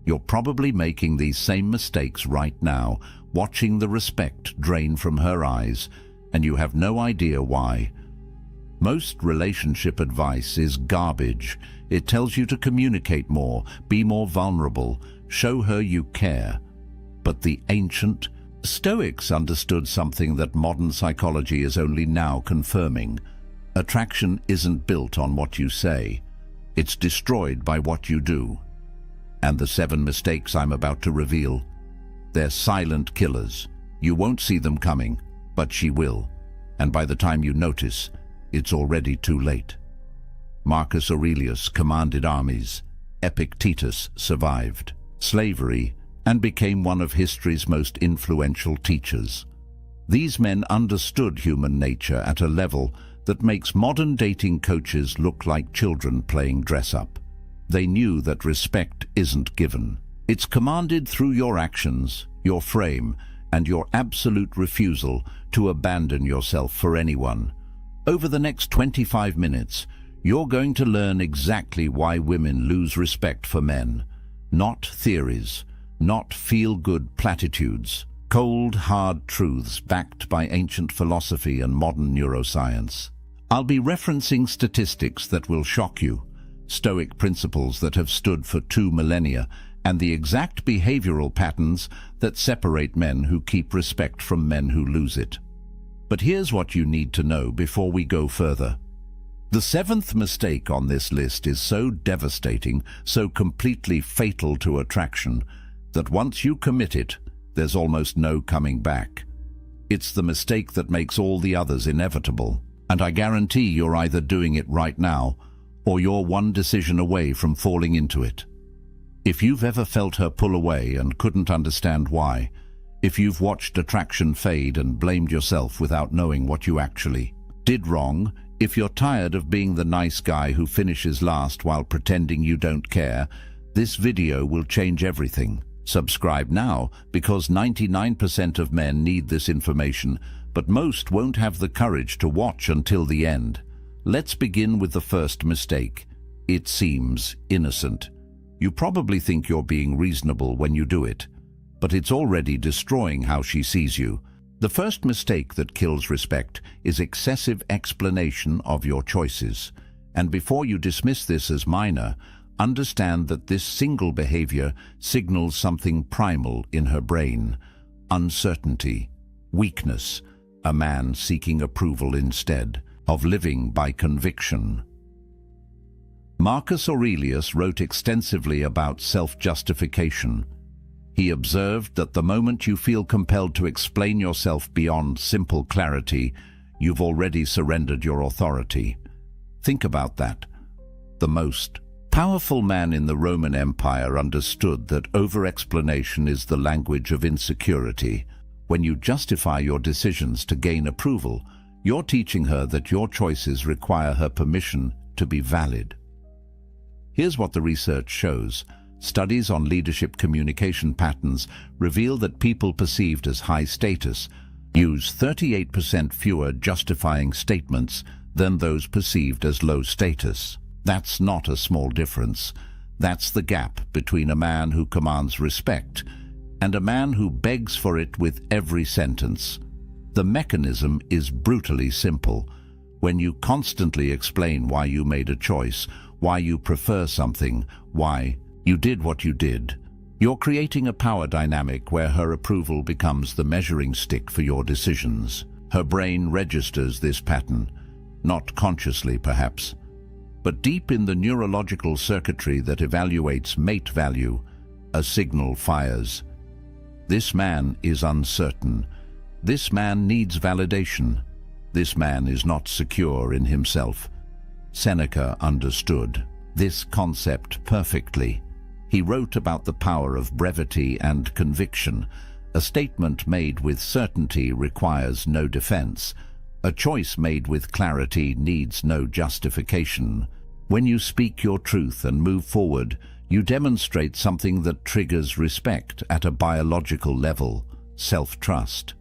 You're probably making these same mistakes right now, watching the respect drain from her eyes, and you have no idea why. Most relationship advice is garbage. It tells you to communicate more, be more vulnerable, show her you care. But the ancient Stoics understood something that modern psychology is only now confirming. Attraction isn't built on what you say. It's destroyed by what you do. And the 7 mistakes I'm about to reveal, they're silent killers. You won't see them coming, but she will. And by the time you notice, it's already too late. Marcus Aurelius commanded armies. Epictetus survived slavery and became one of history's most influential teachers. These men understood human nature at a level that makes modern dating coaches look like children playing dress-up. They knew that respect isn't given. It's commanded through your actions, your frame, and your absolute refusal to abandon yourself for anyone. Over the next 25 minutes, you're going to learn exactly why women lose respect for men. Not theories, not feel-good platitudes. Cold, hard truths backed by ancient philosophy and modern neuroscience. I'll be referencing statistics that will shock you, Stoic principles that have stood for 2 millennia, and the exact behavioral patterns that separate men who keep respect from men who lose it. But here's what you need to know before we go further. The 7th mistake on this list is so devastating, so completely fatal to attraction, that once you commit it, there's almost no coming back. It's the mistake that makes all the others inevitable, and I guarantee you're either doing it right now, or you're one decision away from falling into it. If you've ever felt her pull away and couldn't understand why, if you've watched attraction fade and blamed yourself without knowing what you actually did wrong, if you're tired of being the nice guy who finishes last while pretending you don't care, this video will change everything. Subscribe now, because 99% of men need this information, but most won't have the courage to watch until the end. Let's begin with the first mistake. It seems innocent. You probably think you're being reasonable when you do it, but it's already destroying how she sees you. The first mistake that kills respect is excessive explanation of your choices. And before you dismiss this as minor, understand that this single behavior signals something primal in her brain: uncertainty, weakness, a man seeking approval instead of living by conviction. Marcus Aurelius wrote extensively about self-justification. He observed that the moment you feel compelled to explain yourself beyond simple clarity, you've already surrendered your authority. Think about that. The most powerful man in the Roman Empire understood that over-explanation is the language of insecurity. When you justify your decisions to gain approval, you're teaching her that your choices require her permission to be valid. Here's what the research shows. Studies on leadership communication patterns reveal that people perceived as high status use 38% fewer justifying statements than those perceived as low status. That's not a small difference. That's the gap between a man who commands respect and a man who begs for it with every sentence. The mechanism is brutally simple. When you constantly explain why you made a choice, why you prefer something, why you did what you did, you're creating a power dynamic where her approval becomes the measuring stick for your decisions. Her brain registers this pattern, not consciously perhaps, but deep in the neurological circuitry that evaluates mate value, a signal fires. This man is uncertain. This man needs validation. This man is not secure in himself. Seneca understood this concept perfectly. He wrote about the power of brevity and conviction. A statement made with certainty requires no defense. A choice made with clarity needs no justification. When you speak your truth and move forward, you demonstrate something that triggers respect at a biological level: self-trust.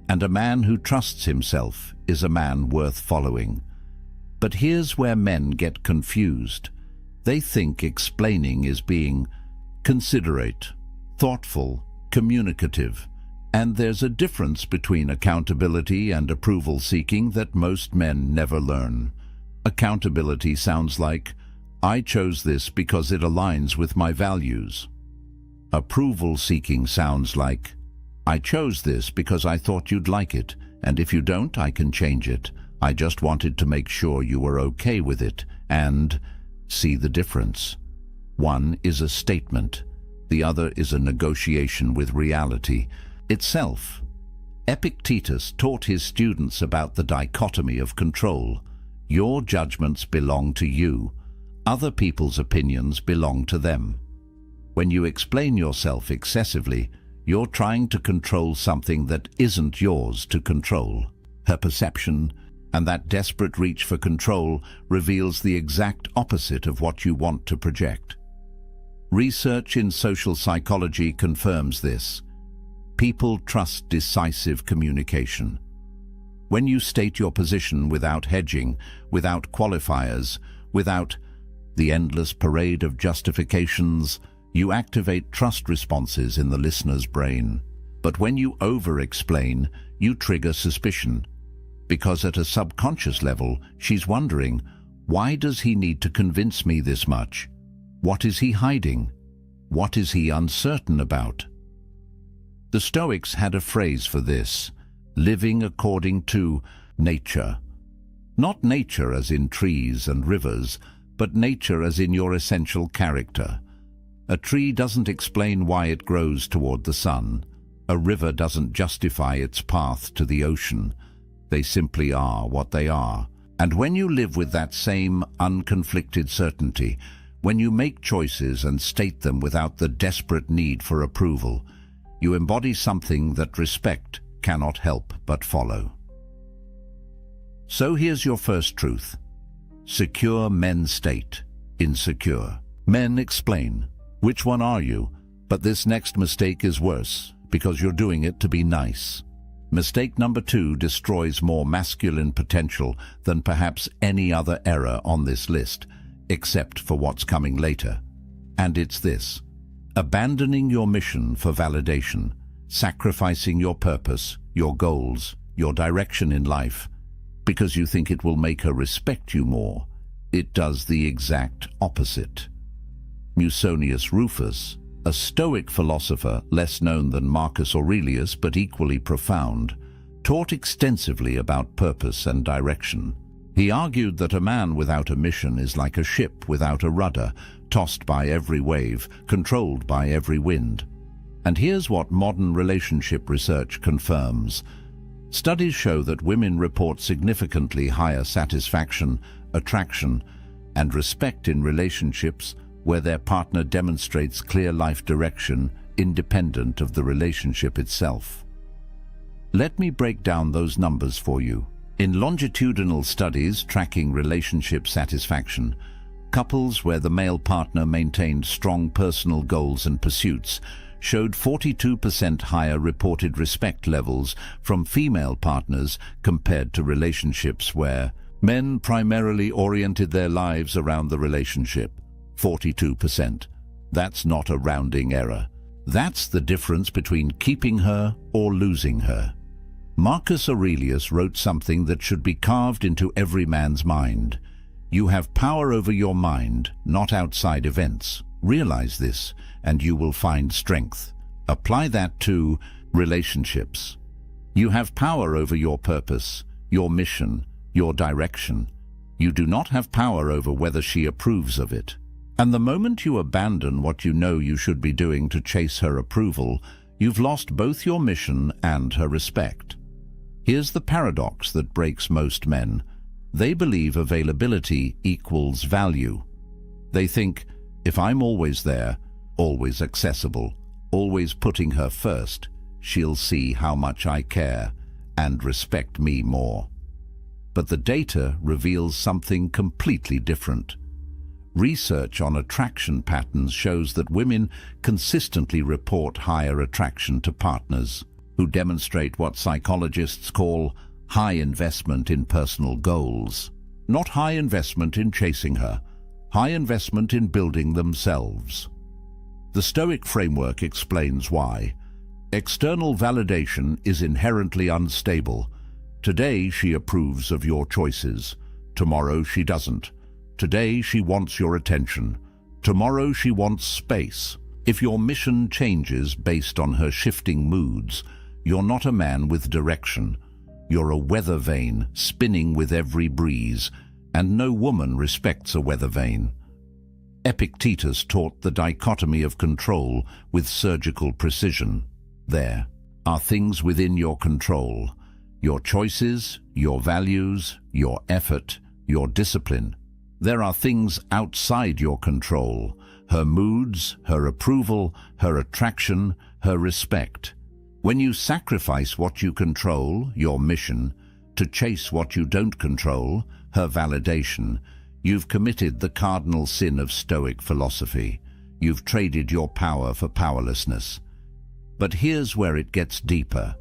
And a man who trusts himself is a man worth following. But here's where men get confused. They think explaining is being considerate, thoughtful, communicative. And there's a difference between accountability and approval seeking that most men never learn. Accountability sounds like, I chose this because it aligns with my values. Approval seeking sounds like, I chose this because I thought you'd like it, and if you don't, I can change it. I just wanted to make sure you were okay with it. And see the difference. One is a statement. The other is a negotiation with reality itself. Epictetus taught his students about the dichotomy of control. Your judgments belong to you. Other people's opinions belong to them. When you explain yourself excessively, you're trying to control something that isn't yours to control. Her perception and that desperate reach for control reveals the exact opposite of what you want to project. Research in social psychology confirms this. People trust decisive communication. When you state your position without hedging, without qualifiers, without the endless parade of justifications, you activate trust responses in the listener's brain. But when you over-explain, you trigger suspicion. Because at a subconscious level, she's wondering, why does he need to convince me this much? What is he hiding? What is he uncertain about? The Stoics had a phrase for this: living according to nature. Not nature as in trees and rivers, but nature as in your essential character. A tree doesn't explain why it grows toward the sun. A river doesn't justify its path to the ocean. They simply are what they are. And when you live with that same unconflicted certainty, when you make choices and state them without the desperate need for approval, you embody something that respect cannot help but follow. So here's your first truth. Secure men state, insecure. Men explain. Which one are you? But this next mistake is worse, because you're doing it to be nice. Mistake number 2 destroys more masculine potential than perhaps any other error on this list, except for what's coming later. And it's this: abandoning your mission for validation, sacrificing your purpose, your goals, your direction in life, because you think it will make her respect you more. It does the exact opposite. Musonius Rufus, a Stoic philosopher less known than Marcus Aurelius but equally profound, taught extensively about purpose and direction. He argued that a man without a mission is like a ship without a rudder, tossed by every wave, controlled by every wind. And here's what modern relationship research confirms. Studies show that women report significantly higher satisfaction, attraction, and respect in relationships where their partner demonstrates clear life direction independent of the relationship itself. Let me break down those numbers for you. In longitudinal studies tracking relationship satisfaction, couples where the male partner maintained strong personal goals and pursuits showed 42% higher reported respect levels from female partners compared to relationships where men primarily oriented their lives around the relationship. 42%. That's not a rounding error. That's the difference between keeping her or losing her. Marcus Aurelius wrote something that should be carved into every man's mind. You have power over your mind, not outside events. Realize this, and you will find strength. Apply that to relationships. You have power over your purpose, your mission, your direction. You do not have power over whether she approves of it. And the moment you abandon what you know you should be doing to chase her approval, you've lost both your mission and her respect. Here's the paradox that breaks most men. They believe availability equals value. They think, if I'm always there, always accessible, always putting her first, she'll see how much I care and respect me more. But the data reveals something completely different. Research on attraction patterns shows that women consistently report higher attraction to partners who demonstrate what psychologists call high investment in personal goals. Not high investment in chasing her, high investment in building themselves. The Stoic framework explains why. External validation is inherently unstable. Today she approves of your choices. Tomorrow she doesn't. Today she wants your attention. Tomorrow she wants space. If your mission changes based on her shifting moods, you're not a man with direction. You're a weather vane spinning with every breeze, and no woman respects a weather vane. Epictetus taught the dichotomy of control with surgical precision. There are things within your control: your choices, your values, your effort, your discipline. There are things outside your control: her moods, her approval, her attraction, her respect. When you sacrifice what you control, your mission, to chase what you don't control, her validation, you've committed the cardinal sin of Stoic philosophy. You've traded your power for powerlessness. But here's where it gets deeper.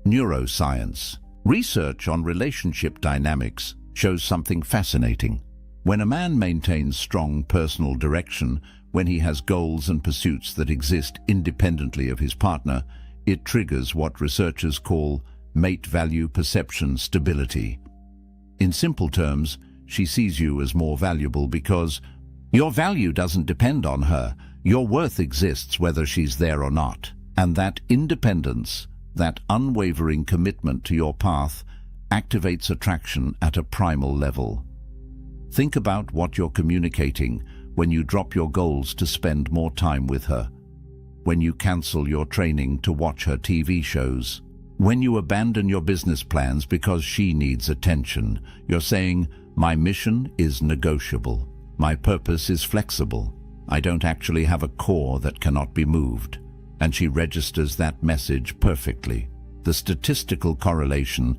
Neuroscience. Research on relationship dynamics shows something fascinating. When a man maintains strong personal direction, when he has goals and pursuits that exist independently of his partner, it triggers what researchers call mate value perception stability. In simple terms, she sees you as more valuable because your value doesn't depend on her. Your worth exists whether she's there or not. And that independence, that unwavering commitment to your path, activates attraction at a primal level. Think about what you're communicating when you drop your goals to spend more time with her, when you cancel your training to watch her TV shows, when you abandon your business plans because she needs attention. You're saying, my mission is negotiable. My purpose is flexible. I don't actually have a core that cannot be moved. And she registers that message perfectly. The statistical correlation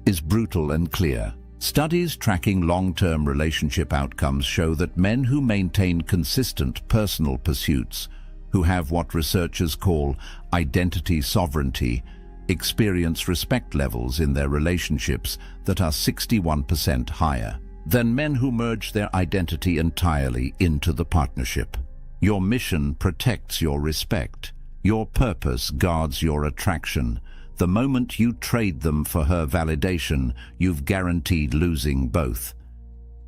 is brutal and clear. Studies tracking long-term relationship outcomes show that men who maintain consistent personal pursuits, who have what researchers call identity sovereignty, experience respect levels in their relationships that are 61% higher than men who merge their identity entirely into the partnership. Your mission protects your respect. Your purpose guards your attraction. The moment you trade them for her validation, you've guaranteed losing both.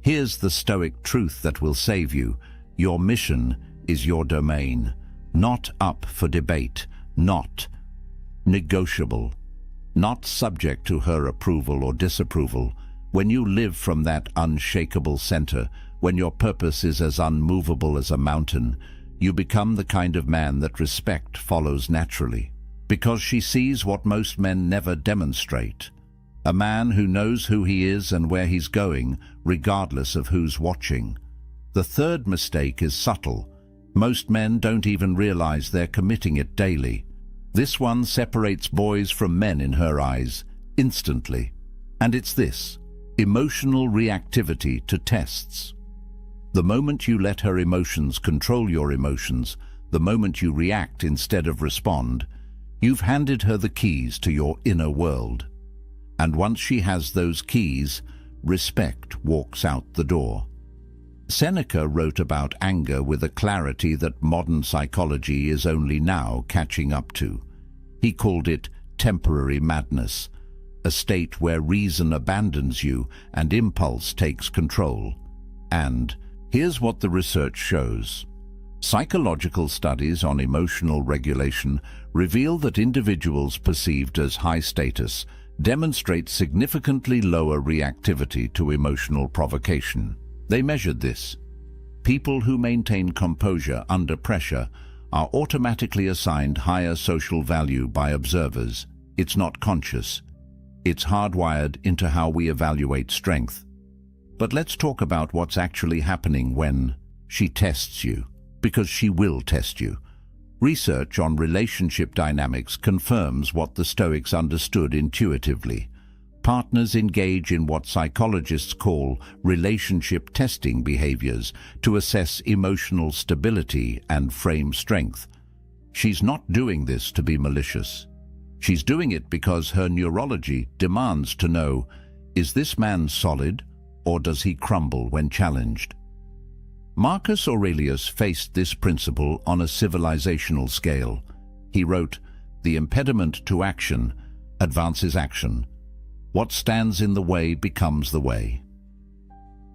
Here's the Stoic truth that will save you. Your mission is your domain, not up for debate, not negotiable, not subject to her approval or disapproval. When you live from that unshakable center, when your purpose is as unmovable as a mountain, you become the kind of man that respect follows naturally, because she sees what most men never demonstrate. A man who knows who he is and where he's going, regardless of who's watching. The third mistake is subtle. Most men don't even realize they're committing it daily. This one separates boys from men in her eyes, instantly. And it's this: emotional reactivity to tests. The moment you let her emotions control your emotions, the moment you react instead of respond, you've handed her the keys to your inner world. And once she has those keys, respect walks out the door. Seneca wrote about anger with a clarity that modern psychology is only now catching up to. He called it temporary madness, a state where reason abandons you and impulse takes control. And here's what the research shows. Psychological studies on emotional regulation reveal that individuals perceived as high status demonstrate significantly lower reactivity to emotional provocation. They measured this. People who maintain composure under pressure are automatically assigned higher social value by observers. It's not conscious. It's hardwired into how we evaluate strength. But let's talk about what's actually happening when she tests you, because she will test you. Research on relationship dynamics confirms what the Stoics understood intuitively. Partners engage in what psychologists call relationship testing behaviors to assess emotional stability and frame strength. She's not doing this to be malicious. She's doing it because her neurology demands to know, is this man solid, or does he crumble when challenged? Marcus Aurelius faced this principle on a civilizational scale. He wrote, "The impediment to action advances action. What stands in the way becomes the way."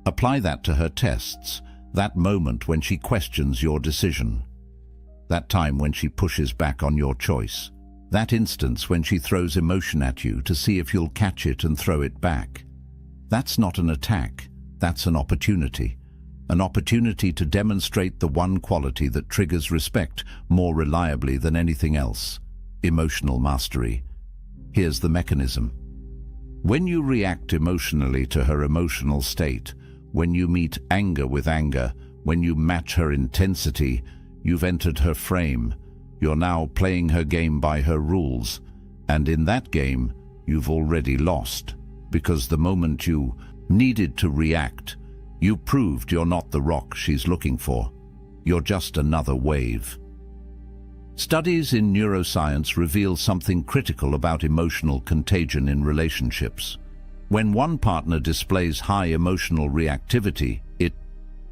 Apply that to her tests, that moment when she questions your decision, that time when she pushes back on your choice, that instance when she throws emotion at you to see if you'll catch it and throw it back. That's not an attack, that's an opportunity to demonstrate the one quality that triggers respect more reliably than anything else: emotional mastery. Here's the mechanism. When you react emotionally to her emotional state, when you meet anger with anger, when you match her intensity, you've entered her frame. You're now playing her game by her rules, and in that game, you've already lost, because the moment you needed to react, you proved you're not the rock she's looking for. You're just another wave. Studies in neuroscience reveal something critical about emotional contagion in relationships. When one partner displays high emotional reactivity, it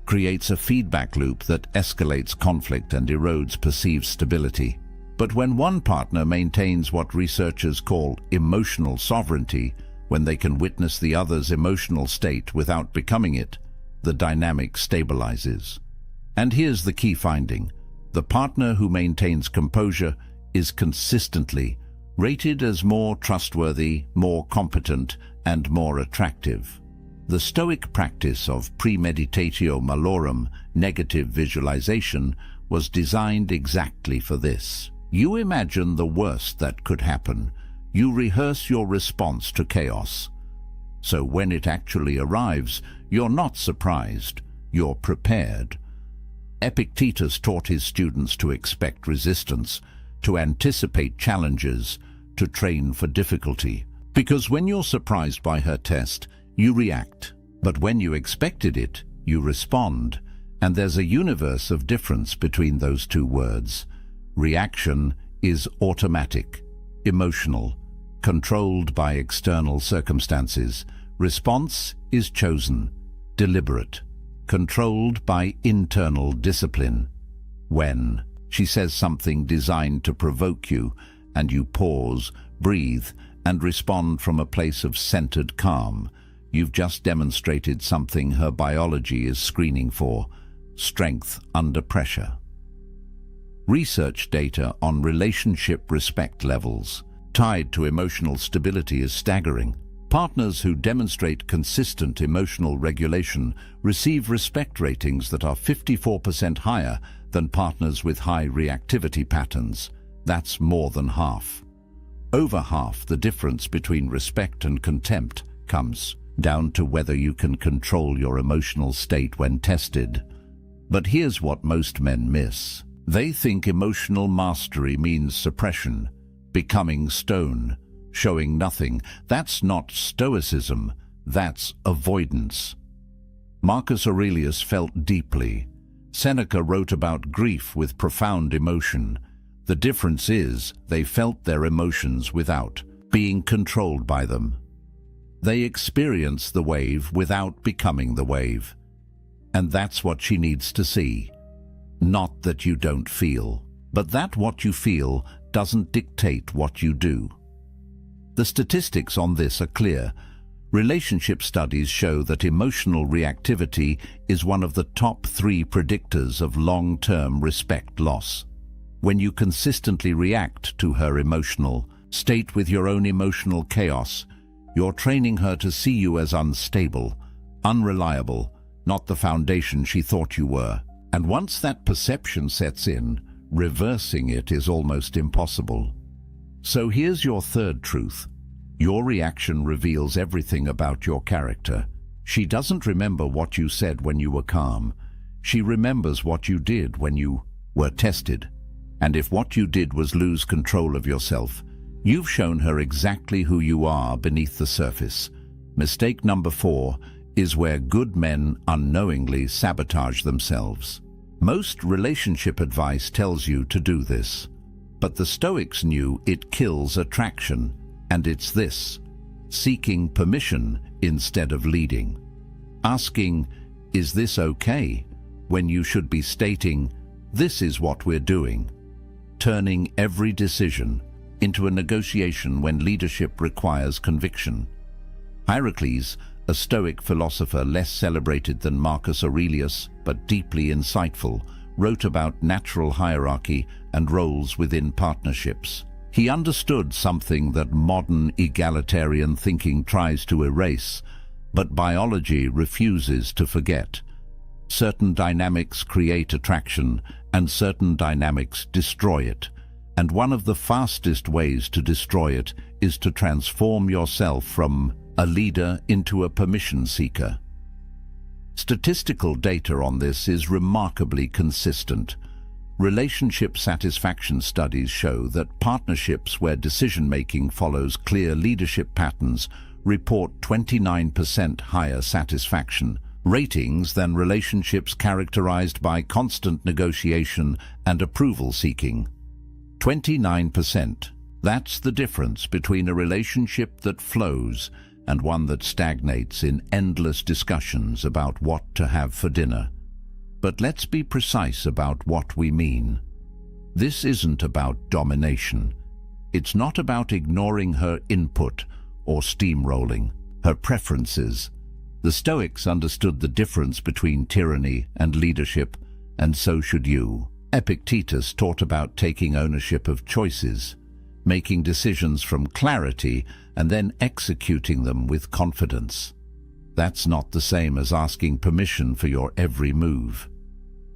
creates a feedback loop that escalates conflict and erodes perceived stability. But when one partner maintains what researchers call emotional sovereignty, when they can witness the other's emotional state without becoming it, the dynamic stabilizes. And here's the key finding. The partner who maintains composure is consistently rated as more trustworthy, more competent, and more attractive. The Stoic practice of premeditatio malorum, negative visualization, was designed exactly for this. You imagine the worst that could happen. You rehearse your response to chaos. So when it actually arrives, you're not surprised, you're prepared. Epictetus taught his students to expect resistance, to anticipate challenges, to train for difficulty. Because when you're surprised by her test, you react. But when you expected it, you respond. And there's a universe of difference between those two words. Reaction is automatic, emotional, controlled by external circumstances. Response is chosen, deliberate, controlled by internal discipline. When she says something designed to provoke you, and you pause, breathe, and respond from a place of centered calm, you've just demonstrated something her biology is screening for: strength under pressure. Research data on relationship respect levels tied to emotional stability is staggering. Partners who demonstrate consistent emotional regulation receive respect ratings that are 54% higher than partners with high reactivity patterns. That's more than half. Over half the difference between respect and contempt comes down to whether you can control your emotional state when tested. But here's what most men miss. They think emotional mastery means suppression, becoming stone, showing nothing. That's not stoicism, that's avoidance. Marcus Aurelius felt deeply. Seneca wrote about grief with profound emotion. The difference is they felt their emotions without being controlled by them. They experience the wave without becoming the wave. And that's what she needs to see. Not that you don't feel, but that what you feel doesn't dictate what you do. The statistics on this are clear. Relationship studies show that emotional reactivity is one of the top 3 predictors of long-term respect loss. When you consistently react to her emotional state with your own emotional chaos, you're training her to see you as unstable, unreliable, not the foundation she thought you were. And once that perception sets in, reversing it is almost impossible. So here's your third truth. Your reaction reveals everything about your character. She doesn't remember what you said when you were calm. She remembers what you did when you were tested. And if what you did was lose control of yourself, you've shown her exactly who you are beneath the surface. Mistake number 4 is where good men unknowingly sabotage themselves. Most relationship advice tells you to do this, but the Stoics knew it kills attraction, and it's this: seeking permission instead of leading. Asking, "Is this okay?" when you should be stating, "This is what we're doing." Turning every decision into a negotiation when leadership requires conviction. Heracles, a Stoic philosopher less celebrated than Marcus Aurelius, but deeply insightful, wrote about natural hierarchy and roles within partnerships. He understood something that modern egalitarian thinking tries to erase, but biology refuses to forget. Certain dynamics create attraction, and certain dynamics destroy it. And one of the fastest ways to destroy it is to transform yourself from a leader into a permission seeker. Statistical data on this is remarkably consistent. Relationship satisfaction studies show that partnerships where decision-making follows clear leadership patterns report 29% higher satisfaction ratings than relationships characterized by constant negotiation and approval seeking. 29%. That's the difference between a relationship that flows and one that stagnates in endless discussions about what to have for dinner. But let's be precise about what we mean. This isn't about domination. It's not about ignoring her input or steamrolling her preferences. The Stoics understood the difference between tyranny and leadership, and so should you. Epictetus taught about taking ownership of choices, making decisions from clarity, and then executing them with confidence. That's not the same as asking permission for your every move.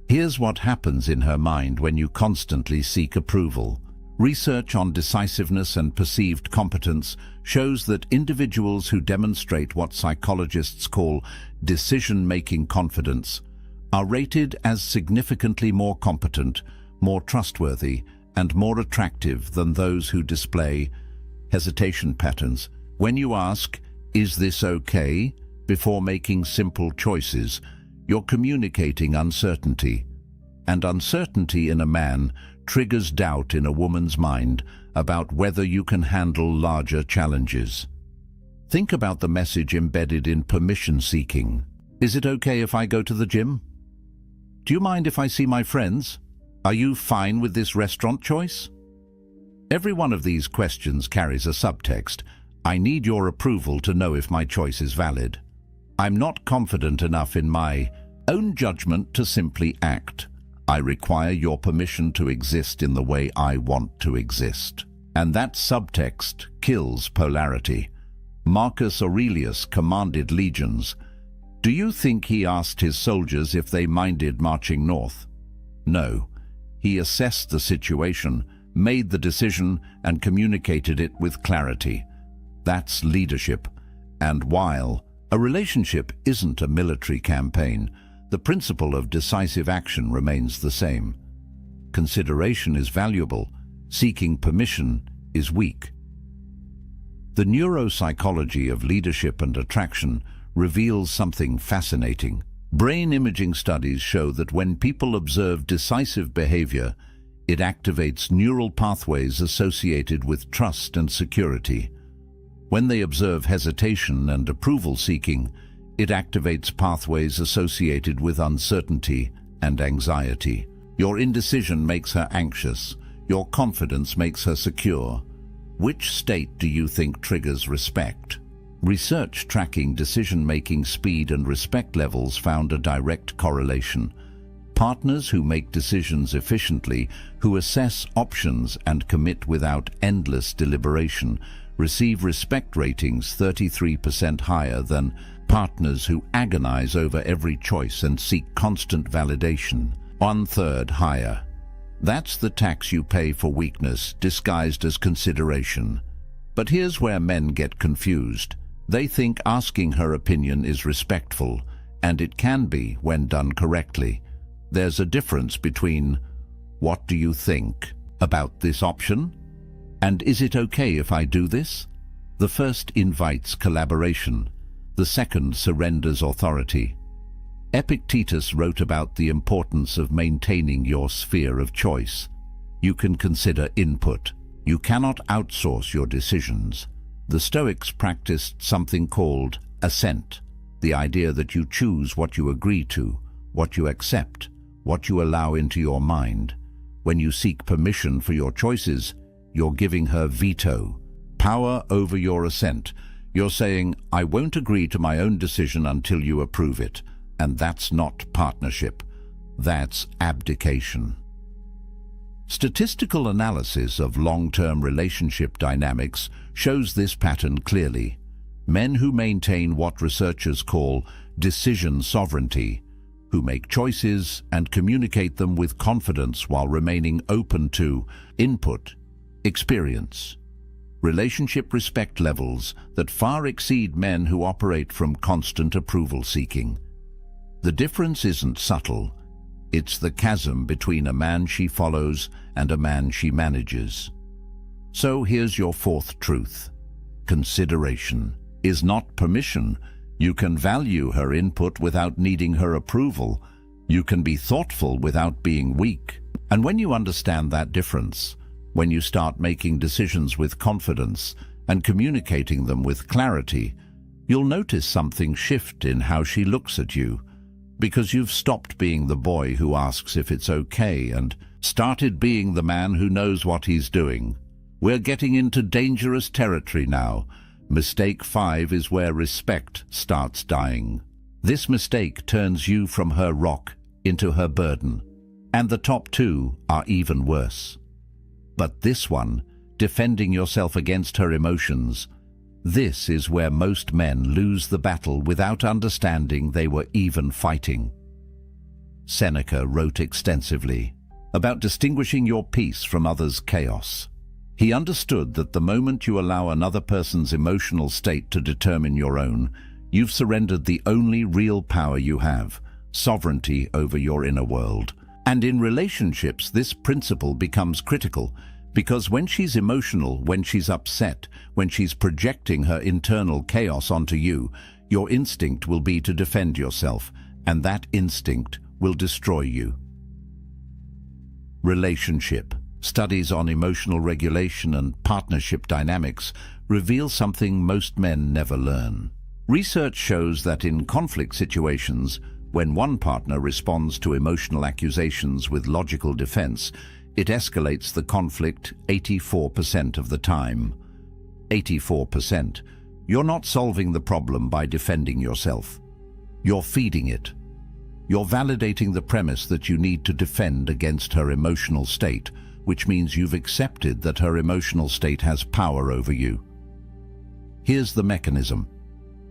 Here's what happens in her mind when you constantly seek approval. Research on decisiveness and perceived competence shows that individuals who demonstrate what psychologists call decision-making confidence are rated as significantly more competent, more trustworthy, and more attractive than those who display hesitation patterns. When you ask, "Is this okay?" before making simple choices, you're communicating uncertainty. And uncertainty in a man triggers doubt in a woman's mind about whether you can handle larger challenges. Think about the message embedded in permission seeking. Is it okay if I go to the gym? Do you mind if I see my friends? Are you fine with this restaurant choice? Every one of these questions carries a subtext. I need your approval to know if my choice is valid. I'm not confident enough in my own judgment to simply act. I require your permission to exist in the way I want to exist. And that subtext kills polarity. Marcus Aurelius commanded legions. Do you think he asked his soldiers if they minded marching north? No. He assessed the situation, made the decision, and communicated it with clarity. That's leadership. And while a relationship isn't a military campaign, the principle of decisive action remains the same. Consideration is valuable. Seeking permission is weak. The neuropsychology of leadership and attraction reveals something fascinating. Brain imaging studies show that when people observe decisive behavior, it activates neural pathways associated with trust and security. When they observe hesitation and approval seeking, it activates pathways associated with uncertainty and anxiety. Your indecision makes her anxious. Your confidence makes her secure. Which state do you think triggers respect? Research tracking decision-making speed and respect levels found a direct correlation. Partners who make decisions efficiently, who assess options and commit without endless deliberation, receive respect ratings 33% higher than partners who agonize over every choice and seek constant validation, 1/3 higher. That's the tax you pay for weakness, disguised as consideration. But here's where men get confused. They think asking her opinion is respectful, and it can be when done correctly. There's a difference between, "What do you think about this option?" and "Is it okay if I do this?" The first invites collaboration. The second surrenders authority. Epictetus wrote about the importance of maintaining your sphere of choice. You can consider input. You cannot outsource your decisions. The Stoics practiced something called assent, the idea that you choose what you agree to, what you accept, what you allow into your mind. When you seek permission for your choices, you're giving her veto, power over your assent. You're saying, "I won't agree to my own decision until you approve it." And that's not partnership. That's abdication. Statistical analysis of long-term relationship dynamics shows this pattern clearly. Men who maintain what researchers call decision sovereignty, who make choices and communicate them with confidence while remaining open to input, experience, relationship respect levels that far exceed men who operate from constant approval seeking. The difference isn't subtle. It's the chasm between a man she follows and a man she manages. So here's your fourth truth. Consideration is not permission. You can value her input without needing her approval. You can be thoughtful without being weak. And when you understand that difference, when you start making decisions with confidence and communicating them with clarity, you'll notice something shift in how she looks at you, because you've stopped being the boy who asks if it's okay and started being the man who knows what he's doing. We're getting into dangerous territory now. Mistake 5 is where respect starts dying. This mistake turns you from her rock into her burden, and the top 2 are even worse. But this one, defending yourself against her emotions, this is where most men lose the battle without understanding they were even fighting. Seneca wrote extensively about distinguishing your peace from others' chaos. He understood that the moment you allow another person's emotional state to determine your own, you've surrendered the only real power you have, sovereignty over your inner world. And in relationships, this principle becomes critical, because when she's emotional, when she's upset, when she's projecting her internal chaos onto you, your instinct will be to defend yourself, and that instinct will destroy you. Relationship. Studies on emotional regulation and partnership dynamics reveal something most men never learn. Research shows that in conflict situations, when one partner responds to emotional accusations with logical defense, it escalates the conflict 84% of the time. 84%. You're not solving the problem by defending yourself. You're feeding it. You're validating the premise that you need to defend against her emotional state, which means you've accepted that her emotional state has power over you. Here's the mechanism.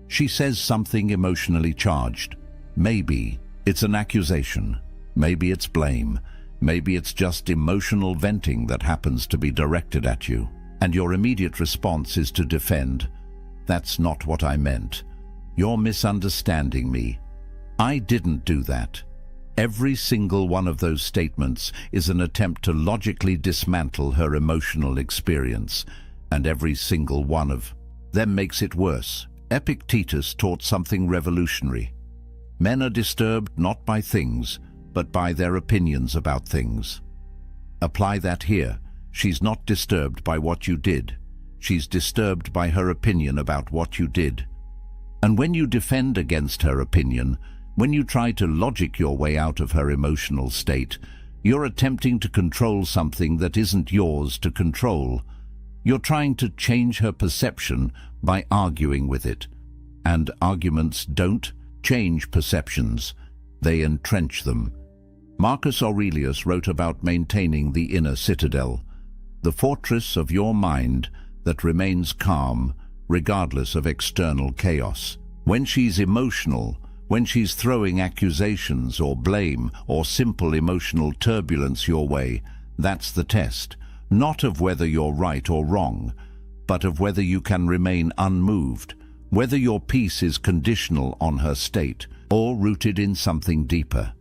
She says something emotionally charged. Maybe it's an accusation. Maybe it's blame. Maybe it's just emotional venting that happens to be directed at you, and your immediate response is to defend. That's not what I meant. You're misunderstanding me. I didn't do that. Every single one of those statements is an attempt to logically dismantle her emotional experience, and every single one of them makes it worse. Epictetus taught something revolutionary. Men are disturbed not by things, but by their opinions about things. Apply that here. She's not disturbed by what you did. She's disturbed by her opinion about what you did. And when you defend against her opinion, when you try to logic your way out of her emotional state, you're attempting to control something that isn't yours to control. You're trying to change her perception by arguing with it. And arguments don't change perceptions. They entrench them. Marcus Aurelius wrote about maintaining the inner citadel, the fortress of your mind that remains calm regardless of external chaos. When she's emotional, when she's throwing accusations or blame or simple emotional turbulence your way, that's the test, not of whether you're right or wrong, but of whether you can remain unmoved, whether your peace is conditional on her state or rooted in something deeper.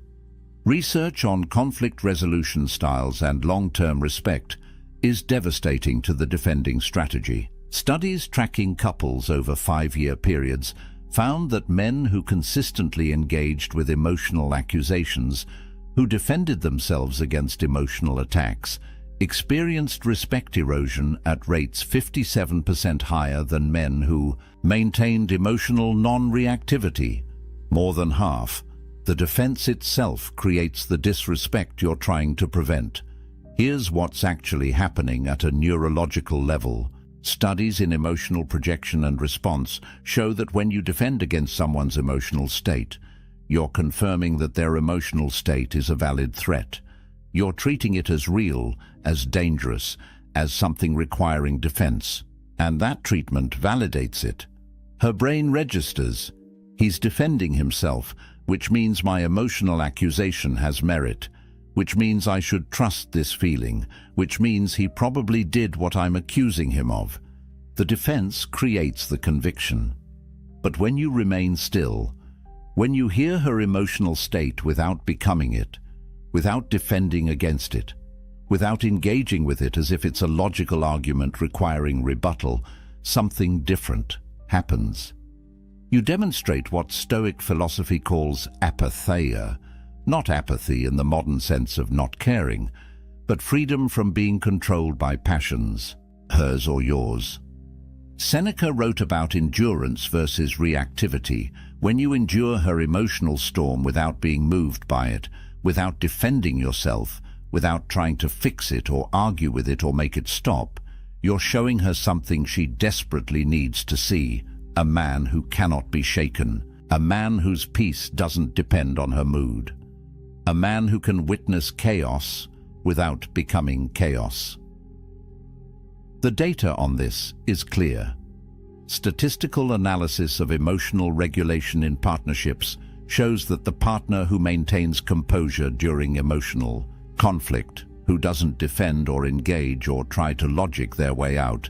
Research on conflict resolution styles and long-term respect is devastating to the defending strategy. Studies tracking couples over 5-year periods found that men who consistently engaged with emotional accusations, who defended themselves against emotional attacks, experienced respect erosion at rates 57% higher than men who maintained emotional non-reactivity. More than half. The defense itself creates the disrespect you're trying to prevent. Here's what's actually happening at a neurological level. Studies in emotional projection and response show that when you defend against someone's emotional state, you're confirming that their emotional state is a valid threat. You're treating it as real, as dangerous, as something requiring defense. And that treatment validates it. Her brain registers. He's defending himself, which means my emotional accusation has merit, which means I should trust this feeling, which means he probably did what I'm accusing him of. The defense creates the conviction. But when you remain still, when you hear her emotional state without becoming it, without defending against it, without engaging with it as if it's a logical argument requiring rebuttal, something different happens. You demonstrate what Stoic philosophy calls apatheia, not apathy in the modern sense of not caring, but freedom from being controlled by passions, hers or yours. Seneca wrote about endurance versus reactivity. When you endure her emotional storm without being moved by it, without defending yourself, without trying to fix it or argue with it or make it stop, you're showing her something she desperately needs to see: a man who cannot be shaken, a man whose peace doesn't depend on her mood, a man who can witness chaos without becoming chaos. The data on this is clear. Statistical analysis of emotional regulation in partnerships shows that the partner who maintains composure during emotional conflict, who doesn't defend or engage or try to logic their way out,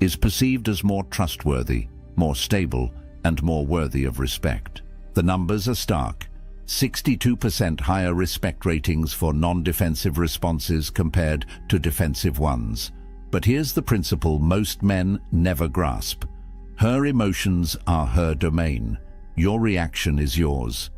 is perceived as more trustworthy, more stable, and more worthy of respect. The numbers are stark. 62% higher respect ratings for non-defensive responses compared to defensive ones. But here's the principle most men never grasp. Her emotions are her domain. Your reaction is yours.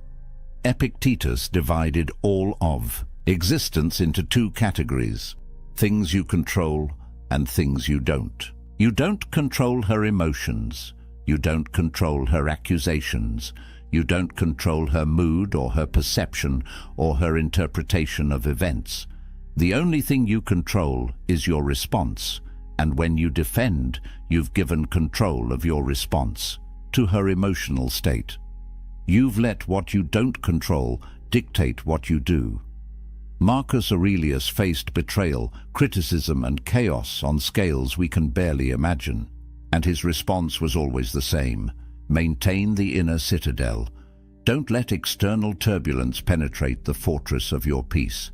Epictetus divided all of existence into two categories: things you control and things you don't. You don't control her emotions. You don't control her accusations. You don't control her mood or her perception or her interpretation of events. The only thing you control is your response, and when you defend, you've given control of your response to her emotional state. You've let what you don't control dictate what you do. Marcus Aurelius faced betrayal, criticism, and chaos on scales we can barely imagine, and his response was always the same: maintain the inner citadel. Don't let external turbulence penetrate the fortress of your peace.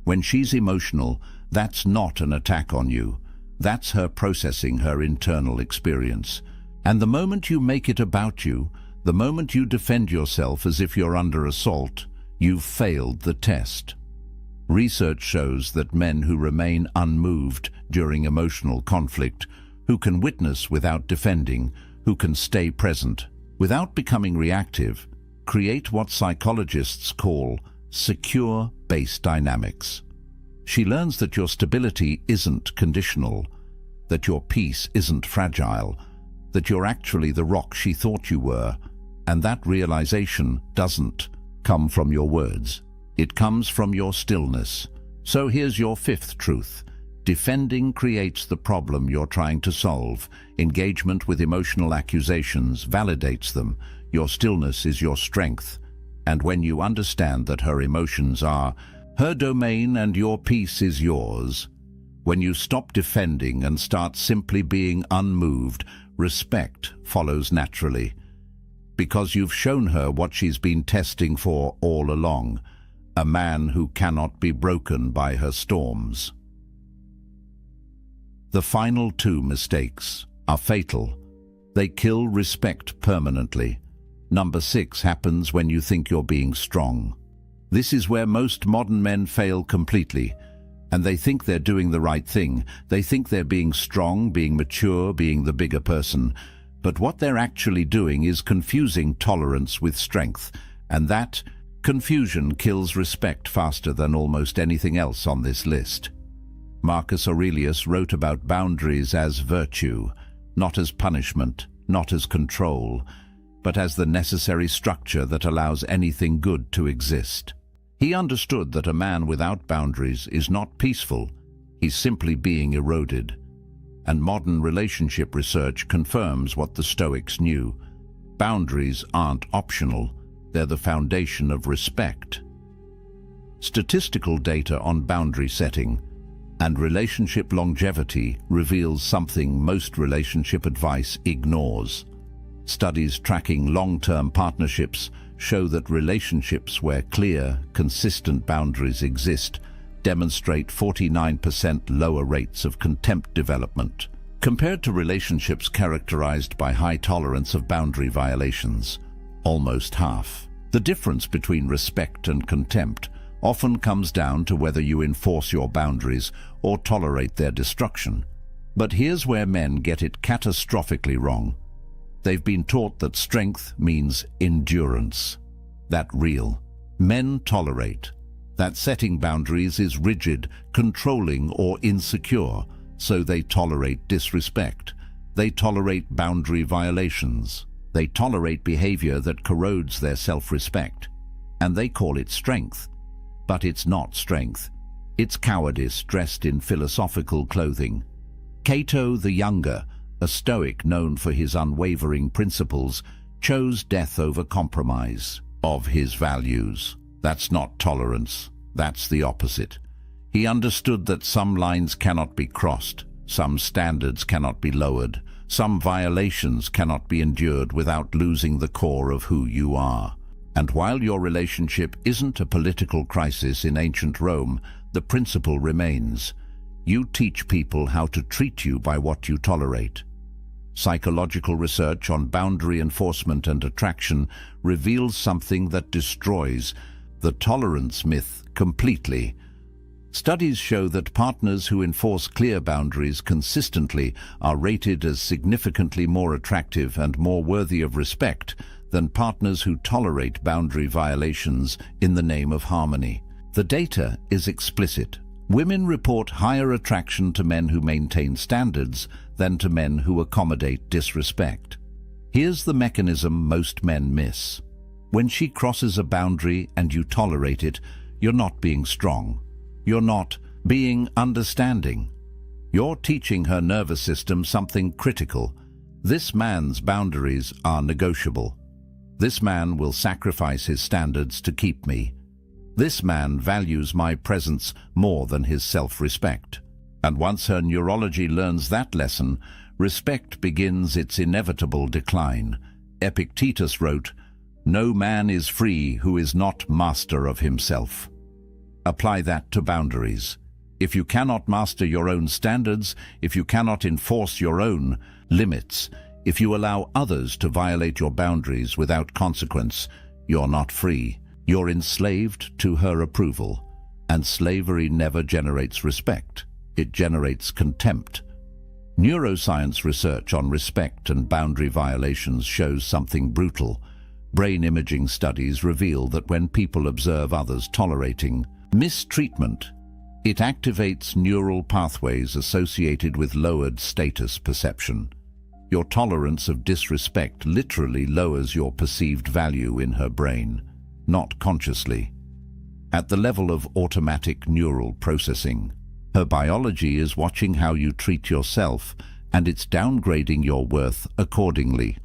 When she's emotional, that's not an attack on you. That's her processing her internal experience. And the moment you make it about you, the moment you defend yourself as if you're under assault, you've failed the test. Research shows that men who remain unmoved during emotional conflict, who can witness without defending, who can stay present without becoming reactive, create what psychologists call secure base dynamics. She learns that your stability isn't conditional, that your peace isn't fragile, that you're actually the rock she thought you were, and that realization doesn't come from your words. It comes from your stillness. So here's your fifth truth. Defending creates the problem you're trying to solve. Engagement with emotional accusations validates them. Your stillness is your strength. And when you understand that her emotions are her domain and your peace is yours, when you stop defending and start simply being unmoved, respect follows naturally. Because you've shown her what she's been testing for all along: a man who cannot be broken by her storms. The final two mistakes are fatal. They kill respect permanently. Number 6 happens when you think you're being strong. This is where most modern men fail completely, and they think they're doing the right thing. They think they're being strong, being mature, being the bigger person. But what they're actually doing is confusing tolerance with strength, and that confusion kills respect faster than almost anything else on this list. Marcus Aurelius wrote about boundaries as virtue, not as punishment, not as control, but as the necessary structure that allows anything good to exist. He understood that a man without boundaries is not peaceful, he's simply being eroded. And modern relationship research confirms what the Stoics knew. Boundaries aren't optional, they're the foundation of respect. Statistical data on boundary setting and relationship longevity reveals something most relationship advice ignores. Studies tracking long-term partnerships show that relationships where clear, consistent boundaries exist demonstrate 49% lower rates of contempt development, compared to relationships characterized by high tolerance of boundary violations, almost half. The difference between respect and contempt often comes down to whether you enforce your boundaries or tolerate their destruction. But here's where men get it catastrophically wrong. They've been taught that strength means endurance. That real. Men tolerate. that setting boundaries is rigid, controlling, or insecure, so they tolerate disrespect. They tolerate boundary violations. They tolerate behavior that corrodes their self-respect. And they call it strength. But it's not strength. It's cowardice dressed in philosophical clothing. Cato the Younger, a Stoic known for his unwavering principles, chose death over compromise of his values. That's not tolerance. That's the opposite. He understood that some lines cannot be crossed, some standards cannot be lowered, some violations cannot be endured without losing the core of who you are. And while your relationship isn't a political crisis in ancient Rome, the principle remains. You teach people how to treat you by what you tolerate. Psychological research on boundary enforcement and attraction reveals something that destroys the tolerance myth completely. Studies show that partners who enforce clear boundaries consistently are rated as significantly more attractive and more worthy of respect than partners who tolerate boundary violations in the name of harmony. The data is explicit. Women report higher attraction to men who maintain standards than to men who accommodate disrespect. Here's the mechanism most men miss. When she crosses a boundary and you tolerate it, you're not being strong. You're not being understanding. You're teaching her nervous system something critical. This man's boundaries are negotiable. This man will sacrifice his standards to keep me. This man values my presence more than his self-respect. And once her neurology learns that lesson, respect begins its inevitable decline. Epictetus wrote, "No man is free who is not master of himself." Apply that to boundaries. If you cannot master your own standards, if you cannot enforce your own limits, if you allow others to violate your boundaries without consequence, you're not free. You're enslaved to her approval. And slavery never generates respect. It generates contempt. Neuroscience research on respect and boundary violations shows something brutal. Brain imaging studies reveal that when people observe others tolerating mistreatment, it activates neural pathways associated with lowered status perception. Your tolerance of disrespect literally lowers your perceived value in her brain, not consciously. At the level of automatic neural processing, her biology is watching how you treat yourself, and it's downgrading your worth accordingly.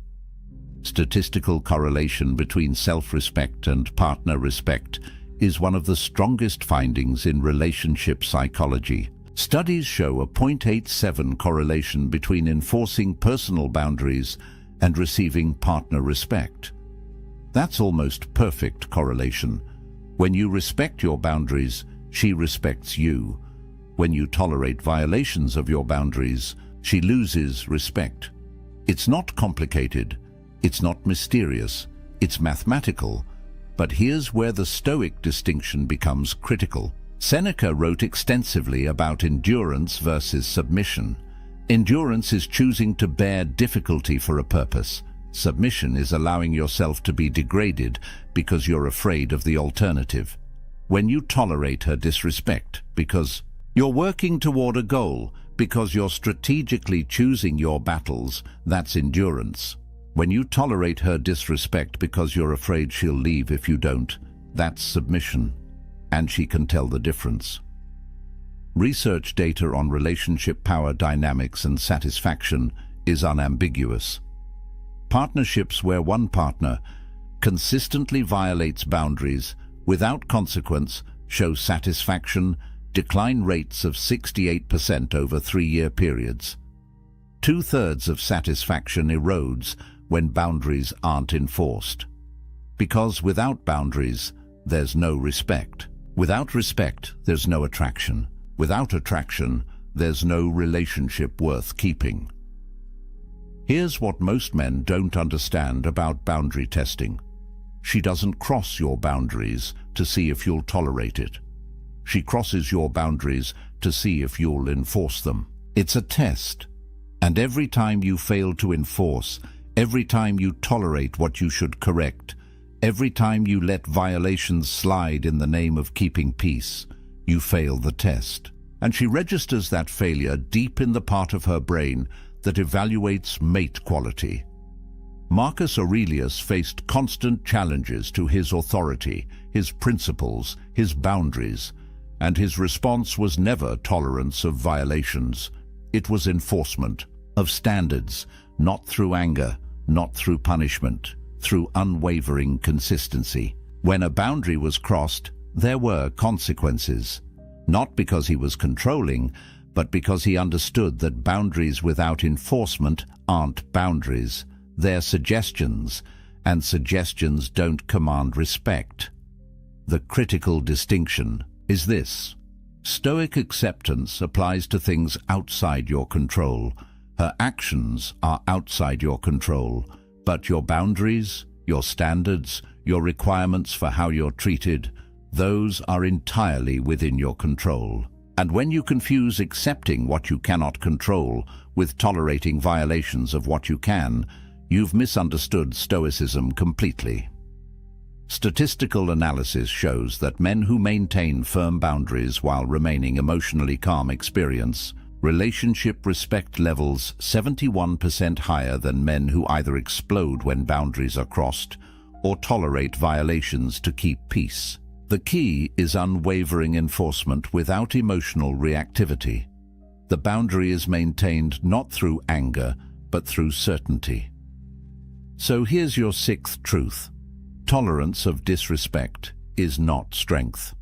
Statistical correlation between self-respect and partner respect is one of the strongest findings in relationship psychology. Studies show a 0.87 correlation between enforcing personal boundaries and receiving partner respect. That's almost perfect correlation. When you respect your boundaries, she respects you. When you tolerate violations of your boundaries, she loses respect. It's not complicated. It's not mysterious. It's mathematical. But here's where the Stoic distinction becomes critical. Seneca wrote extensively about endurance versus submission. Endurance is choosing to bear difficulty for a purpose. Submission is allowing yourself to be degraded because you're afraid of the alternative. When you tolerate her disrespect because you're working toward a goal, because you're strategically choosing your battles, that's endurance. When you tolerate her disrespect because you're afraid she'll leave if you don't, that's submission. And she can tell the difference. Research data on relationship power dynamics and satisfaction is unambiguous. Partnerships where one partner consistently violates boundaries without consequence show satisfaction decline rates of 68% over 3-year periods. 2/3 of satisfaction erodes when boundaries aren't enforced. Because without boundaries, there's no respect. Without respect, there's no attraction. Without attraction, there's no relationship worth keeping. Here's what most men don't understand about boundary testing. She doesn't cross your boundaries to see if you'll tolerate it. She crosses your boundaries to see if you'll enforce them. It's a test. And every time you fail to enforce, every time you tolerate what you should correct, Every time you let violations slide in the name of keeping peace, you fail the test. And she registers that failure deep in the part of her brain that evaluates mate quality. Marcus Aurelius faced constant challenges to his authority, his principles, his boundaries, and his response was never tolerance of violations. It was enforcement of standards, not through anger, not through punishment, through unwavering consistency. When a boundary was crossed, there were consequences, not because he was controlling, but because he understood that boundaries without enforcement aren't boundaries. They're suggestions, and suggestions don't command respect. The critical distinction is this. Stoic acceptance applies to things outside your control. Her actions are outside your control, but your boundaries, your standards, your requirements for how you're treated, those are entirely within your control. And when you confuse accepting what you cannot control with tolerating violations of what you can, you've misunderstood Stoicism completely. Statistical analysis shows that men who maintain firm boundaries while remaining emotionally calm experience relationship respect levels 71% higher than men who either explode when boundaries are crossed or tolerate violations to keep peace. The key is unwavering enforcement without emotional reactivity. The boundary is maintained not through anger, but through certainty. So here's your sixth truth. Tolerance of disrespect is not strength.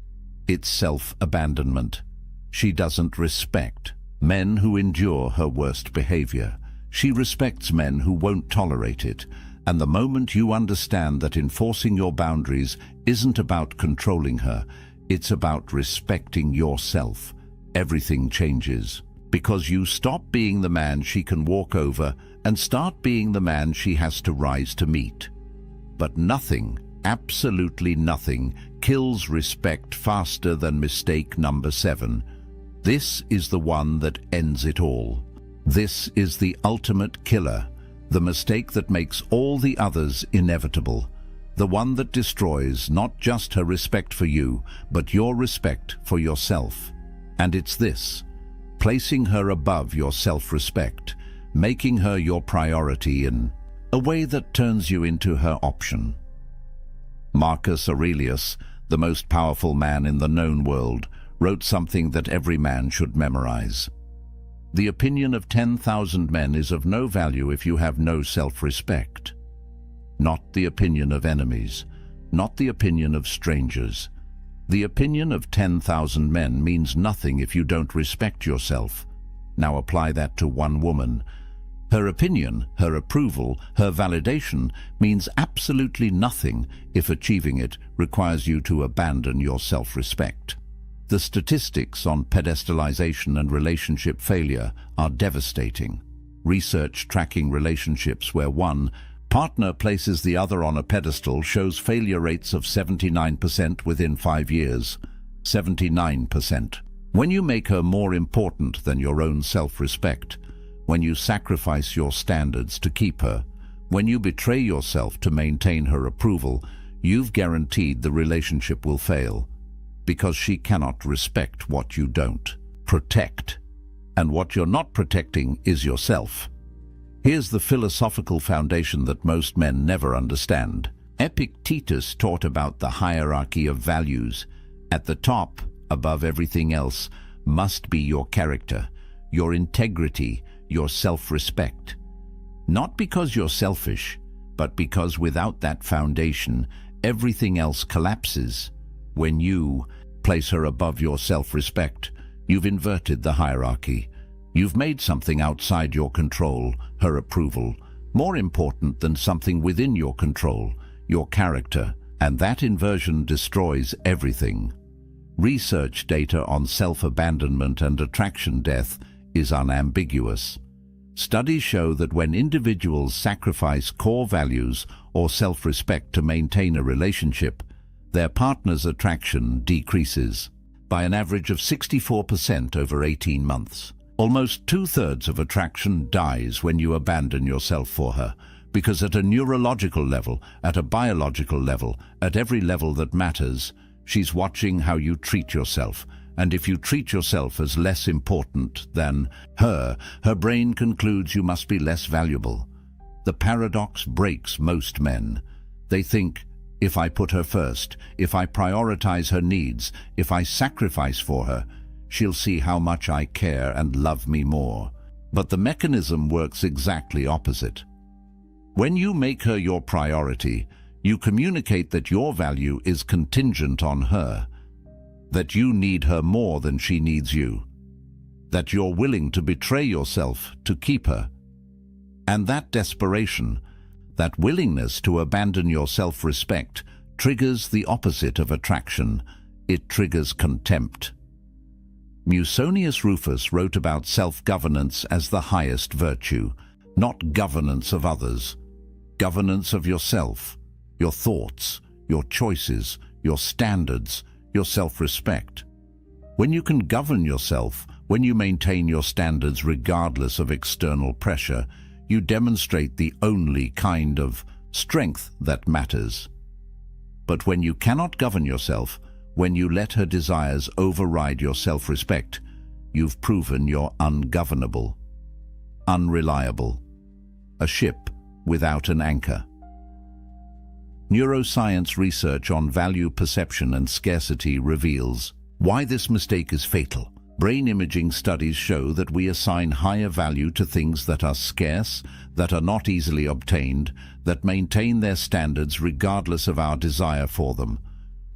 It's self-abandonment. She doesn't respect men who endure her worst behavior. She respects men who won't tolerate it. And the moment you understand that enforcing your boundaries isn't about controlling her, it's about respecting yourself, everything changes. Because you stop being the man she can walk over and start being the man she has to rise to meet. But nothing, absolutely nothing, kills respect faster than mistake number 7. This is the one that ends it all. This is the ultimate killer, the mistake that makes all the others inevitable, the one that destroys not just her respect for you, but your respect for yourself. And it's this: placing her above your self-respect, making her your priority in a way that turns you into her option. Marcus Aurelius, the most powerful man in the known world, wrote something that every man should memorize. The opinion of 10,000 men is of no value if you have no self-respect. Not the opinion of enemies, not the opinion of strangers. The opinion of 10,000 men means nothing if you don't respect yourself. Now apply that to one woman. Her opinion, her approval, her validation means absolutely nothing if achieving it requires you to abandon your self-respect. The statistics on pedestalization and relationship failure are devastating. Research tracking relationships where one partner places the other on a pedestal shows failure rates of 79% within 5 years. 79%. When you make her more important than your own self-respect, when you sacrifice your standards to keep her, when you betray yourself to maintain her approval, you've guaranteed the relationship will fail, because she cannot respect what you don't protect. And what you're not protecting is yourself. Here's the philosophical foundation that most men never understand. Epictetus taught about the hierarchy of values. At the top, above everything else, must be your character, your integrity, your self-respect. Not because you're selfish, but because without that foundation, everything else collapses. When you place her above your self-respect, you've inverted the hierarchy. You've made something outside your control, her approval, more important than something within your control, your character, and that inversion destroys everything. Research data on self-abandonment and attraction death is unambiguous. Studies show that when individuals sacrifice core values or self-respect to maintain a relationship, their partner's attraction decreases by an average of 64% over 18 months. Almost 2/3 of attraction dies when you abandon yourself for her, Because at a neurological level, at a biological level, at every level that matters, she's watching how you treat yourself. And if you treat yourself as less important than her brain concludes you must be less valuable. The paradox breaks most men. They think, if I put her first, if I prioritize her needs, if I sacrifice for her, she'll see how much I care and love me more. But the mechanism works exactly opposite. When you make her your priority, you communicate that your value is contingent on her, that you need her more than she needs you, that you're willing to betray yourself to keep her. And that desperation, that willingness to abandon your self-respect, triggers the opposite of attraction. It triggers contempt. Musonius Rufus wrote about self-governance as the highest virtue, not governance of others, governance of yourself, your thoughts, your choices, your standards, your self-respect. When you can govern yourself, when you maintain your standards regardless of external pressure, you demonstrate the only kind of strength that matters. But when you cannot govern yourself, when you let her desires override your self-respect, you've proven you're ungovernable, unreliable, a ship without an anchor. Neuroscience research on value perception and scarcity reveals why this mistake is fatal. Brain imaging studies show that we assign higher value to things that are scarce, that are not easily obtained, that maintain their standards regardless of our desire for them.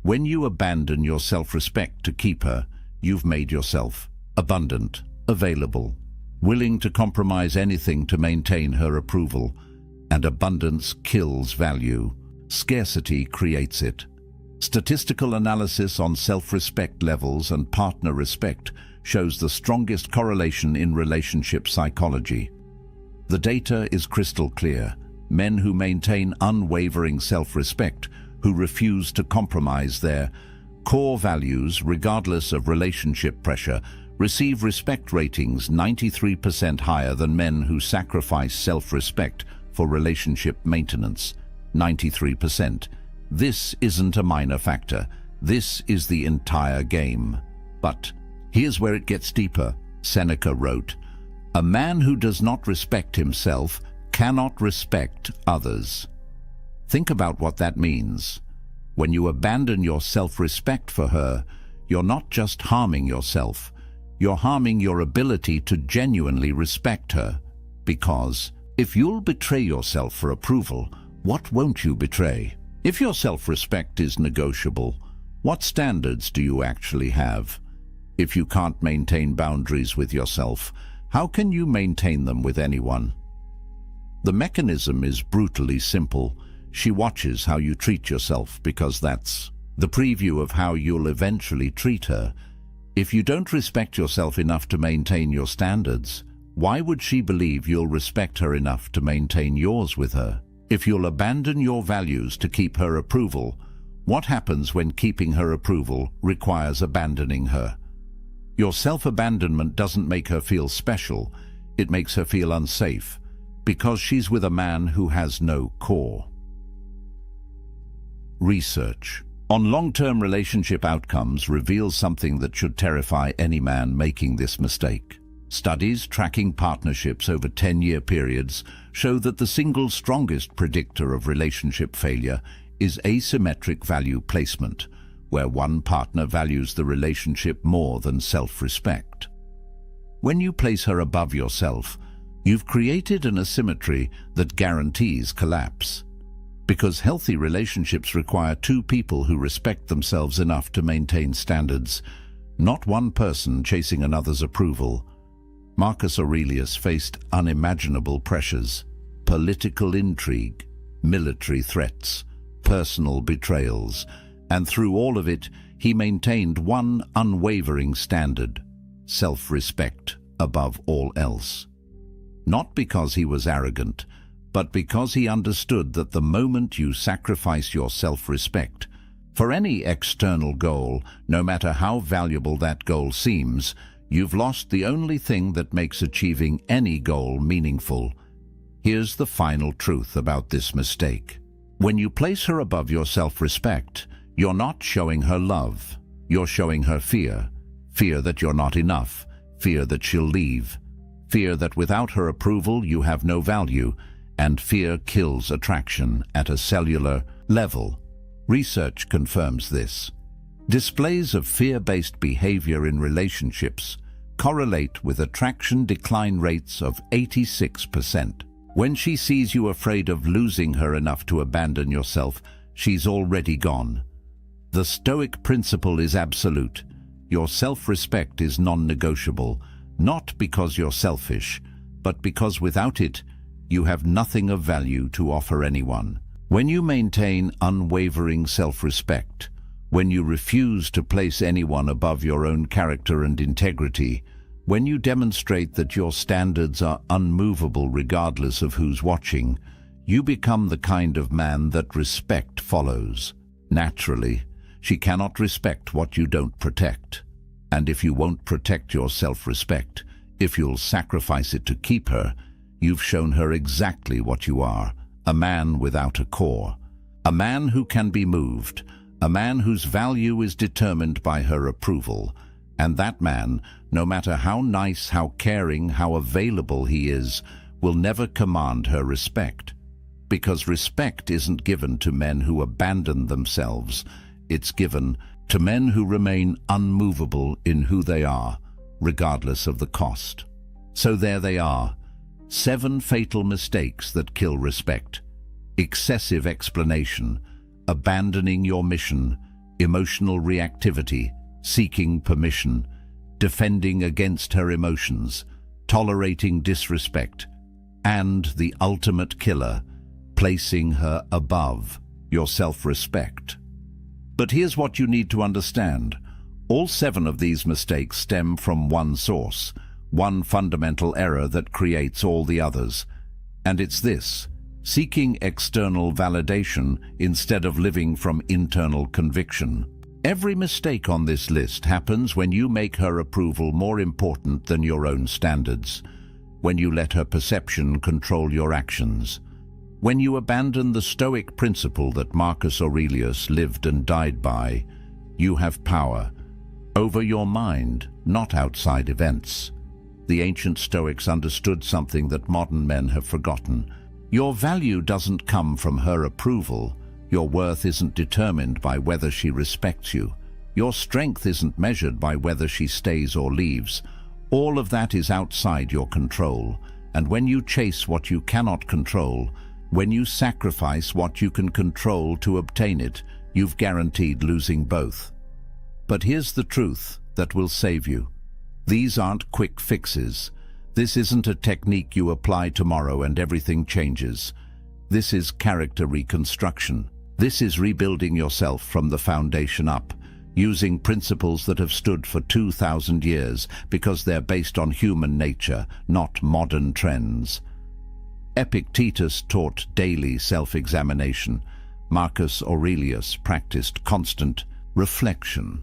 When you abandon your self-respect to keep her, you've made yourself abundant, available, willing to compromise anything to maintain her approval. And abundance kills value. Scarcity creates it. Statistical analysis on self-respect levels and partner respect shows the strongest correlation in relationship psychology. The data is crystal clear. Men who maintain unwavering self-respect, who refuse to compromise their core values regardless of relationship pressure, receive respect ratings 93% higher than men who sacrifice self-respect for relationship maintenance. 93%. This isn't a minor factor. This is the entire game. But here's where it gets deeper. Seneca wrote, "A man who does not respect himself cannot respect others." Think about what that means. When you abandon your self-respect for her, you're not just harming yourself, you're harming your ability to genuinely respect her. Because if you'll betray yourself for approval, what won't you betray? If your self-respect is negotiable, what standards do you actually have? If you can't maintain boundaries with yourself, how can you maintain them with anyone? The mechanism is brutally simple. She watches how you treat yourself because that's the preview of how you'll eventually treat her. If you don't respect yourself enough to maintain your standards, why would she believe you'll respect her enough to maintain yours with her? If you'll abandon your values to keep her approval, what happens when keeping her approval requires abandoning her? Your self-abandonment doesn't make her feel special, it makes her feel unsafe, because she's with a man who has no core. Research on long-term relationship outcomes reveals something that should terrify any man making this mistake. Studies tracking partnerships over 10-year periods show that the single strongest predictor of relationship failure is asymmetric value placement, where one partner values the relationship more than self-respect. When you place her above yourself, you've created an asymmetry that guarantees collapse. Because healthy relationships require two people who respect themselves enough to maintain standards, not one person chasing another's approval. Marcus Aurelius faced unimaginable pressures, political intrigue, military threats, personal betrayals, and through all of it, he maintained one unwavering standard: self-respect above all else. Not because he was arrogant, but because he understood that the moment you sacrifice your self-respect for any external goal, no matter how valuable that goal seems, you've lost the only thing that makes achieving any goal meaningful: Here's the final truth about this mistake. When you place her above your self-respect, you're not showing her love. You're showing her fear. Fear that you're not enough. Fear that she'll leave. Fear that without her approval you have no value. And fear kills attraction at a cellular level. Research confirms this. Displays of fear-based behavior in relationships correlate with attraction decline rates of 86%. When she sees you afraid of losing her enough to abandon yourself, she's already gone. The Stoic principle is absolute. Your self-respect is non-negotiable, not because you're selfish, but because without it, you have nothing of value to offer anyone. When you maintain unwavering self-respect, when you refuse to place anyone above your own character and integrity, when you demonstrate that your standards are unmovable regardless of who's watching, you become the kind of man that respect follows. Naturally, she cannot respect what you don't protect. And if you won't protect your self-respect, if you'll sacrifice it to keep her, you've shown her exactly what you are, a man without a core. A man who can be moved, a man whose value is determined by her approval. And that man, no matter how nice, how caring, how available he is, will never command her respect. Because respect isn't given to men who abandon themselves. It's given to men who remain unmovable in who they are, regardless of the cost. So there they are, 7 fatal mistakes that kill respect. Excessive explanation, abandoning your mission, emotional reactivity, seeking permission, defending against her emotions, tolerating disrespect, and the ultimate killer, placing her above your self-respect. But here's what you need to understand. All 7 of these mistakes stem from one source, one fundamental error that creates all the others. And it's this: seeking external validation instead of living from internal conviction. Every mistake on this list happens when you make her approval more important than your own standards, when you let her perception control your actions, when you abandon the Stoic principle that Marcus Aurelius lived and died by. You have power over your mind, not outside events. The ancient Stoics understood something that modern men have forgotten. Your value doesn't come from her approval. Your worth isn't determined by whether she respects you. Your strength isn't measured by whether she stays or leaves. All of that is outside your control. And when you chase what you cannot control, when you sacrifice what you can control to obtain it, you've guaranteed losing both. But here's the truth that will save you. These aren't quick fixes. This isn't a technique you apply tomorrow and everything changes. This is character reconstruction. This is rebuilding yourself from the foundation up, using principles that have stood for 2,000 years because they're based on human nature, not modern trends. Epictetus taught daily self-examination. Marcus Aurelius practiced constant reflection.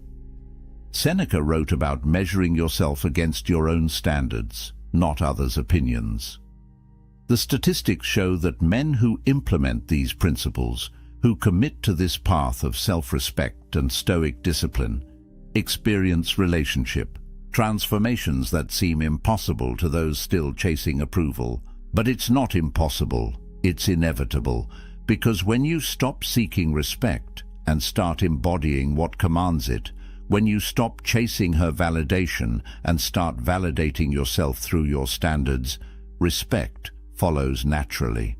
Seneca wrote about measuring yourself against your own standards, not others' opinions. The statistics show that men who implement these principles, who commit to this path of self-respect and Stoic discipline, experience relationship transformations that seem impossible to those still chasing approval. But it's not impossible, it's inevitable, because when you stop seeking respect and start embodying what commands it, when you stop chasing her validation and start validating yourself through your standards, respect follows naturally.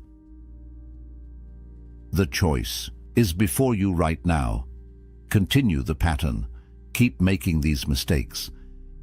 The choice is before you right now. Continue the pattern. Keep making these mistakes.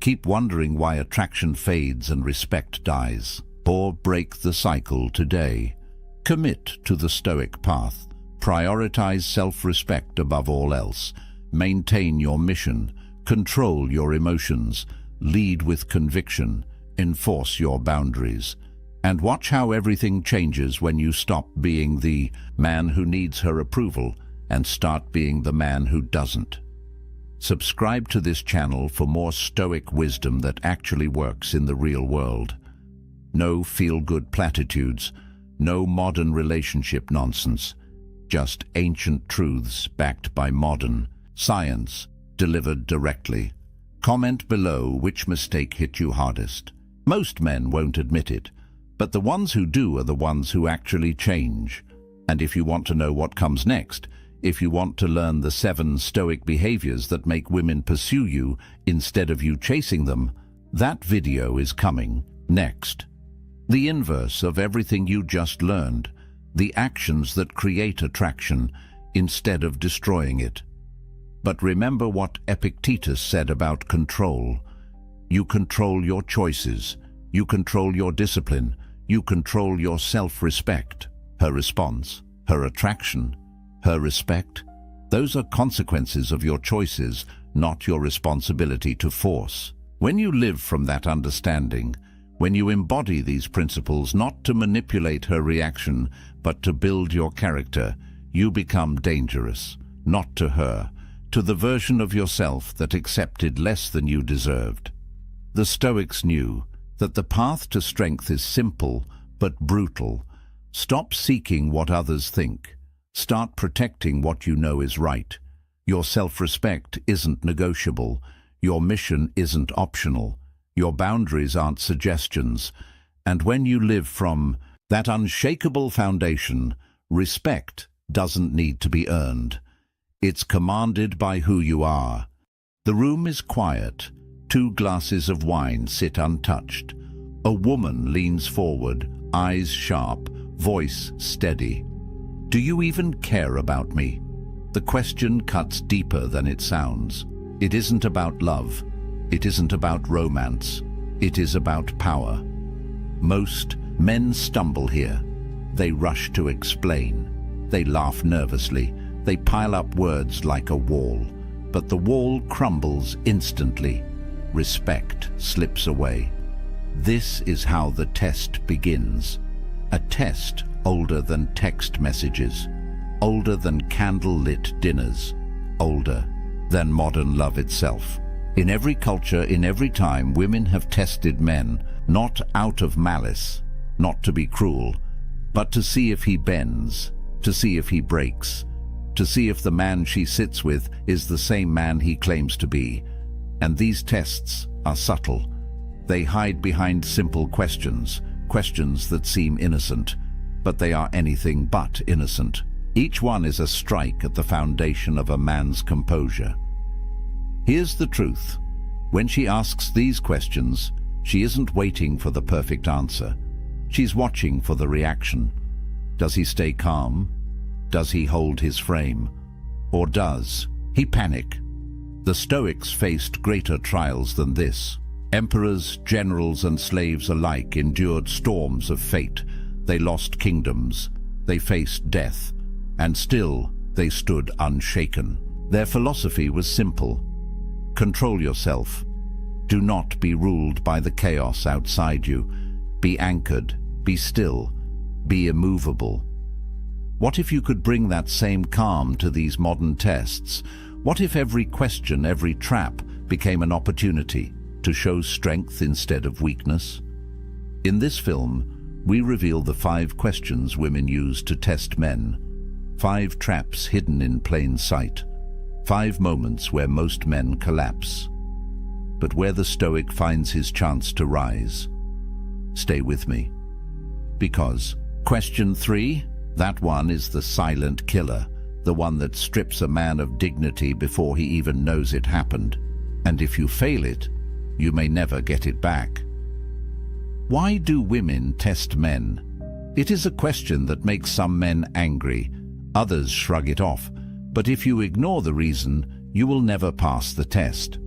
Keep wondering why attraction fades and respect dies. Or break the cycle today. Commit to the Stoic path. Prioritize self-respect above all else. Maintain your mission. Control your emotions. Lead with conviction. Enforce your boundaries. And watch how everything changes when you stop being the man who needs her approval and start being the man who doesn't. Subscribe to this channel for more Stoic wisdom that actually works in the real world. No feel-good platitudes, No modern relationship nonsense. Just ancient truths backed by modern science, delivered directly. Comment below which mistake hit you hardest. Most men won't admit it, but the ones who do are the ones who actually change. And if you want to know what comes next, if you want to learn the 7 Stoic behaviors that make women pursue you instead of you chasing them, that video is coming next. The inverse of everything you just learned, the actions that create attraction instead of destroying it. But remember what Epictetus said about control. You control your choices, you control your discipline, you control your self-respect. Her response, her attraction, her respect, those are consequences of your choices, not your responsibility to force. When you live from that understanding, when you embody these principles not to manipulate her reaction, but to build your character, you become dangerous, not to her, to the version of yourself that accepted less than you deserved. The Stoics knew that the path to strength is simple but brutal. Stop seeking what others think. Start protecting what you know is right. Your self-respect isn't negotiable. Your mission isn't optional. Your boundaries aren't suggestions. And when you live from that unshakable foundation, respect doesn't need to be earned. It's commanded by who you are. The room is quiet. 2 glasses of wine sit untouched. A woman leans forward, eyes sharp, voice steady. Do you even care about me? The question cuts deeper than it sounds. It isn't about love. It isn't about romance. It is about power. Most men stumble here. They rush to explain. They laugh nervously. They pile up words like a wall. But the wall crumbles instantly. Respect slips away. This is how the test begins. A test older than text messages, older than candle-lit dinners, older than modern love itself. In every culture, in every time, women have tested men, not out of malice, not to be cruel, but to see if he bends, to see if he breaks, to see if the man she sits with is the same man he claims to be. And these tests are subtle. They hide behind simple questions, questions that seem innocent, but they are anything but innocent. Each one is a strike at the foundation of a man's composure. Here's the truth. When she asks these questions, she isn't waiting for the perfect answer. She's watching for the reaction. Does he stay calm? Does he hold his frame? Or does he panic? The Stoics faced greater trials than this. Emperors, generals, and slaves alike endured storms of fate. They lost kingdoms. They faced death. And still, they stood unshaken. Their philosophy was simple. Control yourself. Do not be ruled by the chaos outside you. Be anchored. Be still. Be immovable. What if you could bring that same calm to these modern tests? What if every question, every trap, became an opportunity to show strength instead of weakness? In this film, we reveal the 5 questions women use to test men. 5 traps hidden in plain sight. 5 moments where most men collapse. But where the Stoic finds his chance to rise. Stay with me. Because question 3, that one is the silent killer, the one that strips a man of dignity before he even knows it happened. And if you fail it, you may never get it back. Why do women test men? It is a question that makes some men angry. Others shrug it off. But if you ignore the reason, you will never pass the test.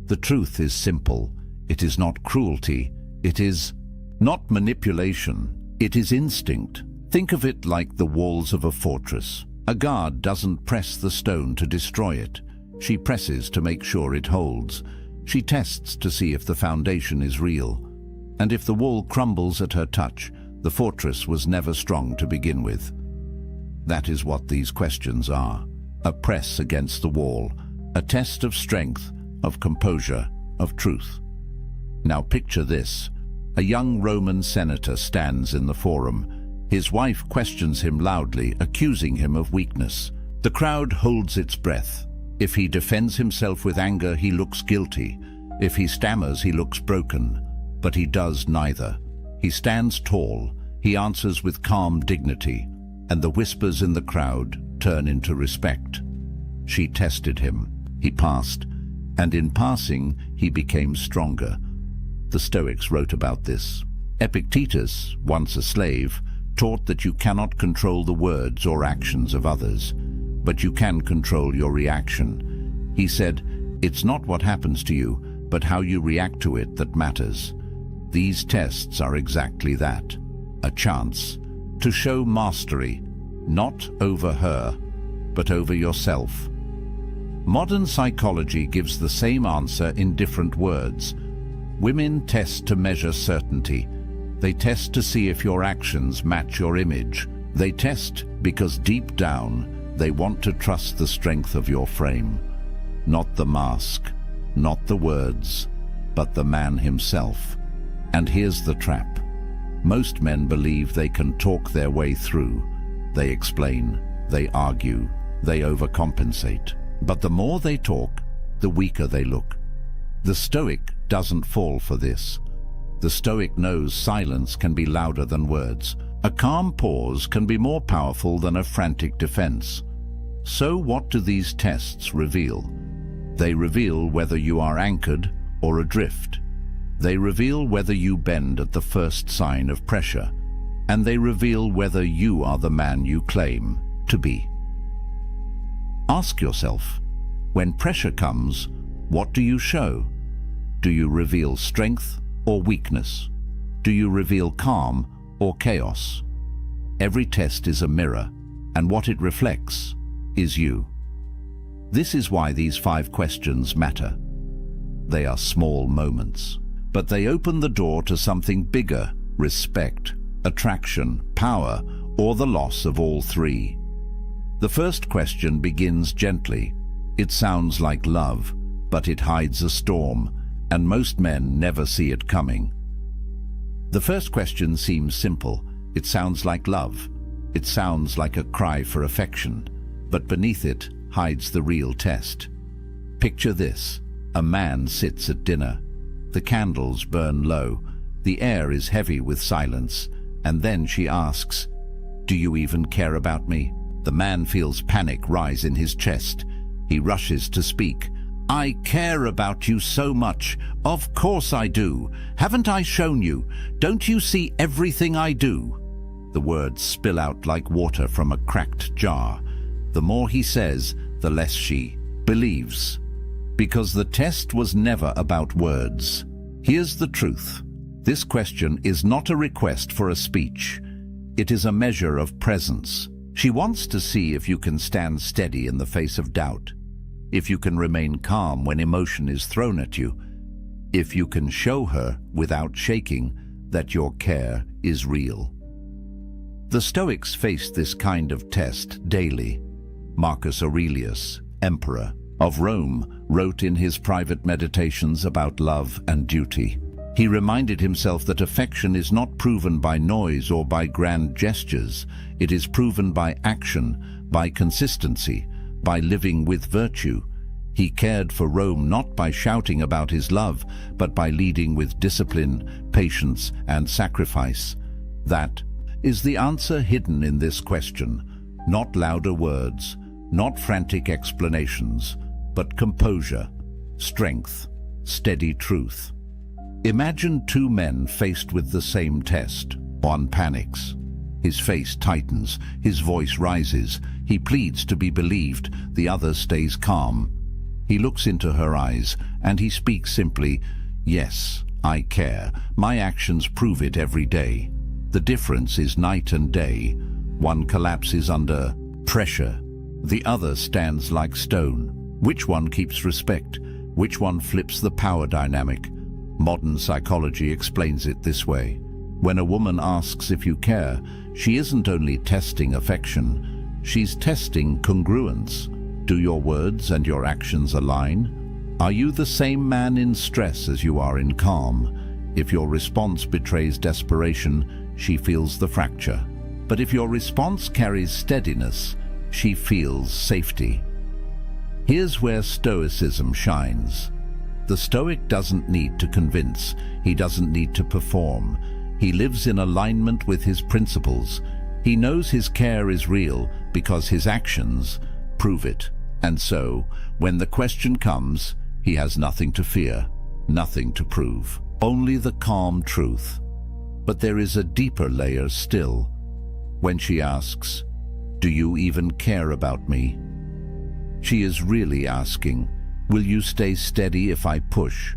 The truth is simple. It is not cruelty. It is not manipulation. It is instinct. Think of it like the walls of a fortress. A guard doesn't press the stone to destroy it. She presses to make sure it holds. She tests to see if the foundation is real. And if the wall crumbles at her touch, the fortress was never strong to begin with. That is what these questions are. A press against the wall. A test of strength, of composure, of truth. Now picture this. A young Roman senator stands in the forum. His wife questions him loudly, accusing him of weakness. The crowd holds its breath. If he defends himself with anger, he looks guilty. If he stammers, he looks broken. But he does neither. He stands tall. He answers with calm dignity, and the whispers in the crowd turn into respect. She tested him. He passed, and in passing, he became stronger. The Stoics wrote about this. Epictetus, once a slave, taught that you cannot control the words or actions of others, but you can control your reaction. He said, "It's not what happens to you, but how you react to it that matters." These tests are exactly that, a chance to show mastery, not over her, but over yourself. Modern psychology gives the same answer in different words. Women test to measure certainty. They test to see if your actions match your image. They test because deep down, they want to trust the strength of your frame. Not the mask, not the words, but the man himself. And here's the trap. Most men believe they can talk their way through. They explain, they argue, they overcompensate. But the more they talk, the weaker they look. The Stoic doesn't fall for this. The Stoic knows silence can be louder than words. A calm pause can be more powerful than a frantic defense. So what do these tests reveal? They reveal whether you are anchored or adrift. They reveal whether you bend at the first sign of pressure. And they reveal whether you are the man you claim to be. Ask yourself, when pressure comes, what do you show? Do you reveal strength or weakness? Do you reveal calm or chaos? Every test is a mirror, and what it reflects is you. This is why these 5 questions matter. They are small moments, but they open the door to something bigger: respect, attraction, power, or the loss of all 3. The first question begins gently. It sounds like love, but it hides a storm, and most men never see it coming. The first question seems simple. It sounds like love. It sounds like a cry for affection, but beneath it hides the real test. Picture this. A man sits at dinner. The candles burn low. The air is heavy with silence, and then she asks, "Do you even care about me?" The man feels panic rise in his chest. He rushes to speak. "I care about you so much. Of course I do. Haven't I shown you? Don't you see everything I do?" The words spill out like water from a cracked jar. The more he says, the less she believes. Because the test was never about words. Here's the truth. This question is not a request for a speech. It is a measure of presence. She wants to see if you can stand steady in the face of doubt, if you can remain calm when emotion is thrown at you, if you can show her without shaking that your care is real. The Stoics faced this kind of test daily. Marcus Aurelius, emperor of Rome, wrote in his private meditations about love and duty. He reminded himself that affection is not proven by noise or by grand gestures. It is proven by action, by consistency, by living with virtue. He cared for Rome not by shouting about his love, but by leading with discipline, patience, and sacrifice. That is the answer hidden in this question. Not louder words, not frantic explanations, but composure, strength, steady truth. Imagine 2 men faced with the same test. One panics. His face tightens, his voice rises. He pleads to be believed. The other stays calm. He looks into her eyes, and he speaks simply, "Yes, I care. My actions prove it every day." The difference is night and day. One collapses under pressure. The other stands like stone. Which one keeps respect? Which one flips the power dynamic? Modern psychology explains it this way. When a woman asks if you care, she isn't only testing affection, she's testing congruence. Do your words and your actions align? Are you the same man in stress as you are in calm? If your response betrays desperation, she feels the fracture. But if your response carries steadiness, she feels safety. Here's where Stoicism shines. The Stoic doesn't need to convince, he doesn't need to perform. He lives in alignment with his principles. He knows his care is real because his actions prove it. And so, when the question comes, he has nothing to fear, nothing to prove, only the calm truth. But there is a deeper layer still. When she asks, "Do you even care about me?" she is really asking, "Will you stay steady if I push?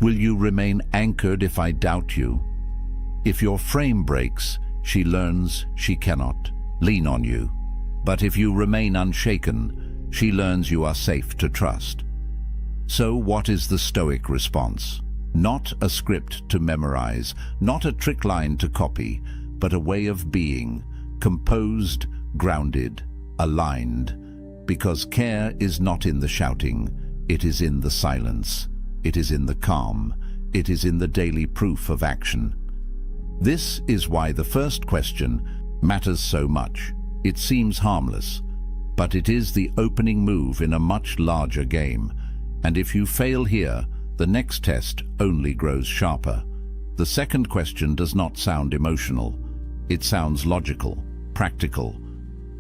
Will you remain anchored if I doubt you?" If your frame breaks, she learns she cannot lean on you. But if you remain unshaken, she learns you are safe to trust. So what is the Stoic response? Not a script to memorize, not a trick line to copy, but a way of being, composed, grounded, aligned. Because care is not in the shouting, it is in the silence, it is in the calm, it is in the daily proof of action. This is why the first question matters so much. It seems harmless, but it is the opening move in a much larger game. And if you fail here, the next test only grows sharper. The second question does not sound emotional. It sounds logical, practical.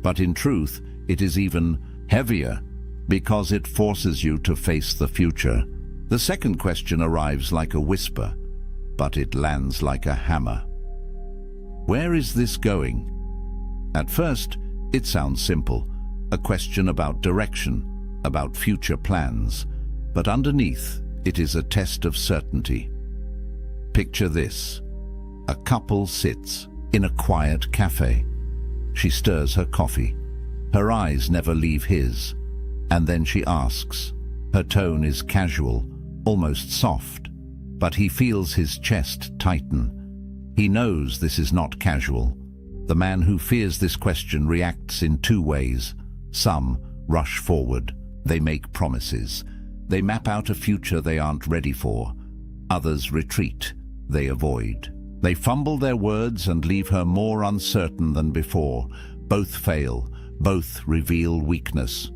But in truth, it is even heavier because it forces you to face the future. The second question arrives like a whisper, but it lands like a hammer. Where is this going? At first, it sounds simple, a question about direction, about future plans. But underneath, it is a test of certainty. Picture this. A couple sits in a quiet cafe. She stirs her coffee. Her eyes never leave his. And then she asks. Her tone is casual, almost soft. But he feels his chest tighten. He knows this is not casual. The man who fears this question reacts in two ways. Some rush forward. They make promises. They map out a future they aren't ready for. Others retreat. They avoid. They fumble their words and leave her more uncertain than before. Both fail. Both reveal weakness.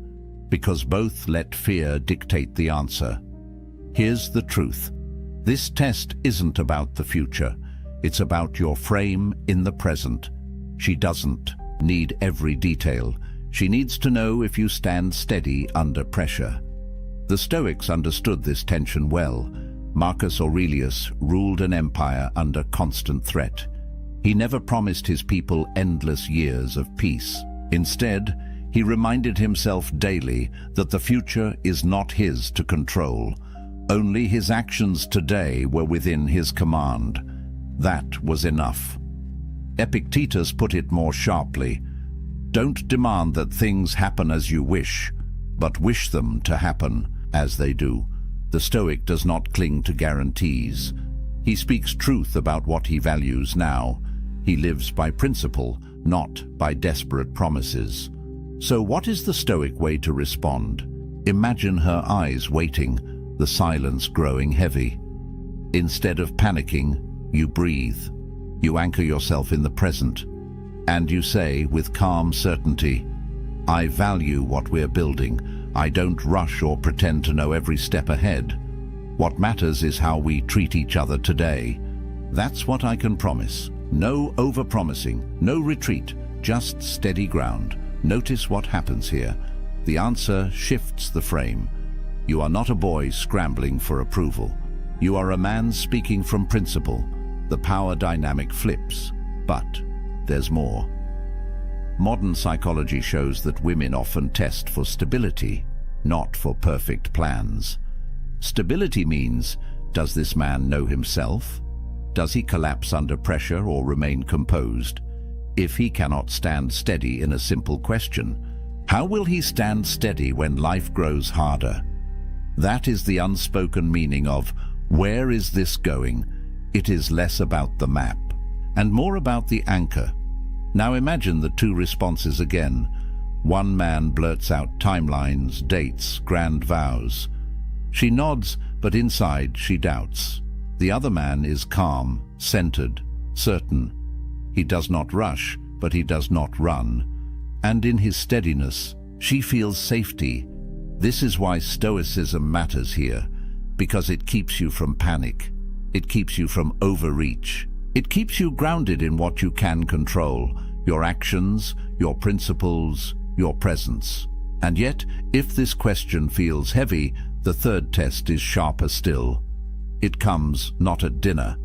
Because both let fear dictate the answer. Here's the truth. This test isn't about the future. It's about your frame in the present. She doesn't need every detail. She needs to know if you stand steady under pressure. The Stoics understood this tension well. Marcus Aurelius ruled an empire under constant threat. He never promised his people endless years of peace. Instead, he reminded himself daily that the future is not his to control. Only his actions today were within his command. That was enough. Epictetus put it more sharply. Don't demand that things happen as you wish, but wish them to happen as they do. The Stoic does not cling to guarantees. He speaks truth about what he values now. He lives by principle, not by desperate promises. So what is the Stoic way to respond? Imagine her eyes waiting, the silence growing heavy. Instead of panicking, you breathe. You anchor yourself in the present. And you say with calm certainty, I value what we're building. I don't rush or pretend to know every step ahead. What matters is how we treat each other today. That's what I can promise. No over-promising, no retreat, just steady ground. Notice what happens here. The answer shifts the frame. You are not a boy scrambling for approval. You are a man speaking from principle. The power dynamic flips. But there's more. Modern psychology shows that women often test for stability, not for perfect plans. Stability means, does this man know himself? Does he collapse under pressure or remain composed? If he cannot stand steady in a simple question, how will he stand steady when life grows harder? That is the unspoken meaning of, where is this going? It is less about the map, and more about the anchor. Now imagine the two responses again. One man blurts out timelines, dates, grand vows. She nods, but inside she doubts. The other man is calm, centered, certain. He does not rush, but he does not run. And in his steadiness, she feels safety. This is why Stoicism matters here, because it keeps you from panic. It keeps you from overreach. It keeps you grounded in what you can control, your actions, your principles, your presence. And yet, if this question feels heavy, the third test is sharper still. It comes not at dinner,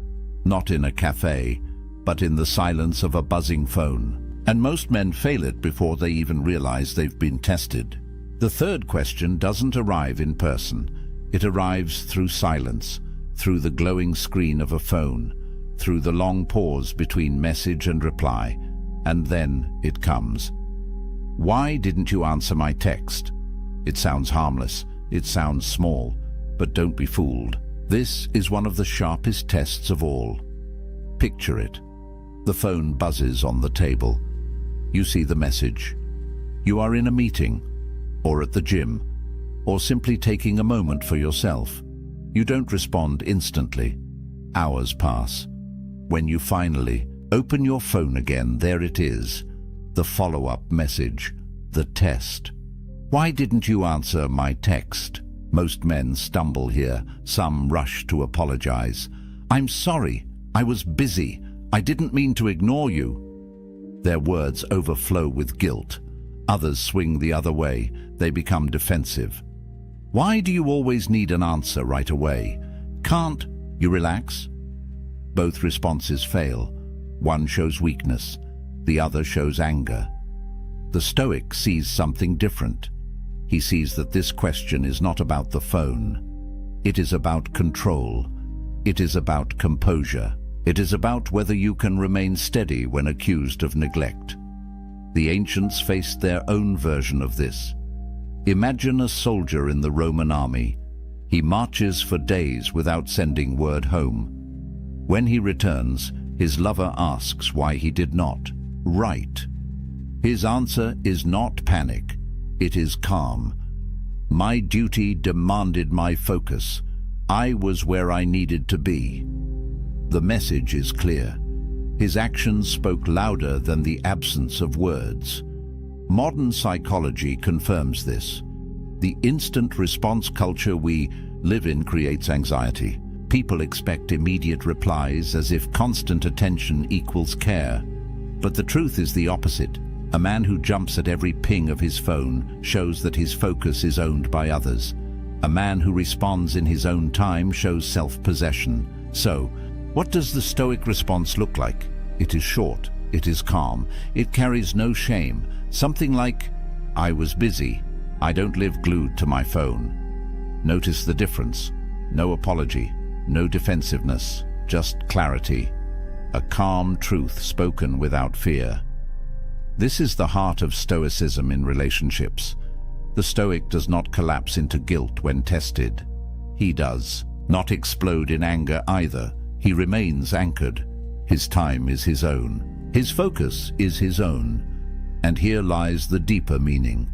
not in a cafe, but in the silence of a buzzing phone. And most men fail it before they even realize they've been tested. The third question doesn't arrive in person. It arrives through silence, through the glowing screen of a phone, through the long pause between message and reply, and then it comes. Why didn't you answer my text? It sounds harmless, it sounds small, but don't be fooled. This is one of the sharpest tests of all. Picture it. The phone buzzes on the table. You see the message. You are in a meeting, or at the gym, or simply taking a moment for yourself. You don't respond instantly. Hours pass. When you finally open your phone again, there it is. The follow-up message, the test. Why didn't you answer my text? Most men stumble here. Some rush to apologize. I'm sorry. I was busy. I didn't mean to ignore you. Their words overflow with guilt. Others swing the other way. They become defensive. Why do you always need an answer right away? Can't you relax? Both responses fail. One shows weakness, the other shows anger. The Stoic sees something different. He sees that this question is not about the phone. It is about control. It is about composure. It is about whether you can remain steady when accused of neglect. The ancients faced their own version of this. Imagine a soldier in the Roman army. He marches for days without sending word home. When he returns, his lover asks why he did not write. His answer is not panic, it is calm. My duty demanded my focus. I was where I needed to be. The message is clear. His actions spoke louder than the absence of words. Modern psychology confirms this. The instant response culture we live in creates anxiety. People expect immediate replies as if constant attention equals care. But the truth is the opposite. A man who jumps at every ping of his phone shows that his focus is owned by others. A man who responds in his own time shows self-possession. So, what does the Stoic response look like? It is short, it is calm, it carries no shame. Something like, I was busy, I don't live glued to my phone. Notice the difference. No apology, no defensiveness, just clarity. A calm truth spoken without fear. This is the heart of Stoicism in relationships. The Stoic does not collapse into guilt when tested. He does not explode in anger either. He remains anchored. His time is his own. His focus is his own. And here lies the deeper meaning.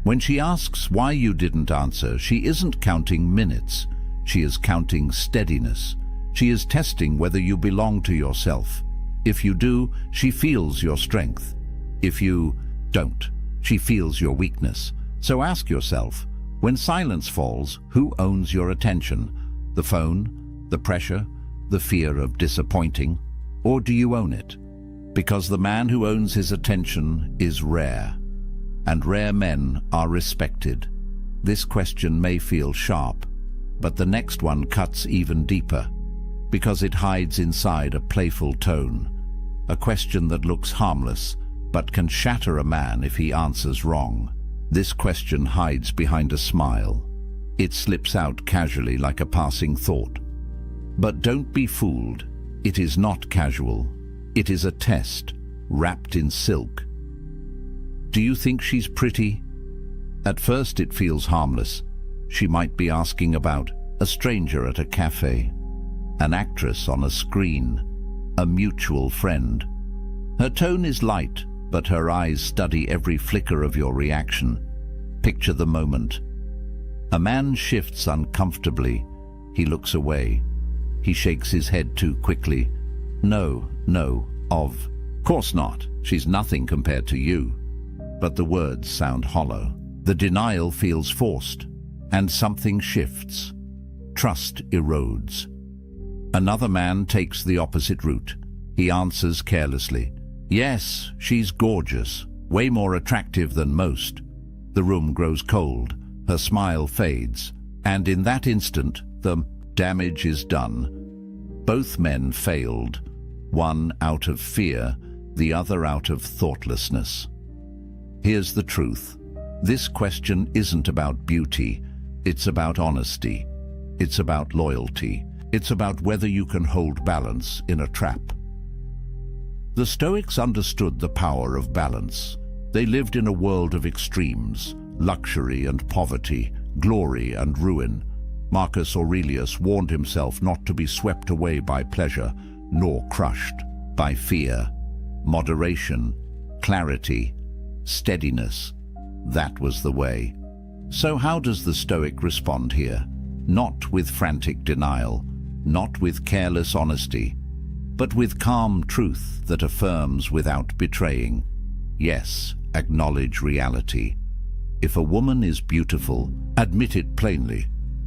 When she asks why you didn't answer, she isn't counting minutes. She is counting steadiness. She is testing whether you belong to yourself. If you do, she feels your strength. If you don't, she feels your weakness. So ask yourself, when silence falls, who owns your attention? The phone, the pressure, the fear of disappointing? Or do you own it? Because the man who owns his attention is rare, and rare men are respected. This question may feel sharp, but the next one cuts even deeper, because it hides inside a playful tone, a question that looks harmless, but can shatter a man if he answers wrong. This question hides behind a smile. It slips out casually like a passing thought. But don't be fooled. It is not casual. It is a test, wrapped in silk. Do you think she's pretty? At first it feels harmless. She might be asking about a stranger at a cafe, an actress on a screen, a mutual friend. Her tone is light, but her eyes study every flicker of your reaction. Picture the moment. A man shifts uncomfortably. He looks away. He shakes his head too quickly. No, Course not, she's nothing compared to you. But the words sound hollow. The denial feels forced, and something shifts. Trust erodes. Another man takes the opposite route. He answers carelessly, "Yes, she's gorgeous, way more attractive than most." The room grows cold, her smile fades, and in that instant, the damage is done. Both men failed, one out of fear, the other out of thoughtlessness. Here's the truth. This question isn't about beauty, it's about honesty. It's about loyalty. It's about whether you can hold balance in a trap. The Stoics understood the power of balance. They lived in a world of extremes, luxury and poverty, glory and ruin. Marcus Aurelius warned himself not to be swept away by pleasure, nor crushed by fear. Moderation, clarity, steadiness, that was the way. So how does the Stoic respond here? Not with frantic denial, not with careless honesty, but with calm truth that affirms without betraying. Yes, acknowledge reality. If a woman is beautiful, admit it plainly,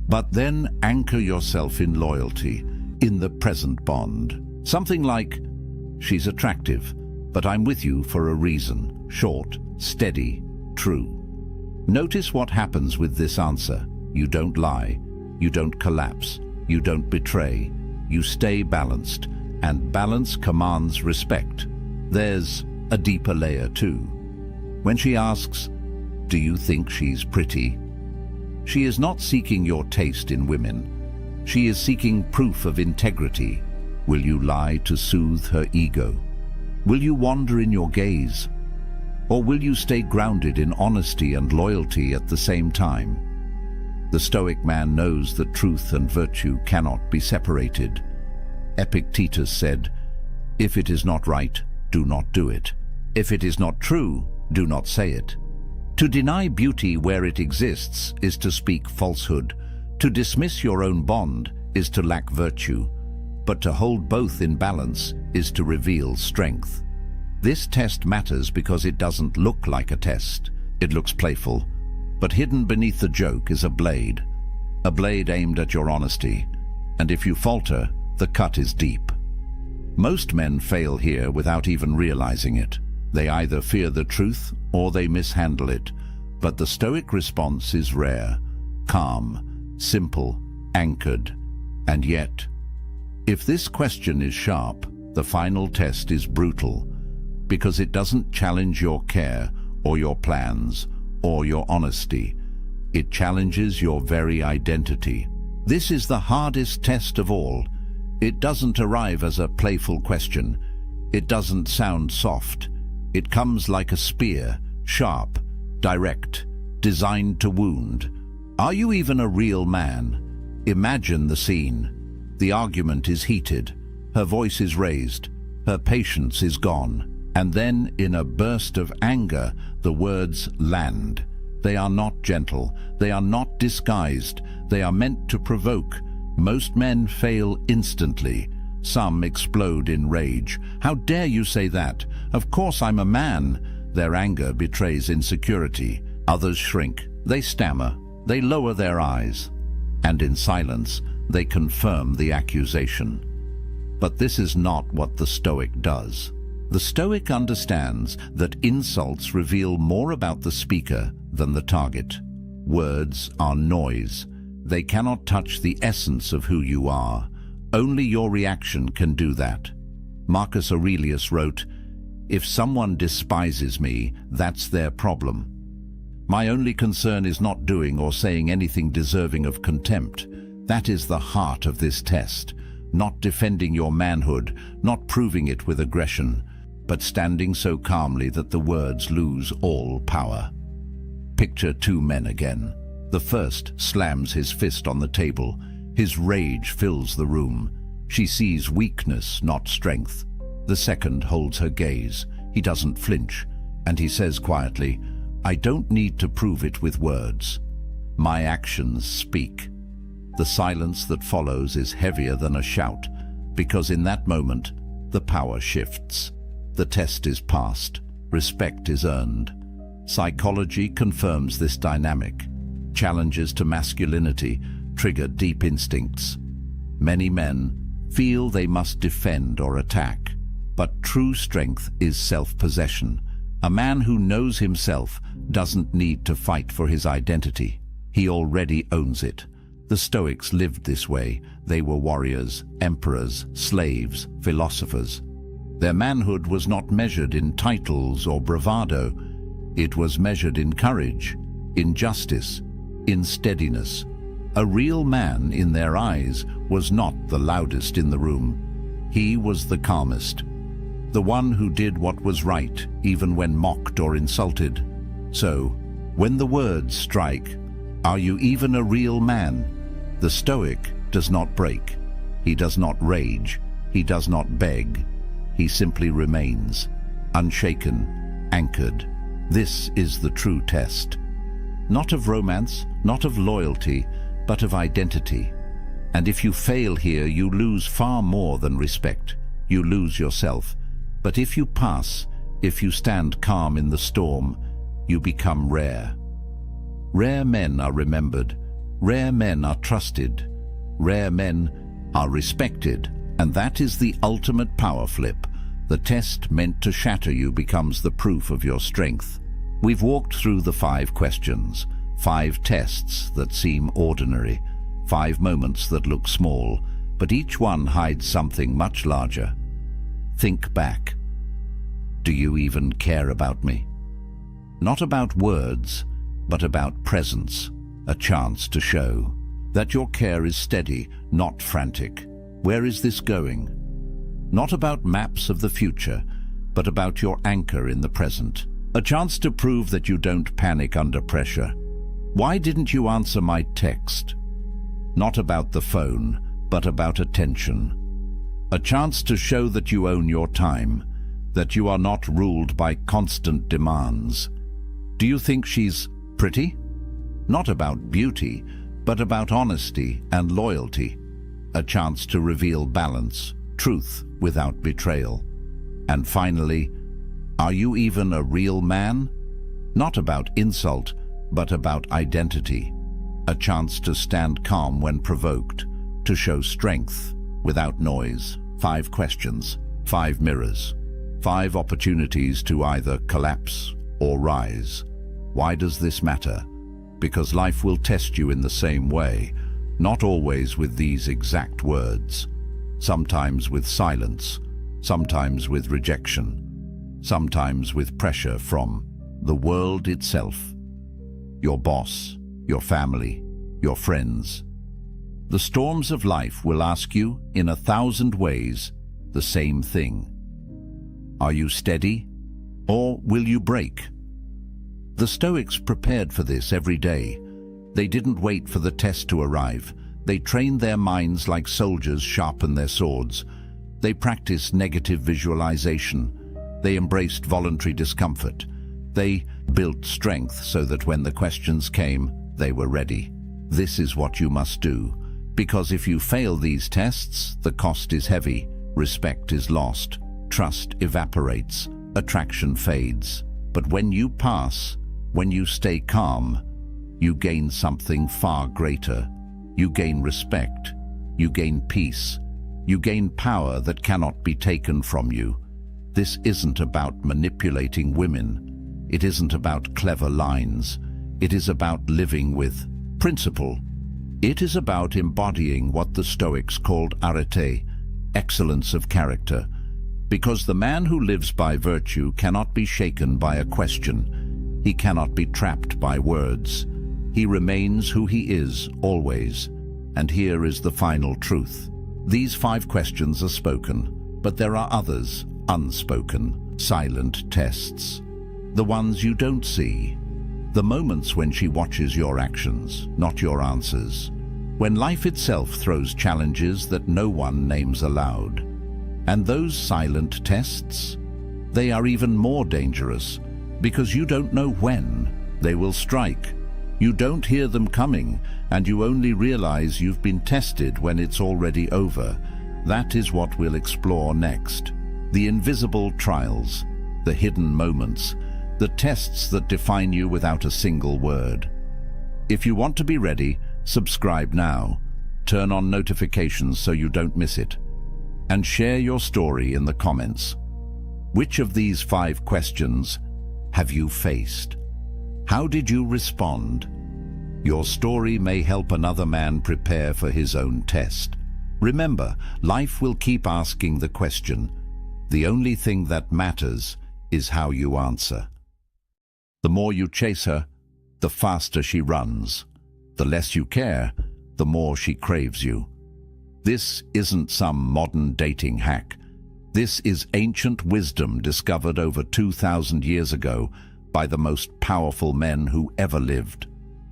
but then anchor yourself in loyalty, in the present bond. Something like, "She's attractive, but I'm with you for a reason, short, steady, true." Notice what happens with this answer. You don't lie, you don't collapse, you don't betray, you stay balanced, and balance commands respect. There's a deeper layer too. When she asks, "Do you think she's pretty?" she is not seeking your taste in women. She is seeking proof of integrity. Will you lie to soothe her ego? Will you wander in your gaze? Or will you stay grounded in honesty and loyalty at the same time? The Stoic man knows that truth and virtue cannot be separated. Epictetus said, "If it is not right, do not do it. If it is not true, do not say it." To deny beauty where it exists is to speak falsehood. To dismiss your own bond is to lack virtue. But to hold both in balance is to reveal strength. This test matters because it doesn't look like a test. It looks playful, but hidden beneath the joke is a blade aimed at your honesty. And if you falter, the cut is deep. Most men fail here without even realizing it. They either fear the truth or they mishandle it. But the Stoic response is rare, calm, simple, anchored. And yet, if this question is sharp, the final test is brutal, because it doesn't challenge your care or your plans or your honesty. It challenges your very identity. This is the hardest test of all. It doesn't arrive as a playful question. It doesn't sound soft. It comes like a spear, sharp, direct, designed to wound. Are you even a real man? Imagine the scene. The argument is heated. Her voice is raised. Her patience is gone. And then, in a burst of anger, the words land. They are not gentle. They are not disguised. They are meant to provoke. Most men fail instantly. Some explode in rage. "How dare you say that? Of course I'm a man." Their anger betrays insecurity. Others shrink. They stammer. They lower their eyes. And in silence, they confirm the accusation. But this is not what the Stoic does. The Stoic understands that insults reveal more about the speaker than the target. Words are noise. They cannot touch the essence of who you are. Only your reaction can do that. Marcus Aurelius wrote, "If someone despises me, that's their problem. My only concern is not doing or saying anything deserving of contempt. That is the heart of this test. Not defending your manhood, not proving it with aggression, but standing so calmly that the words lose all power." Picture two men again. The first slams his fist on the table. His rage fills the room. She sees weakness, not strength. The second holds her gaze. He doesn't flinch, and he says quietly, "I don't need to prove it with words. My actions speak." The silence that follows is heavier than a shout, because in that moment, the power shifts. the test is passed, respect is earned. Psychology confirms this dynamic. Challenges to masculinity trigger deep instincts. Many men feel they must defend or attack, but true strength is self-possession. A man who knows himself doesn't need to fight for his identity. He already owns it. The Stoics lived this way. They were warriors, emperors, slaves, philosophers. Their manhood was not measured in titles or bravado. It was measured in courage, in justice, in steadiness. A real man in their eyes was not the loudest in the room. He was the calmest, the one who did what was right, even when mocked or insulted. So, when the words strike, "Are you even a real man?" the Stoic does not break. He does not rage. He does not beg. He simply remains, unshaken, anchored. This is the true test. Not of romance, not of loyalty, but of identity. And if you fail here, you lose far more than respect. You lose yourself. But if you pass, if you stand calm in the storm, you become rare. Rare men are remembered. Rare men are trusted. Rare men are respected. And that is the ultimate power flip. The test meant to shatter you becomes the proof of your strength. We've walked through the 5 questions, 5 tests that seem ordinary, 5 moments that look small, but each one hides something much larger. Think back. Do you even care about me? Not about words, but about presence, a chance to show that your care is steady, not frantic. Where is this going? Not about maps of the future, but about your anchor in the present. A chance to prove that you don't panic under pressure. Why didn't you answer my text? Not about the phone, but about attention. A chance to show that you own your time, that you are not ruled by constant demands. Do you think she's pretty? Not about beauty, but about honesty and loyalty. A chance to reveal balance, truth without betrayal. And finally, are you even a real man? Not about insult, but about identity. A chance to stand calm when provoked, to show strength without noise. 5 questions, 5 mirrors, 5 opportunities to either collapse or rise. Why does this matter? Because life will test you in the same way, not always with these exact words. Sometimes with silence, sometimes with rejection, sometimes with pressure from the world itself. Your boss, your family, your friends. The storms of life will ask you, in 1,000 ways, the same thing. Are you steady, or will you break? The Stoics prepared for this every day. They didn't wait for the test to arrive. They trained their minds like soldiers sharpen their swords. They practiced negative visualization. They embraced voluntary discomfort. They built strength so that when the questions came, they were ready. This is what you must do. Because if you fail these tests, the cost is heavy, respect is lost, trust evaporates, attraction fades. But when you pass, when you stay calm, you gain something far greater. You gain respect, you gain peace, you gain power that cannot be taken from you. This isn't about manipulating women. It isn't about clever lines. It is about living with principle. It is about embodying what the Stoics called arete, excellence of character. Because the man who lives by virtue cannot be shaken by a question. He cannot be trapped by words. He remains who he is, always. And here is the final truth. These 5 questions are spoken, but there are others, unspoken, silent tests. The ones you don't see. The moments when she watches your actions, not your answers. When life itself throws challenges that no one names aloud. And those silent tests, they are even more dangerous because you don't know when they will strike. You don't hear them coming, and you only realize you've been tested when it's already over. That is what we'll explore next. The invisible trials, the hidden moments, the tests that define you without a single word. If you want to be ready, subscribe now, turn on notifications so you don't miss it, and share your story in the comments. Which of these 5 questions have you faced? How did you respond? Your story may help another man prepare for his own test. Remember, life will keep asking the question. The only thing that matters is how you answer. The more you chase her, the faster she runs. The less you care, the more she craves you. This isn't some modern dating hack. This is ancient wisdom discovered over 2,000 years ago by the most powerful men who ever lived.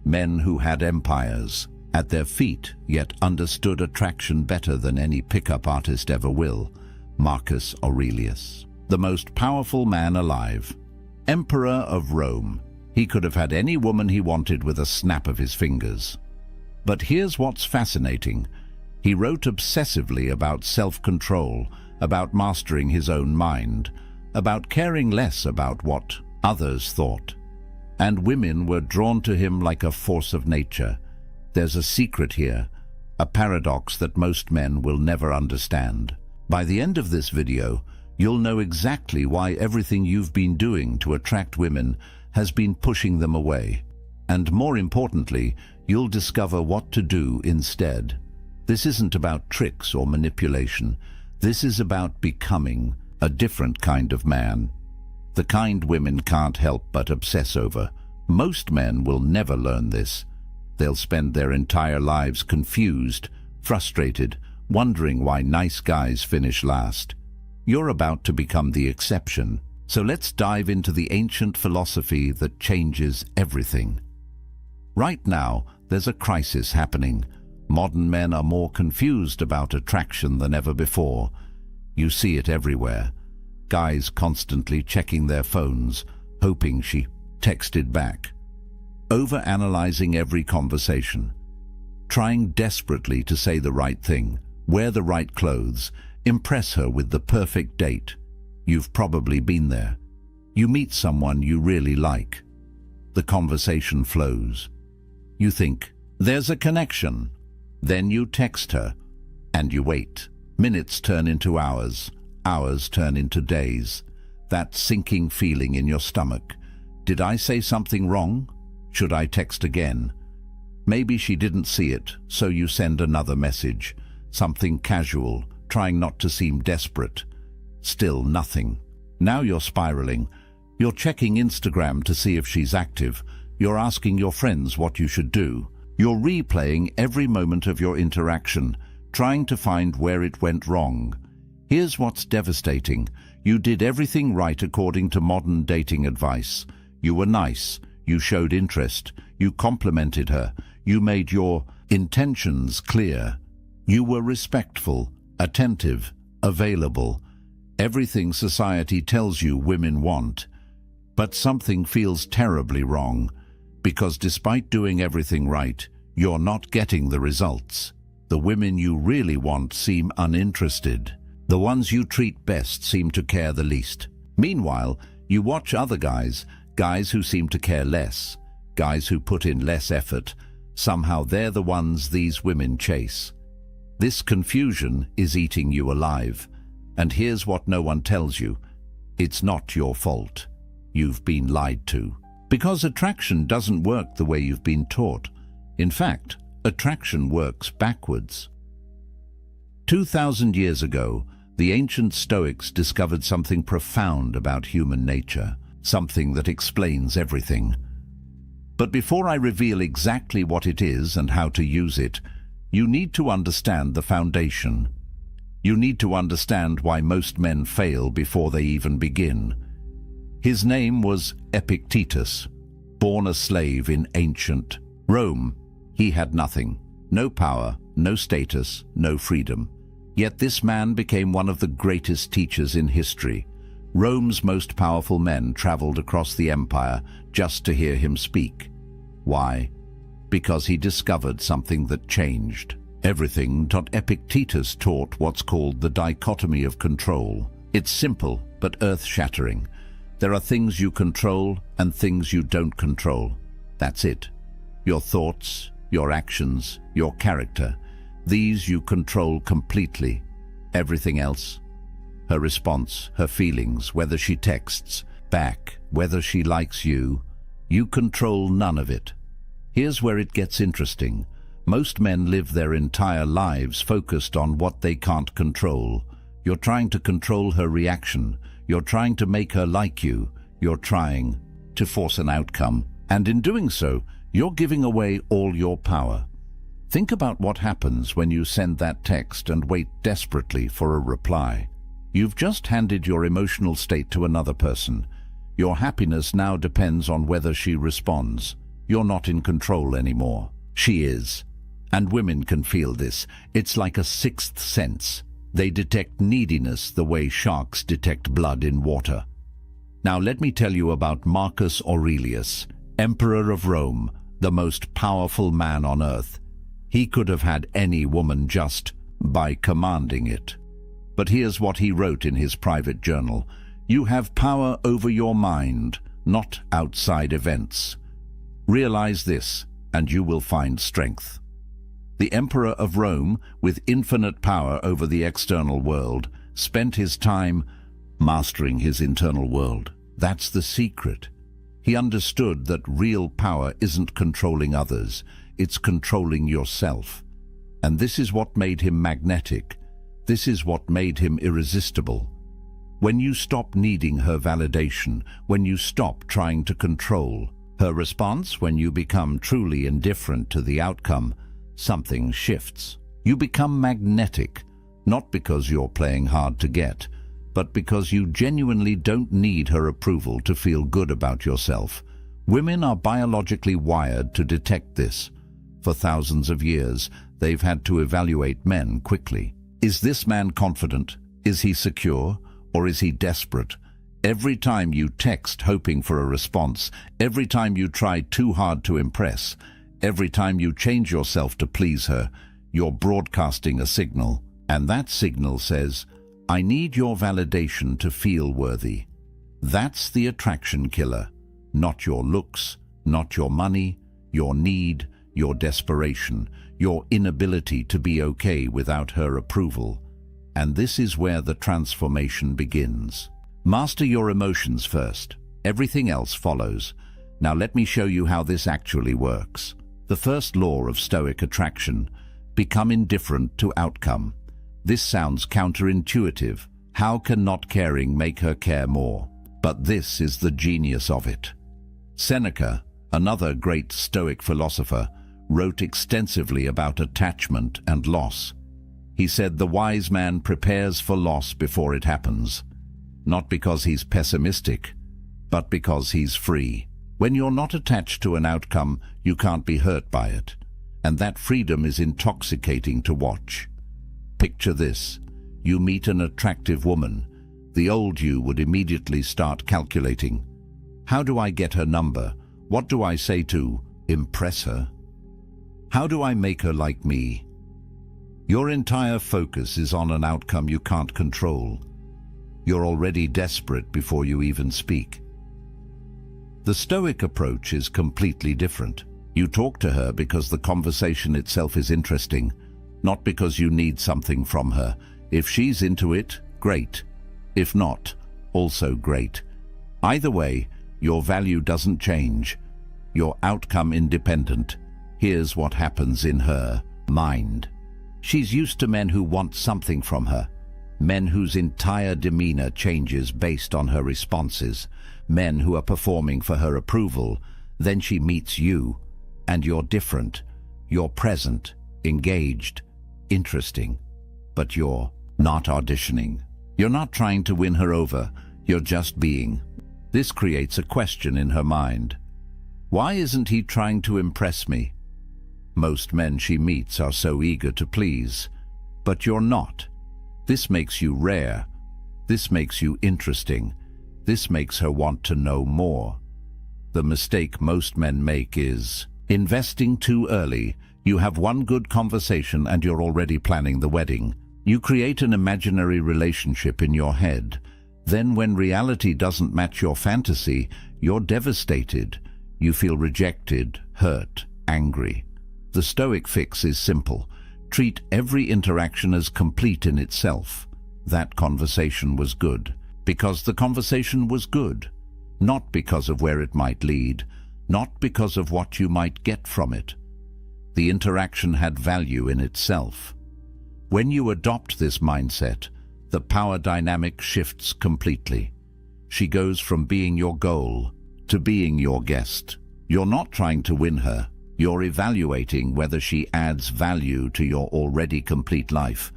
Men who had empires at their feet, yet understood attraction better than any pickup artist ever will. Marcus Aurelius, the most powerful man alive. Emperor of Rome, he could have had any woman he wanted with a snap of his fingers. But here's what's fascinating. He wrote obsessively about self-control, about mastering his own mind, about caring less about what others thought. And women were drawn to him like a force of nature. There's a secret here, a paradox that most men will never understand. By the end of this video, you'll know exactly why everything you've been doing to attract women has been pushing them away. And more importantly, you'll discover what to do instead. This isn't about tricks or manipulation. This is about becoming a different kind of man. The kind women can't help but obsess over. Most men will never learn this. They'll spend their entire lives confused, frustrated, wondering why nice guys finish last. You're about to become the exception. So let's dive into the ancient philosophy that changes everything. Right now, there's a crisis happening. Modern men are more confused about attraction than ever before. You see it everywhere. Guys constantly checking their phones, hoping she texted back. Overanalyzing every conversation. Trying desperately to say the right thing, wear the right clothes, impress her with the perfect date. You've probably been there. You meet someone you really like. The conversation flows. You think, there's a connection. Then you text her, and you wait. Minutes turn into hours. Hours turn into days. That sinking feeling in your stomach. Did I say something wrong? Should I text again? Maybe she didn't see it, so you send another message. Something casual, trying not to seem desperate. Still nothing. Now you're spiraling. You're checking Instagram to see if she's active. You're asking your friends what you should do. You're replaying every moment of your interaction, trying to find where it went wrong. Here's what's devastating. You did everything right according to modern dating advice. You were nice. You showed interest. You complimented her. You made your intentions clear. You were respectful, attentive, available. Everything society tells you women want. But something feels terribly wrong, because despite doing everything right, you're not getting the results. The women you really want seem uninterested. The ones you treat best seem to care the least. Meanwhile, you watch other guys who seem to care less, guys who put in less effort. Somehow they're the ones these women chase. This confusion is eating you alive. And here's what no one tells you. It's not your fault. You've been lied to. Because attraction doesn't work the way you've been taught. In fact, attraction works backwards. 2,000 years ago, the ancient Stoics discovered something profound about human nature, something that explains everything. But before I reveal exactly what it is and how to use it, you need to understand the foundation. You need to understand why most men fail before they even begin. His name was Epictetus, born a slave in ancient Rome. He had nothing, no power, no status, no freedom. Yet this man became one of the greatest teachers in history. Rome's most powerful men traveled across the empire just to hear him speak. Why? Because he discovered something that changed everything. Epictetus taught what's called the dichotomy of control. It's simple but earth-shattering. There are things you control and things you don't control. That's it. Your thoughts, your actions, your character. These you control completely. Everything else? Her response, her feelings, whether she texts back, whether she likes you, you control none of it. Here's where it gets interesting. Most men live their entire lives focused on what they can't control. You're trying to control her reaction. You're trying to make her like you. You're trying to force an outcome. And in doing so, you're giving away all your power. Think about what happens when you send that text and wait desperately for a reply. You've just handed your emotional state to another person. Your happiness now depends on whether she responds. You're not in control anymore. She is. And women can feel this. It's like a sixth sense. They detect neediness the way sharks detect blood in water. Now let me tell you about Marcus Aurelius, Emperor of Rome, the most powerful man on earth. He could have had any woman just by commanding it. But here's what he wrote in his private journal. You have power over your mind, not outside events. Realize this, and you will find strength. The Emperor of Rome, with infinite power over the external world, spent his time mastering his internal world. That's the secret. He understood that real power isn't controlling others, it's controlling yourself. And this is what made him magnetic. This is what made him irresistible. When you stop needing her validation, when you stop trying to control her response, when you become truly indifferent to the outcome, something shifts. You become magnetic, not because you're playing hard to get, but because you genuinely don't need her approval to feel good about yourself. Women are biologically wired to detect this. For thousands of years, they've had to evaluate men quickly. Is this man confident? Is he secure? Or is he desperate? Every time you text hoping for a response, every time you try too hard to impress, every time you change yourself to please her, you're broadcasting a signal. And that signal says, I need your validation to feel worthy. That's the attraction killer. Not your looks, not your money, your need, your desperation, your inability to be okay without her approval. And this is where the transformation begins. Master your emotions first. Everything else follows. Now let me show you how this actually works. The first law of Stoic attraction: become indifferent to outcome. This sounds counterintuitive. How can not caring make her care more? But this is the genius of it. Seneca, another great Stoic philosopher, wrote extensively about attachment and loss. He said the wise man prepares for loss before it happens, not because he's pessimistic, but because he's free. When you're not attached to an outcome, you can't be hurt by it, and that freedom is intoxicating to watch. Picture this. You meet an attractive woman. The old you would immediately start calculating. How do I get her number? What do I say to impress her? How do I make her like me? Your entire focus is on an outcome you can't control. You're already desperate before you even speak. The Stoic approach is completely different. You talk to her because the conversation itself is interesting, not because you need something from her. If she's into it, great. If not, also great. Either way, your value doesn't change. You're outcome independent. Here's what happens in her mind. She's used to men who want something from her, men whose entire demeanor changes based on her responses, men who are performing for her approval. Then she meets you, and you're different. You're present, engaged, interesting, but you're not auditioning. You're not trying to win her over, you're just being. This creates a question in her mind. Why isn't he trying to impress me? Most men she meets are so eager to please, but you're not. This makes you rare. This makes you interesting. This makes her want to know more. The mistake most men make is investing too early. You have one good conversation and you're already planning the wedding. You create an imaginary relationship in your head. Then when reality doesn't match your fantasy, you're devastated. You feel rejected, hurt, angry. The Stoic fix is simple. Treat every interaction as complete in itself. That conversation was good, because the conversation was good. Not because of where it might lead, not because of what you might get from it. The interaction had value in itself. When you adopt this mindset, the power dynamic shifts completely. She goes from being your goal to being your guest. You're not trying to win her. You're evaluating whether she adds value to your already complete life.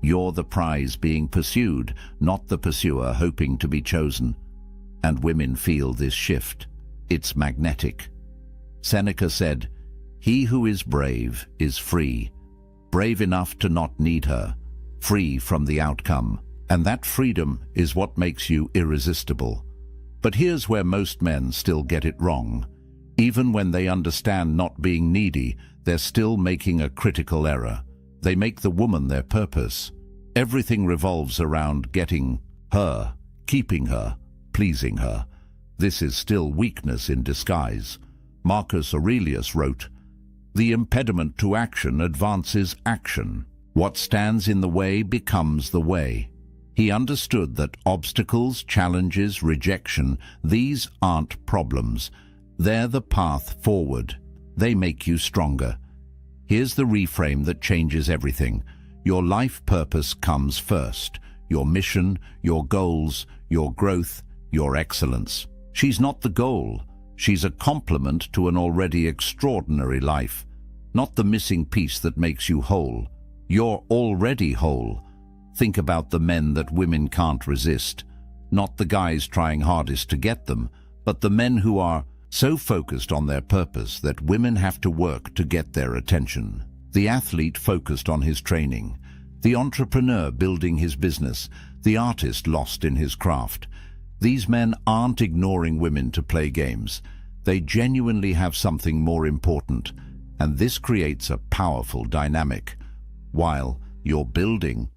You're the prize being pursued, not the pursuer hoping to be chosen. And women feel this shift. It's magnetic. Seneca said, "He who is brave is free. Brave enough to not need her, free from the outcome." And that freedom is what makes you irresistible. But here's where most men still get it wrong. Even when they understand not being needy, they're still making a critical error. They make the woman their purpose. Everything revolves around getting her, keeping her, pleasing her. This is still weakness in disguise. Marcus Aurelius wrote, "The impediment to action advances action. What stands in the way becomes the way." He understood that obstacles, challenges, rejection, these aren't problems. They're the path forward. They make you stronger. Here's the reframe that changes everything. Your life purpose comes first. Your mission, your goals, your growth, your excellence. She's not the goal. She's a complement to an already extraordinary life. Not the missing piece that makes you whole. You're already whole. Think about the men that women can't resist. Not the guys trying hardest to get them, but the men who are so focused on their purpose that women have to work to get their attention. The athlete focused on his training. The entrepreneur building his business. The artist lost in his craft. These men aren't ignoring women to play games. They genuinely have something more important, and this creates a powerful dynamic. While you're building,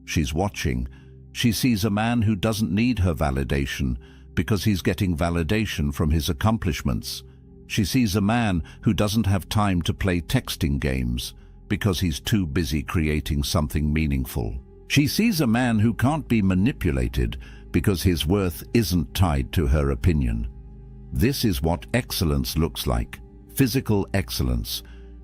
she's watching. She sees a man who doesn't need her validation because he's getting validation from his accomplishments. She sees a man who doesn't have time to play texting games because he's too busy creating something meaningful. She sees a man who can't be manipulated because his worth isn't tied to her opinion. This is what excellence looks like. Physical excellence.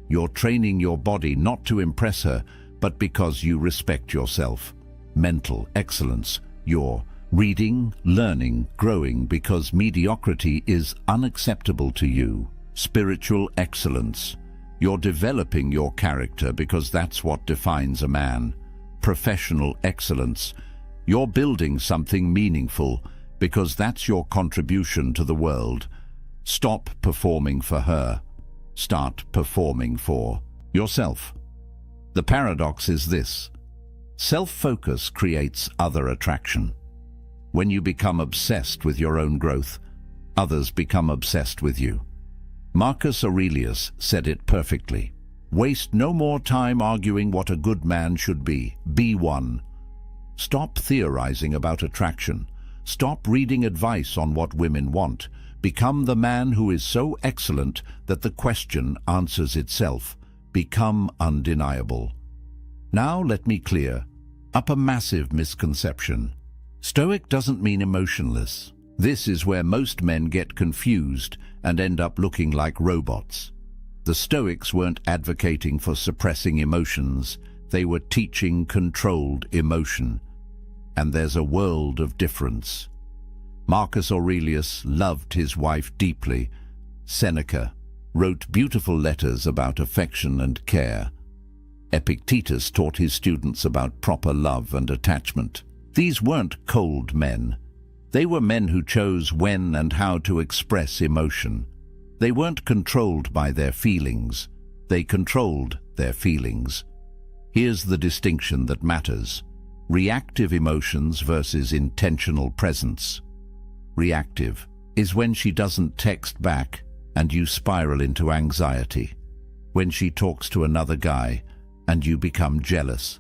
You're training your body not to impress her, but because you respect yourself. Mental excellence. You're reading, learning, growing because mediocrity is unacceptable to you. Spiritual excellence. You're developing your character because that's what defines a man. Professional excellence. You're building something meaningful because that's your contribution to the world. Stop performing for her. Start performing for yourself. The paradox is this. Self-focus creates other attraction. When you become obsessed with your own growth, others become obsessed with you. Marcus Aurelius said it perfectly. Waste no more time arguing what a good man should be. Be one. Stop theorizing about attraction. Stop reading advice on what women want. Become the man who is so excellent that the question answers itself. Become undeniable. Now let me clear up a massive misconception. Stoic doesn't mean emotionless. This is where most men get confused and end up looking like robots. The Stoics weren't advocating for suppressing emotions. They were teaching controlled emotion. And there's a world of difference. Marcus Aurelius loved his wife deeply. Seneca wrote beautiful letters about affection and care. Epictetus taught his students about proper love and attachment. These weren't cold men. They were men who chose when and how to express emotion. They weren't controlled by their feelings. They controlled their feelings. Here's the distinction that matters. Reactive emotions versus intentional presence. Reactive is when she doesn't text back and you spiral into anxiety. When she talks to another guy and you become jealous.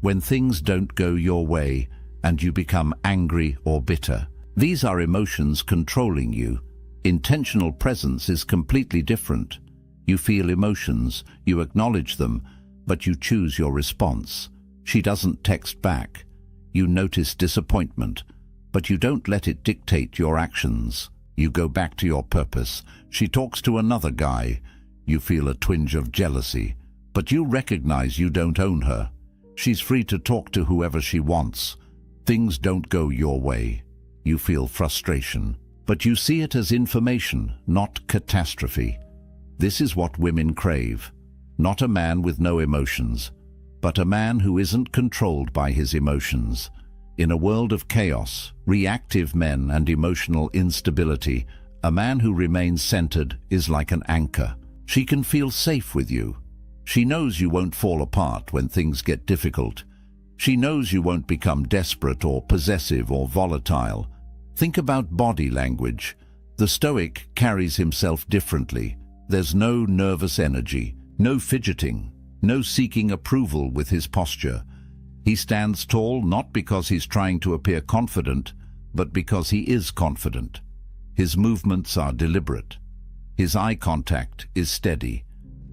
when things don't go your way and you become angry or bitter. These are emotions controlling you. Intentional presence is completely different. You feel emotions, you acknowledge them, but you choose your response. She doesn't text back. You notice disappointment, but you don't let it dictate your actions. You go back to your purpose. She talks to another guy. You feel a twinge of jealousy, but you recognize you don't own her. She's free to talk to whoever she wants. Things don't go your way. You feel frustration, but you see it as information, not catastrophe. This is what women crave. Not a man with no emotions, but a man who isn't controlled by his emotions. In a world of chaos, reactive men and emotional instability, a man who remains centered is like an anchor. She can feel safe with you. She knows you won't fall apart when things get difficult. She knows you won't become desperate or possessive or volatile. Think about body language. The Stoic carries himself differently. There's no nervous energy, no fidgeting, no seeking approval with his posture. He stands tall not because he's trying to appear confident, but because he is confident. His movements are deliberate. His eye contact is steady.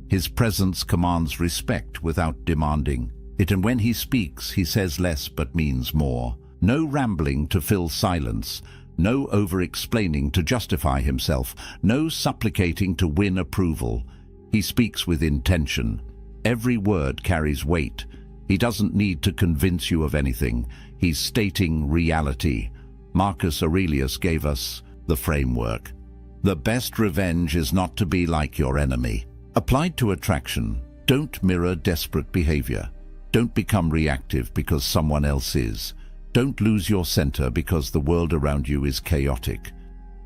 His presence commands respect without demanding it, and when he speaks, he says less but means more. No rambling to fill silence, no over-explaining to justify himself, no supplicating to win approval. He speaks with intention. Every word carries weight. He doesn't need to convince you of anything. He's stating reality. Marcus Aurelius gave us the framework. The best revenge is not to be like your enemy. Applied to attraction, don't mirror desperate behavior. Don't become reactive because someone else is. Don't lose your center because the world around you is chaotic.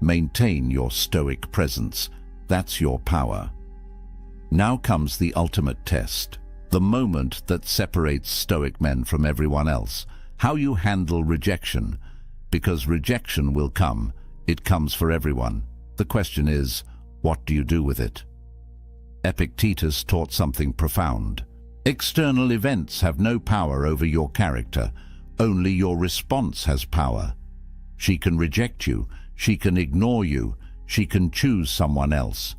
Maintain your stoic presence. That's your power. Now comes the ultimate test, the moment that separates stoic men from everyone else. How you handle rejection. Because rejection will come. It comes for everyone. The question is, what do you do with it? Epictetus taught something profound. External events have no power over your character. Only your response has power. She can reject you. She can ignore you. She can choose someone else.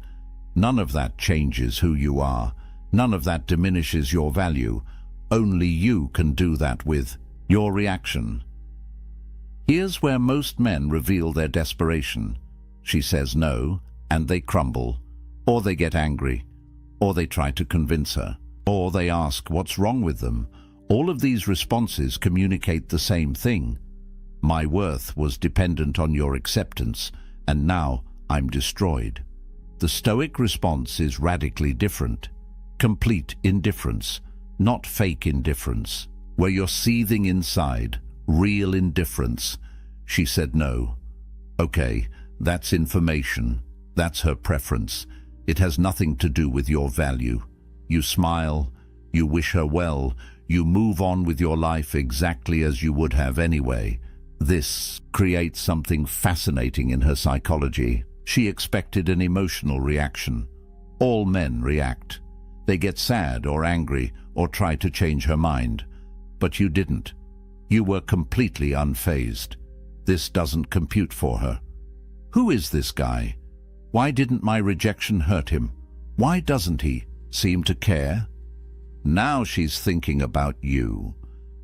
None of that changes who you are. None of that diminishes your value. Only you can do that with your reaction. Here's where most men reveal their desperation. She says no, and they crumble, or they get angry, or they try to convince her, or they ask what's wrong with them. All of these responses communicate the same thing. My worth was dependent on your acceptance, and now I'm destroyed. The Stoic response is radically different. Complete indifference, not fake indifference, where you're seething inside, real indifference. She said no. Okay, that's information. That's her preference. It has nothing to do with your value. You smile, you wish her well, you move on with your life exactly as you would have anyway. This creates something fascinating in her psychology. She expected an emotional reaction. All men react. They get sad or angry or try to change her mind. But you didn't. You were completely unfazed. This doesn't compute for her. Who is this guy? Why didn't my rejection hurt him? Why doesn't he seem to care? Now she's thinking about you.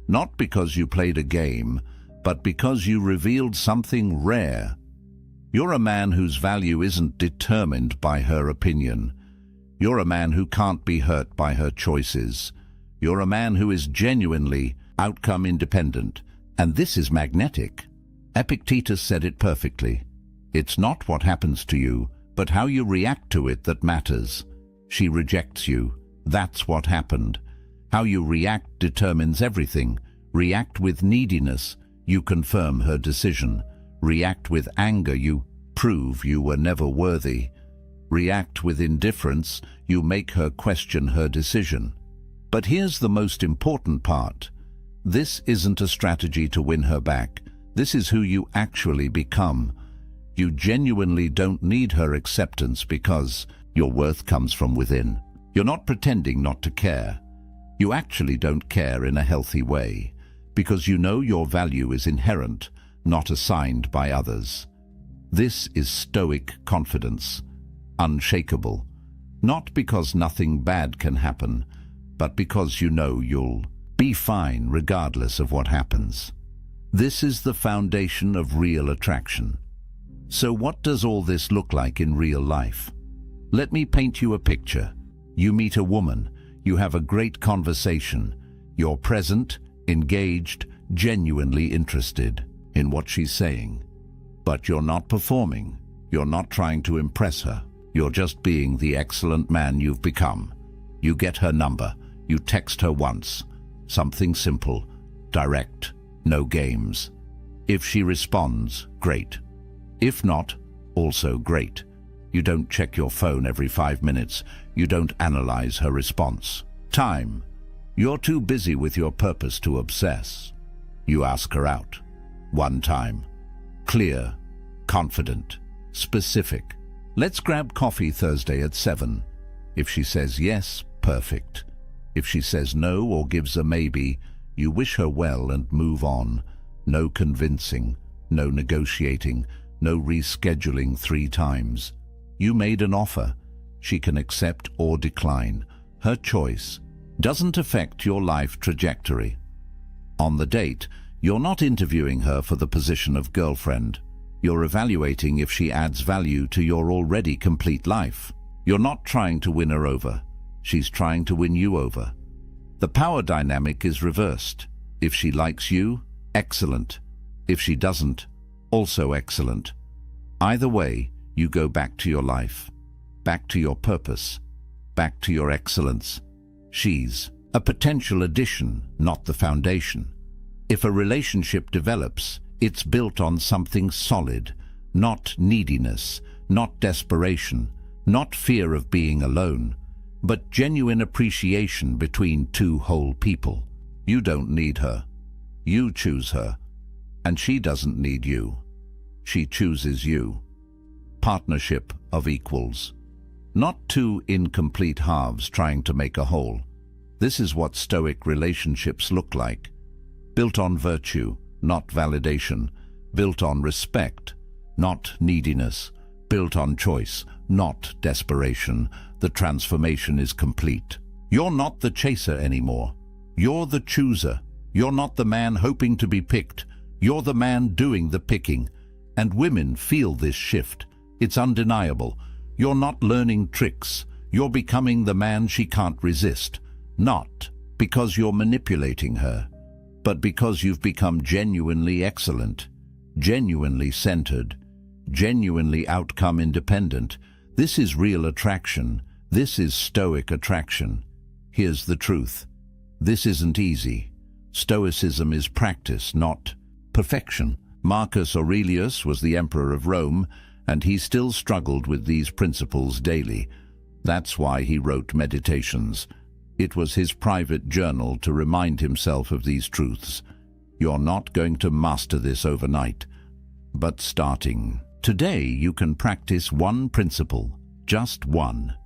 Not because you played a game, but because you revealed something rare. You're a man whose value isn't determined by her opinion. You're a man who can't be hurt by her choices. You're a man who is genuinely outcome independent, and this is magnetic. Epictetus said it perfectly. It's not what happens to you, but how you react to it that matters. She rejects you. That's what happened. How you react determines everything. React with neediness, you confirm her decision. React with anger, you prove you were never worthy. React with indifference, you make her question her decision. But here's the most important part. This isn't a strategy to win her back. This is who you actually become. You genuinely don't need her acceptance because your worth comes from within. You're not pretending not to care. You actually don't care in a healthy way, because you know your value is inherent, not assigned by others. This is Stoic confidence, unshakable, not because nothing bad can happen, but because you know you'll be fine regardless of what happens. This is the foundation of real attraction. So what does all this look like in real life? Let me paint you a picture. You meet a woman, you have a great conversation, you're present, engaged, genuinely interested in what she's saying. But you're not performing, you're not trying to impress her, you're just being the excellent man you've become. You get her number, you text her once, something simple, direct, no games. If she responds, great. If not, also great. You don't check your phone every 5 minutes. You don't analyze her response. Time. You're too busy with your purpose to obsess. You ask her out. One time. Clear, confident, specific. Let's grab coffee Thursday at 7. If she says yes, perfect. If she says no or gives a maybe, you wish her well and move on. No convincing, no negotiating, no rescheduling 3 times. You made an offer. She can accept or decline. Her choice doesn't affect your life trajectory. On the date, you're not interviewing her for the position of girlfriend. You're evaluating if she adds value to your already complete life. You're not trying to win her over. She's trying to win you over. The power dynamic is reversed. If she likes you, excellent. If she doesn't, also excellent. Either way, you go back to your life, back to your purpose, back to your excellence. She's a potential addition, not the foundation. If a relationship develops, it's built on something solid, not neediness, not desperation, not fear of being alone, but genuine appreciation between 2 whole people. You don't need her. You choose her. And she doesn't need you. She chooses you. Partnership of equals. Not 2 incomplete halves trying to make a whole. This is what Stoic relationships look like. Built on virtue, not validation. Built on respect, not neediness. Built on choice, not desperation. The transformation is complete. You're not the chaser anymore. You're the chooser. You're not the man hoping to be picked. You're the man doing the picking. And women feel this shift. It's undeniable. You're not learning tricks. You're becoming the man she can't resist. Not because you're manipulating her, but because you've become genuinely excellent, genuinely centered, genuinely outcome independent. This is real attraction. This is Stoic attraction. Here's the truth. This isn't easy. Stoicism is practice, not perfection. Marcus Aurelius was the emperor of Rome, and he still struggled with these principles daily. That's why he wrote Meditations. It was his private journal to remind himself of these truths. You're not going to master this overnight, but starting today you can practice one principle, just one.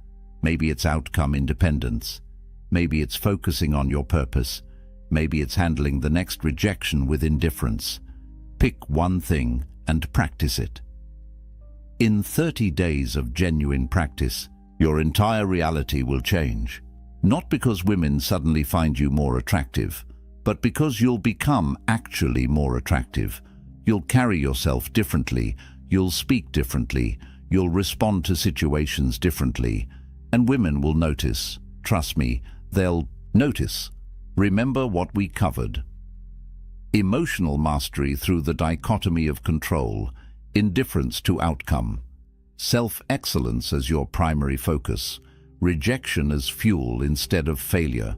Maybe it's outcome independence. Maybe it's focusing on your purpose. Maybe it's handling the next rejection with indifference. Pick one thing and practice it. In 30 days of genuine practice, your entire reality will change. Not because women suddenly find you more attractive, but because you'll become actually more attractive. You'll carry yourself differently, you'll speak differently, you'll respond to situations differently, and women will notice. Trust me, they'll notice. Remember what we covered. Emotional mastery through the dichotomy of control, indifference to outcome, self-excellence as your primary focus, rejection as fuel instead of failure.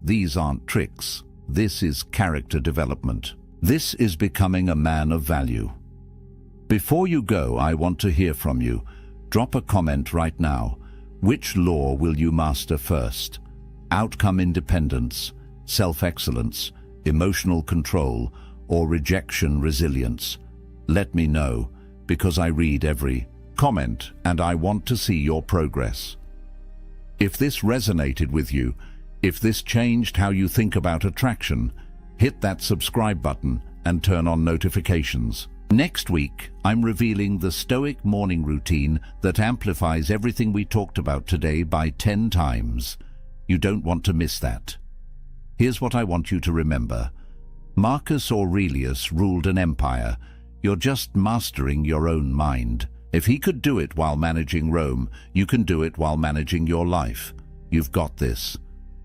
These aren't tricks. This is character development. This is becoming a man of value. Before you go, I want to hear from you. Drop a comment right now. Which law will you master first? Outcome independence, self-excellence, emotional control, or rejection resilience? Let me know, because I read every comment and I want to see your progress. If this resonated with you, If this changed how you think about attraction, hit that subscribe button and turn on notifications. Next week, I'm revealing the Stoic morning routine that amplifies everything we talked about today by 10 times. You don't want to miss that. Here's what I want you to remember. Marcus Aurelius ruled an empire. You're just mastering your own mind. If he could do it while managing Rome, you can do it while managing your life. You've got this.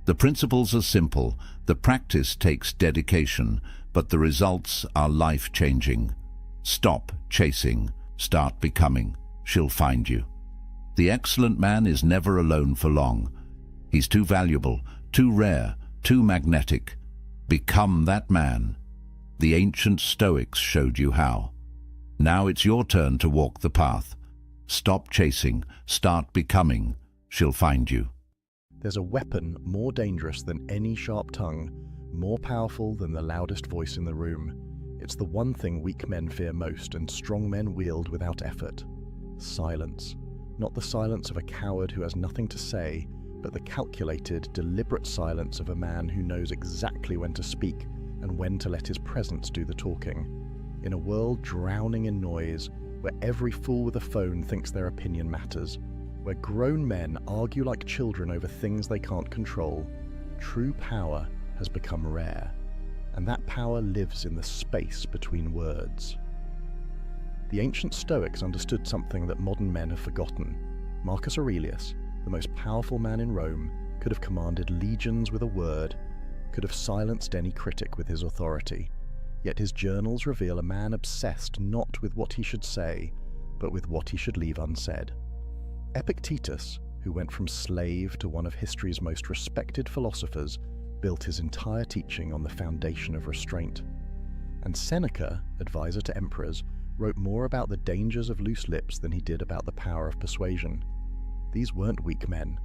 The principles are simple. The practice takes dedication, but the results are life-changing. Stop chasing. Start becoming. She'll find you. The excellent man is never alone for long. He's too valuable, too rare, too magnetic. Become that man. The ancient Stoics showed you how. Now it's your turn to walk the path. Stop chasing. Start becoming. She'll find you. There's a weapon more dangerous than any sharp tongue, more powerful than the loudest voice in the room. It's the one thing weak men fear most and strong men wield without effort. Silence. Not the silence of a coward who has nothing to say, but the calculated, deliberate silence of a man who knows exactly when to speak and when to let his presence do the talking. In a world drowning in noise, where every fool with a phone thinks their opinion matters, where grown men argue like children over things they can't control, true power has become rare. And that power lives in the space between words. The ancient Stoics understood something that modern men have forgotten. Marcus Aurelius, the most powerful man in Rome, could have commanded legions with a word, could have silenced any critic with his authority. Yet his journals reveal a man obsessed not with what he should say, but with what he should leave unsaid. Epictetus, who went from slave to one of history's most respected philosophers, built his entire teaching on the foundation of restraint. And Seneca, advisor to emperors, wrote more about the dangers of loose lips than he did about the power of persuasion. These weren't weak men.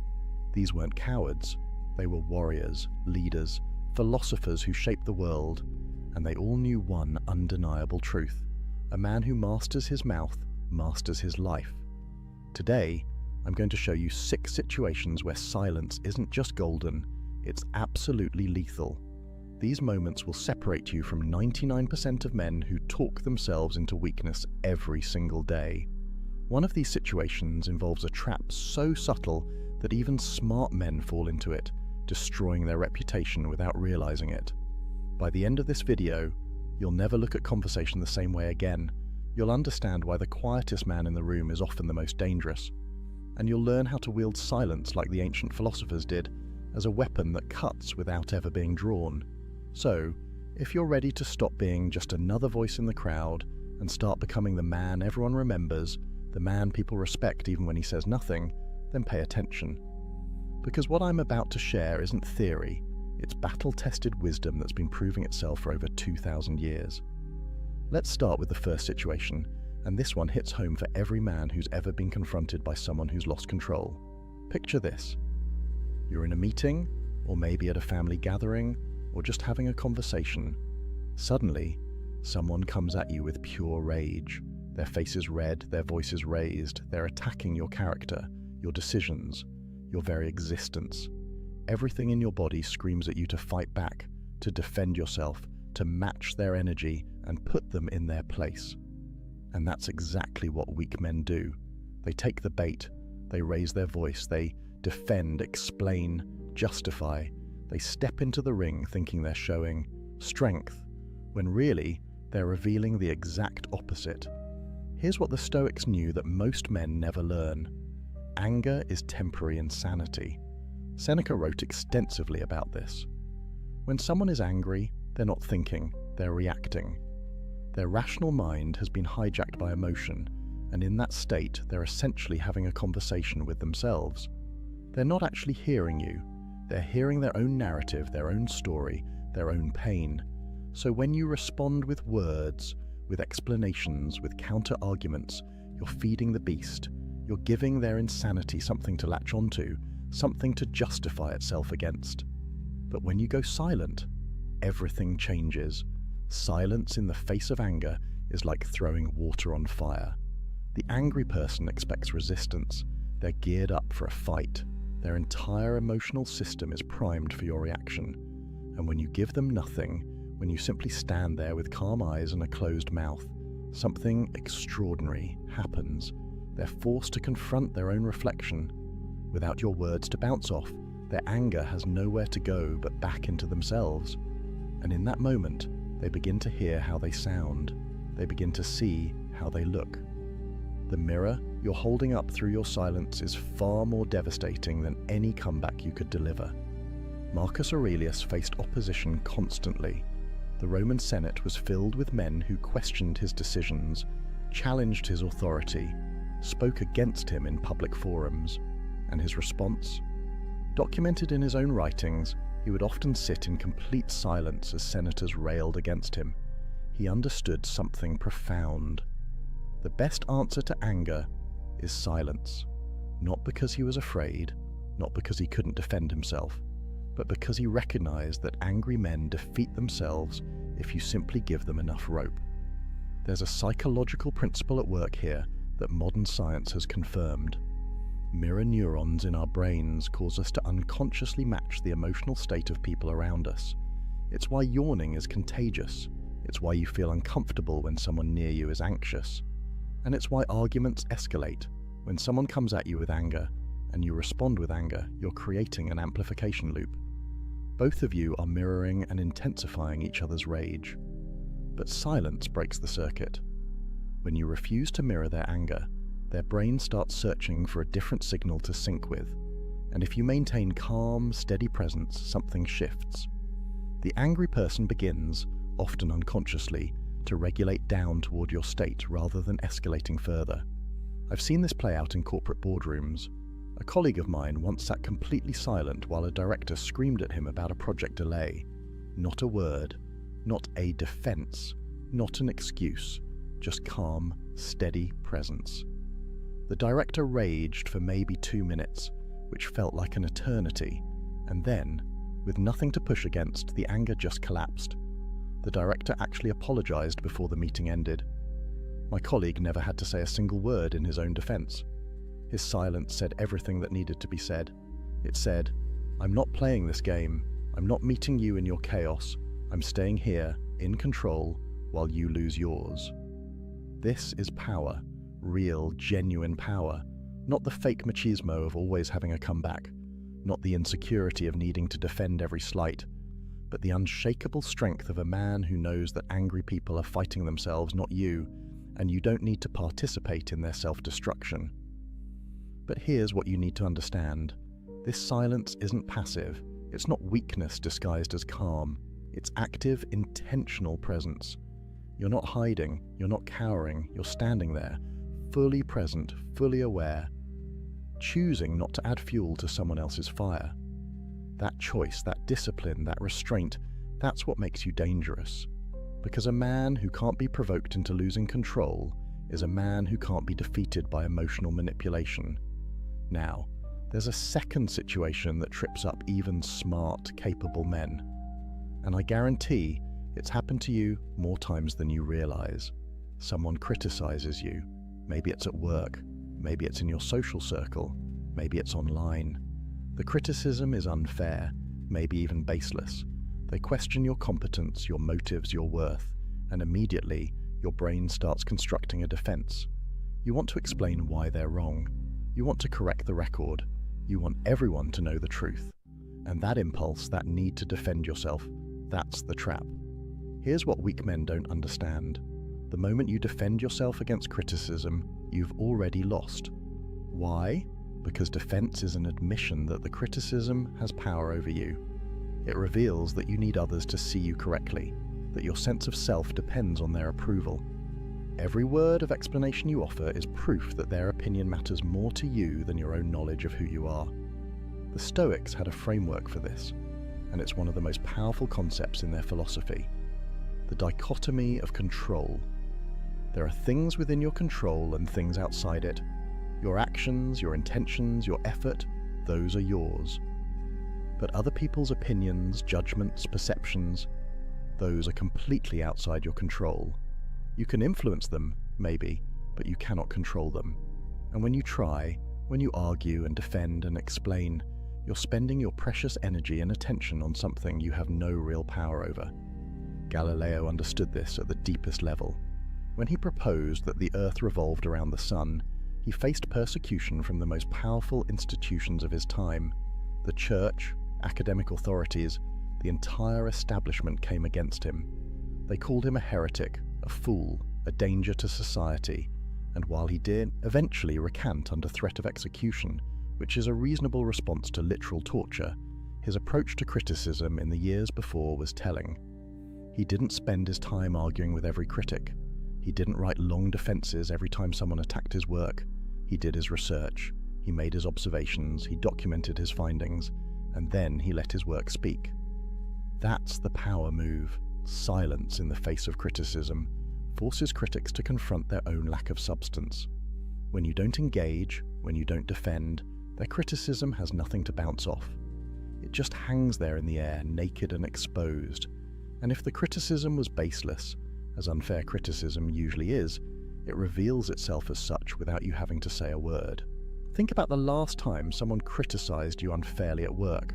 These weren't cowards. They were warriors, leaders, philosophers who shaped the world, and they all knew one undeniable truth. A man who masters his mouth masters his life. Today, I'm going to show you 6 situations where silence isn't just golden, it's absolutely lethal. These moments will separate you from 99% of men who talk themselves into weakness every single day. One of these situations involves a trap so subtle that even smart men fall into it, destroying their reputation without realizing it. By the end of this video, you'll never look at conversation the same way again. You'll understand why the quietest man in the room is often the most dangerous. And you'll learn how to wield silence like the ancient philosophers did, as a weapon that cuts without ever being drawn. So, if you're ready to stop being just another voice in the crowd and start becoming the man everyone remembers, the man people respect even when he says nothing, then pay attention. Because what I'm about to share isn't theory, it's battle-tested wisdom that's been proving itself for over 2,000 years. Let's start with the first situation, and this one hits home for every man who's ever been confronted by someone who's lost control. Picture this. You're in a meeting, or maybe at a family gathering, or just having a conversation. Suddenly, someone comes at you with pure rage. Their face is red, their voice is raised, they're attacking your character, your decisions, your very existence. Everything in your body screams at you to fight back, to defend yourself, to match their energy and put them in their place. And that's exactly what weak men do. They take the bait, they raise their voice, they defend, explain, justify. They step into the ring thinking they're showing strength, when really they're revealing the exact opposite. Here's what the Stoics knew that most men never learn. Anger is temporary insanity. Seneca wrote extensively about this. When someone is angry, they're not thinking, they're reacting. Their rational mind has been hijacked by emotion, and in that state, they're essentially having a conversation with themselves. They're not actually hearing you. They're hearing their own narrative, their own story, their own pain. So when you respond with words, with explanations, with counter-arguments, you're feeding the beast. You're giving their insanity something to latch onto, something to justify itself against. But when you go silent, everything changes. Silence in the face of anger is like throwing water on fire. The angry person expects resistance. They're geared up for a fight. Their entire emotional system is primed for your reaction, and when you give them nothing, when you simply stand there with calm eyes and a closed mouth, something extraordinary happens. They're forced to confront their own reflection. Without your words to bounce off, their anger has nowhere to go but back into themselves. And in that moment, they begin to hear how they sound. They begin to see how they look. The mirror you're holding up through your silence is far more devastating than any comeback you could deliver. Marcus Aurelius faced opposition constantly. The Roman Senate was filled with men who questioned his decisions, challenged his authority, spoke against him in public forums. And his response? Documented in his own writings, he would often sit in complete silence as senators railed against him. He understood something profound. The best answer to anger is silence, not because he was afraid, not because he couldn't defend himself, but because he recognized that angry men defeat themselves if you simply give them enough rope. There's a psychological principle at work here that modern science has confirmed. Mirror neurons in our brains cause us to unconsciously match the emotional state of people around us. It's why yawning is contagious. It's why you feel uncomfortable when someone near you is anxious. And it's why arguments escalate. When someone comes at you with anger, and you respond with anger, you're creating an amplification loop. Both of you are mirroring and intensifying each other's rage. But silence breaks the circuit. When you refuse to mirror their anger, their brain starts searching for a different signal to sync with. And if you maintain calm, steady presence, something shifts. The angry person begins, often unconsciously, to regulate down toward your state rather than escalating further. I've seen this play out in corporate boardrooms. A colleague of mine once sat completely silent while a director screamed at him about a project delay. Not a word, not a defense, not an excuse, just calm, steady presence. The director raged for maybe 2 minutes, which felt like an eternity, and then, with nothing to push against, the anger just collapsed. The director actually apologized before the meeting ended. My colleague never had to say a single word in his own defense. His silence said everything that needed to be said. It said, "I'm not playing this game. I'm not meeting you in your chaos. I'm staying here, in control, while you lose yours." This is power, real, genuine power, not the fake machismo of always having a comeback, not the insecurity of needing to defend every slight, but the unshakable strength of a man who knows that angry people are fighting themselves, not you, and you don't need to participate in their self-destruction. But here's what you need to understand. This silence isn't passive. It's not weakness disguised as calm. It's active, intentional presence. You're not hiding, you're not cowering, you're standing there, fully present, fully aware, choosing not to add fuel to someone else's fire. That choice, that discipline, that restraint, that's what makes you dangerous. Because a man who can't be provoked into losing control is a man who can't be defeated by emotional manipulation. Now, there's a second situation that trips up even smart, capable men. And I guarantee it's happened to you more times than you realize. Someone criticizes you. Maybe it's at work, maybe it's in your social circle, maybe it's online. The criticism is unfair, maybe even baseless. They question your competence, your motives, your worth, and immediately your brain starts constructing a defense. You want to explain why they're wrong. You want to correct the record. You want everyone to know the truth. And that impulse, that need to defend yourself, that's the trap. Here's what weak men don't understand. The moment you defend yourself against criticism, you've already lost. Why? Because defense is an admission that the criticism has power over you. It reveals that you need others to see you correctly, that your sense of self depends on their approval. Every word of explanation you offer is proof that their opinion matters more to you than your own knowledge of who you are. The Stoics had a framework for this, and it's one of the most powerful concepts in their philosophy. The dichotomy of control. There are things within your control and things outside it. Your actions, your intentions, your effort, those are yours. But other people's opinions, judgments, perceptions, those are completely outside your control. You can influence them, maybe, but you cannot control them. And when you try, When you argue and defend and explain, you're spending your precious energy and attention on something you have no real power over. Galileo understood this at the deepest level. When he proposed that the Earth revolved around the sun, he faced persecution from the most powerful institutions of his time. The church, academic authorities, the entire establishment came against him. They called him a heretic, a fool, a danger to society, and while he did eventually recant under threat of execution, which is a reasonable response to literal torture, his approach to criticism in the years before was telling. He didn't spend his time arguing with every critic. He didn't write long defenses every time someone attacked his work. He did his research, he made his observations, he documented his findings, and then he let his work speak. That's the power move. Silence in the face of criticism forces critics to confront their own lack of substance. When you don't engage, when you don't defend, their criticism has nothing to bounce off. It just hangs there in the air, naked and exposed. And if the criticism was baseless, as unfair criticism usually is, it reveals itself as such without you having to say a word. Think about the last time someone criticized you unfairly at work.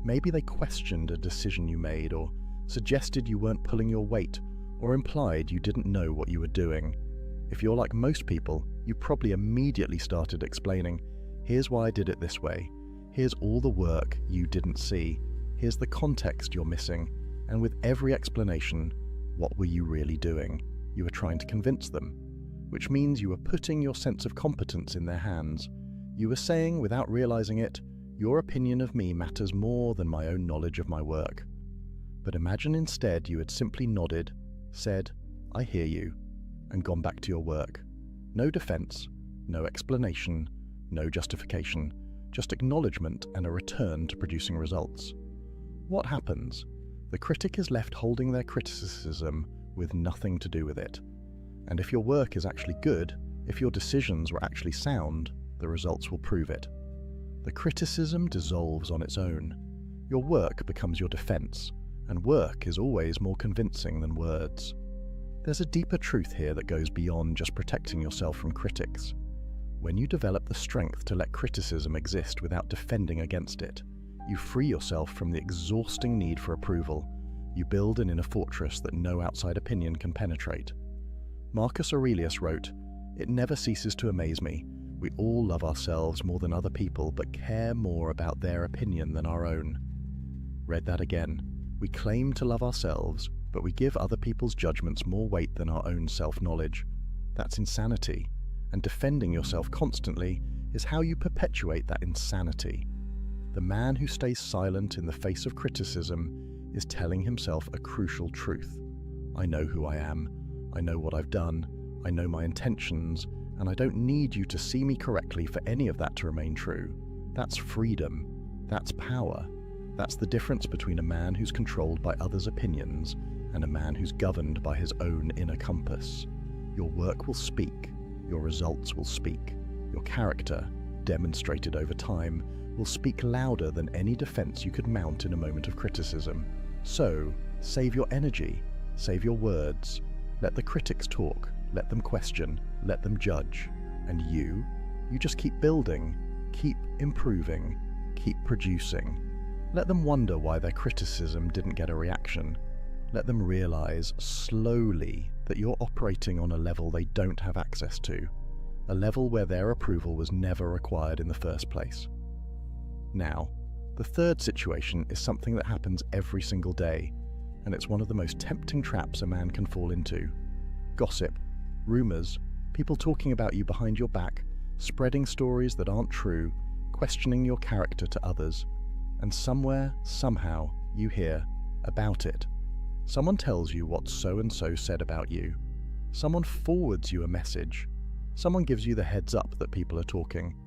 Maybe they questioned a decision you made, or suggested you weren't pulling your weight, or implied you didn't know what you were doing. If you're like most people, you probably immediately started explaining, here's why I did it this way, here's all the work you didn't see, here's the context you're missing, and with every explanation, what were you really doing? You were trying to convince them, which means you were putting your sense of competence in their hands. You were saying, without realizing it, your opinion of me matters more than my own knowledge of my work. But imagine instead you had simply nodded, said, I hear you, and gone back to your work. No defense, no explanation, no justification, just acknowledgement and a return to producing results. What happens? The critic is left holding their criticism with nothing to do with it. And if your work is actually good, if your decisions were actually sound, the results will prove it. The criticism dissolves on its own. Your work becomes your defense, and work is always more convincing than words. There's a deeper truth here that goes beyond just protecting yourself from critics. When you develop the strength to let criticism exist without defending against it, you free yourself from the exhausting need for approval. You build an inner fortress that no outside opinion can penetrate. Marcus Aurelius wrote, "It never ceases to amaze me. We all love ourselves more than other people, but care more about their opinion than our own." Read that again. We claim to love ourselves, but we give other people's judgments more weight than our own self-knowledge. That's insanity, and defending yourself constantly is how you perpetuate that insanity. The man who stays silent in the face of criticism is telling himself a crucial truth. I know who I am, I know what I've done, I know my intentions, and I don't need you to see me correctly for any of that to remain true. That's freedom, that's power. That's the difference between a man who's controlled by others' opinions and a man who's governed by his own inner compass. Your work will speak, your results will speak, your character, demonstrated over time, will speak louder than any defense you could mount in a moment of criticism. So, save your energy, save your words, let the critics talk, let them question, let them judge. And you just keep building, keep improving, keep producing. Let them wonder why their criticism didn't get a reaction. Let them realize slowly that you're operating on a level they don't have access to, a level where their approval was never required in the first place. Now, the third situation is something that happens every single day, and it's one of the most tempting traps a man can fall into. Gossip, rumors, people talking about you behind your back, spreading stories that aren't true, questioning your character to others. And somewhere, somehow, you hear about it. Someone tells you what so-and-so said about you. Someone forwards you a message. Someone gives you the heads up that people are talking.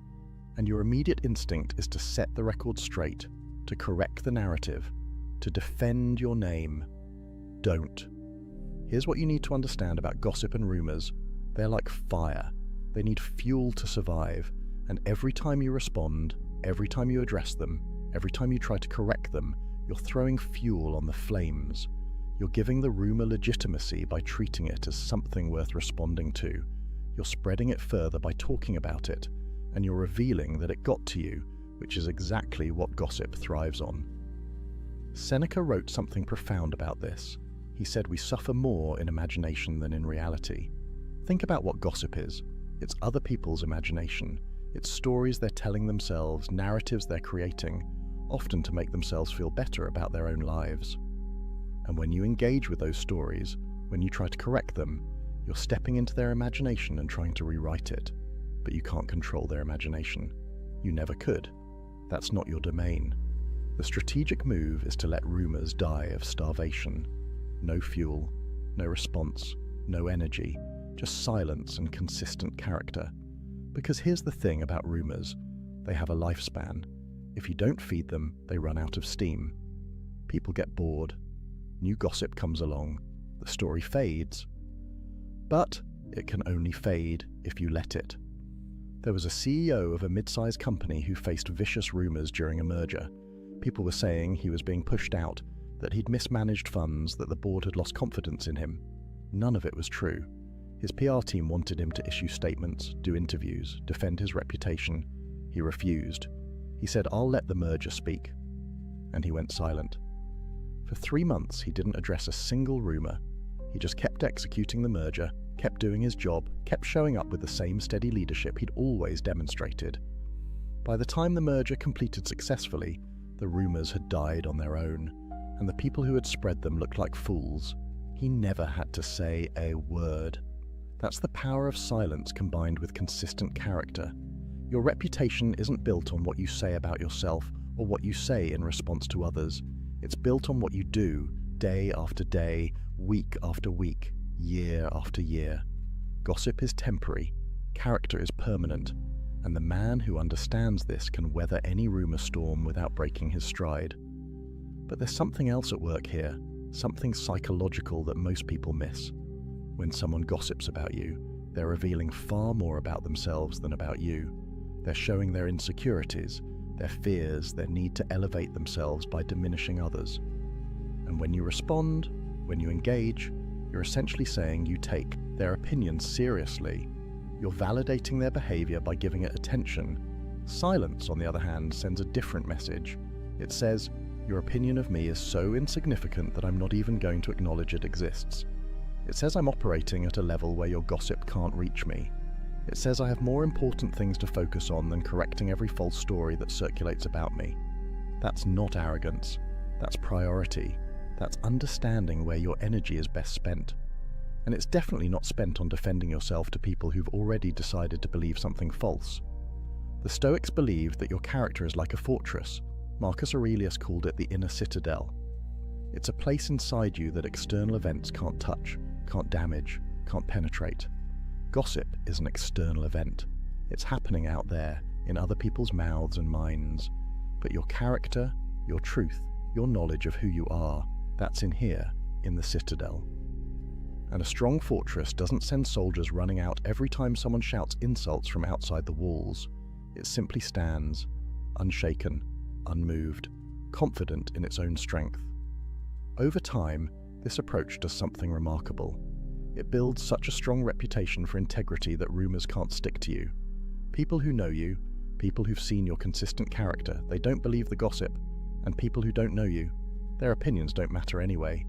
And your immediate instinct is to set the record straight, to correct the narrative, to defend your name. Don't. Here's what you need to understand about gossip and rumors. They're like fire. They need fuel to survive. And every time you respond, every time you address them, every time you try to correct them, you're throwing fuel on the flames. You're giving the rumor legitimacy by treating it as something worth responding to. You're spreading it further by talking about it. and you're revealing that it got to you, which is exactly what gossip thrives on. Seneca wrote something profound about this. He said we suffer more in imagination than in reality. Think about what gossip is. It's other people's imagination. It's stories they're telling themselves, narratives they're creating, often to make themselves feel better about their own lives. And when you engage with those stories, when you try to correct them, you're stepping into their imagination and trying to rewrite it. But you can't control their imagination. You never could. That's not your domain. The strategic move is to let rumors die of starvation. No fuel, no response, no energy, just silence and consistent character. Because here's the thing about rumors. They have a lifespan. If you don't feed them, they run out of steam. People get bored. New gossip comes along. The story fades. But it can only fade if you let it. There was a CEO of a mid-sized company who faced vicious rumors during a merger. People were saying he was being pushed out, that he'd mismanaged funds, that the board had lost confidence in him. None of it was true. His PR team wanted him to issue statements, do interviews, defend his reputation. He refused. He said, "I'll let the merger speak." And he went silent. For 3 months, he didn't address a single rumor. He just kept executing the merger, kept doing his job, kept showing up with the same steady leadership he'd always demonstrated. By the time the merger completed successfully, the rumors had died on their own, and the people who had spread them looked like fools. He never had to say a word. That's the power of silence combined with consistent character. Your reputation isn't built on what you say about yourself or what you say in response to others. It's built on what you do, day after day, week after week, year after year. Gossip is temporary, character is permanent, and the man who understands this can weather any rumor storm without breaking his stride. But there's something else at work here, something psychological that most people miss. When someone gossips about you, they're revealing far more about themselves than about you. They're showing their insecurities, their fears, their need to elevate themselves by diminishing others. And when you respond, when you engage, you're essentially saying you take their opinions seriously. You're validating their behavior by giving it attention. Silence, on the other hand, sends a different message. It says, your opinion of me is so insignificant that I'm not even going to acknowledge it exists. It says I'm operating at a level where your gossip can't reach me. It says I have more important things to focus on than correcting every false story that circulates about me. That's not arrogance. That's priority. That's understanding where your energy is best spent. And it's definitely not spent on defending yourself to people who've already decided to believe something false. The Stoics believed that your character is like a fortress. Marcus Aurelius called it the inner citadel. It's a place inside you that external events can't touch, can't damage, can't penetrate. Gossip is an external event. It's happening out there, in other people's mouths and minds. But your character, your truth, your knowledge of who you are, that's in here, in the citadel. And a strong fortress doesn't send soldiers running out every time someone shouts insults from outside the walls. It simply stands, unshaken, unmoved, confident in its own strength. Over time, this approach does something remarkable. It builds such a strong reputation for integrity that rumors can't stick to you. People who know you, people who've seen your consistent character, they don't believe the gossip, and people who don't know you, their opinions don't matter anyway.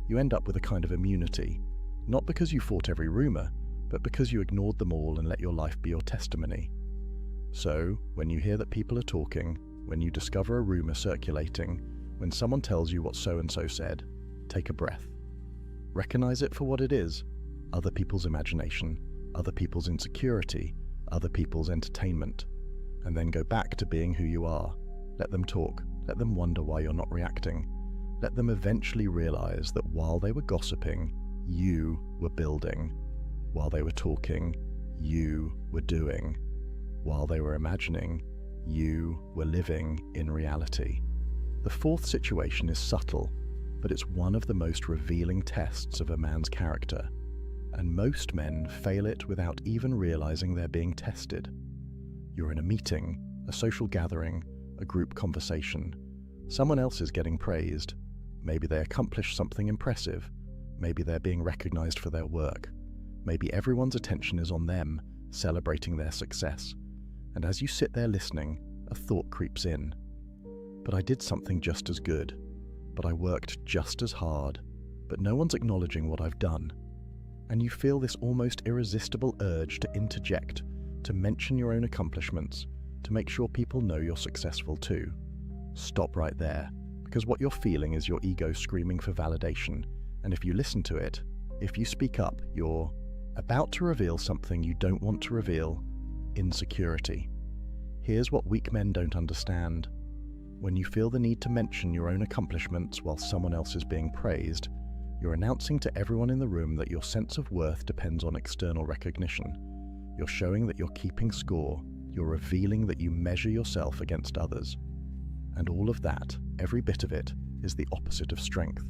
You end up with a kind of immunity, not because you fought every rumor, but because you ignored them all and let your life be your testimony. So, when you hear that people are talking, when you discover a rumor circulating, when someone tells you what so-and-so said, take a breath. Recognize it for what it is, other people's imagination, other people's insecurity, other people's entertainment, and then go back to being who you are. Let them talk, let them wonder why you're not reacting. Let them eventually realize that while they were gossiping, you were building. While they were talking, you were doing. While they were imagining, you were living in reality. The fourth situation is subtle, but it's one of the most revealing tests of a man's character. And most men fail it without even realizing they're being tested. You're in a meeting, a social gathering, a group conversation. Someone else is getting praised. Maybe they accomplished something impressive. Maybe they're being recognized for their work. Maybe everyone's attention is on them, celebrating their success. and as you sit there listening, a thought creeps in. But I did something just as good. But I worked just as hard. But no one's acknowledging what I've done. And you feel this almost irresistible urge to interject, to mention your own accomplishments, to make sure people know you're successful too. Stop right there, because what you're feeling is your ego screaming for validation. And if you listen to it, if you speak up, you're about to reveal something you don't want to reveal: insecurity. Here's what weak men don't understand. When you feel the need to mention your own accomplishments while someone else is being praised, you're announcing to everyone in the room that your sense of worth depends on external recognition. You're showing that you're keeping score. You're revealing that you measure yourself against others. And all of that, every bit of it, is the opposite of strength.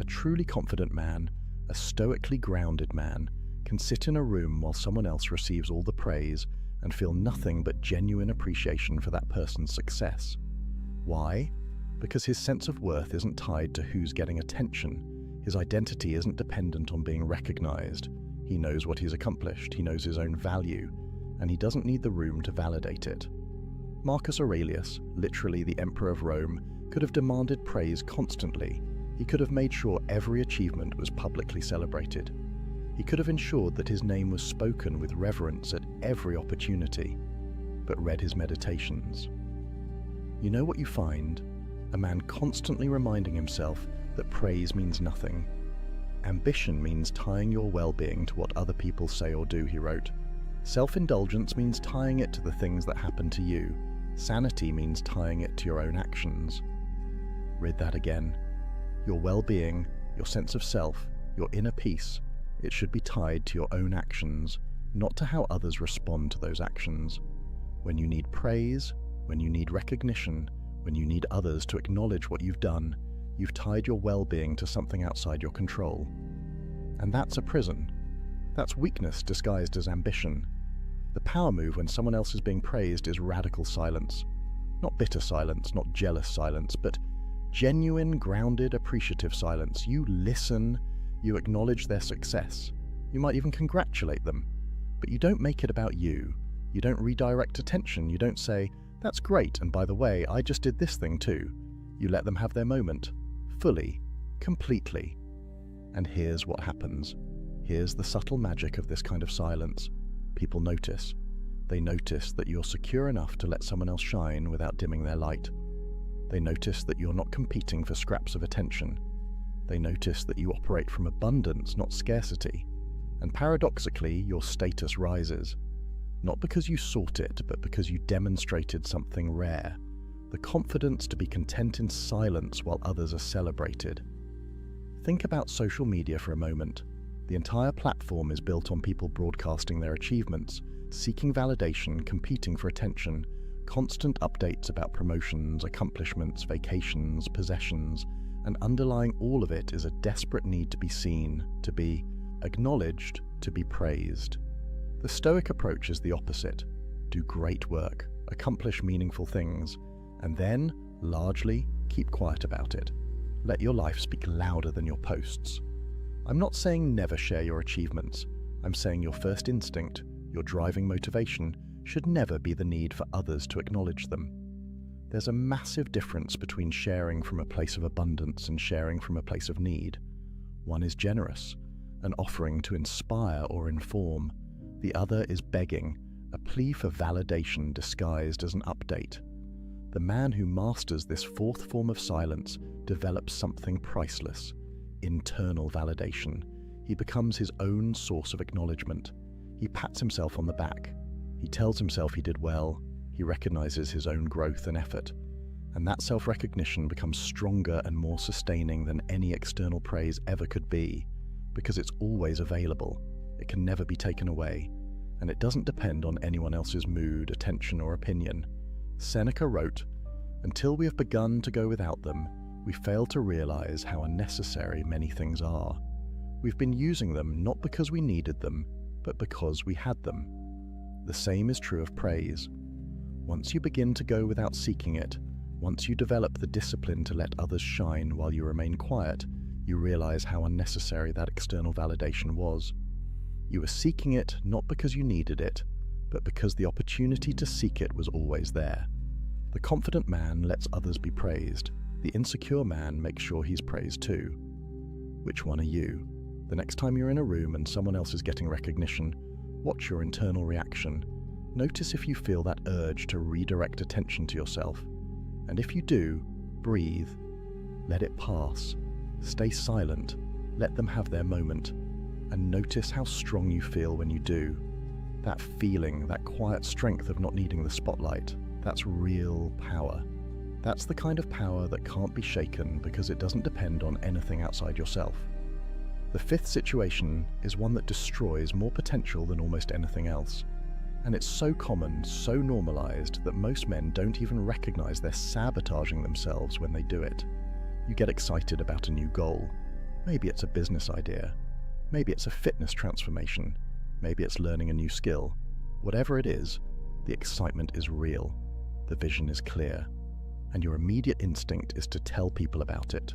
A truly confident man, a stoically grounded man, can sit in a room while someone else receives all the praise and feel nothing but genuine appreciation for that person's success. Why? Because his sense of worth isn't tied to who's getting attention. His identity isn't dependent on being recognized. He knows what he's accomplished, he knows his own value, and he doesn't need the room to validate it. Marcus Aurelius, literally the Emperor of Rome, could have demanded praise constantly. He could have made sure every achievement was publicly celebrated. He could have ensured that his name was spoken with reverence at every opportunity, but read his meditations. You know what you find? A man constantly reminding himself that praise means nothing. Ambition means tying your well-being to what other people say or do, he wrote. Self-indulgence means tying it to the things that happen to you. Sanity means tying it to your own actions. Read that again. Your well-being, your sense of self, your inner peace, it should be tied to your own actions, not to how others respond to those actions. When you need praise, when you need recognition, when you need others to acknowledge what you've done, you've tied your well-being to something outside your control. And that's a prison. That's weakness disguised as ambition. The power move when someone else is being praised is radical silence. Not bitter silence, not jealous silence, but genuine, grounded, appreciative silence. You listen, you acknowledge their success. You might even congratulate them. But you don't make it about you. You don't redirect attention. You don't say, "That's great, and by the way, I just did this thing too." You let them have their moment, fully, completely. And here's what happens. Here's the subtle magic of this kind of silence. People notice. They notice that you're secure enough to let someone else shine without dimming their light. They notice that you're not competing for scraps of attention. They notice that you operate from abundance, not scarcity. And paradoxically, your status rises. Not because you sought it, but because you demonstrated something rare. The confidence to be content in silence while others are celebrated. Think about social media for a moment. The entire platform is built on people broadcasting their achievements, seeking validation, competing for attention, constant updates about promotions, accomplishments, vacations, possessions, and underlying all of it is a desperate need to be seen, to be acknowledged, to be praised. The Stoic approach is the opposite. Do great work, accomplish meaningful things, and then, largely, keep quiet about it. Let your life speak louder than your posts. I'm not saying never share your achievements. I'm saying your first instinct, your driving motivation, should never be the need for others to acknowledge them. There's a massive difference between sharing from a place of abundance and sharing from a place of need. One is generous, an offering to inspire or inform. The other is begging, a plea for validation disguised as an update. The man who masters this fourth form of silence develops something priceless: internal validation. He becomes his own source of acknowledgement. He pats himself on the back. He tells himself he did well. He recognizes his own growth and effort. And that self-recognition becomes stronger and more sustaining than any external praise ever could be, because it's always available. It can never be taken away, and it doesn't depend on anyone else's mood, attention, or opinion. Seneca wrote, "Until we have begun to go without them, we fail to realize how unnecessary many things are. We've been using them not because we needed them, but because we had them." The same is true of praise. Once you begin to go without seeking it, once you develop the discipline to let others shine while you remain quiet, you realize how unnecessary that external validation was. You were seeking it not because you needed it, but because the opportunity to seek it was always there. The confident man lets others be praised. The insecure man makes sure he's praised too. Which one are you? The next time you're in a room and someone else is getting recognition, watch your internal reaction. Notice if you feel that urge to redirect attention to yourself. And if you do, breathe. Let it pass. Stay silent. Let them have their moment. And notice how strong you feel when you do. That feeling, that quiet strength of not needing the spotlight, that's real power. That's the kind of power that can't be shaken because it doesn't depend on anything outside yourself. The fifth situation is one that destroys more potential than almost anything else. And it's so common, so normalized, that most men don't even recognize they're sabotaging themselves when they do it. You get excited about a new goal. Maybe it's a business idea. Maybe it's a fitness transformation. Maybe it's learning a new skill. Whatever it is, the excitement is real. The vision is clear. And your immediate instinct is to tell people about it.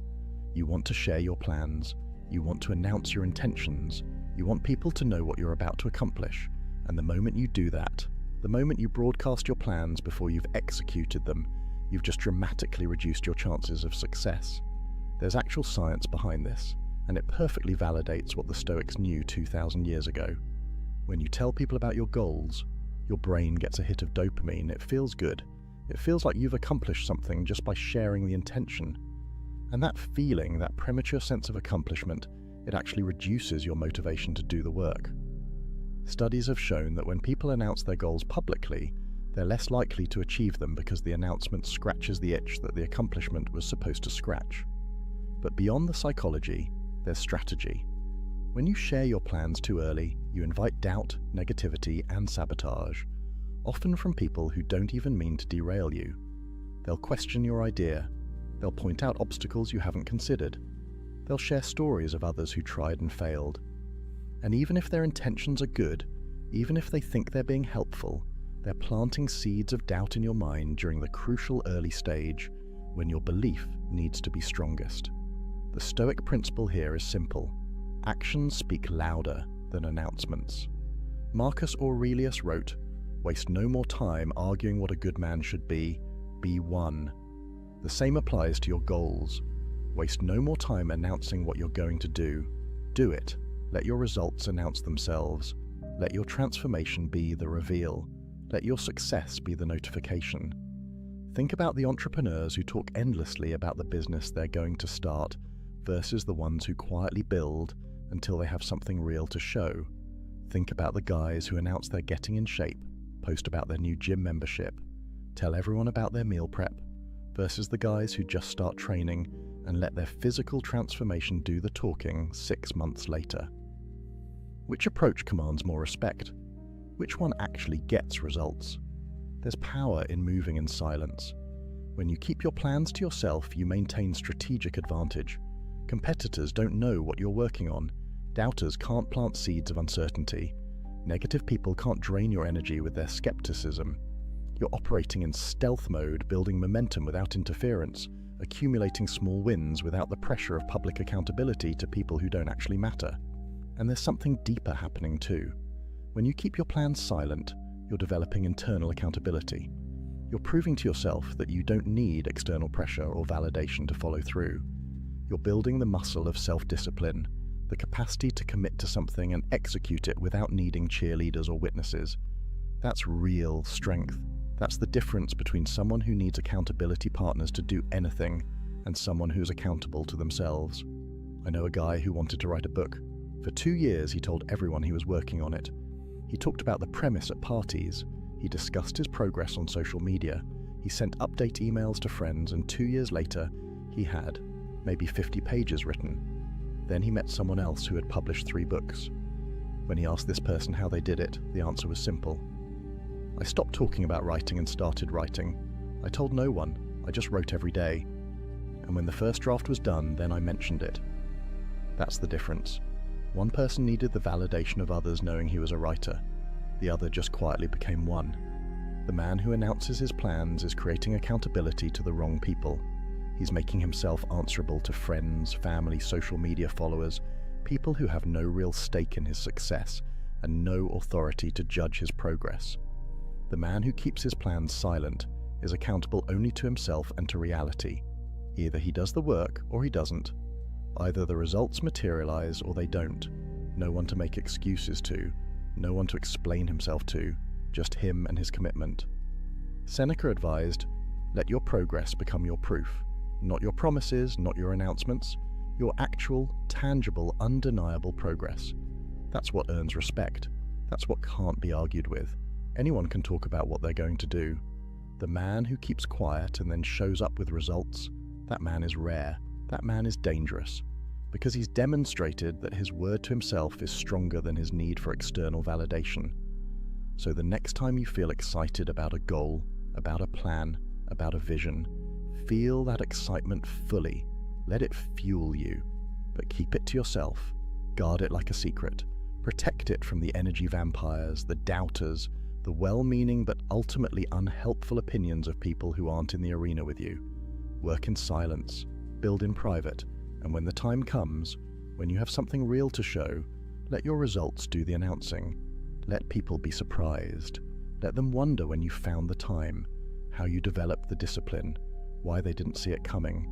You want to share your plans. You want to announce your intentions. You want people to know what you're about to accomplish. And the moment you do that, the moment you broadcast your plans before you've executed them, you've just dramatically reduced your chances of success. There's actual science behind this, and it perfectly validates what the Stoics knew 2,000 years ago. When you tell people about your goals, your brain gets a hit of dopamine. It feels good. It feels like you've accomplished something just by sharing the intention. And that feeling, that premature sense of accomplishment, it actually reduces your motivation to do the work. Studies have shown that when people announce their goals publicly, they're less likely to achieve them because the announcement scratches the itch that the accomplishment was supposed to scratch. But beyond the psychology, there's strategy. When you share your plans too early, you invite doubt, negativity, and sabotage, often from people who don't even mean to derail you. They'll question your idea. They'll point out obstacles you haven't considered. They'll share stories of others who tried and failed. And even if their intentions are good, even if they think they're being helpful, they're planting seeds of doubt in your mind during the crucial early stage when your belief needs to be strongest. The Stoic principle here is simple. Actions speak louder than announcements. Marcus Aurelius wrote, "Waste no more time arguing what a good man should be one." The same applies to your goals. Waste no more time announcing what you're going to do it. Let your results announce themselves. Let your transformation be the reveal. Let your success be the notification. Think about the entrepreneurs who talk endlessly about the business they're going to start versus the ones who quietly build until they have something real to show. Think about the guys who announce they're getting in shape, post about their new gym membership, tell everyone about their meal prep, versus the guys who just start training and let their physical transformation do the talking 6 months later. Which approach commands more respect? Which one actually gets results? There's power in moving in silence. When you keep your plans to yourself, you maintain strategic advantage. Competitors don't know what you're working on. Doubters can't plant seeds of uncertainty. Negative people can't drain your energy with their skepticism. You're operating in stealth mode, building momentum without interference, accumulating small wins without the pressure of public accountability to people who don't actually matter. And there's something deeper happening too. When you keep your plans silent, you're developing internal accountability. You're proving to yourself that you don't need external pressure or validation to follow through. You're building the muscle of self-discipline, the capacity to commit to something and execute it without needing cheerleaders or witnesses. That's real strength. That's the difference between someone who needs accountability partners to do anything and someone who's accountable to themselves. I know a guy who wanted to write a book. For 2 years, he told everyone he was working on it. He talked about the premise at parties. He discussed his progress on social media. He sent update emails to friends, and 2 years later, he had maybe 50 pages written. Then he met someone else who had published 3 books. When he asked this person how they did it, the answer was simple. I stopped talking about writing and started writing. I told no one. I just wrote every day. And when the first draft was done, then I mentioned it. That's the difference. One person needed the validation of others knowing he was a writer. The other just quietly became one. The man who announces his plans is creating accountability to the wrong people. He's making himself answerable to friends, family, social media followers, people who have no real stake in his success and no authority to judge his progress. The man who keeps his plans silent is accountable only to himself and to reality. Either he does the work or he doesn't. Either the results materialize or they don't. No one to make excuses to, no one to explain himself to, just him and his commitment. Seneca advised, let your progress become your proof, not your promises, not your announcements, your actual, tangible, undeniable progress. That's what earns respect. That's what can't be argued with. Anyone can talk about what they're going to do. The man who keeps quiet and then shows up with results, that man is rare. That man is dangerous, because he's demonstrated that his word to himself is stronger than his need for external validation. So the next time you feel excited about a goal, about a plan, about a vision, feel that excitement fully. Let it fuel you, but keep it to yourself. Guard it like a secret. Protect it from the energy vampires, the doubters, the well-meaning but ultimately unhelpful opinions of people who aren't in the arena with you. Work in silence, build in private, and when the time comes, when you have something real to show, let your results do the announcing. Let people be surprised. Let them wonder when you found the time, how you developed the discipline, why they didn't see it coming.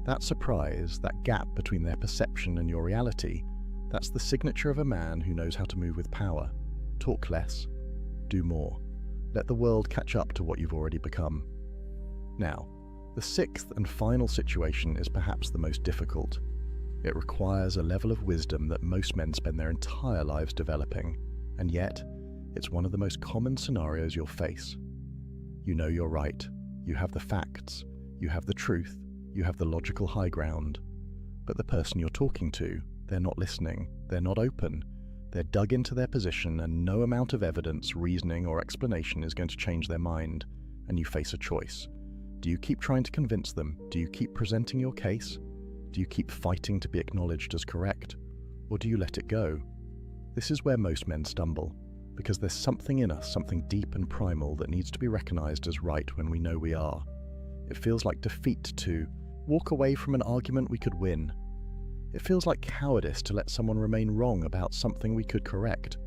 That surprise, that gap between their perception and your reality, that's the signature of a man who knows how to move with power. Talk less, do more. Let the world catch up to what you've already become. Now, the sixth and final situation is perhaps the most difficult. It requires a level of wisdom that most men spend their entire lives developing, and yet, it's one of the most common scenarios you'll face. You know you're right, you have the facts, you have the truth, you have the logical high ground, but the person you're talking to, they're not listening, they're not open, they're dug into their position and no amount of evidence, reasoning or explanation is going to change their mind, and you face a choice. Do you keep trying to convince them? Do you keep presenting your case? Do you keep fighting to be acknowledged as correct? Or do you let it go? This is where most men stumble, because there's something in us, something deep and primal that needs to be recognized as right when we know we are. It feels like defeat to walk away from an argument we could win. It feels like cowardice to let someone remain wrong about something we could correct.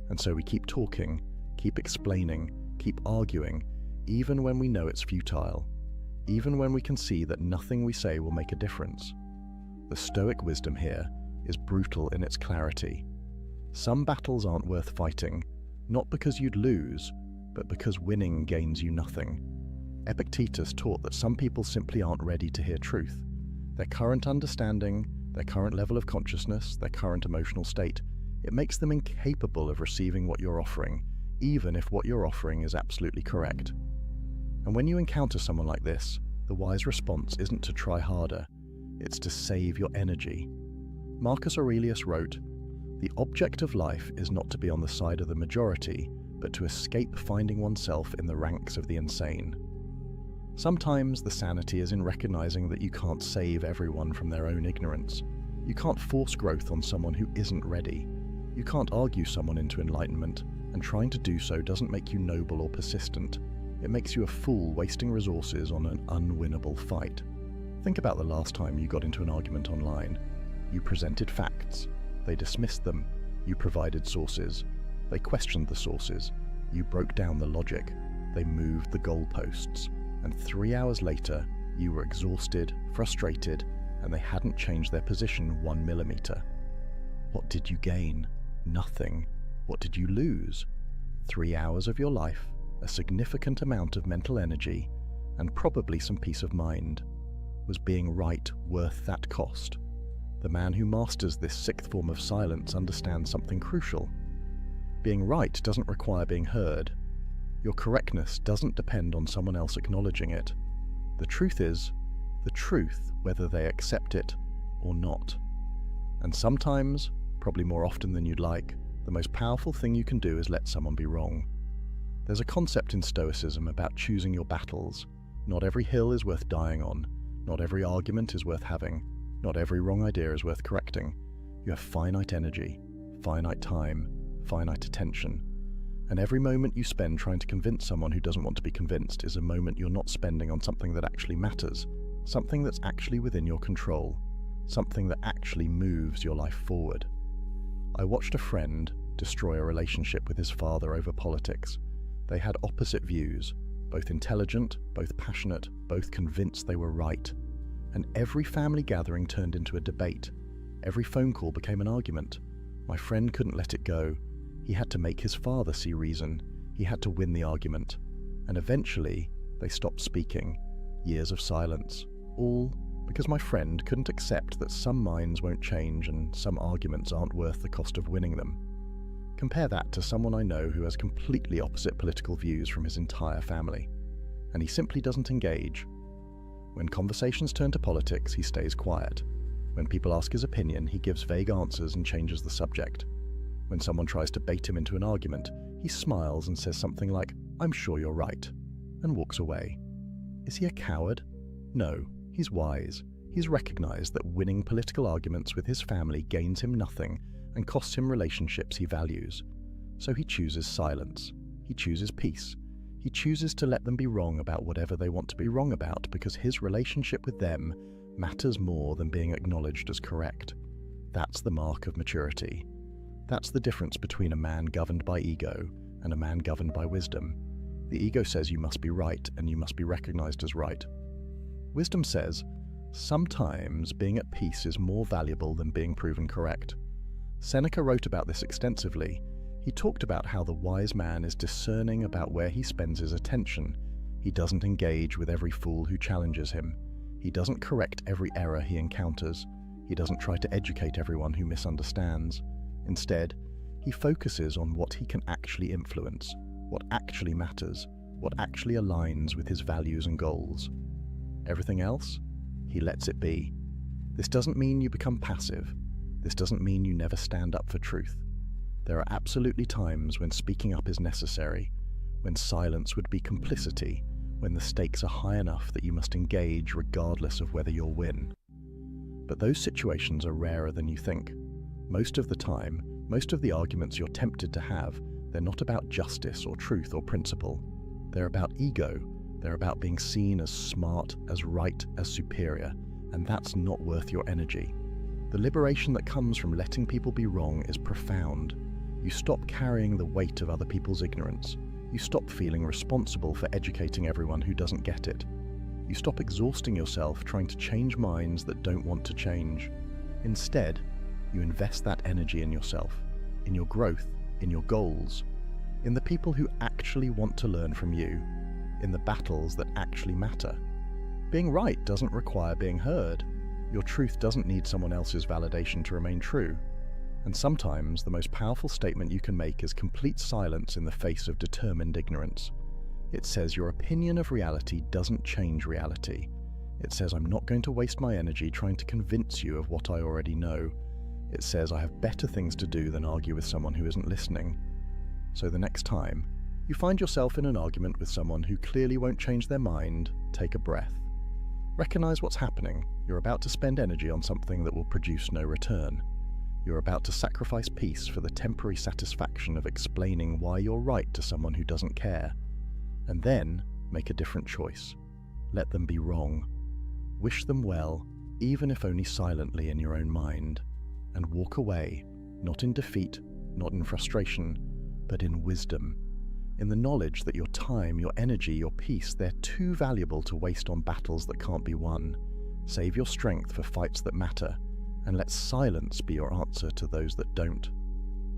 And so we keep talking, keep explaining, keep arguing, even when we know it's futile, even when we can see that nothing we say will make a difference. The Stoic wisdom here is brutal in its clarity. Some battles aren't worth fighting, not because you'd lose, but because winning gains you nothing. Epictetus taught that some people simply aren't ready to hear truth. Their current understanding, their current level of consciousness, their current emotional state, it makes them incapable of receiving what you're offering, even if what you're offering is absolutely correct. And when you encounter someone like this, the wise response isn't to try harder, it's to save your energy. Marcus Aurelius wrote, "The object of life is not to be on the side of the majority, but to escape finding oneself in the ranks of the insane." Sometimes the sanity is in recognizing that you can't save everyone from their own ignorance. You can't force growth on someone who isn't ready. You can't argue someone into enlightenment, and trying to do so doesn't make you noble or persistent. It makes you a fool wasting resources on an unwinnable fight. Think about the last time you got into an argument online. You presented facts. They dismissed them. You provided sources. They questioned the sources. You broke down the logic. They moved the goalposts. And 3 hours later, you were exhausted, frustrated, and they hadn't changed their position 1 millimeter. What did you gain? Nothing. What did you lose? 3 hours of your life, a significant amount of mental energy, and probably some peace of mind. Was being right worth that cost? The man who masters this sixth form of silence understands something crucial. Being right doesn't require being heard. Your correctness doesn't depend on someone else acknowledging it. The truth is the truth, whether they accept it or not. And sometimes, probably more often than you'd like, the most powerful thing you can do is let someone be wrong. There's a concept in Stoicism about choosing your battles. Not every hill is worth dying on. Not every argument is worth having. Not every wrong idea is worth correcting. You have finite energy, finite time, finite attention. And every moment you spend trying to convince someone who doesn't want to be convinced is a moment you're not spending on something that actually matters, something that's actually within your control, something that actually moves your life forward. I watched a friend destroy a relationship with his father over politics. They had opposite views, both intelligent, both passionate, both convinced they were right. And every family gathering turned into a debate. Every phone call became an argument. My friend couldn't let it go. He had to make his father see reason. He had to win the argument. And eventually, they stopped speaking. Years of silence. All because my friend couldn't accept that some minds won't change and some arguments aren't worth the cost of winning them. Compare that to someone I know who has completely opposite political views from his entire family. And he simply doesn't engage. When conversations turn to politics, he stays quiet. When people ask his opinion, he gives vague answers and changes the subject. When someone tries to bait him into an argument, he smiles and says something like, "I'm sure you're right," and walks away. Is he a coward? No, he's wise. He's recognized that winning political arguments with his family gains him nothing and costs him relationships he values. So he chooses silence. He chooses peace. He chooses to let them be wrong about whatever they want to be wrong about because his relationship with them matters more than being acknowledged as correct. That's the mark of maturity. That's the difference between a man governed by ego and a man governed by wisdom. The ego says you must be right and you must be recognized as right. Wisdom says, sometimes being at peace is more valuable than being proven correct. Seneca wrote about this extensively. He talked about how the wise man is discerning about where he spends his attention. He doesn't engage with every fool who challenges him. He doesn't correct every error he encounters. He doesn't try to educate everyone who misunderstands. Instead, he focuses on what he can actually influence, what actually matters, what actually aligns with his values and goals. Everything else, he lets it be. This doesn't mean you become passive. This doesn't mean you never stand up for truth. There are absolutely times when speaking up is necessary, when silence would be complicity, when the stakes are high enough that you must engage regardless of whether you'll win. But those situations are rarer than you think. Most of the time, most of the arguments you're tempted to have, they're not about justice or truth or principle. They're about ego. They're about being seen as smart, as right, as superior, and that's not worth your energy. The liberation that comes from letting people be wrong is profound. You stop carrying the weight of other people's ignorance. You stop feeling responsible for educating everyone who doesn't get it. You stop exhausting yourself trying to change minds that don't want to change. Instead, you invest that energy in yourself, in your growth, in your goals, in the people who actually want to learn from you, in the battles that actually matter. Being right doesn't require being heard. Your truth doesn't need someone else's validation to remain true. And sometimes the most powerful statement you can make is complete silence in the face of determined ignorance. It says your opinion of reality doesn't change reality. It says I'm not going to waste my energy trying to convince you of what I already know. It says I have better things to do than argue with someone who isn't listening. So the next time you find yourself in an argument with someone who clearly won't change their mind, take a breath. Recognize what's happening. You're about to spend energy on something that will produce no return. You're about to sacrifice peace for the temporary satisfaction of explaining why you're right to someone who doesn't care. And then make a different choice. Let them be wrong. Wish them well, even if only silently in your own mind. And walk away, not in defeat, not in frustration, but in wisdom. In the knowledge that your time, your energy, your peace, they're too valuable to waste on battles that can't be won. Save your strength for fights that matter, and let silence be your answer to those that don't.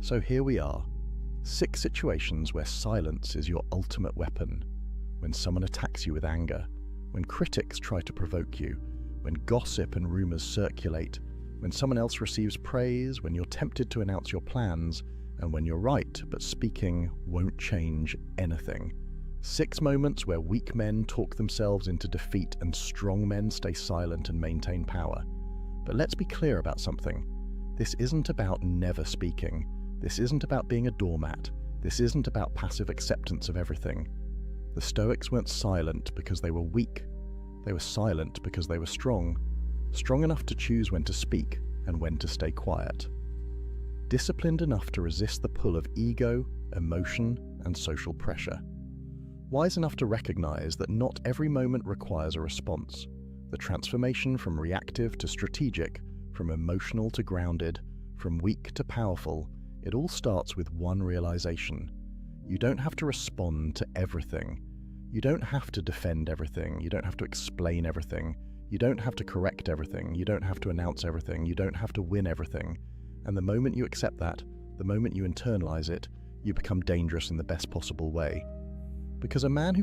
So here we are, 6 situations where silence is your ultimate weapon. When someone attacks you with anger, when critics try to provoke you, when gossip and rumors circulate, when someone else receives praise, when you're tempted to announce your plans, and when you're right, but speaking won't change anything. 6 moments where weak men talk themselves into defeat and strong men stay silent and maintain power. But let's be clear about something. This isn't about never speaking. This isn't about being a doormat. This isn't about passive acceptance of everything. The Stoics weren't silent because they were weak. They were silent because they were strong enough to choose when to speak and when to stay quiet. Disciplined enough to resist the pull of ego, emotion, and social pressure. Wise enough to recognize that not every moment requires a response. The transformation from reactive to strategic, from emotional to grounded, from weak to powerful, it all starts with one realization. You don't have to respond to everything. You don't have to defend everything. You don't have to explain everything. You don't have to correct everything. You don't have to announce everything. You don't have to win everything. And the moment you accept that, the moment you internalize it, you become dangerous in the best possible way. Because a man who